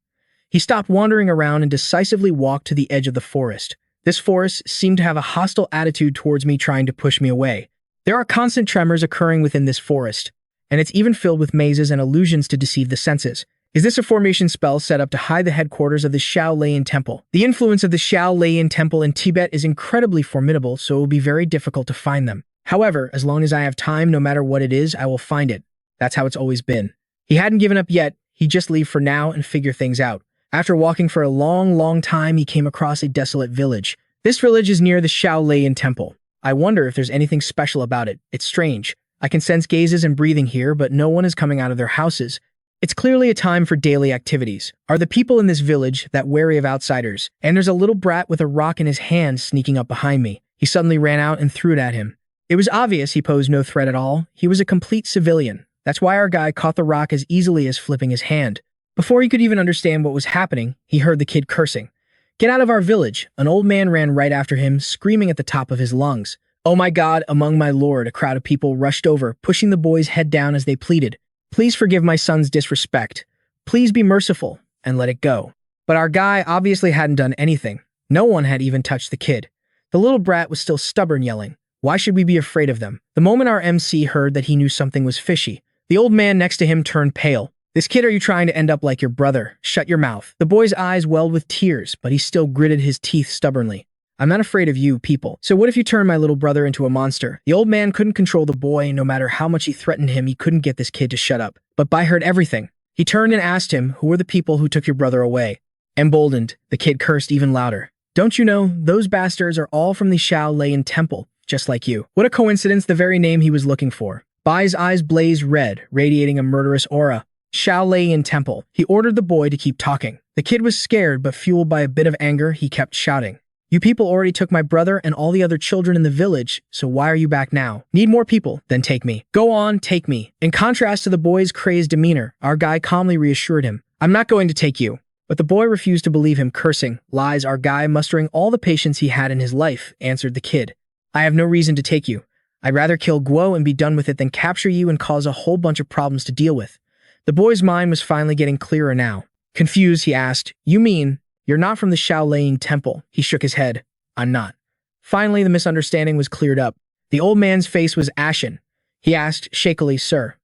He stopped wandering around and decisively walked to the edge of the forest. This forest seemed to have a hostile attitude towards me, trying to push me away. There are constant tremors occurring within this forest, and it's even filled with mazes and illusions to deceive the senses. Is this a formation spell set up to hide the headquarters of the Shaolin Temple? The influence of the Shaolin Temple in Tibet is incredibly formidable, so it will be very difficult to find them. However, as long as I have time, no matter what it is, I will find it. That's how it's always been. He hadn't given up yet. He'd just leave for now and figure things out. After walking for a long time, he came across a desolate village. This village is near the Shaolin Temple. I wonder if there's anything special about it. It's strange. I can sense gazes and breathing here, but no one is coming out of their houses. It's clearly a time for daily activities. Are the people in this village that wary of outsiders? And there's a little brat with a rock in his hand sneaking up behind me. He suddenly ran out and threw it at him. It was obvious he posed no threat at all. He was a complete civilian. That's why our guy caught the rock as easily as flipping his hand. Before he could even understand what was happening, he heard the kid cursing. "Get out of our village!" An old man ran right after him, screaming at the top of his lungs. "Oh my God, among my lord!" A crowd of people rushed over, pushing the boy's head down as they pleaded. "Please forgive my son's disrespect. Please be merciful and let it go." But our guy obviously hadn't done anything. No one had even touched the kid. The little brat was still stubborn, yelling, "Why should we be afraid of them?" The moment our MC heard that he knew something was fishy, the old man next to him turned pale. "This kid, are you trying to end up like your brother? Shut your mouth." The boy's eyes welled with tears, but he still gritted his teeth stubbornly. "I'm not afraid of you people. So what if you turn my little brother into a monster?" The old man couldn't control the boy. No matter how much he threatened him, he couldn't get this kid to shut up. But Bai heard everything. He turned and asked him, "Who are the people who took your brother away?" Emboldened, the kid cursed even louder. "Don't you know, those bastards are all from the Shaolin Temple, just like you." What a coincidence, the very name he was looking for. Bai's eyes blazed red, radiating a murderous aura. Shaolin Temple. He ordered the boy to keep talking. The kid was scared, but fueled by a bit of anger, he kept shouting. "You people already took my brother and all the other children in the village, so why are you back now? Need more people? Then take me. Go on, take me." In contrast to the boy's crazed demeanor, our guy calmly reassured him, "I'm not going to take you." But the boy refused to believe him, cursing. "Lies." Our guy, mustering all the patience he had in his life, answered the kid, "I have no reason to take you. I'd rather kill Guo and be done with it than capture you and cause a whole bunch of problems to deal with." The boy's mind was finally getting clearer now. Confused, he asked, "You mean you're not from the Shaolin Temple?" He shook his head. "I'm not." Finally, the misunderstanding was cleared up. The old man's face was ashen. He asked shakily, "Sir,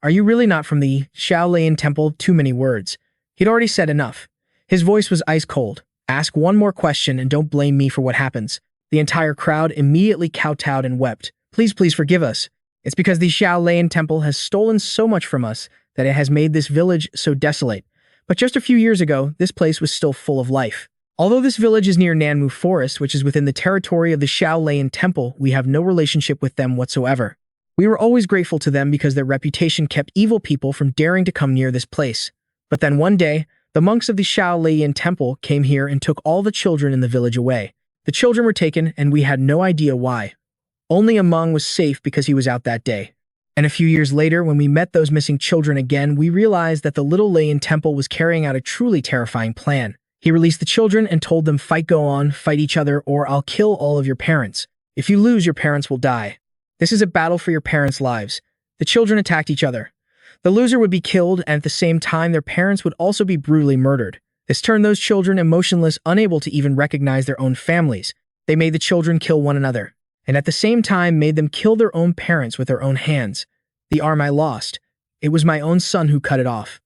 are you really not from the Shaolin Temple?" Too many words. He'd already said enough. His voice was ice cold. "Ask one more question and don't blame me for what happens." The entire crowd immediately kowtowed and wept. Please forgive us. It's because the Shaolin Temple has stolen so much from us that it has made this village so desolate. But just a few years ago, this place was still full of life. Although this village is near Nanmu Forest, which is within the territory of the Shaolin Temple, we have no relationship with them whatsoever. We were always grateful to them because their reputation kept evil people from daring to come near this place. But then one day, the monks of the Shaolin Temple came here and took all the children in the village away. The children were taken, and we had no idea why. Only Among was safe because he was out that day. And a few years later, when we met those missing children again, we realized that the Little Layin Temple was carrying out a truly terrifying plan. He released the children and told them, go on, fight each other, or I'll kill all of your parents. If you lose, your parents will die. This is a battle for your parents' lives. The children attacked each other. The loser would be killed, and at the same time, their parents would also be brutally murdered. This turned those children emotionless, unable to even recognize their own families. They made the children kill one another, and at the same time made them kill their own parents with their own hands. The arm I lost. It was my own son who cut it off.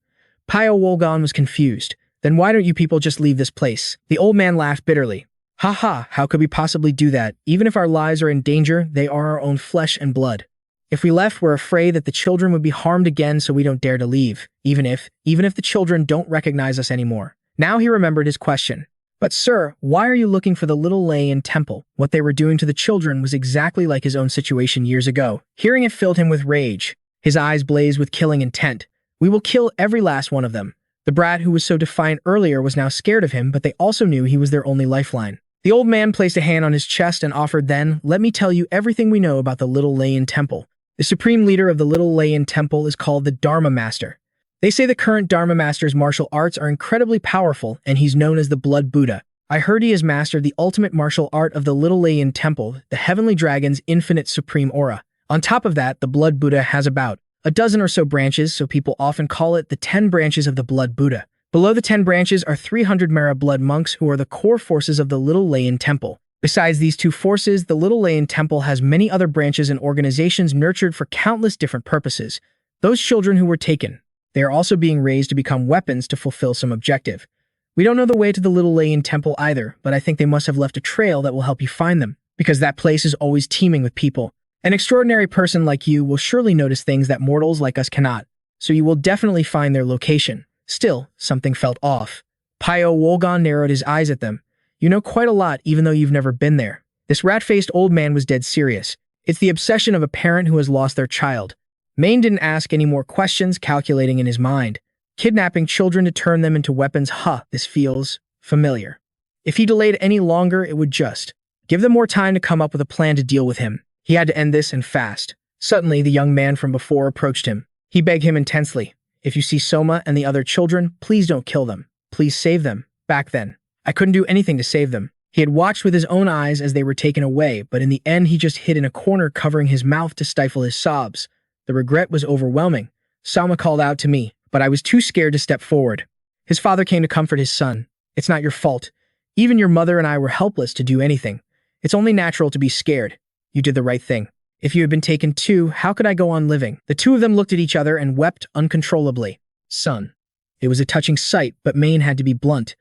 Pyo-wol was confused. Then why don't you people just leave this place? The old man laughed bitterly. Ha, how could we possibly do that? Even if our lives are in danger, they are our own flesh and blood. If we left, we're afraid that the children would be harmed again, so we don't dare to leave, even if the children don't recognize us anymore. Now he remembered his question. But sir, why are you looking for the Little Layin Temple? What they were doing to the children was exactly like his own situation years ago. Hearing it filled him with rage. His eyes blazed with killing intent. We will kill every last one of them. The brat who was so defiant earlier was now scared of him, but they also knew he was their only lifeline. The old man placed a hand on his chest and offered then, let me tell you everything we know about the Little Layin Temple. The supreme leader of the Little Layin Temple is called the Dharma Master. They say the current Dharma Master's martial arts are incredibly powerful, and he's known as the Blood Buddha. I heard he has mastered the ultimate martial art of the Little Layin Temple, the Heavenly Dragon's infinite supreme aura. On top of that, the Blood Buddha has about a dozen or so branches, so people often call it the 10 branches of the Blood Buddha. Below the 10 branches are 300 Mara blood monks who are the core forces of the Little Layin Temple. Besides these two forces, the Little Layan Temple has many other branches and organizations nurtured for countless different purposes. Those children who were taken, they are also being raised to become weapons to fulfill some objective. We don't know the way to the Little Layan Temple either, but I think they must have left a trail that will help you find them, because that place is always teeming with people. An extraordinary person like you will surely notice things that mortals like us cannot, so you will definitely find their location. Still, something felt off. Pyo-wol narrowed his eyes at them. You know quite a lot even though you've never been there. This rat-faced old man was dead serious. It's the obsession of a parent who has lost their child. Maine didn't ask any more questions, calculating in his mind. Kidnapping children to turn them into weapons, this feels familiar. If he delayed any longer, it would just give them more time to come up with a plan to deal with him. He had to end this and fast. Suddenly, the young man from before approached him. He begged him intensely, "If you see Soma and the other children, please don't kill them. Please save them." Back then, I couldn't do anything to save them. He had watched with his own eyes as they were taken away, but in the end he just hid in a corner covering his mouth to stifle his sobs. The regret was overwhelming. Soma called out to me, but I was too scared to step forward. His father came to comfort his son. "It's not your fault. Even your mother and I were helpless to do anything. It's only natural to be scared. You did the right thing. If you had been taken too, how could I go on living?" The two of them looked at each other and wept uncontrollably. "Son." It was a touching sight, but Maine had to be blunt.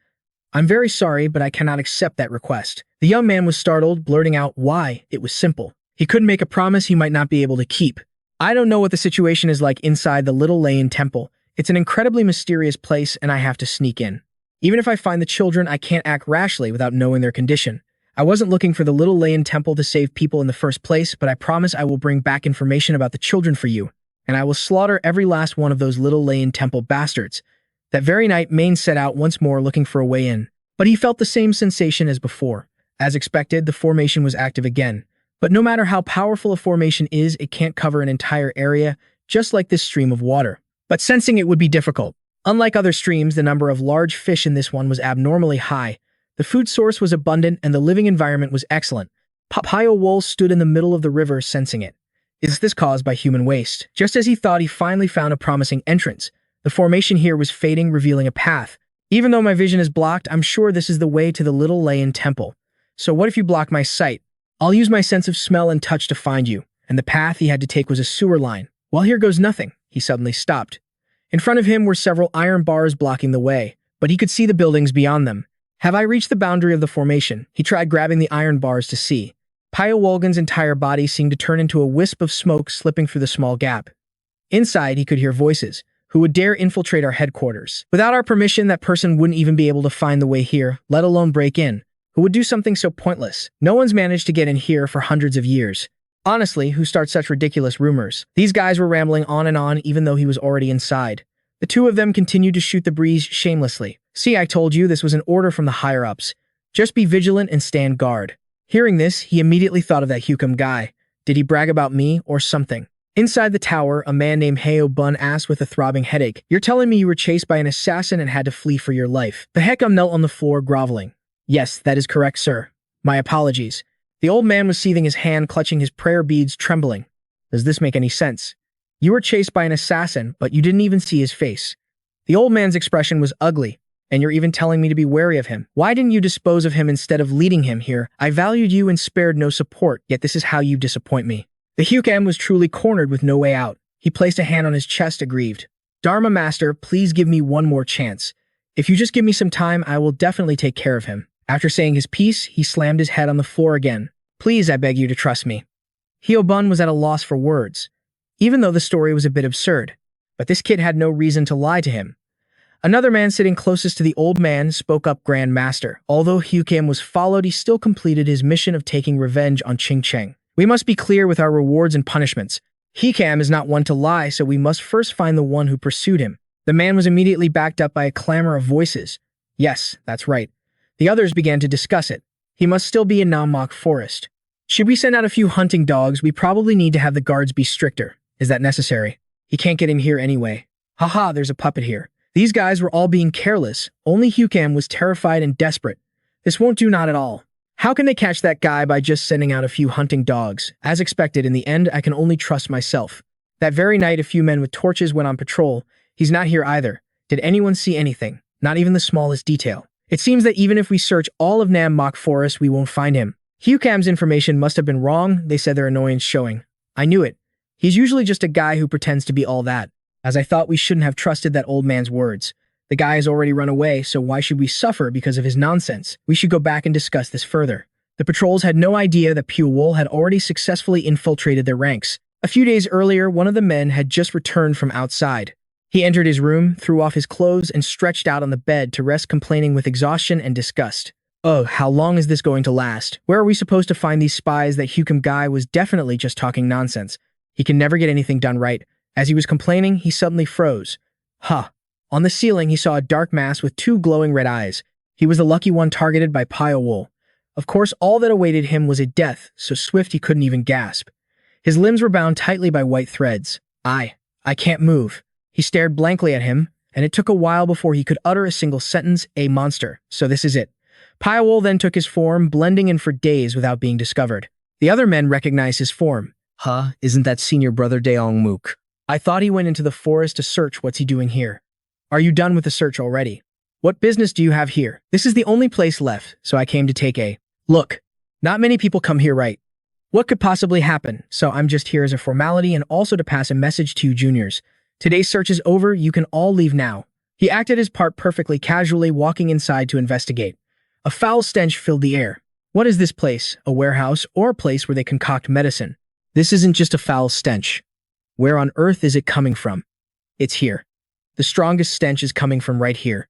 "I'm very sorry, but I cannot accept that request." The young man was startled, blurting out why. It was simple. He couldn't make a promise he might not be able to keep. I don't know what the situation is like inside the Little Layan Temple. It's an incredibly mysterious place and I have to sneak in. Even if I find the children, I can't act rashly without knowing their condition. I wasn't looking for the Little Layan Temple to save people in the first place, but I promise I will bring back information about the children for you, and I will slaughter every last one of those Little Layan Temple bastards. That very night, Maine set out once more looking for a way in, but he felt the same sensation as before. As expected, the formation was active again. But no matter how powerful a formation is, it can't cover an entire area, just like this stream of water. But sensing it would be difficult. Unlike other streams, the number of large fish in this one was abnormally high. The food source was abundant and the living environment was excellent. Pyo-wol stood in the middle of the river, sensing it. Is this caused by human waste? Just as he thought, he finally found a promising entrance. The formation here was fading, revealing a path. Even though my vision is blocked, I'm sure this is the way to the Little Layan Temple. So what if you block my sight? I'll use my sense of smell and touch to find you. And the path he had to take was a sewer line. Well, here goes nothing. He suddenly stopped. In front of him were several iron bars blocking the way, but he could see the buildings beyond them. Have I reached the boundary of the formation? He tried grabbing the iron bars to see. Pyo-wol's entire body seemed to turn into a wisp of smoke slipping through the small gap. Inside, he could hear voices. Who would dare infiltrate our headquarters? Without our permission, that person wouldn't even be able to find the way here, let alone break in. Who would do something so pointless? No one's managed to get in here for hundreds of years. Honestly, who starts such ridiculous rumors? These guys were rambling on and on even though he was already inside. The two of them continued to shoot the breeze shamelessly. See, I told you this was an order from the higher-ups. Just be vigilant and stand guard. Hearing this, he immediately thought of that Hukum guy. Did he brag about me or something? Inside the tower, a man named Hyo-bun asked with a throbbing headache, "You're telling me you were chased by an assassin and had to flee for your life?" The Hekam knelt on the floor, groveling. "Yes, that is correct, sir. My apologies." The old man was seething, his hand clutching his prayer beads, trembling. Does this make any sense? You were chased by an assassin, but you didn't even see his face. The old man's expression was ugly, and you're even telling me to be wary of him. Why didn't you dispose of him instead of leading him here? I valued you and spared no support, yet this is how you disappoint me. The Hukam was truly cornered with no way out. He placed a hand on his chest, aggrieved. Dharma Master, please give me one more chance. If you just give me some time, I will definitely take care of him. After saying his piece, he slammed his head on the floor again. Please, I beg you to trust me. Hyo-bun was at a loss for words, even though the story was a bit absurd. But this kid had no reason to lie to him. Another man sitting closest to the old man spoke up, Grand Master. Although Hukam was followed, he still completed his mission of taking revenge on Ching Cheng. We must be clear with our rewards and punishments. Hukam is not one to lie, so we must first find the one who pursued him. The man was immediately backed up by a clamor of voices. Yes, that's right. The others began to discuss it. He must still be in Nammock Forest. Should we send out a few hunting dogs? We probably need to have the guards be stricter. Is that necessary? He can't get in here anyway. Haha, there's a puppet here. These guys were all being careless. Only Hukam was terrified and desperate. This won't do, not at all. How can they catch that guy by just sending out a few hunting dogs? As expected, in the end, I can only trust myself. That very night, a few men with torches went on patrol. He's not here either. Did anyone see anything? Not even the smallest detail. It seems that even if we search all of Nammock Forest, we won't find him. Hukam's information must have been wrong, they said, their annoyance showing. I knew it. He's usually just a guy who pretends to be all that. As I thought we shouldn't have trusted that old man's words. The guy has already run away, so why should we suffer because of his nonsense? We should go back and discuss this further. The patrols had no idea that Pyo-wol had already successfully infiltrated their ranks. A few days earlier, one of the men had just returned from outside. He entered his room, threw off his clothes, and stretched out on the bed to rest, complaining with exhaustion and disgust. Oh, how long is this going to last? Where are we supposed to find these spies? That Hukum guy was definitely just talking nonsense. He can never get anything done right. As he was complaining, he suddenly froze. Huh. On the ceiling, he saw a dark mass with two glowing red eyes. He was the lucky one targeted by Pyo-wol. Of course, all that awaited him was a death, so swift he couldn't even gasp. His limbs were bound tightly by white threads. I can't move. He stared blankly at him, and it took a while before he could utter a single sentence, a monster. So this is it. Pyo-wol then took his form, blending in for days without being discovered. The other men recognized his form. Huh, isn't that senior brother Daeong-mook? I thought he went into the forest to search. What's he doing here? Are you done with the search already? What business do you have here? This is the only place left, so I came to take a look. Not many people come here, right? What could possibly happen? So I'm just here as a formality and also to pass a message to you juniors. Today's search is over, you can all leave now. He acted his part perfectly, casually walking inside to investigate. A foul stench filled the air. What is this place? A warehouse or a place where they concoct medicine? This isn't just a foul stench. Where on earth is it coming from? It's here. The strongest stench is coming from right here.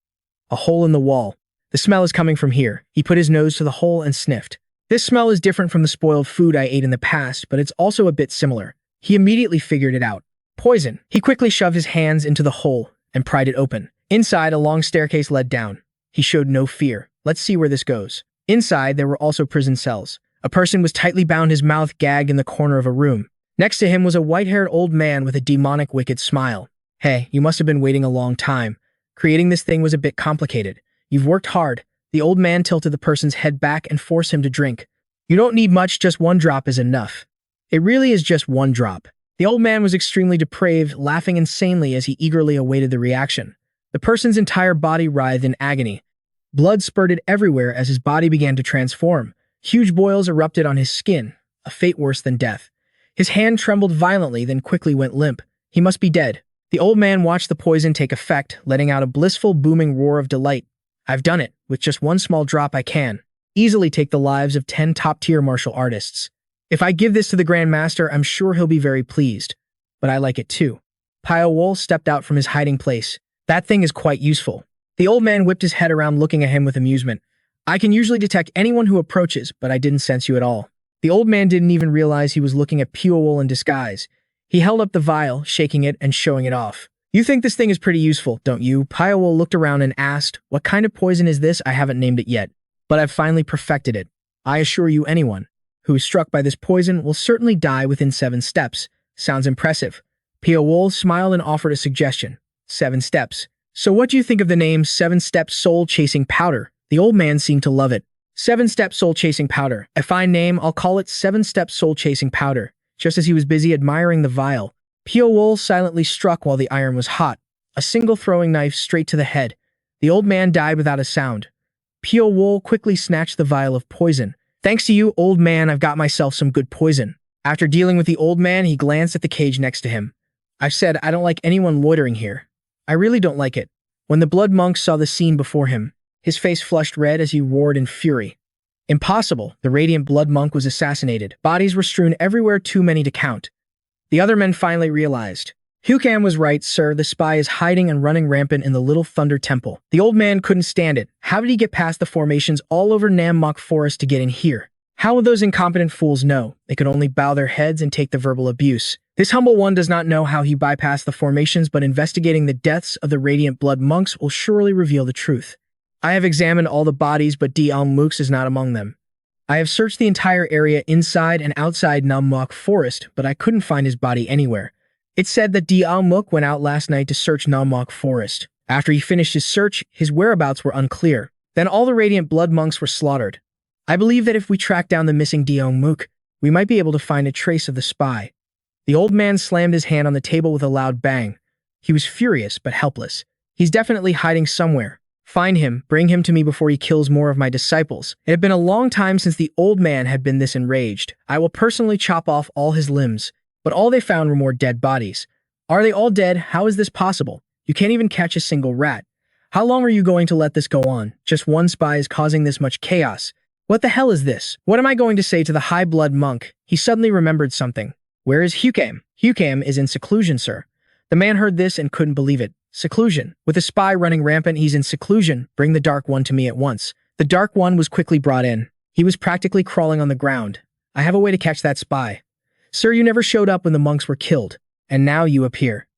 A hole in the wall. The smell is coming from here. He put his nose to the hole and sniffed. This smell is different from the spoiled food I ate in the past, but it's also a bit similar. He immediately figured it out. Poison. He quickly shoved his hands into the hole and pried it open. Inside, a long staircase led down. He showed no fear. Let's see where this goes. Inside, there were also prison cells. A person was tightly bound, his mouth gagged in the corner of a room. Next to him was a white-haired old man with a demonic, wicked smile. Hey, you must have been waiting a long time. Creating this thing was a bit complicated. You've worked hard. The old man tilted the person's head back and forced him to drink. You don't need much, just one drop is enough. It really is just one drop. The old man was extremely depraved, laughing insanely as he eagerly awaited the reaction. The person's entire body writhed in agony. Blood spurted everywhere as his body began to transform. Huge boils erupted on his skin, a fate worse than death. His hand trembled violently, then quickly went limp. He must be dead. The old man watched the poison take effect, letting out a blissful, booming roar of delight. I've done it. With just one small drop I can easily take the lives of 10 top-tier martial artists. If I give this to the Grand Master, I'm sure he'll be very pleased. But I like it too. Pyo-wol stepped out from his hiding place. That thing is quite useful. The old man whipped his head around, looking at him with amusement. I can usually detect anyone who approaches, but I didn't sense you at all. The old man didn't even realize he was looking at Pyo-wol in disguise. He held up the vial, shaking it and showing it off. You think this thing is pretty useful, don't you? Pyo-wol looked around and asked, what kind of poison is this? I haven't named it yet, but I've finally perfected it. I assure you, anyone who is struck by this poison will certainly die within 7 steps. Sounds impressive. Pyo-wol smiled and offered a suggestion. 7 steps. So what do you think of the name 7-Step Soul-Chasing Powder? The old man seemed to love it. 7-Step Soul-Chasing Powder. A fine name, I'll call it 7-Step Soul-Chasing Powder. Just as he was busy admiring the vial, Pyo-wol silently struck while the iron was hot, a single throwing knife straight to the head. The old man died without a sound. Pyo-wol quickly snatched the vial of poison. Thanks to you, old man, I've got myself some good poison. After dealing with the old man, he glanced at the cage next to him. I've said I don't like anyone loitering here. I really don't like it. When the blood monk saw the scene before him, his face flushed red as he roared in fury. Impossible. The radiant blood monk was assassinated. Bodies were strewn everywhere, too many to count. The other men finally realized. Hukam was right, sir. The spy is hiding and running rampant in the Little Thunder Temple. The old man couldn't stand it. How did he get past the formations all over Nammok Forest to get in here? How would those incompetent fools know? They could only bow their heads and take the verbal abuse. This humble one does not know how he bypassed the formations, but investigating the deaths of the radiant blood monks will surely reveal the truth. I have examined all the bodies, but Daeong-mook's is not among them. I have searched the entire area inside and outside Nammok Forest, but I couldn't find his body anywhere. It said that Daeong-mook went out last night to search Nammok Forest. After he finished his search, his whereabouts were unclear. Then all the radiant blood monks were slaughtered. I believe that if we track down the missing Daeong-mook, we might be able to find a trace of the spy. The old man slammed his hand on the table with a loud bang. He was furious but helpless. He's definitely hiding somewhere. Find him, bring him to me before he kills more of my disciples. It had been a long time since the old man had been this enraged. I will personally chop off all his limbs. But all they found were more dead bodies. Are they all dead? How is this possible? You can't even catch a single rat. How long are you going to let this go on? Just one spy is causing this much chaos. What the hell is this? What am I going to say to the high-blood monk? He suddenly remembered something. Where is Hukam? Hukam is in seclusion, sir. The man heard this and couldn't believe it. Seclusion. With a spy running rampant, he's in seclusion. Bring the Dark One to me at once. The Dark One was quickly brought in. He was practically crawling on the ground. I have a way to catch that spy. Sir, you never showed up when the monks were killed, and now you appear.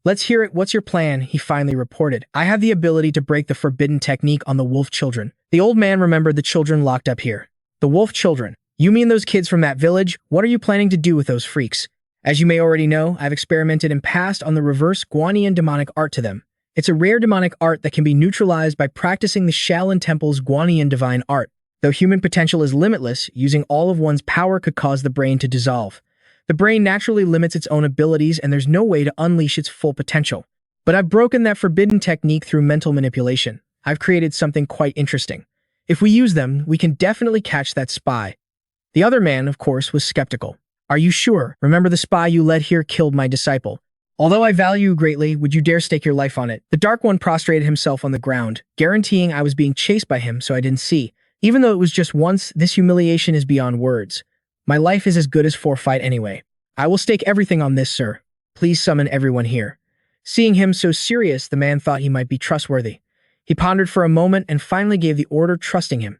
Let's hear it. What's your plan? He finally reported. I have the ability to break the forbidden technique on the wolf children. The old man remembered the children locked up here. The wolf children. You mean those kids from that village? What are you planning to do with those freaks? As you may already know, I've experimented in past on the reverse Guanyin demonic art to them. It's a rare demonic art that can be neutralized by practicing the Shaolin Temple's Guanyin divine art. Though human potential is limitless, using all of one's power could cause the brain to dissolve. The brain naturally limits its own abilities and there's no way to unleash its full potential. But I've broken that forbidden technique through mental manipulation. I've created something quite interesting. If we use them, we can definitely catch that spy. The other man, of course, was skeptical. Are you sure? Remember the spy you led here killed my disciple. Although I value you greatly, would you dare stake your life on it? The Dark One prostrated himself on the ground, guaranteeing I was being chased by him so I didn't see. Even though it was just once, this humiliation is beyond words. My life is as good as forfeit anyway. I will stake everything on this, sir. Please summon everyone here. Seeing him so serious, the man thought he might be trustworthy. He pondered for a moment and finally gave the order, trusting him.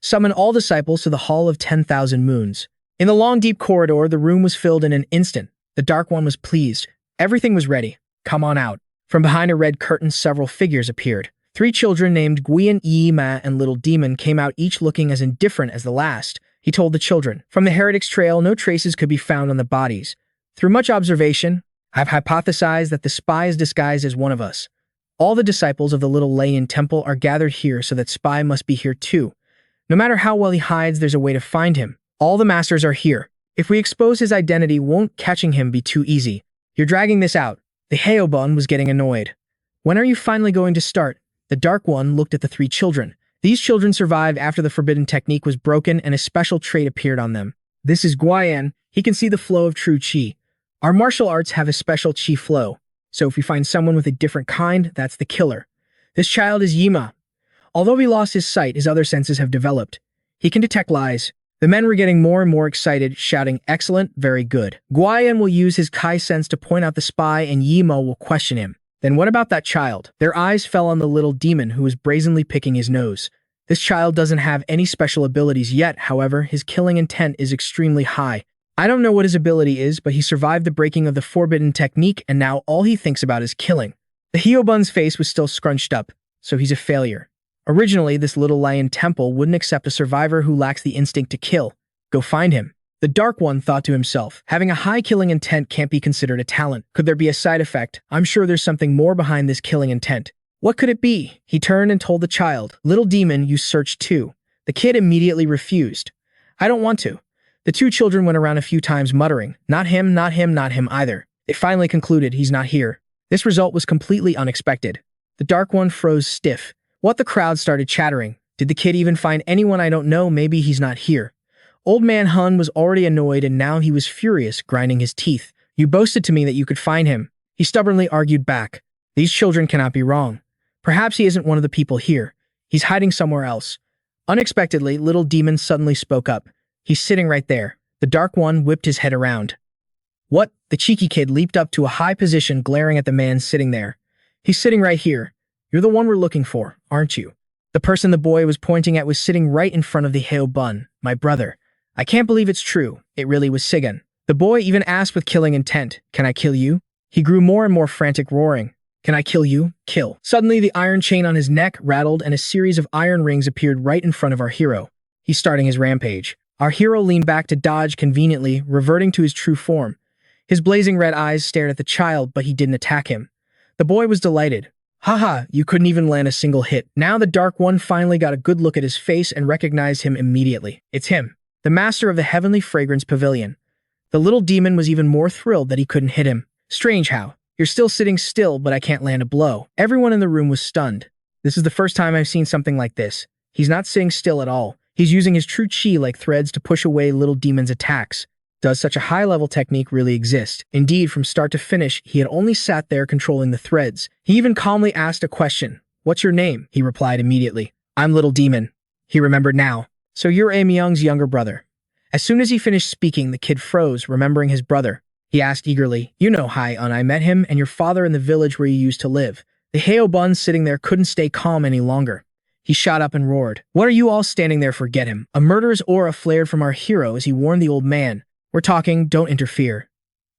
Summon all disciples to the Hall of 10,000 Moons. In the long, deep corridor, the room was filled in an instant. The Dark One was pleased. Everything was ready. Come on out. From behind a red curtain, several figures appeared. 3 children named Guian, Yi-Ma, and Little Demon came out, each looking as indifferent as the last. He told the children, from the Heretic's trail, no traces could be found on the bodies. Through much observation, I've hypothesized that the spy is disguised as one of us. All the disciples of the Little Layan Temple are gathered here, so that spy must be here too. No matter how well he hides, there's a way to find him. All the masters are here. If we expose his identity, won't catching him be too easy? You're dragging this out. The Heobun was getting annoyed. When are you finally going to start? The Dark One looked at the 3 children. These children survived after the forbidden technique was broken and a special trait appeared on them. This is Guian. He can see the flow of true chi. Our martial arts have a special chi flow. So if we find someone with a different kind, that's the killer. This child is Yima. Although he lost his sight, his other senses have developed. He can detect lies. The men were getting more and more excited, shouting, excellent, very good. Guian will use his Kai sense to point out the spy and Yimo will question him. Then what about that child? Their eyes fell on the Little Demon who was brazenly picking his nose. This child doesn't have any special abilities yet, however, his killing intent is extremely high. I don't know what his ability is, but he survived the breaking of the forbidden technique and now all he thinks about is killing. The Heobun's face was still scrunched up, so he's a failure. Originally, this Little Lion Temple wouldn't accept a survivor who lacks the instinct to kill. Go find him. The Dark One thought to himself, having a high killing intent can't be considered a talent. Could there be a side effect? I'm sure there's something more behind this killing intent. What could it be? He turned and told the child, Little Demon, you search too. The kid immediately refused. I don't want to. The 2 children went around a few times muttering, not him, not him, not him either. They finally concluded he's not here. This result was completely unexpected. The Dark One froze stiff. What the crowd started chattering. Did the kid even find anyone I don't know? Maybe he's not here. Old Man Hun was already annoyed and now he was furious, grinding his teeth. You boasted to me that you could find him. He stubbornly argued back. These children cannot be wrong. Perhaps he isn't one of the people here. He's hiding somewhere else. Unexpectedly, Little Demon suddenly spoke up. He's sitting right there. The Dark One whipped his head around. What? The cheeky kid leaped up to a high position, glaring at the man sitting there. He's sitting right here. You're the one we're looking for, aren't you? The person the boy was pointing at was sitting right in front of the Heobun, my brother. I can't believe it's true. It really was Sigan. The boy even asked with killing intent, can I kill you? He grew more and more frantic, roaring. Can I kill you? Kill. Suddenly, the iron chain on his neck rattled and a series of iron rings appeared right in front of our hero. He's starting his rampage. Our hero leaned back to dodge conveniently, reverting to his true form. His blazing red eyes stared at the child, but he didn't attack him. The boy was delighted. Haha, you couldn't even land a single hit. Now the Dark One finally got a good look at his face and recognized him immediately. It's him, the master of the Heavenly Fragrance Pavilion. The Little Demon was even more thrilled that he couldn't hit him. Strange how. You're still sitting still, but I can't land a blow. Everyone in the room was stunned. This is the first time I've seen something like this. He's not sitting still at all. He's using his true chi like threads to push away little demon's attacks. Does such a high-level technique really exist? Indeed, from start to finish, he had only sat there controlling the threads. He even calmly asked a question. "What's your name?" He replied immediately. "I'm Little Demon." He remembered now. "So you're Myung's younger brother." As soon as he finished speaking, the kid froze, remembering his brother. He asked eagerly, "You know Hai-un, I met him and your father in the village where you used to live." The Haobun sitting there couldn't stay calm any longer. He shot up and roared. "What are you all standing there for? Get him." A murderous aura flared from our hero as he warned the old man. "We're talking, don't interfere."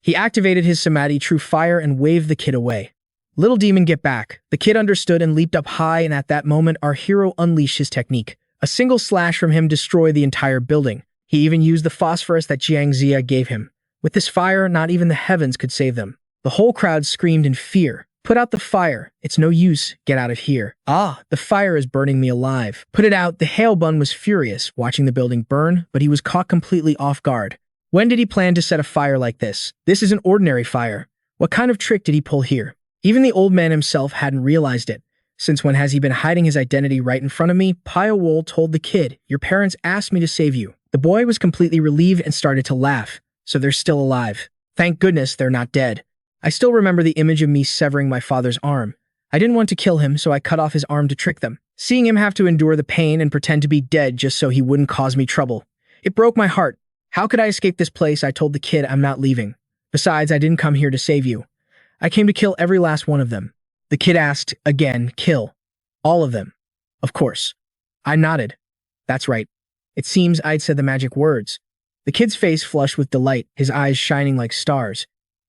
He activated his samadhi true fire and waved the kid away. "Little demon, get back." The kid understood and leaped up high, and at that moment our hero unleashed his technique. A single slash from him destroyed the entire building. He even used the phosphorus that Jiang Zia gave him. With this fire, not even the heavens could save them. The whole crowd screamed in fear. "Put out the fire. It's no use. Get out of here." "Ah, the fire is burning me alive." "Put it out." The Haobun was furious, watching the building burn, but he was caught completely off guard. When did he plan to set a fire like this? This isn't ordinary fire. What kind of trick did he pull here? Even the old man himself hadn't realized it. Since when has he been hiding his identity right in front of me? Pyo-wol told the kid, "Your parents asked me to save you." The boy was completely relieved and started to laugh. "So they're still alive. Thank goodness they're not dead." I still remember the image of me severing my father's arm. I didn't want to kill him, so I cut off his arm to trick them. Seeing him have to endure the pain and pretend to be dead just so he wouldn't cause me trouble. It broke my heart. How could I escape this place? I told the kid I'm not leaving. Besides, I didn't come here to save you. I came to kill every last one of them. The kid asked, again, "Kill all of them?" "Of course." I nodded. "That's right." It seems I'd said the magic words. The kid's face flushed with delight, his eyes shining like stars.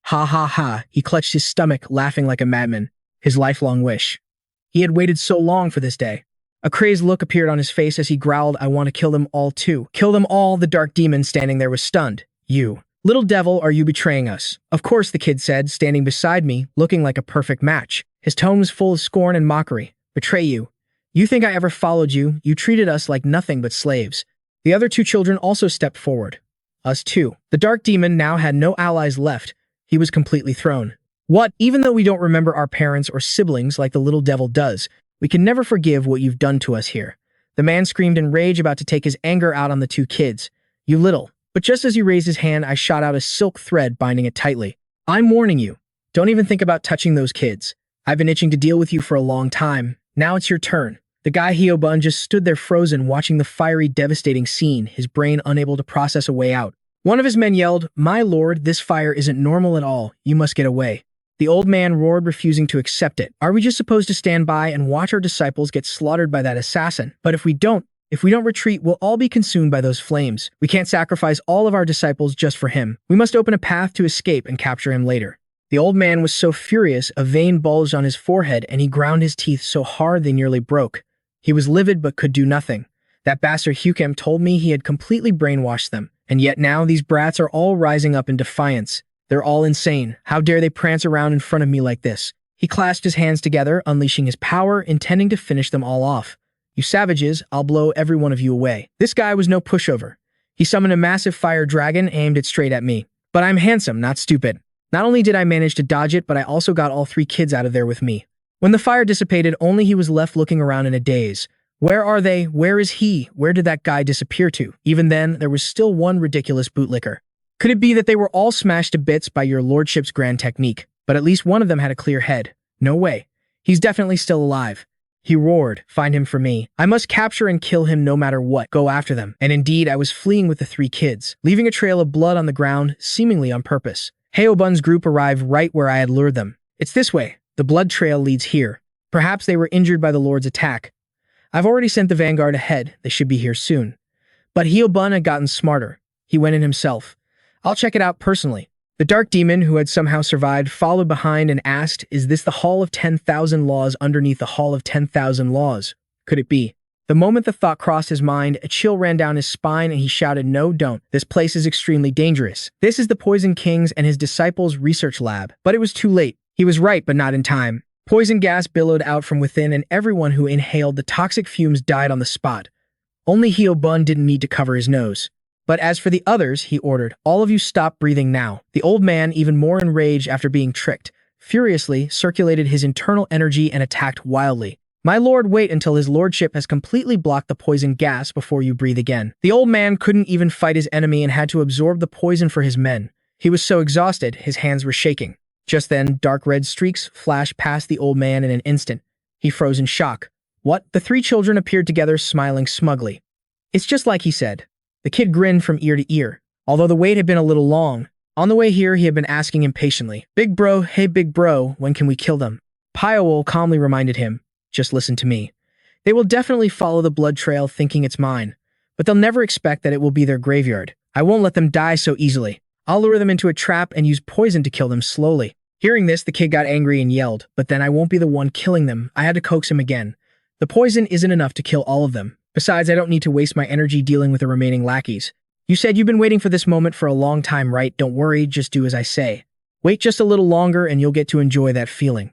"Ha ha ha," he clutched his stomach, laughing like a madman. His lifelong wish. He had waited so long for this day. A crazed look appeared on his face as he growled, "I want to kill them all too." "Kill them all?" The dark demon standing there was stunned. "You. Little devil, are you betraying us?" "Of course," the kid said, standing beside me, looking like a perfect match. His tone was full of scorn and mockery. "Betray you? You think I ever followed you? You treated us like nothing but slaves." The other two children also stepped forward. "Us too." The dark demon now had no allies left. He was completely thrown. "What? Even though we don't remember our parents or siblings like the little devil does, we can never forgive what you've done to us here." The man screamed in rage, about to take his anger out on the two kids. "You little..." But just as he raised his hand, I shot out a silk thread, binding it tightly. "I'm warning you. Don't even think about touching those kids. I've been itching to deal with you for a long time. Now it's your turn." The guy Hyobun just stood there frozen, watching the fiery, devastating scene, his brain unable to process a way out. One of his men yelled, "My lord, this fire isn't normal at all. You must get away." The old man roared, refusing to accept it. "Are we just supposed to stand by and watch our disciples get slaughtered by that assassin? But if we don't retreat, we'll all be consumed by those flames. We can't sacrifice all of our disciples just for him. We must open a path to escape and capture him later." The old man was so furious, a vein bulged on his forehead and he ground his teeth so hard they nearly broke. He was livid but could do nothing. That bastard Hukem told me he had completely brainwashed them, and yet now these brats are all rising up in defiance. They're all insane. How dare they prance around in front of me like this? He clasped his hands together, unleashing his power, intending to finish them all off. "You savages, I'll blow every one of you away." This guy was no pushover. He summoned a massive fire dragon, aimed it straight at me. But I'm handsome, not stupid. Not only did I manage to dodge it, but I also got all three kids out of there with me. When the fire dissipated, only he was left looking around in a daze. Where are they? Where is he? Where did that guy disappear to? Even then, there was still one ridiculous bootlicker. Could it be that they were all smashed to bits by your lordship's grand technique? But at least one of them had a clear head. No way. He's definitely still alive. He roared, "Find him for me. I must capture and kill him no matter what. Go after them." And indeed, I was fleeing with the three kids, leaving a trail of blood on the ground, seemingly on purpose. Haobun's group arrived right where I had lured them. "It's this way. The blood trail leads here. Perhaps they were injured by the Lord's attack. I've already sent the vanguard ahead. They should be here soon." But Hyobun had gotten smarter. He went in himself. "I'll check it out personally." The dark demon, who had somehow survived, followed behind and asked, "Is this the Hall of 10,000 Laws underneath the Hall of 10,000 Laws? Could it be?" The moment the thought crossed his mind, a chill ran down his spine and he shouted, "No, don't. This place is extremely dangerous. This is the Poison King's and his disciples' research lab." But it was too late. He was right, but not in time. Poison gas billowed out from within and everyone who inhaled the toxic fumes died on the spot. Only Hyobun didn't need to cover his nose. But as for the others, he ordered, "All of you stop breathing now." The old man, even more enraged after being tricked, furiously circulated his internal energy and attacked wildly. My lord, wait until his lordship has completely blocked the poison gas before you breathe again. The old man couldn't even fight his enemy and had to absorb the poison for his men. He was so exhausted, his hands were shaking. Just then, dark red streaks flashed past the old man in an instant. He froze in shock. What? The three children appeared together, smiling smugly. It's just like he said. The kid grinned from ear to ear. Although the wait had been a little long, on the way here he had been asking impatiently, Big bro, hey big bro, when can we kill them? Pyo-wol calmly reminded him, just listen to me. They will definitely follow the blood trail thinking it's mine, but they'll never expect that it will be their graveyard. I won't let them die so easily. I'll lure them into a trap and use poison to kill them slowly. Hearing this, the kid got angry and yelled, but then I won't be the one killing them. I had to coax him again. The poison isn't enough to kill all of them. Besides, I don't need to waste my energy dealing with the remaining lackeys. You said you've been waiting for this moment for a long time, right? Don't worry, just do as I say. Wait just a little longer and you'll get to enjoy that feeling.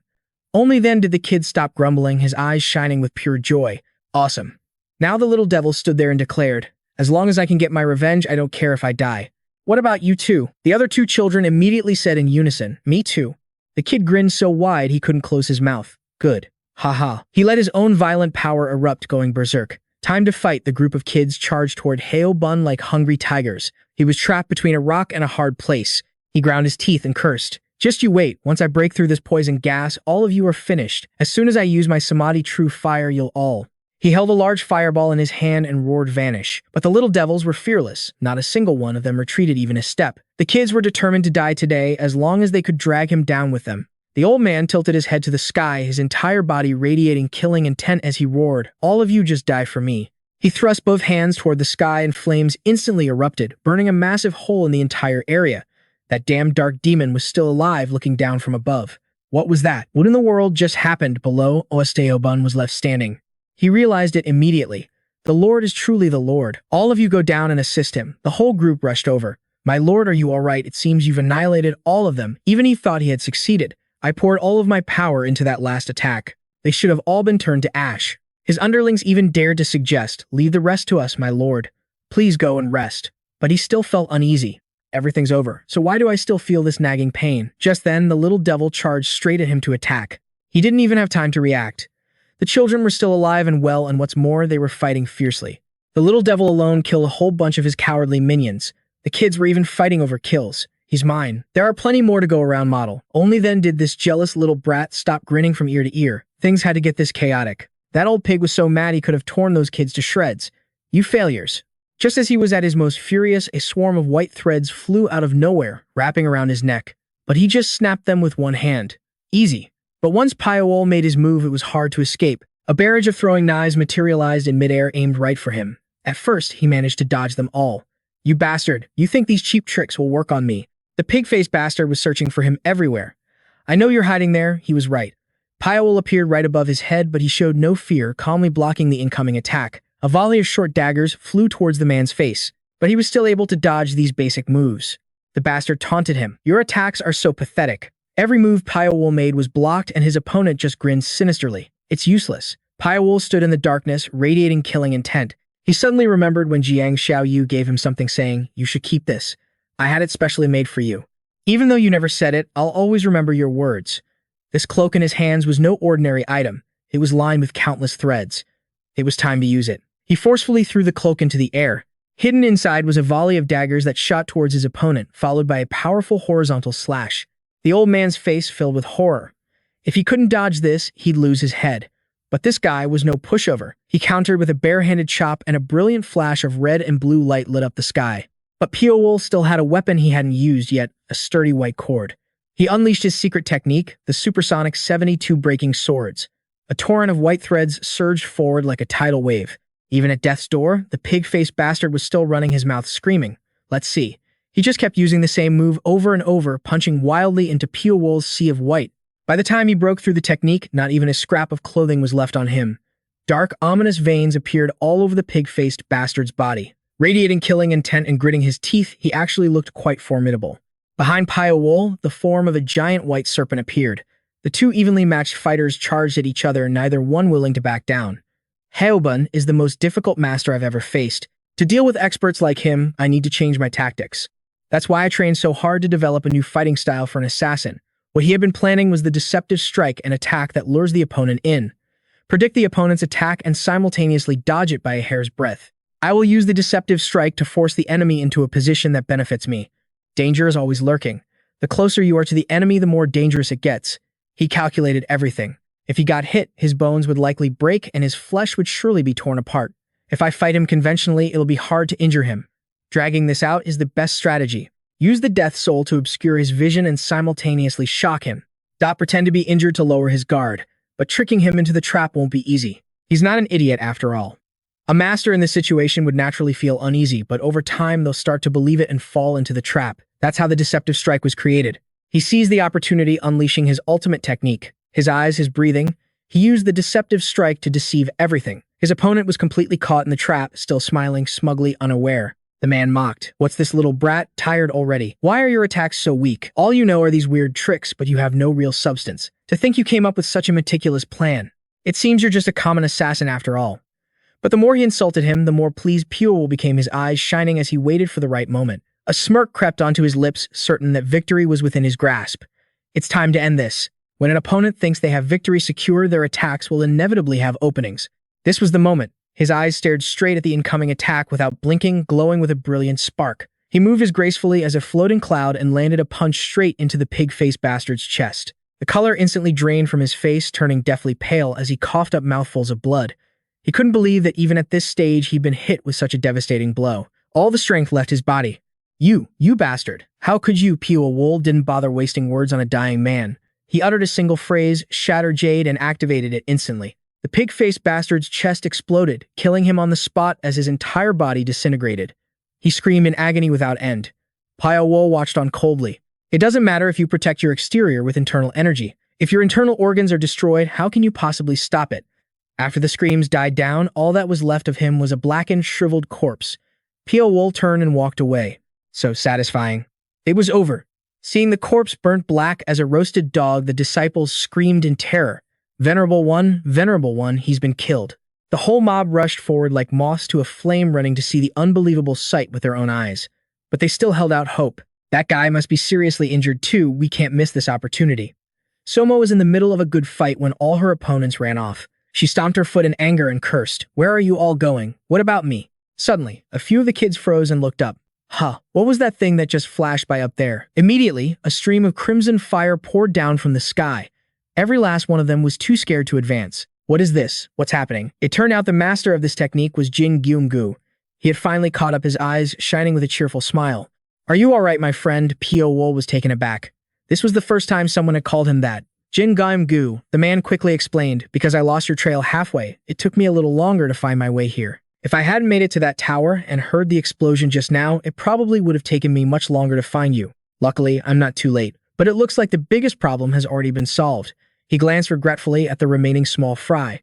Only then did the kid stop grumbling, his eyes shining with pure joy. Awesome. Now the little devil stood there and declared, as long as I can get my revenge, I don't care if I die. What about you two? The other two children immediately said in unison, me too. The kid grinned so wide he couldn't close his mouth. Good. Haha. He let his own violent power erupt, going berserk. Time to fight. The group of kids charged toward Heo-bun like hungry tigers. He was trapped between a rock and a hard place. He ground his teeth and cursed. Just you wait. Once I break through this poison gas, all of you are finished. As soon as I use my Samadhi true fire, you'll all. He held a large fireball in his hand and roared vanish. But the little devils were fearless. Not a single one of them retreated even a step. The kids were determined to die today as long as they could drag him down with them. The old man tilted his head to the sky, his entire body radiating killing intent as he roared, all of you just die for me. He thrust both hands toward the sky and flames instantly erupted, burning a massive hole in the entire area. That damn dark demon was still alive, looking down from above. What was that? What in the world just happened below? Oesteo-bun was left standing. He realized it immediately. The Lord is truly the Lord. All of you go down and assist him. The whole group rushed over. My lord, are you all right? It seems you've annihilated all of them. Even he thought he had succeeded. I poured all of my power into that last attack. They should have all been turned to ash. His underlings even dared to suggest, leave the rest to us, my lord. Please go and rest. But he still felt uneasy. Everything's over, so why do I still feel this nagging pain? Just then, the little devil charged straight at him to attack. He didn't even have time to react. The children were still alive and well, and what's more, they were fighting fiercely. The little devil alone killed a whole bunch of his cowardly minions. The kids were even fighting over kills. He's mine. There are plenty more to go around, model. Only then did this jealous little brat stop grinning from ear to ear. Things had to get this chaotic. That old pig was so mad he could have torn those kids to shreds. You failures. Just as he was at his most furious, a swarm of white threads flew out of nowhere, wrapping around his neck. But he just snapped them with one hand. Easy. But once Pyo-wol made his move, it was hard to escape. A barrage of throwing knives materialized in midair, aimed right for him. At first, he managed to dodge them all. You bastard, you think these cheap tricks will work on me? The pig-faced bastard was searching for him everywhere. I know you're hiding there, he was right. Pyo-wol appeared right above his head, but he showed no fear, calmly blocking the incoming attack. A volley of short daggers flew towards the man's face, but he was still able to dodge these basic moves. The bastard taunted him. Your attacks are so pathetic. Every move Pyo-wol made was blocked, and his opponent just grinned sinisterly. It's useless. Pyo-wol stood in the darkness, radiating killing intent. He suddenly remembered when Jiang Xiaoyu gave him something saying, you should keep this. I had it specially made for you. Even though you never said it, I'll always remember your words. This cloak in his hands was no ordinary item. It was lined with countless threads. It was time to use it. He forcefully threw the cloak into the air. Hidden inside was a volley of daggers that shot towards his opponent, followed by a powerful horizontal slash. The old man's face filled with horror. If he couldn't dodge this, he'd lose his head. But this guy was no pushover. He countered with a barehanded chop, and a brilliant flash of red and blue light lit up the sky. But Pyo-wol still had a weapon he hadn't used yet, a sturdy white cord. He unleashed his secret technique, the supersonic 72 breaking swords. A torrent of white threads surged forward like a tidal wave. Even at death's door, the pig-faced bastard was still running his mouth screaming. Let's see. He just kept using the same move over and over, punching wildly into Pyo-wol's sea of white. By the time he broke through the technique, not even a scrap of clothing was left on him. Dark, ominous veins appeared all over the pig-faced bastard's body. Radiating killing intent and gritting his teeth, he actually looked quite formidable. Behind Pyo-wol, the form of a giant white serpent appeared. The two evenly matched fighters charged at each other, neither one willing to back down. Heo-bun is the most difficult master I've ever faced. To deal with experts like him, I need to change my tactics. That's why I trained so hard to develop a new fighting style for an assassin. What he had been planning was the deceptive strike and attack that lures the opponent in. Predict the opponent's attack and simultaneously dodge it by a hair's breadth. I will use the deceptive strike to force the enemy into a position that benefits me. Danger is always lurking. The closer you are to the enemy, the more dangerous it gets. He calculated everything. If he got hit, his bones would likely break and his flesh would surely be torn apart. If I fight him conventionally, it'll be hard to injure him. Dragging this out is the best strategy. Use the Death Soul to obscure his vision and simultaneously shock him. Pretend to be injured to lower his guard, but tricking him into the trap won't be easy. He's not an idiot after all. A master in this situation would naturally feel uneasy, but over time they'll start to believe it and fall into the trap. That's how the deceptive strike was created. He seized the opportunity, unleashing his ultimate technique. His eyes, his breathing. He used the deceptive strike to deceive everything. His opponent was completely caught in the trap, still smiling, smugly unaware. The man mocked. What's this little brat? Tired already? Why are your attacks so weak? All you know are these weird tricks, but you have no real substance. To think you came up with such a meticulous plan. It seems you're just a common assassin after all. But the more he insulted him, the more pleased Pyo-wol became, his eyes shining as he waited for the right moment. A smirk crept onto his lips, certain that victory was within his grasp. It's time to end this. When an opponent thinks they have victory secure, their attacks will inevitably have openings. This was the moment. His eyes stared straight at the incoming attack without blinking, glowing with a brilliant spark. He moved as gracefully as a floating cloud and landed a punch straight into the pig-faced bastard's chest. The color instantly drained from his face, turning deathly pale as he coughed up mouthfuls of blood. He couldn't believe that even at this stage he'd been hit with such a devastating blow. All the strength left his body. You bastard. How could you? Pyo-wol didn't bother wasting words on a dying man. He uttered a single phrase, shatter jade, and activated it instantly. The pig-faced bastard's chest exploded, killing him on the spot as his entire body disintegrated. He screamed in agony without end. Pyo-wol watched on coldly. It doesn't matter if you protect your exterior with internal energy. If your internal organs are destroyed, how can you possibly stop it? After the screams died down, all that was left of him was a blackened, shriveled corpse. Pyo-wol turned and walked away. So satisfying. It was over. Seeing the corpse burnt black as a roasted dog, the disciples screamed in terror. Venerable one, he's been killed. The whole mob rushed forward like moths to a flame, running to see the unbelievable sight with their own eyes. But they still held out hope. That guy must be seriously injured too. We can't miss this opportunity. Somo was in the middle of a good fight when all her opponents ran off. She stomped her foot in anger and cursed. Where are you all going? What about me? Suddenly, a few of the kids froze and looked up. What was that thing that just flashed by up there? Immediately, a stream of crimson fire poured down from the sky. Every last one of them was too scared to advance. What is this? What's happening? It turned out the master of this technique was Jin Gyum-gu. He had finally caught up, his eyes shining with a cheerful smile. Are you all right, my friend? Pyo-wol was taken aback. This was the first time someone had called him that. Jin Gyum-gu, the man quickly explained, because I lost your trail halfway. It took me a little longer to find my way here. If I hadn't made it to that tower and heard the explosion just now, it probably would have taken me much longer to find you. Luckily, I'm not too late. But it looks like the biggest problem has already been solved. He glanced regretfully at the remaining small fry.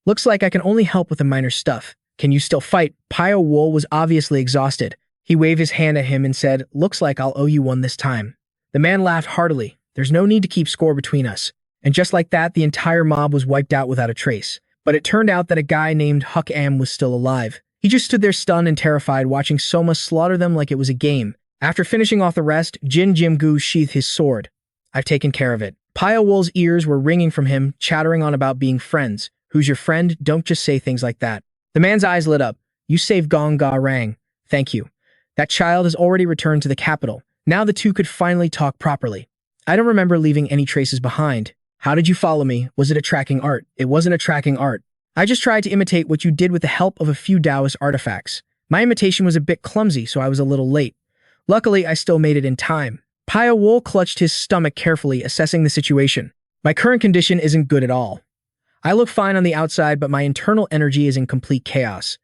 Looks like I can only help with the minor stuff. Can you still fight? Pyo-wol was obviously exhausted. He waved his hand at him and said, looks like I'll owe you one this time. The man laughed heartily. There's no need to keep score between us. And just like that, the entire mob was wiped out without a trace. But it turned out that a guy named Huk-am was still alive. He just stood there stunned and terrified, watching Soma slaughter them like it was a game. After finishing off the rest, Jin Gyum-gu sheathed his sword. I've taken care of it. Pyo-wol's ears were ringing from him, chattering on about being friends. Who's your friend? Don't just say things like that. The man's eyes lit up. You saved Gong Ga Rang. Thank you. That child has already returned to the capital. Now the two could finally talk properly. I don't remember leaving any traces behind. How did you follow me? Was it a tracking art? It wasn't a tracking art. I just tried to imitate what you did with the help of a few Taoist artifacts. My imitation was a bit clumsy, so I was a little late. Luckily, I still made it in time. Pyo-wol clutched his stomach carefully, assessing the situation. My current condition isn't good at all. I look fine on the outside, but my internal energy is in complete chaos.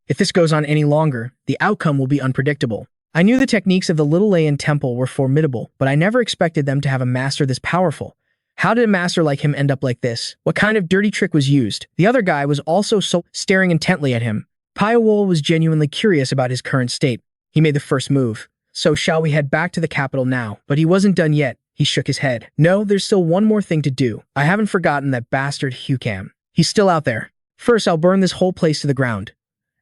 If this goes on any longer, the outcome will be unpredictable. I knew the techniques of the Little Layan Temple were formidable, but I never expected them to have a master this powerful. How did a master like him end up like this? What kind of dirty trick was used? The other guy was also staring intently at him. Pyo-wol was genuinely curious about his current state. He made the first move. So shall we head back to the capital now? But he wasn't done yet. He shook his head. No, there's still one more thing to do. I haven't forgotten that bastard Huk-am. He's still out there. First, I'll burn this whole place to the ground.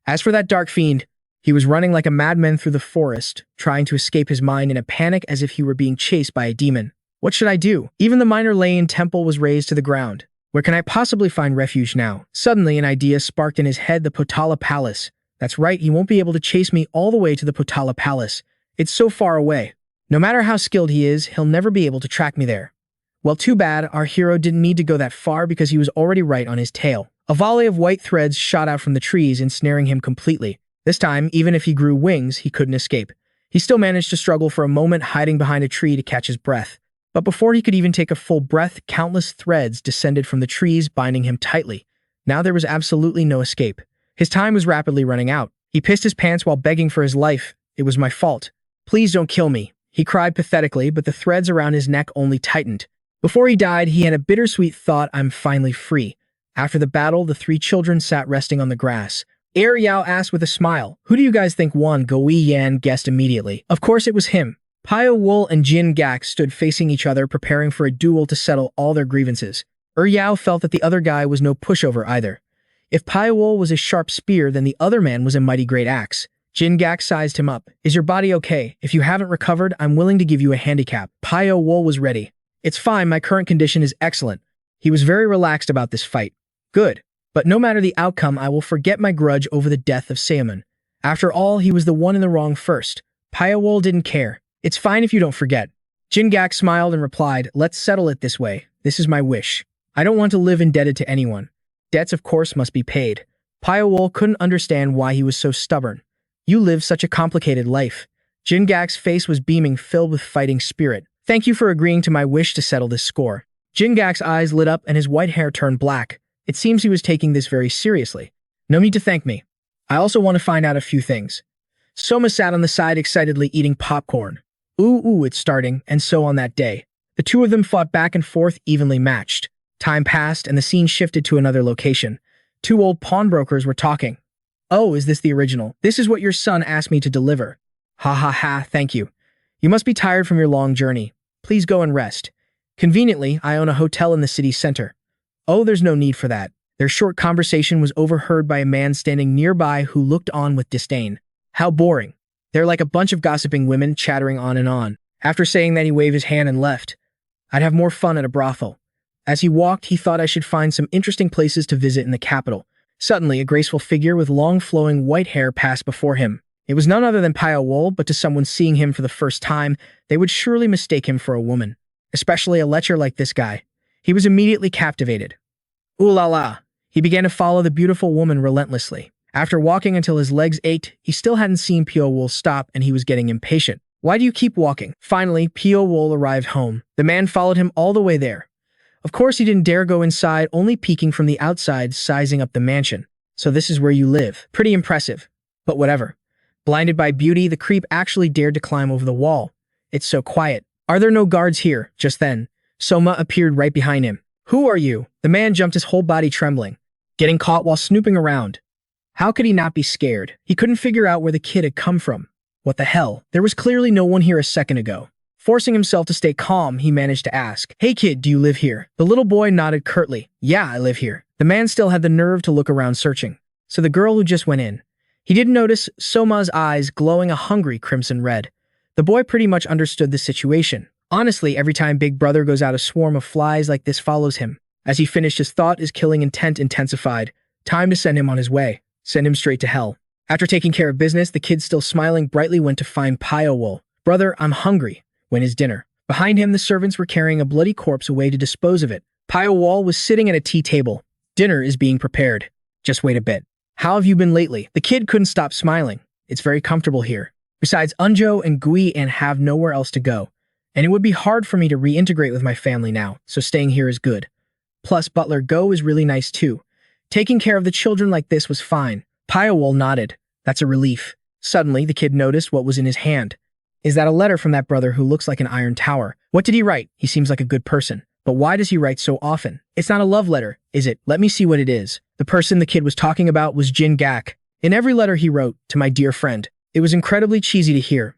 As for that dark fiend, he was running like a madman through the forest, trying to escape his mind in a panic as if he were being chased by a demon. What should I do? Even the minor Layan temple was razed to the ground. Where can I possibly find refuge now? Suddenly, an idea sparked in his head, the Potala Palace. That's right, he won't be able to chase me all the way to the Potala Palace. It's so far away. No matter how skilled he is, he'll never be able to track me there. Well, too bad, our hero didn't need to go that far because he was already right on his tail. A volley of white threads shot out from the trees, ensnaring him completely. This time, even if he grew wings, he couldn't escape. He still managed to struggle for a moment, hiding behind a tree to catch his breath. But before he could even take a full breath, countless threads descended from the trees, binding him tightly. Now there was absolutely no escape. His time was rapidly running out. He pissed his pants while begging for his life. It was my fault. Please don't kill me, he cried pathetically, but the threads around his neck only tightened. Before he died, he had a bittersweet thought, I'm finally free. After the battle, the three children sat resting on the grass. Yao asked with a smile, who do you guys think won? Gui Yan guessed immediately. Of course it was him. Pyo-wol and Jin Gak stood facing each other, preparing for a duel to settle all their grievances. Yao felt that the other guy was no pushover either. If Pyo-wol was a sharp spear, then the other man was a mighty great axe. Jin Gak sized him up. Is your body okay? If you haven't recovered, I'm willing to give you a handicap. Pyo-wol was ready. It's fine, my current condition is excellent. He was very relaxed about this fight. Good. But no matter the outcome, I will forget my grudge over the death of Seaman. After all, he was the one in the wrong first. Pyo-wol didn't care. It's fine if you don't forget. Jin Gak smiled and replied, let's settle it this way. This is my wish. I don't want to live indebted to anyone. Debts, of course, must be paid. Pyo-wol couldn't understand why he was so stubborn. You live such a complicated life. Jin Gak's face was beaming, filled with fighting spirit. Thank you for agreeing to my wish to settle this score. Jin Gak's eyes lit up and his white hair turned black. It seems he was taking this very seriously. No need to thank me. I also want to find out a few things. Soma sat on the side excitedly eating popcorn. Ooh, it's starting, and so on that day. The two of them fought back and forth, evenly matched. Time passed and the scene shifted to another location. Two old pawnbrokers were talking. Oh, is this the original? This is what your son asked me to deliver. Ha ha ha, thank you. You must be tired from your long journey. Please go and rest. Conveniently, I own a hotel in the city center. Oh, there's no need for that. Their short conversation was overheard by a man standing nearby who looked on with disdain. How boring. They're like a bunch of gossiping women chattering on and on. After saying that, he waved his hand and left. I'd have more fun at a brothel. As he walked, he thought I should find some interesting places to visit in the capital. Suddenly, a graceful figure with long flowing white hair passed before him. It was none other than Pyo-wol, but to someone seeing him for the first time, they would surely mistake him for a woman. Especially a lecher like this guy. He was immediately captivated. Ooh la la. He began to follow the beautiful woman relentlessly. After walking until his legs ached, he still hadn't seen Pyo-wol stop and he was getting impatient. Why do you keep walking? Finally, Pyo-wol arrived home. The man followed him all the way there. Of course, he didn't dare go inside, only peeking from the outside, sizing up the mansion. So this is where you live. Pretty impressive. But whatever. Blinded by beauty, the creep actually dared to climb over the wall. It's so quiet. Are there no guards here? Just then, Soma appeared right behind him. Who are you? The man jumped, his whole body trembling, getting caught while snooping around. How could he not be scared? He couldn't figure out where the kid had come from. What the hell? There was clearly no one here a second ago. Forcing himself to stay calm, he managed to ask, Hey kid, do you live here? The little boy nodded curtly. Yeah, I live here. The man still had the nerve to look around searching. So the girl who just went in. He didn't notice Soma's eyes glowing a hungry crimson red. The boy pretty much understood the situation. Honestly, every time Big Brother goes out, a swarm of flies like this follows him. As he finished his thought, his killing intent intensified. Time to send him on his way. Send him straight to hell. After taking care of business, the kid still smiling brightly went to find Pyo-wol. Brother, I'm hungry. When his dinner. Behind him, the servants were carrying a bloody corpse away to dispose of it. Pyo-wol was sitting at a tea table. Dinner is being prepared. Just wait a bit. How have you been lately? The kid couldn't stop smiling. It's very comfortable here. Besides, Unjo and Gui and have nowhere else to go. And it would be hard for me to reintegrate with my family now, so staying here is good. Plus, Butler Go is really nice too. Taking care of the children like this was fine. Pyo-wol nodded. That's a relief. Suddenly, the kid noticed what was in his hand. Is that a letter from that brother who looks like an iron tower? What did he write? He seems like a good person. But why does he write so often? It's not a love letter, is it? Let me see what it is. The person the kid was talking about was Jin Gak. In every letter he wrote, to my dear friend. It was incredibly cheesy to hear.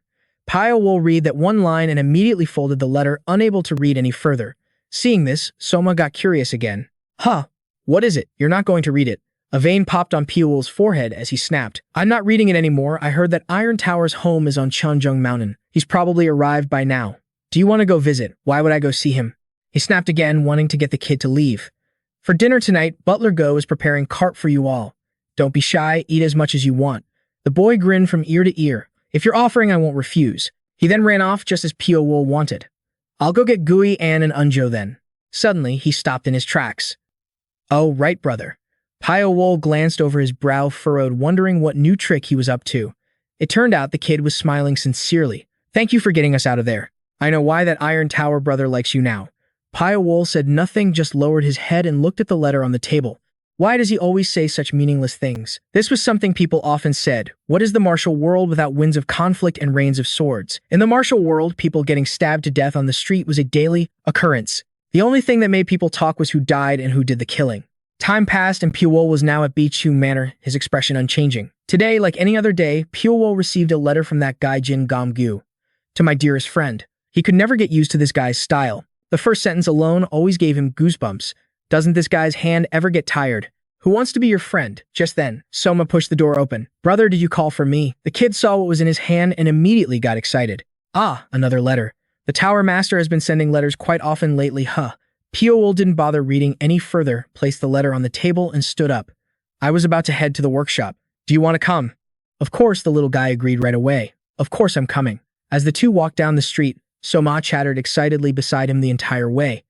Pyo-wol read that one line and immediately folded the letter, unable to read any further. Seeing this, Soma got curious again. Huh, what is it? You're not going to read it. A vein popped on Pyo-wol's forehead as he snapped. I'm not reading it anymore. I heard that Iron Tower's home is on Cheonjung Mountain. He's probably arrived by now. Do you want to go visit? Why would I go see him? He snapped again, wanting to get the kid to leave. For dinner tonight, Butler Go is preparing carp for you all. Don't be shy, eat as much as you want. The boy grinned from ear to ear. If you're offering, I won't refuse. He then ran off just as Pyo-wol wanted. I'll go get Gui, Ann, and Unjo then. Suddenly, he stopped in his tracks. Oh, right, brother. Pyo-wol glanced over his brow furrowed, wondering what new trick he was up to. It turned out the kid was smiling sincerely. Thank you for getting us out of there. I know why that Iron Tower brother likes you now. Pyo-wol said nothing, just lowered his head and looked at the letter on the table. Why does he always say such meaningless things? This was something people often said. What is the martial world without winds of conflict and rains of swords? In the martial world, people getting stabbed to death on the street was a daily occurrence. The only thing that made people talk was who died and who did the killing. Time passed and Pyo-wol was now at Beechoo Manor, his expression unchanging. Today, like any other day, Pyo-wol received a letter from that guy Jin Gam-gu. To my dearest friend. He could never get used to this guy's style. The first sentence alone always gave him goosebumps. Doesn't this guy's hand ever get tired? Who wants to be your friend? Just then, Soma pushed the door open. Brother, did you call for me? The kid saw what was in his hand and immediately got excited. Ah, another letter. The Tower Master has been sending letters quite often lately, huh? Pyo-wol didn't bother reading any further, placed the letter on the table and stood up. I was about to head to the workshop. Do you want to come? Of course, the little guy agreed right away. Of course I'm coming. As the two walked down the street, Soma chattered excitedly beside him the entire way.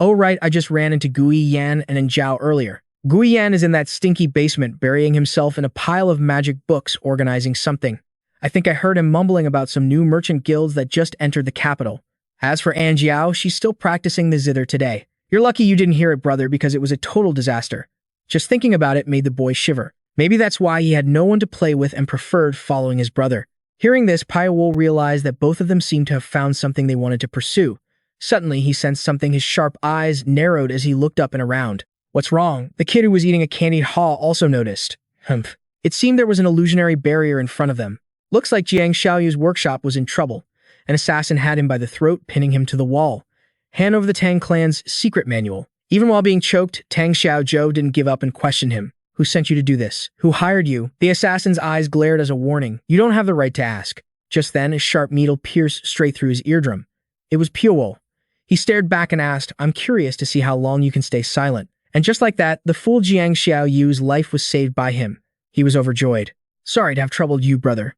Oh right, I just ran into Gui Yan and Jiao earlier. Gui Yan is in that stinky basement burying himself in a pile of magic books organizing something. I think I heard him mumbling about some new merchant guilds that just entered the capital. As for An Jiao, she's still practicing the zither today. You're lucky you didn't hear it, brother, because it was a total disaster. Just thinking about it made the boy shiver. Maybe that's why he had no one to play with and preferred following his brother. Hearing this, Pyo-wol realized that both of them seemed to have found something they wanted to pursue. Suddenly, he sensed something. His sharp eyes narrowed as he looked up and around. What's wrong? The kid who was eating a candied haw also noticed. Humph. It seemed there was an illusionary barrier in front of them. Looks like Jiang Xiaoyu's workshop was in trouble. An assassin had him by the throat, pinning him to the wall. Hand over the Tang clan's secret manual. Even while being choked, Tang Xiaozhou didn't give up and questioned him. Who sent you to do this? Who hired you? The assassin's eyes glared as a warning. You don't have the right to ask. Just then, a sharp needle pierced straight through his eardrum. It was Pyo-wol. He stared back and asked, I'm curious to see how long you can stay silent. And just like that, the fool Jiang Xiaoyu's life was saved by him. He was overjoyed. Sorry to have troubled you, brother.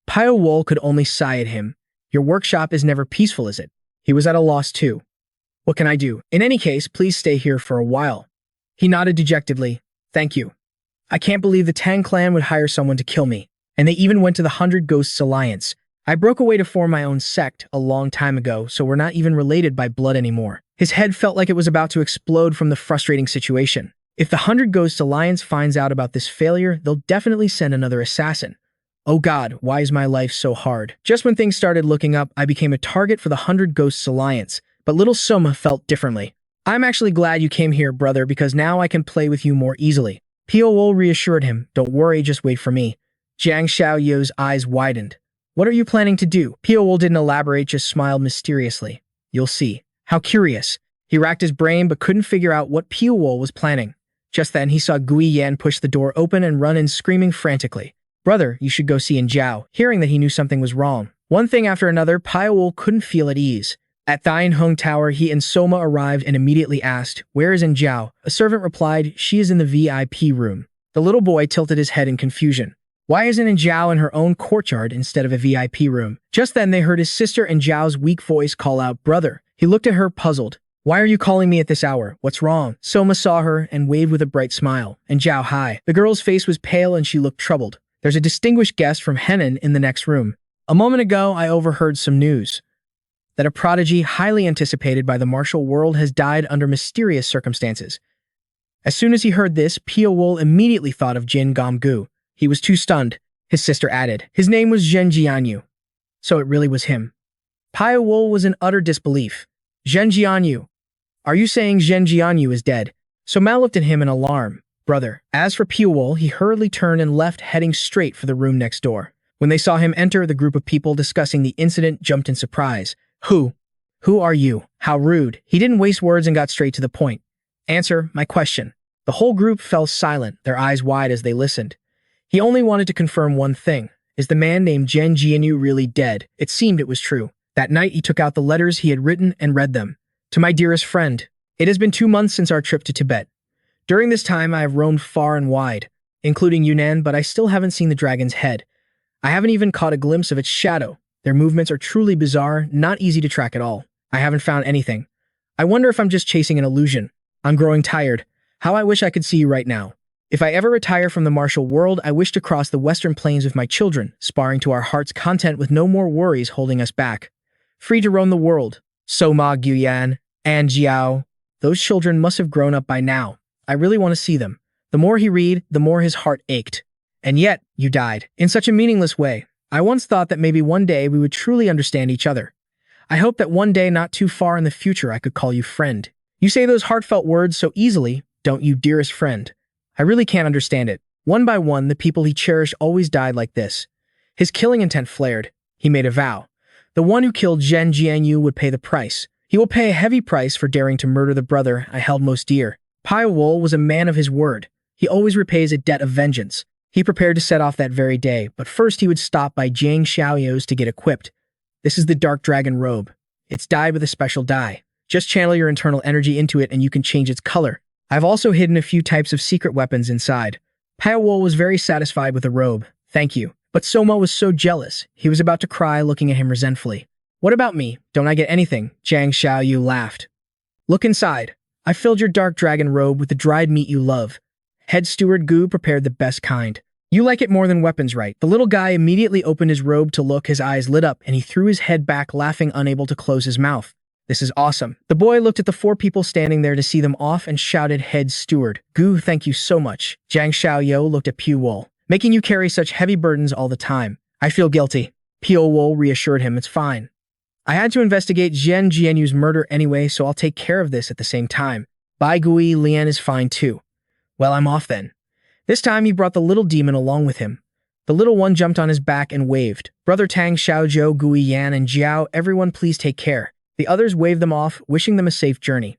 Pyo-wol could only sigh at him. Your workshop is never peaceful, is it? He was at a loss too. What can I do? In any case, please stay here for a while. He nodded dejectedly. Thank you. I can't believe the Tang clan would hire someone to kill me. And they even went to the 100 Ghosts Alliance. I broke away to form my own sect a long time ago, so we're not even related by blood anymore. His head felt like it was about to explode from the frustrating situation. If the 100 Ghosts Alliance finds out about this failure, they'll definitely send another assassin. Oh God, why is my life so hard? Just when things started looking up, I became a target for the 100 Ghosts Alliance, but little Soma felt differently. I'm actually glad you came here, brother, because now I can play with you more easily. Pyo-wol reassured him. Don't worry, just wait for me. Jiang Xiaoyu's eyes widened. What are you planning to do? Pyo-wol didn't elaborate, just smiled mysteriously. You'll see. How curious. He racked his brain but couldn't figure out what Pyo-wol was planning. Just then, he saw Gui Yan push the door open and run in screaming frantically. Brother, you should go see An Jiao. Hearing that he knew something was wrong. One thing after another, Pyo-wol couldn't feel at ease. At Thien Hung Tower, he and Soma arrived and immediately asked, Where is An Jiao? A servant replied, She is in the VIP room. The little boy tilted his head in confusion. Why isn't An Jiao in her own courtyard instead of a VIP room? Just then, they heard his sister An Jiao's weak voice call out, Brother. He looked at her, puzzled. Why are you calling me at this hour? What's wrong? Soma saw her and waved with a bright smile. An Jiao, hi. The girl's face was pale and she looked troubled. There's a distinguished guest from Henan in the next room. A moment ago, I overheard some news. That a prodigy highly anticipated by the martial world has died under mysterious circumstances. As soon as he heard this, Pyo-wol immediately thought of Jin Gam-gu. He was too stunned. His sister added, His name was Zhen Jianyu. So it really was him. Pyo-wol was in utter disbelief. Zhen Jianyu. Are you saying Zhen Jianyu is dead? Soma looked at him in alarm. Brother. As for Pyo-wol, he hurriedly turned and left, heading straight for the room next door. When they saw him enter, the group of people discussing the incident jumped in surprise. Who? Who are you? How rude. He didn't waste words and got straight to the point. Answer my question. The whole group fell silent, their eyes wide as they listened. He only wanted to confirm one thing. Is the man named Zhen Jianyu really dead? It seemed it was true. That night, he took out the letters he had written and read them. To my dearest friend, it has been 2 months since our trip to Tibet. During this time, I have roamed far and wide, including Yunnan, but I still haven't seen the dragon's head. I haven't even caught a glimpse of its shadow. Their movements are truly bizarre, not easy to track at all. I haven't found anything. I wonder if I'm just chasing an illusion. I'm growing tired. How I wish I could see you right now. If I ever retire from the martial world, I wish to cross the western plains with my children, sparring to our heart's content with no more worries holding us back. Free to roam the world. Soma, Guyan, and Jiao. Those children must have grown up by now. I really want to see them. The more he read, the more his heart ached. And yet, you died. In such a meaningless way. I once thought that maybe one day we would truly understand each other. I hope that one day not too far in the future I could call you friend. You say those heartfelt words so easily, don't you, dearest friend? I really can't understand it. One by one, the people he cherished always died like this. His killing intent flared. He made a vow. The one who killed Zhen Jianyu would pay the price. He will pay a heavy price for daring to murder the brother I held most dear. Pyo-wol was a man of his word. He always repays a debt of vengeance. He prepared to set off that very day, but first he would stop by Jiang Xiaoyao's to get equipped. This is the Dark Dragon robe. It's dyed with a special dye. Just channel your internal energy into it and you can change its color. I've also hidden a few types of secret weapons inside. Pyo-wol was very satisfied with the robe. Thank you. But Soma was so jealous. He was about to cry, looking at him resentfully. What about me? Don't I get anything? Jiang Xiaoyu laughed. Look inside. I filled your dark dragon robe with the dried meat you love. Head steward Gu prepared the best kind. You like it more than weapons, right? The little guy immediately opened his robe to look, his eyes lit up, and he threw his head back, laughing, unable to close his mouth. This is awesome. The boy looked at the 4 people standing there to see them off and shouted, Head steward. Gu, thank you so much. Jiang Xiaoyao looked at Pyo-wol. Making you carry such heavy burdens all the time. I feel guilty. Pyo-wol reassured him, it's fine. I had to investigate Zhen Jianyu's murder anyway, so I'll take care of this at the same time. Bai Gui, Lian is fine too. Well, I'm off then. This time he brought the little demon along with him. The little one jumped on his back and waved. Brother Tang, Xiaozhou, Gui Yan, and Jiao, everyone please take care. The others waved them off, wishing them a safe journey.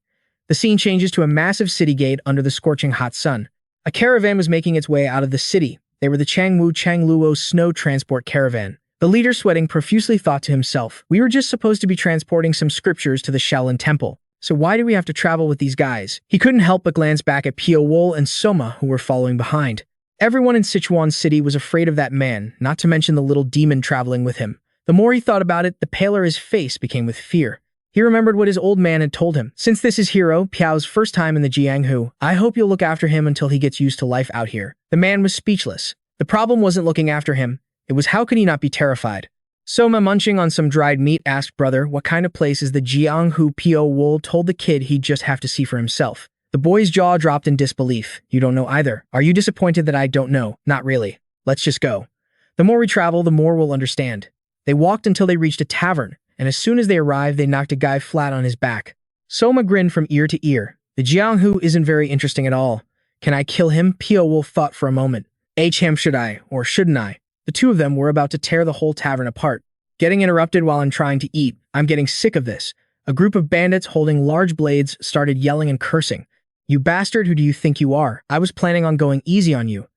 The scene changes to a massive city gate under the scorching hot sun. A caravan was making its way out of the city. They were the Changluo snow transport caravan. The leader, sweating profusely, thought to himself, we were just supposed to be transporting some scriptures to the Shaolin Temple. So why do we have to travel with these guys? He couldn't help but glance back at Pyo-wol and Soma, who were following behind. Everyone in Sichuan City was afraid of that man, not to mention the little demon traveling with him. The more he thought about it, the paler his face became with fear. He remembered what his old man had told him. Since this is Hero, Piao's first time in the Jianghu, I hope you'll look after him until he gets used to life out here. The man was speechless. The problem wasn't looking after him. It was how could he not be terrified? Soma, munching on some dried meat, asked, Brother, what kind of place is the Jianghu? Pyo-wol told the kid he'd just have to see for himself. The boy's jaw dropped in disbelief. You don't know either. Are you disappointed that I don't know? Not really. Let's just go. The more we travel, the more we'll understand. They walked until they reached a tavern, and as soon as they arrived, they knocked a guy flat on his back. Soma grinned from ear to ear. The Jianghu isn't very interesting at all. Can I kill him? Pyo-wol thought for a moment. Him, should I, or shouldn't I? The two of them were about to tear the whole tavern apart. Getting interrupted while I'm trying to eat. I'm getting sick of this. A group of bandits holding large blades started yelling and cursing. You bastard, who do you think you are? I was planning on going easy on you.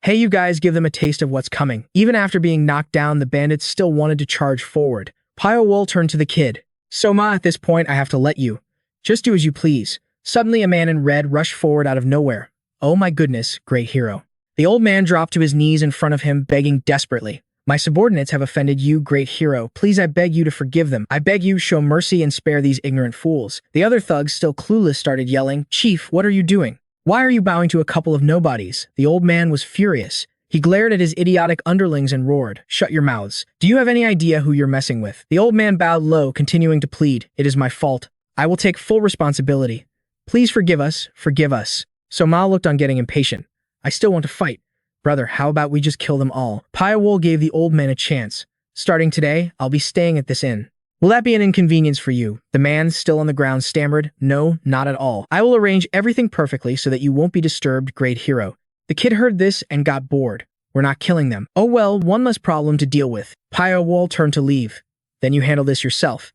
Hey, you guys, give them a taste of what's coming. Even after being knocked down, the bandits still wanted to charge forward. Pyo-wol turned to the kid. Soma, at this point, I have to let you. Just do as you please. Suddenly, a man in red rushed forward out of nowhere. Oh my goodness, great hero. The old man dropped to his knees in front of him, begging desperately. My subordinates have offended you, great hero. Please, I beg you to forgive them. I beg you, show mercy and spare these ignorant fools. The other thugs, still clueless, started yelling, Chief, what are you doing? Why are you bowing to a couple of nobodies? The old man was furious. He glared at his idiotic underlings and roared, Shut your mouths. Do you have any idea who you're messing with? The old man bowed low, continuing to plead, It is my fault. I will take full responsibility. Please forgive us, forgive us. Soma looked on, getting impatient. I still want to fight. Brother, how about we just kill them all? Pyo-wol gave the old man a chance. Starting today, I'll be staying at this inn. Will that be an inconvenience for you? The man, still on the ground, stammered, No, not at all. I will arrange everything perfectly so that you won't be disturbed, great hero. The kid heard this and got bored. We're not killing them. Oh well, one less problem to deal with. Pyo-wol turned to leave. Then you handle this yourself.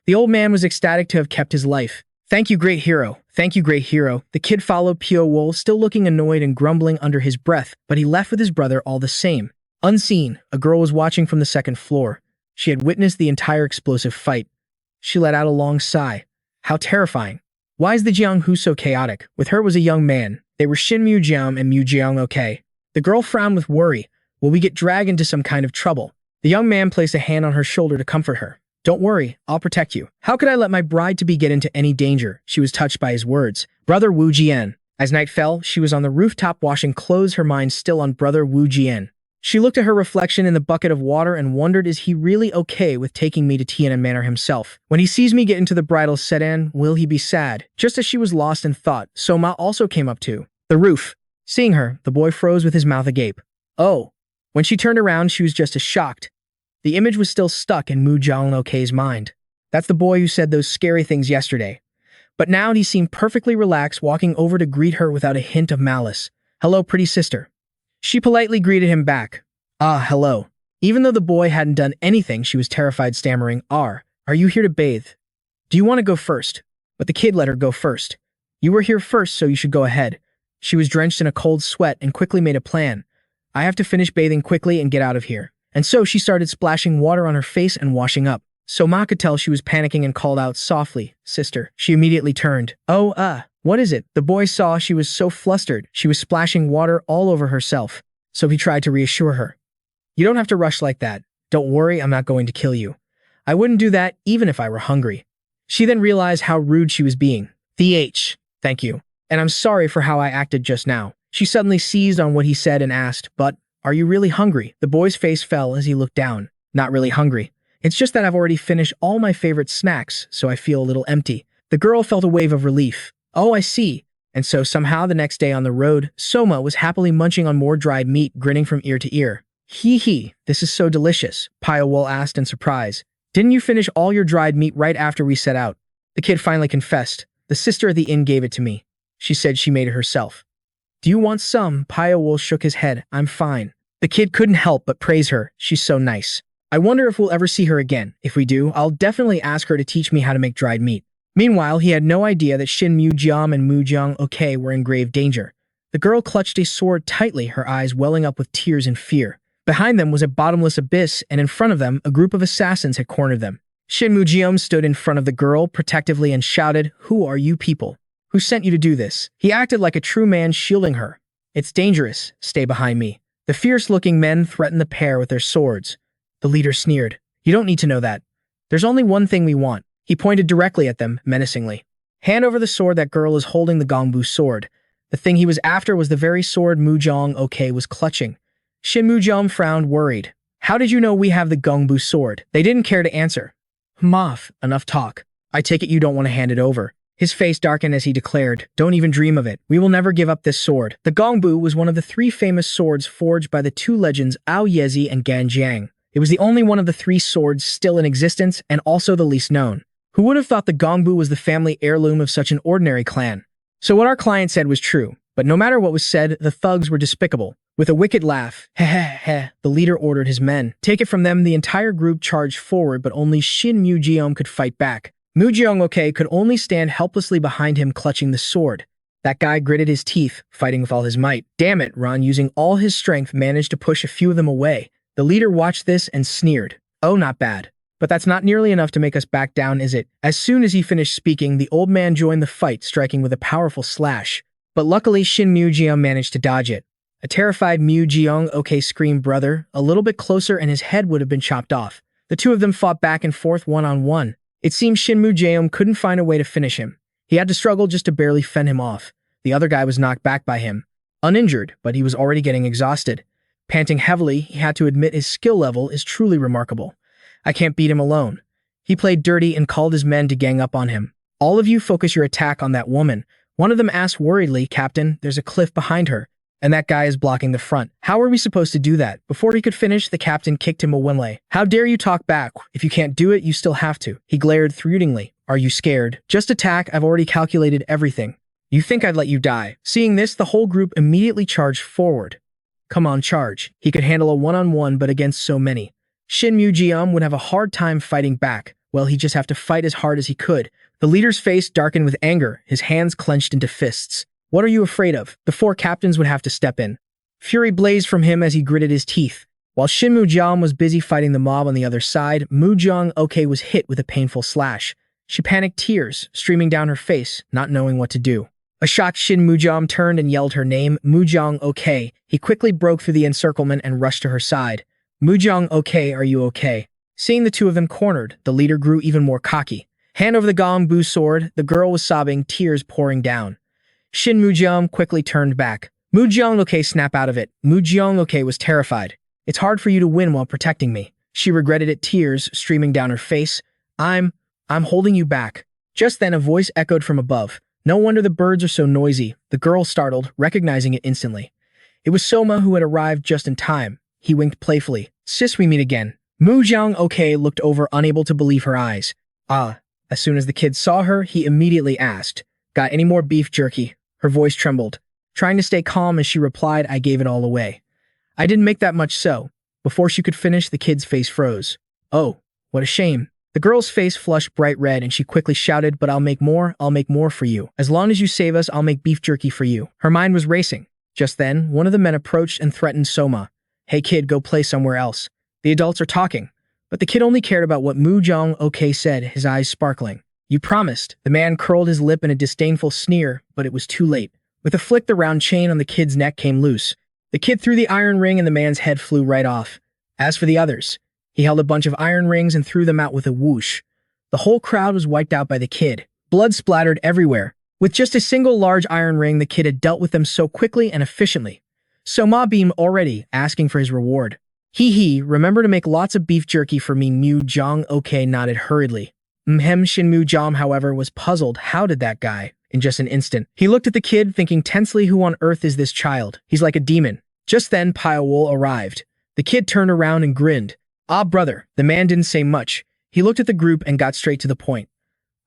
The old man was ecstatic to have kept his life. Thank you, great hero. Thank you, great hero. The kid followed Pyo-wol, still looking annoyed and grumbling under his breath, but he left with his brother all the same. Unseen, a girl was watching from the second floor. She had witnessed the entire explosive fight. She let out a long sigh. How terrifying. Why is the Jianghu so chaotic? With her was a young man. They were Shin Mu-jeom and Mu-jeong-ok. The girl frowned with worry. Will we get dragged into some kind of trouble? The young man placed a hand on her shoulder to comfort her. Don't worry, I'll protect you. How could I let my bride-to-be get into any danger? She was touched by his words. Brother Wu Jian. As night fell, she was on the rooftop washing clothes, her mind still on Brother Wu Jian. She looked at her reflection in the bucket of water and wondered, is he really okay with taking me to Tiananmen Manor himself? When he sees me get into the bridal sedan, will he be sad? Just as she was lost in thought, Soma also came up to the roof. Seeing her, the boy froze with his mouth agape. Oh. When she turned around, she was just as shocked. The image was still stuck in Mu-jeong-ok's mind. That's the boy who said those scary things yesterday. But now he seemed perfectly relaxed, walking over to greet her without a hint of malice. Hello, pretty sister. She politely greeted him back. Ah, hello. Even though the boy hadn't done anything, she was terrified, stammering, are you here to bathe? Do you want to go first? But the kid let her go first. You were here first, so you should go ahead. She was drenched in a cold sweat and quickly made a plan. I have to finish bathing quickly and get out of here. And so she started splashing water on her face and washing up. Soma could tell she was panicking and called out softly, sister. She immediately turned. Oh, what is it? The boy saw she was so flustered. She was splashing water all over herself. So he tried to reassure her. You don't have to rush like that. Don't worry, I'm not going to kill you. I wouldn't do that even if I were hungry. She then realized how rude she was being. Thank you. And I'm sorry for how I acted just now. She suddenly seized on what he said and asked, but are you really hungry? The boy's face fell as he looked down. Not really hungry. It's just that I've already finished all my favorite snacks, so I feel a little empty. The girl felt a wave of relief. Oh, I see. And so somehow the next day on the road, Soma was happily munching on more dried meat, grinning from ear to ear. Hee, this is so delicious, Pyo-wol asked in surprise. Didn't you finish all your dried meat right after we set out? The kid finally confessed. The sister at the inn gave it to me. She said she made it herself. Do you want some? Pyo-wol shook his head. I'm fine. The kid couldn't help but praise her. She's so nice. I wonder if we'll ever see her again. If we do, I'll definitely ask her to teach me how to make dried meat. Meanwhile, he had no idea that Shin Mu-jeom and Mu-jeong-ok were in grave danger. The girl clutched a sword tightly, her eyes welling up with tears and fear. Behind them was a bottomless abyss, and in front of them, a group of assassins had cornered them. Shin Mu-jeom stood in front of the girl protectively and shouted, Who are you people? Who sent you to do this? He acted like a true man, shielding her. It's dangerous. Stay behind me. The fierce-looking men threatened the pair with their swords. The leader sneered. You don't need to know that. There's only one thing we want. He pointed directly at them, menacingly. Hand over the sword. That girl is holding the gongbu sword. The thing he was after was the very sword Mu-jeong-ok was clutching. Shin Mu-jeom frowned, worried. How did you know we have the gongbu sword? They didn't care to answer. Moff, enough talk. I take it you don't want to hand it over. His face darkened as he declared, Don't even dream of it. We will never give up this sword. The gongbu was one of the 3 famous swords forged by the 2 legends Ao Yezi and Gan Jiang. It was the only one of the 3 swords still in existence and also the least known. Who would have thought the gongbu was the family heirloom of such an ordinary clan? So what our client said was true, but no matter what was said, the thugs were despicable. With a wicked laugh, the leader ordered his men. Take it from them. The entire group charged forward, but only Shin Mu-jeom could fight back. Mu-jeong-ok could only stand helplessly behind him, clutching the sword. That guy gritted his teeth, fighting with all his might. Damn it, Ron, using all his strength, managed to push a few of them away. The leader watched this and sneered. Oh, not bad. But that's not nearly enough to make us back down, is it? As soon as he finished speaking, the old man joined the fight, striking with a powerful slash. But luckily, Shin Mu-jeom managed to dodge it. A terrified Mu-jeong-ok screamed, Brother, a little bit closer and his head would have been chopped off. The 2 of them fought back and forth one-on-one. It seemed Shin Mu-jeom couldn't find a way to finish him. He had to struggle just to barely fend him off. The other guy was knocked back by him. Uninjured, but he was already getting exhausted. Panting heavily, he had to admit his skill level is truly remarkable. I can't beat him alone. He played dirty and called his men to gang up on him. All of you focus your attack on that woman. One of them asked worriedly, Captain, there's a cliff behind her, and that guy is blocking the front. How are we supposed to do that? Before he could finish, the captain kicked him a one-lay. How dare you talk back? If you can't do it, you still have to. He glared threateningly. Are you scared? Just attack. I've already calculated everything. You think I'd let you die? Seeing this, the whole group immediately charged forward. Come on, charge. He could handle a one-on-one, but against so many. Shin Mu-jeom would have a hard time fighting back. Well, he'd just have to fight as hard as he could. The leader's face darkened with anger, his hands clenched into fists. What are you afraid of? The 4 captains would have to step in. Fury blazed from him as he gritted his teeth. While Shin Mu-jeom was busy fighting the mob on the other side, Mu-jeong-ok was hit with a painful slash. She panicked, tears streaming down her face, not knowing what to do. A shocked Shin Mujam turned and yelled her name, Mujong, okay. He quickly broke through the encirclement and rushed to her side. Mujong, okay, are you okay? Seeing the two of them cornered, the leader grew even more cocky. Hand over the gong-bu sword, the girl was sobbing, tears pouring down. Shin Mujong quickly turned back. Mujong, okay, snap out of it. Mujong, okay, was terrified. It's hard for you to win while protecting me. She regretted it, tears streaming down her face. I'm holding you back. Just then a voice echoed from above. No wonder the birds are so noisy. The girl startled, recognizing it instantly. It was Soma who had arrived just in time. He winked playfully. Sis, we meet again. Mujong, okay, looked over, unable to believe her eyes. Ah. As soon as the kid saw her, he immediately asked, Got any more beef jerky? Her voice trembled. Trying to stay calm as she replied, I gave it all away. I didn't make that much so. Before she could finish, the kid's face froze. Oh, what a shame. The girl's face flushed bright red and she quickly shouted, but I'll make more for you. As long as you save us, I'll make beef jerky for you. Her mind was racing. Just then, one of the men approached and threatened Soma. Hey kid, go play somewhere else. The adults are talking. But the kid only cared about what Mujong okay said, his eyes sparkling. You promised. The man curled his lip in a disdainful sneer, but it was too late. With a flick, the round chain on the kid's neck came loose. The kid threw the iron ring and the man's head flew right off. As for the others, he held a bunch of iron rings and threw them out with a whoosh. The whole crowd was wiped out by the kid. Blood splattered everywhere. With just a single large iron ring, the kid had dealt with them so quickly and efficiently. Soma beamed already, asking for his reward. Hee, remember to make lots of beef jerky for me. Mujong okay nodded hurriedly. Shin Mujong, however, was puzzled. How did that guy? In just an instant, he looked at the kid, thinking tensely, who on earth is this child? He's like a demon. Just then, Pyo-wol arrived. The kid turned around and grinned. Ah, brother. The man didn't say much. He looked at the group and got straight to the point.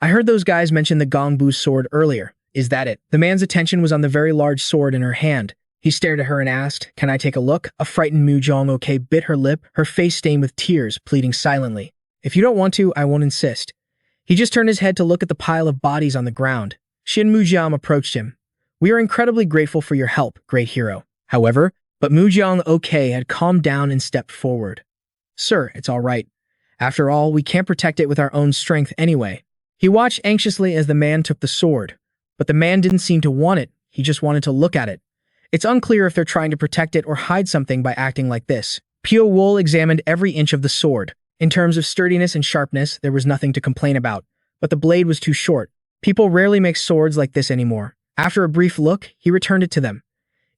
I heard those guys mention the gong-bu sword earlier. Is that it? The man's attention was on the very large sword in her hand. He stared at her and asked, Can I take a look? A frightened Mujong okay bit her lip, her face stained with tears, pleading silently. If you don't want to, I won't insist. He just turned his head to look at the pile of bodies on the ground. Shin Mujong approached him. We are incredibly grateful for your help, great hero. However, but Mujong okay had calmed down and stepped forward. Sir, it's all right. After all, we can't protect it with our own strength anyway. He watched anxiously as the man took the sword. But the man didn't seem to want it, he just wanted to look at it. It's unclear if they're trying to protect it or hide something by acting like this. Pyo-wol examined every inch of the sword. In terms of sturdiness and sharpness, there was nothing to complain about. But the blade was too short. People rarely make swords like this anymore. After a brief look, he returned it to them.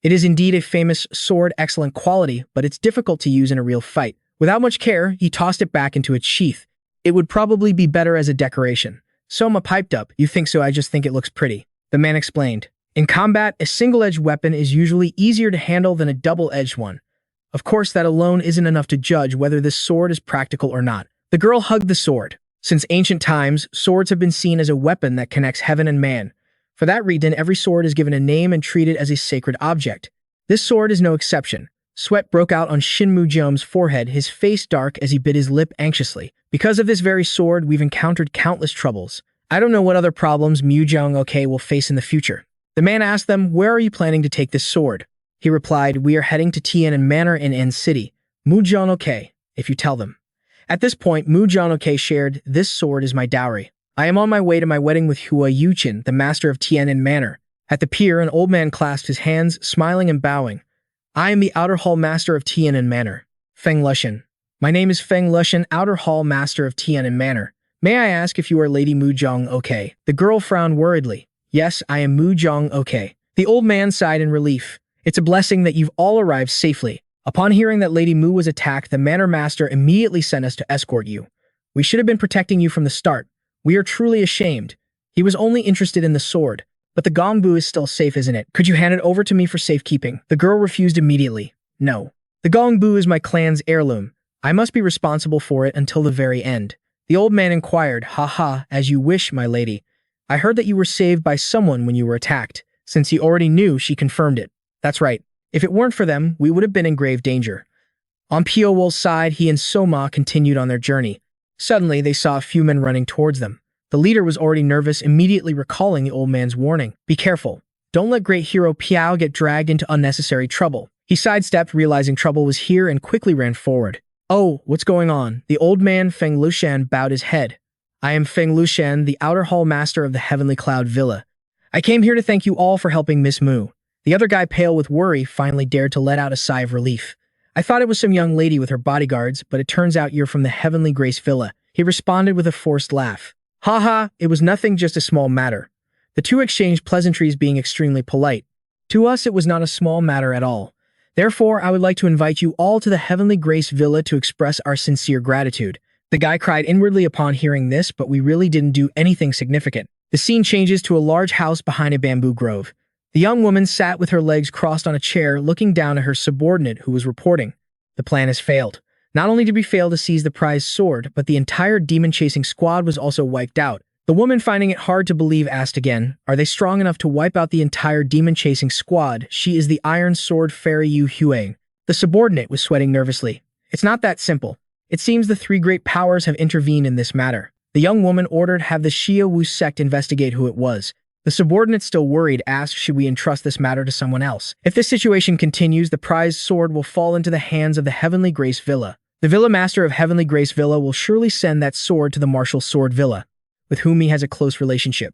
It is indeed a famous sword, excellent quality, but it's difficult to use in a real fight. Without much care, he tossed it back into its sheath. It would probably be better as a decoration. Soma piped up. You think so? I just think it looks pretty. The man explained. In combat, a single-edged weapon is usually easier to handle than a double-edged one. Of course, that alone isn't enough to judge whether this sword is practical or not. The girl hugged the sword. Since ancient times, swords have been seen as a weapon that connects heaven and man. For that reason, every sword is given a name and treated as a sacred object. This sword is no exception. Sweat broke out on Shin Mujong's forehead, his face dark as he bit his lip anxiously. Because of this very sword, we've encountered countless troubles. I don't know what other problems Mujong okay will face in the future. The man asked them, Where are you planning to take this sword? He replied, We are heading to Tian'an Manor in N City. Mujong okay, if you tell them. At this point, Mujong okay shared, This sword is my dowry. I am on my way to my wedding with Hua Yuqin, the master of Tian'an Manor. At the pier, an old man clasped his hands, smiling and bowing. I am the Outer Hall Master of Tian'an Manor. Feng Lushan. My name is Feng Lushan, Outer Hall Master of Tian'an Manor. May I ask if you are Lady Mujong okay? The girl frowned worriedly. Yes, I am Mujong okay. The old man sighed in relief. It's a blessing that you've all arrived safely. Upon hearing that Lady Mu was attacked, the manor master immediately sent us to escort you. We should have been protecting you from the start. We are truly ashamed. He was only interested in the sword. But the gongbu is still safe, isn't it? Could you hand it over to me for safekeeping? The girl refused immediately. No. The gongbu is my clan's heirloom. I must be responsible for it until the very end. The old man inquired, Haha, as you wish, my lady. I heard that you were saved by someone when you were attacked. Since he already knew, she confirmed it. That's right. If it weren't for them, we would have been in grave danger. On Pyo-wol's side, he and Soma continued on their journey. Suddenly, they saw a few men running towards them. The leader was already nervous, immediately recalling the old man's warning. Be careful. Don't let great hero Piao get dragged into unnecessary trouble. He sidestepped, realizing trouble was here, and quickly ran forward. Oh, what's going on? The old man, Feng Lushan, bowed his head. I am Feng Lushan, the Outer Hall Master of the Heavenly Cloud Villa. I came here to thank you all for helping Miss Moo. The other guy, pale with worry, finally dared to let out a sigh of relief. I thought it was some young lady with her bodyguards, but it turns out you're from the Heavenly Grace Villa. He responded with a forced laugh. Haha, it was nothing, just a small matter. The two exchanged pleasantries, being extremely polite. To us, it was not a small matter at all. Therefore, I would like to invite you all to the Heavenly Grace Villa to express our sincere gratitude. The guy cried inwardly upon hearing this, but we really didn't do anything significant. The scene changes to a large house behind a bamboo grove. The young woman sat with her legs crossed on a chair, looking down at her subordinate who was reporting. The plan has failed. Not only did we fail to seize the prized sword, but the entire demon-chasing squad was also wiped out. The woman, finding it hard to believe, asked again, are they strong enough to wipe out the entire demon-chasing squad? She is the Iron Sword Fairy Yu Huang. The subordinate was sweating nervously. It's not that simple. It seems the three great powers have intervened in this matter. The young woman ordered have the Xia Wu sect investigate who it was. The subordinate, still worried, asked, should we entrust this matter to someone else? If this situation continues, the prized sword will fall into the hands of the Heavenly Grace Villa. The Villa Master of Heavenly Grace Villa will surely send that sword to the Martial Sword Villa, with whom he has a close relationship.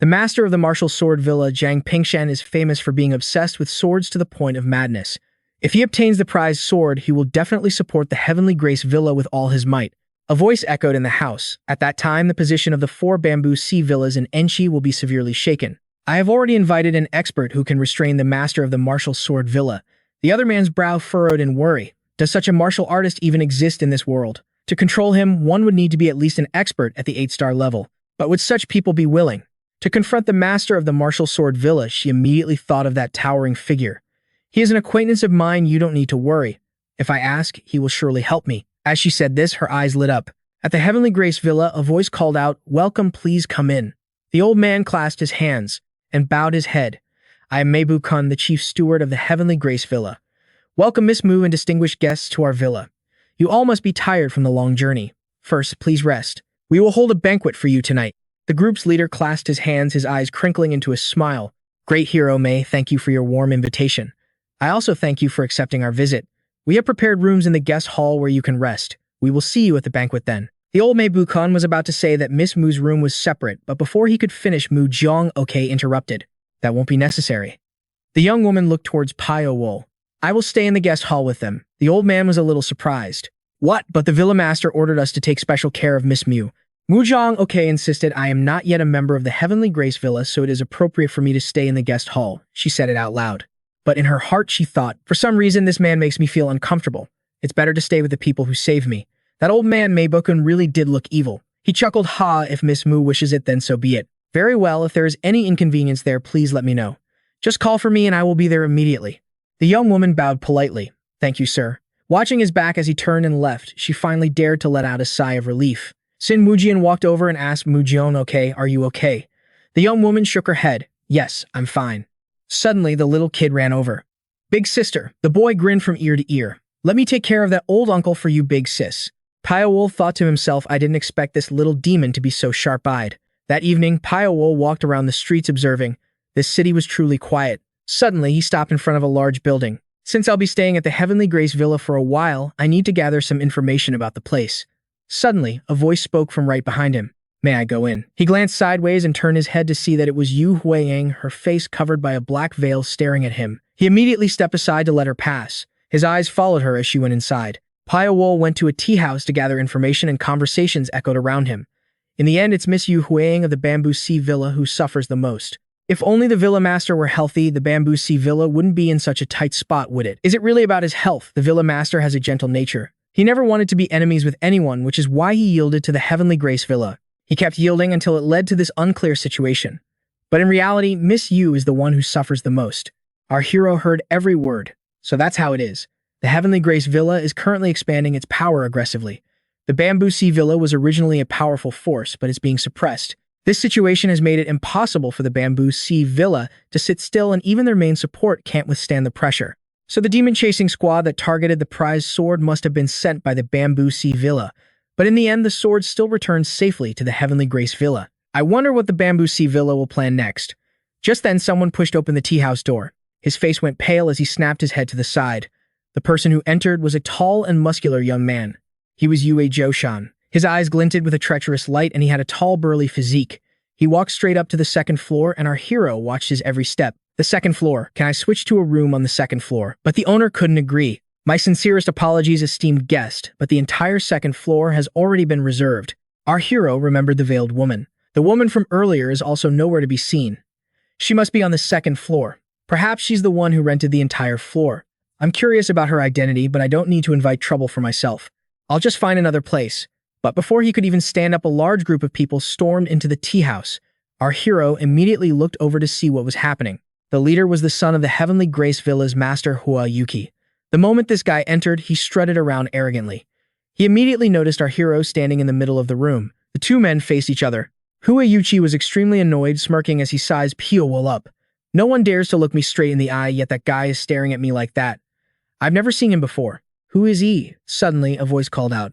The Master of the Martial Sword Villa, Zhang Pingshan, is famous for being obsessed with swords to the point of madness. If he obtains the prized sword, he will definitely support the Heavenly Grace Villa with all his might. A voice echoed in the house. At that time, the position of the 4 bamboo sea villas in Enchi will be severely shaken. I have already invited an expert who can restrain the Master of the Martial Sword Villa. The other man's brow furrowed in worry. Does such a martial artist even exist in this world? To control him, one would need to be at least an expert at the 8-star level. But would such people be willing? To confront the Master of the Martial Sword Villa, she immediately thought of that towering figure. He is an acquaintance of mine, you don't need to worry. If I ask, he will surely help me. As she said this, her eyes lit up. At the Heavenly Grace Villa, a voice called out, welcome, please come in. The old man clasped his hands and bowed his head. I am Meibu-kun, the chief steward of the Heavenly Grace Villa. Welcome, Miss Moo and distinguished guests, to our villa. You all must be tired from the long journey. First, please rest. We will hold a banquet for you tonight. The group's leader clasped his hands, his eyes crinkling into a smile. Great hero Mei, thank you for your warm invitation. I also thank you for accepting our visit. We have prepared rooms in the guest hall where you can rest. We will see you at the banquet then. The old Meibu-kun was about to say that Miss Moo's room was separate, but before he could finish, Mu Jiang interrupted. That won't be necessary. The young woman looked towards Pyo-wol. I will stay in the guest hall with them. The old man was a little surprised. What? But the villa master ordered us to take special care of Miss Mu. Mu Jiang insisted. I am not yet a member of the Heavenly Grace Villa, so it is appropriate for me to stay in the guest hall. She said it out loud. But in her heart, she thought, for some reason, this man makes me feel uncomfortable. It's better to stay with the people who saved me. That old man, Meibu-kun, really did look evil. He chuckled, if Miss Mu wishes it, then so be it. Very well, if there is any inconvenience there, please let me know. Just call for me and I will be there immediately. The young woman bowed politely. Thank you, sir. Watching his back as he turned and left, she finally dared to let out a sigh of relief. Sin Mujian walked over and asked Mujian, are you okay? The young woman shook her head. Yes, I'm fine. Suddenly, the little kid ran over. Big sister. The boy grinned from ear to ear. Let me take care of that old uncle for you, big sis. Pyo-wol thought to himself, I didn't expect this little demon to be so sharp-eyed. That evening, Pyo-wol walked around the streets observing. This city was truly quiet. Suddenly, he stopped in front of a large building. Since I'll be staying at the Heavenly Grace Villa for a while, I need to gather some information about the place. Suddenly, a voice spoke from right behind him. May I go in? He glanced sideways and turned his head to see that it was Yu Huiyang, her face covered by a black veil, staring at him. He immediately stepped aside to let her pass. His eyes followed her as she went inside. Pyo-wol went to a tea house to gather information, and conversations echoed around him. In the end, it's Miss Yu Huiyang of the Bamboo Sea Villa who suffers the most. If only the Villa Master were healthy, the Bamboo Sea Villa wouldn't be in such a tight spot, would it? Is it really about his health? The Villa Master has a gentle nature. He never wanted to be enemies with anyone, which is why he yielded to the Heavenly Grace Villa. He kept yielding until it led to this unclear situation. But in reality, Miss Yu is the one who suffers the most. Our hero heard every word. So that's how it is. The Heavenly Grace Villa is currently expanding its power aggressively. The Bamboo Sea Villa was originally a powerful force, but it's being suppressed. This situation has made it impossible for the Bamboo Sea Villa to sit still, and even their main support can't withstand the pressure. So the demon-chasing squad that targeted the prized sword must have been sent by the Bamboo Sea Villa. But in the end, the sword still returns safely to the Heavenly Grace Villa. I wonder what the Bamboo Sea Villa will plan next. Just then, someone pushed open the tea house door. His face went pale as he snapped his head to the side. The person who entered was a tall and muscular young man. He was Yue Zhoushan. His eyes glinted with a treacherous light, and he had a tall, burly physique. He walked straight up to the second floor, and our hero watched his every step. The second floor. Can I switch to a room on the second floor? But the owner couldn't agree. My sincerest apologies, esteemed guest, but the entire second floor has already been reserved. Our hero remembered the veiled woman. The woman from earlier is also nowhere to be seen. She must be on the second floor. Perhaps she's the one who rented the entire floor. I'm curious about her identity, but I don't need to invite trouble for myself. I'll just find another place. But before he could even stand up, a large group of people stormed into the tea house. Our hero immediately looked over to see what was happening. The leader was the son of the Heavenly Grace Villa's master Hua Yuki. The moment this guy entered, he strutted around arrogantly. He immediately noticed our hero standing in the middle of the room. The two men faced each other. Hua Yuki was extremely annoyed, smirking as he sized Pyo-wol up. No one dares to look me straight in the eye, yet that guy is staring at me like that. I've never seen him before. Who is he? Suddenly, a voice called out.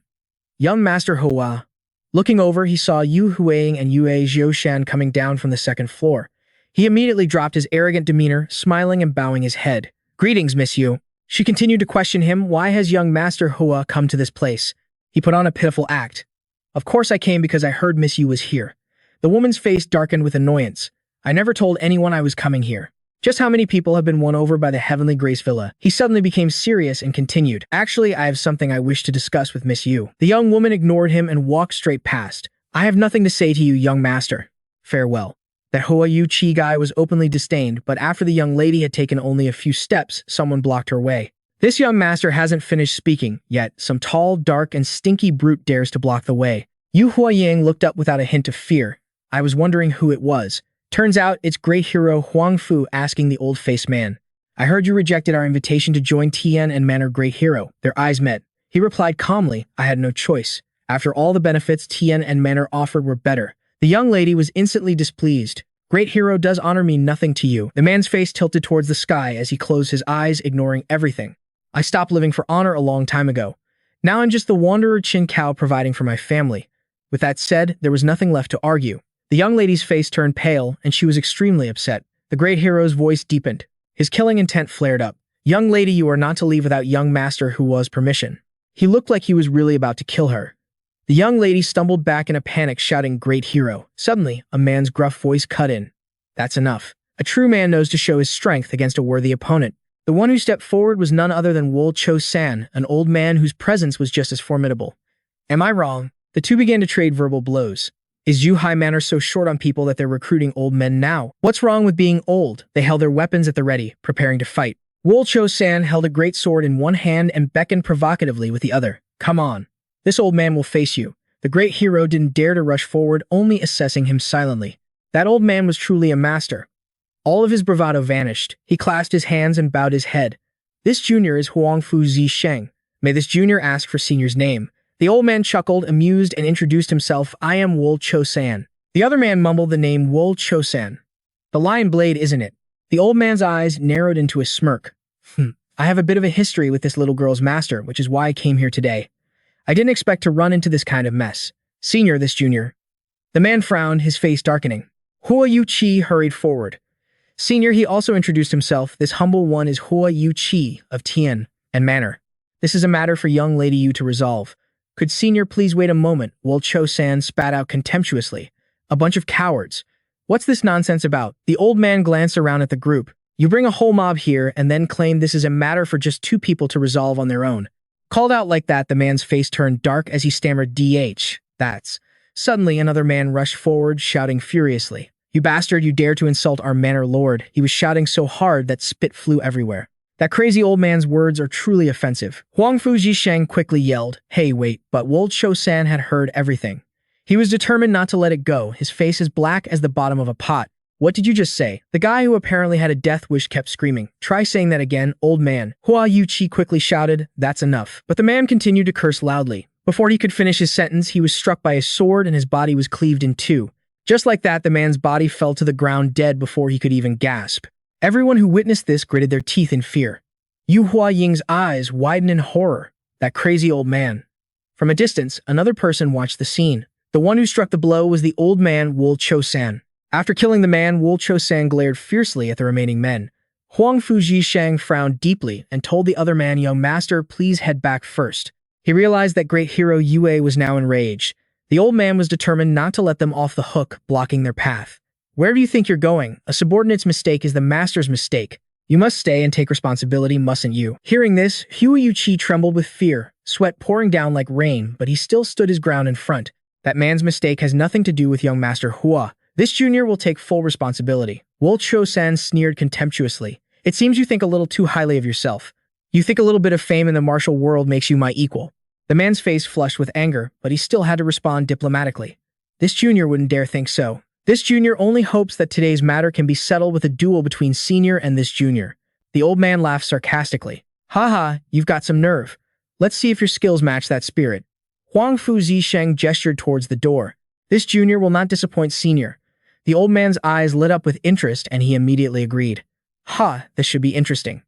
Young Master Hua. Looking over, he saw Yu Huang and Yue Zhoushan coming down from the second floor. He immediately dropped his arrogant demeanor, smiling and bowing his head. Greetings, Miss Yu. She continued to question him. Why has young Master Hua come to this place? He put on a pitiful act. Of course I came because I heard Miss Yu was here. The woman's face darkened with annoyance. I never told anyone I was coming here. Just how many people have been won over by the Heavenly Grace Villa? He suddenly became serious and continued. Actually, I have something I wish to discuss with Miss Yu. The young woman ignored him and walked straight past. I have nothing to say to you, young master. Farewell. That Hua Yuchi guy was openly disdained, but after the young lady had taken only a few steps, someone blocked her way. This young master hasn't finished speaking, yet some tall, dark, and stinky brute dares to block the way. Yu Huayang looked up without a hint of fear. I was wondering who it was. Turns out it's great hero Huang Fu asking the old-faced man. I heard you rejected our invitation to join Tian and Manor Great Hero. Their eyes met. He replied calmly, I had no choice. After all the benefits Tian and Manor offered were better. The young lady was instantly displeased. Great hero does honor mean nothing to you. The man's face tilted towards the sky as he closed his eyes, ignoring everything. I stopped living for honor a long time ago. Now I'm just the wanderer Chin Cow providing for my family. With that said, there was nothing left to argue. The young lady's face turned pale, and she was extremely upset. The great hero's voice deepened. His killing intent flared up. Young lady, you are not to leave without young master Hua's permission. He looked like he was really about to kill her. The young lady stumbled back in a panic, shouting, Great hero. Suddenly, a man's gruff voice cut in. That's enough. A true man knows to show his strength against a worthy opponent. The one who stepped forward was none other than Wol Cho-san, an old man whose presence was just as formidable. Am I wrong? The two began to trade verbal blows. Is Zhuhai Manor so short on people that they're recruiting old men now? What's wrong with being old? They held their weapons at the ready, preparing to fight. Wol Cho-san held a great sword in one hand and beckoned provocatively with the other. Come on. This old man will face you. The great hero didn't dare to rush forward, only assessing him silently. That old man was truly a master. All of his bravado vanished. He clasped his hands and bowed his head. This junior is Huang Fu Zisheng. May this junior ask for senior's name. The old man chuckled, amused, and introduced himself. I am Wol Cho-san. The other man mumbled the name Wol Cho-san. The lion blade, isn't it? The old man's eyes narrowed into a smirk. I have a bit of a history with this little girl's master, which is why I came here today. I didn't expect to run into this kind of mess. Senior, this junior. The man frowned, his face darkening. Hua Yuchi hurried forward. Senior, he also introduced himself. This humble one is Hua Yuchi of Tian and Manor. This is a matter for young lady Yu to resolve. Could Senior please wait a moment? Wol Cho-san spat out contemptuously. A bunch of cowards. What's this nonsense about? The old man glanced around at the group. You bring a whole mob here and then claim this is a matter for just two people to resolve on their own. Called out like that, the man's face turned dark as he stammered, That's. Suddenly, another man rushed forward, shouting furiously. You bastard, you dare to insult our manor lord. He was shouting so hard that spit flew everywhere. That crazy old man's words are truly offensive. Huang Fu Zisheng quickly yelled, Hey, wait, but Wol Cho-san had heard everything. He was determined not to let it go, his face as black as the bottom of a pot. What did you just say? The guy who apparently had a death wish kept screaming. Try saying that again, old man. Hua Yuchi quickly shouted, That's enough. But the man continued to curse loudly. Before he could finish his sentence, he was struck by a sword and his body was cleaved in two. Just like that, the man's body fell to the ground dead before he could even gasp. Everyone who witnessed this gritted their teeth in fear. Yu Huaying's eyes widened in horror. That crazy old man. From a distance, another person watched the scene. The one who struck the blow was the old man Wol Cho-san. After killing the man, Wol Cho-san glared fiercely at the remaining men. Huang Fu Zisheng frowned deeply and told the other man, Young master, please head back first. He realized that great hero Yue was now enraged. The old man was determined not to let them off the hook, blocking their path. Where do you think you're going? A subordinate's mistake is the master's mistake. You must stay and take responsibility, mustn't you? Hearing this, Yu-chi trembled with fear, sweat pouring down like rain, but he still stood his ground in front. That man's mistake has nothing to do with young Master Hua. This junior will take full responsibility. Wo Cho-san sneered contemptuously. It seems you think a little too highly of yourself. You think a little bit of fame in the martial world makes you my equal. The man's face flushed with anger, but he still had to respond diplomatically. This junior wouldn't dare think so. This junior only hopes that today's matter can be settled with a duel between senior and this junior. The old man laughed sarcastically. Haha, you've got some nerve. Let's see if your skills match that spirit. Huang Fu Zisheng gestured towards the door. This junior will not disappoint senior. The old man's eyes lit up with interest and he immediately agreed. Ha, this should be interesting.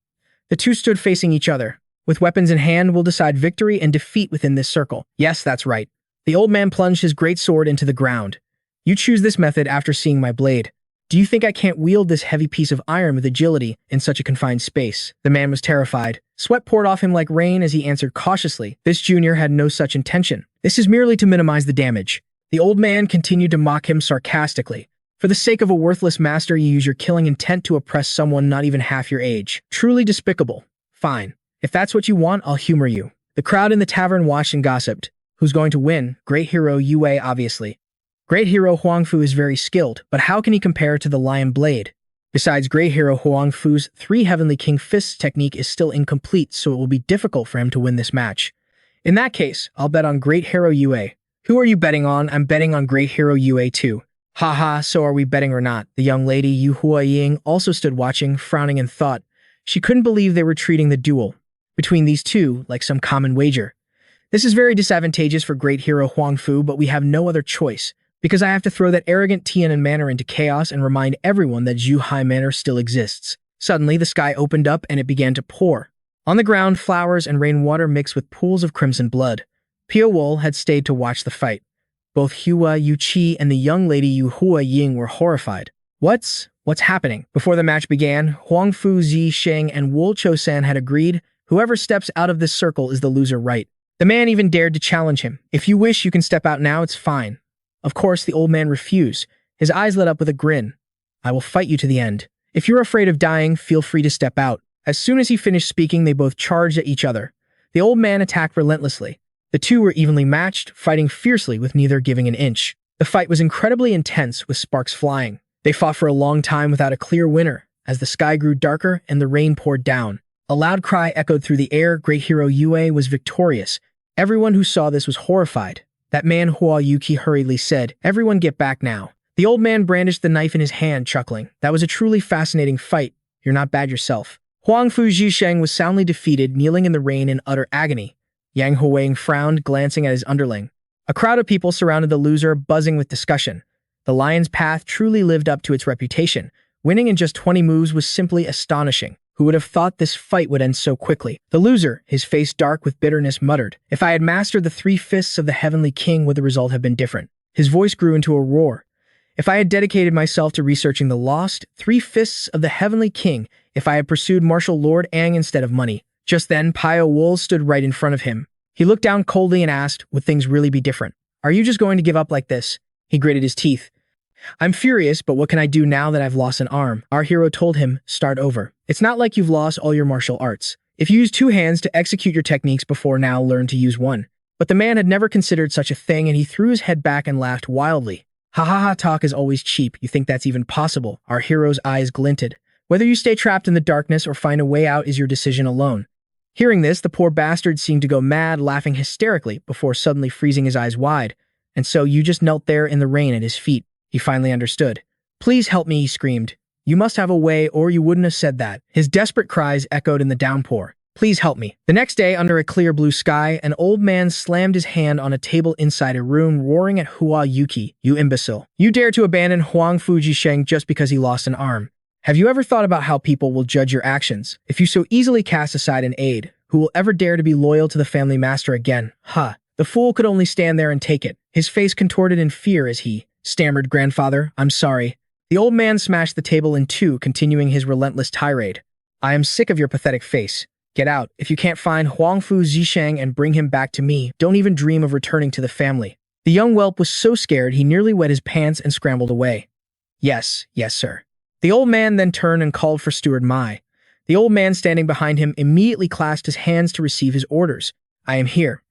The two stood facing each other. With weapons in hand, we'll decide victory and defeat within this circle. Yes, that's right. The old man plunged his great sword into the ground. You choose this method after seeing my blade. Do you think I can't wield this heavy piece of iron with agility in such a confined space? The man was terrified. Sweat poured off him like rain as he answered cautiously. This junior had no such intention. This is merely to minimize the damage. The old man continued to mock him sarcastically. For the sake of a worthless master, you use your killing intent to oppress someone not even half your age. Truly despicable. Fine. If that's what you want, I'll humor you. The crowd in the tavern watched and gossiped. Who's going to win? Great hero Yue, obviously. Great hero Huang Fu is very skilled, but how can he compare to the Lion Blade? Besides, great hero Huang Fu's 3 Heavenly King Fists technique is still incomplete, so it will be difficult for him to win this match. In that case, I'll bet on great hero Yue. Who are you betting on? I'm betting on great hero Yue too. Haha, so are we betting or not? The young lady Yu Hua Ying also stood watching, frowning in thought. She couldn't believe they were treating the duel between these two like some common wager. This is very disadvantageous for great hero Huang Fu, but we have no other choice, because I have to throw that arrogant Tian'an manor into chaos and remind everyone that Zhu Hai Manor still exists. Suddenly, the sky opened up and it began to pour. On the ground, flowers and rainwater mixed with pools of crimson blood. Pyo-wol had stayed to watch the fight. Both Hua Yu-chi and the young lady Yu Hua Ying were horrified. What's happening? Before the match began, Huang Fu Zisheng and Wo Cho-san had agreed, whoever steps out of this circle is the loser, right? The man even dared to challenge him. If you wish, you can step out now, it's fine. Of course, the old man refused. His eyes lit up with a grin. I will fight you to the end. If you're afraid of dying, feel free to step out. As soon as he finished speaking, they both charged at each other. The old man attacked relentlessly. The two were evenly matched, fighting fiercely with neither giving an inch. The fight was incredibly intense, with sparks flying. They fought for a long time without a clear winner, as the sky grew darker and the rain poured down. A loud cry echoed through the air. Great hero Yue was victorious. Everyone who saw this was horrified. That man Hua Yuki hurriedly said, "Everyone get back now." The old man brandished the knife in his hand, chuckling. That was a truly fascinating fight. You're not bad yourself. Huang Fu Zisheng was soundly defeated, kneeling in the rain in utter agony. Yang Huang frowned, glancing at his underling. A crowd of people surrounded the loser, buzzing with discussion. The Lion's Path truly lived up to its reputation. Winning in just 20 moves was simply astonishing. Who would have thought this fight would end so quickly? The loser, his face dark with bitterness, muttered, "If I had mastered the 3 fists of the Heavenly King, would the result have been different?" His voice grew into a roar. "If I had dedicated myself to researching the lost 3 fists of the Heavenly King, if I had pursued Martial Lord Aang instead of money." Just then, Pyo-wol stood right in front of him. He looked down coldly and asked, would things really be different? Are you just going to give up like this? He gritted his teeth. I'm furious, but what can I do now that I've lost an arm? Our hero told him, start over. It's not like you've lost all your martial arts. If you use 2 hands to execute your techniques before, now learn to use 1. But the man had never considered such a thing, and he threw his head back and laughed wildly. Ha ha ha, talk is always cheap. You think that's even possible? Our hero's eyes glinted. Whether you stay trapped in the darkness or find a way out is your decision alone. Hearing this, the poor bastard seemed to go mad, laughing hysterically before suddenly freezing his eyes wide. And so you just knelt there in the rain at his feet. He finally understood. Please help me, he screamed. You must have a way, or you wouldn't have said that. His desperate cries echoed in the downpour. Please help me. The next day, under a clear blue sky, an old man slammed his hand on a table inside a room, roaring at Hua Yuki. You imbecile. You dare to abandon Huang Fu Zisheng just because he lost an arm. Have you ever thought about how people will judge your actions? If you so easily cast aside an aide, who will ever dare to be loyal to the family master again? Huh. The fool could only stand there and take it. His face contorted in fear as he stammered, Grandfather, I'm sorry. The old man smashed the table in 2, continuing his relentless tirade. I am sick of your pathetic face. Get out. If you can't find Huang Fu Zisheng and bring him back to me, don't even dream of returning to the family. The young whelp was so scared he nearly wet his pants and scrambled away. Yes, yes, sir. The old man then turned and called for Steward Mai. The old man standing behind him immediately clasped his hands to receive his orders. I am here.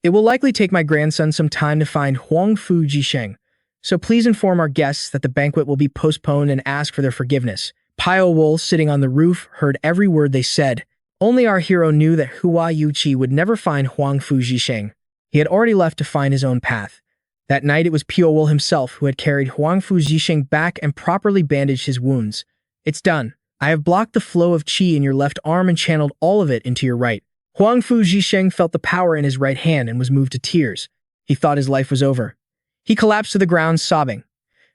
It will likely take my grandson some time to find Huang Fu Jisheng, so please inform our guests that the banquet will be postponed and ask for their forgiveness. Pyo-wol, sitting on the roof, heard every word they said. Only our hero knew that Hua Yuqi would never find Huang Fu Jisheng. He had already left to find his own path. That night, it was Pyo-wol himself who had carried Huang Fu Jisheng back and properly bandaged his wounds. It's done. I have blocked the flow of qi in your left arm and channeled all of it into your right. Huang Fu Jisheng felt the power in his right hand and was moved to tears. He thought his life was over. He collapsed to the ground, sobbing.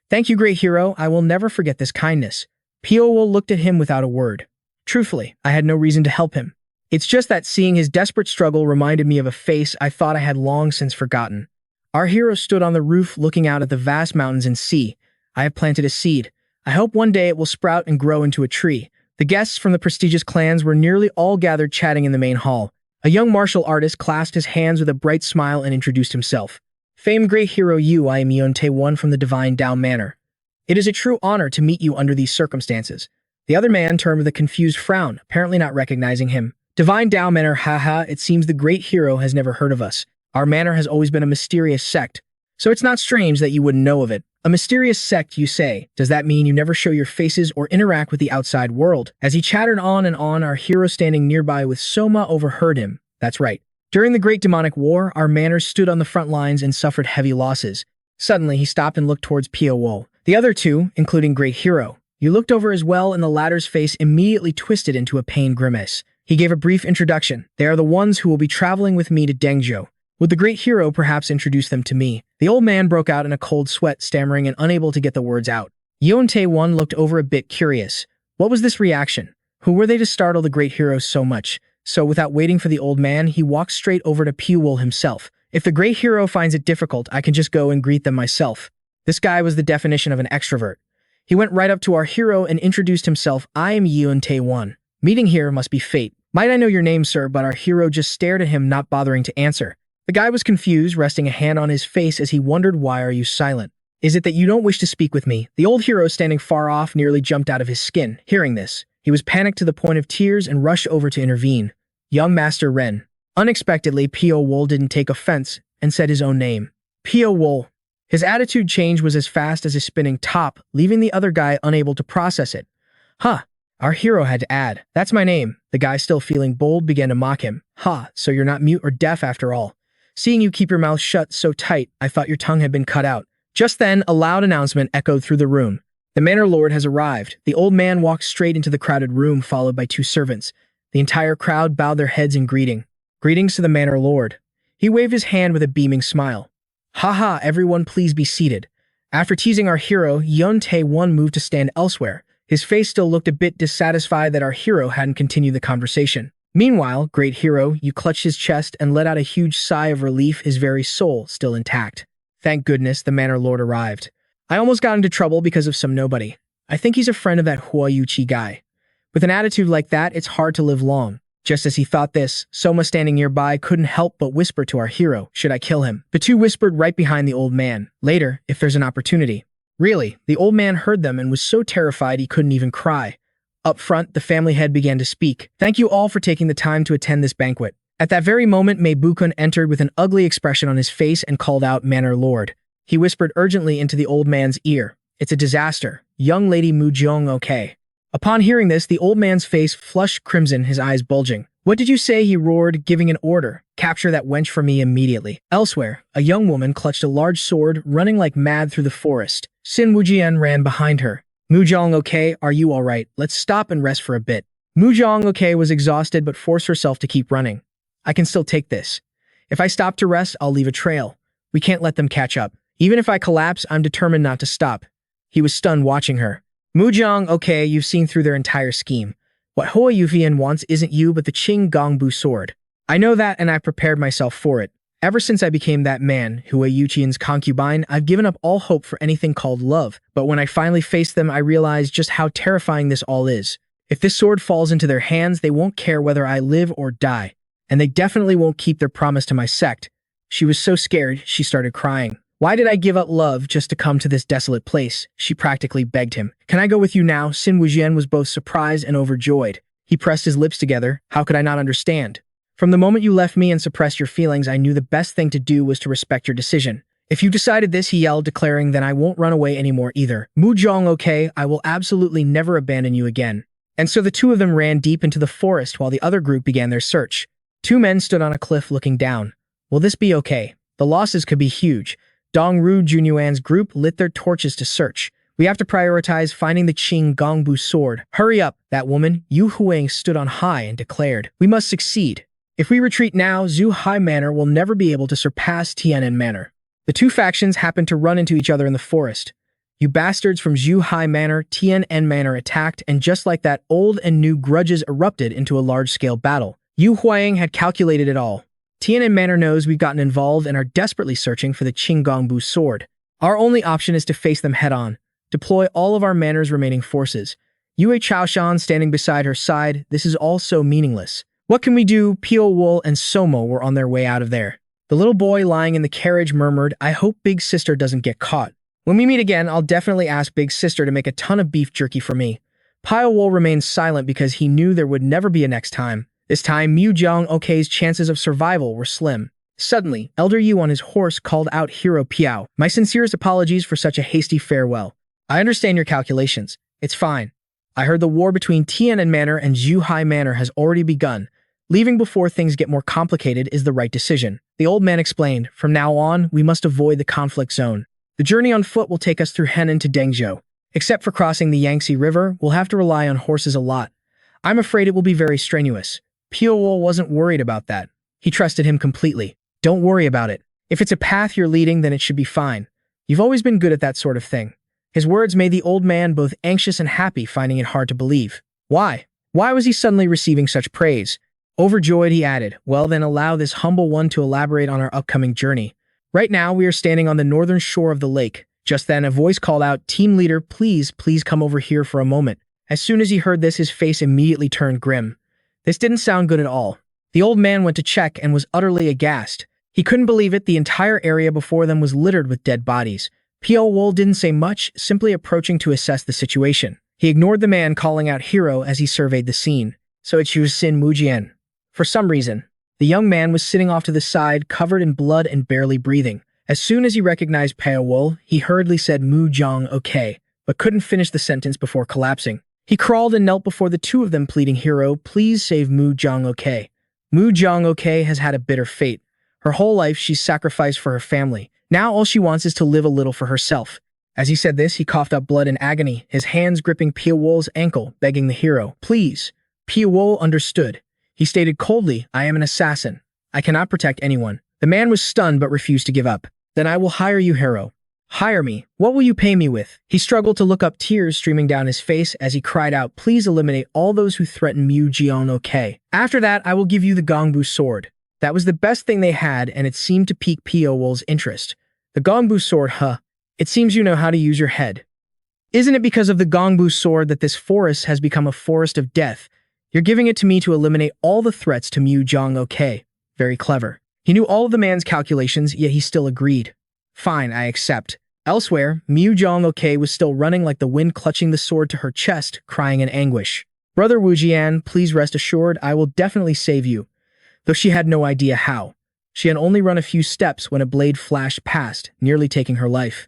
Thank you, great hero. I will never forget this kindness. Pyo-wol looked at him without a word. Truthfully, I had no reason to help him. It's just that seeing his desperate struggle reminded me of a face I thought I had long since forgotten. Our hero stood on the roof looking out at the vast mountains and sea. I have planted a seed. I hope one day it will sprout and grow into a tree. The guests from the prestigious clans were nearly all gathered chatting in the main hall. A young martial artist clasped his hands with a bright smile and introduced himself. Famed great hero Yu, I am Yeon-tae from the Divine Dao Manor. It is a true honor to meet you under these circumstances. The other man turned with a confused frown, apparently not recognizing him. Divine Dao Manor, haha, it seems the great hero has never heard of us. Our manor has always been a mysterious sect, so it's not strange that you wouldn't know of it. A mysterious sect, you say. Does that mean you never show your faces or interact with the outside world? As he chattered on and on, our hero standing nearby with Soma overheard him. That's right. During the Great Demonic War, our manor stood on the front lines and suffered heavy losses. Suddenly, he stopped and looked towards Pyo-wol. The other two, including Great Hero, you looked over as well, and the latter's face immediately twisted into a pained grimace. He gave a brief introduction. They are the ones who will be traveling with me to Dengzhou. Would the great hero perhaps introduce them to me? The old man broke out in a cold sweat, stammering and unable to get the words out. Yeon-tae looked over a bit curious. What was this reaction? Who were they to startle the great hero so much? So without waiting for the old man, he walked straight over to Pyo-wol himself. If the great hero finds it difficult, I can just go and greet them myself. This guy was the definition of an extrovert. He went right up to our hero and introduced himself. I am Yeon-tae. Meeting here must be fate. Might I know your name, sir? But our hero just stared at him, not bothering to answer. The guy was confused, resting a hand on his face as he wondered, why are you silent? Is it that you don't wish to speak with me? The old hero standing far off nearly jumped out of his skin. Hearing this, he was panicked to the point of tears and rushed over to intervene. Young Master Ren. Unexpectedly, Pyo-wol didn't take offense and said his own name. Pyo-wol. His attitude change was as fast as his spinning top, leaving the other guy unable to process it. Huh. Our hero had to add, that's my name. The guy, still feeling bold, began to mock him. Ha, so you're not mute or deaf after all. Seeing you keep your mouth shut so tight, I thought your tongue had been cut out. Just then, a loud announcement echoed through the room. The manor lord has arrived. The old man walked straight into the crowded room, followed by two servants. The entire crowd bowed their heads in greeting. Greetings to the manor lord. He waved his hand with a beaming smile. Haha, everyone please be seated. After teasing our hero, Yeon-tae moved to stand elsewhere. His face still looked a bit dissatisfied that our hero hadn't continued the conversation. Meanwhile, great hero, you clutched his chest and let out a huge sigh of relief, his very soul still intact. Thank goodness the manor lord arrived. I almost got into trouble because of some nobody. I think he's a friend of that Hua Yuqi guy. With an attitude like that, it's hard to live long. Just as he thought this, Soma standing nearby couldn't help but whisper to our hero, should I kill him? The two whispered right behind the old man. Later, if there's an opportunity. Really, the old man heard them and was so terrified he couldn't even cry. Up front, the family head began to speak. Thank you all for taking the time to attend this banquet. At that very moment, Mei Bukun entered with an ugly expression on his face and called out, Manor Lord. He whispered urgently into the old man's ear. It's a disaster. Young lady Mu Jong okay. Upon hearing this, the old man's face flushed crimson, his eyes bulging. What did you say? He roared, giving an order. Capture that wench for me immediately. Elsewhere, a young woman clutched a large sword, running like mad through the forest. Sin Wujian ran behind her. Mujong, okay, are you alright? Let's stop and rest for a bit. Mujong, okay, was exhausted but forced herself to keep running. I can still take this. If I stop to rest, I'll leave a trail. We can't let them catch up. Even if I collapse, I'm determined not to stop. He was stunned watching her. Mujong, okay, you've seen through their entire scheme. What Hua Yufian wants isn't you but the Qing Gongbu sword. I know that and I've prepared myself for it. Ever since I became that man, Hua Yuqian's concubine, I've given up all hope for anything called love. But when I finally faced them, I realized just how terrifying this all is. If this sword falls into their hands, they won't care whether I live or die. And they definitely won't keep their promise to my sect. She was so scared, she started crying. Why did I give up love just to come to this desolate place? She practically begged him. Can I go with you now? Sin Wujian was both surprised and overjoyed. He pressed his lips together. How could I not understand? From the moment you left me and suppressed your feelings, I knew the best thing to do was to respect your decision. If you decided this, he yelled, declaring, then I won't run away anymore either. Mujong, okay, I will absolutely never abandon you again. And so the two of them ran deep into the forest while the other group began their search. Two men stood on a cliff looking down. Will this be okay? The losses could be huge. Dongru Junyuan's group lit their torches to search. We have to prioritize finding the Qing Gongbu sword. Hurry up, that woman, Yu Huang, stood on high and declared. We must succeed. If we retreat now, Zhu Hai Manor will never be able to surpass Tian'an Manor. The two factions happened to run into each other in the forest. You bastards from Zhu Hai Manor, Tian'an Manor attacked, and just like that, old and new grudges erupted into a large-scale battle. Yu Huang had calculated it all. Tian'an Manor knows we've gotten involved and are desperately searching for the Qing Gongbu sword. Our only option is to face them head-on. Deploy all of our manor's remaining forces. Yue Chaoshan standing beside her side, this is all so meaningless. What can we do? Pyo-wol and Somo were on their way out of there. The little boy lying in the carriage murmured, I hope Big Sister doesn't get caught. When we meet again, I'll definitely ask Big Sister to make a ton of beef jerky for me. Pyo-wol remained silent because he knew there would never be a next time. This time, Mujong Okay's chances of survival were slim. Suddenly, Elder Yu on his horse called out Hero Piao. My sincerest apologies for such a hasty farewell. I understand your calculations. It's fine. I heard the war between Tian'an Manor and Zhu Hai Manor has already begun. Leaving before things get more complicated is the right decision. The old man explained, from now on, we must avoid the conflict zone. The journey on foot will take us through Henan to Dengzhou. Except for crossing the Yangtze River, we'll have to rely on horses a lot. I'm afraid it will be very strenuous. Pyo-wol wasn't worried about that. He trusted him completely. Don't worry about it. If it's a path you're leading, then it should be fine. You've always been good at that sort of thing. His words made the old man both anxious and happy, finding it hard to believe. Why? Why was he suddenly receiving such praise? Overjoyed, he added, well then allow this humble one to elaborate on our upcoming journey. Right now, we are standing on the northern shore of the lake. Just then, a voice called out, Team leader, please come over here for a moment. As soon as he heard this, his face immediately turned grim. This didn't sound good at all. The old man went to check and was utterly aghast. He couldn't believe it, the entire area before them was littered with dead bodies. Pyo-wol didn't say much, simply approaching to assess the situation. He ignored the man calling out hero as he surveyed the scene. So it was Sin Wujian. For some reason, the young man was sitting off to the side, covered in blood and barely breathing. As soon as he recognized Pyo-wol, he hurriedly said Mujong okay, but couldn't finish the sentence before collapsing. He crawled and knelt before the two of them, pleading, hero, please save Mujong okay. Mujong okay has had a bitter fate. Her whole life she's sacrificed for her family. Now all she wants is to live a little for herself. As he said this, he coughed up blood in agony, his hands gripping Pyo-wol's ankle, begging the hero, please. Pyo-wol understood. He stated coldly, I am an assassin. I cannot protect anyone. The man was stunned but refused to give up. Then I will hire you, hero. Hire me. What will you pay me with? He struggled to look up, tears streaming down his face as he cried out, please eliminate all those who threaten Mujong okay. After that, I will give you the Gongbu sword. That was the best thing they had, and it seemed to pique Pyo-wol's interest. The Gongbu sword, huh? It seems you know how to use your head. Isn't it because of the Gongbu sword that this forest has become a forest of death? You're giving it to me to eliminate all the threats to Mujong okay. Very clever. He knew all of the man's calculations, yet he still agreed. Fine, I accept. Elsewhere, Mujong okay was still running like the wind, clutching the sword to her chest, crying in anguish. Brother Wujian, please rest assured, I will definitely save you. Though she had no idea how. She had only run a few steps when a blade flashed past, nearly taking her life.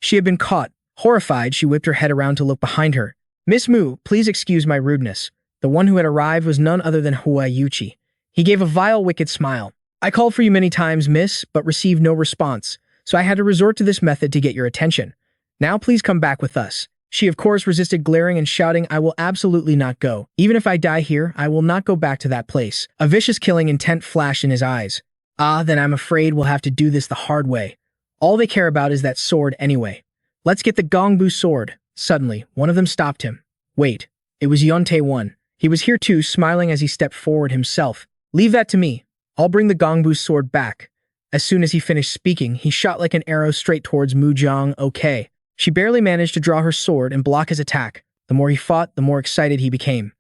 She had been caught. Horrified, she whipped her head around to look behind her. Miss Mu, please excuse my rudeness. The one who had arrived was none other than Hua Yuchi. He gave a vile, wicked smile. I called for you many times, miss, but received no response, so I had to resort to this method to get your attention. Now please come back with us. She, of course, resisted, glaring and shouting, I will absolutely not go. Even if I die here, I will not go back to that place. A vicious killing intent flashed in his eyes. Ah, then I'm afraid we'll have to do this the hard way. All they care about is that sword anyway. Let's get the Gongbu sword. Suddenly, one of them stopped him. Wait, it was Yontae One. He was here too, smiling as he stepped forward himself. Leave that to me. I'll bring the Gongbu sword back. As soon as he finished speaking, he shot like an arrow straight towards Mujong okay. She barely managed to draw her sword and block his attack. The more he fought, the more excited he became.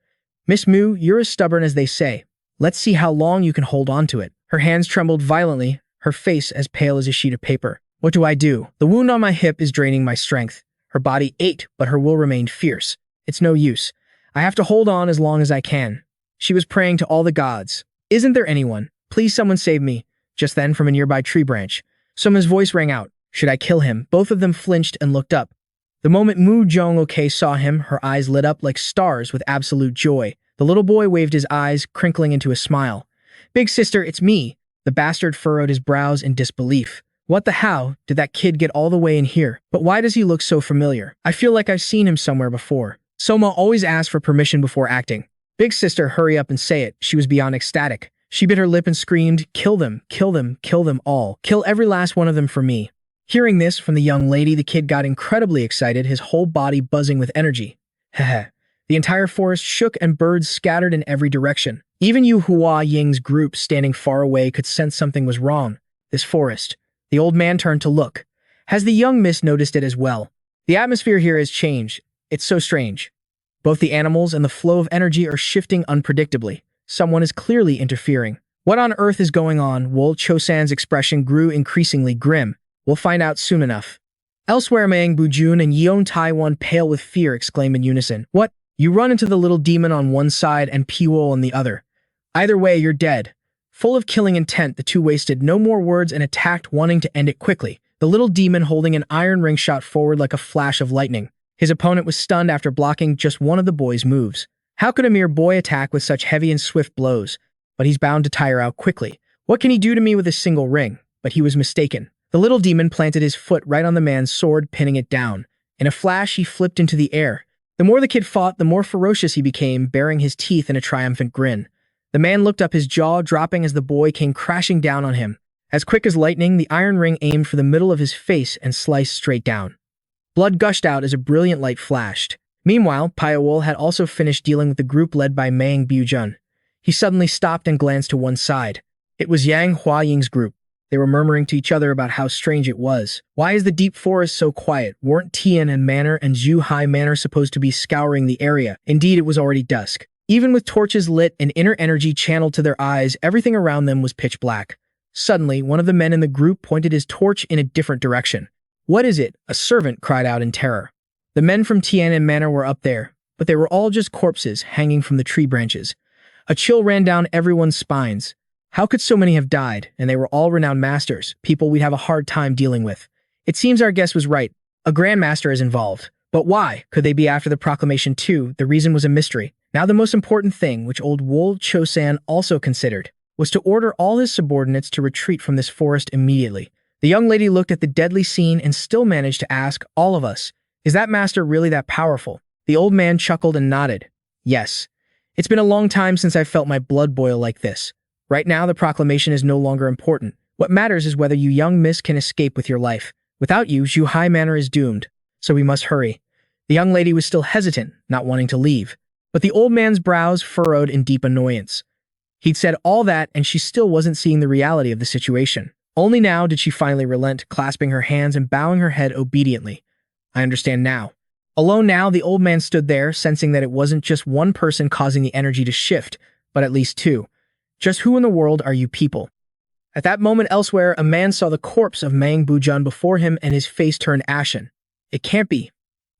Miss Mu, you're as stubborn as they say. Let's see how long you can hold on to it. Her hands trembled violently. her face as pale as a sheet of paper. What do I do? The wound on my hip is draining my strength. Her body ached, but her will remained fierce. It's no use. I have to hold on as long as I can. She was praying to all the gods. Isn't there anyone? Please someone save me. Just then, from a nearby tree branch, someone's voice rang out. Should I kill him? Both of them flinched and looked up. The moment Mu Jong-ok saw him, her eyes lit up like stars with absolute joy. The little boy waved his eyes, crinkling into a smile. Big sister, it's me. The bastard furrowed his brows in disbelief. What the how did that kid get all the way in here? But why does he look so familiar? I feel like I've seen him somewhere before. Soma always asked for permission before acting. Big sister, hurry up and say it. She was beyond ecstatic. She bit her lip and screamed, kill them, kill them, kill them all. Kill every last one of them for me. Hearing this from the young lady, the kid got incredibly excited, his whole body buzzing with energy. Heh. The entire forest shook and birds scattered in every direction. Even Yu Hua Ying's group standing far away could sense something was wrong. This forest. The old man turned to look. Has the young miss noticed it as well? The atmosphere here has changed. It's so strange. Both the animals and the flow of energy are shifting unpredictably. Someone is clearly interfering. What on earth is going on? Wol Chosan's expression grew increasingly grim. We'll find out soon enough. Elsewhere, Mang Bujun and Yeon Taiwan, pale with fear, exclaim in unison. What? You run into the little demon on one side and Pyo-wol on the other. Either way, you're dead. Full of killing intent, the two wasted no more words and attacked, wanting to end it quickly. The little demon holding an iron ring shot forward like a flash of lightning. His opponent was stunned after blocking just one of the boy's moves. How could a mere boy attack with such heavy and swift blows? But he's bound to tire out quickly. What can he do to me with a single ring? But he was mistaken. The little demon planted his foot right on the man's sword, pinning it down. In a flash, he flipped into the air. The more the kid fought, the more ferocious he became, baring his teeth in a triumphant grin. The man looked up, his jaw dropping as the boy came crashing down on him. As quick as lightning, the iron ring aimed for the middle of his face and sliced straight down. Blood gushed out as a brilliant light flashed. Meanwhile, Pyo-wol had also finished dealing with the group led by Mang Bujun. He suddenly stopped and glanced to one side. It was Yang Hua-ying's group. They were murmuring to each other about how strange it was. Why is the deep forest so quiet? Weren't Tian and Manor and Zhu Hai Manor supposed to be scouring the area? Indeed, it was already dusk. Even with torches lit and inner energy channeled to their eyes, everything around them was pitch black. Suddenly, one of the men in the group pointed his torch in a different direction. What is it? A servant cried out in terror. The men from Tian and Manor were up there, but they were all just corpses hanging from the tree branches. A chill ran down everyone's spines. How could so many have died, and they were all renowned masters, people we'd have a hard time dealing with? It seems our guess was right. A grandmaster is involved. But why? Could they be after the proclamation too? The reason was a mystery. Now the most important thing, which old Wol Chosan also considered, was to order all his subordinates to retreat from this forest immediately. The young lady looked at the deadly scene and still managed to ask, all of us, is that master really that powerful? The old man chuckled and nodded. Yes. It's been a long time since I felt my blood boil like this. Right now, the proclamation is no longer important. What matters is whether you young miss can escape with your life. Without you, Zhu Hai Manor is doomed. So we must hurry. The young lady was still hesitant, not wanting to leave. But the old man's brows furrowed in deep annoyance. He'd said all that, and she still wasn't seeing the reality of the situation. Only now did she finally relent, clasping her hands and bowing her head obediently. I understand now. Alone now, the old man stood there, sensing that it wasn't just one person causing the energy to shift, but at least two. Just who in the world are you people? At that moment elsewhere, a man saw the corpse of Mang Bujun before him and his face turned ashen. It can't be.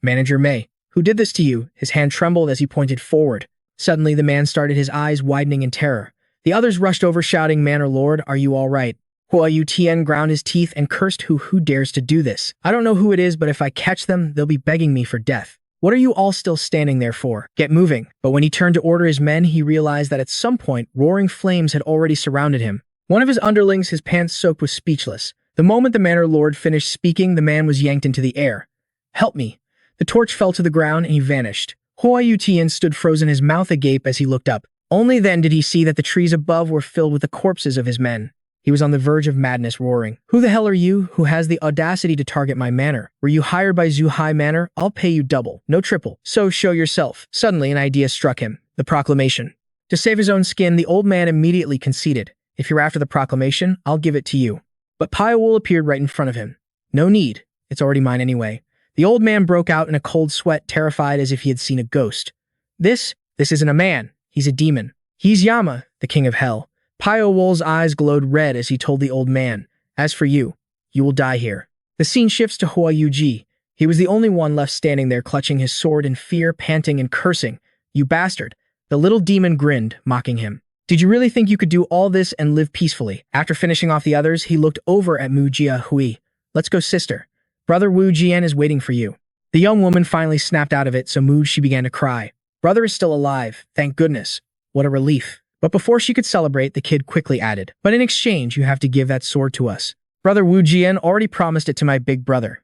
Manager Mei, who did this to you? His hand trembled as he pointed forward. Suddenly, the man started, his eyes widening in terror. The others rushed over, shouting, Manor Lord, are you all right? Hua Yu Tian ground his teeth and cursed, who dares to do this? I don't know who it is, but if I catch them, they'll be begging me for death. What are you all still standing there for? Get moving. But when he turned to order his men, he realized that at some point, roaring flames had already surrounded him. One of his underlings, his pants soaked, was speechless. The moment the Manor Lord finished speaking, the man was yanked into the air. Help me. The torch fell to the ground and he vanished. Hua Yu Tian stood frozen, his mouth agape as he looked up. Only then did he see that the trees above were filled with the corpses of his men. He was on the verge of madness, roaring. Who the hell are you? Who has the audacity to target my manor? Were you hired by Zhu Hai Manor? I'll pay you double, no triple. So show yourself. Suddenly, an idea struck him. The proclamation. To save his own skin, the old man immediately conceded. If you're after the proclamation, I'll give it to you. But Pyo-wol appeared right in front of him. No need. It's already mine anyway. The old man broke out in a cold sweat, terrified as if he had seen a ghost. This isn't a man. He's a demon. He's Yama, the king of hell. Pyo-wol's eyes glowed red as he told the old man, "As for you, you will die here." The scene shifts to Hua Yuji. He was the only one left standing there clutching his sword in fear, panting and cursing. "You bastard." The little demon grinned, mocking him. "Did you really think you could do all this and live peacefully?" After finishing off the others, he looked over at Mu Jia Hui. "Let's go, sister. Brother Wu Jian is waiting for you." The young woman finally snapped out of it, so moved she began to cry. "Brother is still alive, thank goodness. What a relief." But before she could celebrate, the kid quickly added, "But in exchange, you have to give that sword to us. Brother Wu Jian already promised it to my big brother."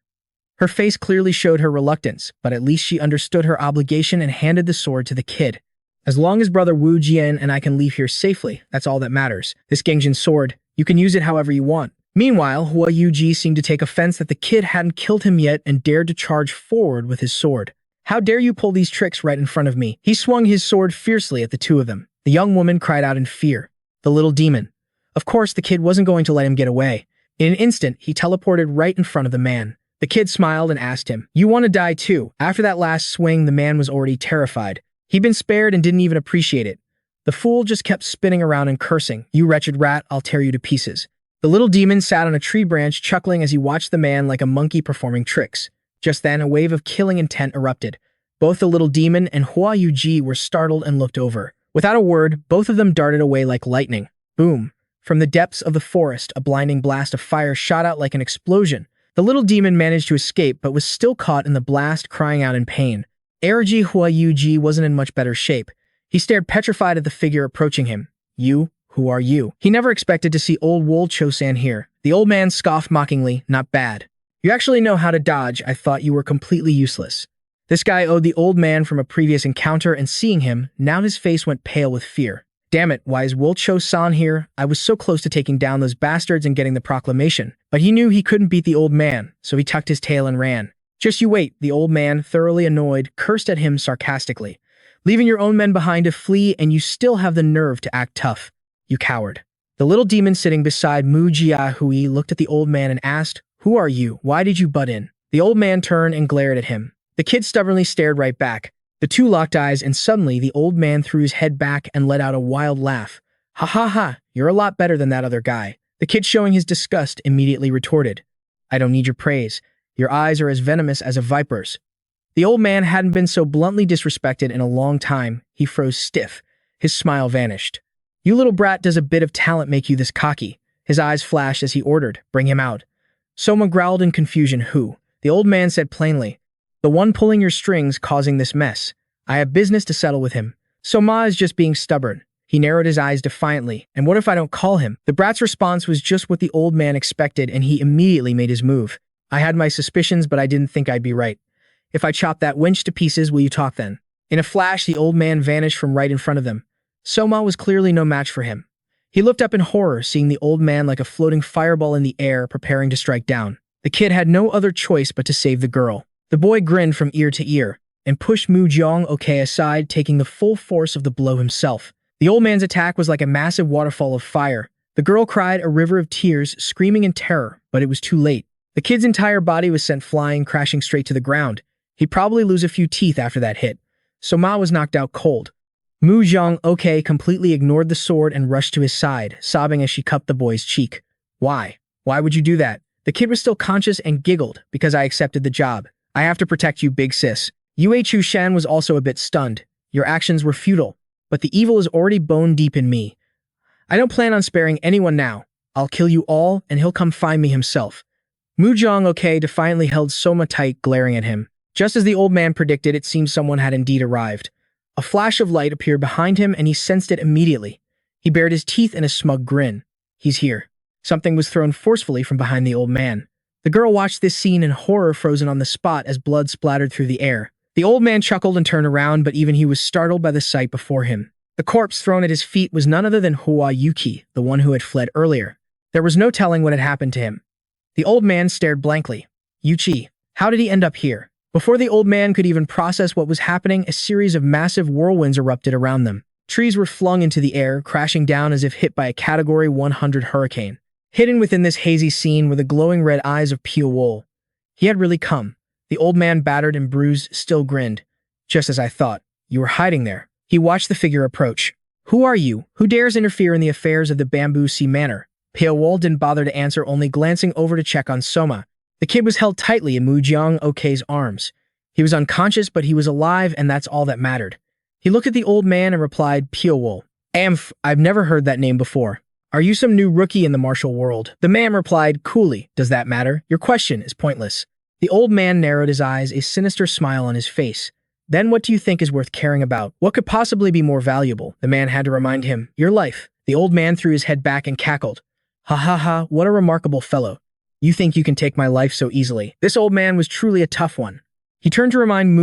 Her face clearly showed her reluctance, but at least she understood her obligation and handed the sword to the kid. "As long as Brother Wu Jian and I can leave here safely, that's all that matters. This Gengjin sword, you can use it however you want." Meanwhile, Hua Yuji seemed to take offense that the kid hadn't killed him yet and dared to charge forward with his sword. "How dare you pull these tricks right in front of me?" He swung his sword fiercely at the two of them. The young woman cried out in fear. The little demon. Of course, the kid wasn't going to let him get away. In an instant, he teleported right in front of the man. The kid smiled and asked him, "You want to die too?" After that last swing, the man was already terrified. He'd been spared and didn't even appreciate it. The fool just kept spinning around and cursing, "You wretched rat, I'll tear you to pieces." The little demon sat on a tree branch chuckling as he watched the man like a monkey performing tricks. Just then, a wave of killing intent erupted. Both the little demon and Hua Yuji were startled and looked over. Without a word, both of them darted away like lightning. Boom! From the depths of the forest, a blinding blast of fire shot out like an explosion. The little demon managed to escape, but was still caught in the blast, crying out in pain. Erji Hua Yuji wasn't in much better shape. He stared petrified at the figure approaching him. "You? Who are you?" He never expected to see old Wol Cho-san here. The old man scoffed mockingly, "Not bad. You actually know how to dodge. I thought you were completely useless." This guy owed the old man from a previous encounter, and seeing him, now his face went pale with fear. "Damn it, why is Wol Cho-san here? I was so close to taking down those bastards and getting the proclamation." But he knew he couldn't beat the old man, so he tucked his tail and ran. "Just you wait," the old man, thoroughly annoyed, cursed at him sarcastically. "Leaving your own men behind to flee, and you still have the nerve to act tough. You coward." The little demon sitting beside Mu Jia Hui looked at the old man and asked, "Who are you? Why did you butt in?" The old man turned and glared at him. The kid stubbornly stared right back. The two locked eyes, and suddenly the old man threw his head back and let out a wild laugh. "Ha ha ha, you're a lot better than that other guy." The kid, showing his disgust, immediately retorted, "I don't need your praise. Your eyes are as venomous as a viper's." The old man hadn't been so bluntly disrespected in a long time. He froze stiff. His smile vanished. "You little brat, does a bit of talent make you this cocky?" His eyes flashed as he ordered, "Bring him out." Soma growled in confusion. "Who?" The old man said plainly, "The one pulling your strings, causing this mess. I have business to settle with him." Soma is just being stubborn. He narrowed his eyes defiantly. "And what if I don't call him?" The brat's response was just what the old man expected, and he immediately made his move. "I had my suspicions, but I didn't think I'd be right. If I chop that wench to pieces, will you talk then?" In a flash, the old man vanished from right in front of them. Soma was clearly no match for him. He looked up in horror, seeing the old man like a floating fireball in the air, preparing to strike down. The kid had no other choice but to save the girl. The boy grinned from ear to ear and pushed Mu Jong-ok aside, taking the full force of the blow himself. The old man's attack was like a massive waterfall of fire. The girl cried a river of tears, screaming in terror, but it was too late. The kid's entire body was sent flying, crashing straight to the ground. He'd probably lose a few teeth after that hit. Soma was knocked out cold. Mu Jong-ok completely ignored the sword and rushed to his side, sobbing as she cupped the boy's cheek. "Why? Why would you do that?" The kid was still conscious and giggled, "Because I accepted the job. I have to protect you, big sis." Yue Chu-shan was also a bit stunned. "Your actions were futile, but the evil is already bone deep in me. I don't plan on sparing anyone now. I'll kill you all, and he'll come find me himself." Mu Jong-ok defiantly held Soma tight, glaring at him. Just as the old man predicted, it seemed someone had indeed arrived. A flash of light appeared behind him, and he sensed it immediately. He bared his teeth in a smug grin. "He's here." Something was thrown forcefully from behind the old man. The girl watched this scene in horror, frozen on the spot as blood splattered through the air. The old man chuckled and turned around, but even he was startled by the sight before him. The corpse thrown at his feet was none other than Hua Yuki, the one who had fled earlier. There was no telling what had happened to him. The old man stared blankly. "Yuchi, how did he end up here?" Before the old man could even process what was happening, a series of massive whirlwinds erupted around them. Trees were flung into the air, crashing down as if hit by a Category 100 hurricane. Hidden within this hazy scene were the glowing red eyes of Pyo-wol. He had really come. The old man, battered and bruised, still grinned. "Just as I thought. You were hiding there." He watched the figure approach. Who are you? Who dares interfere in the affairs of the Bamboo Sea Manor? Pyo-wol didn't bother to answer, only glancing over to check on Soma. The kid was held tightly in Ok's arms. He was unconscious, but he was alive, and that's all that mattered. He looked at the old man and replied, Pyo-wol. I've never heard that name before. Are you some new rookie in the martial world? The man replied coolly, does that matter? Your question is pointless. The old man narrowed his eyes, a sinister smile on his face. Then what do you think is worth caring about? What could possibly be more valuable? The man had to remind him, your life. The old man threw his head back and cackled. Ha ha ha, what a remarkable fellow. You think you can take my life so easily? This old man was truly a tough one. He turned to remind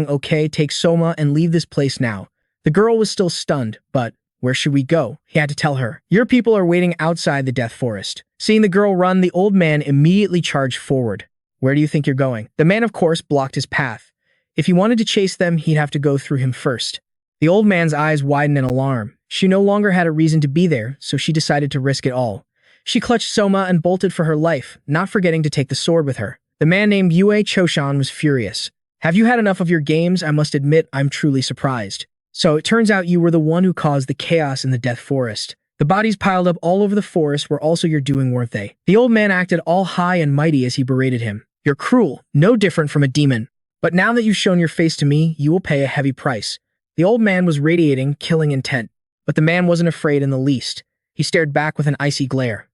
Ok, take Soma and leave this place now. The girl was still stunned, but where should we go? He had to tell her. Your people are waiting outside the Death Forest. Seeing the girl run, the old man immediately charged forward. Where do you think you're going? The man, of course, blocked his path. If he wanted to chase them, he'd have to go through him first. The old man's eyes widened in alarm. She no longer had a reason to be there, so she decided to risk it all. She clutched Soma and bolted for her life, not forgetting to take the sword with her. The man named Yue Choshan was furious. Have you had enough of your games? I must admit, I'm truly surprised. So it turns out you were the one who caused the chaos in the Death Forest. The bodies piled up all over the forest were also your doing, weren't they? The old man acted all high and mighty as he berated him. You're cruel, no different from a demon. But now that you've shown your face to me, you will pay a heavy price. The old man was radiating killing intent, but the man wasn't afraid in the least. He stared back with an icy glare.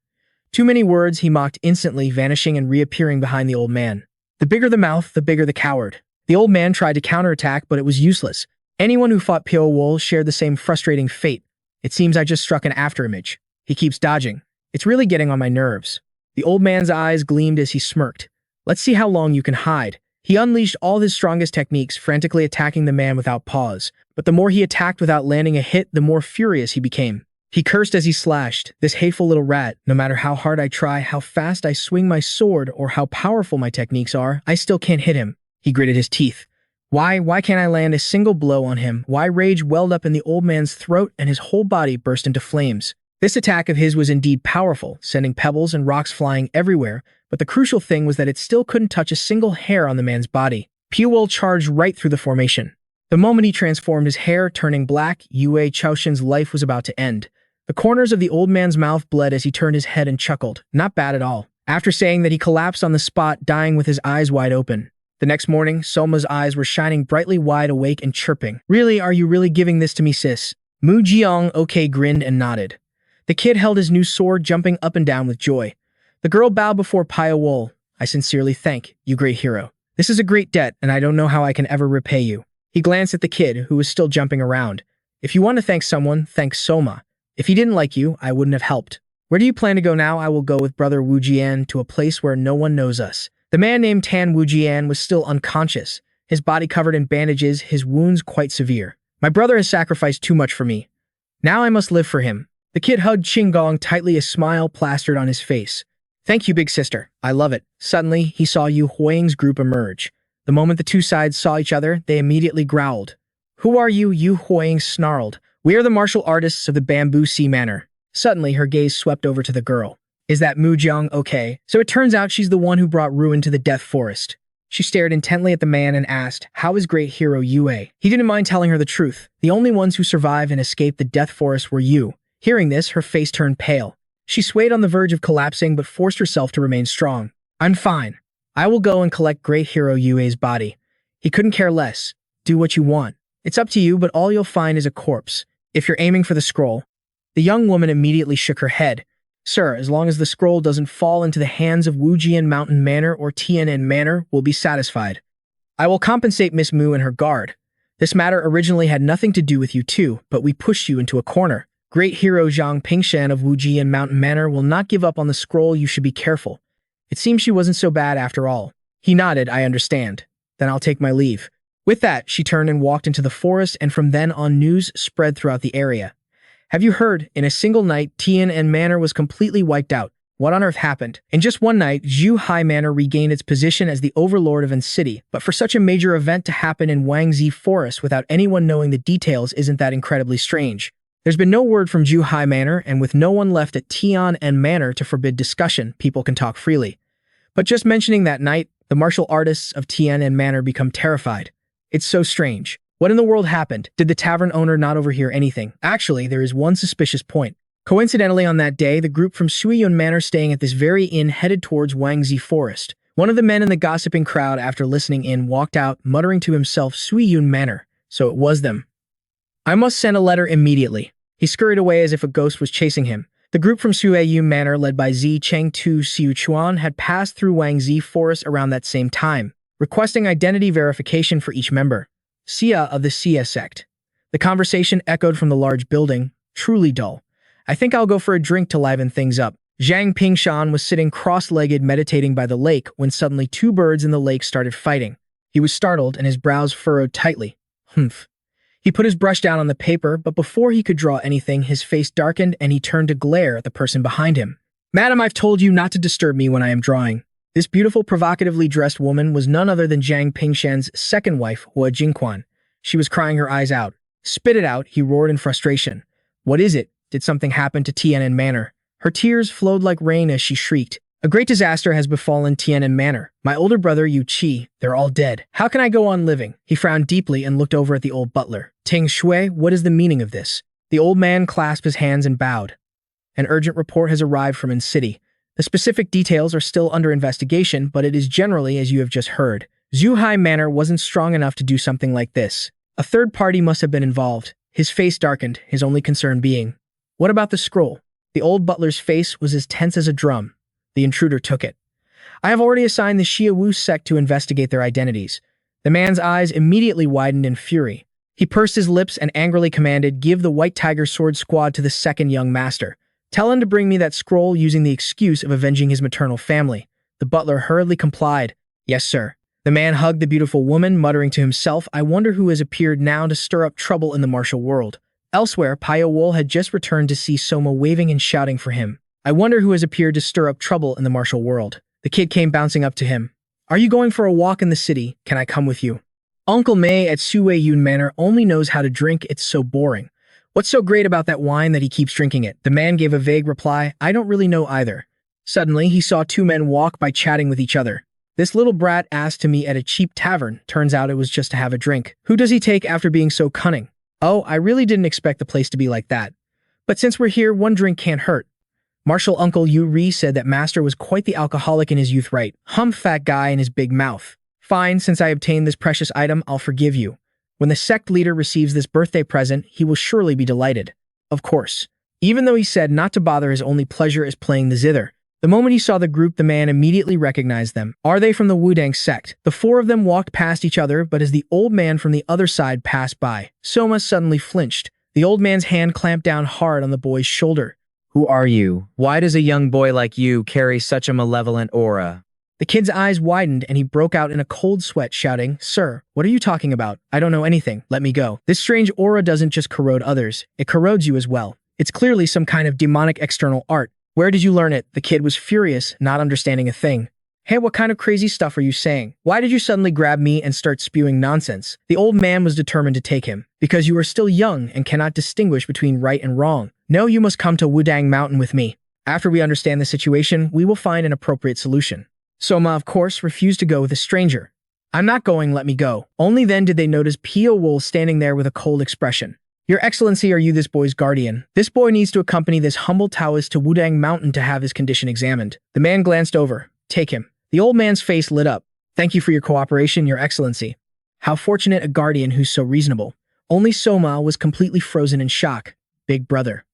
Too many words, he mocked, instantly vanishing and reappearing behind the old man. The bigger the mouth, the bigger the coward. The old man tried to counterattack, but it was useless. Anyone who fought Pyo-wol shared the same frustrating fate. It seems I just struck an afterimage. He keeps dodging. It's really getting on my nerves. The old man's eyes gleamed as he smirked. Let's see how long you can hide. He unleashed all his strongest techniques, frantically attacking the man without pause. But the more he attacked without landing a hit, the more furious he became. He cursed as he slashed. This hateful little rat, no matter how hard I try, how fast I swing my sword, or how powerful my techniques are, I still can't hit him. He gritted his teeth. Why can't I land a single blow on him? Why? Rage welled up in the old man's throat and his whole body burst into flames. This attack of his was indeed powerful, sending pebbles and rocks flying everywhere, but the crucial thing was that it still couldn't touch a single hair on the man's body. Pyo-wol charged right through the formation. The moment he transformed, his hair turning black, Yue Chaoshan's life was about to end. The corners of the old man's mouth bled as he turned his head and chuckled. Not bad at all. After saying that, he collapsed on the spot, dying with his eyes wide open. The next morning, Soma's eyes were shining brightly, wide awake and chirping. Really, are you really giving this to me, sis? Ok grinned and nodded. The kid held his new sword, jumping up and down with joy. The girl bowed before Pyo-wol. I sincerely thank you, great hero. This is a great debt, and I don't know how I can ever repay you. He glanced at the kid, who was still jumping around. If you want to thank someone, thank Soma. If he didn't like you, I wouldn't have helped. Where do you plan to go now? I will go with brother Wujian to a place where no one knows us. The man named Tan Wujian was still unconscious, his body covered in bandages, his wounds quite severe. My brother has sacrificed too much for me. Now I must live for him. The kid hugged Qinggong tightly, a smile plastered on his face. Thank you, big sister. I love it. Suddenly, he saw Yu Huang's group emerge. The moment the two sides saw each other, they immediately growled. Who are you? Yu Huang snarled. We are the martial artists of the Bamboo Sea Manor. Suddenly, her gaze swept over to the girl. Is that okay? So it turns out she's the one who brought ruin to the Death Forest. She stared intently at the man and asked, how is great hero Yue? He didn't mind telling her the truth. The only ones who survived and escaped the Death Forest were you. Hearing this, her face turned pale. She swayed on the verge of collapsing but forced herself to remain strong. I'm fine. I will go and collect great hero Yue's body. He couldn't care less. Do what you want. It's up to you, but all you'll find is a corpse. If you're aiming for the scroll. The young woman immediately shook her head. Sir, as long as the scroll doesn't fall into the hands of Wujian Mountain Manor or Tian'an Manor, we'll be satisfied. I will compensate Miss Mu and her guard. This matter originally had nothing to do with you two, but we pushed you into a corner. Great hero Zhang Pingshan of Wujian Mountain Manor will not give up on the scroll. You should be careful. It seems she wasn't so bad after all. He nodded. I understand. Then I'll take my leave. With that, she turned and walked into the forest, and from then on news spread throughout the area. Have you heard? In a single night, Tian'an Manor was completely wiped out. What on earth happened? In just one night, Zhuhai Manor regained its position as the overlord of An City, but for such a major event to happen in Wangzi Forest without anyone knowing the details, isn't that incredibly strange? There's been no word from Zhuhai Manor, and with no one left at Tian'an Manor to forbid discussion, people can talk freely. But just mentioning that night, the martial artists of Tian'an Manor become terrified. It's so strange. What in the world happened? Did the tavern owner not overhear anything? Actually, there is one suspicious point. Coincidentally, on that day, the group from Suiyun Manor staying at this very inn headed towards Wangzi Forest. One of the men in the gossiping crowd, after listening in, walked out, muttering to himself, Suiyun Manor. So it was them. I must send a letter immediately. He scurried away as if a ghost was chasing him. The group from Suiyun Manor, led by Zi Chengtu Siuchuan, had passed through Wangzi Forest around that same time, requesting identity verification for each member. Xia of the Xia sect. The conversation echoed from the large building, truly dull. I think I'll go for a drink to liven things up. Zhang Pingshan was sitting cross-legged meditating by the lake when suddenly two birds in the lake started fighting. He was startled and his brows furrowed tightly. Humph. He put his brush down on the paper, but before he could draw anything, his face darkened and he turned to glare at the person behind him. Madam, I've told you not to disturb me when I am drawing. This beautiful, provocatively dressed woman was none other than Zhang Pingshan's second wife, Hua Jingquan. She was crying her eyes out. Spit it out, he roared in frustration. What is it? Did something happen to Tian'an Manor? Her tears flowed like rain as she shrieked. A great disaster has befallen Tian'an Manor. My older brother, Yu Qi, they're all dead. How can I go on living? He frowned deeply and looked over at the old butler. Ting Shui, what is the meaning of this? The old man clasped his hands and bowed. An urgent report has arrived from In City. The specific details are still under investigation, but it is generally as you have just heard. Zhuhai Manor wasn't strong enough to do something like this. A third party must have been involved. His face darkened, his only concern being, what about the scroll? The old butler's face was as tense as a drum. The intruder took it. I have already assigned the Xia Wu sect to investigate their identities. The man's eyes immediately widened in fury. He pursed his lips and angrily commanded, give the White Tiger Sword Squad to the second young master. Tell him to bring me that scroll using the excuse of avenging his maternal family. The butler hurriedly complied. Yes, sir. The man hugged the beautiful woman, muttering to himself, I wonder who has appeared now to stir up trouble in the martial world. Elsewhere, Pyo-wol had just returned to see Soma waving and shouting for him. I wonder who has appeared to stir up trouble in the martial world. The kid came bouncing up to him. Are you going for a walk in the city? Can I come with you? Uncle Mei at Suiyun Manor only knows how to drink, it's so boring. What's so great about that wine that he keeps drinking it? The man gave a vague reply, I don't really know either. Suddenly, he saw two men walk by chatting with each other. This little brat asked to meet at a cheap tavern. Turns out it was just to have a drink. Who does he take after being so cunning? Oh, I really didn't expect the place to be like that. But since we're here, one drink can't hurt. Martial Uncle Yu Ri said that Master was quite the alcoholic in his youth, right? Fat guy in his big mouth. Fine, since I obtained this precious item, I'll forgive you. When the sect leader receives this birthday present, he will surely be delighted. Of course. Even though he said not to bother, his only pleasure is playing the zither. The moment he saw the group, the man immediately recognized them. Are they from the Wudang sect? The four of them walked past each other, but as the old man from the other side passed by, Soma suddenly flinched. The old man's hand clamped down hard on the boy's shoulder. Who are you? Why does a young boy like you carry such a malevolent aura? The kid's eyes widened and he broke out in a cold sweat, shouting, Sir, what are you talking about? I don't know anything. Let me go. This strange aura doesn't just corrode others. It corrodes you as well. It's clearly some kind of demonic external art. Where did you learn it? The kid was furious, not understanding a thing. Hey, what kind of crazy stuff are you saying? Why did you suddenly grab me and start spewing nonsense? The old man was determined to take him. Because you are still young and cannot distinguish between right and wrong. No, you must come to Wudang Mountain with me. After we understand the situation, we will find an appropriate solution. Soma, of course, refused to go with a stranger. I'm not going, let me go. Only then did they notice Pyo-wol standing there with a cold expression. Your Excellency, are you this boy's guardian? This boy needs to accompany this humble Taoist to Wudang Mountain to have his condition examined. The man glanced over. Take him. The old man's face lit up. Thank you for your cooperation, Your Excellency. How fortunate a guardian who's so reasonable. Only Soma was completely frozen in shock. Big brother.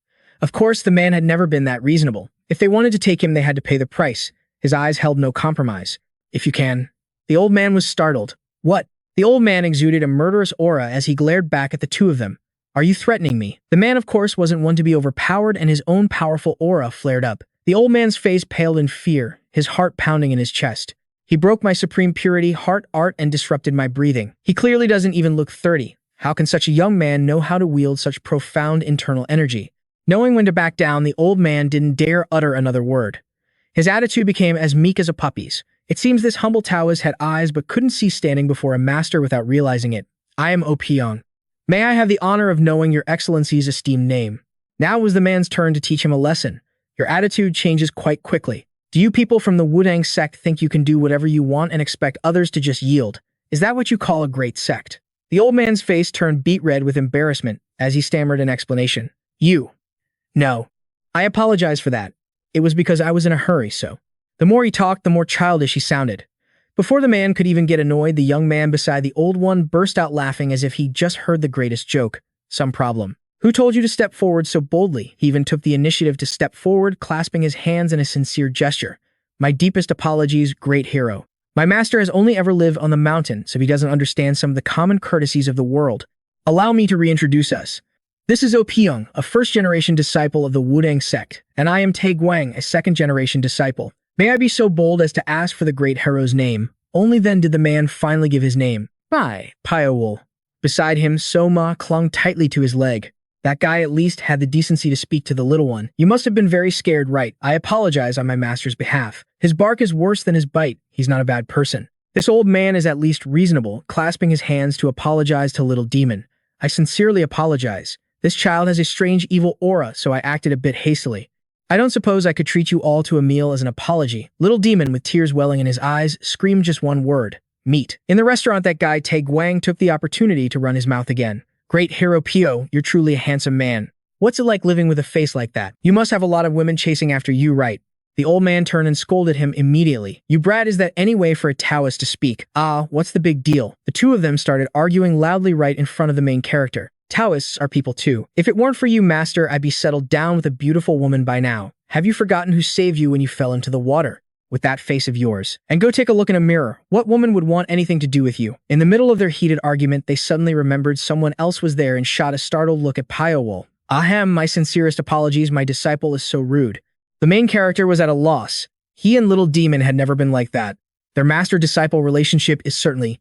Of course, the man had never been that reasonable. If they wanted to take him, they had to pay the price. His eyes held no compromise. If you can. The old man was startled. What? The old man exuded a murderous aura as he glared back at the two of them. Are you threatening me? The man, of course, wasn't one to be overpowered, and his own powerful aura flared up. The old man's face paled in fear, his heart pounding in his chest. He broke my supreme purity, heart, art, and disrupted my breathing. He clearly doesn't even look 30. How can such a young man know how to wield such profound internal energy? Knowing when to back down, the old man didn't dare utter another word. His attitude became as meek as a puppy's. It seems this humble Taoist had eyes but couldn't see standing before a master without realizing it. I am Opiong. May I have the honor of knowing Your Excellency's esteemed name? Now was the man's turn to teach him a lesson. Your attitude changes quite quickly. Do you people from the Wudang sect think you can do whatever you want and expect others to just yield? Is that what you call a great sect? The old man's face turned beet red with embarrassment as he stammered an explanation. You. No. I apologize for that. It was because I was in a hurry, so. The more he talked, the more childish he sounded. Before the man could even get annoyed, the young man beside the old one burst out laughing as if he'd just heard the greatest joke. Some problem. Who told you to step forward so boldly? He even took the initiative to step forward, clasping his hands in a sincere gesture. My deepest apologies, great hero. My master has only ever lived on the mountain, so he doesn't understand some of the common courtesies of the world. Allow me to reintroduce us. This is Pyong, a first-generation disciple of the Wudang sect, and I am Guang, a second-generation disciple. May I be so bold as to ask for the great hero's name? Only then did the man finally give his name. Pyo-wol. Beside him, Soma clung tightly to his leg. That guy at least had the decency to speak to the little one. You must have been very scared, right? I apologize on my master's behalf. His bark is worse than his bite. He's not a bad person. This old man is at least reasonable, clasping his hands to apologize to little demon. I sincerely apologize. This child has a strange evil aura, so I acted a bit hastily. I don't suppose I could treat you all to a meal as an apology. Little demon, with tears welling in his eyes, screamed just one word. Meat. In the restaurant, that guy Guang took the opportunity to run his mouth again. Great hero Pyo, you're truly a handsome man. What's it like living with a face like that? You must have a lot of women chasing after you, right? The old man turned and scolded him immediately. You brat, is that any way for a Taoist to speak? What's the big deal? The two of them started arguing loudly right in front of the main character. Taoists are people too. If it weren't for you, master, I'd be settled down with a beautiful woman by now. Have you forgotten who saved you when you fell into the water? With that face of yours. And go take a look in a mirror. What woman would want anything to do with you? In the middle of their heated argument, they suddenly remembered someone else was there and shot a startled look at Pyo-wol. Ahem, my sincerest apologies, my disciple is so rude. The main character was at a loss. He and little demon had never been like that. Their master-disciple relationship is certainly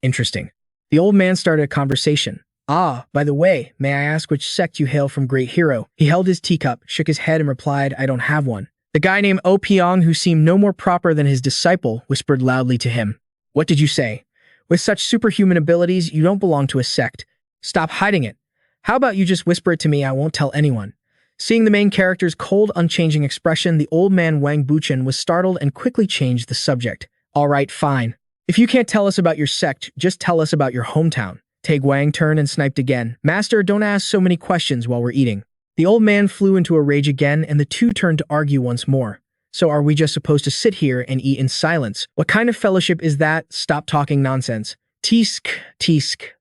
interesting. The old man started a conversation. By the way, may I ask which sect you hail from, great hero? He held his teacup, shook his head, and replied, I don't have one. The guy named Pyong, who seemed no more proper than his disciple, whispered loudly to him. What did you say? With such superhuman abilities, you don't belong to a sect. Stop hiding it. How about you just whisper it to me? I won't tell anyone. Seeing the main character's cold, unchanging expression, the old man Wang Buchen was startled and quickly changed the subject. All right, fine. If you can't tell us about your sect, just tell us about your hometown. Guang turned and sniped again. Master, don't ask so many questions while we're eating. The old man flew into a rage again, and the two turned to argue once more. So are we just supposed to sit here and eat in silence? What kind of fellowship is that? Stop talking nonsense. Tisk.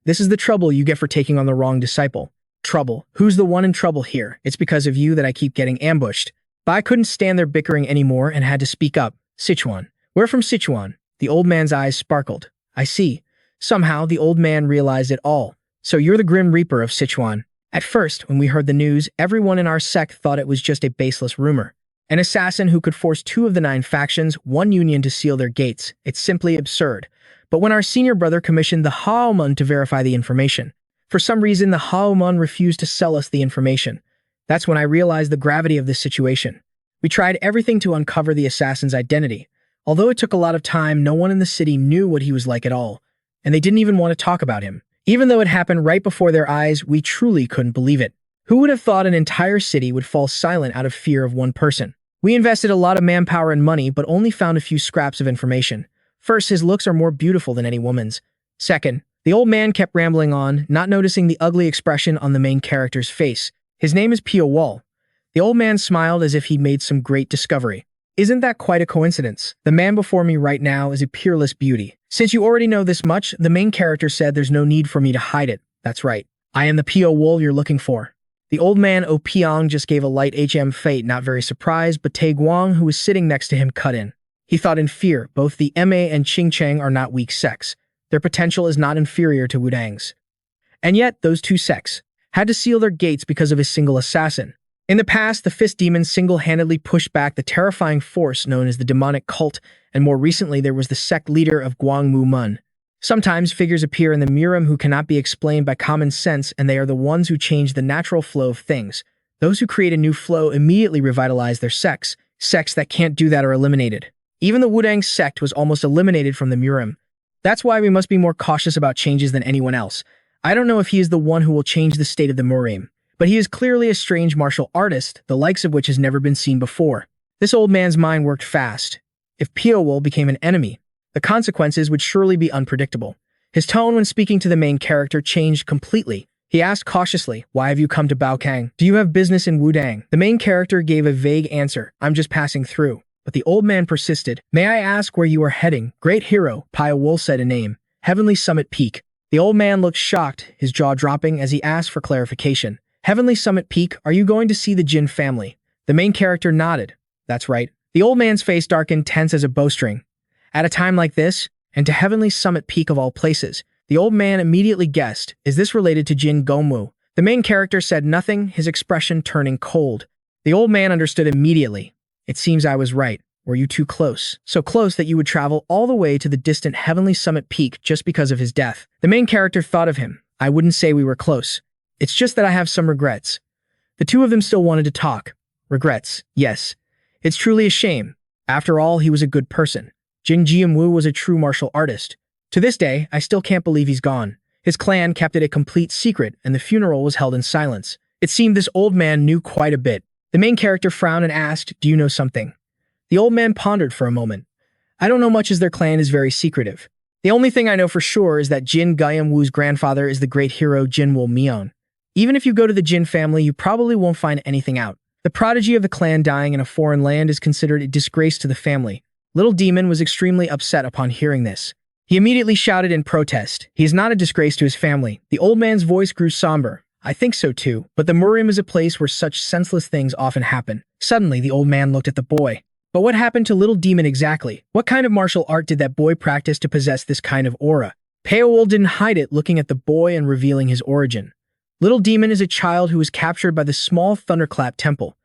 This is the trouble you get for taking on the wrong disciple. Trouble? Who's the one in trouble here? It's because of you that I keep getting ambushed. But I couldn't stand their bickering anymore and had to speak up. Sichuan. We're from Sichuan. The old man's eyes sparkled. I see. Somehow, the old man realized it all. So you're the Grim Reaper of Sichuan. At first, when we heard the news, everyone in our sect thought it was just a baseless rumor. An assassin who could force 2 of the 9 factions, one union, to seal their gates. It's simply absurd. But when our senior brother commissioned the Haomun to verify the information, for some reason the Haomun refused to sell us the information. That's when I realized the gravity of this situation. We tried everything to uncover the assassin's identity. Although it took a lot of time, no one in the city knew what he was like at all. And they didn't even want to talk about him. Even though it happened right before their eyes, we truly couldn't believe it. Who would have thought an entire city would fall silent out of fear of one person? We invested a lot of manpower and money, but only found a few scraps of information. First, his looks are more beautiful than any woman's. Second, the old man kept rambling on, not noticing the ugly expression on the main character's face. His name is Pyo-wol. The old man smiled as if he'd made some great discovery. Isn't that quite a coincidence? The man before me right now is a peerless beauty. Since you already know this much, the main character said there's no need for me to hide it. That's right. I am the Pyo-wol you're looking for. The old man Pyong just gave a light fate, not very surprised, but Guang, who was sitting next to him, cut in. He thought in fear. Both the Ma and Ching are not weak sects. Their potential is not inferior to Wudang's. And yet, those 2 sects had to seal their gates because of a single assassin. In the past, the Fist Demons single-handedly pushed back the terrifying force known as the demonic cult, and more recently there was the sect leader of Guangmu Mun. Sometimes figures appear in the Murim who cannot be explained by common sense, and they are the ones who change the natural flow of things. Those who create a new flow immediately revitalize their sects. Sects that can't do that are eliminated. Even the Wudang sect was almost eliminated from the Murim. That's why we must be more cautious about changes than anyone else. I don't know if he is the one who will change the state of the Murim. But he is clearly a strange martial artist, the likes of which has never been seen before. This old man's mind worked fast. If Pyo-wol became an enemy, the consequences would surely be unpredictable. His tone when speaking to the main character changed completely. He asked cautiously, "Why have you come to Baokang? Do you have business in Wudang?" The main character gave a vague answer, "I'm just passing through." But the old man persisted. "May I ask where you are heading?" "Great hero," Pyo-wol said a name. "Heavenly Summit Peak." The old man looked shocked, his jaw dropping as he asked for clarification. "Heavenly Summit Peak, are you going to see the Jin family?" The main character nodded. "That's right." The old man's face darkened, tense as a bowstring. At a time like this, and to Heavenly Summit Peak of all places, the old man immediately guessed, is this related to Jin Gongmu? The main character said nothing, his expression turning cold. The old man understood immediately. "It seems I was right. Were you too close? So close that you would travel all the way to the distant Heavenly Summit Peak just because of his death?" The main character thought of him. "I wouldn't say we were close. It's just that I have some regrets." The two of them still wanted to talk. Regrets, yes. It's truly a shame. After all, he was a good person. Jin Jianwu was a true martial artist. To this day, I still can't believe he's gone. His clan kept it a complete secret, and the funeral was held in silence. It seemed this old man knew quite a bit. The main character frowned and asked, "Do you know something?" The old man pondered for a moment. "I don't know much as their clan is very secretive. The only thing I know for sure is that Jin Guyanwu's grandfather is the great hero Jin Wol Mion. Even if you go to the Jin family, you probably won't find anything out. The prodigy of the clan dying in a foreign land is considered a disgrace to the family." Little Demon was extremely upset upon hearing this. He immediately shouted in protest, "He is not a disgrace to his family." The old man's voice grew somber. "I think so too, but the Murim is a place where such senseless things often happen." Suddenly, the old man looked at the boy. "But what happened to Little Demon exactly? What kind of martial art did that boy practice to possess this kind of aura?" Pyo-wol didn't hide it, looking at the boy and revealing his origin. Little Demon is a child who was captured by the small Thunderclap Temple.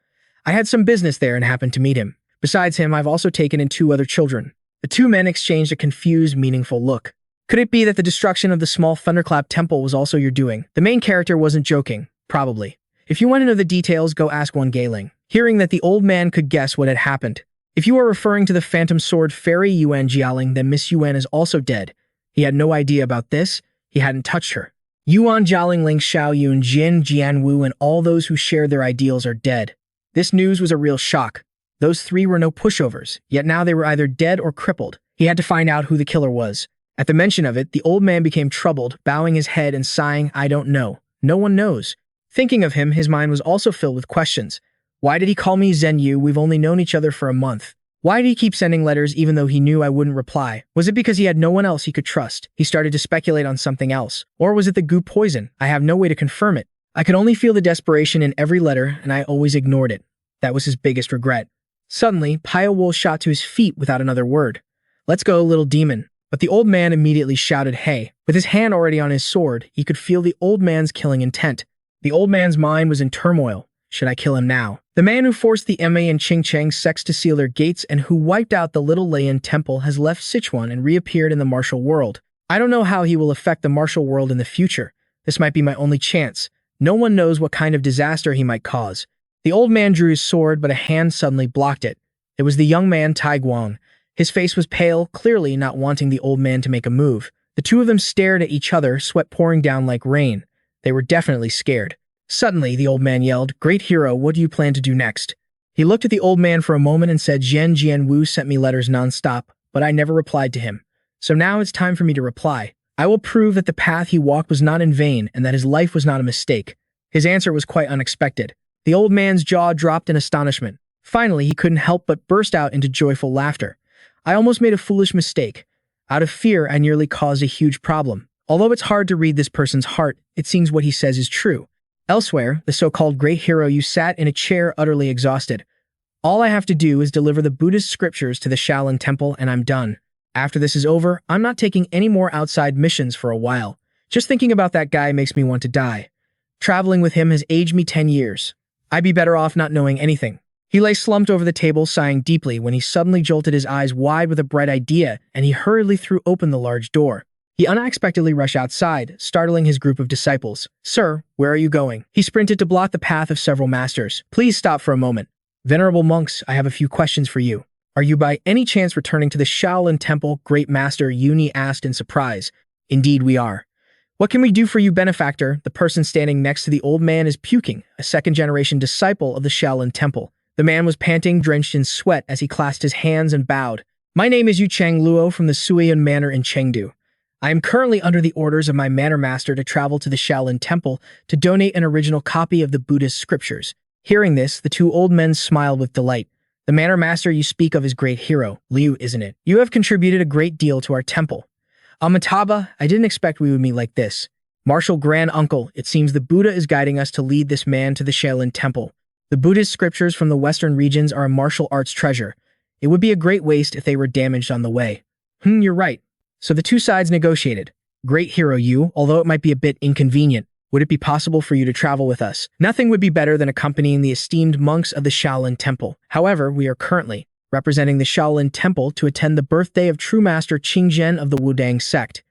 I had some business there and happened to meet him. Besides him, I've also taken in 2 other children. The 2 men exchanged a confused, meaningful look. Could it be that the destruction of the small Thunderclap Temple was also your doing? The main character wasn't joking. Probably. If you want to know the details, go ask one Gailing. Hearing that the old man could guess what had happened. If you are referring to the Phantom Sword Fairy Yuan Jialing, then Miss Yuan is also dead. He had no idea about this. He hadn't touched her. Yuan Jialing, Ling Xiaoyun, Jin Jianwu, and all those who share their ideals are dead. This news was a real shock. Those 3 were no pushovers, yet now they were either dead or crippled. He had to find out who the killer was. At the mention of it, the old man became troubled, bowing his head and sighing, "I don't know. No one knows." Thinking of him, his mind was also filled with questions. Why did he call me Zhen Yu? We've only known each other for a month. Why did he keep sending letters even though he knew I wouldn't reply? Was it because he had no one else he could trust? He started to speculate on something else. Or was it the goo poison? I have no way to confirm it. I could only feel the desperation in every letter, and I always ignored it. That was his biggest regret. Suddenly, Pyo-wol shot to his feet without another word. "Let's go, Little Demon." But the old man immediately shouted, "Hey." With his hand already on his sword, he could feel the old man's killing intent. The old man's mind was in turmoil. Should I kill him now? The man who forced the Ma and Qingcheng sects to seal their gates and who wiped out the Little Layan Temple has left Sichuan and reappeared in the martial world. I don't know how he will affect the martial world in the future. This might be my only chance. No one knows what kind of disaster he might cause. The old man drew his sword, but a hand suddenly blocked it. It was the young man Tai Guang. His face was pale, clearly not wanting the old man to make a move. The 2 of them stared at each other, sweat pouring down like rain. They were definitely scared. Suddenly, the old man yelled, "Great hero, what do you plan to do next?" He looked at the old man for a moment and said, "Zhen Jianwu sent me letters nonstop, but I never replied to him. So now it's time for me to reply. I will prove that the path he walked was not in vain and that his life was not a mistake." His answer was quite unexpected. The old man's jaw dropped in astonishment. Finally, he couldn't help but burst out into joyful laughter. "I almost made a foolish mistake. Out of fear, I nearly caused a huge problem. Although it's hard to read this person's heart, it seems what he says is true. Elsewhere, the so-called great hero, you sat in a chair utterly exhausted. All I have to do is deliver the Buddhist scriptures to the Shaolin Temple and I'm done. After this is over, I'm not taking any more outside missions for a while. Just thinking about that guy makes me want to die. Traveling with him has aged me 10 years. I'd be better off not knowing anything." He lay slumped over the table, sighing deeply when he suddenly jolted his eyes wide with a bright idea, and he hurriedly threw open the large door. He unexpectedly rushed outside, startling his group of disciples. "Sir, where are you going?" He sprinted to block the path of several masters. "Please stop for a moment. Venerable monks, I have a few questions for you. Are you by any chance returning to the Shaolin Temple?" Great Master Yuni asked in surprise. "Indeed we are." "What can we do for you, benefactor?" The person standing next to the old man is Puking, a second-generation disciple of the Shaolin Temple. The man was panting, drenched in sweat as he clasped his hands and bowed. "My name is Yu Chang Luo from the Suiyun Manor in Chengdu. I am currently under the orders of my manor master to travel to the Shaolin Temple to donate an original copy of the Buddhist scriptures. Hearing this, the two old men smiled with delight. The manor master you speak of is great hero, Liu, isn't it? You have contributed a great deal to our temple. Amitabha, I didn't expect we would meet like this. Martial Grand Uncle, it seems the Buddha is guiding us to lead this man to the Shaolin Temple. The Buddhist scriptures from the western regions are a martial arts treasure. It would be a great waste if they were damaged on the way. You're right. So the two sides negotiated. Great hero you, although it might be a bit inconvenient, would it be possible for you to travel with us? Nothing would be better than accompanying the esteemed monks of the Shaolin Temple. However, we are currently representing the Shaolin Temple to attend the birthday of true master Qingzhen of the Wudang sect.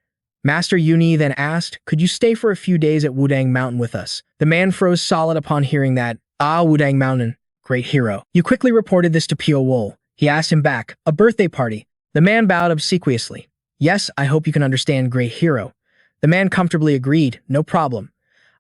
Master Yuni then asked, could you stay for a few days at Wudang Mountain with us? The man froze solid upon hearing that. Ah, Wudang Mountain, great hero. You quickly reported this to Pyo-wol. He asked him back, a birthday party. The man bowed obsequiously. Yes, I hope you can understand, great hero. The man comfortably agreed, no problem.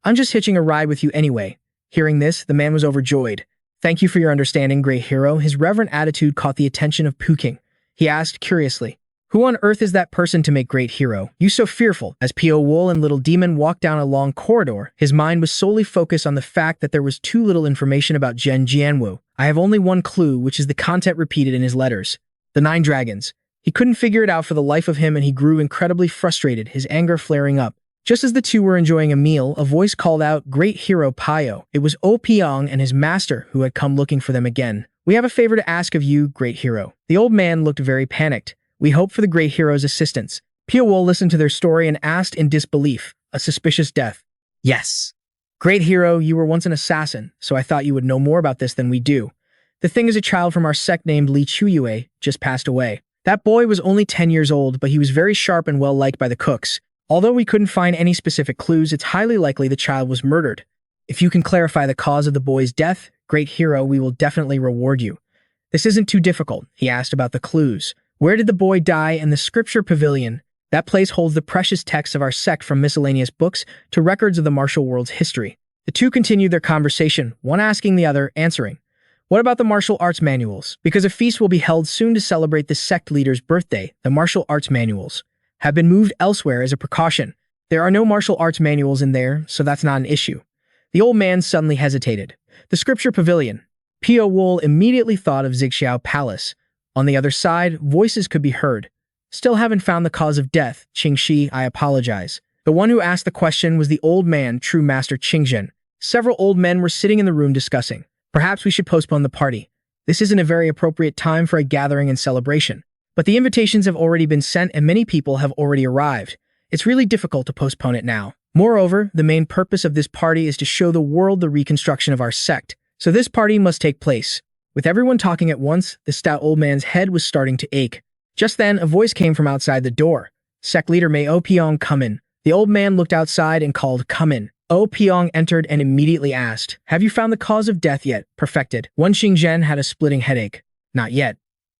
I'm just hitching a ride with you anyway. Hearing this, the man was overjoyed. Thank you for your understanding, great hero. His reverent attitude caught the attention of Puking. He asked curiously, who on earth is that person to make great hero? You so fearful. As Pyo-wol and Little Demon walked down a long corridor, his mind was solely focused on the fact that there was too little information about Zhen Jianwu. I have only one clue, which is the content repeated in his letters. The 9 dragons. He couldn't figure it out for the life of him and he grew incredibly frustrated, his anger flaring up. Just as the two were enjoying a meal, a voice called out, great hero Pyo. It was O Pyong and his master who had come looking for them again. We have a favor to ask of you, great hero. The old man looked very panicked. We hope for the great hero's assistance. Pyo-wol listened to their story and asked in disbelief, a suspicious death. Yes. Great hero, you were once an assassin, so I thought you would know more about this than we do. The thing is a child from our sect named Li Chuyue just passed away. That boy was only 10 years old, but he was very sharp and well-liked by the cooks. Although we couldn't find any specific clues, it's highly likely the child was murdered. If you can clarify the cause of the boy's death, great hero, we will definitely reward you. This isn't too difficult, he asked about the clues. Where did the boy die? In the scripture pavilion. That place holds the precious texts of our sect from miscellaneous books to records of the martial world's history. The two continued their conversation, one asking the other, answering. What about the martial arts manuals? Because a feast will be held soon to celebrate the sect leader's birthday, the martial arts manuals have been moved elsewhere as a precaution. There are no martial arts manuals in there, so that's not an issue. The old man suddenly hesitated. The scripture pavilion. Pyo-wol immediately thought of Zigxiao Palace. On the other side, voices could be heard. Still haven't found the cause of death, Qingxi, I apologize. The one who asked the question was the old man, true master Qingzhen. Several old men were sitting in the room discussing. Perhaps we should postpone the party. This isn't a very appropriate time for a gathering and celebration. But the invitations have already been sent and many people have already arrived. It's really difficult to postpone it now. Moreover, the main purpose of this party is to show the world the reconstruction of our sect. So this party must take place. With everyone talking at once, the stout old man's head was starting to ache. Just then, a voice came from outside the door. Sect leader May O Pyong come in. The old man looked outside and called, come in. O Pyong entered and immediately asked, have you found the cause of death yet? Perfected. One Qingzhen had a splitting headache. Not yet.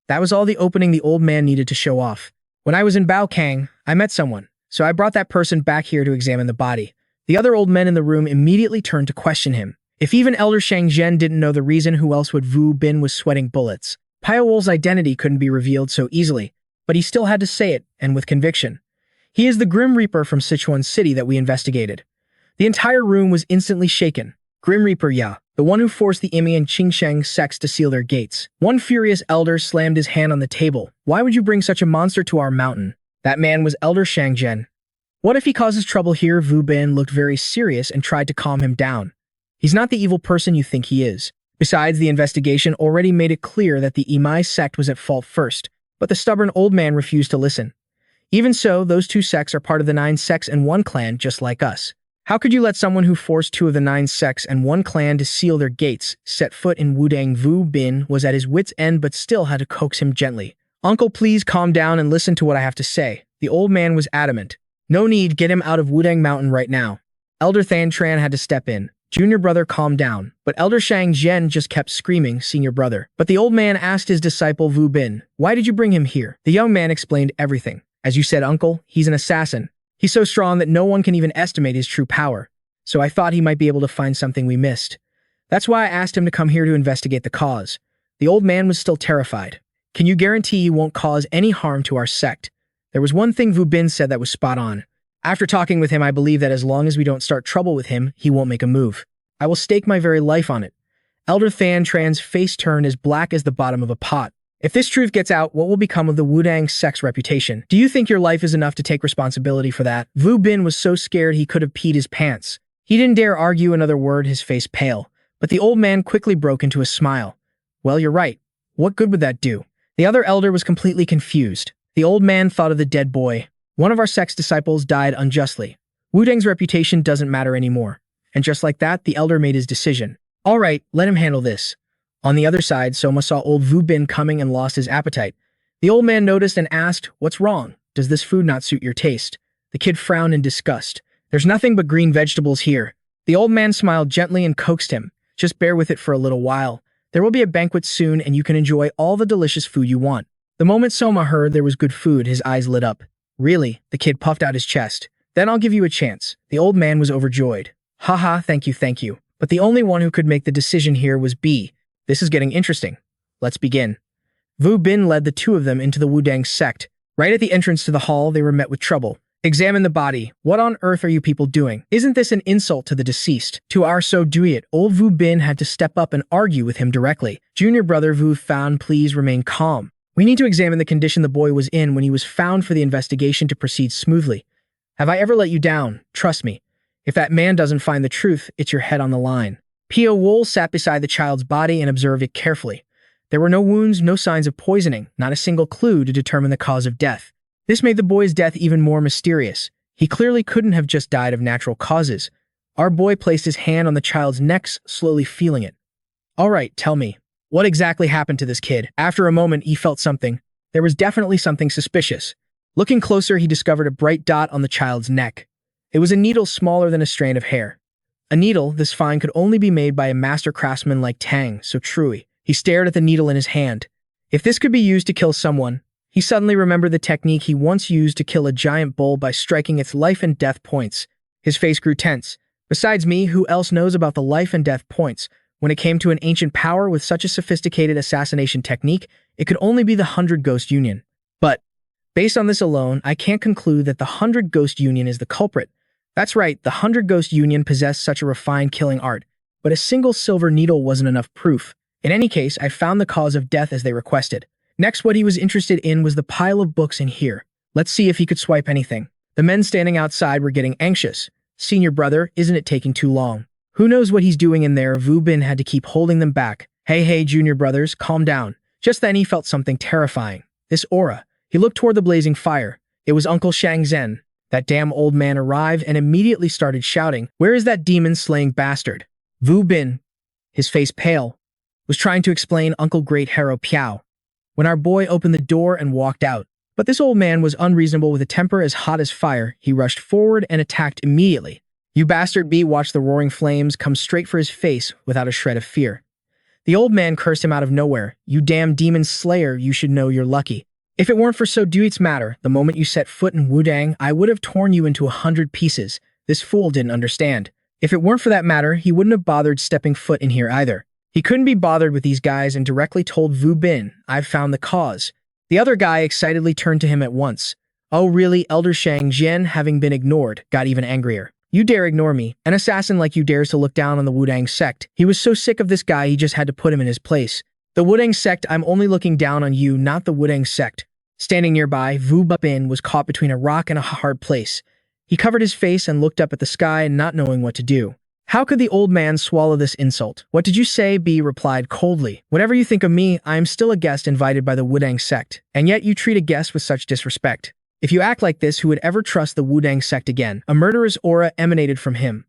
That was all the opening the old man needed to show off. When I was in Baokang, I met someone, so I brought that person back here to examine the body. The other old men in the room immediately turned to question him. If even Elder Shang Zhen didn't know the reason, who else would Wu Bin was sweating bullets? Pyo-wol's identity couldn't be revealed so easily, but he still had to say it, and with conviction. He is the Grim Reaper from Sichuan City that we investigated. The entire room was instantly shaken. Grim Reaper, yeah, the one who forced the Imi and Qingsheng sects to seal their gates. One furious elder slammed his hand on the table. Why would you bring such a monster to our mountain? That man was Elder Shang Zhen. What if he causes trouble here? Wu Bin looked very serious and tried to calm him down. He's not the evil person you think he is. Besides, the investigation already made it clear that the Imai sect was at fault first, but the stubborn old man refused to listen. Even so, those two sects are part of the 9 sects and 1 clan just like us. How could you let someone who forced 2 of the 9 sects and 1 clan to seal their gates set foot in Wudang? Wu Bin was at his wit's end but still had to coax him gently. Uncle, please calm down and listen to what I have to say. The old man was adamant. No need, get him out of Wudang Mountain right now. Elder Than Tran had to step in. Junior brother, calm down. But Elder Shang Zhen just kept screaming, senior brother. But the old man asked his disciple Wu Bin, why did you bring him here? The young man explained everything. As you said, uncle, he's an assassin. He's so strong that no one can even estimate his true power. So I thought he might be able to find something we missed. That's why I asked him to come here to investigate the cause. The old man was still terrified. Can you guarantee you won't cause any harm to our sect? There was one thing Vu Bin said that was spot on. After talking with him, I believe that as long as we don't start trouble with him, he won't make a move. I will stake my very life on it. Elder Than Tran's face turned as black as the bottom of a pot. If this truth gets out, what will become of the Wudang sect's reputation? Do you think your life is enough to take responsibility for that? Vu Bin was so scared he could have peed his pants. He didn't dare argue another word, his face pale. But the old man quickly broke into a smile. Well, you're right. What good would that do? The other elder was completely confused. The old man thought of the dead boy. One of our sect's disciples died unjustly. Wudang's reputation doesn't matter anymore. And just like that, the elder made his decision. All right, let him handle this. On the other side, Soma saw old Vu Bin coming and lost his appetite. The old man noticed and asked, "What's wrong? Does this food not suit your taste?" The kid frowned in disgust. "There's nothing but green vegetables here." The old man smiled gently and coaxed him. "Just bear with it for a little while. There will be a banquet soon and you can enjoy all the delicious food you want." The moment Soma heard there was good food, his eyes lit up. "Really?" The kid puffed out his chest. "Then I'll give you a chance." The old man was overjoyed. "Haha, thank you. But the only one who could make the decision here was B. This is getting interesting. Let's begin." Vu Bin led the two of them into the Wudang sect. Right at the entrance to the hall, they were met with trouble. "Examine the body. What on earth are you people doing? Isn't this an insult to the deceased? To our so do it." Old Vu Bin had to step up and argue with him directly. "Junior brother Vu Fan, please remain calm. We need to examine the condition the boy was in when he was found for the investigation to proceed smoothly. Have I ever let you down? Trust me. If that man doesn't find the truth, it's your head on the line." Pyo-wol sat beside the child's body and observed it carefully. There were no wounds, no signs of poisoning, not a single clue to determine the cause of death. This made the boy's death even more mysterious. He clearly couldn't have just died of natural causes. Our boy placed his hand on the child's neck, slowly feeling it. "All right, tell me. What exactly happened to this kid?" After a moment, he felt something. There was definitely something suspicious. Looking closer, he discovered a bright dot on the child's neck. It was a needle smaller than a strand of hair. A needle this fine could only be made by a master craftsman like Tang, so truly. He stared at the needle in his hand. If this could be used to kill someone, he suddenly remembered the technique he once used to kill a giant bull by striking its life and death points. His face grew tense. Besides me, who else knows about the life and death points? When it came to an ancient power with such a sophisticated assassination technique, it could only be the 100 Ghost Union. But, based on this alone, I can't conclude that the 100 Ghost Union is the culprit. That's right, the 100 Ghost Union possessed such a refined killing art, but a single silver needle wasn't enough proof. In any case, I found the cause of death as they requested. Next, what he was interested in was the pile of books in here. Let's see if he could swipe anything. The men standing outside were getting anxious. "Senior brother, isn't it taking too long? Who knows what he's doing in there?" Vu Bin had to keep holding them back. Hey, junior brothers, calm down." Just then he felt something terrifying. This aura. He looked toward the blazing fire. It was Uncle Shang Zhen. That damn old man arrived and immediately started shouting, "Where is that demon-slaying bastard?" Vu Bin, his face pale, was trying to explain Uncle Great Hero Piao when our boy opened the door and walked out. But this old man was unreasonable with a temper as hot as fire. He rushed forward and attacked immediately. "You bastard B!" watched the roaring flames come straight for his face without a shred of fear. The old man cursed him out of nowhere. "You damn demon slayer, you should know you're lucky. If it weren't for So Duit's matter, the moment you set foot in Wudang, I would have torn you into 100 pieces." This fool didn't understand. If it weren't for that matter, he wouldn't have bothered stepping foot in here either. He couldn't be bothered with these guys and directly told Vu Bin, "I've found the cause." The other guy excitedly turned to him at once. "Oh really?" Elder Shang Zhen, having been ignored, got even angrier. "You dare ignore me? An assassin like you dares to look down on the Wudang sect?" He was so sick of this guy he just had to put him in his place. "The Wudang sect, I'm only looking down on you, not the Wudang sect." Standing nearby, Vu Bin was caught between a rock and a hard place. He covered his face and looked up at the sky, not knowing what to do. How could the old man swallow this insult? "What did you say?" B replied coldly. "Whatever you think of me, I am still a guest invited by the Wudang sect, and yet you treat a guest with such disrespect. If you act like this, who would ever trust the Wudang sect again?" A murderous aura emanated from him.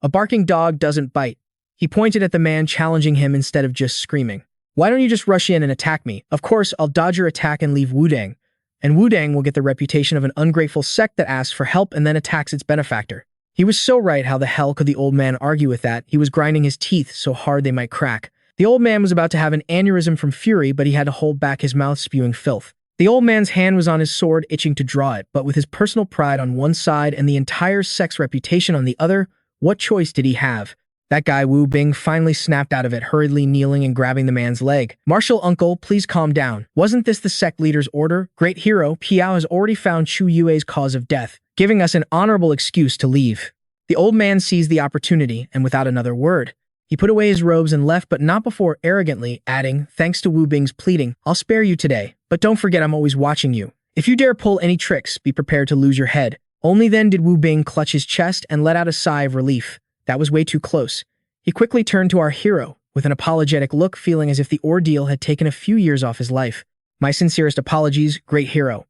"A barking dog doesn't bite." He pointed at the man challenging him instead of just screaming. "Why don't you just rush in and attack me? Of course, I'll dodge your attack and leave Wudang. And Wudang will get the reputation of an ungrateful sect that asks for help and then attacks its benefactor." He was so right. How the hell could the old man argue with that? He was grinding his teeth so hard they might crack. The old man was about to have an aneurysm from fury, but he had to hold back his mouth spewing filth. The old man's hand was on his sword, itching to draw it, but with his personal pride on one side and the entire sect's reputation on the other, what choice did he have? That guy Wu Bing finally snapped out of it, hurriedly kneeling and grabbing the man's leg. Martial uncle, please calm down. Wasn't this the sect leader's order? Great hero, Piao has already found Chu Yue's cause of death, giving us an honorable excuse to leave. The old man seized the opportunity, and without another word, he put away his robes and left, but not before arrogantly adding, thanks to Wu Bing's pleading, I'll spare you today, but don't forget I'm always watching you. If you dare pull any tricks, be prepared to lose your head. Only then did Wu Bing clutch his chest and let out a sigh of relief. That was way too close. He quickly turned to our hero, with an apologetic look, feeling as if the ordeal had taken a few years off his life. My sincerest apologies, great hero.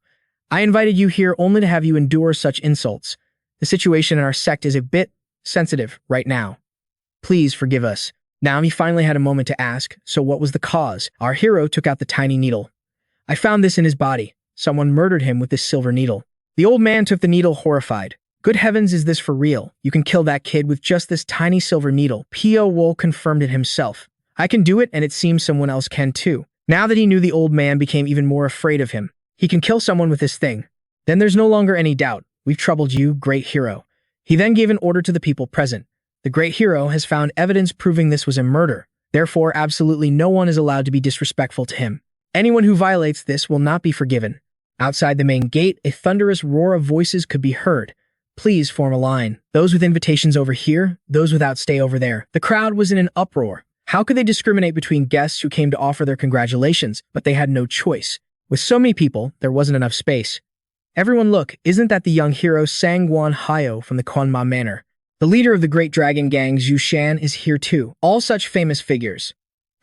I invited you here only to have you endure such insults. The situation in our sect is a bit sensitive right now. Please forgive us. Now he finally had a moment to ask, so what was the cause? Our hero took out the tiny needle. I found this in his body. Someone murdered him with this silver needle. The old man took the needle, horrified. Good heavens, is this for real? You can kill that kid with just this tiny silver needle. Pyo-wol confirmed it himself. I can do it, and it seems someone else can too. Now that he knew, the old man became even more afraid of him. He can kill someone with this thing. Then there's no longer any doubt. We've troubled you, great hero. He then gave an order to the people present. The great hero has found evidence proving this was a murder. Therefore, absolutely no one is allowed to be disrespectful to him. Anyone who violates this will not be forgiven. Outside the main gate, a thunderous roar of voices could be heard. Please form a line. Those with invitations over here, those without stay over there. The crowd was in an uproar. How could they discriminate between guests who came to offer their congratulations, but they had no choice? With so many people, there wasn't enough space. Everyone look, isn't that the young hero Sangguan Hayo from the Quanma Manor? The leader of the Great Dragon Gang, Zhu Shan, is here too. All such famous figures.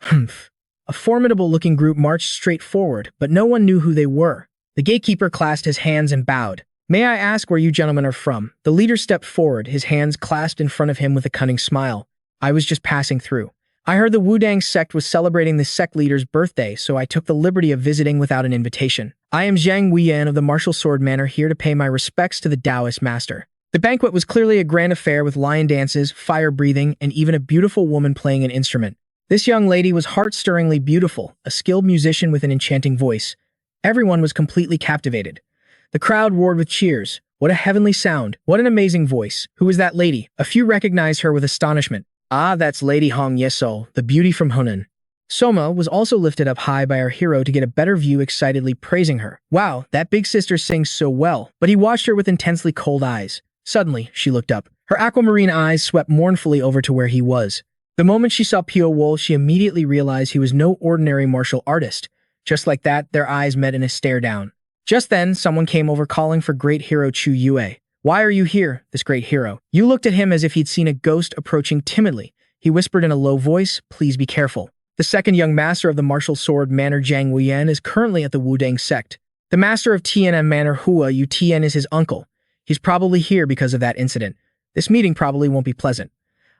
Humph. A formidable-looking group marched straight forward, but no one knew who they were. The gatekeeper clasped his hands and bowed. May I ask where you gentlemen are from? The leader stepped forward, his hands clasped in front of him with a cunning smile. I was just passing through. I heard the Wudang sect was celebrating the sect leader's birthday, so I took the liberty of visiting without an invitation. I am Zhang Wuyan of the Martial Sword Manor, here to pay my respects to the Taoist master. The banquet was clearly a grand affair with lion dances, fire breathing, and even a beautiful woman playing an instrument. This young lady was heart-stirringly beautiful, a skilled musician with an enchanting voice. Everyone was completely captivated. The crowd roared with cheers. What a heavenly sound. What an amazing voice. Who is that lady? A few recognized her with astonishment. Ah, that's Lady Hong Yeso, the beauty from Hunan. Soma was also lifted up high by our hero to get a better view, excitedly praising her. Wow, that big sister sings so well. But he watched her with intensely cold eyes. Suddenly, she looked up. Her aquamarine eyes swept mournfully over to where he was. The moment she saw Pyo-wol, she immediately realized he was no ordinary martial artist. Just like that, their eyes met in a stare down. Just then, someone came over calling for great hero Chu Yue. Why are you here, this great hero? You looked at him as if he'd seen a ghost approaching timidly. He whispered in a low voice, please be careful. The second young master of the Martial Sword Manor, Zhang Wuyan, is currently at the Wudang sect. The master of Tian'an Manor, Hua Yu Tian, is his uncle. He's probably here because of that incident. This meeting probably won't be pleasant.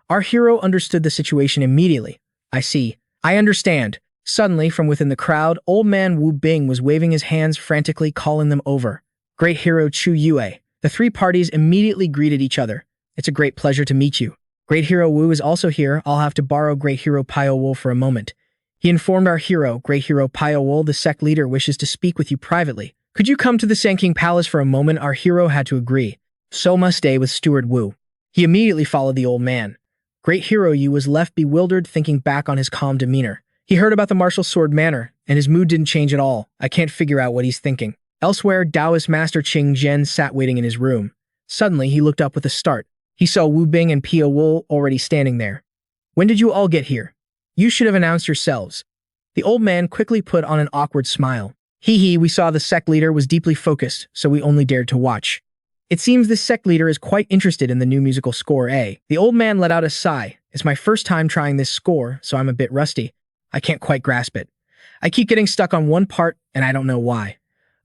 Our hero understood the situation immediately. I see. I understand. Suddenly, from within the crowd, old man Wu Bing was waving his hands frantically, calling them over. Great hero Chu Yue. The three parties immediately greeted each other. It's a great pleasure to meet you. Great hero Wu is also here. I'll have to borrow great hero Pyo-wol for a moment. He informed our hero, great hero Pyo-wol, the sect leader wishes to speak with you privately. Could you come to the Sanking Palace for a moment? Our hero had to agree. Soma, stay with Steward Wu. He immediately followed the old man. Great hero Yu was left bewildered, thinking back on his calm demeanor. He heard about the Martial Sword Manor, and his mood didn't change at all. I can't figure out what he's thinking. Elsewhere, Taoist Master Qing Zhen sat waiting in his room. Suddenly, he looked up with a start. He saw Wu Bing and Pyo-wol already standing there. When did you all get here? You should have announced yourselves. The old man quickly put on an awkward smile. Hee, we saw the sect leader was deeply focused, so we only dared to watch. It seems this sect leader is quite interested in the new musical score, eh? The old man let out a sigh. It's my first time trying this score, so I'm a bit rusty. I can't quite grasp it. I keep getting stuck on one part, and I don't know why.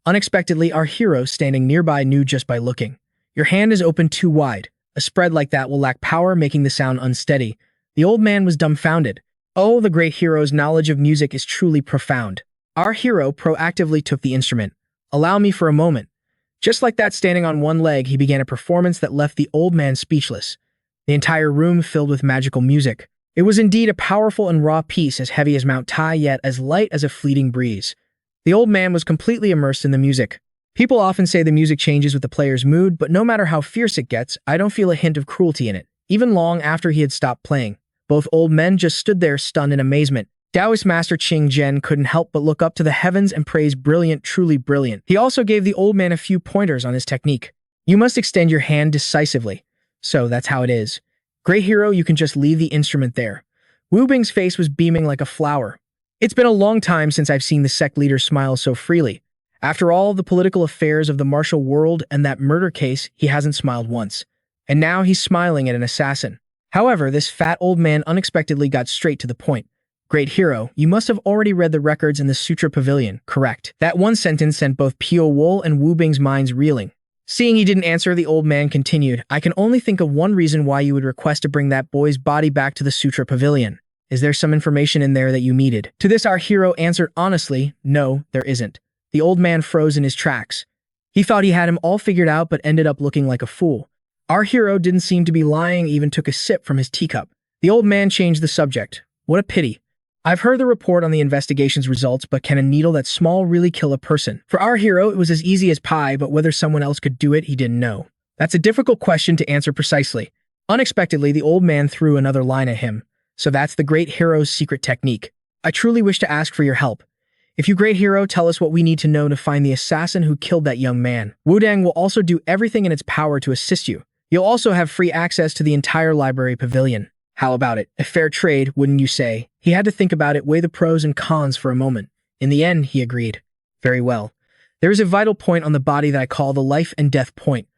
Unexpectedly, our hero standing nearby knew just by looking. Your hand is open too wide. A spread like that will lack power, making the sound unsteady. The old man was dumbfounded. Oh, the great hero's knowledge of music is truly profound. Our hero proactively took the instrument. Allow me for a moment. Just like that, standing on one leg, he began a performance that left the old man speechless. The entire room filled with magical music. It was indeed a powerful and raw piece, as heavy as Mount Tai, yet as light as a fleeting breeze. The old man was completely immersed in the music. People often say the music changes with the player's mood, but no matter how fierce it gets, I don't feel a hint of cruelty in it. even long after he had stopped playing. Both old men just stood there stunned in amazement. Taoist Master Qing Zhen couldn't help but look up to the heavens and praise brilliant, truly brilliant. He also gave the old man a few pointers on his technique. You must extend your hand decisively. So that's how it is. Great hero, you can just leave the instrument there. Wu Bing's face was beaming like a flower. It's been a long time since I've seen the sect leader smile so freely. After all the political affairs of the martial world and that murder case, he hasn't smiled once. And now he's smiling at an assassin. However, this fat old man unexpectedly got straight to the point. Great hero, you must have already read the records in the Sutra Pavilion, correct? That one sentence sent both Pyo-wol and Wu Bing's minds reeling. Seeing he didn't answer, the old man continued, I can only think of one reason why you would request to bring that boy's body back to the Sutra Pavilion. Is there some information in there that you needed? To this our hero answered honestly, no, there isn't. The old man froze in his tracks. He thought he had him all figured out but ended up looking like a fool. Our hero didn't seem to be lying, even took a sip from his teacup. The old man changed the subject. What a pity. I've heard the report on the investigation's results, but can a needle that small really kill a person? For our hero, it was as easy as pie, but whether someone else could do it, he didn't know. That's a difficult question to answer precisely. Unexpectedly, the old man threw another line at him. So that's the great hero's secret technique. I truly wish to ask for your help. If you, great hero, tell us what we need to know to find the assassin who killed that young man. Wudang will also do everything in its power to assist you. You'll also have free access to the entire library pavilion. How about it? A fair trade, wouldn't you say? He had to think about it, weigh the pros and cons for a moment. In the end, he agreed. Very well. There is a vital point on the body that I call the life and death point.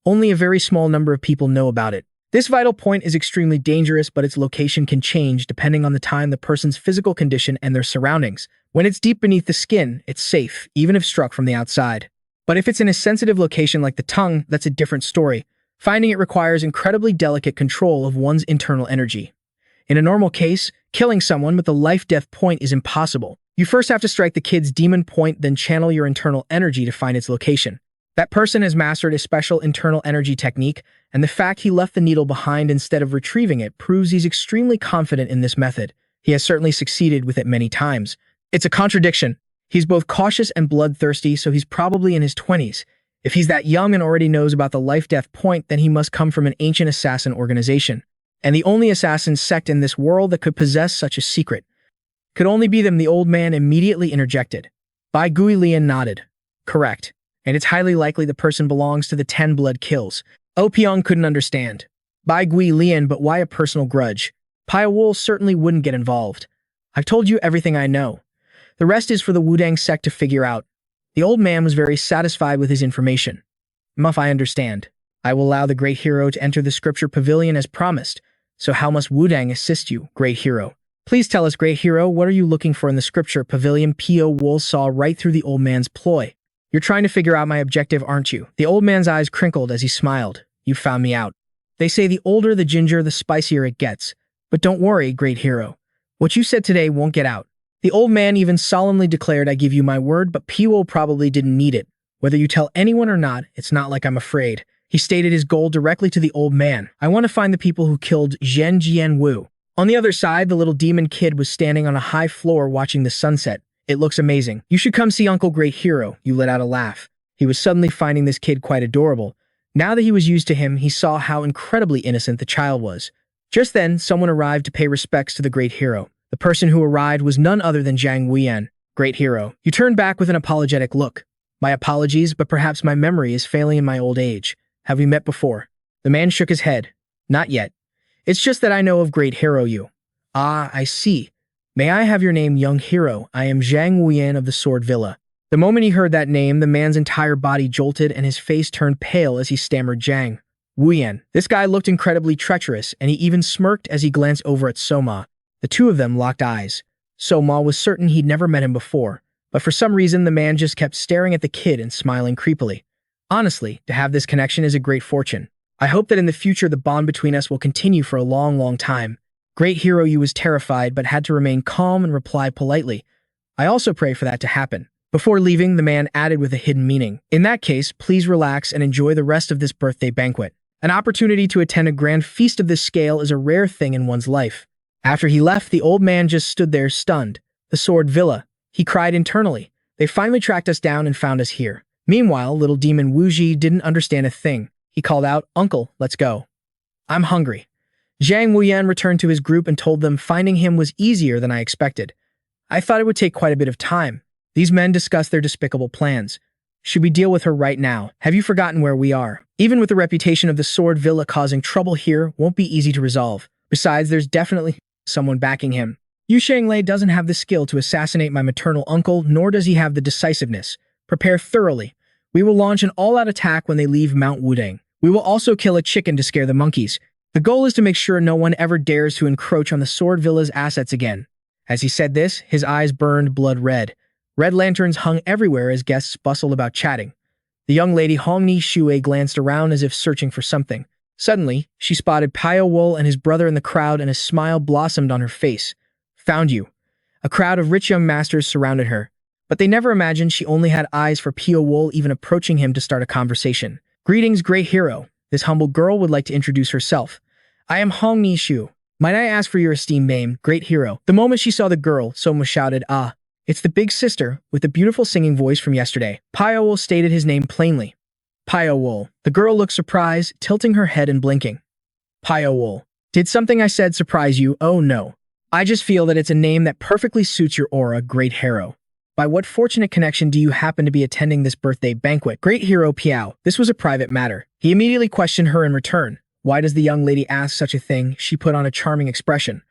Only a very small number of people know about it. This vital point is extremely dangerous, but its location can change depending on the time, the person's physical condition, and their surroundings. When it's deep beneath the skin, it's safe, even if struck from the outside. But if it's in a sensitive location like the tongue, that's a different story. Finding it requires incredibly delicate control of one's internal energy. In a normal case, killing someone with the life-death point is impossible. You first have to strike the kid's demon point, then channel your internal energy to find its location. That person has mastered a special internal energy technique, and the fact he left the needle behind instead of retrieving it proves he's extremely confident in this method. He has certainly succeeded with it many times. It's a contradiction. He's both cautious and bloodthirsty, so he's probably in his 20s. If he's that young and already knows about the life-death point, then he must come from an ancient assassin organization. And the only assassin sect in this world that could possess such a secret. Could only be them, the old man immediately interjected. Bai Gui Lian nodded. Correct. And it's highly likely the person belongs to the 10 blood kills. Opiong couldn't understand. Bai Gui Lian, but why a personal grudge? Pyo-wol certainly wouldn't get involved. I've told you everything I know. The rest is for the Wudang sect to figure out. The old man was very satisfied with his information. Muff, I understand. I will allow the great hero to enter the scripture pavilion as promised. So how must Wudang assist you, great hero? Please tell us, great hero, what are you looking for in the scripture pavilion? Pyo-wol saw right through the old man's ploy. You're trying to figure out my objective, aren't you? The old man's eyes crinkled as he smiled. You found me out. They say the older the ginger, the spicier it gets. But don't worry, great hero. What you said today won't get out. The old man even solemnly declared, I give you my word, but Pyo-wol probably didn't need it. Whether you tell anyone or not, it's not like I'm afraid. He stated his goal directly to the old man. I want to find the people who killed Zhen Jianwu. On the other side, the little demon kid was standing on a high floor watching the sunset. It looks amazing. You should come see Uncle Great Hero. You let out a laugh. He was suddenly finding this kid quite adorable. Now that he was used to him, he saw how incredibly innocent the child was. Just then, someone arrived to pay respects to the great hero. The person who arrived was none other than Zhang Wuyan. Great hero. You turned back with an apologetic look. My apologies, but perhaps my memory is failing in my old age. Have we met before? The man shook his head. Not yet. It's just that I know of great hero you. Ah, I see. May I have your name, young hero? I am Zhang Wuyan of the Sword Villa. The moment he heard that name, the man's entire body jolted and his face turned pale as he stammered Zhang Wuyan. This guy looked incredibly treacherous, and he even smirked as he glanced over at Soma. The two of them locked eyes. Soma was certain he'd never met him before, but for some reason the man just kept staring at the kid and smiling creepily. Honestly, to have this connection is a great fortune. I hope that in the future the bond between us will continue for a long, long time. Great hero you was terrified but had to remain calm and reply politely. I also pray for that to happen. Before leaving, the man added with a hidden meaning. In that case, please relax and enjoy the rest of this birthday banquet. An opportunity to attend a grand feast of this scale is a rare thing in one's life. After he left, the old man just stood there stunned. The Sword Villa. He cried internally. They finally tracked us down and found us here. Meanwhile, little demon Wuji didn't understand a thing. He called out, Uncle, let's go. I'm hungry. Zhang Wuyan returned to his group and told them finding him was easier than I expected. I thought it would take quite a bit of time. These men discussed their despicable plans. Should we deal with her right now? Have you forgotten where we are? Even with the reputation of the Sword Villa causing trouble here won't be easy to resolve. Besides, there's definitely someone backing him. Yu Shanglei doesn't have the skill to assassinate my maternal uncle, nor does he have the decisiveness. Prepare thoroughly. We will launch an all-out attack when they leave Mount Wudang. We will also kill a chicken to scare the monkeys. The goal is to make sure no one ever dares to encroach on the Sword Villa's assets again. As he said this, his eyes burned blood red. Red lanterns hung everywhere as guests bustled about chatting. The young lady Hongni Shui glanced around as if searching for something. Suddenly, she spotted Pyo-wol and his brother in the crowd, and a smile blossomed on her face. Found you. A crowd of rich young masters surrounded her, but they never imagined she only had eyes for Pyo-wol, even approaching him to start a conversation. Greetings, great hero. This humble girl would like to introduce herself. I am Hongni Shu. Might I ask for your esteemed name, great hero? The moment she saw the girl, Soma shouted, "Ah, it's the big sister with the beautiful singing voice from yesterday." Pyo-wol stated his name plainly. Pyo-wol. The girl looked surprised, tilting her head and blinking. Pyo-wol. Did something I said surprise you? Oh no. I just feel that it's a name that perfectly suits your aura, great hero. By what fortunate connection do you happen to be attending this birthday banquet? Great hero Piao. This was a private matter. He immediately questioned her in return. Why does the young lady ask such a thing? She put on a charming expression.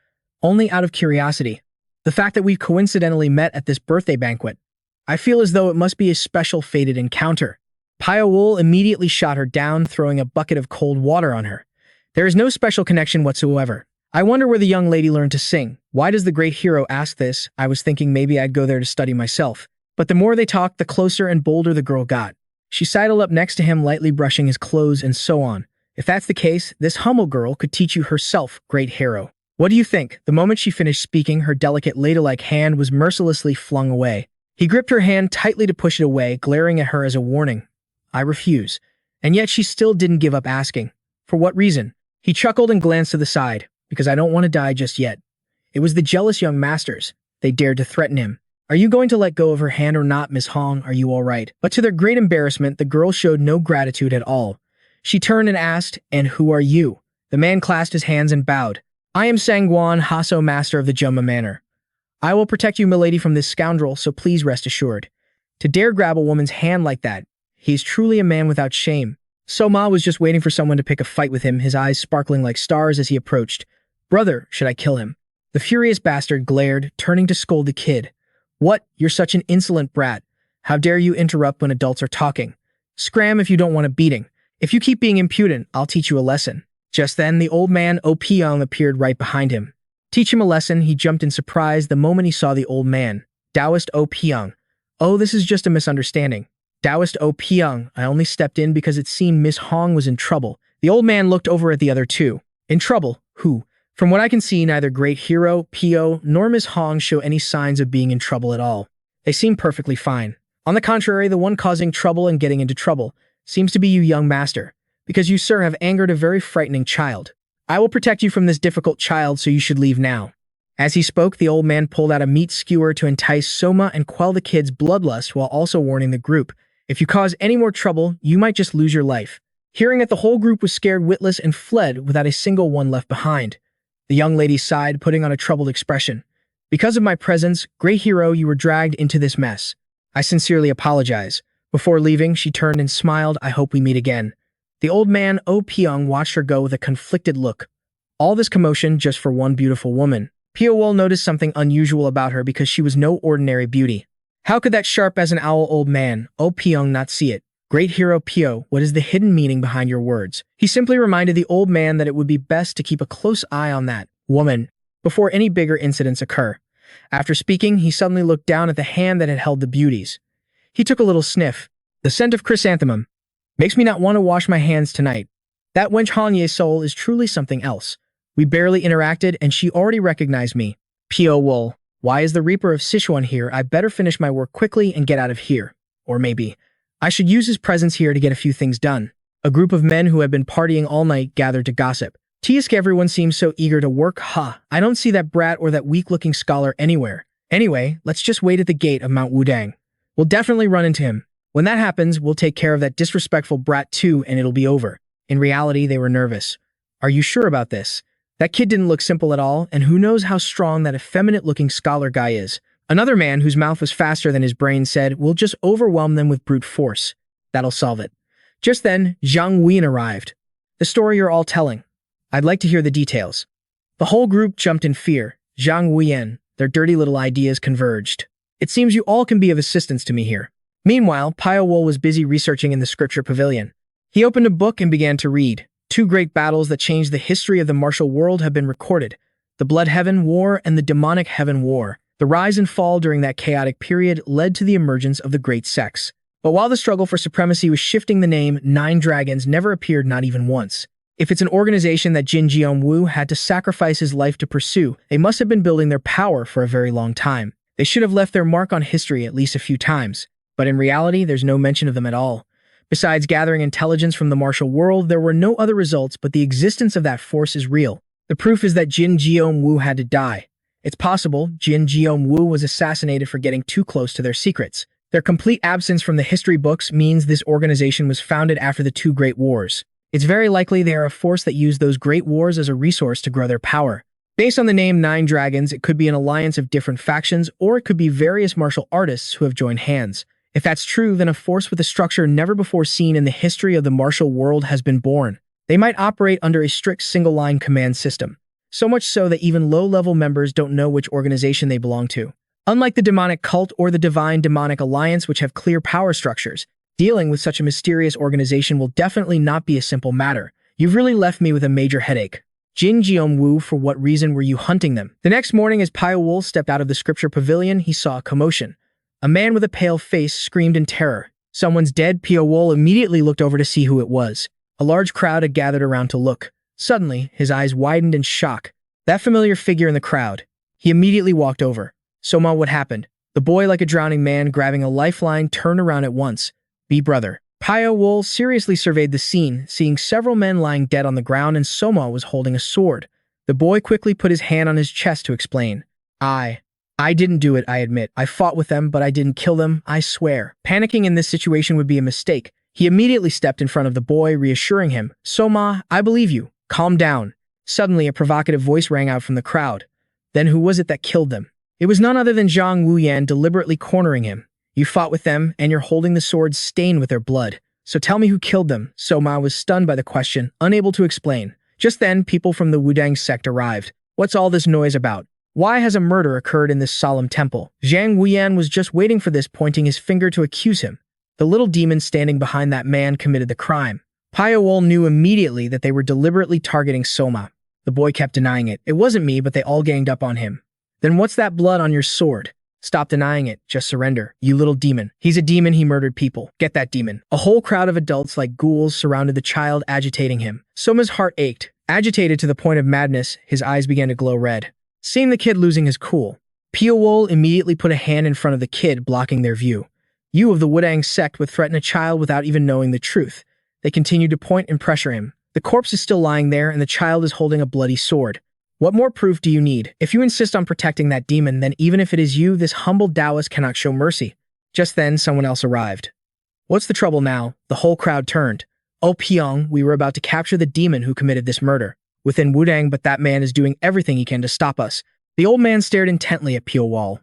Only out of curiosity. The fact that we coincidentally met at this birthday banquet. I feel as though it must be a special fated encounter. Pyo-wol immediately shot her down, throwing a bucket of cold water on her. There is no special connection whatsoever. I wonder where the young lady learned to sing. Why does the great hero ask this? I was thinking maybe I'd go there to study myself. But the more they talked, the closer and bolder the girl got. She sidled up next to him, lightly brushing his clothes and so on. If that's the case, this humble girl could teach you herself, great hero. What do you think? The moment she finished speaking, her delicate ladle-like hand was mercilessly flung away. He gripped her hand tightly to push it away, glaring at her as a warning. I refuse. And yet she still didn't give up asking. For what reason? He chuckled and glanced to the side. Because I don't want to die just yet. It was the jealous young masters. They dared to threaten him. Are you going to let go of her hand or not, Miss Hong? Are you all right? But to their great embarrassment, the girl showed no gratitude at all. She turned and asked, and who are you? The man clasped his hands and bowed. I am Sangguan Hasso, master of the Jumma Manor. I will protect you, milady, from this scoundrel, so please rest assured. To dare grab a woman's hand like that, he is truly a man without shame. Soma was just waiting for someone to pick a fight with him, his eyes sparkling like stars as he approached. Brother, should I kill him? The furious bastard glared, turning to scold the kid. What? You're such an insolent brat. How dare you interrupt when adults are talking? Scram if you don't want a beating. If you keep being impudent, I'll teach you a lesson. Just then, the old man, O Pyong, appeared right behind him. Teach him a lesson. He jumped in surprise the moment he saw the old man. Taoist O Pyong. Oh, this is just a misunderstanding. Taoist O Pyong, I only stepped in because it seemed Miss Hong was in trouble. The old man looked over at the other two. In trouble? Who? From what I can see, neither great hero, Pyo, nor Miss Hong show any signs of being in trouble at all. They seem perfectly fine. On the contrary, the one causing trouble and getting into trouble seems to be you, young master, because you, sir, have angered a very frightening child. I will protect you from this difficult child, so you should leave now. As he spoke, the old man pulled out a meat skewer to entice Soma and quell the kid's bloodlust while also warning the group. If you cause any more trouble, you might just lose your life. Hearing that the whole group was scared witless and fled without a single one left behind. The young lady sighed, putting on a troubled expression. Because of my presence, great hero, you were dragged into this mess. I sincerely apologize. Before leaving, she turned and smiled. I hope we meet again. The old man, O Pyong, watched her go with a conflicted look. All this commotion just for one beautiful woman. Pyo-wol noticed something unusual about her because she was no ordinary beauty. How could that sharp as an owl old man, O Pyong, not see it? Great hero Pyo, what is the hidden meaning behind your words? He simply reminded the old man that it would be best to keep a close eye on that woman before any bigger incidents occur. After speaking, he suddenly looked down at the hand that had held the beauties. He took a little sniff. The scent of chrysanthemum makes me not want to wash my hands tonight. That wench Hanye's soul is truly something else. We barely interacted and she already recognized me. Pyo-wol, why is the Reaper of Sichuan here? I better finish my work quickly and get out of here. Or maybe I should use his presence here to get a few things done. A group of men who had been partying all night gathered to gossip. Tisk, everyone seems so eager to work. I don't see that brat or that weak-looking scholar anywhere. Anyway, let's just wait at the gate of Mount Wudang. We'll definitely run into him. When that happens, we'll take care of that disrespectful brat too, and it'll be over. In reality, they were nervous. Are you sure about this? That kid didn't look simple at all, and who knows how strong that effeminate-looking scholar guy is. Another man whose mouth was faster than his brain said, "We'll just overwhelm them with brute force. That'll solve it." Just then, Zhang Wuyan arrived. "The story you're all telling. I'd like to hear the details." The whole group jumped in fear. Zhang Wuyan, their dirty little ideas converged. "It seems you all can be of assistance to me here." Meanwhile, Pyo-wol was busy researching in the scripture pavilion. He opened a book and began to read. Two great battles that changed the history of the martial world have been recorded: the Blood Heaven War and the Demonic Heaven War. The rise and fall during that chaotic period led to the emergence of the great sects. But while the struggle for supremacy was shifting, the name Nine Dragons never appeared, not even once. If it's an organization that Jin Jiongwu had to sacrifice his life to pursue, they must have been building their power for a very long time. They should have left their mark on history at least a few times. But in reality, there's no mention of them at all. Besides gathering intelligence from the martial world, there were no other results, but the existence of that force is real. The proof is that Jin Jiongwu had to die. It's possible Jin Jiongwu was assassinated for getting too close to their secrets. Their complete absence from the history books means this organization was founded after the two great wars. It's very likely they are a force that used those great wars as a resource to grow their power. Based on the name Nine Dragons, it could be an alliance of different factions, or it could be various martial artists who have joined hands. If that's true, then a force with a structure never before seen in the history of the martial world has been born. They might operate under a strict single-line command system. So much so that even low-level members don't know which organization they belong to. Unlike the demonic cult or the divine demonic alliance, which have clear power structures, dealing with such a mysterious organization will definitely not be a simple matter. You've really left me with a major headache. Jin Jiongwu, for what reason were you hunting them? The next morning, as Pyo-wol stepped out of the scripture pavilion, he saw a commotion. A man with a pale face screamed in terror. "Someone's dead." Pyo-wol immediately looked over to see who it was. A large crowd had gathered around to look. Suddenly, his eyes widened in shock. That familiar figure in the crowd. He immediately walked over. "Soma, what happened?" The boy, like a drowning man grabbing a lifeline, turned around at once. "Be brother." Pyo-wol seriously surveyed the scene, seeing several men lying dead on the ground, and Soma was holding a sword. The boy quickly put his hand on his chest to explain. I didn't do it, I admit. I fought with them, but I didn't kill them, I swear." Panicking in this situation would be a mistake. He immediately stepped in front of the boy, reassuring him. "Soma, I believe you. Calm down." Suddenly, a provocative voice rang out from the crowd. "Then who was it that killed them?" It was none other than Zhang Wuyan, deliberately cornering him. "You fought with them, and you're holding the swords stained with their blood. So tell me who killed them." Soma was stunned by the question, unable to explain. Just then, people from the Wudang sect arrived. "What's all this noise about? Why has a murder occurred in this solemn temple?" Zhang Wuyan was just waiting for this, pointing his finger to accuse him. The little demon standing behind that man committed the crime. Pyo-wol knew immediately that they were deliberately targeting Soma. The boy kept denying it. "It wasn't me, but they all ganged up on him." "Then what's that blood on your sword?" "Stop denying it. Just surrender. You little demon." "He's a demon. He murdered people. Get that demon." A whole crowd of adults like ghouls surrounded the child, agitating him. Soma's heart ached. Agitated to the point of madness, his eyes began to glow red. Seeing the kid losing his cool, Pyo-wol immediately put a hand in front of the kid, blocking their view. "You of the Wudang sect would threaten a child without even knowing the truth." They continued to point and pressure him. The corpse is still lying there, and the child is holding a bloody sword. "What more proof do you need? If you insist on protecting that demon, then even if it is you, this humble Taoist cannot show mercy." Just then, someone else arrived. "What's the trouble now?" The whole crowd turned. "Oh, Pyong, we were about to capture the demon who committed this murder within Wudang, but that man is doing everything he can to stop us." The old man stared intently at Pyo-wol.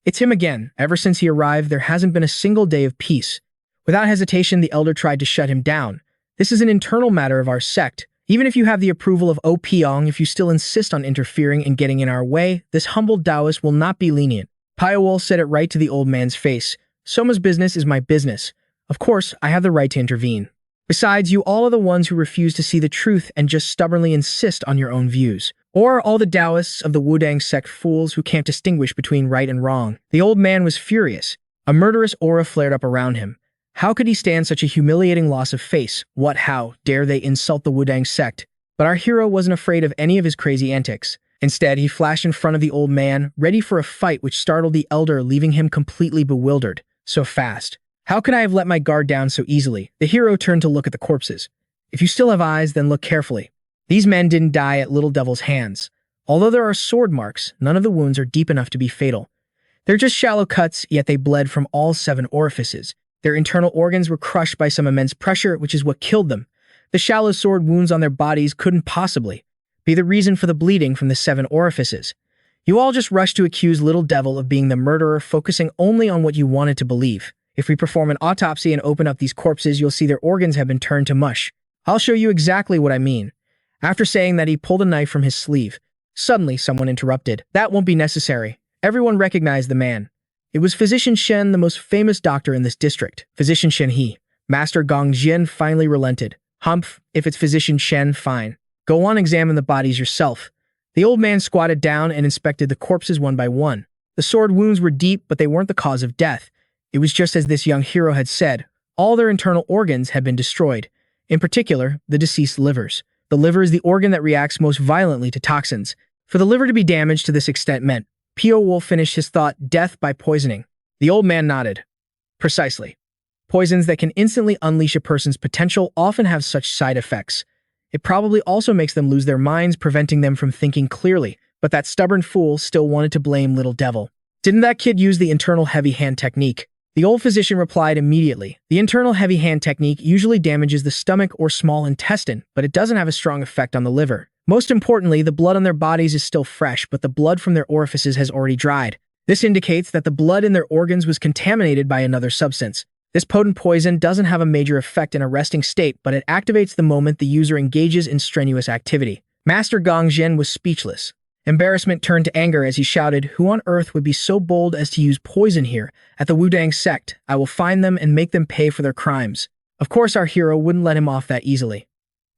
"It's him again. Ever since he arrived, there hasn't been a single day of peace." Without hesitation, the elder tried to shut him down. "This is an internal matter of our sect. Even if you have the approval of O Pyong, if you still insist on interfering and getting in our way, this humble Taoist will not be lenient." Pyo-wol said it right to the old man's face. "Soma's business is my business. Of course, I have the right to intervene. Besides, you all are the ones who refuse to see the truth and just stubbornly insist on your own views. Or are all the Taoists of the Wudang sect fools who can't distinguish between right and wrong?" The old man was furious. A murderous aura flared up around him. How could he stand such a humiliating loss of face? How dare they insult the Wudang sect? But our hero wasn't afraid of any of his crazy antics. Instead, he flashed in front of the old man, ready for a fight, which startled the elder, leaving him completely bewildered. So fast. How could I have let my guard down so easily? The hero turned to look at the corpses. "If you still have eyes, then look carefully. These men didn't die at Little Devil's hands. Although there are sword marks, none of the wounds are deep enough to be fatal. They're just shallow cuts, yet they bled from all 7 orifices. Their internal organs were crushed by some immense pressure, which is what killed them. The shallow sword wounds on their bodies couldn't possibly." be the reason for the bleeding from the 7 orifices. You all just rush to accuse Little Devil of being the murderer, focusing only on what you wanted to believe. If we perform an autopsy and open up these corpses, you'll see their organs have been turned to mush. I'll show you exactly what I mean." After saying that, he pulled a knife from his sleeve. Suddenly, someone interrupted. "That won't be necessary." Everyone recognized the man. It was Physician Shen, the most famous doctor in this district. Physician Shen he. Master Gong Jian finally relented. "Humph, if it's Physician Shen, fine. Go on, examine the bodies yourself." The old man squatted down and inspected the corpses one by one. The sword wounds were deep, but they weren't the cause of death. It was just as this young hero had said. All their internal organs had been destroyed. In particular, the deceased livers. The liver is the organ that reacts most violently to toxins. For the liver to be damaged to this extent meant Pyo-wol finished his thought, death by poisoning. The old man nodded. Precisely. Poisons that can instantly unleash a person's potential often have such side effects. It probably also makes them lose their minds, preventing them from thinking clearly. But that stubborn fool still wanted to blame Little Devil. "Didn't that kid use the internal heavy hand technique?" The old physician replied immediately. The internal heavy hand technique usually damages the stomach or small intestine, but it doesn't have a strong effect on the liver. Most importantly, the blood on their bodies is still fresh, but the blood from their orifices has already dried. This indicates that the blood in their organs was contaminated by another substance. This potent poison doesn't have a major effect in a resting state, but it activates the moment the user engages in strenuous activity. Master Gong Jian was speechless. Embarrassment turned to anger as he shouted, "Who on earth would be so bold as to use poison here? At the Wudang sect, I will find them and make them pay for their crimes." Of course, our hero wouldn't let him off that easily.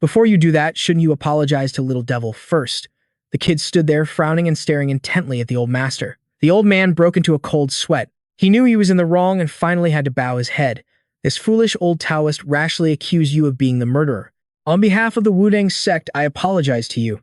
"Before you do that, shouldn't you apologize to Little Devil first?" The kid stood there, frowning and staring intently at the old master. The old man broke into a cold sweat. He knew he was in the wrong and finally had to bow his head. "This foolish old Taoist rashly accused you of being the murderer. On behalf of the Wudang sect, I apologize to you.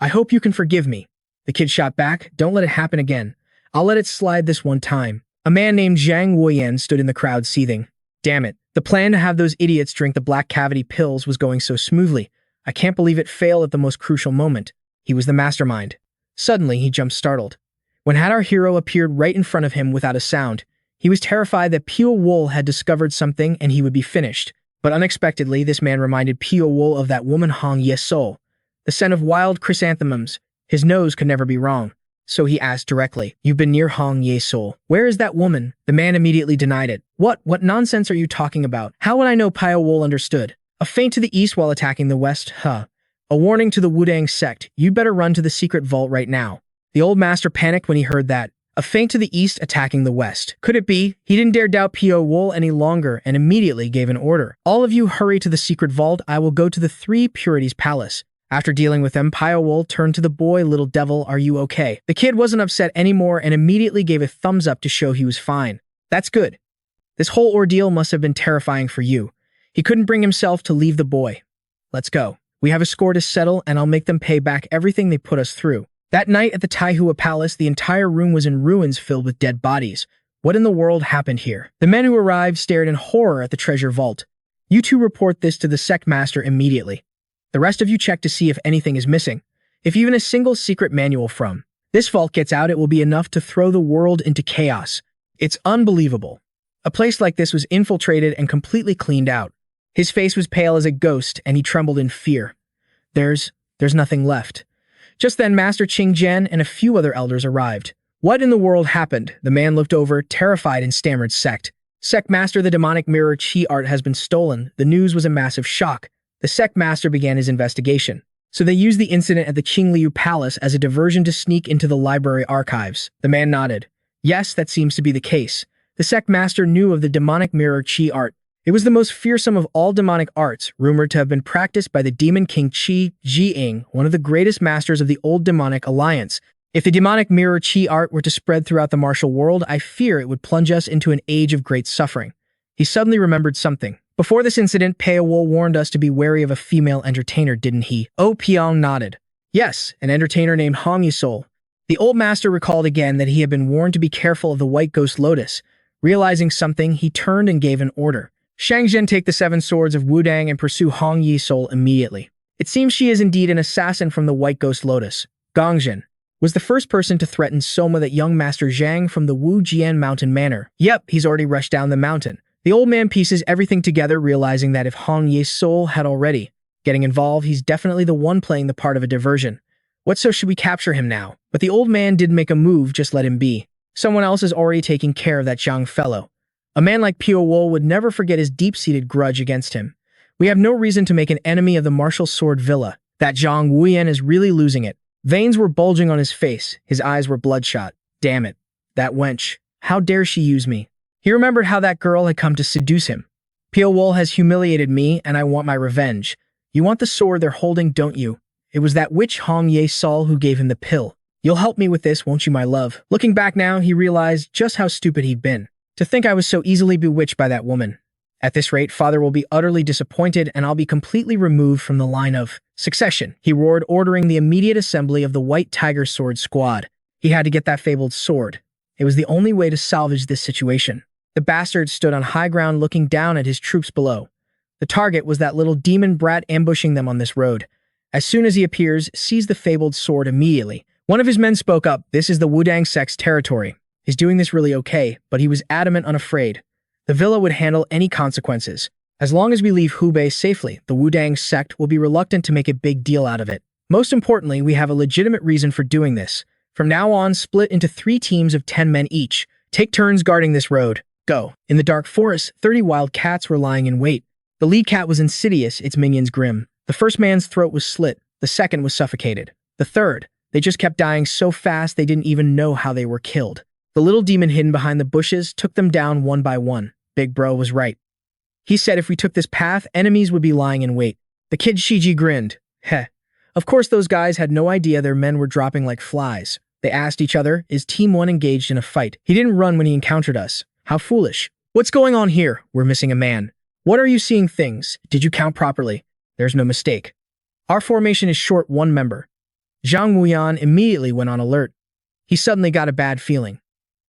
I hope you can forgive me." The kid shot back, "Don't let it happen again. I'll let it slide this one time." A man named Zhang Wuyan stood in the crowd seething. Damn it. The plan to have those idiots drink the black cavity pills was going so smoothly. I can't believe it failed at the most crucial moment. He was the mastermind. Suddenly, he jumped startled. When had our hero appeared right in front of him without a sound, he was terrified that Pyo-wol had discovered something and he would be finished. But unexpectedly, this man reminded Pyo-wol of that woman Hong Ye-sol. The scent of wild chrysanthemums. His nose could never be wrong. So he asked directly, "You've been near Hong Ye-sol. Where is that woman?" The man immediately denied it. What nonsense are you talking about? How would I know?" Pyo-wol understood. "A feint to the east while attacking the west, huh? A warning to the Wudang sect. You better run to the secret vault right now." The old master panicked when he heard that. A feint to the east attacking the west. Could it be? He didn't dare doubt Pyo-wol any longer and immediately gave an order. "All of you hurry to the secret vault. I will go to the 3 Purities Palace." After dealing with them, Pyo-wol turned to the boy, "Little Devil, are you okay?" The kid wasn't upset anymore and immediately gave a thumbs up to show he was fine. "That's good. This whole ordeal must have been terrifying for you." He couldn't bring himself to leave the boy. "Let's go. We have a score to settle and I'll make them pay back everything they put us through." That night at the Taihua Palace, the entire room was in ruins filled with dead bodies. What in the world happened here? The men who arrived stared in horror at the treasure vault. "You two report this to the sect master immediately. The rest of you check to see if anything is missing. If even a single secret manual from this vault gets out, it will be enough to throw the world into chaos." It's unbelievable. A place like this was infiltrated and completely cleaned out. His face was pale as a ghost and he trembled in fear. There's nothing left." Just then, Master Qing Jian and a few other elders arrived. "What in the world happened?" The man looked over, terrified, and stammered, "Sect. Sect Master, the demonic mirror chi art has been stolen." The news was a massive shock. The sect master began his investigation. So they used the incident at the Qingliu Palace as a diversion to sneak into the library archives. The man nodded. "Yes, that seems to be the case." The sect master knew of the demonic mirror chi art. It was the most fearsome of all demonic arts, rumored to have been practiced by the demon king Qi Jing, one of the greatest masters of the old demonic alliance. If the demonic mirror chi art were to spread throughout the martial world, I fear it would plunge us into an age of great suffering. He suddenly remembered something. Before this incident, Pyo-wol warned us to be wary of a female entertainer, didn't he? Oh, Pyong nodded. "Yes, an entertainer named Hong Ye-sol." The old master recalled again that he had been warned to be careful of the white ghost lotus. Realizing something, he turned and gave an order. "Shangzhen, take the 7 swords of Wudang and pursue Hong Ye-sol immediately." It seems she is indeed an assassin from the white ghost lotus. Gongzhen was the first person to threaten Soma, that young Master Zhang from the Wu Jian Mountain Manor. Yep, he's already rushed down the mountain. The old man pieces everything together, realizing that if Hong Ye-sol had already getting involved, he's definitely the one playing the part of a diversion. What so should we capture him now? But the old man didn't make a move, just let him be. Someone else is already taking care of that young fellow. A man like Pyo-wol would never forget his deep-seated grudge against him. We have no reason to make an enemy of the martial sword Villa. That Zhang Wuyan is really losing it. Veins were bulging on his face. His eyes were bloodshot. Damn it. That wench. How dare she use me? He remembered how that girl had come to seduce him. Pyo-wol has humiliated me, and I want my revenge. You want the sword they're holding, don't you? It was that witch Hong Ye-sol who gave him the pill. You'll help me with this, won't you, my love? Looking back now, he realized just how stupid he'd been. To think I was so easily bewitched by that woman. At this rate, father will be utterly disappointed, and I'll be completely removed from the line of succession, he roared, ordering the immediate assembly of the White Tiger Sword Squad. He had to get that fabled sword. It was the only way to salvage this situation. The bastard stood on high ground looking down at his troops below. The target was that little demon brat ambushing them on this road. As soon as he appears, seize the fabled sword immediately. One of his men spoke up. This is the Wudang sect's territory. He's doing this really okay, but he was adamant, unafraid. The villa would handle any consequences. As long as we leave Hubei safely, the Wudang sect will be reluctant to make a big deal out of it. Most importantly, we have a legitimate reason for doing this. From now on, split into 3 teams of 10 men each. Take turns guarding this road. Go. In the dark forest, 30 wild cats were lying in wait. The lead cat was insidious, its minions grim. The first man's throat was slit. The second was suffocated. The third, they just kept dying so fast they didn't even know how they were killed. The little demon hidden behind the bushes took them down one by one. Big Bro was right. He said if we took this path, enemies would be lying in wait. The kid Shiji grinned. Heh. Of course those guys had no idea their men were dropping like flies. They asked each other, is Team 1 engaged in a fight? He didn't run when he encountered us. How foolish. What's going on here? We're missing a man. What are you seeing things? Did you count properly? There's no mistake. Our formation is short 1 member. Zhang Wuyan immediately went on alert. He suddenly got a bad feeling.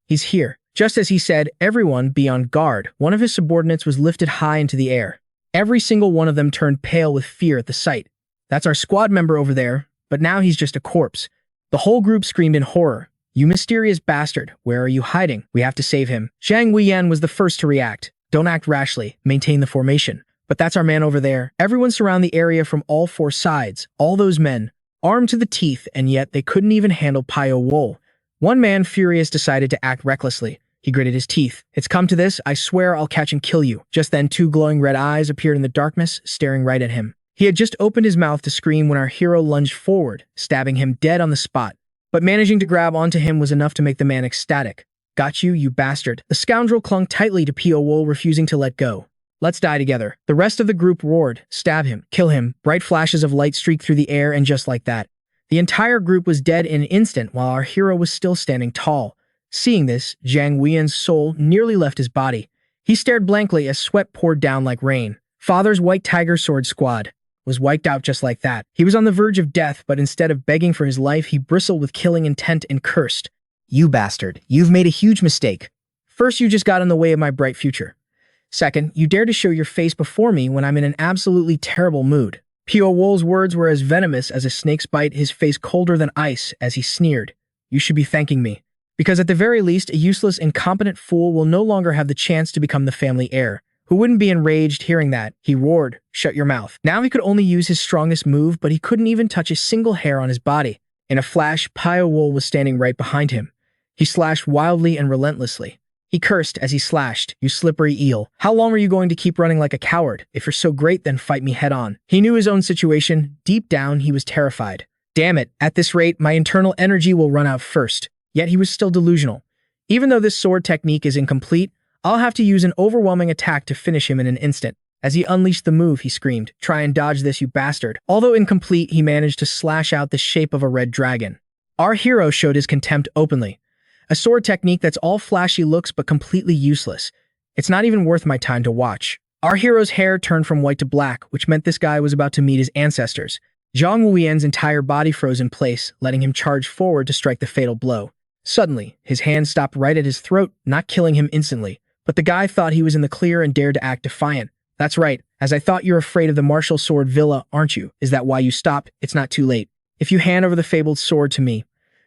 He's here. Just as he said, everyone be on guard. One of his subordinates was lifted high into the air. Every single one of them turned pale with fear at the sight. That's our squad member over there, but now he's just a corpse. The whole group screamed in horror. You mysterious bastard, where are you hiding? We have to save him. Zhang Wuyan was the first to react. Don't act rashly, maintain the formation. But that's our man over there. Everyone surround the area from all 4 sides. All those men, armed to the teeth, and yet they couldn't even handle Pyo-wol. One man, furious, decided to act recklessly. He gritted his teeth. It's come to this, I swear I'll catch and kill you. Just then 2 glowing red eyes appeared in the darkness, staring right at him. He had just opened his mouth to scream when our hero lunged forward, stabbing him dead on the spot. But managing to grab onto him was enough to make the man ecstatic. Got you, you bastard. The scoundrel clung tightly to Pyo-wol, refusing to let go. Let's die together. The rest of the group roared. Stab him. Kill him. Bright flashes of light streaked through the air, and just like that, the entire group was dead in an instant while our hero was still standing tall. Seeing this, Zhang Wuyan's soul nearly left his body. He stared blankly as sweat poured down like rain. Father's White Tiger Sword Squad was wiped out just like that. He was on the verge of death, but instead of begging for his life, he bristled with killing intent and cursed. You bastard, you've made a huge mistake. First, you just got in the way of my bright future. Second, you dare to show your face before me when I'm in an absolutely terrible mood. Pyo-wol's words were as venomous as a snake's bite, his face colder than ice as he sneered. You should be thanking me. Because at the very least, a useless, incompetent fool will no longer have the chance to become the family heir. Who wouldn't be enraged hearing that? He roared, shut your mouth. Now he could only use his strongest move, but he couldn't even touch a single hair on his body. In a flash, Pyo-wol was standing right behind him. He slashed wildly and relentlessly. He cursed as he slashed, you slippery eel. How long are you going to keep running like a coward? If you're so great, then fight me head on. He knew his own situation. Deep down, he was terrified. Damn it, at this rate, my internal energy will run out first. Yet he was still delusional. Even though this sword technique is incomplete, I'll have to use an overwhelming attack to finish him in an instant. As he unleashed the move, he screamed, try and dodge this, you bastard. Although incomplete, he managed to slash out the shape of a red dragon. Our hero showed his contempt openly. A sword technique that's all flashy looks but completely useless. It's not even worth my time to watch. Our hero's hair turned from white to black, which meant this guy was about to meet his ancestors. Zhang Wuyan's entire body froze in place, letting him charge forward to strike the fatal blow. Suddenly, his hand stopped right at his throat, not killing him instantly. But the guy thought he was in the clear and dared to act defiant. That's right, as I thought you're afraid of the martial sword Villa, aren't you? Is that why you stopped? It's not too late. If you hand over the fabled sword to me.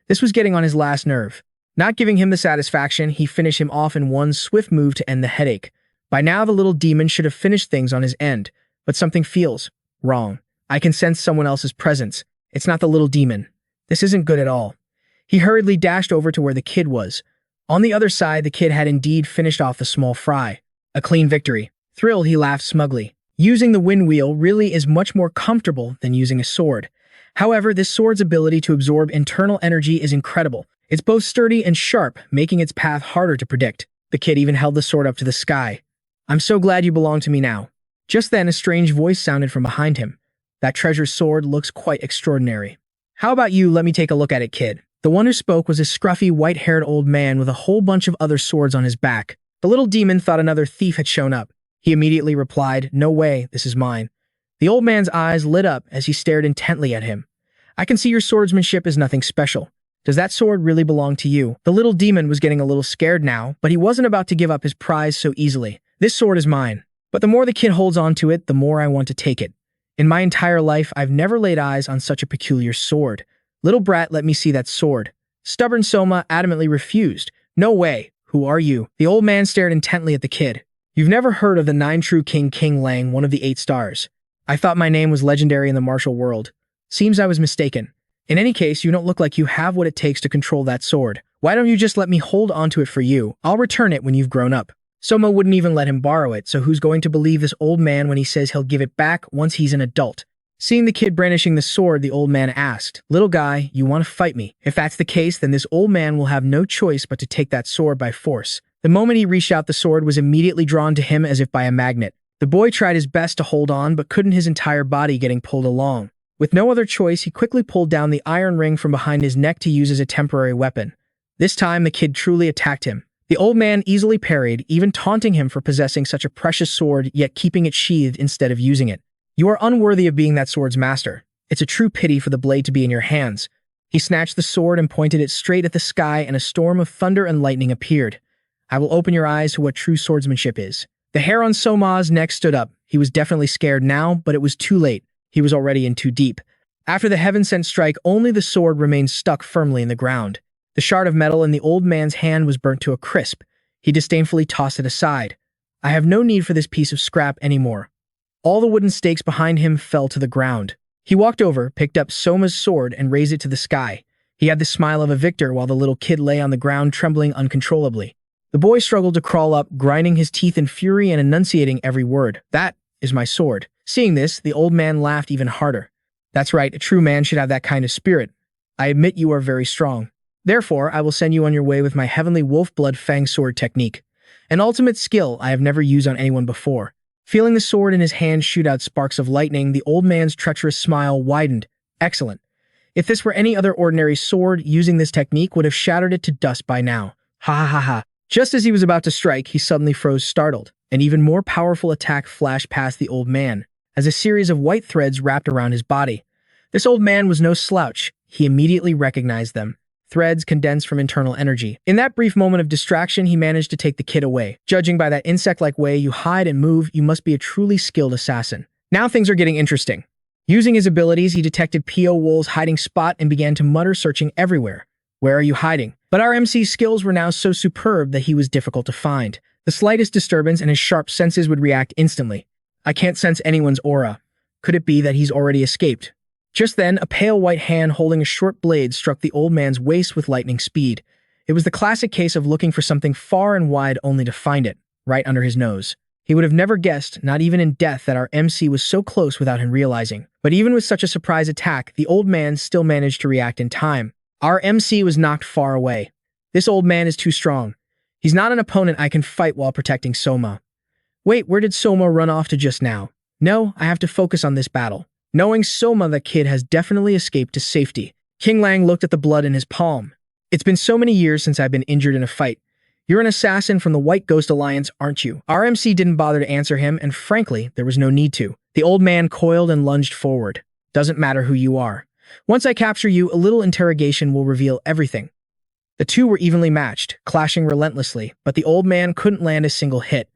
This was getting on his last nerve. Not giving him the satisfaction, he finished him off in one swift move to end the headache. By now, the little demon should have finished things on his end, but something feels wrong. I can sense someone else's presence. It's not the little demon. This isn't good at all. He hurriedly dashed over to where the kid was. On the other side, the kid had indeed finished off the small fry. A clean victory. Thrilled, he laughed smugly. Using the wind wheel really is much more comfortable than using a sword. However, this sword's ability to absorb internal energy is incredible. It's both sturdy and sharp, making its path harder to predict. The kid even held the sword up to the sky. I'm so glad you belong to me now. Just then, a strange voice sounded from behind him. That treasure sword looks quite extraordinary. How about you let me take a look at it, kid? The one who spoke was a scruffy, white-haired old man with a whole bunch of other swords on his back. The little demon thought another thief had shown up. He immediately replied, "No way, this is mine." The old man's eyes lit up as he stared intently at him. "I can see your swordsmanship is nothing special. Does that sword really belong to you?" The little demon was getting a little scared now, but he wasn't about to give up his prize so easily. "This sword is mine. But the more the kid holds on to it, the more I want to take it. In my entire life, I've never laid eyes on such a peculiar sword. Little brat, let me see that sword." Stubborn Soma adamantly refused. "No way. Who are you?" The old man stared intently at the kid. "You've never heard of the 9 true King Lang, one of the 8 stars. I thought my name was legendary in the martial world. Seems I was mistaken. In any case, you don't look like you have what it takes to control that sword. Why don't you just let me hold onto it for you? I'll return it when you've grown up." Soma wouldn't even let him borrow it, so who's going to believe this old man when he says he'll give it back once he's an adult? Seeing the kid brandishing the sword, the old man asked, "Little guy, you want to fight me? If that's the case, then this old man will have no choice but to take that sword by force." The moment he reached out, the sword was immediately drawn to him as if by a magnet. The boy tried his best to hold on, but couldn't, his entire body getting pulled along. With no other choice, he quickly pulled down the iron ring from behind his neck to use as a temporary weapon. This time, the kid truly attacked him. The old man easily parried, even taunting him for possessing such a precious sword, yet keeping it sheathed instead of using it. "You are unworthy of being that sword's master. It's a true pity for the blade to be in your hands." He snatched the sword and pointed it straight at the sky, and a storm of thunder and lightning appeared. "I will open your eyes to what true swordsmanship is." The hair on Soma's neck stood up. He was definitely scared now, but it was too late. He was already in too deep. After the heaven-sent strike, only the sword remained stuck firmly in the ground. The shard of metal in the old man's hand was burnt to a crisp. He disdainfully tossed it aside. "I have no need for this piece of scrap anymore." All the wooden stakes behind him fell to the ground. He walked over, picked up Soma's sword, and raised it to the sky. He had the smile of a victor while the little kid lay on the ground trembling uncontrollably. The boy struggled to crawl up, grinding his teeth in fury and enunciating every word. "That is my sword." Seeing this, the old man laughed even harder. "That's right, a true man should have that kind of spirit. I admit you are very strong. Therefore, I will send you on your way with my heavenly wolf blood fang sword technique, an ultimate skill I have never used on anyone before." Feeling the sword in his hand shoot out sparks of lightning, the old man's treacherous smile widened. "Excellent. If this were any other ordinary sword, using this technique would have shattered it to dust by now. Ha ha ha ha." Just as he was about to strike, he suddenly froze startled. An even more powerful attack flashed past the old man, as a series of white threads wrapped around his body. This old man was no slouch. He immediately recognized them. Threads condensed from internal energy. In that brief moment of distraction, he managed to take the kid away. Judging by that insect-like way you hide and move, you must be a truly skilled assassin. Now things are getting interesting. Using his abilities, he detected Pyo-wol's hiding spot and began to mutter, searching everywhere. "Where are you hiding?" But our MC's skills were now so superb that he was difficult to find. The slightest disturbance and his sharp senses would react instantly. "I can't sense anyone's aura. Could it be that he's already escaped?" Just then, a pale white hand holding a short blade struck the old man's waist with lightning speed. It was the classic case of looking for something far and wide only to find it, right under his nose. He would have never guessed, not even in death, that our MC was so close without him realizing. But even with such a surprise attack, the old man still managed to react in time. Our MC was knocked far away. "This old man is too strong. He's not an opponent I can fight while protecting Soma." Wait, where did Soma run off to just now? No, I have to focus on this battle. Knowing Soma, the kid has definitely escaped to safety. King Lang looked at the blood in his palm. "It's been so many years since I've been injured in a fight. You're an assassin from the White Ghost Alliance, aren't you?" Our MC didn't bother to answer him, and frankly, there was no need to. The old man coiled and lunged forward. "Doesn't matter who you are. Once I capture you, a little interrogation will reveal everything." The two were evenly matched, clashing relentlessly, but the old man couldn't land a single hit.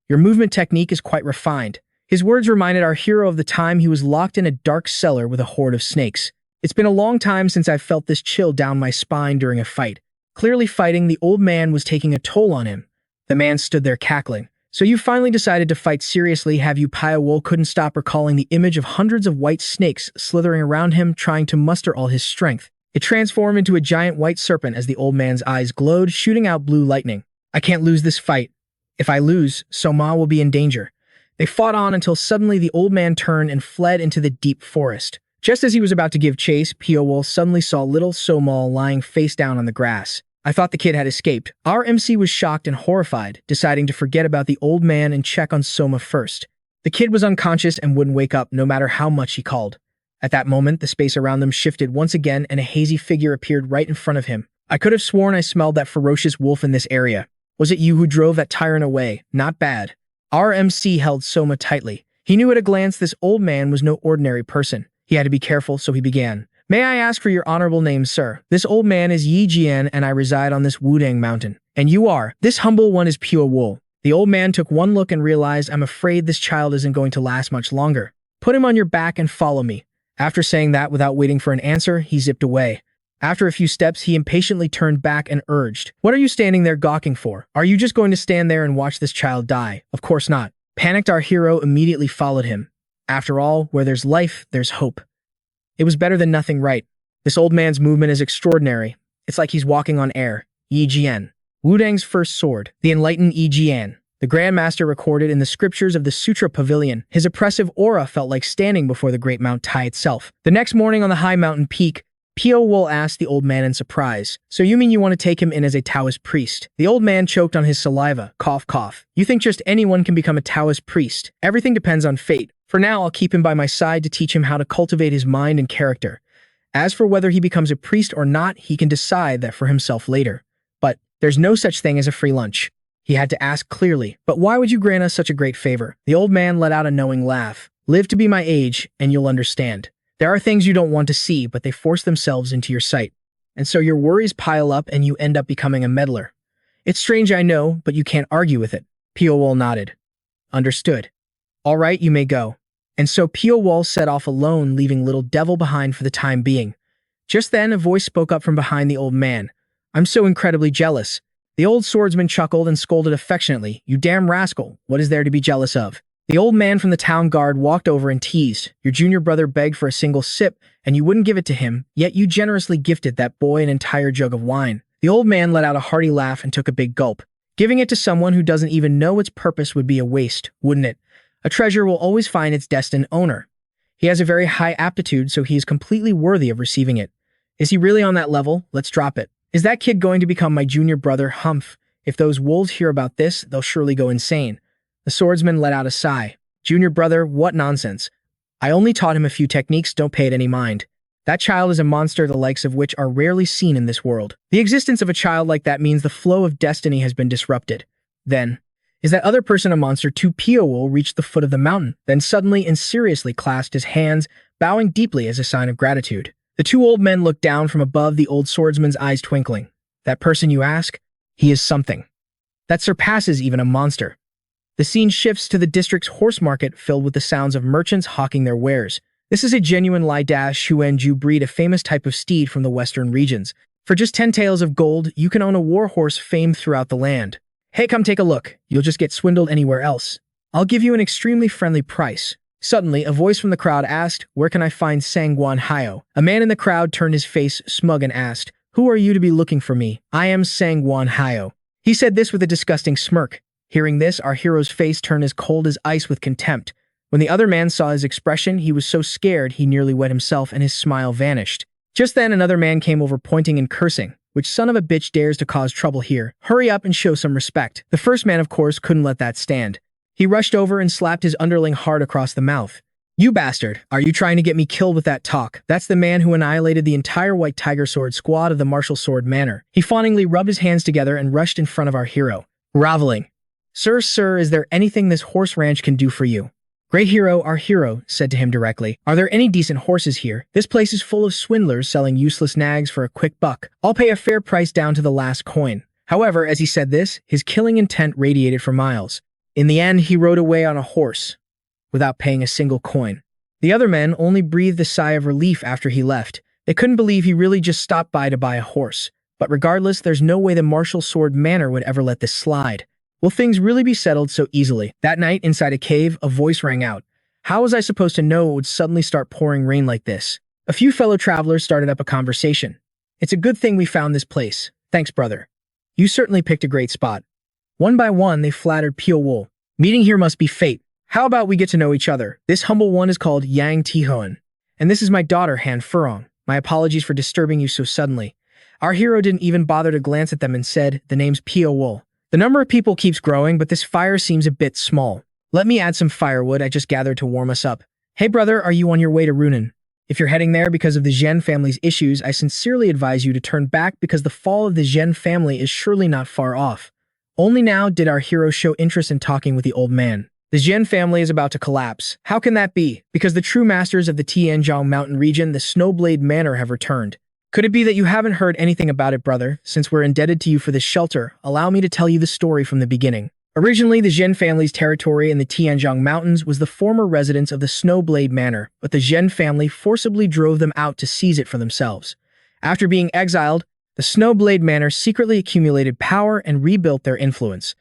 "Your movement technique is quite refined." His words reminded our hero of the time he was locked in a dark cellar with a horde of snakes. "It's been a long time since I've felt this chill down my spine during a fight." Clearly fighting, the old man was taking a toll on him. The man stood there cackling. "So you finally decided to fight seriously, have you?" Pyo-wol couldn't stop recalling the image of hundreds of white snakes slithering around him, trying to muster all his strength. It transformed into a giant white serpent as the old man's eyes glowed, shooting out blue lightning. I can't lose this fight. If I lose, Soma will be in danger. They fought on until suddenly the old man turned and fled into the deep forest. Just as he was about to give chase, Pyo-wol suddenly saw little Soma lying face down on the grass. I thought the kid had escaped. Our MC was shocked and horrified, deciding to forget about the old man and check on Soma first. The kid was unconscious and wouldn't wake up no matter how much he called. At that moment, the space around them shifted once again and a hazy figure appeared right in front of him. I could have sworn I smelled that ferocious wolf in this area. Was it you who drove that tyrant away? Not bad. Our MC held Soma tightly. He knew at a glance this old man was no ordinary person. He had to be careful, so he began. May I ask for your honorable name, sir? This old man is Yi Jian and I reside on this Wudang mountain. And you are? This humble one is Pyo-wol. The old man took one look and realized, I'm afraid this child isn't going to last much longer. Put him on your back and follow me. After saying that without waiting for an answer, he zipped away. After a few steps, he impatiently turned back and urged, what are you standing there gawking for? Are you just going to stand there and watch this child die? Of course not. Panicked, our hero immediately followed him. After all, where there's life, there's hope. It was better than nothing, right? This old man's movement is extraordinary. It's like he's walking on air. Yi Jian. Wudang's first sword. The enlightened Yi Jian. The Grandmaster recorded in the scriptures of the Sutra Pavilion. His oppressive aura felt like standing before the great Mount Tai itself. The next morning on the high mountain peak, Pyo-wol asked the old man in surprise, so you mean you want to take him in as a Taoist priest? The old man choked on his saliva. Cough, cough. You think just anyone can become a Taoist priest? Everything depends on fate. For now, I'll keep him by my side to teach him how to cultivate his mind and character. As for whether he becomes a priest or not, he can decide that for himself later. But there's no such thing as a free lunch. He had to ask clearly, but why would you grant us such a great favor? The old man let out a knowing laugh. Live to be my age, and you'll understand. There are things you don't want to see, but they force themselves into your sight. And so your worries pile up and you end up becoming a meddler. It's strange, I know, but you can't argue with it. Pyo-wol nodded. Understood. All right, you may go. And so Pyo-wol set off alone, leaving little devil behind for the time being. Just then, a voice spoke up from behind the old man. I'm so incredibly jealous. The old swordsman chuckled and scolded affectionately. You damn rascal, what is there to be jealous of? The old man from the town guard walked over and teased. Your junior brother begged for a single sip, and you wouldn't give it to him, yet you generously gifted that boy an entire jug of wine. The old man let out a hearty laugh and took a big gulp. Giving it to someone who doesn't even know its purpose would be a waste, wouldn't it? A treasure will always find its destined owner. He has a very high aptitude, so he is completely worthy of receiving it. Is he really on that level? Let's drop it. Is that kid going to become my junior brother? Humph. If those wolves hear about this, they'll surely go insane. The swordsman let out a sigh. Junior brother, what nonsense. I only taught him a few techniques, don't pay it any mind. That child is a monster the likes of which are rarely seen in this world. The existence of a child like that means the flow of destiny has been disrupted. Then, is that other person a monster too? Pyo-wol reached the foot of the mountain, then suddenly and seriously clasped his hands, bowing deeply as a sign of gratitude. The two old men looked down from above, the old swordsman's eyes twinkling. That person, you ask? He is something that surpasses even a monster. The scene shifts to the district's horse market filled with the sounds of merchants hawking their wares. This is a genuine Lai-Shuan-ju breed, a famous type of steed from the western regions. For just 10 taels of gold, you can own a war horse famed throughout the land. Hey, come take a look. You'll just get swindled anywhere else. I'll give you an extremely friendly price. Suddenly, a voice from the crowd asked, where can I find Sangguan Hyo? A man in the crowd turned his face smug and asked, who are you to be looking for me? I am Sangguan Hyo. He said this with a disgusting smirk. Hearing this, our hero's face turned as cold as ice with contempt. When the other man saw his expression, he was so scared he nearly wet himself and his smile vanished. Just then, another man came over pointing and cursing. Which son of a bitch dares to cause trouble here? Hurry up and show some respect. The first man, of course, couldn't let that stand. He rushed over and slapped his underling hard across the mouth. You bastard, are you trying to get me killed with that talk? That's the man who annihilated the entire White Tiger Sword squad of the Martial Sword Manor. He fawningly rubbed his hands together and rushed in front of our hero, groveling. Sir, is there anything this horse ranch can do for you? Great hero, our hero said to him directly, are there any decent horses here? This place is full of swindlers selling useless nags for a quick buck. I'll pay a fair price down to the last coin. However, as he said this, his killing intent radiated for miles. In the end, he rode away on a horse, without paying a single coin. The other men only breathed a sigh of relief after he left. They couldn't believe he really just stopped by to buy a horse. But regardless, there's no way the Martial Sword Manor would ever let this slide. Will things really be settled so easily? That night, inside a cave, a voice rang out. How was I supposed to know it would suddenly start pouring rain like this? A few fellow travelers started up a conversation. It's a good thing we found this place. Thanks, brother. You certainly picked a great spot. One by one, they flattered Pyo-wol. Meeting here must be fate. How about we get to know each other? This humble one is called Yang Tihoan. And this is my daughter, Han Furong. My apologies for disturbing you so suddenly. Our hero didn't even bother to glance at them and said, the name's Pyo-wol. The number of people keeps growing, but this fire seems a bit small. Let me add some firewood I just gathered to warm us up. Hey brother, are you on your way to Runan? If you're heading there because of the Zhen family's issues, I sincerely advise you to turn back because the fall of the Zhen family is surely not far off. Only now did our hero show interest in talking with the old man. The Zhen family is about to collapse. How can that be? Because the true masters of the Tianjiang mountain region, the Snowblade Manor, have returned. Could it be that you haven't heard anything about it, brother? Since we're indebted to you for this shelter, allow me to tell you the story from the beginning. Originally, the Zhen family's territory in the Tianjiang mountains was the former residence of the Snowblade Manor, but the Zhen family forcibly drove them out to seize it for themselves. After being exiled, the Snowblade Manor secretly accumulated power and rebuilt their influence.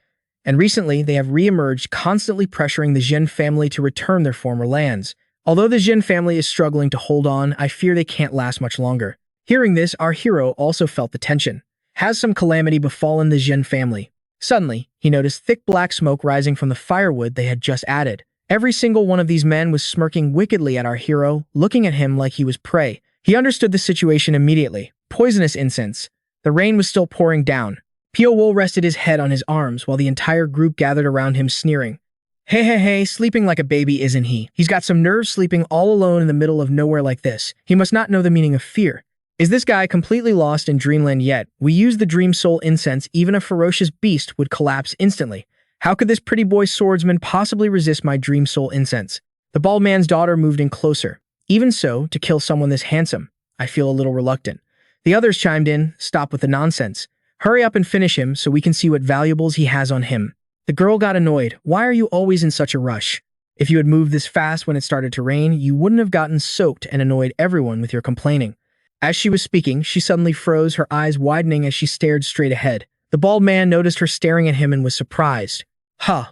And recently, they have re-emerged, constantly pressuring the Zhen family to return their former lands. Although the Zhen family is struggling to hold on, I fear they can't last much longer. Hearing this, our hero also felt the tension. Has some calamity befallen the Zhen family? Suddenly, he noticed thick black smoke rising from the firewood they had just added. Every single one of these men was smirking wickedly at our hero, looking at him like he was prey. He understood the situation immediately. Poisonous incense. The rain was still pouring down. Pyo-wol rested his head on his arms while the entire group gathered around him sneering. Hey, sleeping like a baby, isn't he? He's got some nerve sleeping all alone in the middle of nowhere like this. He must not know the meaning of fear. Is this guy completely lost in dreamland yet? We use the dream soul incense, even a ferocious beast would collapse instantly. How could this pretty boy swordsman possibly resist my dream soul incense? The bald man's daughter moved in closer. Even so, to kill someone this handsome, I feel a little reluctant. The others chimed in, stop with the nonsense. Hurry up and finish him so we can see what valuables he has on him. The girl got annoyed. Why are you always in such a rush? If you had moved this fast when it started to rain, you wouldn't have gotten soaked and annoyed everyone with your complaining. As she was speaking, she suddenly froze, her eyes widening as she stared straight ahead. The bald man noticed her staring at him and was surprised.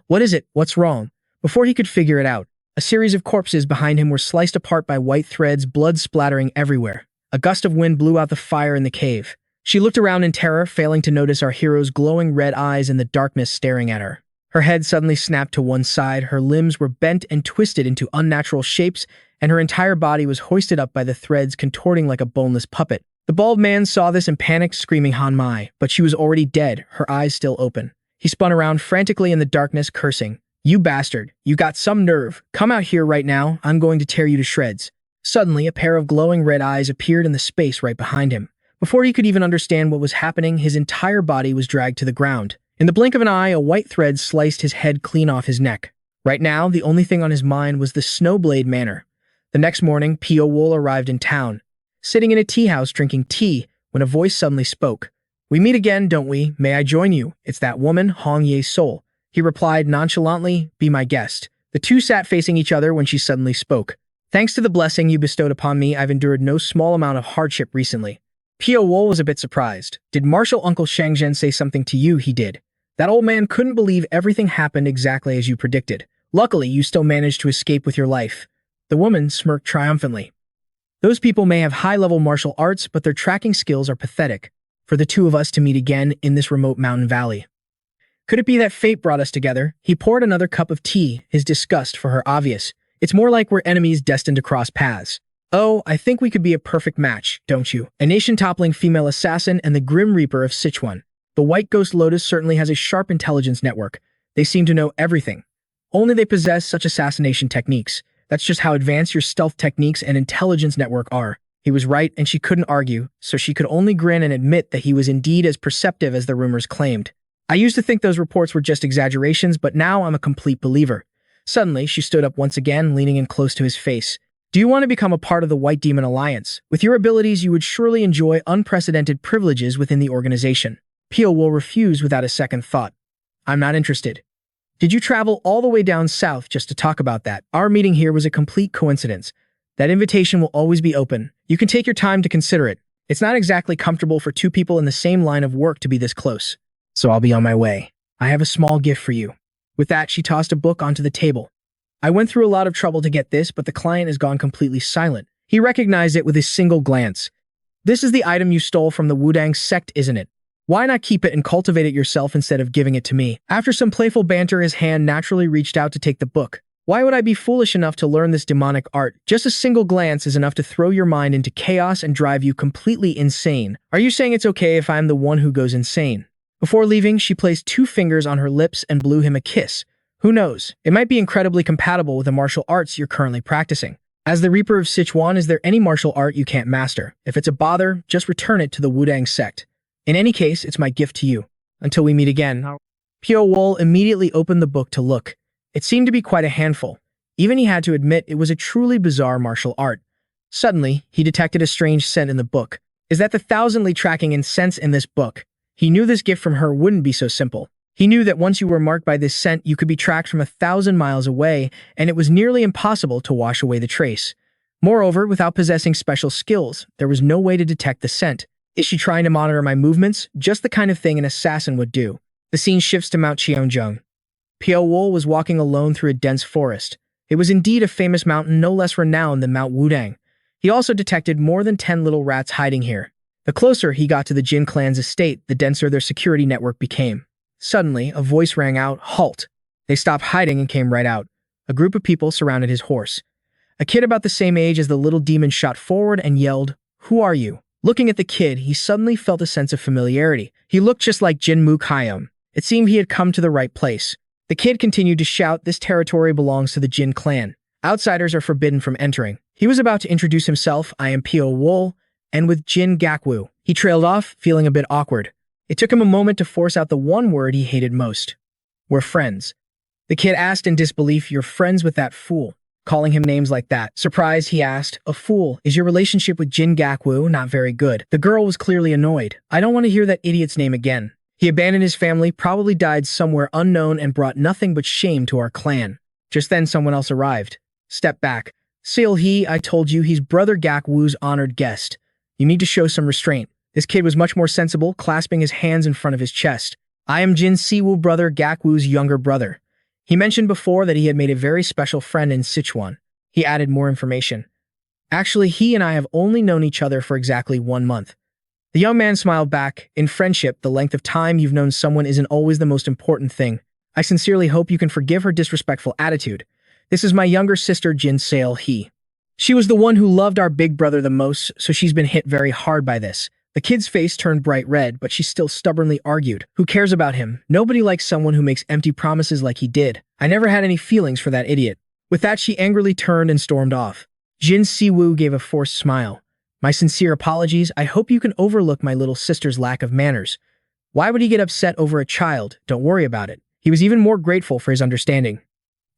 What is it? What's wrong? Before he could figure it out, a series of corpses behind him were sliced apart by white threads, blood splattering everywhere. A gust of wind blew out the fire in the cave. She looked around in terror, failing to notice our hero's glowing red eyes in the darkness staring at her. Her head suddenly snapped to one side, her limbs were bent and twisted into unnatural shapes, and her entire body was hoisted up by the threads, contorting like a boneless puppet. The bald man saw this and panicked, screaming Han Mai, but she was already dead, her eyes still open. He spun around frantically in the darkness, cursing, "You bastard, you got some nerve. Come out here right now, I'm going to tear you to shreds." Suddenly, a pair of glowing red eyes appeared in the space right behind him. Before he could even understand what was happening, his entire body was dragged to the ground. In the blink of an eye, a white thread sliced his head clean off his neck. Right now, the only thing on his mind was the Snowblade Manor. The next morning, Pyo-wol arrived in town, sitting in a tea house drinking tea, when a voice suddenly spoke. "We meet again, don't we? May I join you? It's that woman, Hong Ye-sol." He replied nonchalantly, "Be my guest." The two sat facing each other when she suddenly spoke. "Thanks to the blessing you bestowed upon me, I've endured no small amount of hardship recently." Pyo-wol was a bit surprised. "Did Marshal Uncle Shangzhen say something to you?" He did. "That old man couldn't believe everything happened exactly as you predicted. Luckily, you still managed to escape with your life." The woman smirked triumphantly. "Those people may have high-level martial arts, but their tracking skills are pathetic. For the two of us to meet again in this remote mountain valley. Could it be that fate brought us together?" He poured another cup of tea, his disgust for her obvious. "It's more like we're enemies destined to cross paths." "Oh, I think we could be a perfect match, don't you? A nation-toppling female assassin and the Grim Reaper of Sichuan. The White Ghost Lotus certainly has a sharp intelligence network. They seem to know everything. Only they possess such assassination techniques. That's just how advanced your stealth techniques and intelligence network are." He was right, and she couldn't argue, so she could only grin and admit that he was indeed as perceptive as the rumors claimed. "I used to think those reports were just exaggerations, but now I'm a complete believer." Suddenly, she stood up once again, leaning in close to his face. "Do you want to become a part of the White Demon Alliance? With your abilities, you would surely enjoy unprecedented privileges within the organization." Pyo-wol refused without a second thought. "I'm not interested." "Did you travel all the way down south just to talk about that? Our meeting here was a complete coincidence. That invitation will always be open. You can take your time to consider it. It's not exactly comfortable for two people in the same line of work to be this close. So I'll be on my way. I have a small gift for you." With that, she tossed a book onto the table. "I went through a lot of trouble to get this, but the client has gone completely silent. He recognized it with a single glance. This is the item you stole from the Wudang sect, isn't it? Why not keep it and cultivate it yourself instead of giving it to me? After some playful banter, his hand naturally reached out to take the book. Why would I be foolish enough to learn this demonic art? Just a single glance is enough to throw your mind into chaos and drive you completely insane. Are you saying it's okay if I'm the one who goes insane? Before leaving, she placed 2 fingers on her lips and blew him a kiss. Who knows? It might be incredibly compatible with the martial arts you're currently practicing. As the Reaper of Sichuan, is there any martial art you can't master? If it's a bother, just return it to the Wudang sect. In any case, it's my gift to you. Until we meet again. Pyo-wol immediately opened the book to look. It seemed to be quite a handful. Even he had to admit it was a truly bizarre martial art. Suddenly, he detected a strange scent in the book. Is that the thousandly tracking incense in this book? He knew this gift from her wouldn't be so simple. He knew that once you were marked by this scent, you could be tracked from 1,000 miles away, and it was nearly impossible to wash away the trace. Moreover, without possessing special skills, there was no way to detect the scent. Is she trying to monitor my movements? Just the kind of thing an assassin would do. The scene shifts to Mount Cheongjong. Pyo-wol was walking alone through a dense forest. It was indeed a famous mountain no less renowned than Mount Wudang. He also detected more than 10 little rats hiding here. The closer he got to the Jin clan's estate, the denser their security network became. Suddenly, a voice rang out, "Halt!" They stopped hiding and came right out. A group of people surrounded his horse. A kid about the same age as the little demon shot forward and yelled, "Who are you?" Looking at the kid, he suddenly felt a sense of familiarity. He looked just like Jin Mu-kyum. It seemed he had come to the right place. The kid continued to shout, "This territory belongs to the Jin clan. Outsiders are forbidden from entering." He was about to introduce himself, "I am Pyo-wol, and with Jin Gakwu." He trailed off, feeling a bit awkward. It took him a moment to force out the one word he hated most. "We're friends." The kid asked in disbelief, "You're friends with that fool?" Calling him names like that. Surprised, he asked, "A fool? Is your relationship with Jin Gakwu not very good?" The girl was clearly annoyed. "I don't want to hear that idiot's name again. He abandoned his family, probably died somewhere unknown, and brought nothing but shame to our clan." Just then someone else arrived. "Step back. Sil-hee, I told you, he's Brother Gakwu's honored guest. You need to show some restraint." This kid was much more sensible, clasping his hands in front of his chest. "I am Jin Siwoo, Brother Gakwu's younger brother." He mentioned before that he had made a very special friend in Sichuan. He added more information. "Actually, he and I have only known each other for exactly 1 month." The young man smiled back. "In friendship, the length of time you've known someone isn't always the most important thing. I sincerely hope you can forgive her disrespectful attitude. This is my younger sister, Jin Sil-hee. She was the one who loved our big brother the most, so she's been hit very hard by this." The kid's face turned bright red, but she still stubbornly argued. "Who cares about him? Nobody likes someone who makes empty promises like he did. I never had any feelings for that idiot." With that, she angrily turned and stormed off. Jin Siwoo gave a forced smile. "My sincere apologies. I hope you can overlook my little sister's lack of manners. Why would he get upset over a child? Don't worry about it." He was even more grateful for his understanding.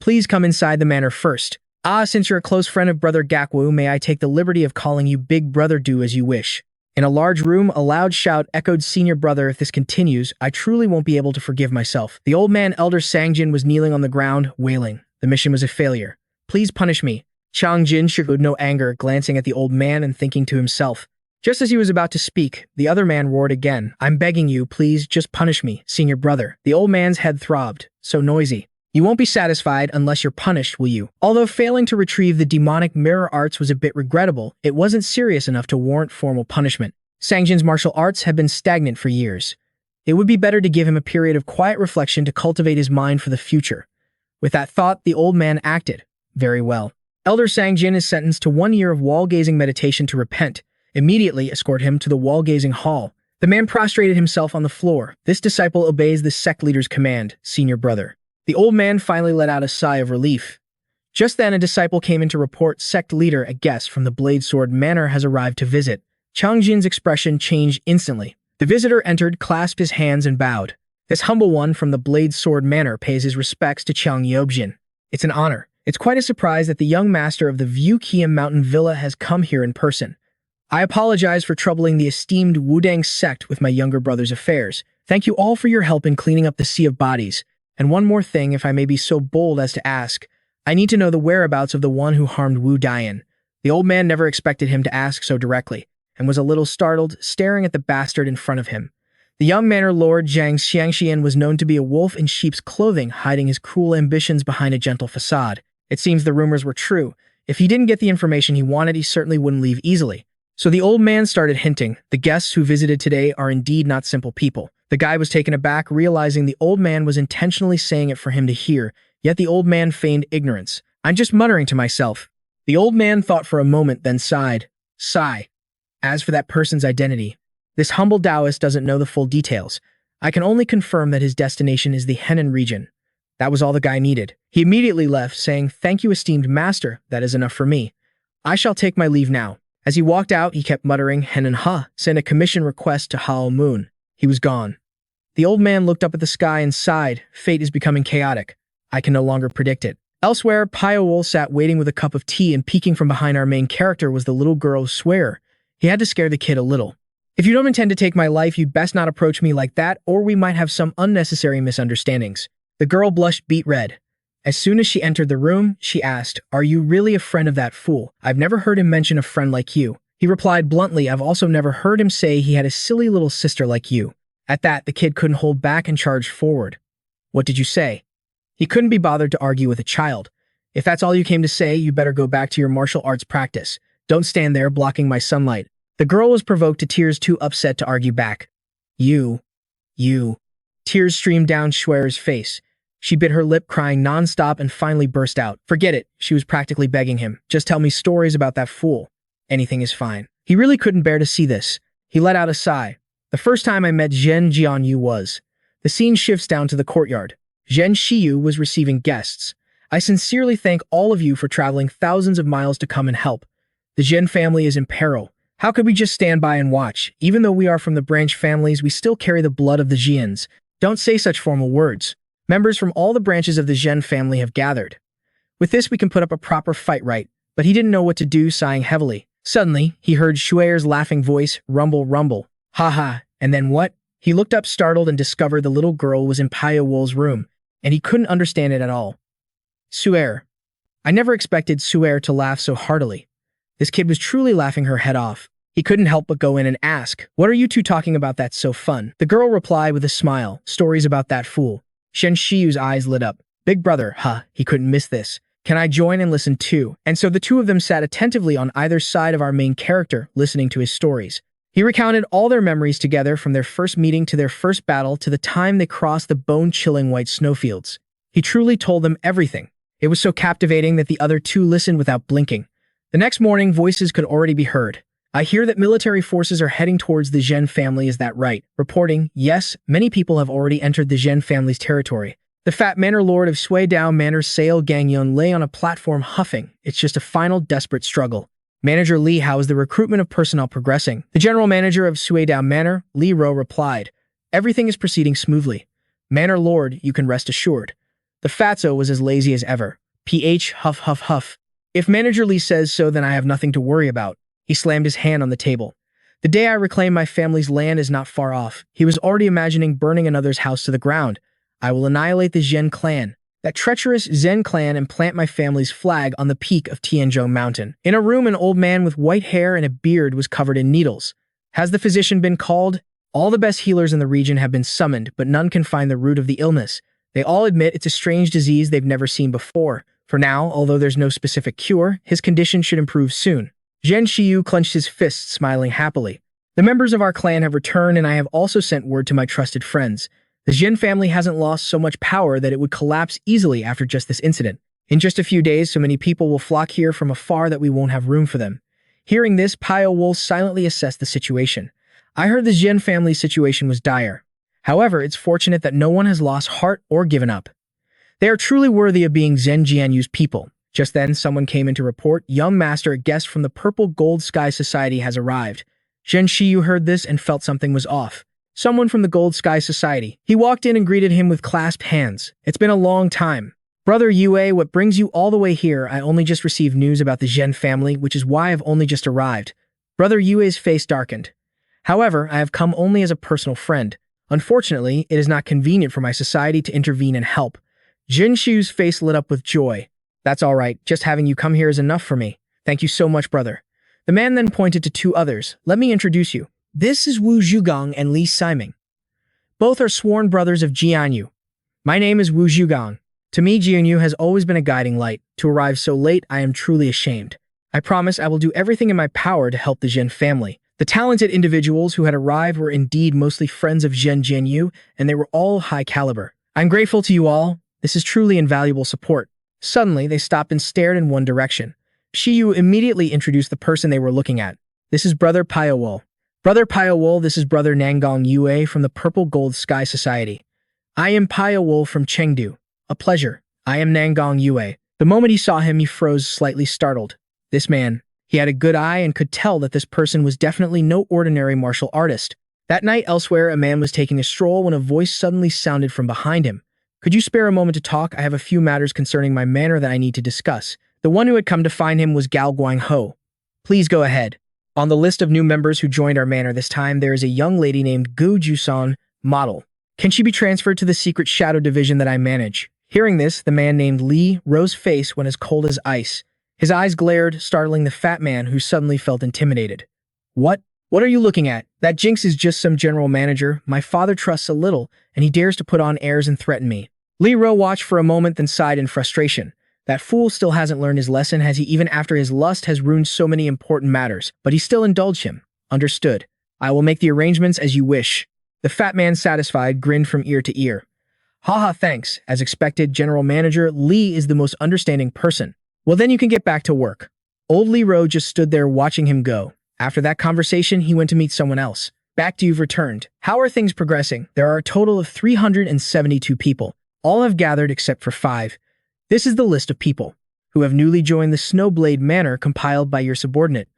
"Please come inside the manor first." "Ah, since you're a close friend of Brother Gakwu, may I take the liberty of calling you Big Brother? Do as you wish." In a large room, a loud shout echoed, "Senior brother, if this continues, I truly won't be able to forgive myself." The old man, Elder Sangjin, was kneeling on the ground, wailing. The mission was a failure. "Please punish me." Chang Jin showed no anger, glancing at the old man and thinking to himself. Just as he was about to speak, the other man roared again, "I'm begging you, please, just punish me, senior brother." The old man's head throbbed. "So noisy. You won't be satisfied unless you're punished, will you?" Although failing to retrieve the demonic mirror arts was a bit regrettable, it wasn't serious enough to warrant formal punishment. Sangjin's martial arts had been stagnant for years. It would be better to give him a period of quiet reflection to cultivate his mind for the future. With that thought, the old man acted. "Very well. Elder Sangjin is sentenced to 1 year of wall-gazing meditation to repent. Immediately escort him to the wall-gazing hall." The man prostrated himself on the floor. "This disciple obeys the sect leader's command, senior brother." The old man finally let out a sigh of relief. Just then, a disciple came in to report, "Sect leader, a guest from the Blade Sword Manor has arrived to visit." Chang Jin's expression changed instantly. The visitor entered, clasped his hands, and bowed. This humble one from the Blade Sword Manor pays his respects to Chang Yobjin. It's an honor. It's quite a surprise that the young master of the View Kiem Mountain Villa has come here in person. I apologize for troubling the esteemed Wudang sect with my younger brother's affairs. Thank you all for your help in cleaning up the sea of bodies. And one more thing, if I may be so bold as to ask. I need to know the whereabouts of the one who harmed Wu Dian." The old man never expected him to ask so directly, and was a little startled, staring at the bastard in front of him. The young manor lord Zhang Xiangxian was known to be a wolf in sheep's clothing, hiding his cruel ambitions behind a gentle facade. It seems the rumors were true. If he didn't get the information he wanted, he certainly wouldn't leave easily. So the old man started hinting, the guests who visited today are indeed not simple people. The guy was taken aback, realizing the old man was intentionally saying it for him to hear, yet the old man feigned ignorance. I'm just muttering to myself. The old man thought for a moment, then sighed. Sigh. As for that person's identity, this humble Taoist doesn't know the full details. I can only confirm that his destination is the Henan region. That was all the guy needed. He immediately left, saying, Thank you, esteemed master. That is enough for me. I shall take my leave now. As he walked out, he kept muttering, Henan Ha, sent a commission request to Hao Moon. He was gone. The old man looked up at the sky and sighed. Fate is becoming chaotic. I can no longer predict it. Elsewhere, Pyo-wol sat waiting with a cup of tea, and peeking from behind our main character was the little girl Swear. He had to scare the kid a little. If you don't intend to take my life, you'd best not approach me like that, or we might have some unnecessary misunderstandings. The girl blushed beet red. As soon as she entered the room, she asked, Are you really a friend of that fool? I've never heard him mention a friend like you. He replied bluntly, I've also never heard him say he had a silly little sister like you. At that, the kid couldn't hold back and charged forward. What did you say? He couldn't be bothered to argue with a child. If that's all you came to say, you better go back to your martial arts practice. Don't stand there blocking my sunlight. The girl was provoked to tears, too upset to argue back. You. Tears streamed down Swear's face. She bit her lip, crying nonstop, and finally burst out. Forget it, she was practically begging him. Just tell me stories about that fool. Anything is fine. He really couldn't bear to see this. He let out a sigh. The first time I met Zhen Jianyu was. The scene shifts down to the courtyard. Zhen Shiyu was receiving guests. I sincerely thank all of you for traveling thousands of miles to come and help. The Zhen family is in peril. How could we just stand by and watch? Even though we are from the branch families, we still carry the blood of the Jians. Don't say such formal words. Members from all the branches of the Zhen family have gathered. With this, we can put up a proper fight, right? But he didn't know what to do, sighing heavily. Suddenly, he heard Shue'er's laughing voice, rumble, rumble. Ha ha, and then what? He looked up startled and discovered the little girl was in Pyo-wol's room, and he couldn't understand it at all. Shue'er. I never expected Shue'er to laugh so heartily. This kid was truly laughing her head off. He couldn't help but go in and ask, What are you two talking about that's so fun? The girl replied with a smile, Stories about that fool. Zhen Shiyu's eyes lit up. Big brother, huh, he couldn't miss this. Can I join and listen too? And so the two of them sat attentively on either side of our main character, listening to his stories. He recounted all their memories together, from their first meeting to their first battle to the time they crossed the bone-chilling white snowfields. He truly told them everything. It was so captivating that the other two listened without blinking. The next morning, voices could already be heard. I hear that military forces are heading towards the Zhen family, is that right? Reporting, yes, many people have already entered the Zhen family's territory. The fat manor lord of Suidao Manor, Sail Gangyun, lay on a platform huffing. It's just a final desperate struggle. Manager Li, how is the recruitment of personnel progressing? The general manager of Suidao Manor, Li Ro, replied, Everything is proceeding smoothly. Manor lord, you can rest assured. The fatso was as lazy as ever. PH, huff, huff, huff. If Manager Li says so, then I have nothing to worry about. He slammed his hand on the table. The day I reclaim my family's land is not far off. He was already imagining burning another's house to the ground. I will annihilate the Zhen clan, that treacherous Zhen clan, and plant my family's flag on the peak of Tianzhou Mountain. In a room, an old man with white hair and a beard was covered in needles. Has the physician been called? All the best healers in the region have been summoned, but none can find the root of the illness. They all admit it's a strange disease they've never seen before. For now, although there's no specific cure, his condition should improve soon. Zhen Shiyu clenched his fists, smiling happily. The members of our clan have returned, and I have also sent word to my trusted friends. The Zhen family hasn't lost so much power that it would collapse easily after just this incident. In just a few days, so many people will flock here from afar that we won't have room for them. Hearing this, Pyo-wol silently assessed the situation. I heard the Zhen family's situation was dire. However, it's fortunate that no one has lost heart or given up. They are truly worthy of being Zhen Jianyu's people. Just then, someone came in to report, Young master, a guest from the Purple Gold Sky Society has arrived. Zhen Shiyu heard this and felt something was off. Someone from the Gold Sky Society. He walked in and greeted him with clasped hands. It's been a long time. Brother Yue, what brings you all the way here? I only just received news about the Zhen family, which is why I've only just arrived. Brother Yue's face darkened. However, I have come only as a personal friend. Unfortunately, it is not convenient for my society to intervene and help. Zhen Shiyu's face lit up with joy. That's all right. Just having you come here is enough for me. Thank you so much, brother. The man then pointed to two others. Let me introduce you. This is Wu Zhugang and Li Siming. Both are sworn brothers of Jianyu. My name is Wu Zhugang. To me, Jianyu has always been a guiding light. To arrive so late, I am truly ashamed. I promise I will do everything in my power to help the Zhen family. The talented individuals who had arrived were indeed mostly friends of Zhen Jianyu, and they were all high caliber. I'm grateful to you all. This is truly invaluable support. Suddenly, they stopped and stared in one direction. Shiyu immediately introduced the person they were looking at. This is Brother Pyo-wol. Brother Pyo-wol, this is Brother Nanggong Yue from the Purple Gold Sky Society. I am Pyo-wol from Chengdu. A pleasure. I am Nanggong Yue. The moment he saw him, he froze, slightly startled. This man. He had a good eye and could tell that this person was definitely no ordinary martial artist. That night elsewhere, a man was taking a stroll when a voice suddenly sounded from behind him. Could you spare a moment to talk? I have a few matters concerning my manor that I need to discuss. The one who had come to find him was Gao Guangho. Please go ahead. On the list of new members who joined our manor this time, there is a young lady named Gu Jusan, model. Can she be transferred to the secret shadow division that I manage? Hearing this, the man named Li Ro's face went as cold as ice. His eyes glared, startling the fat man who suddenly felt intimidated. What? What are you looking at? That Jinx is just some general manager. My father trusts a little, and he dares to put on airs and threaten me. Li Ro watched for a moment, then sighed in frustration. That fool still hasn't learned his lesson, has he? Even after his lust has ruined so many important matters, but he still indulged him. Understood. I will make the arrangements as you wish. The fat man, satisfied, grinned from ear to ear. Haha, thanks. As expected, General Manager Li is the most understanding person. Well, then you can get back to work. Old Li Ro just stood there watching him go. After that conversation, he went to meet someone else. Back to you've returned. How are things progressing? There are a total of 372 people. All have gathered except for 5. This is the list of people who have newly joined the Snowblade Manor compiled by your subordinate.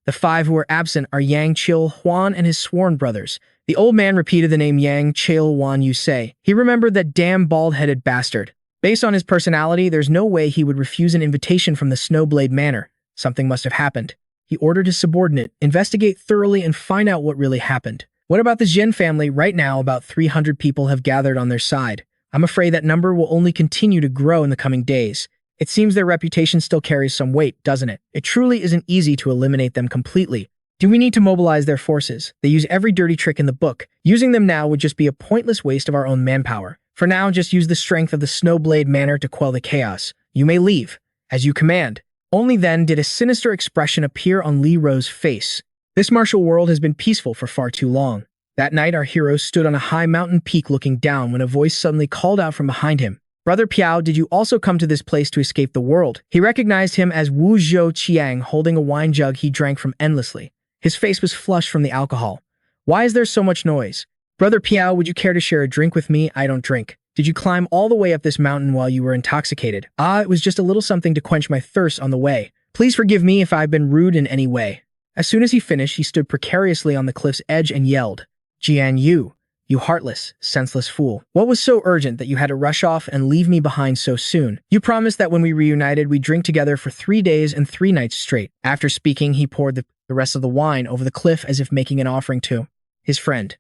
The 5 who are absent are Yang Chil Huan and his sworn brothers. The old man repeated the name Yang Chil Huan Yusei. He remembered that damn bald-headed bastard. Based on his personality, there's no way he would refuse an invitation from the Snowblade Manor. Something must have happened. He ordered his subordinate, investigate thoroughly and find out what really happened. What about the Zhen family? Right now, about 300 people have gathered on their side. I'm afraid that number will only continue to grow in the coming days. It seems their reputation still carries some weight, doesn't it? It truly isn't easy to eliminate them completely. Do we need to mobilize their forces? They use every dirty trick in the book. Using them now would just be a pointless waste of our own manpower. For now, just use the strength of the Snowblade Manor to quell the chaos. You may leave, as you command. Only then did a sinister expression appear on Li Ro's face. This martial world has been peaceful for far too long. That night, our hero stood on a high mountain peak looking down when a voice suddenly called out from behind him. Brother Piao, did you also come to this place to escape the world? He recognized him as Wu Zhou Qiang holding a wine jug he drank from endlessly. His face was flushed from the alcohol. Why is there so much noise? Brother Piao, would you care to share a drink with me? I don't drink. Did you climb all the way up this mountain while you were intoxicated? It was just a little something to quench my thirst on the way. Please forgive me if I've been rude in any way. As soon as he finished, he stood precariously on the cliff's edge and yelled, Jian Yu, you heartless, senseless fool. What was so urgent that you had to rush off and leave me behind so soon? You promised that when we reunited, we'd drink together for 3 days and 3 nights straight. After speaking, he poured the rest of the wine over the cliff as if making an offering to his friend.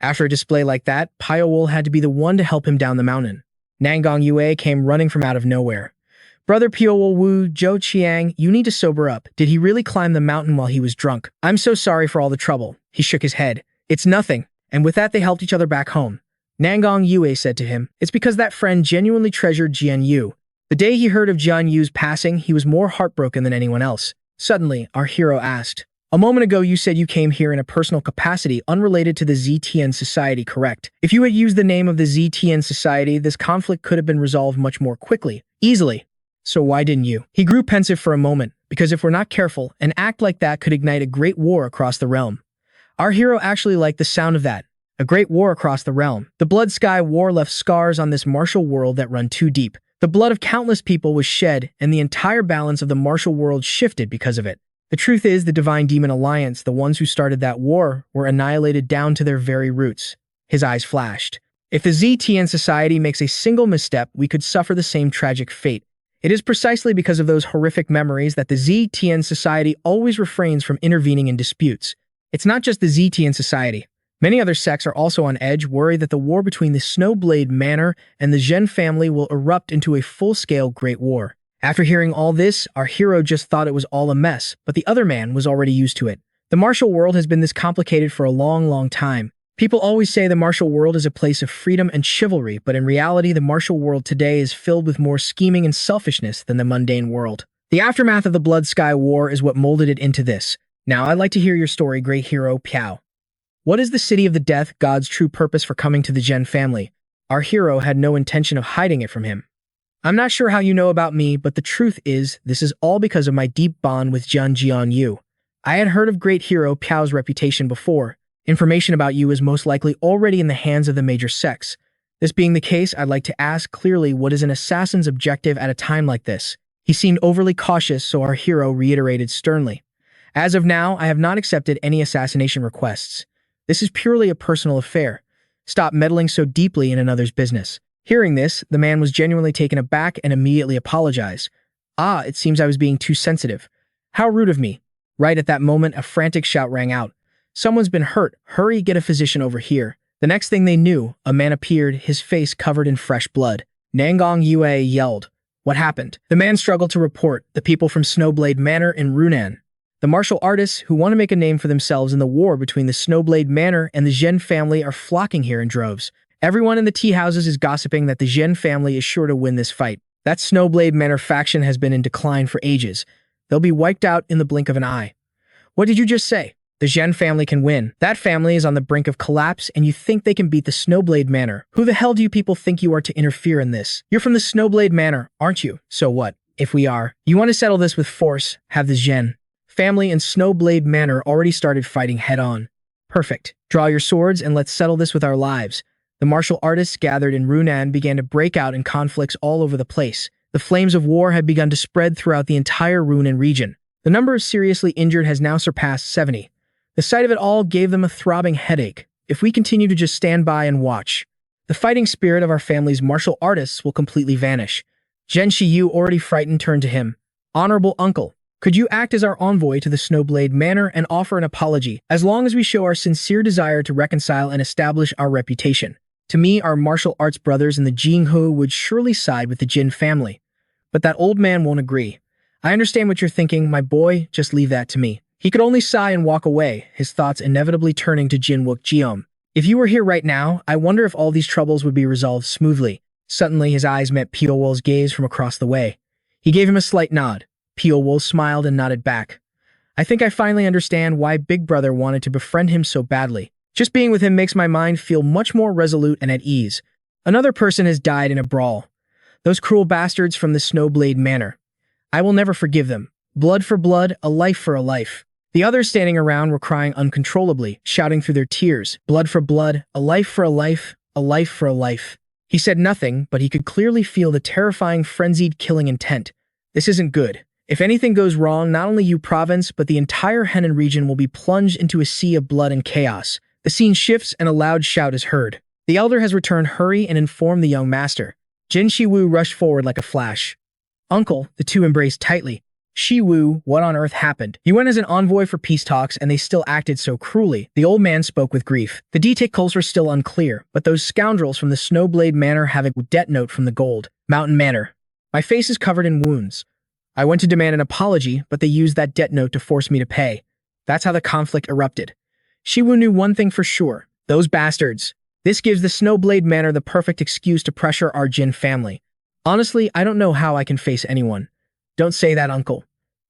After a display like that, Pyo-wol had to be the one to help him down the mountain. Nanggong Yue came running from out of nowhere. Brother Pyo-wol Wu Zhou Qiang, you need to sober up. Did he really climb the mountain while he was drunk? I'm so sorry for all the trouble. He shook his head. It's nothing. And with that, they helped each other back home. Nanggong Yue said to him, it's because that friend genuinely treasured Jian Yu. The day he heard of Jian Yu's passing, he was more heartbroken than anyone else. Suddenly, our hero asked, a moment ago you said you came here in a personal capacity unrelated to the ZTN Society, correct? If you had used the name of the ZTN Society, this conflict could have been resolved much more quickly, easily. So why didn't you? He grew pensive for a moment, because if we're not careful, an act like that could ignite a great war across the realm. Our hero actually liked the sound of that. A great war across the realm. The Blood Sky War left scars on this martial world that run too deep. The blood of countless people was shed, and the entire balance of the martial world shifted because of it. The truth is, the Divine Demon Alliance, the ones who started that war, were annihilated down to their very roots. His eyes flashed. If the ZTN Society makes a single misstep, we could suffer the same tragic fate. It is precisely because of those horrific memories that the ZTN Society always refrains from intervening in disputes. It's not just the ZTN Society. Many other sects are also on edge, worried that the war between the Snowblade Manor and the Zhen family will erupt into a full-scale Great War. After hearing all this, our hero just thought it was all a mess, but the other man was already used to it. The martial world has been this complicated for a long, long time. People always say the martial world is a place of freedom and chivalry, but in reality, the martial world today is filled with more scheming and selfishness than the mundane world. The aftermath of the Blood Sky War is what molded it into this. Now, I'd like to hear your story, great hero Piao. What is the City of the Death, God's true purpose for coming to the Gen family? Our hero had no intention of hiding it from him. I'm not sure how you know about me, but the truth is, this is all because of my deep bond with Jian Jian Yu. I had heard of great hero Piao's reputation before. Information about you is most likely already in the hands of the major sects. This being the case, I'd like to ask clearly, what is an assassin's objective at a time like this? He seemed overly cautious, so our hero reiterated sternly. As of now, I have not accepted any assassination requests. This is purely a personal affair. Stop meddling so deeply in another's business. Hearing this, the man was genuinely taken aback and immediately apologized. It seems I was being too sensitive. How rude of me. Right at that moment, a frantic shout rang out. Someone's been hurt. Hurry, get a physician over here. The next thing they knew, a man appeared, his face covered in fresh blood. Nangong Yue yelled. What happened? The man struggled to report, the people from Snowblade Manor in Runan. The martial artists who want to make a name for themselves in the war between the Snowblade Manor and the Zhen family are flocking here in droves. Everyone in the tea houses is gossiping that the Zhen family is sure to win this fight. That Snowblade Manor faction has been in decline for ages. They'll be wiped out in the blink of an eye. What did you just say? The Zhen family can win. That family is on the brink of collapse, and you think they can beat the Snowblade Manor. Who the hell do you people think you are to interfere in this? You're from the Snowblade Manor, aren't you? So what? If we are, you want to settle this with force, have the Zhen family and Snowblade Manor already started fighting head-on. Perfect. Draw your swords and let's settle this with our lives. The martial artists gathered in Runan began to break out in conflicts all over the place. The flames of war had begun to spread throughout the entire Runan region. The number of seriously injured has now surpassed 70. The sight of it all gave them a throbbing headache. If we continue to just stand by and watch, the fighting spirit of our family's martial artists will completely vanish. Zhen Shiyu, already frightened, turned to him. Honorable uncle, could you act as our envoy to the Snowblade Manor and offer an apology, as long as we show our sincere desire to reconcile and establish our reputation? To me, our martial arts brothers in the Jinghu would surely side with the Jin family. But that old man won't agree. I understand what you're thinking, my boy, just leave that to me. He could only sigh and walk away, his thoughts inevitably turning to Jin Wook-jeom. If you were here right now, I wonder if all these troubles would be resolved smoothly. Suddenly, his eyes met Pyo-wol's gaze from across the way. He gave him a slight nod. Pyo-wol smiled and nodded back. I think I finally understand why Big Brother wanted to befriend him so badly. Just being with him makes my mind feel much more resolute and at ease. Another person has died in a brawl. Those cruel bastards from the Snowblade Manor. I will never forgive them. Blood for blood, a life for a life. The others standing around were crying uncontrollably, shouting through their tears. Blood for blood, a life for a life, a life for a life. He said nothing, but he could clearly feel the terrifying, frenzied killing intent. This isn't good. If anything goes wrong, not only Yu province, but the entire Henan region will be plunged into a sea of blood and chaos. The scene shifts and a loud shout is heard. The elder has returned. Hurry and inform the young master. Jin Shiwu rushed forward like a flash. Uncle, the two embraced tightly. Shiwu, what on earth happened? You went as an envoy for peace talks and they still acted so cruelly. The old man spoke with grief. The details were still unclear, but those scoundrels from the Snowblade Manor have a debt note from the Gold Mountain Manor. My face is covered in wounds. I went to demand an apology, but they used that debt note to force me to pay. That's how the conflict erupted. Shiwu knew one thing for sure. Those bastards. This gives the Snowblade Manor the perfect excuse to pressure our Jin family. Honestly, I don't know how I can face anyone. Don't say that, uncle.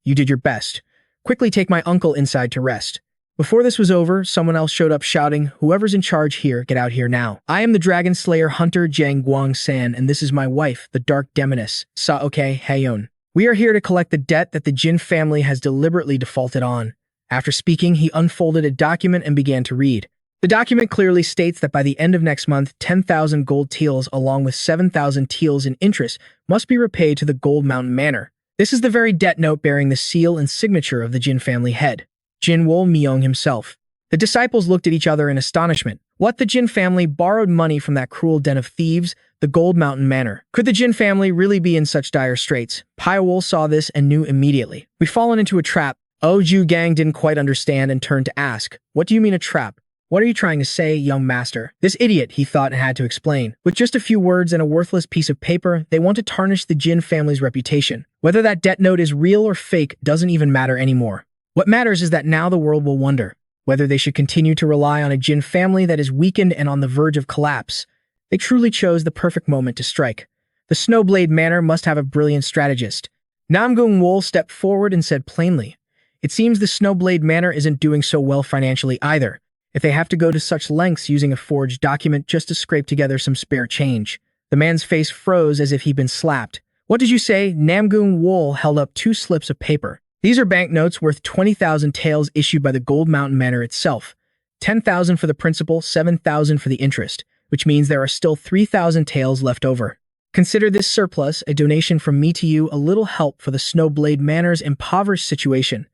You did your best. Quickly take my uncle inside to rest. Before this was over, someone else showed up shouting, whoever's in charge here, get out here now. I am the Dragon Slayer Hunter Jiang Guang-san, and this is my wife, the Dark Demoness, Sa-oke Hayon. We are here to collect the debt that the Jin family has deliberately defaulted on. After speaking, he unfolded a document and began to read. The document clearly states that by the end of next month, 10,000 gold teals along with 7,000 teals in interest must be repaid to the Gold Mountain Manor. This is the very debt note bearing the seal and signature of the Jin family head, Jin Wol-myung himself. The disciples looked at each other in astonishment. What, the Jin family borrowed money from that cruel den of thieves, the Gold Mountain Manor? Could the Jin family really be in such dire straits? Pyo-wol saw this and knew immediately. We've fallen into a trap. Ju Gang didn't quite understand and turned to ask, what do you mean a trap? What are you trying to say, young master? This idiot, he thought and had to explain. With just a few words and a worthless piece of paper, they want to tarnish the Jin family's reputation. Whether that debt note is real or fake doesn't even matter anymore. What matters is that now the world will wonder. whether they should continue to rely on a Jin family that is weakened and on the verge of collapse. They truly chose the perfect moment to strike. The Snowblade Manor must have a brilliant strategist. Namgung-wol stepped forward and said plainly, "It seems the Snowblade Manor isn't doing so well financially either, if they have to go to such lengths using a forged document just to scrape together some spare change." The man's face froze as if he'd been slapped. "What did you say?" Namgung-wol held up 2 slips of paper. "These are banknotes worth 20,000 taels issued by the Gold Mountain Manor itself. 10,000 for the principal, 7,000 for the interest, which means there are still 3,000 taels left over. Consider this surplus a donation from me to you, a little help for the Snowblade Manor's impoverished situation."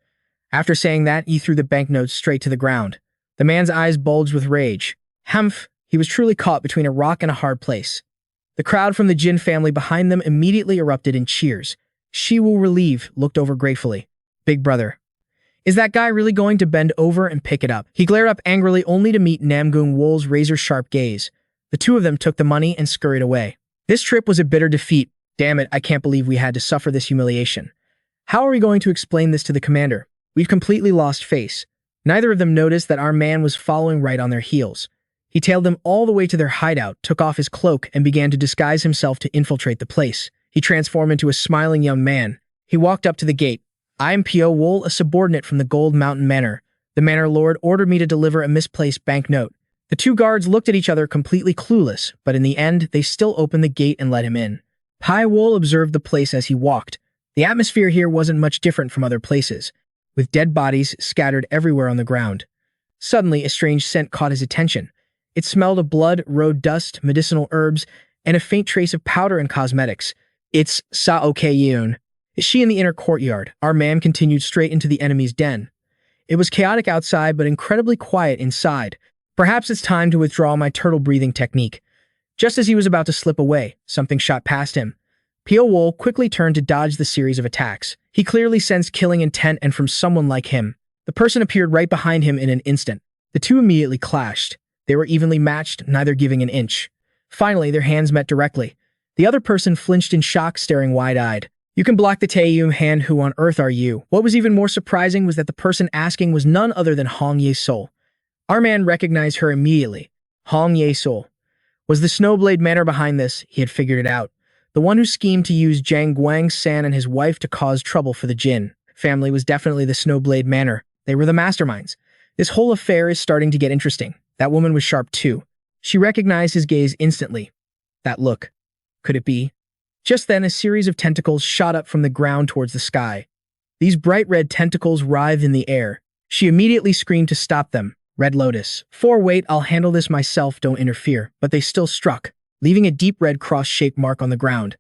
After saying that, he threw the banknotes straight to the ground. The man's eyes bulged with rage. Humph! He was truly caught between a rock and a hard place. The crowd from the Jin family behind them immediately erupted in cheers. Shiwu, relieved, looked over gratefully. "Big brother, is that guy really going to bend over and pick it up?" He glared up angrily only to meet Namgung-wol's razor-sharp gaze. The two of them took the money and scurried away. This trip was a bitter defeat. Damn it, I can't believe we had to suffer this humiliation. How are we going to explain this to the commander? We've completely lost face. Neither of them noticed that our man was following right on their heels. He tailed them all the way to their hideout, took off his cloak, and began to disguise himself to infiltrate the place. He transformed into a smiling young man. He walked up to the gate. "I am Pyo-wol, a subordinate from the Gold Mountain Manor. The manor lord ordered me to deliver a misplaced banknote." The 2 guards looked at each other completely clueless, but in the end, they still opened the gate and let him in. Pyo-wol observed the place as he walked. The atmosphere here wasn't much different from other places, with dead bodies scattered everywhere on the ground. Suddenly, a strange scent caught his attention. It smelled of blood, road dust, medicinal herbs, and a faint trace of powder and cosmetics. "It's Sao-K-yoon. Is she in the inner courtyard?" Our man continued straight into the enemy's den. It was chaotic outside, but incredibly quiet inside. "Perhaps it's time to withdraw my turtle breathing technique." Just as he was about to slip away, something shot past him. Pyo-wol quickly turned to dodge the series of attacks. He clearly sensed killing intent and from someone like him. The person appeared right behind him in an instant. The two immediately clashed. They were evenly matched, neither giving an inch. Finally, their hands met directly. The other person flinched in shock, staring wide-eyed. "You can block the Taeyum hand, who on earth are you?" What was even more surprising was that the person asking was none other than Hong Ye-sol. Our man recognized her immediately. Hong Ye-sol. Was the Snowblade Manor behind this? He had figured it out. The one who schemed to use Jang Guang-san and his wife to cause trouble for the Jin family was definitely the Snowblade Manor. They were the masterminds. This whole affair is starting to get interesting. That woman was sharp too. She recognized his gaze instantly. That look. Could it be? Just then, a series of tentacles shot up from the ground towards the sky. These bright red tentacles writhed in the air. She immediately screamed to stop them. "Red Lotus. Wait, I'll handle this myself, don't interfere." But they still struck, leaving a deep red cross-shaped mark on the ground.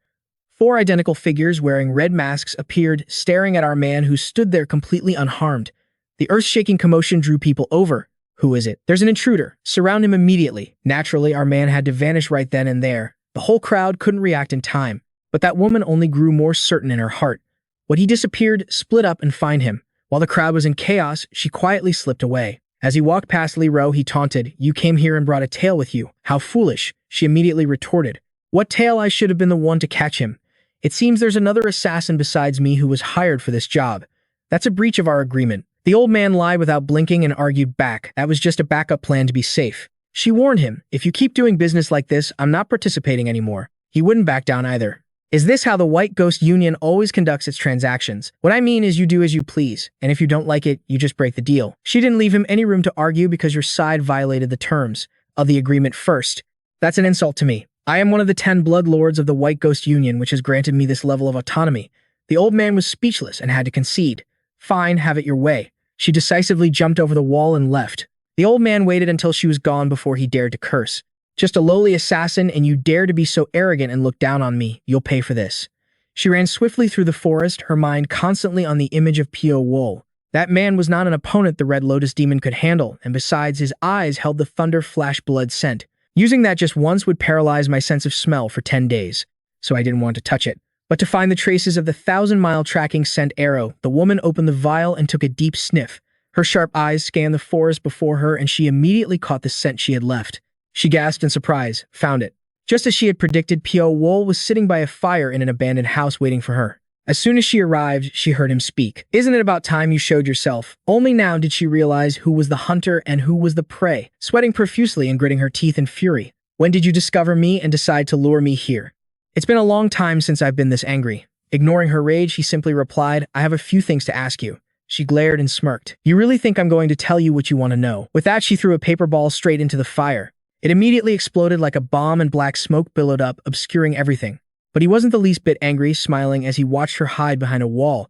4 identical figures wearing red masks appeared, staring at our man who stood there completely unharmed. The earth-shaking commotion drew people over. Who is it? There's an intruder. Surround him immediately. Naturally, our man had to vanish right then and there. The whole crowd couldn't react in time, but that woman only grew more certain in her heart. When he disappeared, split up and find him. While the crowd was in chaos, she quietly slipped away. As he walked past Li Ro, he taunted, "You came here and brought a tail with you. How foolish." She immediately retorted, "What tail? I should have been the one to catch him. It seems there's another assassin besides me who was hired for this job. That's a breach of our agreement." The old man lied without blinking and argued back. That was just a backup plan to be safe. She warned him, "If you keep doing business like this, I'm not participating anymore." He wouldn't back down either. "Is this how the White Ghost Union always conducts its transactions? What I mean is you do as you please, and if you don't like it, you just break the deal." She didn't leave him any room to argue because your side violated the terms of the agreement first. "That's an insult to me. I am one of the 10 blood lords of the White Ghost Union, which has granted me this level of autonomy." The old man was speechless and had to concede. "Fine, have it your way." She decisively jumped over the wall and left. The old man waited until she was gone before he dared to curse. "Just a lowly assassin, and you dare to be so arrogant and look down on me. You'll pay for this." She ran swiftly through the forest, her mind constantly on the image of Pyo-wol. That man was not an opponent the Red Lotus demon could handle, and besides, his eyes held the thunder flash blood scent. Using that just once would paralyze my sense of smell for 10 days, so I didn't want to touch it. But to find the traces of the 1,000-mile tracking scent arrow, the woman opened the vial and took a deep sniff. Her sharp eyes scanned the forest before her, and she immediately caught the scent she had left. She gasped in surprise. Found it. Just as she had predicted, Pyo-wol was sitting by a fire in an abandoned house waiting for her. As soon as she arrived, she heard him speak. Isn't it about time you showed yourself? Only now did she realize who was the hunter and who was the prey, sweating profusely and gritting her teeth in fury. When did you discover me and decide to lure me here? It's been a long time since I've been this angry. Ignoring her rage, he simply replied, I have a few things to ask you. She glared and smirked. You really think I'm going to tell you what you want to know? With that, she threw a paper ball straight into the fire. It immediately exploded like a bomb and black smoke billowed up, obscuring everything. But he wasn't the least bit angry, smiling as he watched her hide behind a wall.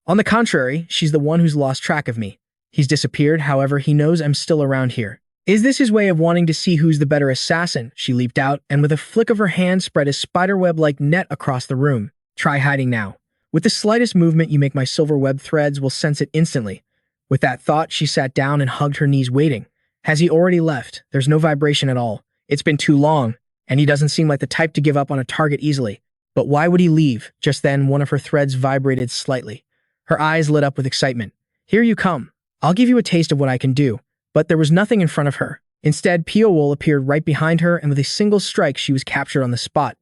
On the contrary, she's the one who's lost track of me. He's disappeared, however, he knows I'm still around here. Is this his way of wanting to see who's the better assassin? She leaped out, and with a flick of her hand spread a spiderweb-like net across the room. Try hiding now. With the slightest movement you make, my silver web threads will sense it instantly. With that thought, she sat down and hugged her knees, waiting. Has he already left? There's no vibration at all. It's been too long, and he doesn't seem like the type to give up on a target easily. But why would he leave? Just then, one of her threads vibrated slightly. Her eyes lit up with excitement. Here you come. I'll give you a taste of what I can do. But there was nothing in front of her. Instead, Pyo-wol appeared right behind her, and with a single strike, she was captured on the spot.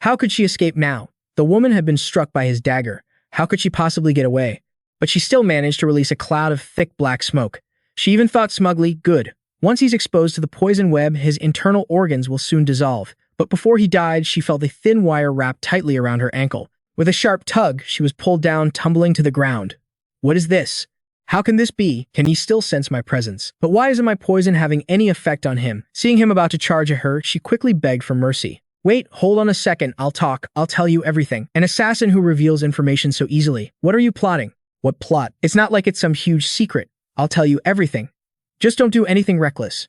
How could she escape now? The woman had been struck by his dagger. How could she possibly get away? But she still managed to release a cloud of thick black smoke. She even thought smugly, good. Once he's exposed to the poison web, his internal organs will soon dissolve. But before he died, she felt a thin wire wrapped tightly around her ankle. With a sharp tug, she was pulled down, tumbling to the ground. What is this? How can this be? Can he still sense my presence? But why isn't my poison having any effect on him? Seeing him about to charge at her, she quickly begged for mercy. Wait, hold on a second, I'll talk. I'll tell you everything. An assassin who reveals information so easily. What are you plotting? What plot? It's not like it's some huge secret. I'll tell you everything. Just don't do anything reckless.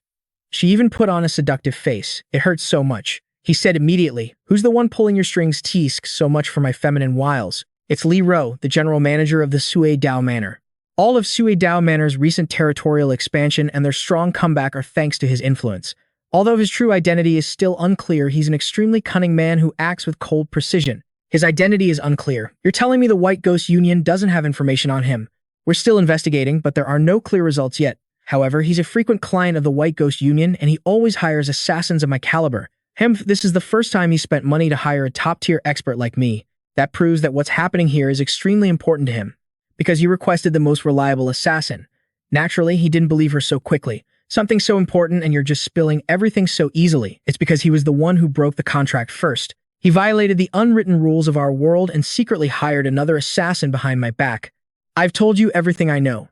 She even put on a seductive face. It hurts so much. He said immediately, who's the one pulling your strings? Teased so much for my feminine wiles. It's Li Ro, the general manager of the Sui Dao Manor. All of Sui Dao Manor's recent territorial expansion and their strong comeback are thanks to his influence. Although his true identity is still unclear, he's an extremely cunning man who acts with cold precision. His identity is unclear. You're telling me the White Ghost Union doesn't have information on him? We're still investigating, but there are no clear results yet. However, he's a frequent client of the White Ghost Union, and he always hires assassins of my caliber. This is the first time he spent money to hire a top-tier expert like me. That proves that what's happening here is extremely important to him. Because he requested the most reliable assassin. Naturally, he didn't believe her so quickly. Something so important and you're just spilling everything so easily. It's because he was the one who broke the contract first. He violated the unwritten rules of our world and secretly hired another assassin behind my back. I've told you everything I know.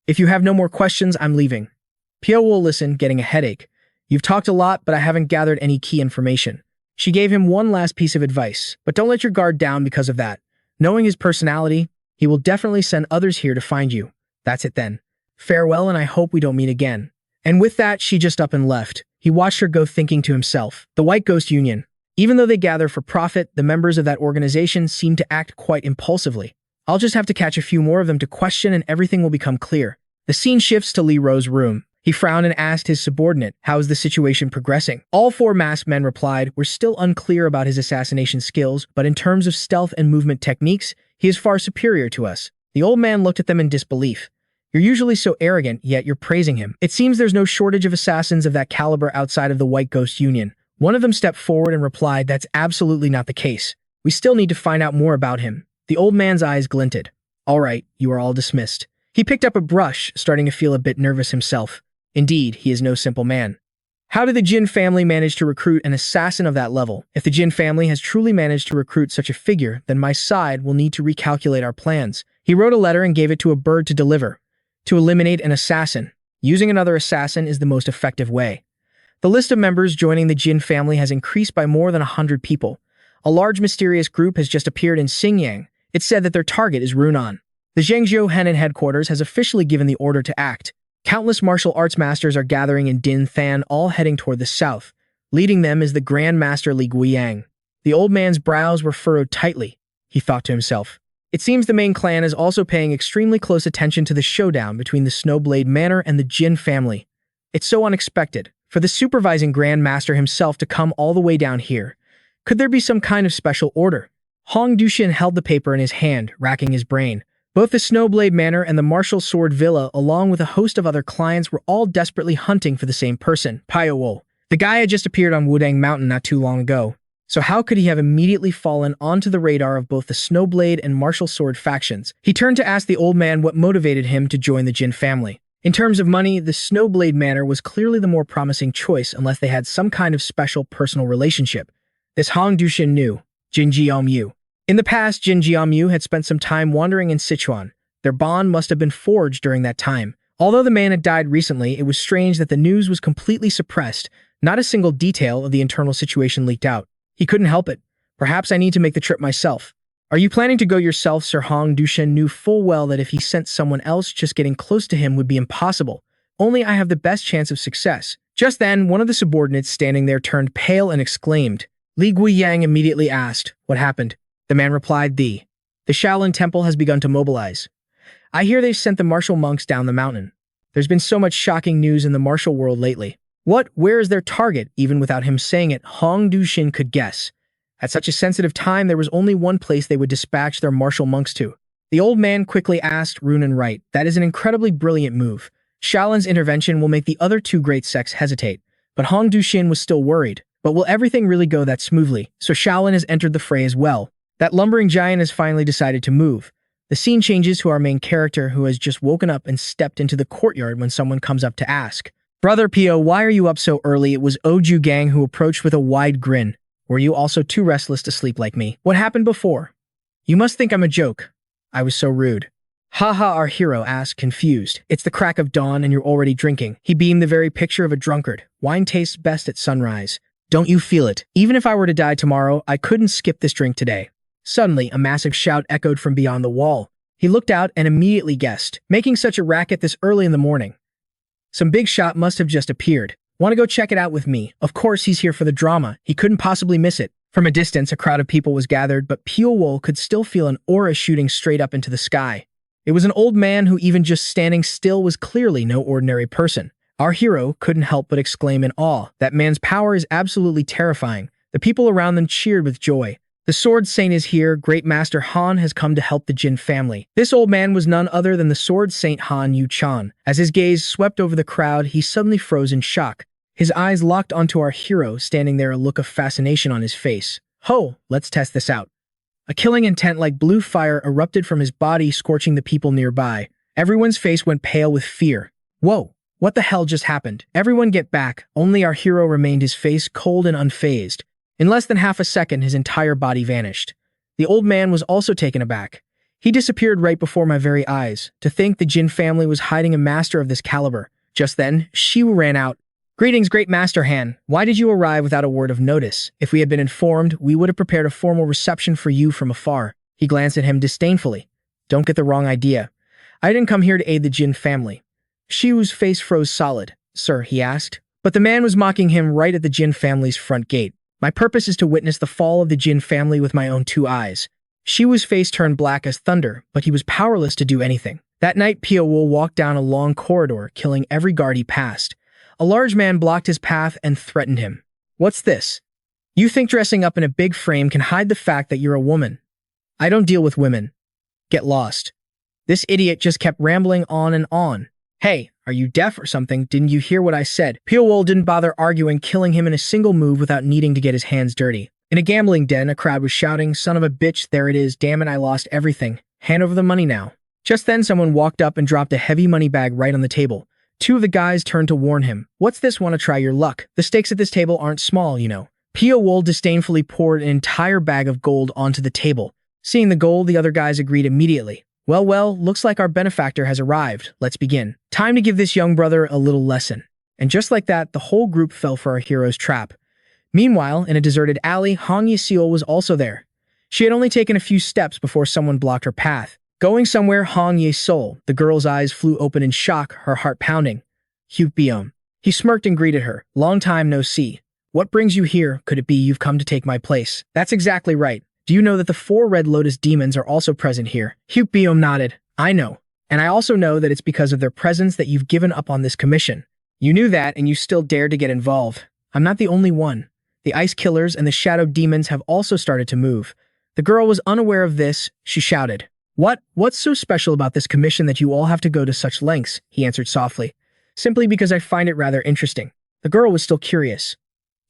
If you have no more questions, I'm leaving. Pyo-wol listened, getting a headache. You've talked a lot, but I haven't gathered any key information. She gave him one last piece of advice, but don't let your guard down because of that. Knowing his personality, he will definitely send others here to find you. That's it then. Farewell, and I hope we don't meet again. And with that, she just up and left. He watched her go, thinking to himself, the White Ghost Union. Even though they gather for profit, the members of that organization seem to act quite impulsively. I'll just have to catch a few more of them to question and everything will become clear. The scene shifts to Li Ro's room. He frowned and asked his subordinate, how is the situation progressing? All four masked men replied, we're still unclear about his assassination skills, but in terms of stealth and movement techniques, he is far superior to us. The old man looked at them in disbelief. You're usually so arrogant, yet you're praising him. It seems there's no shortage of assassins of that caliber outside of the White Ghost Union. One of them stepped forward and replied, that's absolutely not the case. We still need to find out more about him. The old man's eyes glinted. All right, you are all dismissed. He picked up a brush, starting to feel a bit nervous himself. Indeed, he is no simple man. How did the Jin family manage to recruit an assassin of that level? If the Jin family has truly managed to recruit such a figure, then my side will need to recalculate our plans. He wrote a letter and gave it to a bird to deliver. To eliminate an assassin, using another assassin is the most effective way. The list of members joining the Jin family has increased by more than 100 people. A large mysterious group has just appeared in Xingyang. It's said that their target is Runan. The Zhengzhou Henan headquarters has officially given the order to act. Countless martial arts masters are gathering in Din Than, all heading toward the south. Leading them is the Grand Master Li Guiyang. The old man's brows were furrowed tightly. He thought to himself. It seems the main clan is also paying extremely close attention to the showdown between the Snowblade Manor and the Jin family. It's so unexpected, for the supervising Grand Master himself to come all the way down here. Could there be some kind of special order? Hong Dushin held the paper in his hand, racking his brain. Both the Snowblade Manor and the Martial Sword Villa, along with a host of other clients, were all desperately hunting for the same person, Pyo-wol. The guy had just appeared on Wudang Mountain not too long ago. So how could he have immediately fallen onto the radar of both the Snowblade and Martial Sword factions? He turned to ask the old man what motivated him to join the Jin family. In terms of money, the Snowblade Manor was clearly the more promising choice unless they had some kind of special personal relationship. This Hong Dushin knew, Jin Jiaomyu. In the past, Jin Jiaomyu had spent some time wandering in Sichuan. Their bond must have been forged during that time. Although the man had died recently, it was strange that the news was completely suppressed. Not a single detail of the internal situation leaked out. He couldn't help it. Perhaps I need to make the trip myself. Are you planning to go yourself? Sir Hong Dushin knew full well that if he sent someone else, just getting close to him would be impossible. Only I have the best chance of success. Just then, one of the subordinates standing there turned pale and exclaimed. Li Guiyang immediately asked, what happened? The man replied, the Shaolin Temple has begun to mobilize. I hear they've sent the martial monks down the mountain. There's been so much shocking news in the martial world lately. What? Where is their target? Even without him saying it, Hong Dushin could guess. At such a sensitive time, there was only one place they would dispatch their martial monks to. The old man quickly asked Runan right. That is an incredibly brilliant move. Shaolin's intervention will make the other two great sects hesitate. But Hong Dushin was still worried. But will everything really go that smoothly? So Shaolin has entered the fray as well. That lumbering giant has finally decided to move. The scene changes to our main character who has just woken up and stepped into the courtyard when someone comes up to ask. Brother Pio, why are you up so early? It was Oju Gang who approached with a wide grin. Were you also too restless to sleep like me? What happened before? You must think I'm a joke. I was so rude. Haha, our hero asked, confused. It's the crack of dawn and you're already drinking. He beamed the very picture of a drunkard. Wine tastes best at sunrise. Don't you feel it? Even if I were to die tomorrow, I couldn't skip this drink today. Suddenly, a massive shout echoed from beyond the wall. He looked out and immediately guessed, making such a racket this early in the morning. Some big shot must have just appeared. Want to go check it out with me? Of course he's here for the drama. He couldn't possibly miss it. From a distance, a crowd of people was gathered, but Pyo-wol could still feel an aura shooting straight up into the sky. It was an old man who even just standing still was clearly no ordinary person. Our hero couldn't help but exclaim in awe. That man's power is absolutely terrifying. The people around them cheered with joy. The Sword Saint is here. Great Master Han has come to help the Jin family. This old man was none other than the Sword Saint Han Yu-chan. As his gaze swept over the crowd, he suddenly froze in shock. His eyes locked onto our hero, standing there, a look of fascination on his face. Ho, let's test this out. A killing intent like blue fire erupted from his body, scorching the people nearby. Everyone's face went pale with fear. Whoa, what the hell just happened? Everyone get back. Only our hero remained, his face cold and unfazed. In less than half a second, his entire body vanished. The old man was also taken aback. He disappeared right before my very eyes. To think the Jin family was hiding a master of this caliber. Just then, Shiwu ran out. Greetings, Great Master Han. Why did you arrive without a word of notice? If we had been informed, we would have prepared a formal reception for you from afar. He glanced at him disdainfully. Don't get the wrong idea. I didn't come here to aid the Jin family. Shiwu's face froze solid. Sir, he asked. But the man was mocking him right at the Jin family's front gate. My purpose is to witness the fall of the Jin family with my own two eyes. Shiwu's face turned black as thunder, but he was powerless to do anything. That night, Pyo-wol walked down a long corridor, killing every guard he passed. A large man blocked his path and threatened him. What's this? You think dressing up in a big frame can hide the fact that you're a woman? I don't deal with women. Get lost. This idiot just kept rambling on and on. Hey, are you deaf or something? Didn't you hear what I said? Pyo-wol didn't bother arguing, killing him in a single move without needing to get his hands dirty. In a gambling den, a crowd was shouting, son of a bitch, there it is, damn it, I lost everything. Hand over the money now. Just then, someone walked up and dropped a heavy money bag right on the table. Two of the guys turned to warn him. What's this? Want to try your luck? The stakes at this table aren't small, you know. Pyo-wol disdainfully poured an entire bag of gold onto the table. Seeing the gold, the other guys agreed immediately. Well, looks like our benefactor has arrived. Let's begin. Time to give this young brother a little lesson. And just like that, the whole group fell for our hero's trap. Meanwhile, in a deserted alley, Hong Ye-seol was also there. She had only taken a few steps before someone blocked her path. Going somewhere, Hong Ye-seol. The girl's eyes flew open in shock, her heart pounding. Hyuk-beom. He smirked and greeted her. Long time no see. What brings you here? Could it be you've come to take my place? That's exactly right. Do you know that the 4 Red Lotus demons are also present here? Hyuk-beom nodded. I know. And I also know that it's because of their presence that you've given up on this commission. You knew that and you still dared to get involved. I'm not the only one. The Ice Killers and the Shadow Demons have also started to move. The girl was unaware of this. She shouted. What's so special about this commission that you all have to go to such lengths? He answered softly. Simply because I find it rather interesting. The girl was still curious.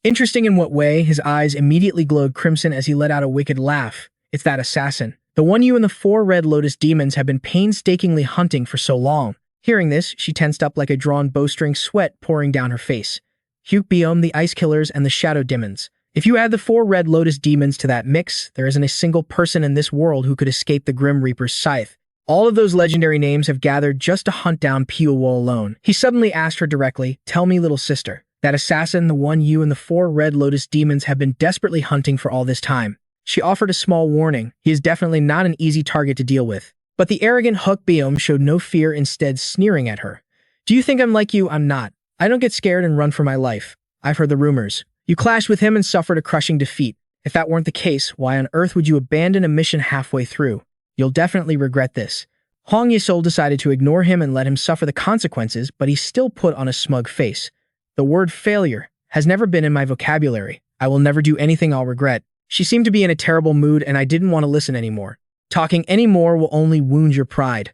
Interesting in what way? His eyes immediately glowed crimson as he let out a wicked laugh. It's that assassin. The one you and the 4 red lotus demons have been painstakingly hunting for so long. Hearing this, she tensed up like a drawn bowstring, sweat pouring down her face. Hyuk-beom, the Ice Killers, and the Shadow Demons. If you add the 4 red lotus demons to that mix, there isn't a single person in this world who could escape the Grim Reaper's scythe. All of those legendary names have gathered just to hunt down Pyo-wol alone. He suddenly asked her directly, "Tell me, little sister, that assassin, the one you and the 4 red lotus demons have been desperately hunting for all this time." She offered a small warning. He is definitely not an easy target to deal with. But the arrogant Hyuk-beom showed no fear, instead sneering at her. "Do you think I'm like you? I'm not. I don't get scared and run for my life. I've heard the rumors. You clashed with him and suffered a crushing defeat. If that weren't the case, why on earth would you abandon a mission halfway through? You'll definitely regret this." Hong Yesol decided to ignore him and let him suffer the consequences, but he still put on a smug face. "The word failure has never been in my vocabulary. I will never do anything I'll regret." She seemed to be in a terrible mood, and I didn't want to listen anymore. Talking any more will only wound your pride.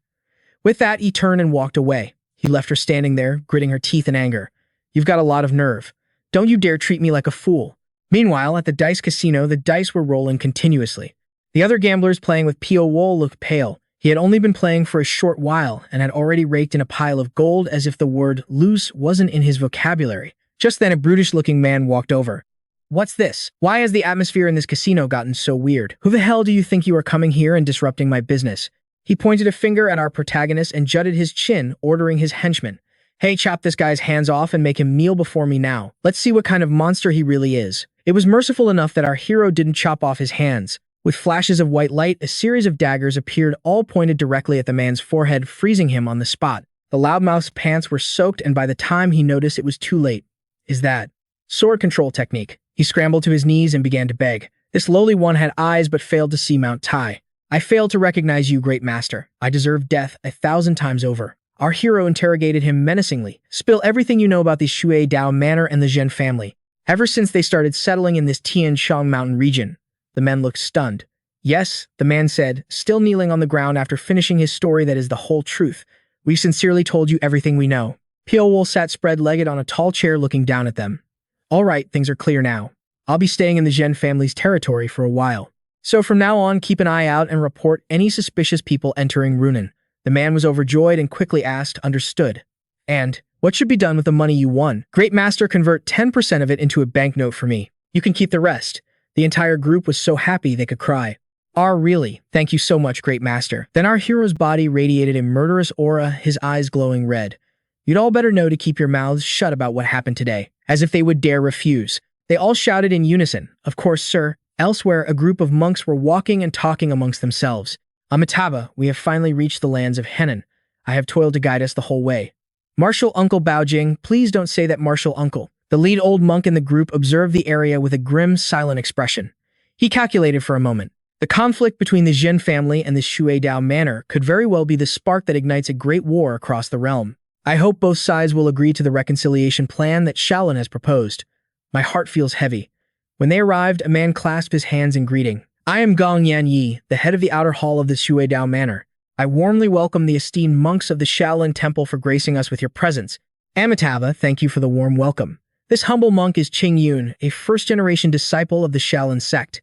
With that, he turned and walked away. He left her standing there, gritting her teeth in anger. "You've got a lot of nerve. Don't you dare treat me like a fool." Meanwhile, at the dice casino, the dice were rolling continuously. The other gamblers playing with Pyo-wol looked pale. He had only been playing for a short while and had already raked in a pile of gold as if the word lose wasn't in his vocabulary. Just then, a brutish-looking man walked over. "What's this? Why has the atmosphere in this casino gotten so weird? Who the hell do you think you are coming here and disrupting my business?" He pointed a finger at our protagonist and jutted his chin, ordering his henchmen. "Hey, chop this guy's hands off and make him kneel before me now. Let's see what kind of monster he really is." It was merciful enough that our hero didn't chop off his hands. With flashes of white light, a series of daggers appeared, all pointed directly at the man's forehead, freezing him on the spot. The loudmouth's pants were soaked, and by the time he noticed, it was too late. "Is that sword control technique?" He scrambled to his knees and began to beg. This lowly one had eyes but failed to see Mount Tai. "I failed to recognize you, great master. I deserve death 1,000 times over." Our hero interrogated him menacingly. "Spill everything you know about the Shui Dao Manor and the Zhen family. Ever since they started settling in this Tian Shan Mountain region." The men looked stunned. "Yes," the man said, still kneeling on the ground after finishing his story, "that is the whole truth. We've sincerely told you everything we know." Pyo-wol sat spread-legged on a tall chair looking down at them. "All right, things are clear now. I'll be staying in the Zhen family's territory for a while. So from now on, keep an eye out and report any suspicious people entering Runan." The man was overjoyed and quickly asked, "Understood. And what should be done with the money you won?" "Great master, convert 10% of it into a banknote for me. You can keep the rest." The entire group was so happy they could cry. "Ah, really? Thank you so much, great master." Then our hero's body radiated a murderous aura, his eyes glowing red. "You'd all better know to keep your mouths shut about what happened today." As if they would dare refuse. They all shouted in unison, "Of course, sir." Elsewhere, a group of monks were walking and talking amongst themselves. "Amitabha, we have finally reached the lands of Henan. I have toiled to guide us the whole way." "Martial Uncle Baojing, please don't say that, Martial Uncle." The lead old monk in the group observed the area with a grim, silent expression. He calculated for a moment. The conflict between the Zhen family and the Shui Dao Manor could very well be the spark that ignites a great war across the realm. "I hope both sides will agree to the reconciliation plan that Shaolin has proposed." My heart feels heavy. When they arrived, a man clasped his hands in greeting. "I am Gong Yan Yi, the head of the outer hall of the Shui Dao Manor. I warmly welcome the esteemed monks of the Shaolin Temple for gracing us with your presence." "Amitabha, thank you for the warm welcome. This humble monk is Qing Yun, a first-generation disciple of the Shaolin sect.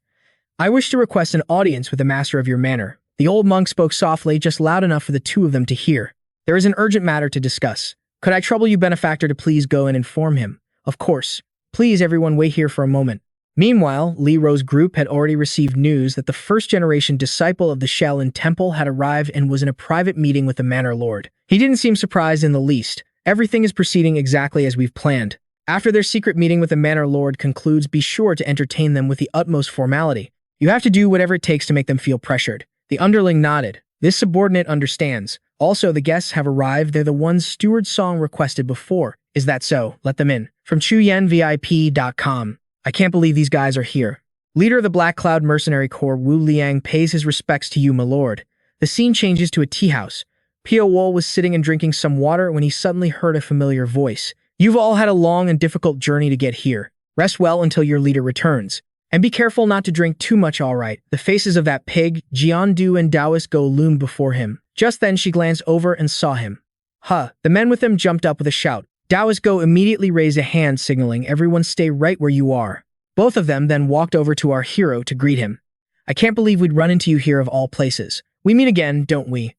I wish to request an audience with the master of your manor." The old monk spoke softly, just loud enough for the two of them to hear. "There is an urgent matter to discuss. Could I trouble you, benefactor, to please go and inform him?" "Of course. Please, everyone, wait here for a moment." Meanwhile, Li Ro's group had already received news that the first-generation disciple of the Shaolin Temple had arrived and was in a private meeting with the Manor Lord. He didn't seem surprised in the least. "Everything is proceeding exactly as we've planned. After their secret meeting with the Manor Lord concludes, be sure to entertain them with the utmost formality. You have to do whatever it takes to make them feel pressured." The underling nodded. This subordinate understands. "Also, the guests have arrived. They're the ones Steward Song requested before." "Is that so? Let them in." From ChuYenVIP.com. "I can't believe these guys are here." Leader of the Black Cloud Mercenary Corps Wu Liang pays his respects to you, my lord. The scene changes to a tea house. Pyo-wol was sitting and drinking some water when he suddenly heard a familiar voice. "You've all had a long and difficult journey to get here. Rest well until your leader returns. And be careful not to drink too much, all right." The faces of that pig, Jiandu, and Taoist Go loomed before him. Just then she glanced over and saw him. "Huh." The men with him jumped up with a shout. Taoist Go immediately raised a hand signaling everyone stay right where you are. Both of them then walked over to our hero to greet him. I can't believe we'd run into you here of all places. We meet again, don't we?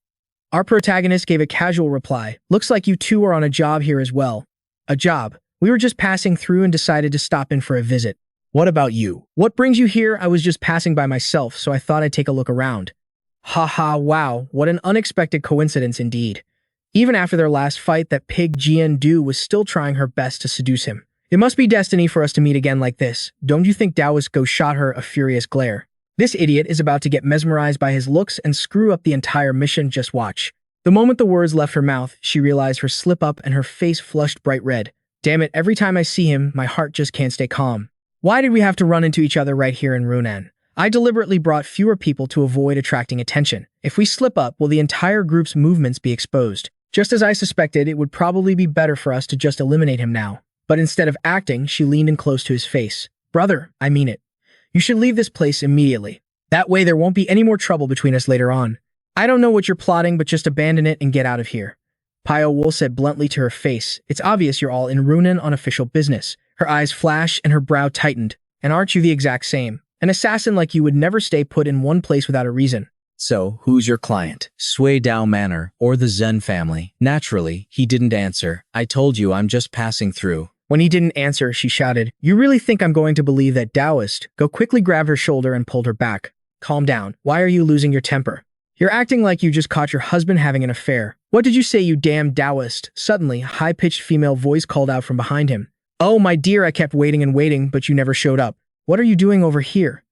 Our protagonist gave a casual reply. Looks like you two are on a job here as well. A job? We were just passing through and decided to stop in for a visit. What about you? What brings you here? I was just passing by myself, so I thought I'd take a look around. Haha, wow, what an unexpected coincidence indeed. Even after their last fight, that pig Jian-du was still trying her best to seduce him. It must be destiny for us to meet again like this. Don't you think Taoist Go shot her a furious glare? This idiot is about to get mesmerized by his looks and screw up the entire mission, just watch. The moment the words left her mouth, she realized her slip up and her face flushed bright red. Damn it, every time I see him, my heart just can't stay calm. Why did we have to run into each other right here in Runan? I deliberately brought fewer people to avoid attracting attention. If we slip up, will the entire group's movements be exposed? Just as I suspected, it would probably be better for us to just eliminate him now. But instead of acting, she leaned in close to his face. Brother, I mean it. You should leave this place immediately. That way there won't be any more trouble between us later on. I don't know what you're plotting, but just abandon it and get out of here. Pyo-wol said bluntly to her face. It's obvious you're all in Runan on official business. Her eyes flashed and her brow tightened. And aren't you the exact same? An assassin like you would never stay put in one place without a reason. So, who's your client? Sui Dao Manor or the Zen family? Naturally, he didn't answer. I told you I'm just passing through. When he didn't answer, she shouted, You really think I'm going to believe that Taoist? Go quickly grabbed her shoulder and pulled her back. Calm down. Why are you losing your temper? You're acting like you just caught your husband having an affair. What did you say, you damn Taoist? Suddenly, a high-pitched female voice called out from behind him. Oh, my dear, I kept waiting and waiting, but you never showed up. What are you doing over here?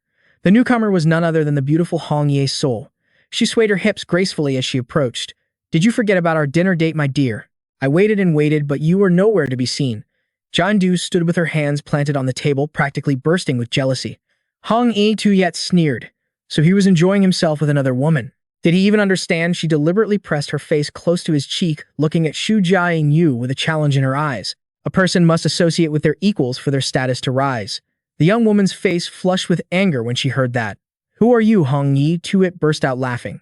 The newcomer was none other than the beautiful Hong Ye-sol. She swayed her hips gracefully as she approached. Did you forget about our dinner date, my dear? I waited and waited, but you were nowhere to be seen. Jian-du stood with her hands planted on the table, practically bursting with jealousy. Hong Ye-tu sneered. So he was enjoying himself with another woman. Did he even understand? She deliberately pressed her face close to his cheek, looking at Xu Jiayu with a challenge in her eyes. A person must associate with their equals for their status to rise. The young woman's face flushed with anger when she heard that. Who are you, Hong Ye-tu burst out laughing.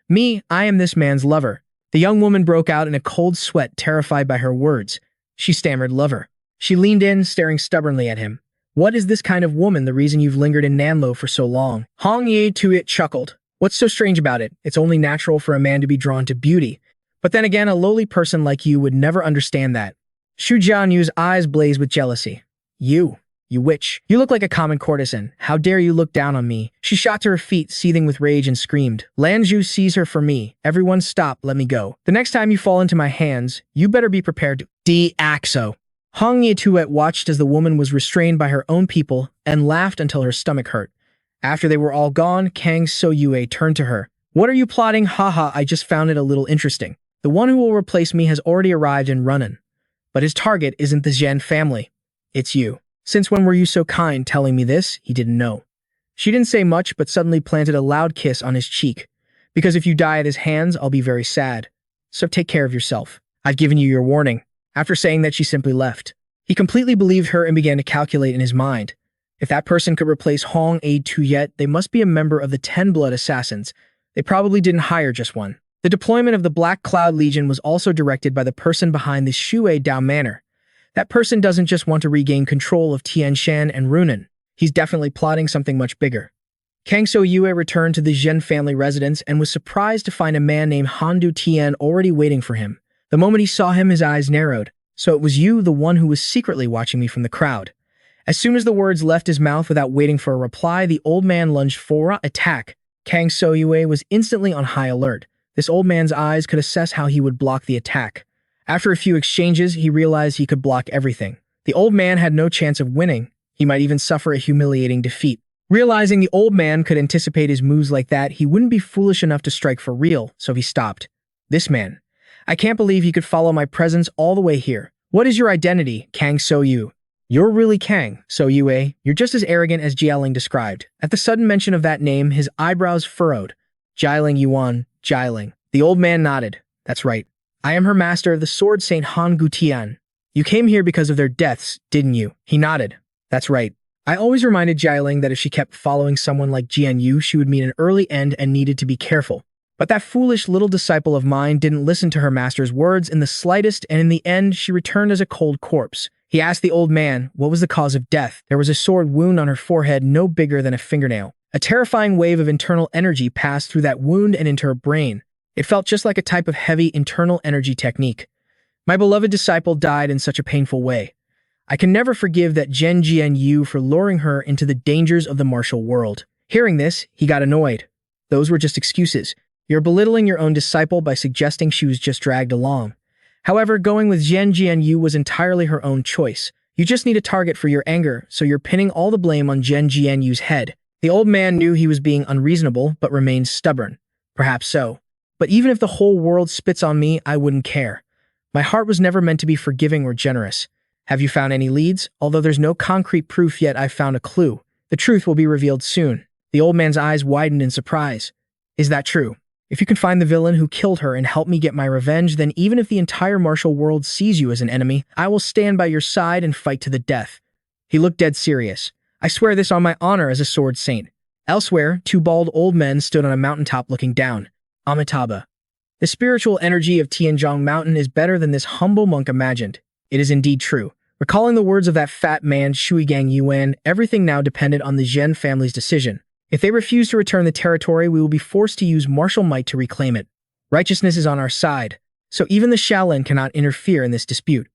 Me, I am this man's lover. The young woman broke out in a cold sweat, terrified by her words. She stammered lover. She leaned in, staring stubbornly at him. What is this kind of woman the reason you've lingered in Nanlo for so long? Hong Ye-tu chuckled. What's so strange about it? It's only natural for a man to be drawn to beauty. But then again, a lowly person like you would never understand that. Xu Jianyu's eyes blazed with jealousy. You witch. You look like a common courtesan. How dare you look down on me? She shot to her feet, seething with rage, and screamed. Lanzhu sees her for me. Everyone stop, let me go. The next time you fall into my hands, you better be prepared to de-axo. Hong Ye-tu watched as the woman was restrained by her own people and laughed until her stomach hurt. After they were all gone, Kang So-yue turned to her. What are you plotting? Haha, I just found it a little interesting. The one who will replace me has already arrived in Runan. But his target isn't the Zhen family. It's you. Since when were you so kind telling me this? He didn't know. She didn't say much, but suddenly planted a loud kiss on his cheek. Because if you die at his hands, I'll be very sad. So take care of yourself. I've given you your warning. After saying that, she simply left. He completely believed her and began to calculate in his mind. If that person could replace Hong Ye-tu, they must be a member of the 10 Blood Assassins. They probably didn't hire just one. The deployment of the Black Cloud Legion was also directed by the person behind the Shui Dao Manor. That person doesn't just want to regain control of Tianshan and Runan. He's definitely plotting something much bigger. Kang So-yue returned to the Zhen family residence and was surprised to find a man named Handu Tian already waiting for him. The moment he saw him, his eyes narrowed. So it was you, the one who was secretly watching me from the crowd. As soon as the words left his mouth without waiting for a reply, the old man lunged forward. Attack. Kang So-yue was instantly on high alert. This old man's eyes could assess how he would block the attack. After a few exchanges, he realized he could block everything. The old man had no chance of winning. He might even suffer a humiliating defeat. Realizing the old man could anticipate his moves like that, he wouldn't be foolish enough to strike for real, so he stopped. This man. I can't believe he could follow my presence all the way here. What is your identity, Kang So-yue? You're really Kang So-yue. You're just as arrogant as Jialing described. At the sudden mention of that name, his eyebrows furrowed. Jialing Yuan, Jialing. The old man nodded. That's right. I am her master of the sword Saint Han Gutian. You came here because of their deaths, didn't you? He nodded. That's right. I always reminded Jialing that if she kept following someone like Jian Yu, she would meet an early end and needed to be careful. But that foolish little disciple of mine didn't listen to her master's words in the slightest, and in the end, she returned as a cold corpse. He asked the old man what was the cause of death. There was a sword wound on her forehead no bigger than a fingernail. A terrifying wave of internal energy passed through that wound and into her brain. It felt just like a type of heavy internal energy technique. My beloved disciple died in such a painful way. I can never forgive that Zhen Jianyu for luring her into the dangers of the martial world. Hearing this, he got annoyed. Those were just excuses. You're belittling your own disciple by suggesting she was just dragged along. However, going with Zhen Jianyu was entirely her own choice. You just need a target for your anger, so you're pinning all the blame on Zhen Jianyu's head. The old man knew he was being unreasonable, but remained stubborn. Perhaps so. But even if the whole world spits on me, I wouldn't care. My heart was never meant to be forgiving or generous. Have you found any leads? Although there's no concrete proof yet, I've found a clue. The truth will be revealed soon. The old man's eyes widened in surprise. Is that true? If you can find the villain who killed her and help me get my revenge, then even if the entire martial world sees you as an enemy, I will stand by your side and fight to the death. He looked dead serious. I swear this on my honor as a sword saint. Elsewhere, two bald old men stood on a mountaintop looking down. Amitabha. The spiritual energy of Tianzhong Mountain is better than this humble monk imagined. It is indeed true. Recalling the words of that fat man, Shuigang Yuan, everything now depended on the Zhen family's decision. If they refuse to return the territory, we will be forced to use martial might to reclaim it. Righteousness is on our side, so even the Shaolin cannot interfere in this dispute.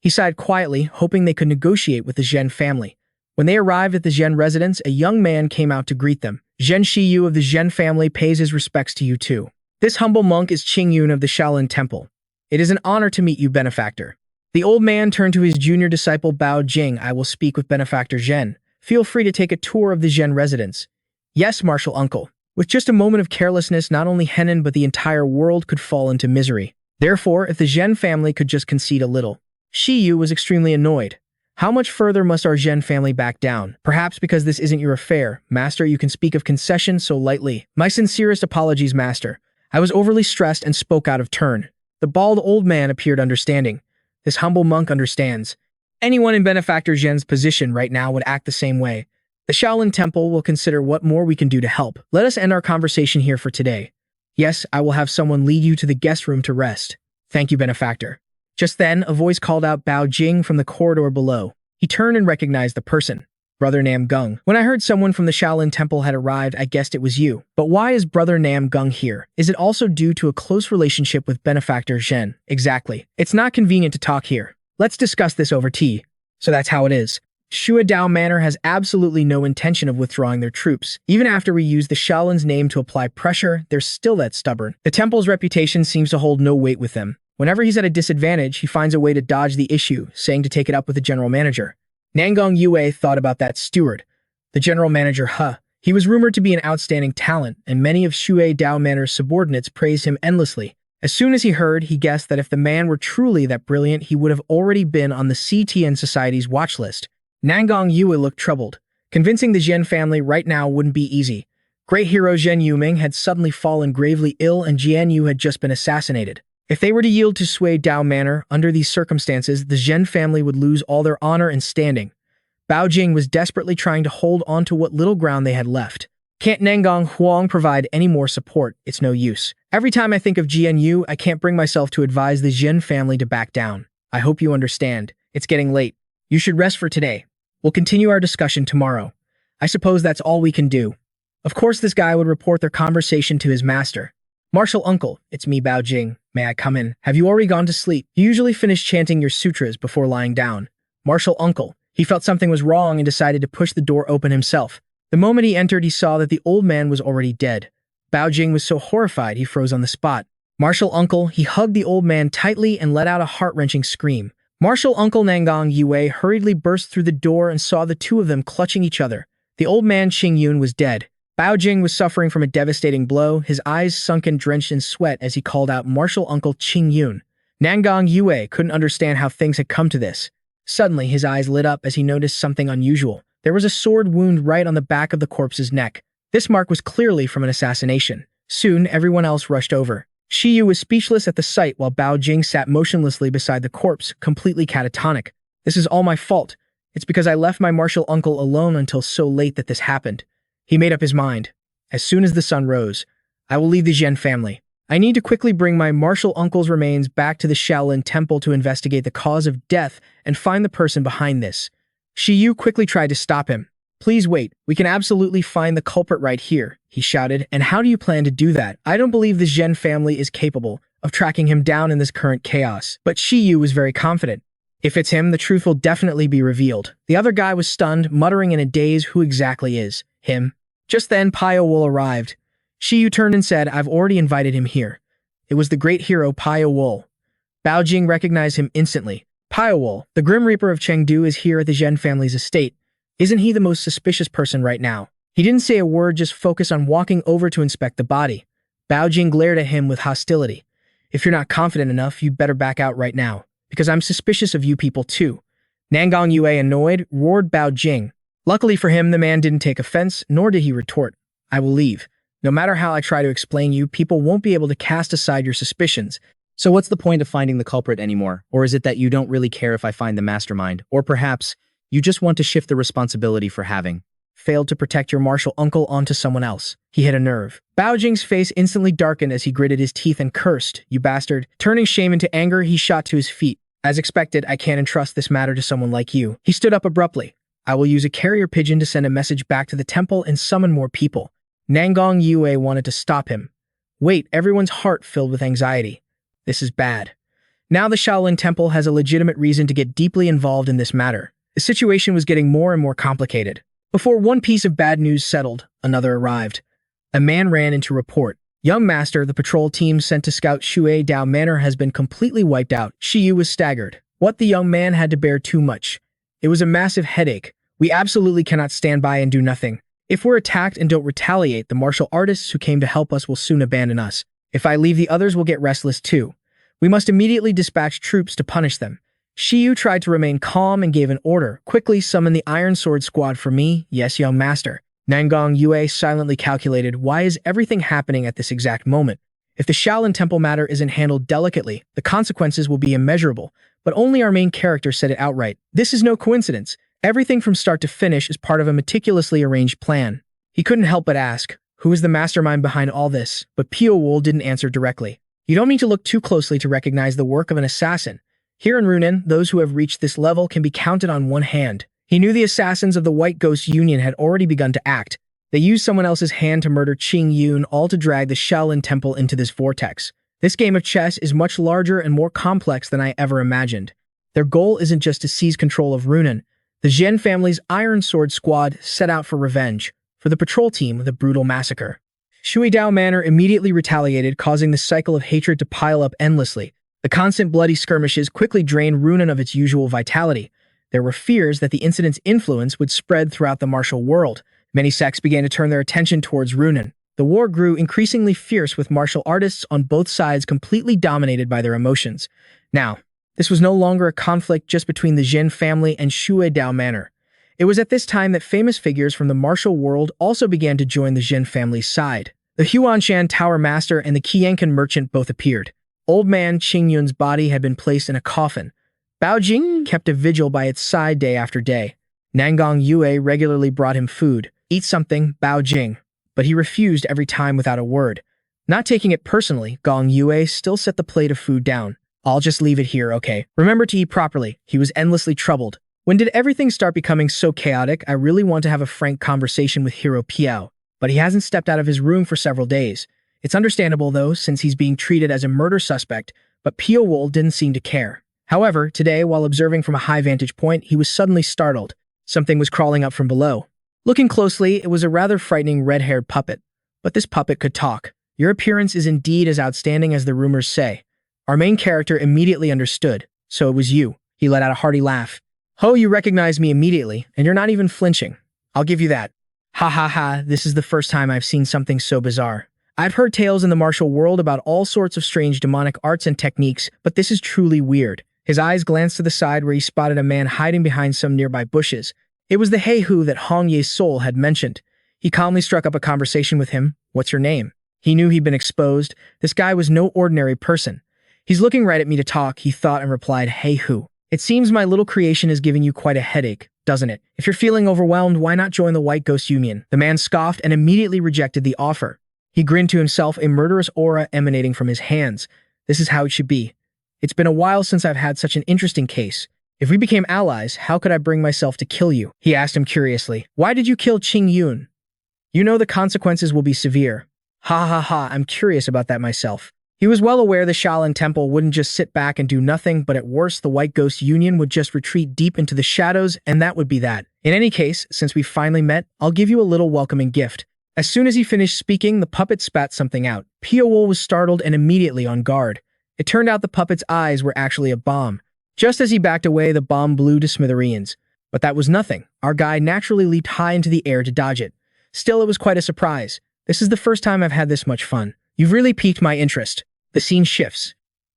He sighed quietly, hoping they could negotiate with the Zhen family. When they arrived at the Zhen residence, a young man came out to greet them. Zhen Shiyu of the Zhen family pays his respects to you too. This humble monk is Qingyun of the Shaolin Temple. It is an honor to meet you, benefactor. The old man turned to his junior disciple Bao Jing. I will speak with benefactor Zhen. Feel free to take a tour of the Zhen residence. Yes, martial uncle. With just a moment of carelessness, not only Henan but the entire world could fall into misery. Therefore, if the Zhen family could just concede a little. Shiyu was extremely annoyed. How much further must our Zhen family back down? Perhaps because this isn't your affair. Master, you can speak of concession so lightly. My sincerest apologies, master. I was overly stressed and spoke out of turn. The bald old man appeared understanding. This humble monk understands. Anyone in benefactor Zhen's position right now would act the same way. The Shaolin Temple will consider what more we can do to help. Let us end our conversation here for today. Yes, I will have someone lead you to the guest room to rest. Thank you, benefactor. Just then, a voice called out Bao Jing from the corridor below. He turned and recognized the person. Brother Nam Gung. When I heard someone from the Shaolin Temple had arrived, I guessed it was you. But why is Brother Nam Gung here? Is it also due to a close relationship with benefactor Zhen? Exactly. It's not convenient to talk here. Let's discuss this over tea. So that's how it is. Shuadao Manor has absolutely no intention of withdrawing their troops. Even after we use the Shaolin's name to apply pressure, they're still that stubborn. The temple's reputation seems to hold no weight with them. Whenever he's at a disadvantage, he finds a way to dodge the issue, saying to take it up with the general manager. Nangong Yue thought about that steward. The general manager, He was rumored to be an outstanding talent, and many of Shuadao Manor's subordinates praised him endlessly. As soon as he heard, he guessed that if the man were truly that brilliant, he would have already been on the CTN Society's watch list. Nangong Yue looked troubled. Convincing the Zhen family right now wouldn't be easy. Great hero Zhen Yuming had suddenly fallen gravely ill and Jian Yu had just been assassinated. If they were to yield to Sui Dao Manor, under these circumstances, the Zhen family would lose all their honor and standing. Bao Jing was desperately trying to hold on to what little ground they had left. Can't Nangong Huang provide any more support? It's no use. Every time I think of Jian Yu, I can't bring myself to advise the Zhen family to back down. I hope you understand. It's getting late. You should rest for today. We'll continue our discussion tomorrow. I suppose that's all we can do. Of course, this guy would report their conversation to his master. Martial uncle, it's me, Bao Jing. May I come in? Have you already gone to sleep? You usually finish chanting your sutras before lying down. Martial uncle. He felt something was wrong and decided to push the door open himself. The moment he entered, he saw that the old man was already dead. Bao Jing was so horrified he froze on the spot. Martial uncle, he hugged the old man tightly and let out a heart-wrenching scream. Martial uncle Nangong Yue hurriedly burst through the door and saw the two of them clutching each other. The old man Qingyun was dead. Bao Jing was suffering from a devastating blow, his eyes sunken drenched in sweat as he called out Martial uncle Qingyun. Nangong Yue couldn't understand how things had come to this. Suddenly, his eyes lit up as he noticed something unusual. There was a sword wound right on the back of the corpse's neck. This mark was clearly from an assassination. Soon, everyone else rushed over. Shiyu was speechless at the sight while Bao Jing sat motionlessly beside the corpse, completely catatonic. This is all my fault. It's because I left my martial uncle alone until so late that this happened. He made up his mind. As soon as the sun rose, I will leave the Zhen family. I need to quickly bring my martial uncle's remains back to the Shaolin Temple to investigate the cause of death and find the person behind this. Shi Yu quickly tried to stop him. Please wait, we can absolutely find the culprit right here, he shouted, and how do you plan to do that? I don't believe the Zhen family is capable of tracking him down in this current chaos. But Shi Yu was very confident. If it's him, the truth will definitely be revealed. The other guy was stunned, muttering in a daze who exactly is him. Just then, Pyo-wol arrived. Shi Yu turned and said, I've already invited him here. It was the great hero Pyo-wol. Bao Jing recognized him instantly. Pyo-wol, the Grim Reaper of Chengdu, is here at the Zhen family's estate. Isn't he the most suspicious person right now? He didn't say a word, just focused on walking over to inspect the body. Bao Jing glared at him with hostility. If you're not confident enough, you'd better back out right now, because I'm suspicious of you people too. Nangang Yue, annoyed, roared Bao Jing. Luckily for him, the man didn't take offense, nor did he retort. I will leave. No matter how I try to explain you, people won't be able to cast aside your suspicions. So what's the point of finding the culprit anymore? Or is it that you don't really care if I find the mastermind? Or perhaps you just want to shift the responsibility for having failed to protect your martial uncle onto someone else. He hit a nerve. Bao Jing's face instantly darkened as he gritted his teeth and cursed, You bastard. Turning shame into anger, he shot to his feet. As expected, I can't entrust this matter to someone like you. He stood up abruptly. I will use a carrier pigeon to send a message back to the temple and summon more people. Nangang Yue wanted to stop him. Wait, everyone's heart filled with anxiety. This is bad. Now the Shaolin Temple has a legitimate reason to get deeply involved in this matter. The situation was getting more and more complicated. Before one piece of bad news settled, another arrived. A man ran in to report. Young Master, the patrol team sent to scout Shui Dao Manor has been completely wiped out. Shi Yu was staggered. What, the young man had to bear too much. It was a massive headache. We absolutely cannot stand by and do nothing. If we're attacked and don't retaliate, the martial artists who came to help us will soon abandon us. If I leave, the others will get restless too. We must immediately dispatch troops to punish them. Shi Yu tried to remain calm and gave an order. Quickly summon the Iron Sword Squad for me. Yes, young master. Nangang Yue silently calculated, why is everything happening at this exact moment? If the Shaolin Temple matter isn't handled delicately, the consequences will be immeasurable. But only our main character said it outright. This is no coincidence. Everything from start to finish is part of a meticulously arranged plan. He couldn't help but ask, who is the mastermind behind all this? But Pyo-wol didn't answer directly. You don't need to look too closely to recognize the work of an assassin. Here in Runan, those who have reached this level can be counted on one hand. He knew the assassins of the White Ghost Union had already begun to act. They used someone else's hand to murder Qing Yun, all to drag the Shaolin Temple into this vortex. This game of chess is much larger and more complex than I ever imagined. Their goal isn't just to seize control of Runan. The Zhen family's Iron Sword Squad set out for revenge. For the patrol team, the brutal massacre. Shui Dao Manor immediately retaliated, causing the cycle of hatred to pile up endlessly. The constant bloody skirmishes quickly drained Runan of its usual vitality. There were fears that the incident's influence would spread throughout the martial world. Many sects began to turn their attention towards Runan. The war grew increasingly fierce, with martial artists on both sides completely dominated by their emotions. Now, this was no longer a conflict just between the Zhen family and Shui Dao Manor. It was at this time that famous figures from the martial world also began to join the Zhen family's side. The Huanshan Tower Master and the Qiankan merchant both appeared. Old man Qing Yun's body had been placed in a coffin. Bao Jing kept a vigil by its side day after day. Nangang Yue regularly brought him food. Eat something, Bao Jing. But he refused every time without a word. Not taking it personally, Gong Yue still set the plate of food down. I'll just leave it here, okay? Remember to eat properly. He was endlessly troubled. When did everything start becoming so chaotic? I really want to have a frank conversation with Hero Piao, but he hasn't stepped out of his room for several days. It's understandable, though, since he's being treated as a murder suspect, but Pyo-wol didn't seem to care. However, today, while observing from a high vantage point, he was suddenly startled. Something was crawling up from below. Looking closely, it was a rather frightening red-haired puppet. But this puppet could talk. Your appearance is indeed as outstanding as the rumors say. Our main character immediately understood. So it was you. He let out a hearty laugh. Ho, you recognized me immediately, and you're not even flinching. I'll give you that. Ha ha ha, this is the first time I've seen something so bizarre. I've heard tales in the martial world about all sorts of strange demonic arts and techniques, but this is truly weird. His eyes glanced to the side where he spotted a man hiding behind some nearby bushes. It was the Heihu that Hong Ye's soul had mentioned. He calmly struck up a conversation with him. What's your name? He knew he'd been exposed. This guy was no ordinary person. He's looking right at me to talk, he thought, and replied, Heihu. It seems my little creation is giving you quite a headache, doesn't it? If you're feeling overwhelmed, why not join the White Ghost Union? The man scoffed and immediately rejected the offer. He grinned to himself, a murderous aura emanating from his hands. This is how it should be. It's been a while since I've had such an interesting case. If we became allies, how could I bring myself to kill you? He asked him curiously. Why did you kill Qing Yun? You know the consequences will be severe. Ha ha ha, I'm curious about that myself. He was well aware the Shaolin Temple wouldn't just sit back and do nothing, but at worst the White Ghost Union would just retreat deep into the shadows, and that would be that. In any case, since we finally met, I'll give you a little welcoming gift. As soon as he finished speaking, the puppet spat something out. Pyo-wol was startled and immediately on guard. It turned out the puppet's eyes were actually a bomb. Just as he backed away, the bomb blew to smithereens. But that was nothing. Our guy naturally leaped high into the air to dodge it. Still, it was quite a surprise. This is the first time I've had this much fun. You've really piqued my interest. The scene shifts.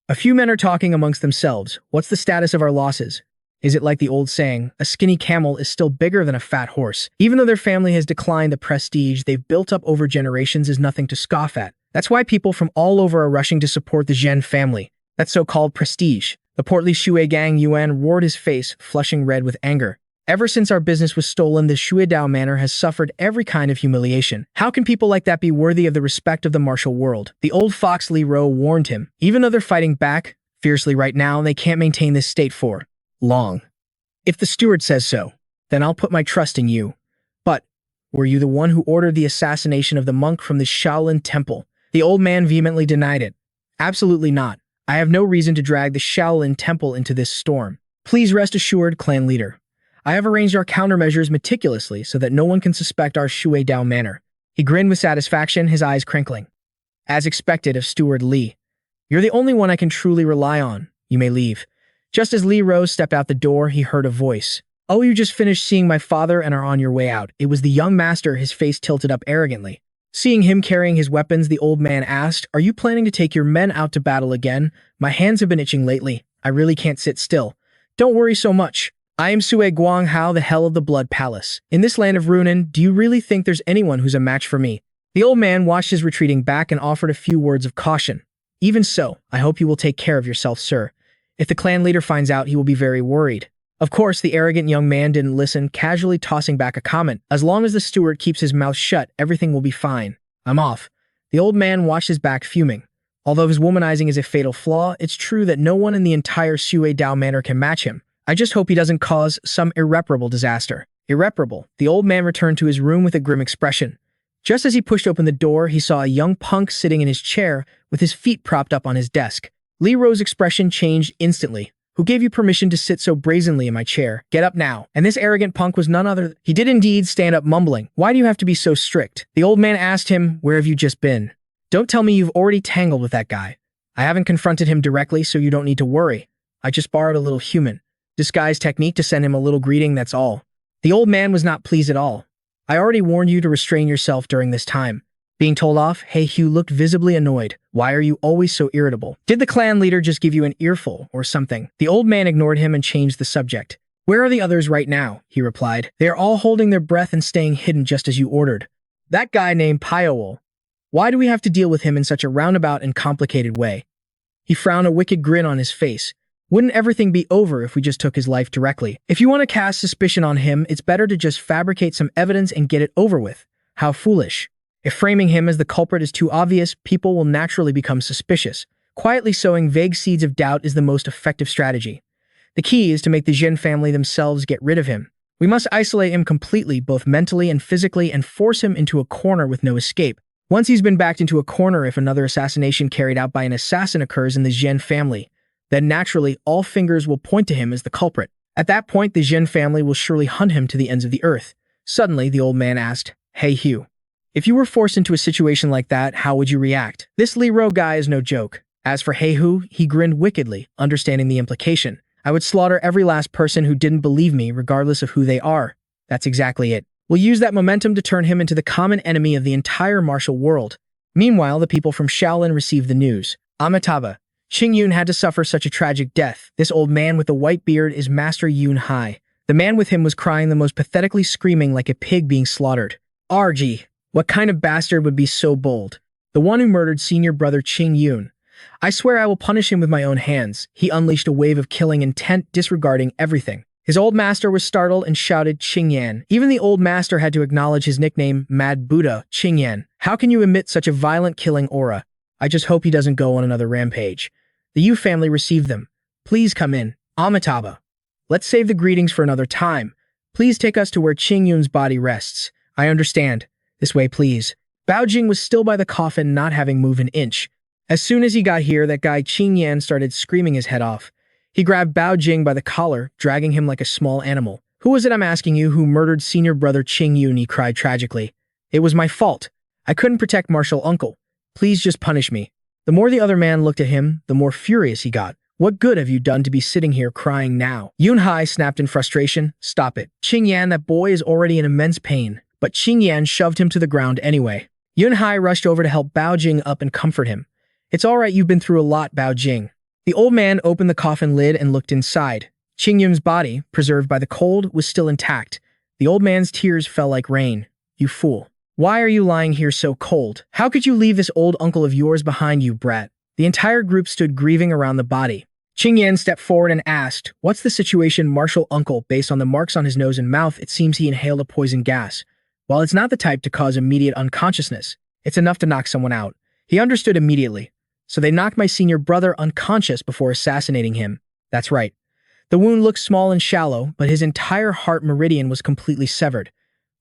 A few men are talking amongst themselves. What's the status of our losses? Is it like the old saying, a skinny camel is still bigger than a fat horse? Even though their family has declined, the prestige they've built up over generations is nothing to scoff at. That's why people from all over are rushing to support the Zhen family. That so-called prestige. The portly Shui Gang Yuan roared, his face flushing red with anger. Ever since our business was stolen, the Shuidao Manor has suffered every kind of humiliation. How can people like that be worthy of the respect of the martial world? The old fox Li Ro warned him. Even though they're fighting back fiercely right now, they can't maintain this state for long. If the steward says so, then I'll put my trust in you. But were you the one who ordered the assassination of the monk from the Shaolin Temple? The old man vehemently denied it. Absolutely not. I have no reason to drag the Shaolin Temple into this storm. Please rest assured, clan leader. I have arranged our countermeasures meticulously so that no one can suspect our Shui Dao manner. He grinned with satisfaction, his eyes crinkling. As expected of Steward Li. You're the only one I can truly rely on. You may leave. Just as Li Rose stepped out the door, he heard a voice. Oh, you just finished seeing my father and are on your way out. It was the young master, his face tilted up arrogantly. Seeing him carrying his weapons, the old man asked, Are you planning to take your men out to battle again? My hands have been itching lately. I really can't sit still. Don't worry so much. I am Sue Guang Hao, the Hell of the Blood Palace. In this land of Runan, do you really think there's anyone who's a match for me? The old man watched his retreating back and offered a few words of caution. Even so, I hope you will take care of yourself, sir. If the clan leader finds out, he will be very worried. Of course, the arrogant young man didn't listen, casually tossing back a comment. As long as the steward keeps his mouth shut, everything will be fine. I'm off. The old man watched his back, fuming. Although his womanizing is a fatal flaw, it's true that no one in the entire Sue Dao Manor can match him. I just hope he doesn't cause some irreparable disaster. Irreparable. The old man returned to his room with a grim expression. Just as he pushed open the door, he saw a young punk sitting in his chair with his feet propped up on his desk. Li Ro's expression changed instantly. Who gave you permission to sit so brazenly in my chair? Get up now. And this arrogant punk was none other. He did indeed stand up, mumbling. Why do you have to be so strict? The old man asked him, Where have you just been? Don't tell me you've already tangled with that guy. I haven't confronted him directly, so you don't need to worry. I just borrowed a little human disguise technique to send him a little greeting, that's all. The old man was not pleased at all. I already warned you to restrain yourself during this time. Being told off, Hey Hugh looked visibly annoyed. Why are you always so irritable? Did the clan leader just give you an earful or something? The old man ignored him and changed the subject. Where are the others right now? He replied. They are all holding their breath and staying hidden just as you ordered. That guy named Pyo-wol. Why do we have to deal with him in such a roundabout and complicated way? He frowned, a wicked grin on his face. Wouldn't everything be over if we just took his life directly? If you want to cast suspicion on him, it's better to just fabricate some evidence and get it over with. How foolish. If framing him as the culprit is too obvious, people will naturally become suspicious. Quietly sowing vague seeds of doubt is the most effective strategy. The key is to make the Zhen family themselves get rid of him. We must isolate him completely, both mentally and physically, and force him into a corner with no escape. Once he's been backed into a corner, if another assassination carried out by an assassin occurs in the Zhen family, then naturally all fingers will point to him as the culprit. At that point, the Zhen family will surely hunt him to the ends of the earth. Suddenly, the old man asked, Hey Hugh. If you were forced into a situation like that, how would you react? This Li Ro guy is no joke. As for Hey Hu, he grinned wickedly, understanding the implication. I would slaughter every last person who didn't believe me, regardless of who they are. That's exactly it. We'll use that momentum to turn him into the common enemy of the entire martial world. Meanwhile, the people from Shaolin received the news. Amitabha. Qing Yun had to suffer such a tragic death. This old man with the white beard is Master Yun Hai. The man with him was crying, the most pathetically, screaming like a pig being slaughtered. RG. What kind of bastard would be so bold? The one who murdered senior brother Qing Yun. I swear I will punish him with my own hands. He unleashed a wave of killing intent, disregarding everything. His old master was startled and shouted Qingyan. Even the old master had to acknowledge his nickname, Mad Buddha, Qingyan. How can you emit such a violent killing aura? I just hope he doesn't go on another rampage. The Yu family received them. Please come in. Amitabha. Let's save the greetings for another time. Please take us to where Qingyun's body rests. I understand. This way, please. Bao Jing was still by the coffin, not having moved an inch. As soon as he got here, that guy Qingyan started screaming his head off. He grabbed Bao Jing by the collar, dragging him like a small animal. Who was it, I'm asking you, who murdered senior brother Qingyun? He cried tragically. It was my fault. I couldn't protect martial uncle. Please just punish me. The more the other man looked at him, the more furious he got. What good have you done to be sitting here crying now? Yunhai snapped in frustration. Stop it. Qingyan, that boy is already in immense pain. But Qingyan shoved him to the ground anyway. Yunhai rushed over to help Bao Jing up and comfort him. It's all right, you've been through a lot, Bao Jing. The old man opened the coffin lid and looked inside. Qingyun's body, preserved by the cold, was still intact. The old man's tears fell like rain. You fool. Why are you lying here so cold? How could you leave this old uncle of yours behind you, brat? The entire group stood grieving around the body. Qingyan stepped forward and asked, What's the situation, martial uncle? Based on the marks on his nose and mouth, it seems he inhaled a poison gas. While it's not the type to cause immediate unconsciousness, it's enough to knock someone out. He understood immediately. So they knocked my senior brother unconscious before assassinating him. That's right. The wound looked small and shallow, but his entire heart meridian was completely severed.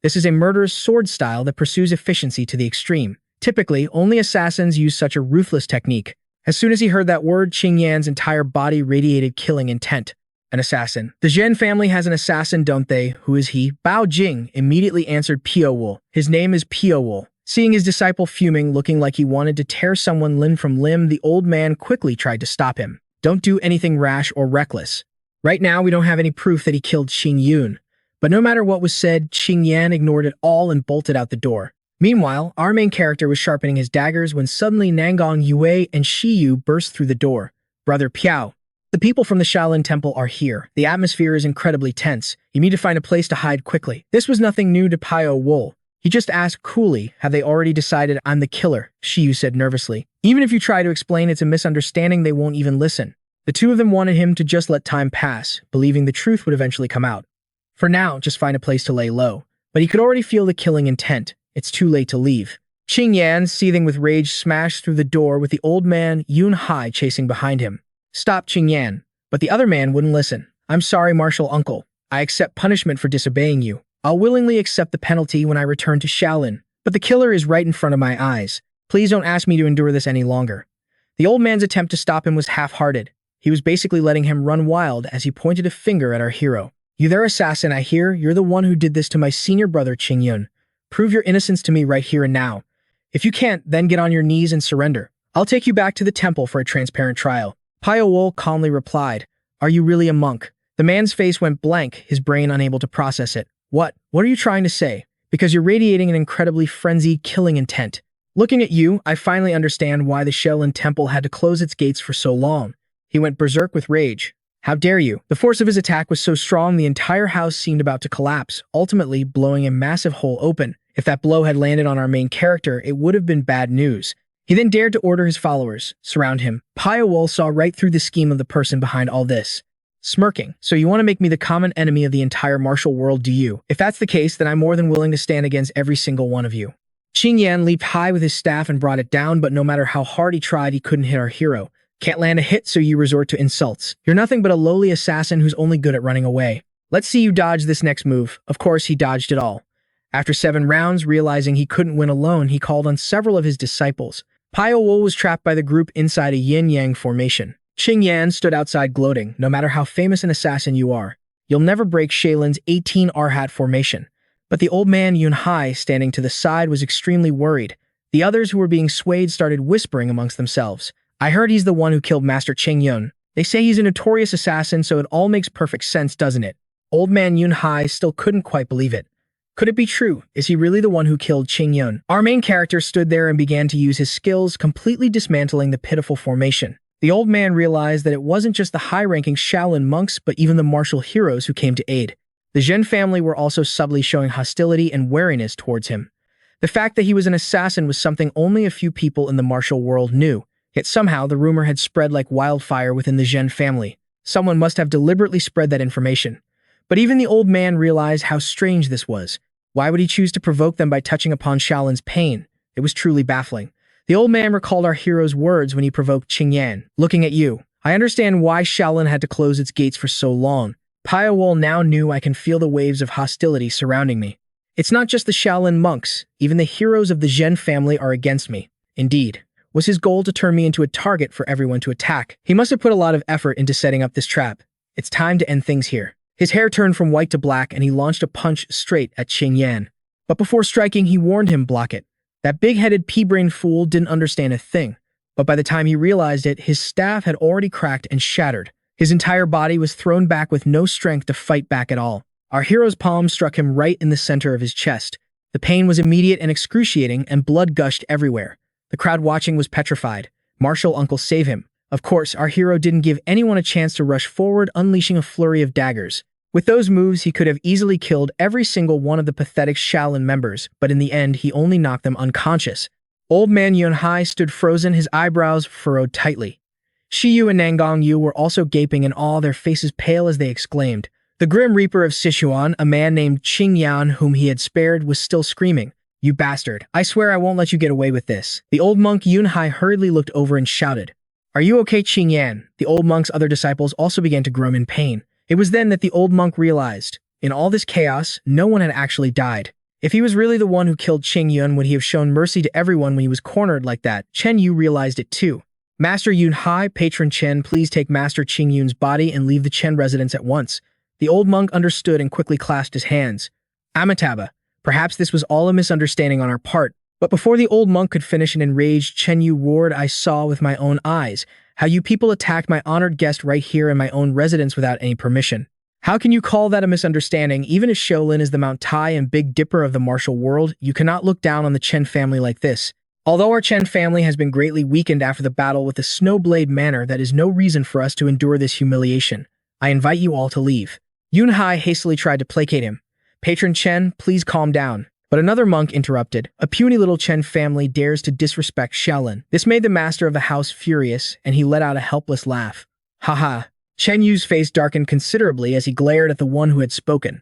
This is a murderous sword style that pursues efficiency to the extreme. Typically, only assassins use such a ruthless technique. As soon as he heard that word, Qingyan's entire body radiated killing intent. An assassin. The Zhen family has an assassin, don't they? Who is he? Bao Jing immediately answered Pyo-wol. His name is Pyo-wol. Seeing his disciple fuming, looking like he wanted to tear someone limb from limb, the old man quickly tried to stop him. Don't do anything rash or reckless. Right now, we don't have any proof that he killed Qingyun. But no matter what was said, Qingyan ignored it all and bolted out the door. Meanwhile, our main character was sharpening his daggers when suddenly Nangong Yue and Shiyu burst through the door. Brother Piao. The people from the Shaolin Temple are here. The atmosphere is incredibly tense. You need to find a place to hide quickly. This was nothing new to Pyo-wol. He just asked coolly, have they already decided I'm the killer? Shiyu said nervously. Even if you try to explain it's a misunderstanding, they won't even listen. The two of them wanted him to just let time pass, believing the truth would eventually come out. For now, just find a place to lay low. But he could already feel the killing intent. It's too late to leave. Qingyan, seething with rage, smashed through the door with the old man Yunhai chasing behind him. Stop, Qingyan. But the other man wouldn't listen. I'm sorry, martial uncle. I accept punishment for disobeying you. I'll willingly accept the penalty when I return to Shaolin. But the killer is right in front of my eyes. Please don't ask me to endure this any longer. The old man's attempt to stop him was half-hearted. He was basically letting him run wild as he pointed a finger at our hero. You there, assassin, I hear. You're the one who did this to my senior brother, Qingyun. Prove your innocence to me right here and now. If you can't, then get on your knees and surrender. I'll take you back to the temple for a transparent trial. Pyo-wol calmly replied, Are you really a monk? The man's face went blank, his brain unable to process it. What are you trying to say? Because you're radiating an incredibly frenzied killing intent. Looking at you, I finally understand why the Shaolin Temple had to close its gates for so long. He went berserk with rage. How dare you? The force of his attack was so strong the entire house seemed about to collapse, ultimately blowing a massive hole open. If that blow had landed on our main character, it would have been bad news. He then dared to order his followers, surround him. Pyo-wol saw right through the scheme of the person behind all this. Smirking. So you want to make me the common enemy of the entire martial world, do you? If that's the case, then I'm more than willing to stand against every single one of you. Qingyan leaped high with his staff and brought it down, but no matter how hard he tried, he couldn't hit our hero. Can't land a hit, so you resort to insults. You're nothing but a lowly assassin who's only good at running away. Let's see you dodge this next move. Of course, he dodged it all. After 7 rounds, realizing he couldn't win alone, he called on several of his disciples. Pyo-wol was trapped by the group inside a yin-yang formation. Qingyan stood outside gloating. No matter how famous an assassin you are, you'll never break Shaolin's 18 Arhat formation. But the old man Yunhai, standing to the side, was extremely worried. The others who were being swayed started whispering amongst themselves. I heard he's the one who killed Master Qingyun. They say he's a notorious assassin, so it all makes perfect sense, doesn't it? Old man Yunhai still couldn't quite believe it. Could it be true? Is he really the one who killed Qingyun? Our main character stood there and began to use his skills, completely dismantling the pitiful formation. The old man realized that it wasn't just the high-ranking Shaolin monks, but even the martial heroes who came to aid. The Zhen family were also subtly showing hostility and wariness towards him. The fact that he was an assassin was something only a few people in the martial world knew. Yet somehow, the rumor had spread like wildfire within the Zhen family. Someone must have deliberately spread that information. But even the old man realized how strange this was. Why would he choose to provoke them by touching upon Xiaolin's pain? It was truly baffling. The old man recalled our hero's words when he provoked Qingyan. Looking at you, I understand why Xiaolin had to close its gates for so long. Pyo-wol now knew I can feel the waves of hostility surrounding me. It's not just the Shaolin monks, even the heroes of the Zhen family are against me. Indeed, was his goal to turn me into a target for everyone to attack? He must have put a lot of effort into setting up this trap. It's time to end things here. His hair turned from white to black and he launched a punch straight at Qingyan. But before striking, he warned him, block it. That big-headed pea-brain fool didn't understand a thing. But by the time he realized it, his staff had already cracked and shattered. His entire body was thrown back with no strength to fight back at all. Our hero's palm struck him right in the center of his chest. The pain was immediate and excruciating, and blood gushed everywhere. The crowd watching was petrified. Martial Uncle, save him. Of course, our hero didn't give anyone a chance to rush forward, unleashing a flurry of daggers. With those moves, he could have easily killed every single one of the pathetic Shaolin members, but in the end, he only knocked them unconscious. Old man Yunhai stood frozen, his eyebrows furrowed tightly. Shiyu and Nangang Yu were also gaping in awe, their faces pale as they exclaimed. The Grim Reaper of Sichuan, a man named Qingyan whom he had spared, was still screaming. You bastard, I swear I won't let you get away with this. The old monk Yunhai hurriedly looked over and shouted. Are you okay, Qingyan? The old monk's other disciples also began to groan in pain. It was then that the old monk realized, in all this chaos, no one had actually died. If he was really the one who killed Qingyun, would he have shown mercy to everyone when he was cornered like that? Chen Yu realized it too. Master Yunhai, Patron Chen, please take Master Qingyun's body and leave the Chen residence at once. The old monk understood and quickly clasped his hands. Amitabha, perhaps this was all a misunderstanding on our part. But before the old monk could finish, an enraged Chen Yu roared, I saw with my own eyes how you people attacked my honored guest right here in my own residence without any permission. How can you call that a misunderstanding? Even if Shaolin is the Mount Tai and Big Dipper of the martial world, you cannot look down on the Chen family like this. Although our Chen family has been greatly weakened after the battle with the Snowblade Manor, that is no reason for us to endure this humiliation. I invite you all to leave. Yunhai hastily tried to placate him. Patron Chen, please calm down. But another monk interrupted. A puny little Chen family dares to disrespect Shaolin. This made the master of the house furious, and he let out a helpless laugh. Haha. Chen Yu's face darkened considerably as he glared at the one who had spoken.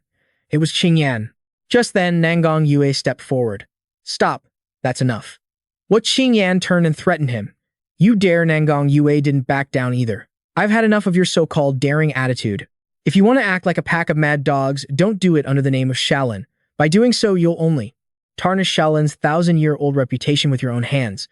It was Qingyan. Just then, Nangang Yue stepped forward. Stop. That's enough. What? Qingyan turned and threatened him. You dare? Nangang Yue didn't back down either. I've had enough of your so-called daring attitude. If you want to act like a pack of mad dogs, don't do it under the name of Shaolin. By doing so, you'll only tarnish Shaolin's 1,000-year-old reputation with your own hands.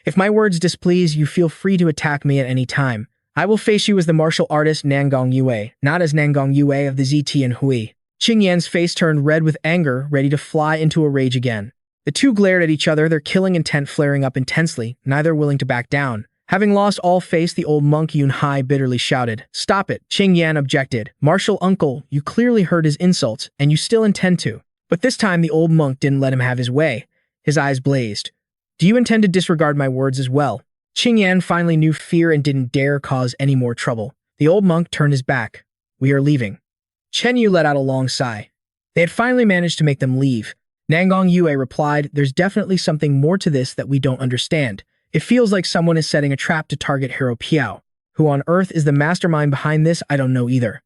If my words displease you, feel free to attack me at any time. I will face you as the martial artist Nangang Yue, not as Nangang Yue of the ZT and Hui. Qingyan's face turned red with anger, ready to fly into a rage again. The two glared at each other, their killing intent flaring up intensely, neither willing to back down. Having lost all face, the old monk Yunhai bitterly shouted, Stop it! Qingyan objected. Martial uncle, you clearly heard his insults, and you still intend to. But this time the old monk didn't let him have his way. His eyes blazed. Do you intend to disregard my words as well? Qingyan finally knew fear and didn't dare cause any more trouble. The old monk turned his back. We are leaving. Chen Yu let out a long sigh. They had finally managed to make them leave. Nangang Yue replied, There's definitely something more to this that we don't understand. It feels like someone is setting a trap to target Hero Piao. Who on earth is the mastermind behind this, I don't know either.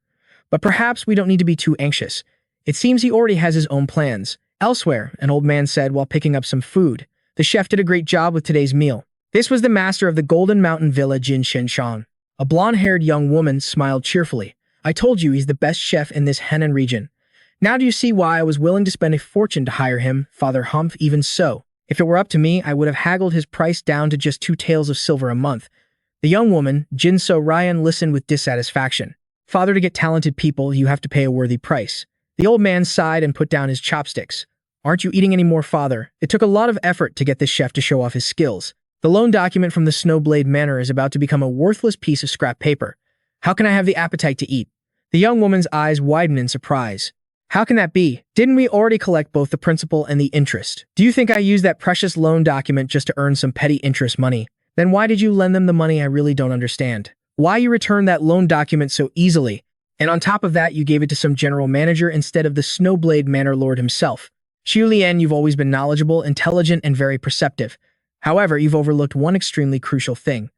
But perhaps we don't need to be too anxious. It seems he already has his own plans. Elsewhere, an old man said while picking up some food. The chef did a great job with today's meal. This was the master of the Golden Mountain Villa, Jin Shenshang. A blonde-haired young woman smiled cheerfully. I told you he's the best chef in this Henan region. Now do you see why I was willing to spend a fortune to hire him, Father Humph? Even so, if it were up to me, I would have haggled his price down to just 2 taels of silver a month. The young woman, Jin So Ryan, listened with dissatisfaction. Father, to get talented people, you have to pay a worthy price. The old man sighed and put down his chopsticks. Aren't you eating any more, Father? It took a lot of effort to get this chef to show off his skills. The loan document from the Snowblade Manor is about to become a worthless piece of scrap paper. How can I have the appetite to eat? The young woman's eyes widened in surprise. How can that be? Didn't we already collect both the principal and the interest? Do you think I used that precious loan document just to earn some petty interest money? Then why did you lend them the money? I really don't understand. Why you returned that loan document so easily? And on top of that, you gave it to some general manager instead of the Snowblade Manor Lord himself. Xiu Lian, you've always been knowledgeable, intelligent, and very perceptive. However, you've overlooked one extremely crucial thing.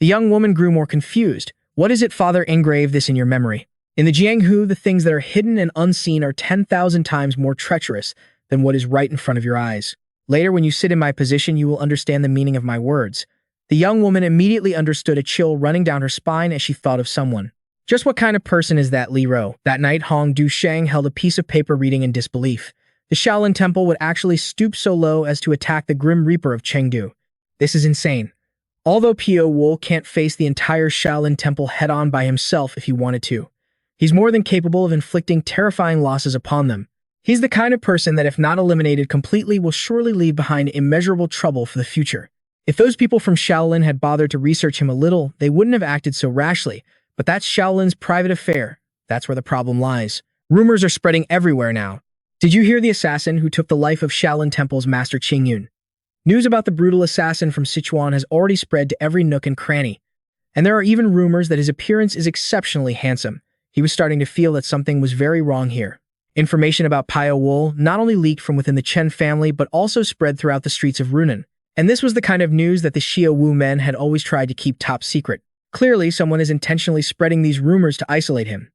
The young woman grew more confused. What is it, Father? Engrave this in your memory. In the Jianghu, the things that are hidden and unseen are 10,000 times more treacherous than what is right in front of your eyes. Later, when you sit in my position, you will understand the meaning of my words. The young woman immediately understood, a chill running down her spine as she thought of someone. Just what kind of person is that Li Ro? That night, Hong Du-sheng held a piece of paper reading in disbelief. The Shaolin Temple would actually stoop so low as to attack the Grim Reaper of Chengdu. This is insane. Although Pyo-wol can't face the entire Shaolin Temple head-on by himself if he wanted to, he's more than capable of inflicting terrifying losses upon them. He's the kind of person that, if not eliminated completely, will surely leave behind immeasurable trouble for the future. If those people from Shaolin had bothered to research him a little, they wouldn't have acted so rashly, but that's Shaolin's private affair. That's where the problem lies. Rumors are spreading everywhere now. Did you hear the assassin who took the life of Shaolin Temple's Master Qingyun? News about the brutal assassin from Sichuan has already spread to every nook and cranny, and there are even rumors that his appearance is exceptionally handsome. He was starting to feel that something was very wrong here. Information about Pyo-wol not only leaked from within the Chen family but also spread throughout the streets of Runan. And this was the kind of news that the Xia Wu men had always tried to keep top secret. Clearly, someone is intentionally spreading these rumors to isolate him.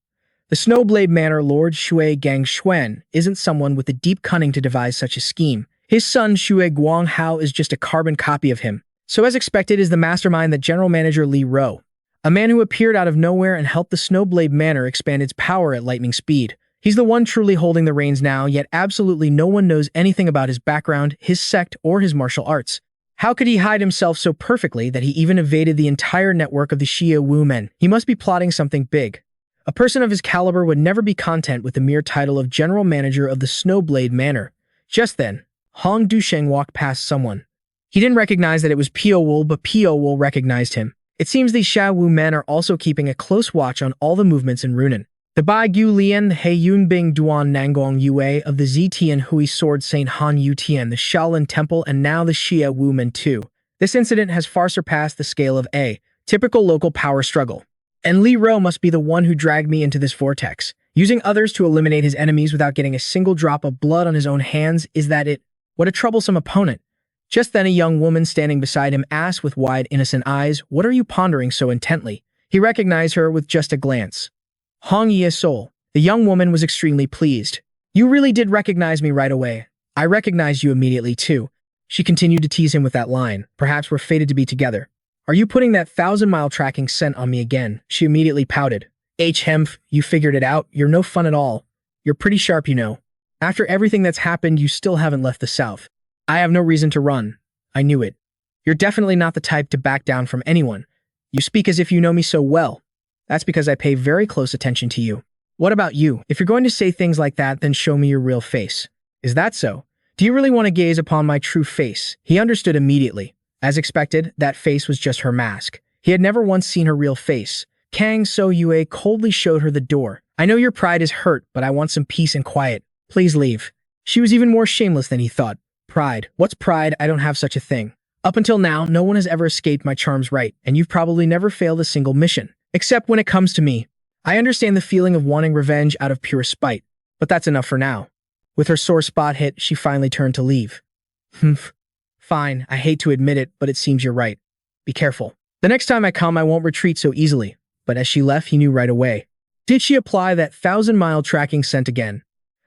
The Snowblade Manor Lord Shui Gangxuan isn't someone with the deep cunning to devise such a scheme. His son Shui Guanghao is just a carbon copy of him. So as expected is the mastermind, that General Manager Li Ro, a man who appeared out of nowhere and helped the Snowblade Manor expand its power at lightning speed. He's the one truly holding the reins now, yet absolutely no one knows anything about his background, his sect, or his martial arts. How could he hide himself so perfectly that he even evaded the entire network of the Xia Wu men? He must be plotting something big. A person of his caliber would never be content with the mere title of General Manager of the Snowblade Manor. Just then, Hong Du-sheng walked past someone. He didn't recognize that it was Pyo-wol, but Pyo-wol recognized him. It seems these Xia Wu men are also keeping a close watch on all the movements in Runan. The Bai Gu Lian, the He Yunbing Duan Nangong Yue of the Zitian Hui Sword Saint Han Yu Tian, the Shaolin Temple, and now the Xia Wu men too. This incident has far surpassed the scale of a typical local power struggle. And Li Ro must be the one who dragged me into this vortex. Using others to eliminate his enemies without getting a single drop of blood on his own hands, is that it? What a troublesome opponent. Just then a young woman standing beside him asked with wide, innocent eyes, "What are you pondering so intently?" He recognized her with just a glance. Hong Ye-sol. The young woman was extremely pleased. "You really did recognize me right away. I recognized you immediately too." She continued to tease him with that line, "Perhaps we're fated to be together. Are you putting that 1,000-mile tracking scent on me again?" She immediately pouted. "Hemph, you figured it out. You're no fun at all. You're pretty sharp, you know. After everything that's happened, you still haven't left the South. I have no reason to run. I knew it. You're definitely not the type to back down from anyone. You speak as if you know me so well. That's because I pay very close attention to you. What about you? If you're going to say things like that, then show me your real face. Is that so? Do you really want to gaze upon my true face?" He understood immediately. As expected, that face was just her mask. He had never once seen her real face. Kang So-yue coldly showed her the door. "I know your pride is hurt, but I want some peace and quiet. Please leave." She was even more shameless than he thought. Pride. What's pride? I don't have such a thing. Up until now, no one has ever escaped my charms right, and you've probably never failed a single mission. Except when it comes to me. I understand the feeling of wanting revenge out of pure spite, but that's enough for now. With her sore spot hit, she finally turned to leave. "Humph. Fine, I hate to admit it, but it seems you're right. Be careful. The next time I come, I won't retreat so easily." But as she left, he knew right away. Did she apply that 1,000-mile tracking scent again?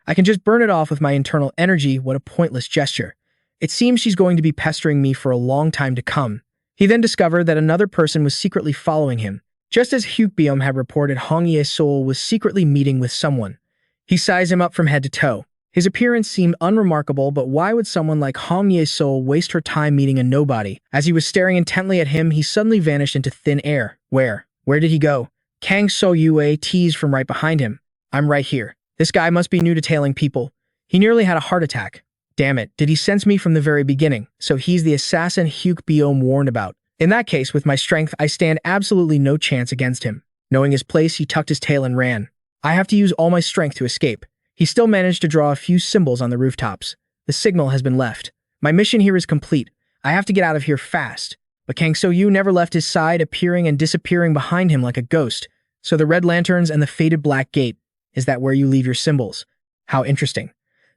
I can just burn it off with my internal energy. What a pointless gesture. It seems she's going to be pestering me for a long time to come. He then discovered that another person was secretly following him. Just as Huebium had reported, Hong Ye-sol was secretly meeting with someone. He sized him up from head to toe. His appearance seemed unremarkable, but why would someone like Hong Ye-sol waste her time meeting a nobody? As he was staring intently at him, he suddenly vanished into thin air. Where? Where did he go? Kang So-yue teased from right behind him. "I'm right here. This guy must be new to tailing people. He nearly had a heart attack. Damn it, did he sense me from the very beginning? So he's the assassin Huebium warned about. In that case, with my strength, I stand absolutely no chance against him." Knowing his place, he tucked his tail and ran. "I have to use all my strength to escape." He still managed to draw a few symbols on the rooftops. The signal has been left. My mission here is complete. I have to get out of here fast. But Kang So-yu never left his side, appearing and disappearing behind him like a ghost. So the red lanterns and the faded black gate, is that where you leave your symbols? How interesting.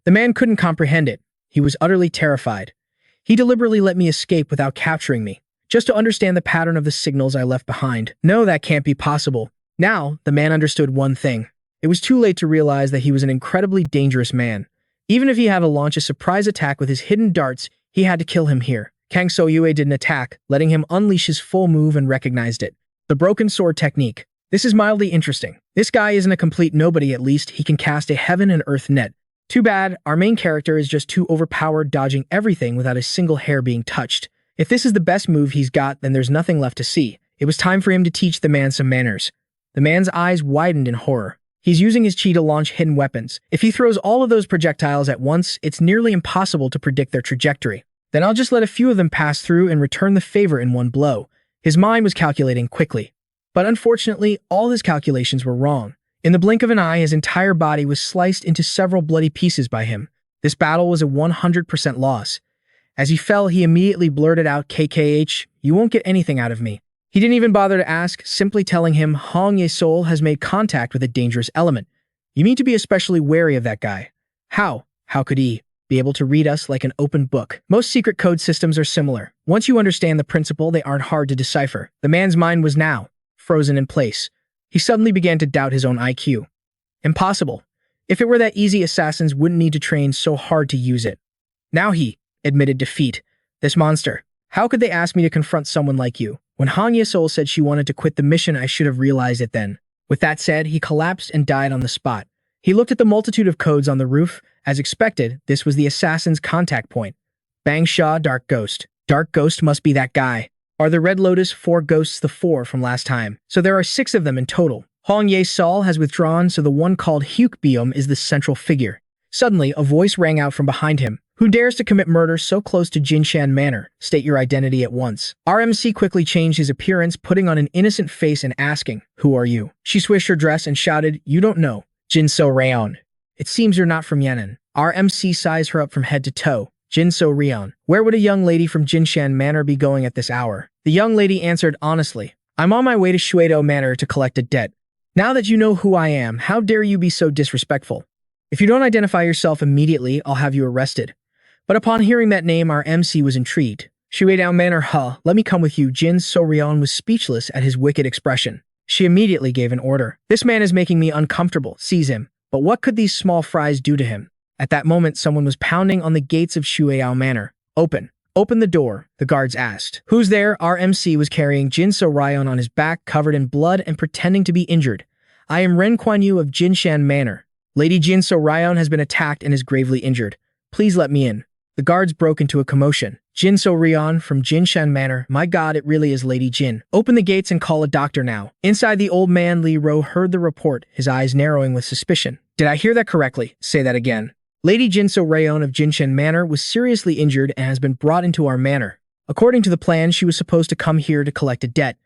The man couldn't comprehend it. He was utterly terrified. He deliberately let me escape without capturing me, just to understand the pattern of the signals I left behind. No, that can't be possible. Now, the man understood one thing. It was too late to realize that he was an incredibly dangerous man. Even if he had to launch a surprise attack with his hidden darts, he had to kill him here. Kang So-yue didn't attack, letting him unleash his full move and recognized it. The broken sword technique. This is mildly interesting. This guy isn't a complete nobody, at least he can cast a heaven and earth net. Too bad, our main character is just too overpowered, dodging everything without a single hair being touched. If this is the best move he's got, then there's nothing left to see. It was time for him to teach the man some manners. The man's eyes widened in horror. He's using his chi to launch hidden weapons. If he throws all of those projectiles at once, it's nearly impossible to predict their trajectory. Then I'll just let a few of them pass through and return the favor in one blow. His mind was calculating quickly. But unfortunately, all his calculations were wrong. In the blink of an eye, his entire body was sliced into several bloody pieces by him. This battle was a 100% loss. As he fell, he immediately blurted out, "KKH, you won't get anything out of me." He didn't even bother to ask, simply telling him Hong Ye-sol has made contact with a dangerous element. You need to be especially wary of that guy. How? How could he be able to read us like an open book? Most secret code systems are similar. Once you understand the principle, they aren't hard to decipher. The man's mind was now frozen in place. He suddenly began to doubt his own IQ. Impossible. If it were that easy, assassins wouldn't need to train so hard to use it. Now he admitted defeat. This monster. How could they ask me to confront someone like you? When Hong Ye-sol said she wanted to quit the mission, I should have realized it then. With that said, he collapsed and died on the spot. He looked at the multitude of codes on the roof. As expected, this was the assassin's contact point. Bang Shaw, Dark Ghost. Dark Ghost must be that guy. Are the Red Lotus 4 ghosts the 4 from last time? So there are 6 of them in total. Hong Ye-sol has withdrawn, so the one called Hyuk-beom is the central figure. Suddenly, a voice rang out from behind him. Who dares to commit murder so close to Jinshan Manor? State your identity at once. RMC quickly changed his appearance, putting on an innocent face and asking, "Who are you?" She swished her dress and shouted, "You don't know. Jinso Rayon. It seems you're not from Yan'an." RMC sized her up from head to toe. Jinso Rayon. Where would a young lady from Jinshan Manor be going at this hour? The young lady answered honestly, "I'm on my way to Shuedo Manor to collect a debt. Now that you know who I am, how dare you be so disrespectful? If you don't identify yourself immediately, I'll have you arrested." But upon hearing that name, our MC was intrigued. Shuedo Manor, let me come with you. Jin So-ryeon was speechless at his wicked expression. She immediately gave an order. This man is making me uncomfortable. Seize him. But what could these small fries do to him? At that moment, someone was pounding on the gates of Shuedo Manor. Open. Open the door, the guards asked. Who's there? Our MC was carrying Jin So-ryeon on his back, covered in blood and pretending to be injured. I am Ren Kuan-yu of Jinshan Manor. Lady Jin So-ryeon has been attacked and is gravely injured. Please let me in. The guards broke into a commotion. Jin So-ryeon from Jinshan Manor. My god, it really is Lady Jin. Open the gates and call a doctor now. Inside, the old man Li Ro heard the report, his eyes narrowing with suspicion. Did I hear that correctly? Say that again. Lady Jin So-ryeon of Jinshan Manor was seriously injured and has been brought into our manor. According to the plan, she was supposed to come here to collect a debt.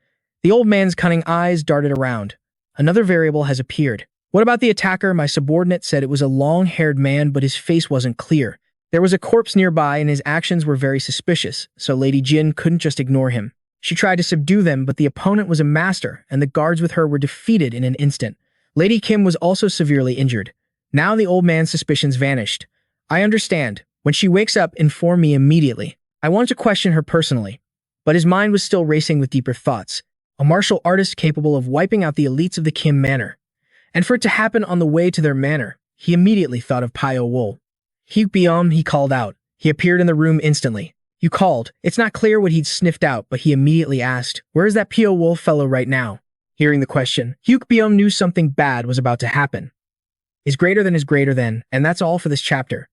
The old man's cunning eyes darted around. Another variable has appeared. What about the attacker? My subordinate said it was a long-haired man, but his face wasn't clear. There was a corpse nearby and his actions were very suspicious, so Lady Jin couldn't just ignore him. She tried to subdue them, but the opponent was a master, and the guards with her were defeated in an instant. Lady Kim was also severely injured. Now the old man's suspicions vanished. I understand. When she wakes up, inform me immediately. I wanted to question her personally, but his mind was still racing with deeper thoughts. A martial artist capable of wiping out the elites of the Kim Manor. And for it to happen on the way to their manor, he immediately thought of Pyo-wol. Hyuk-beom, he called out. He appeared in the room instantly. You called. It's not clear what he'd sniffed out, but he immediately asked, where is that Pyo-wol fellow right now? Hearing the question, Hyuk-beom knew something bad was about to happen. Is greater than, and that's all for this chapter.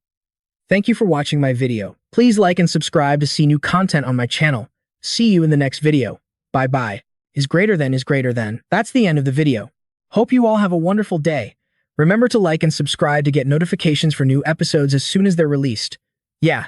Thank you for watching my video. Please like and subscribe to see new content on my channel. See you in the next video. Bye-bye. Is greater than. That's the end of the video. Hope you all have a wonderful day. Remember to like and subscribe to get notifications for new episodes as soon as they're released. Yeah,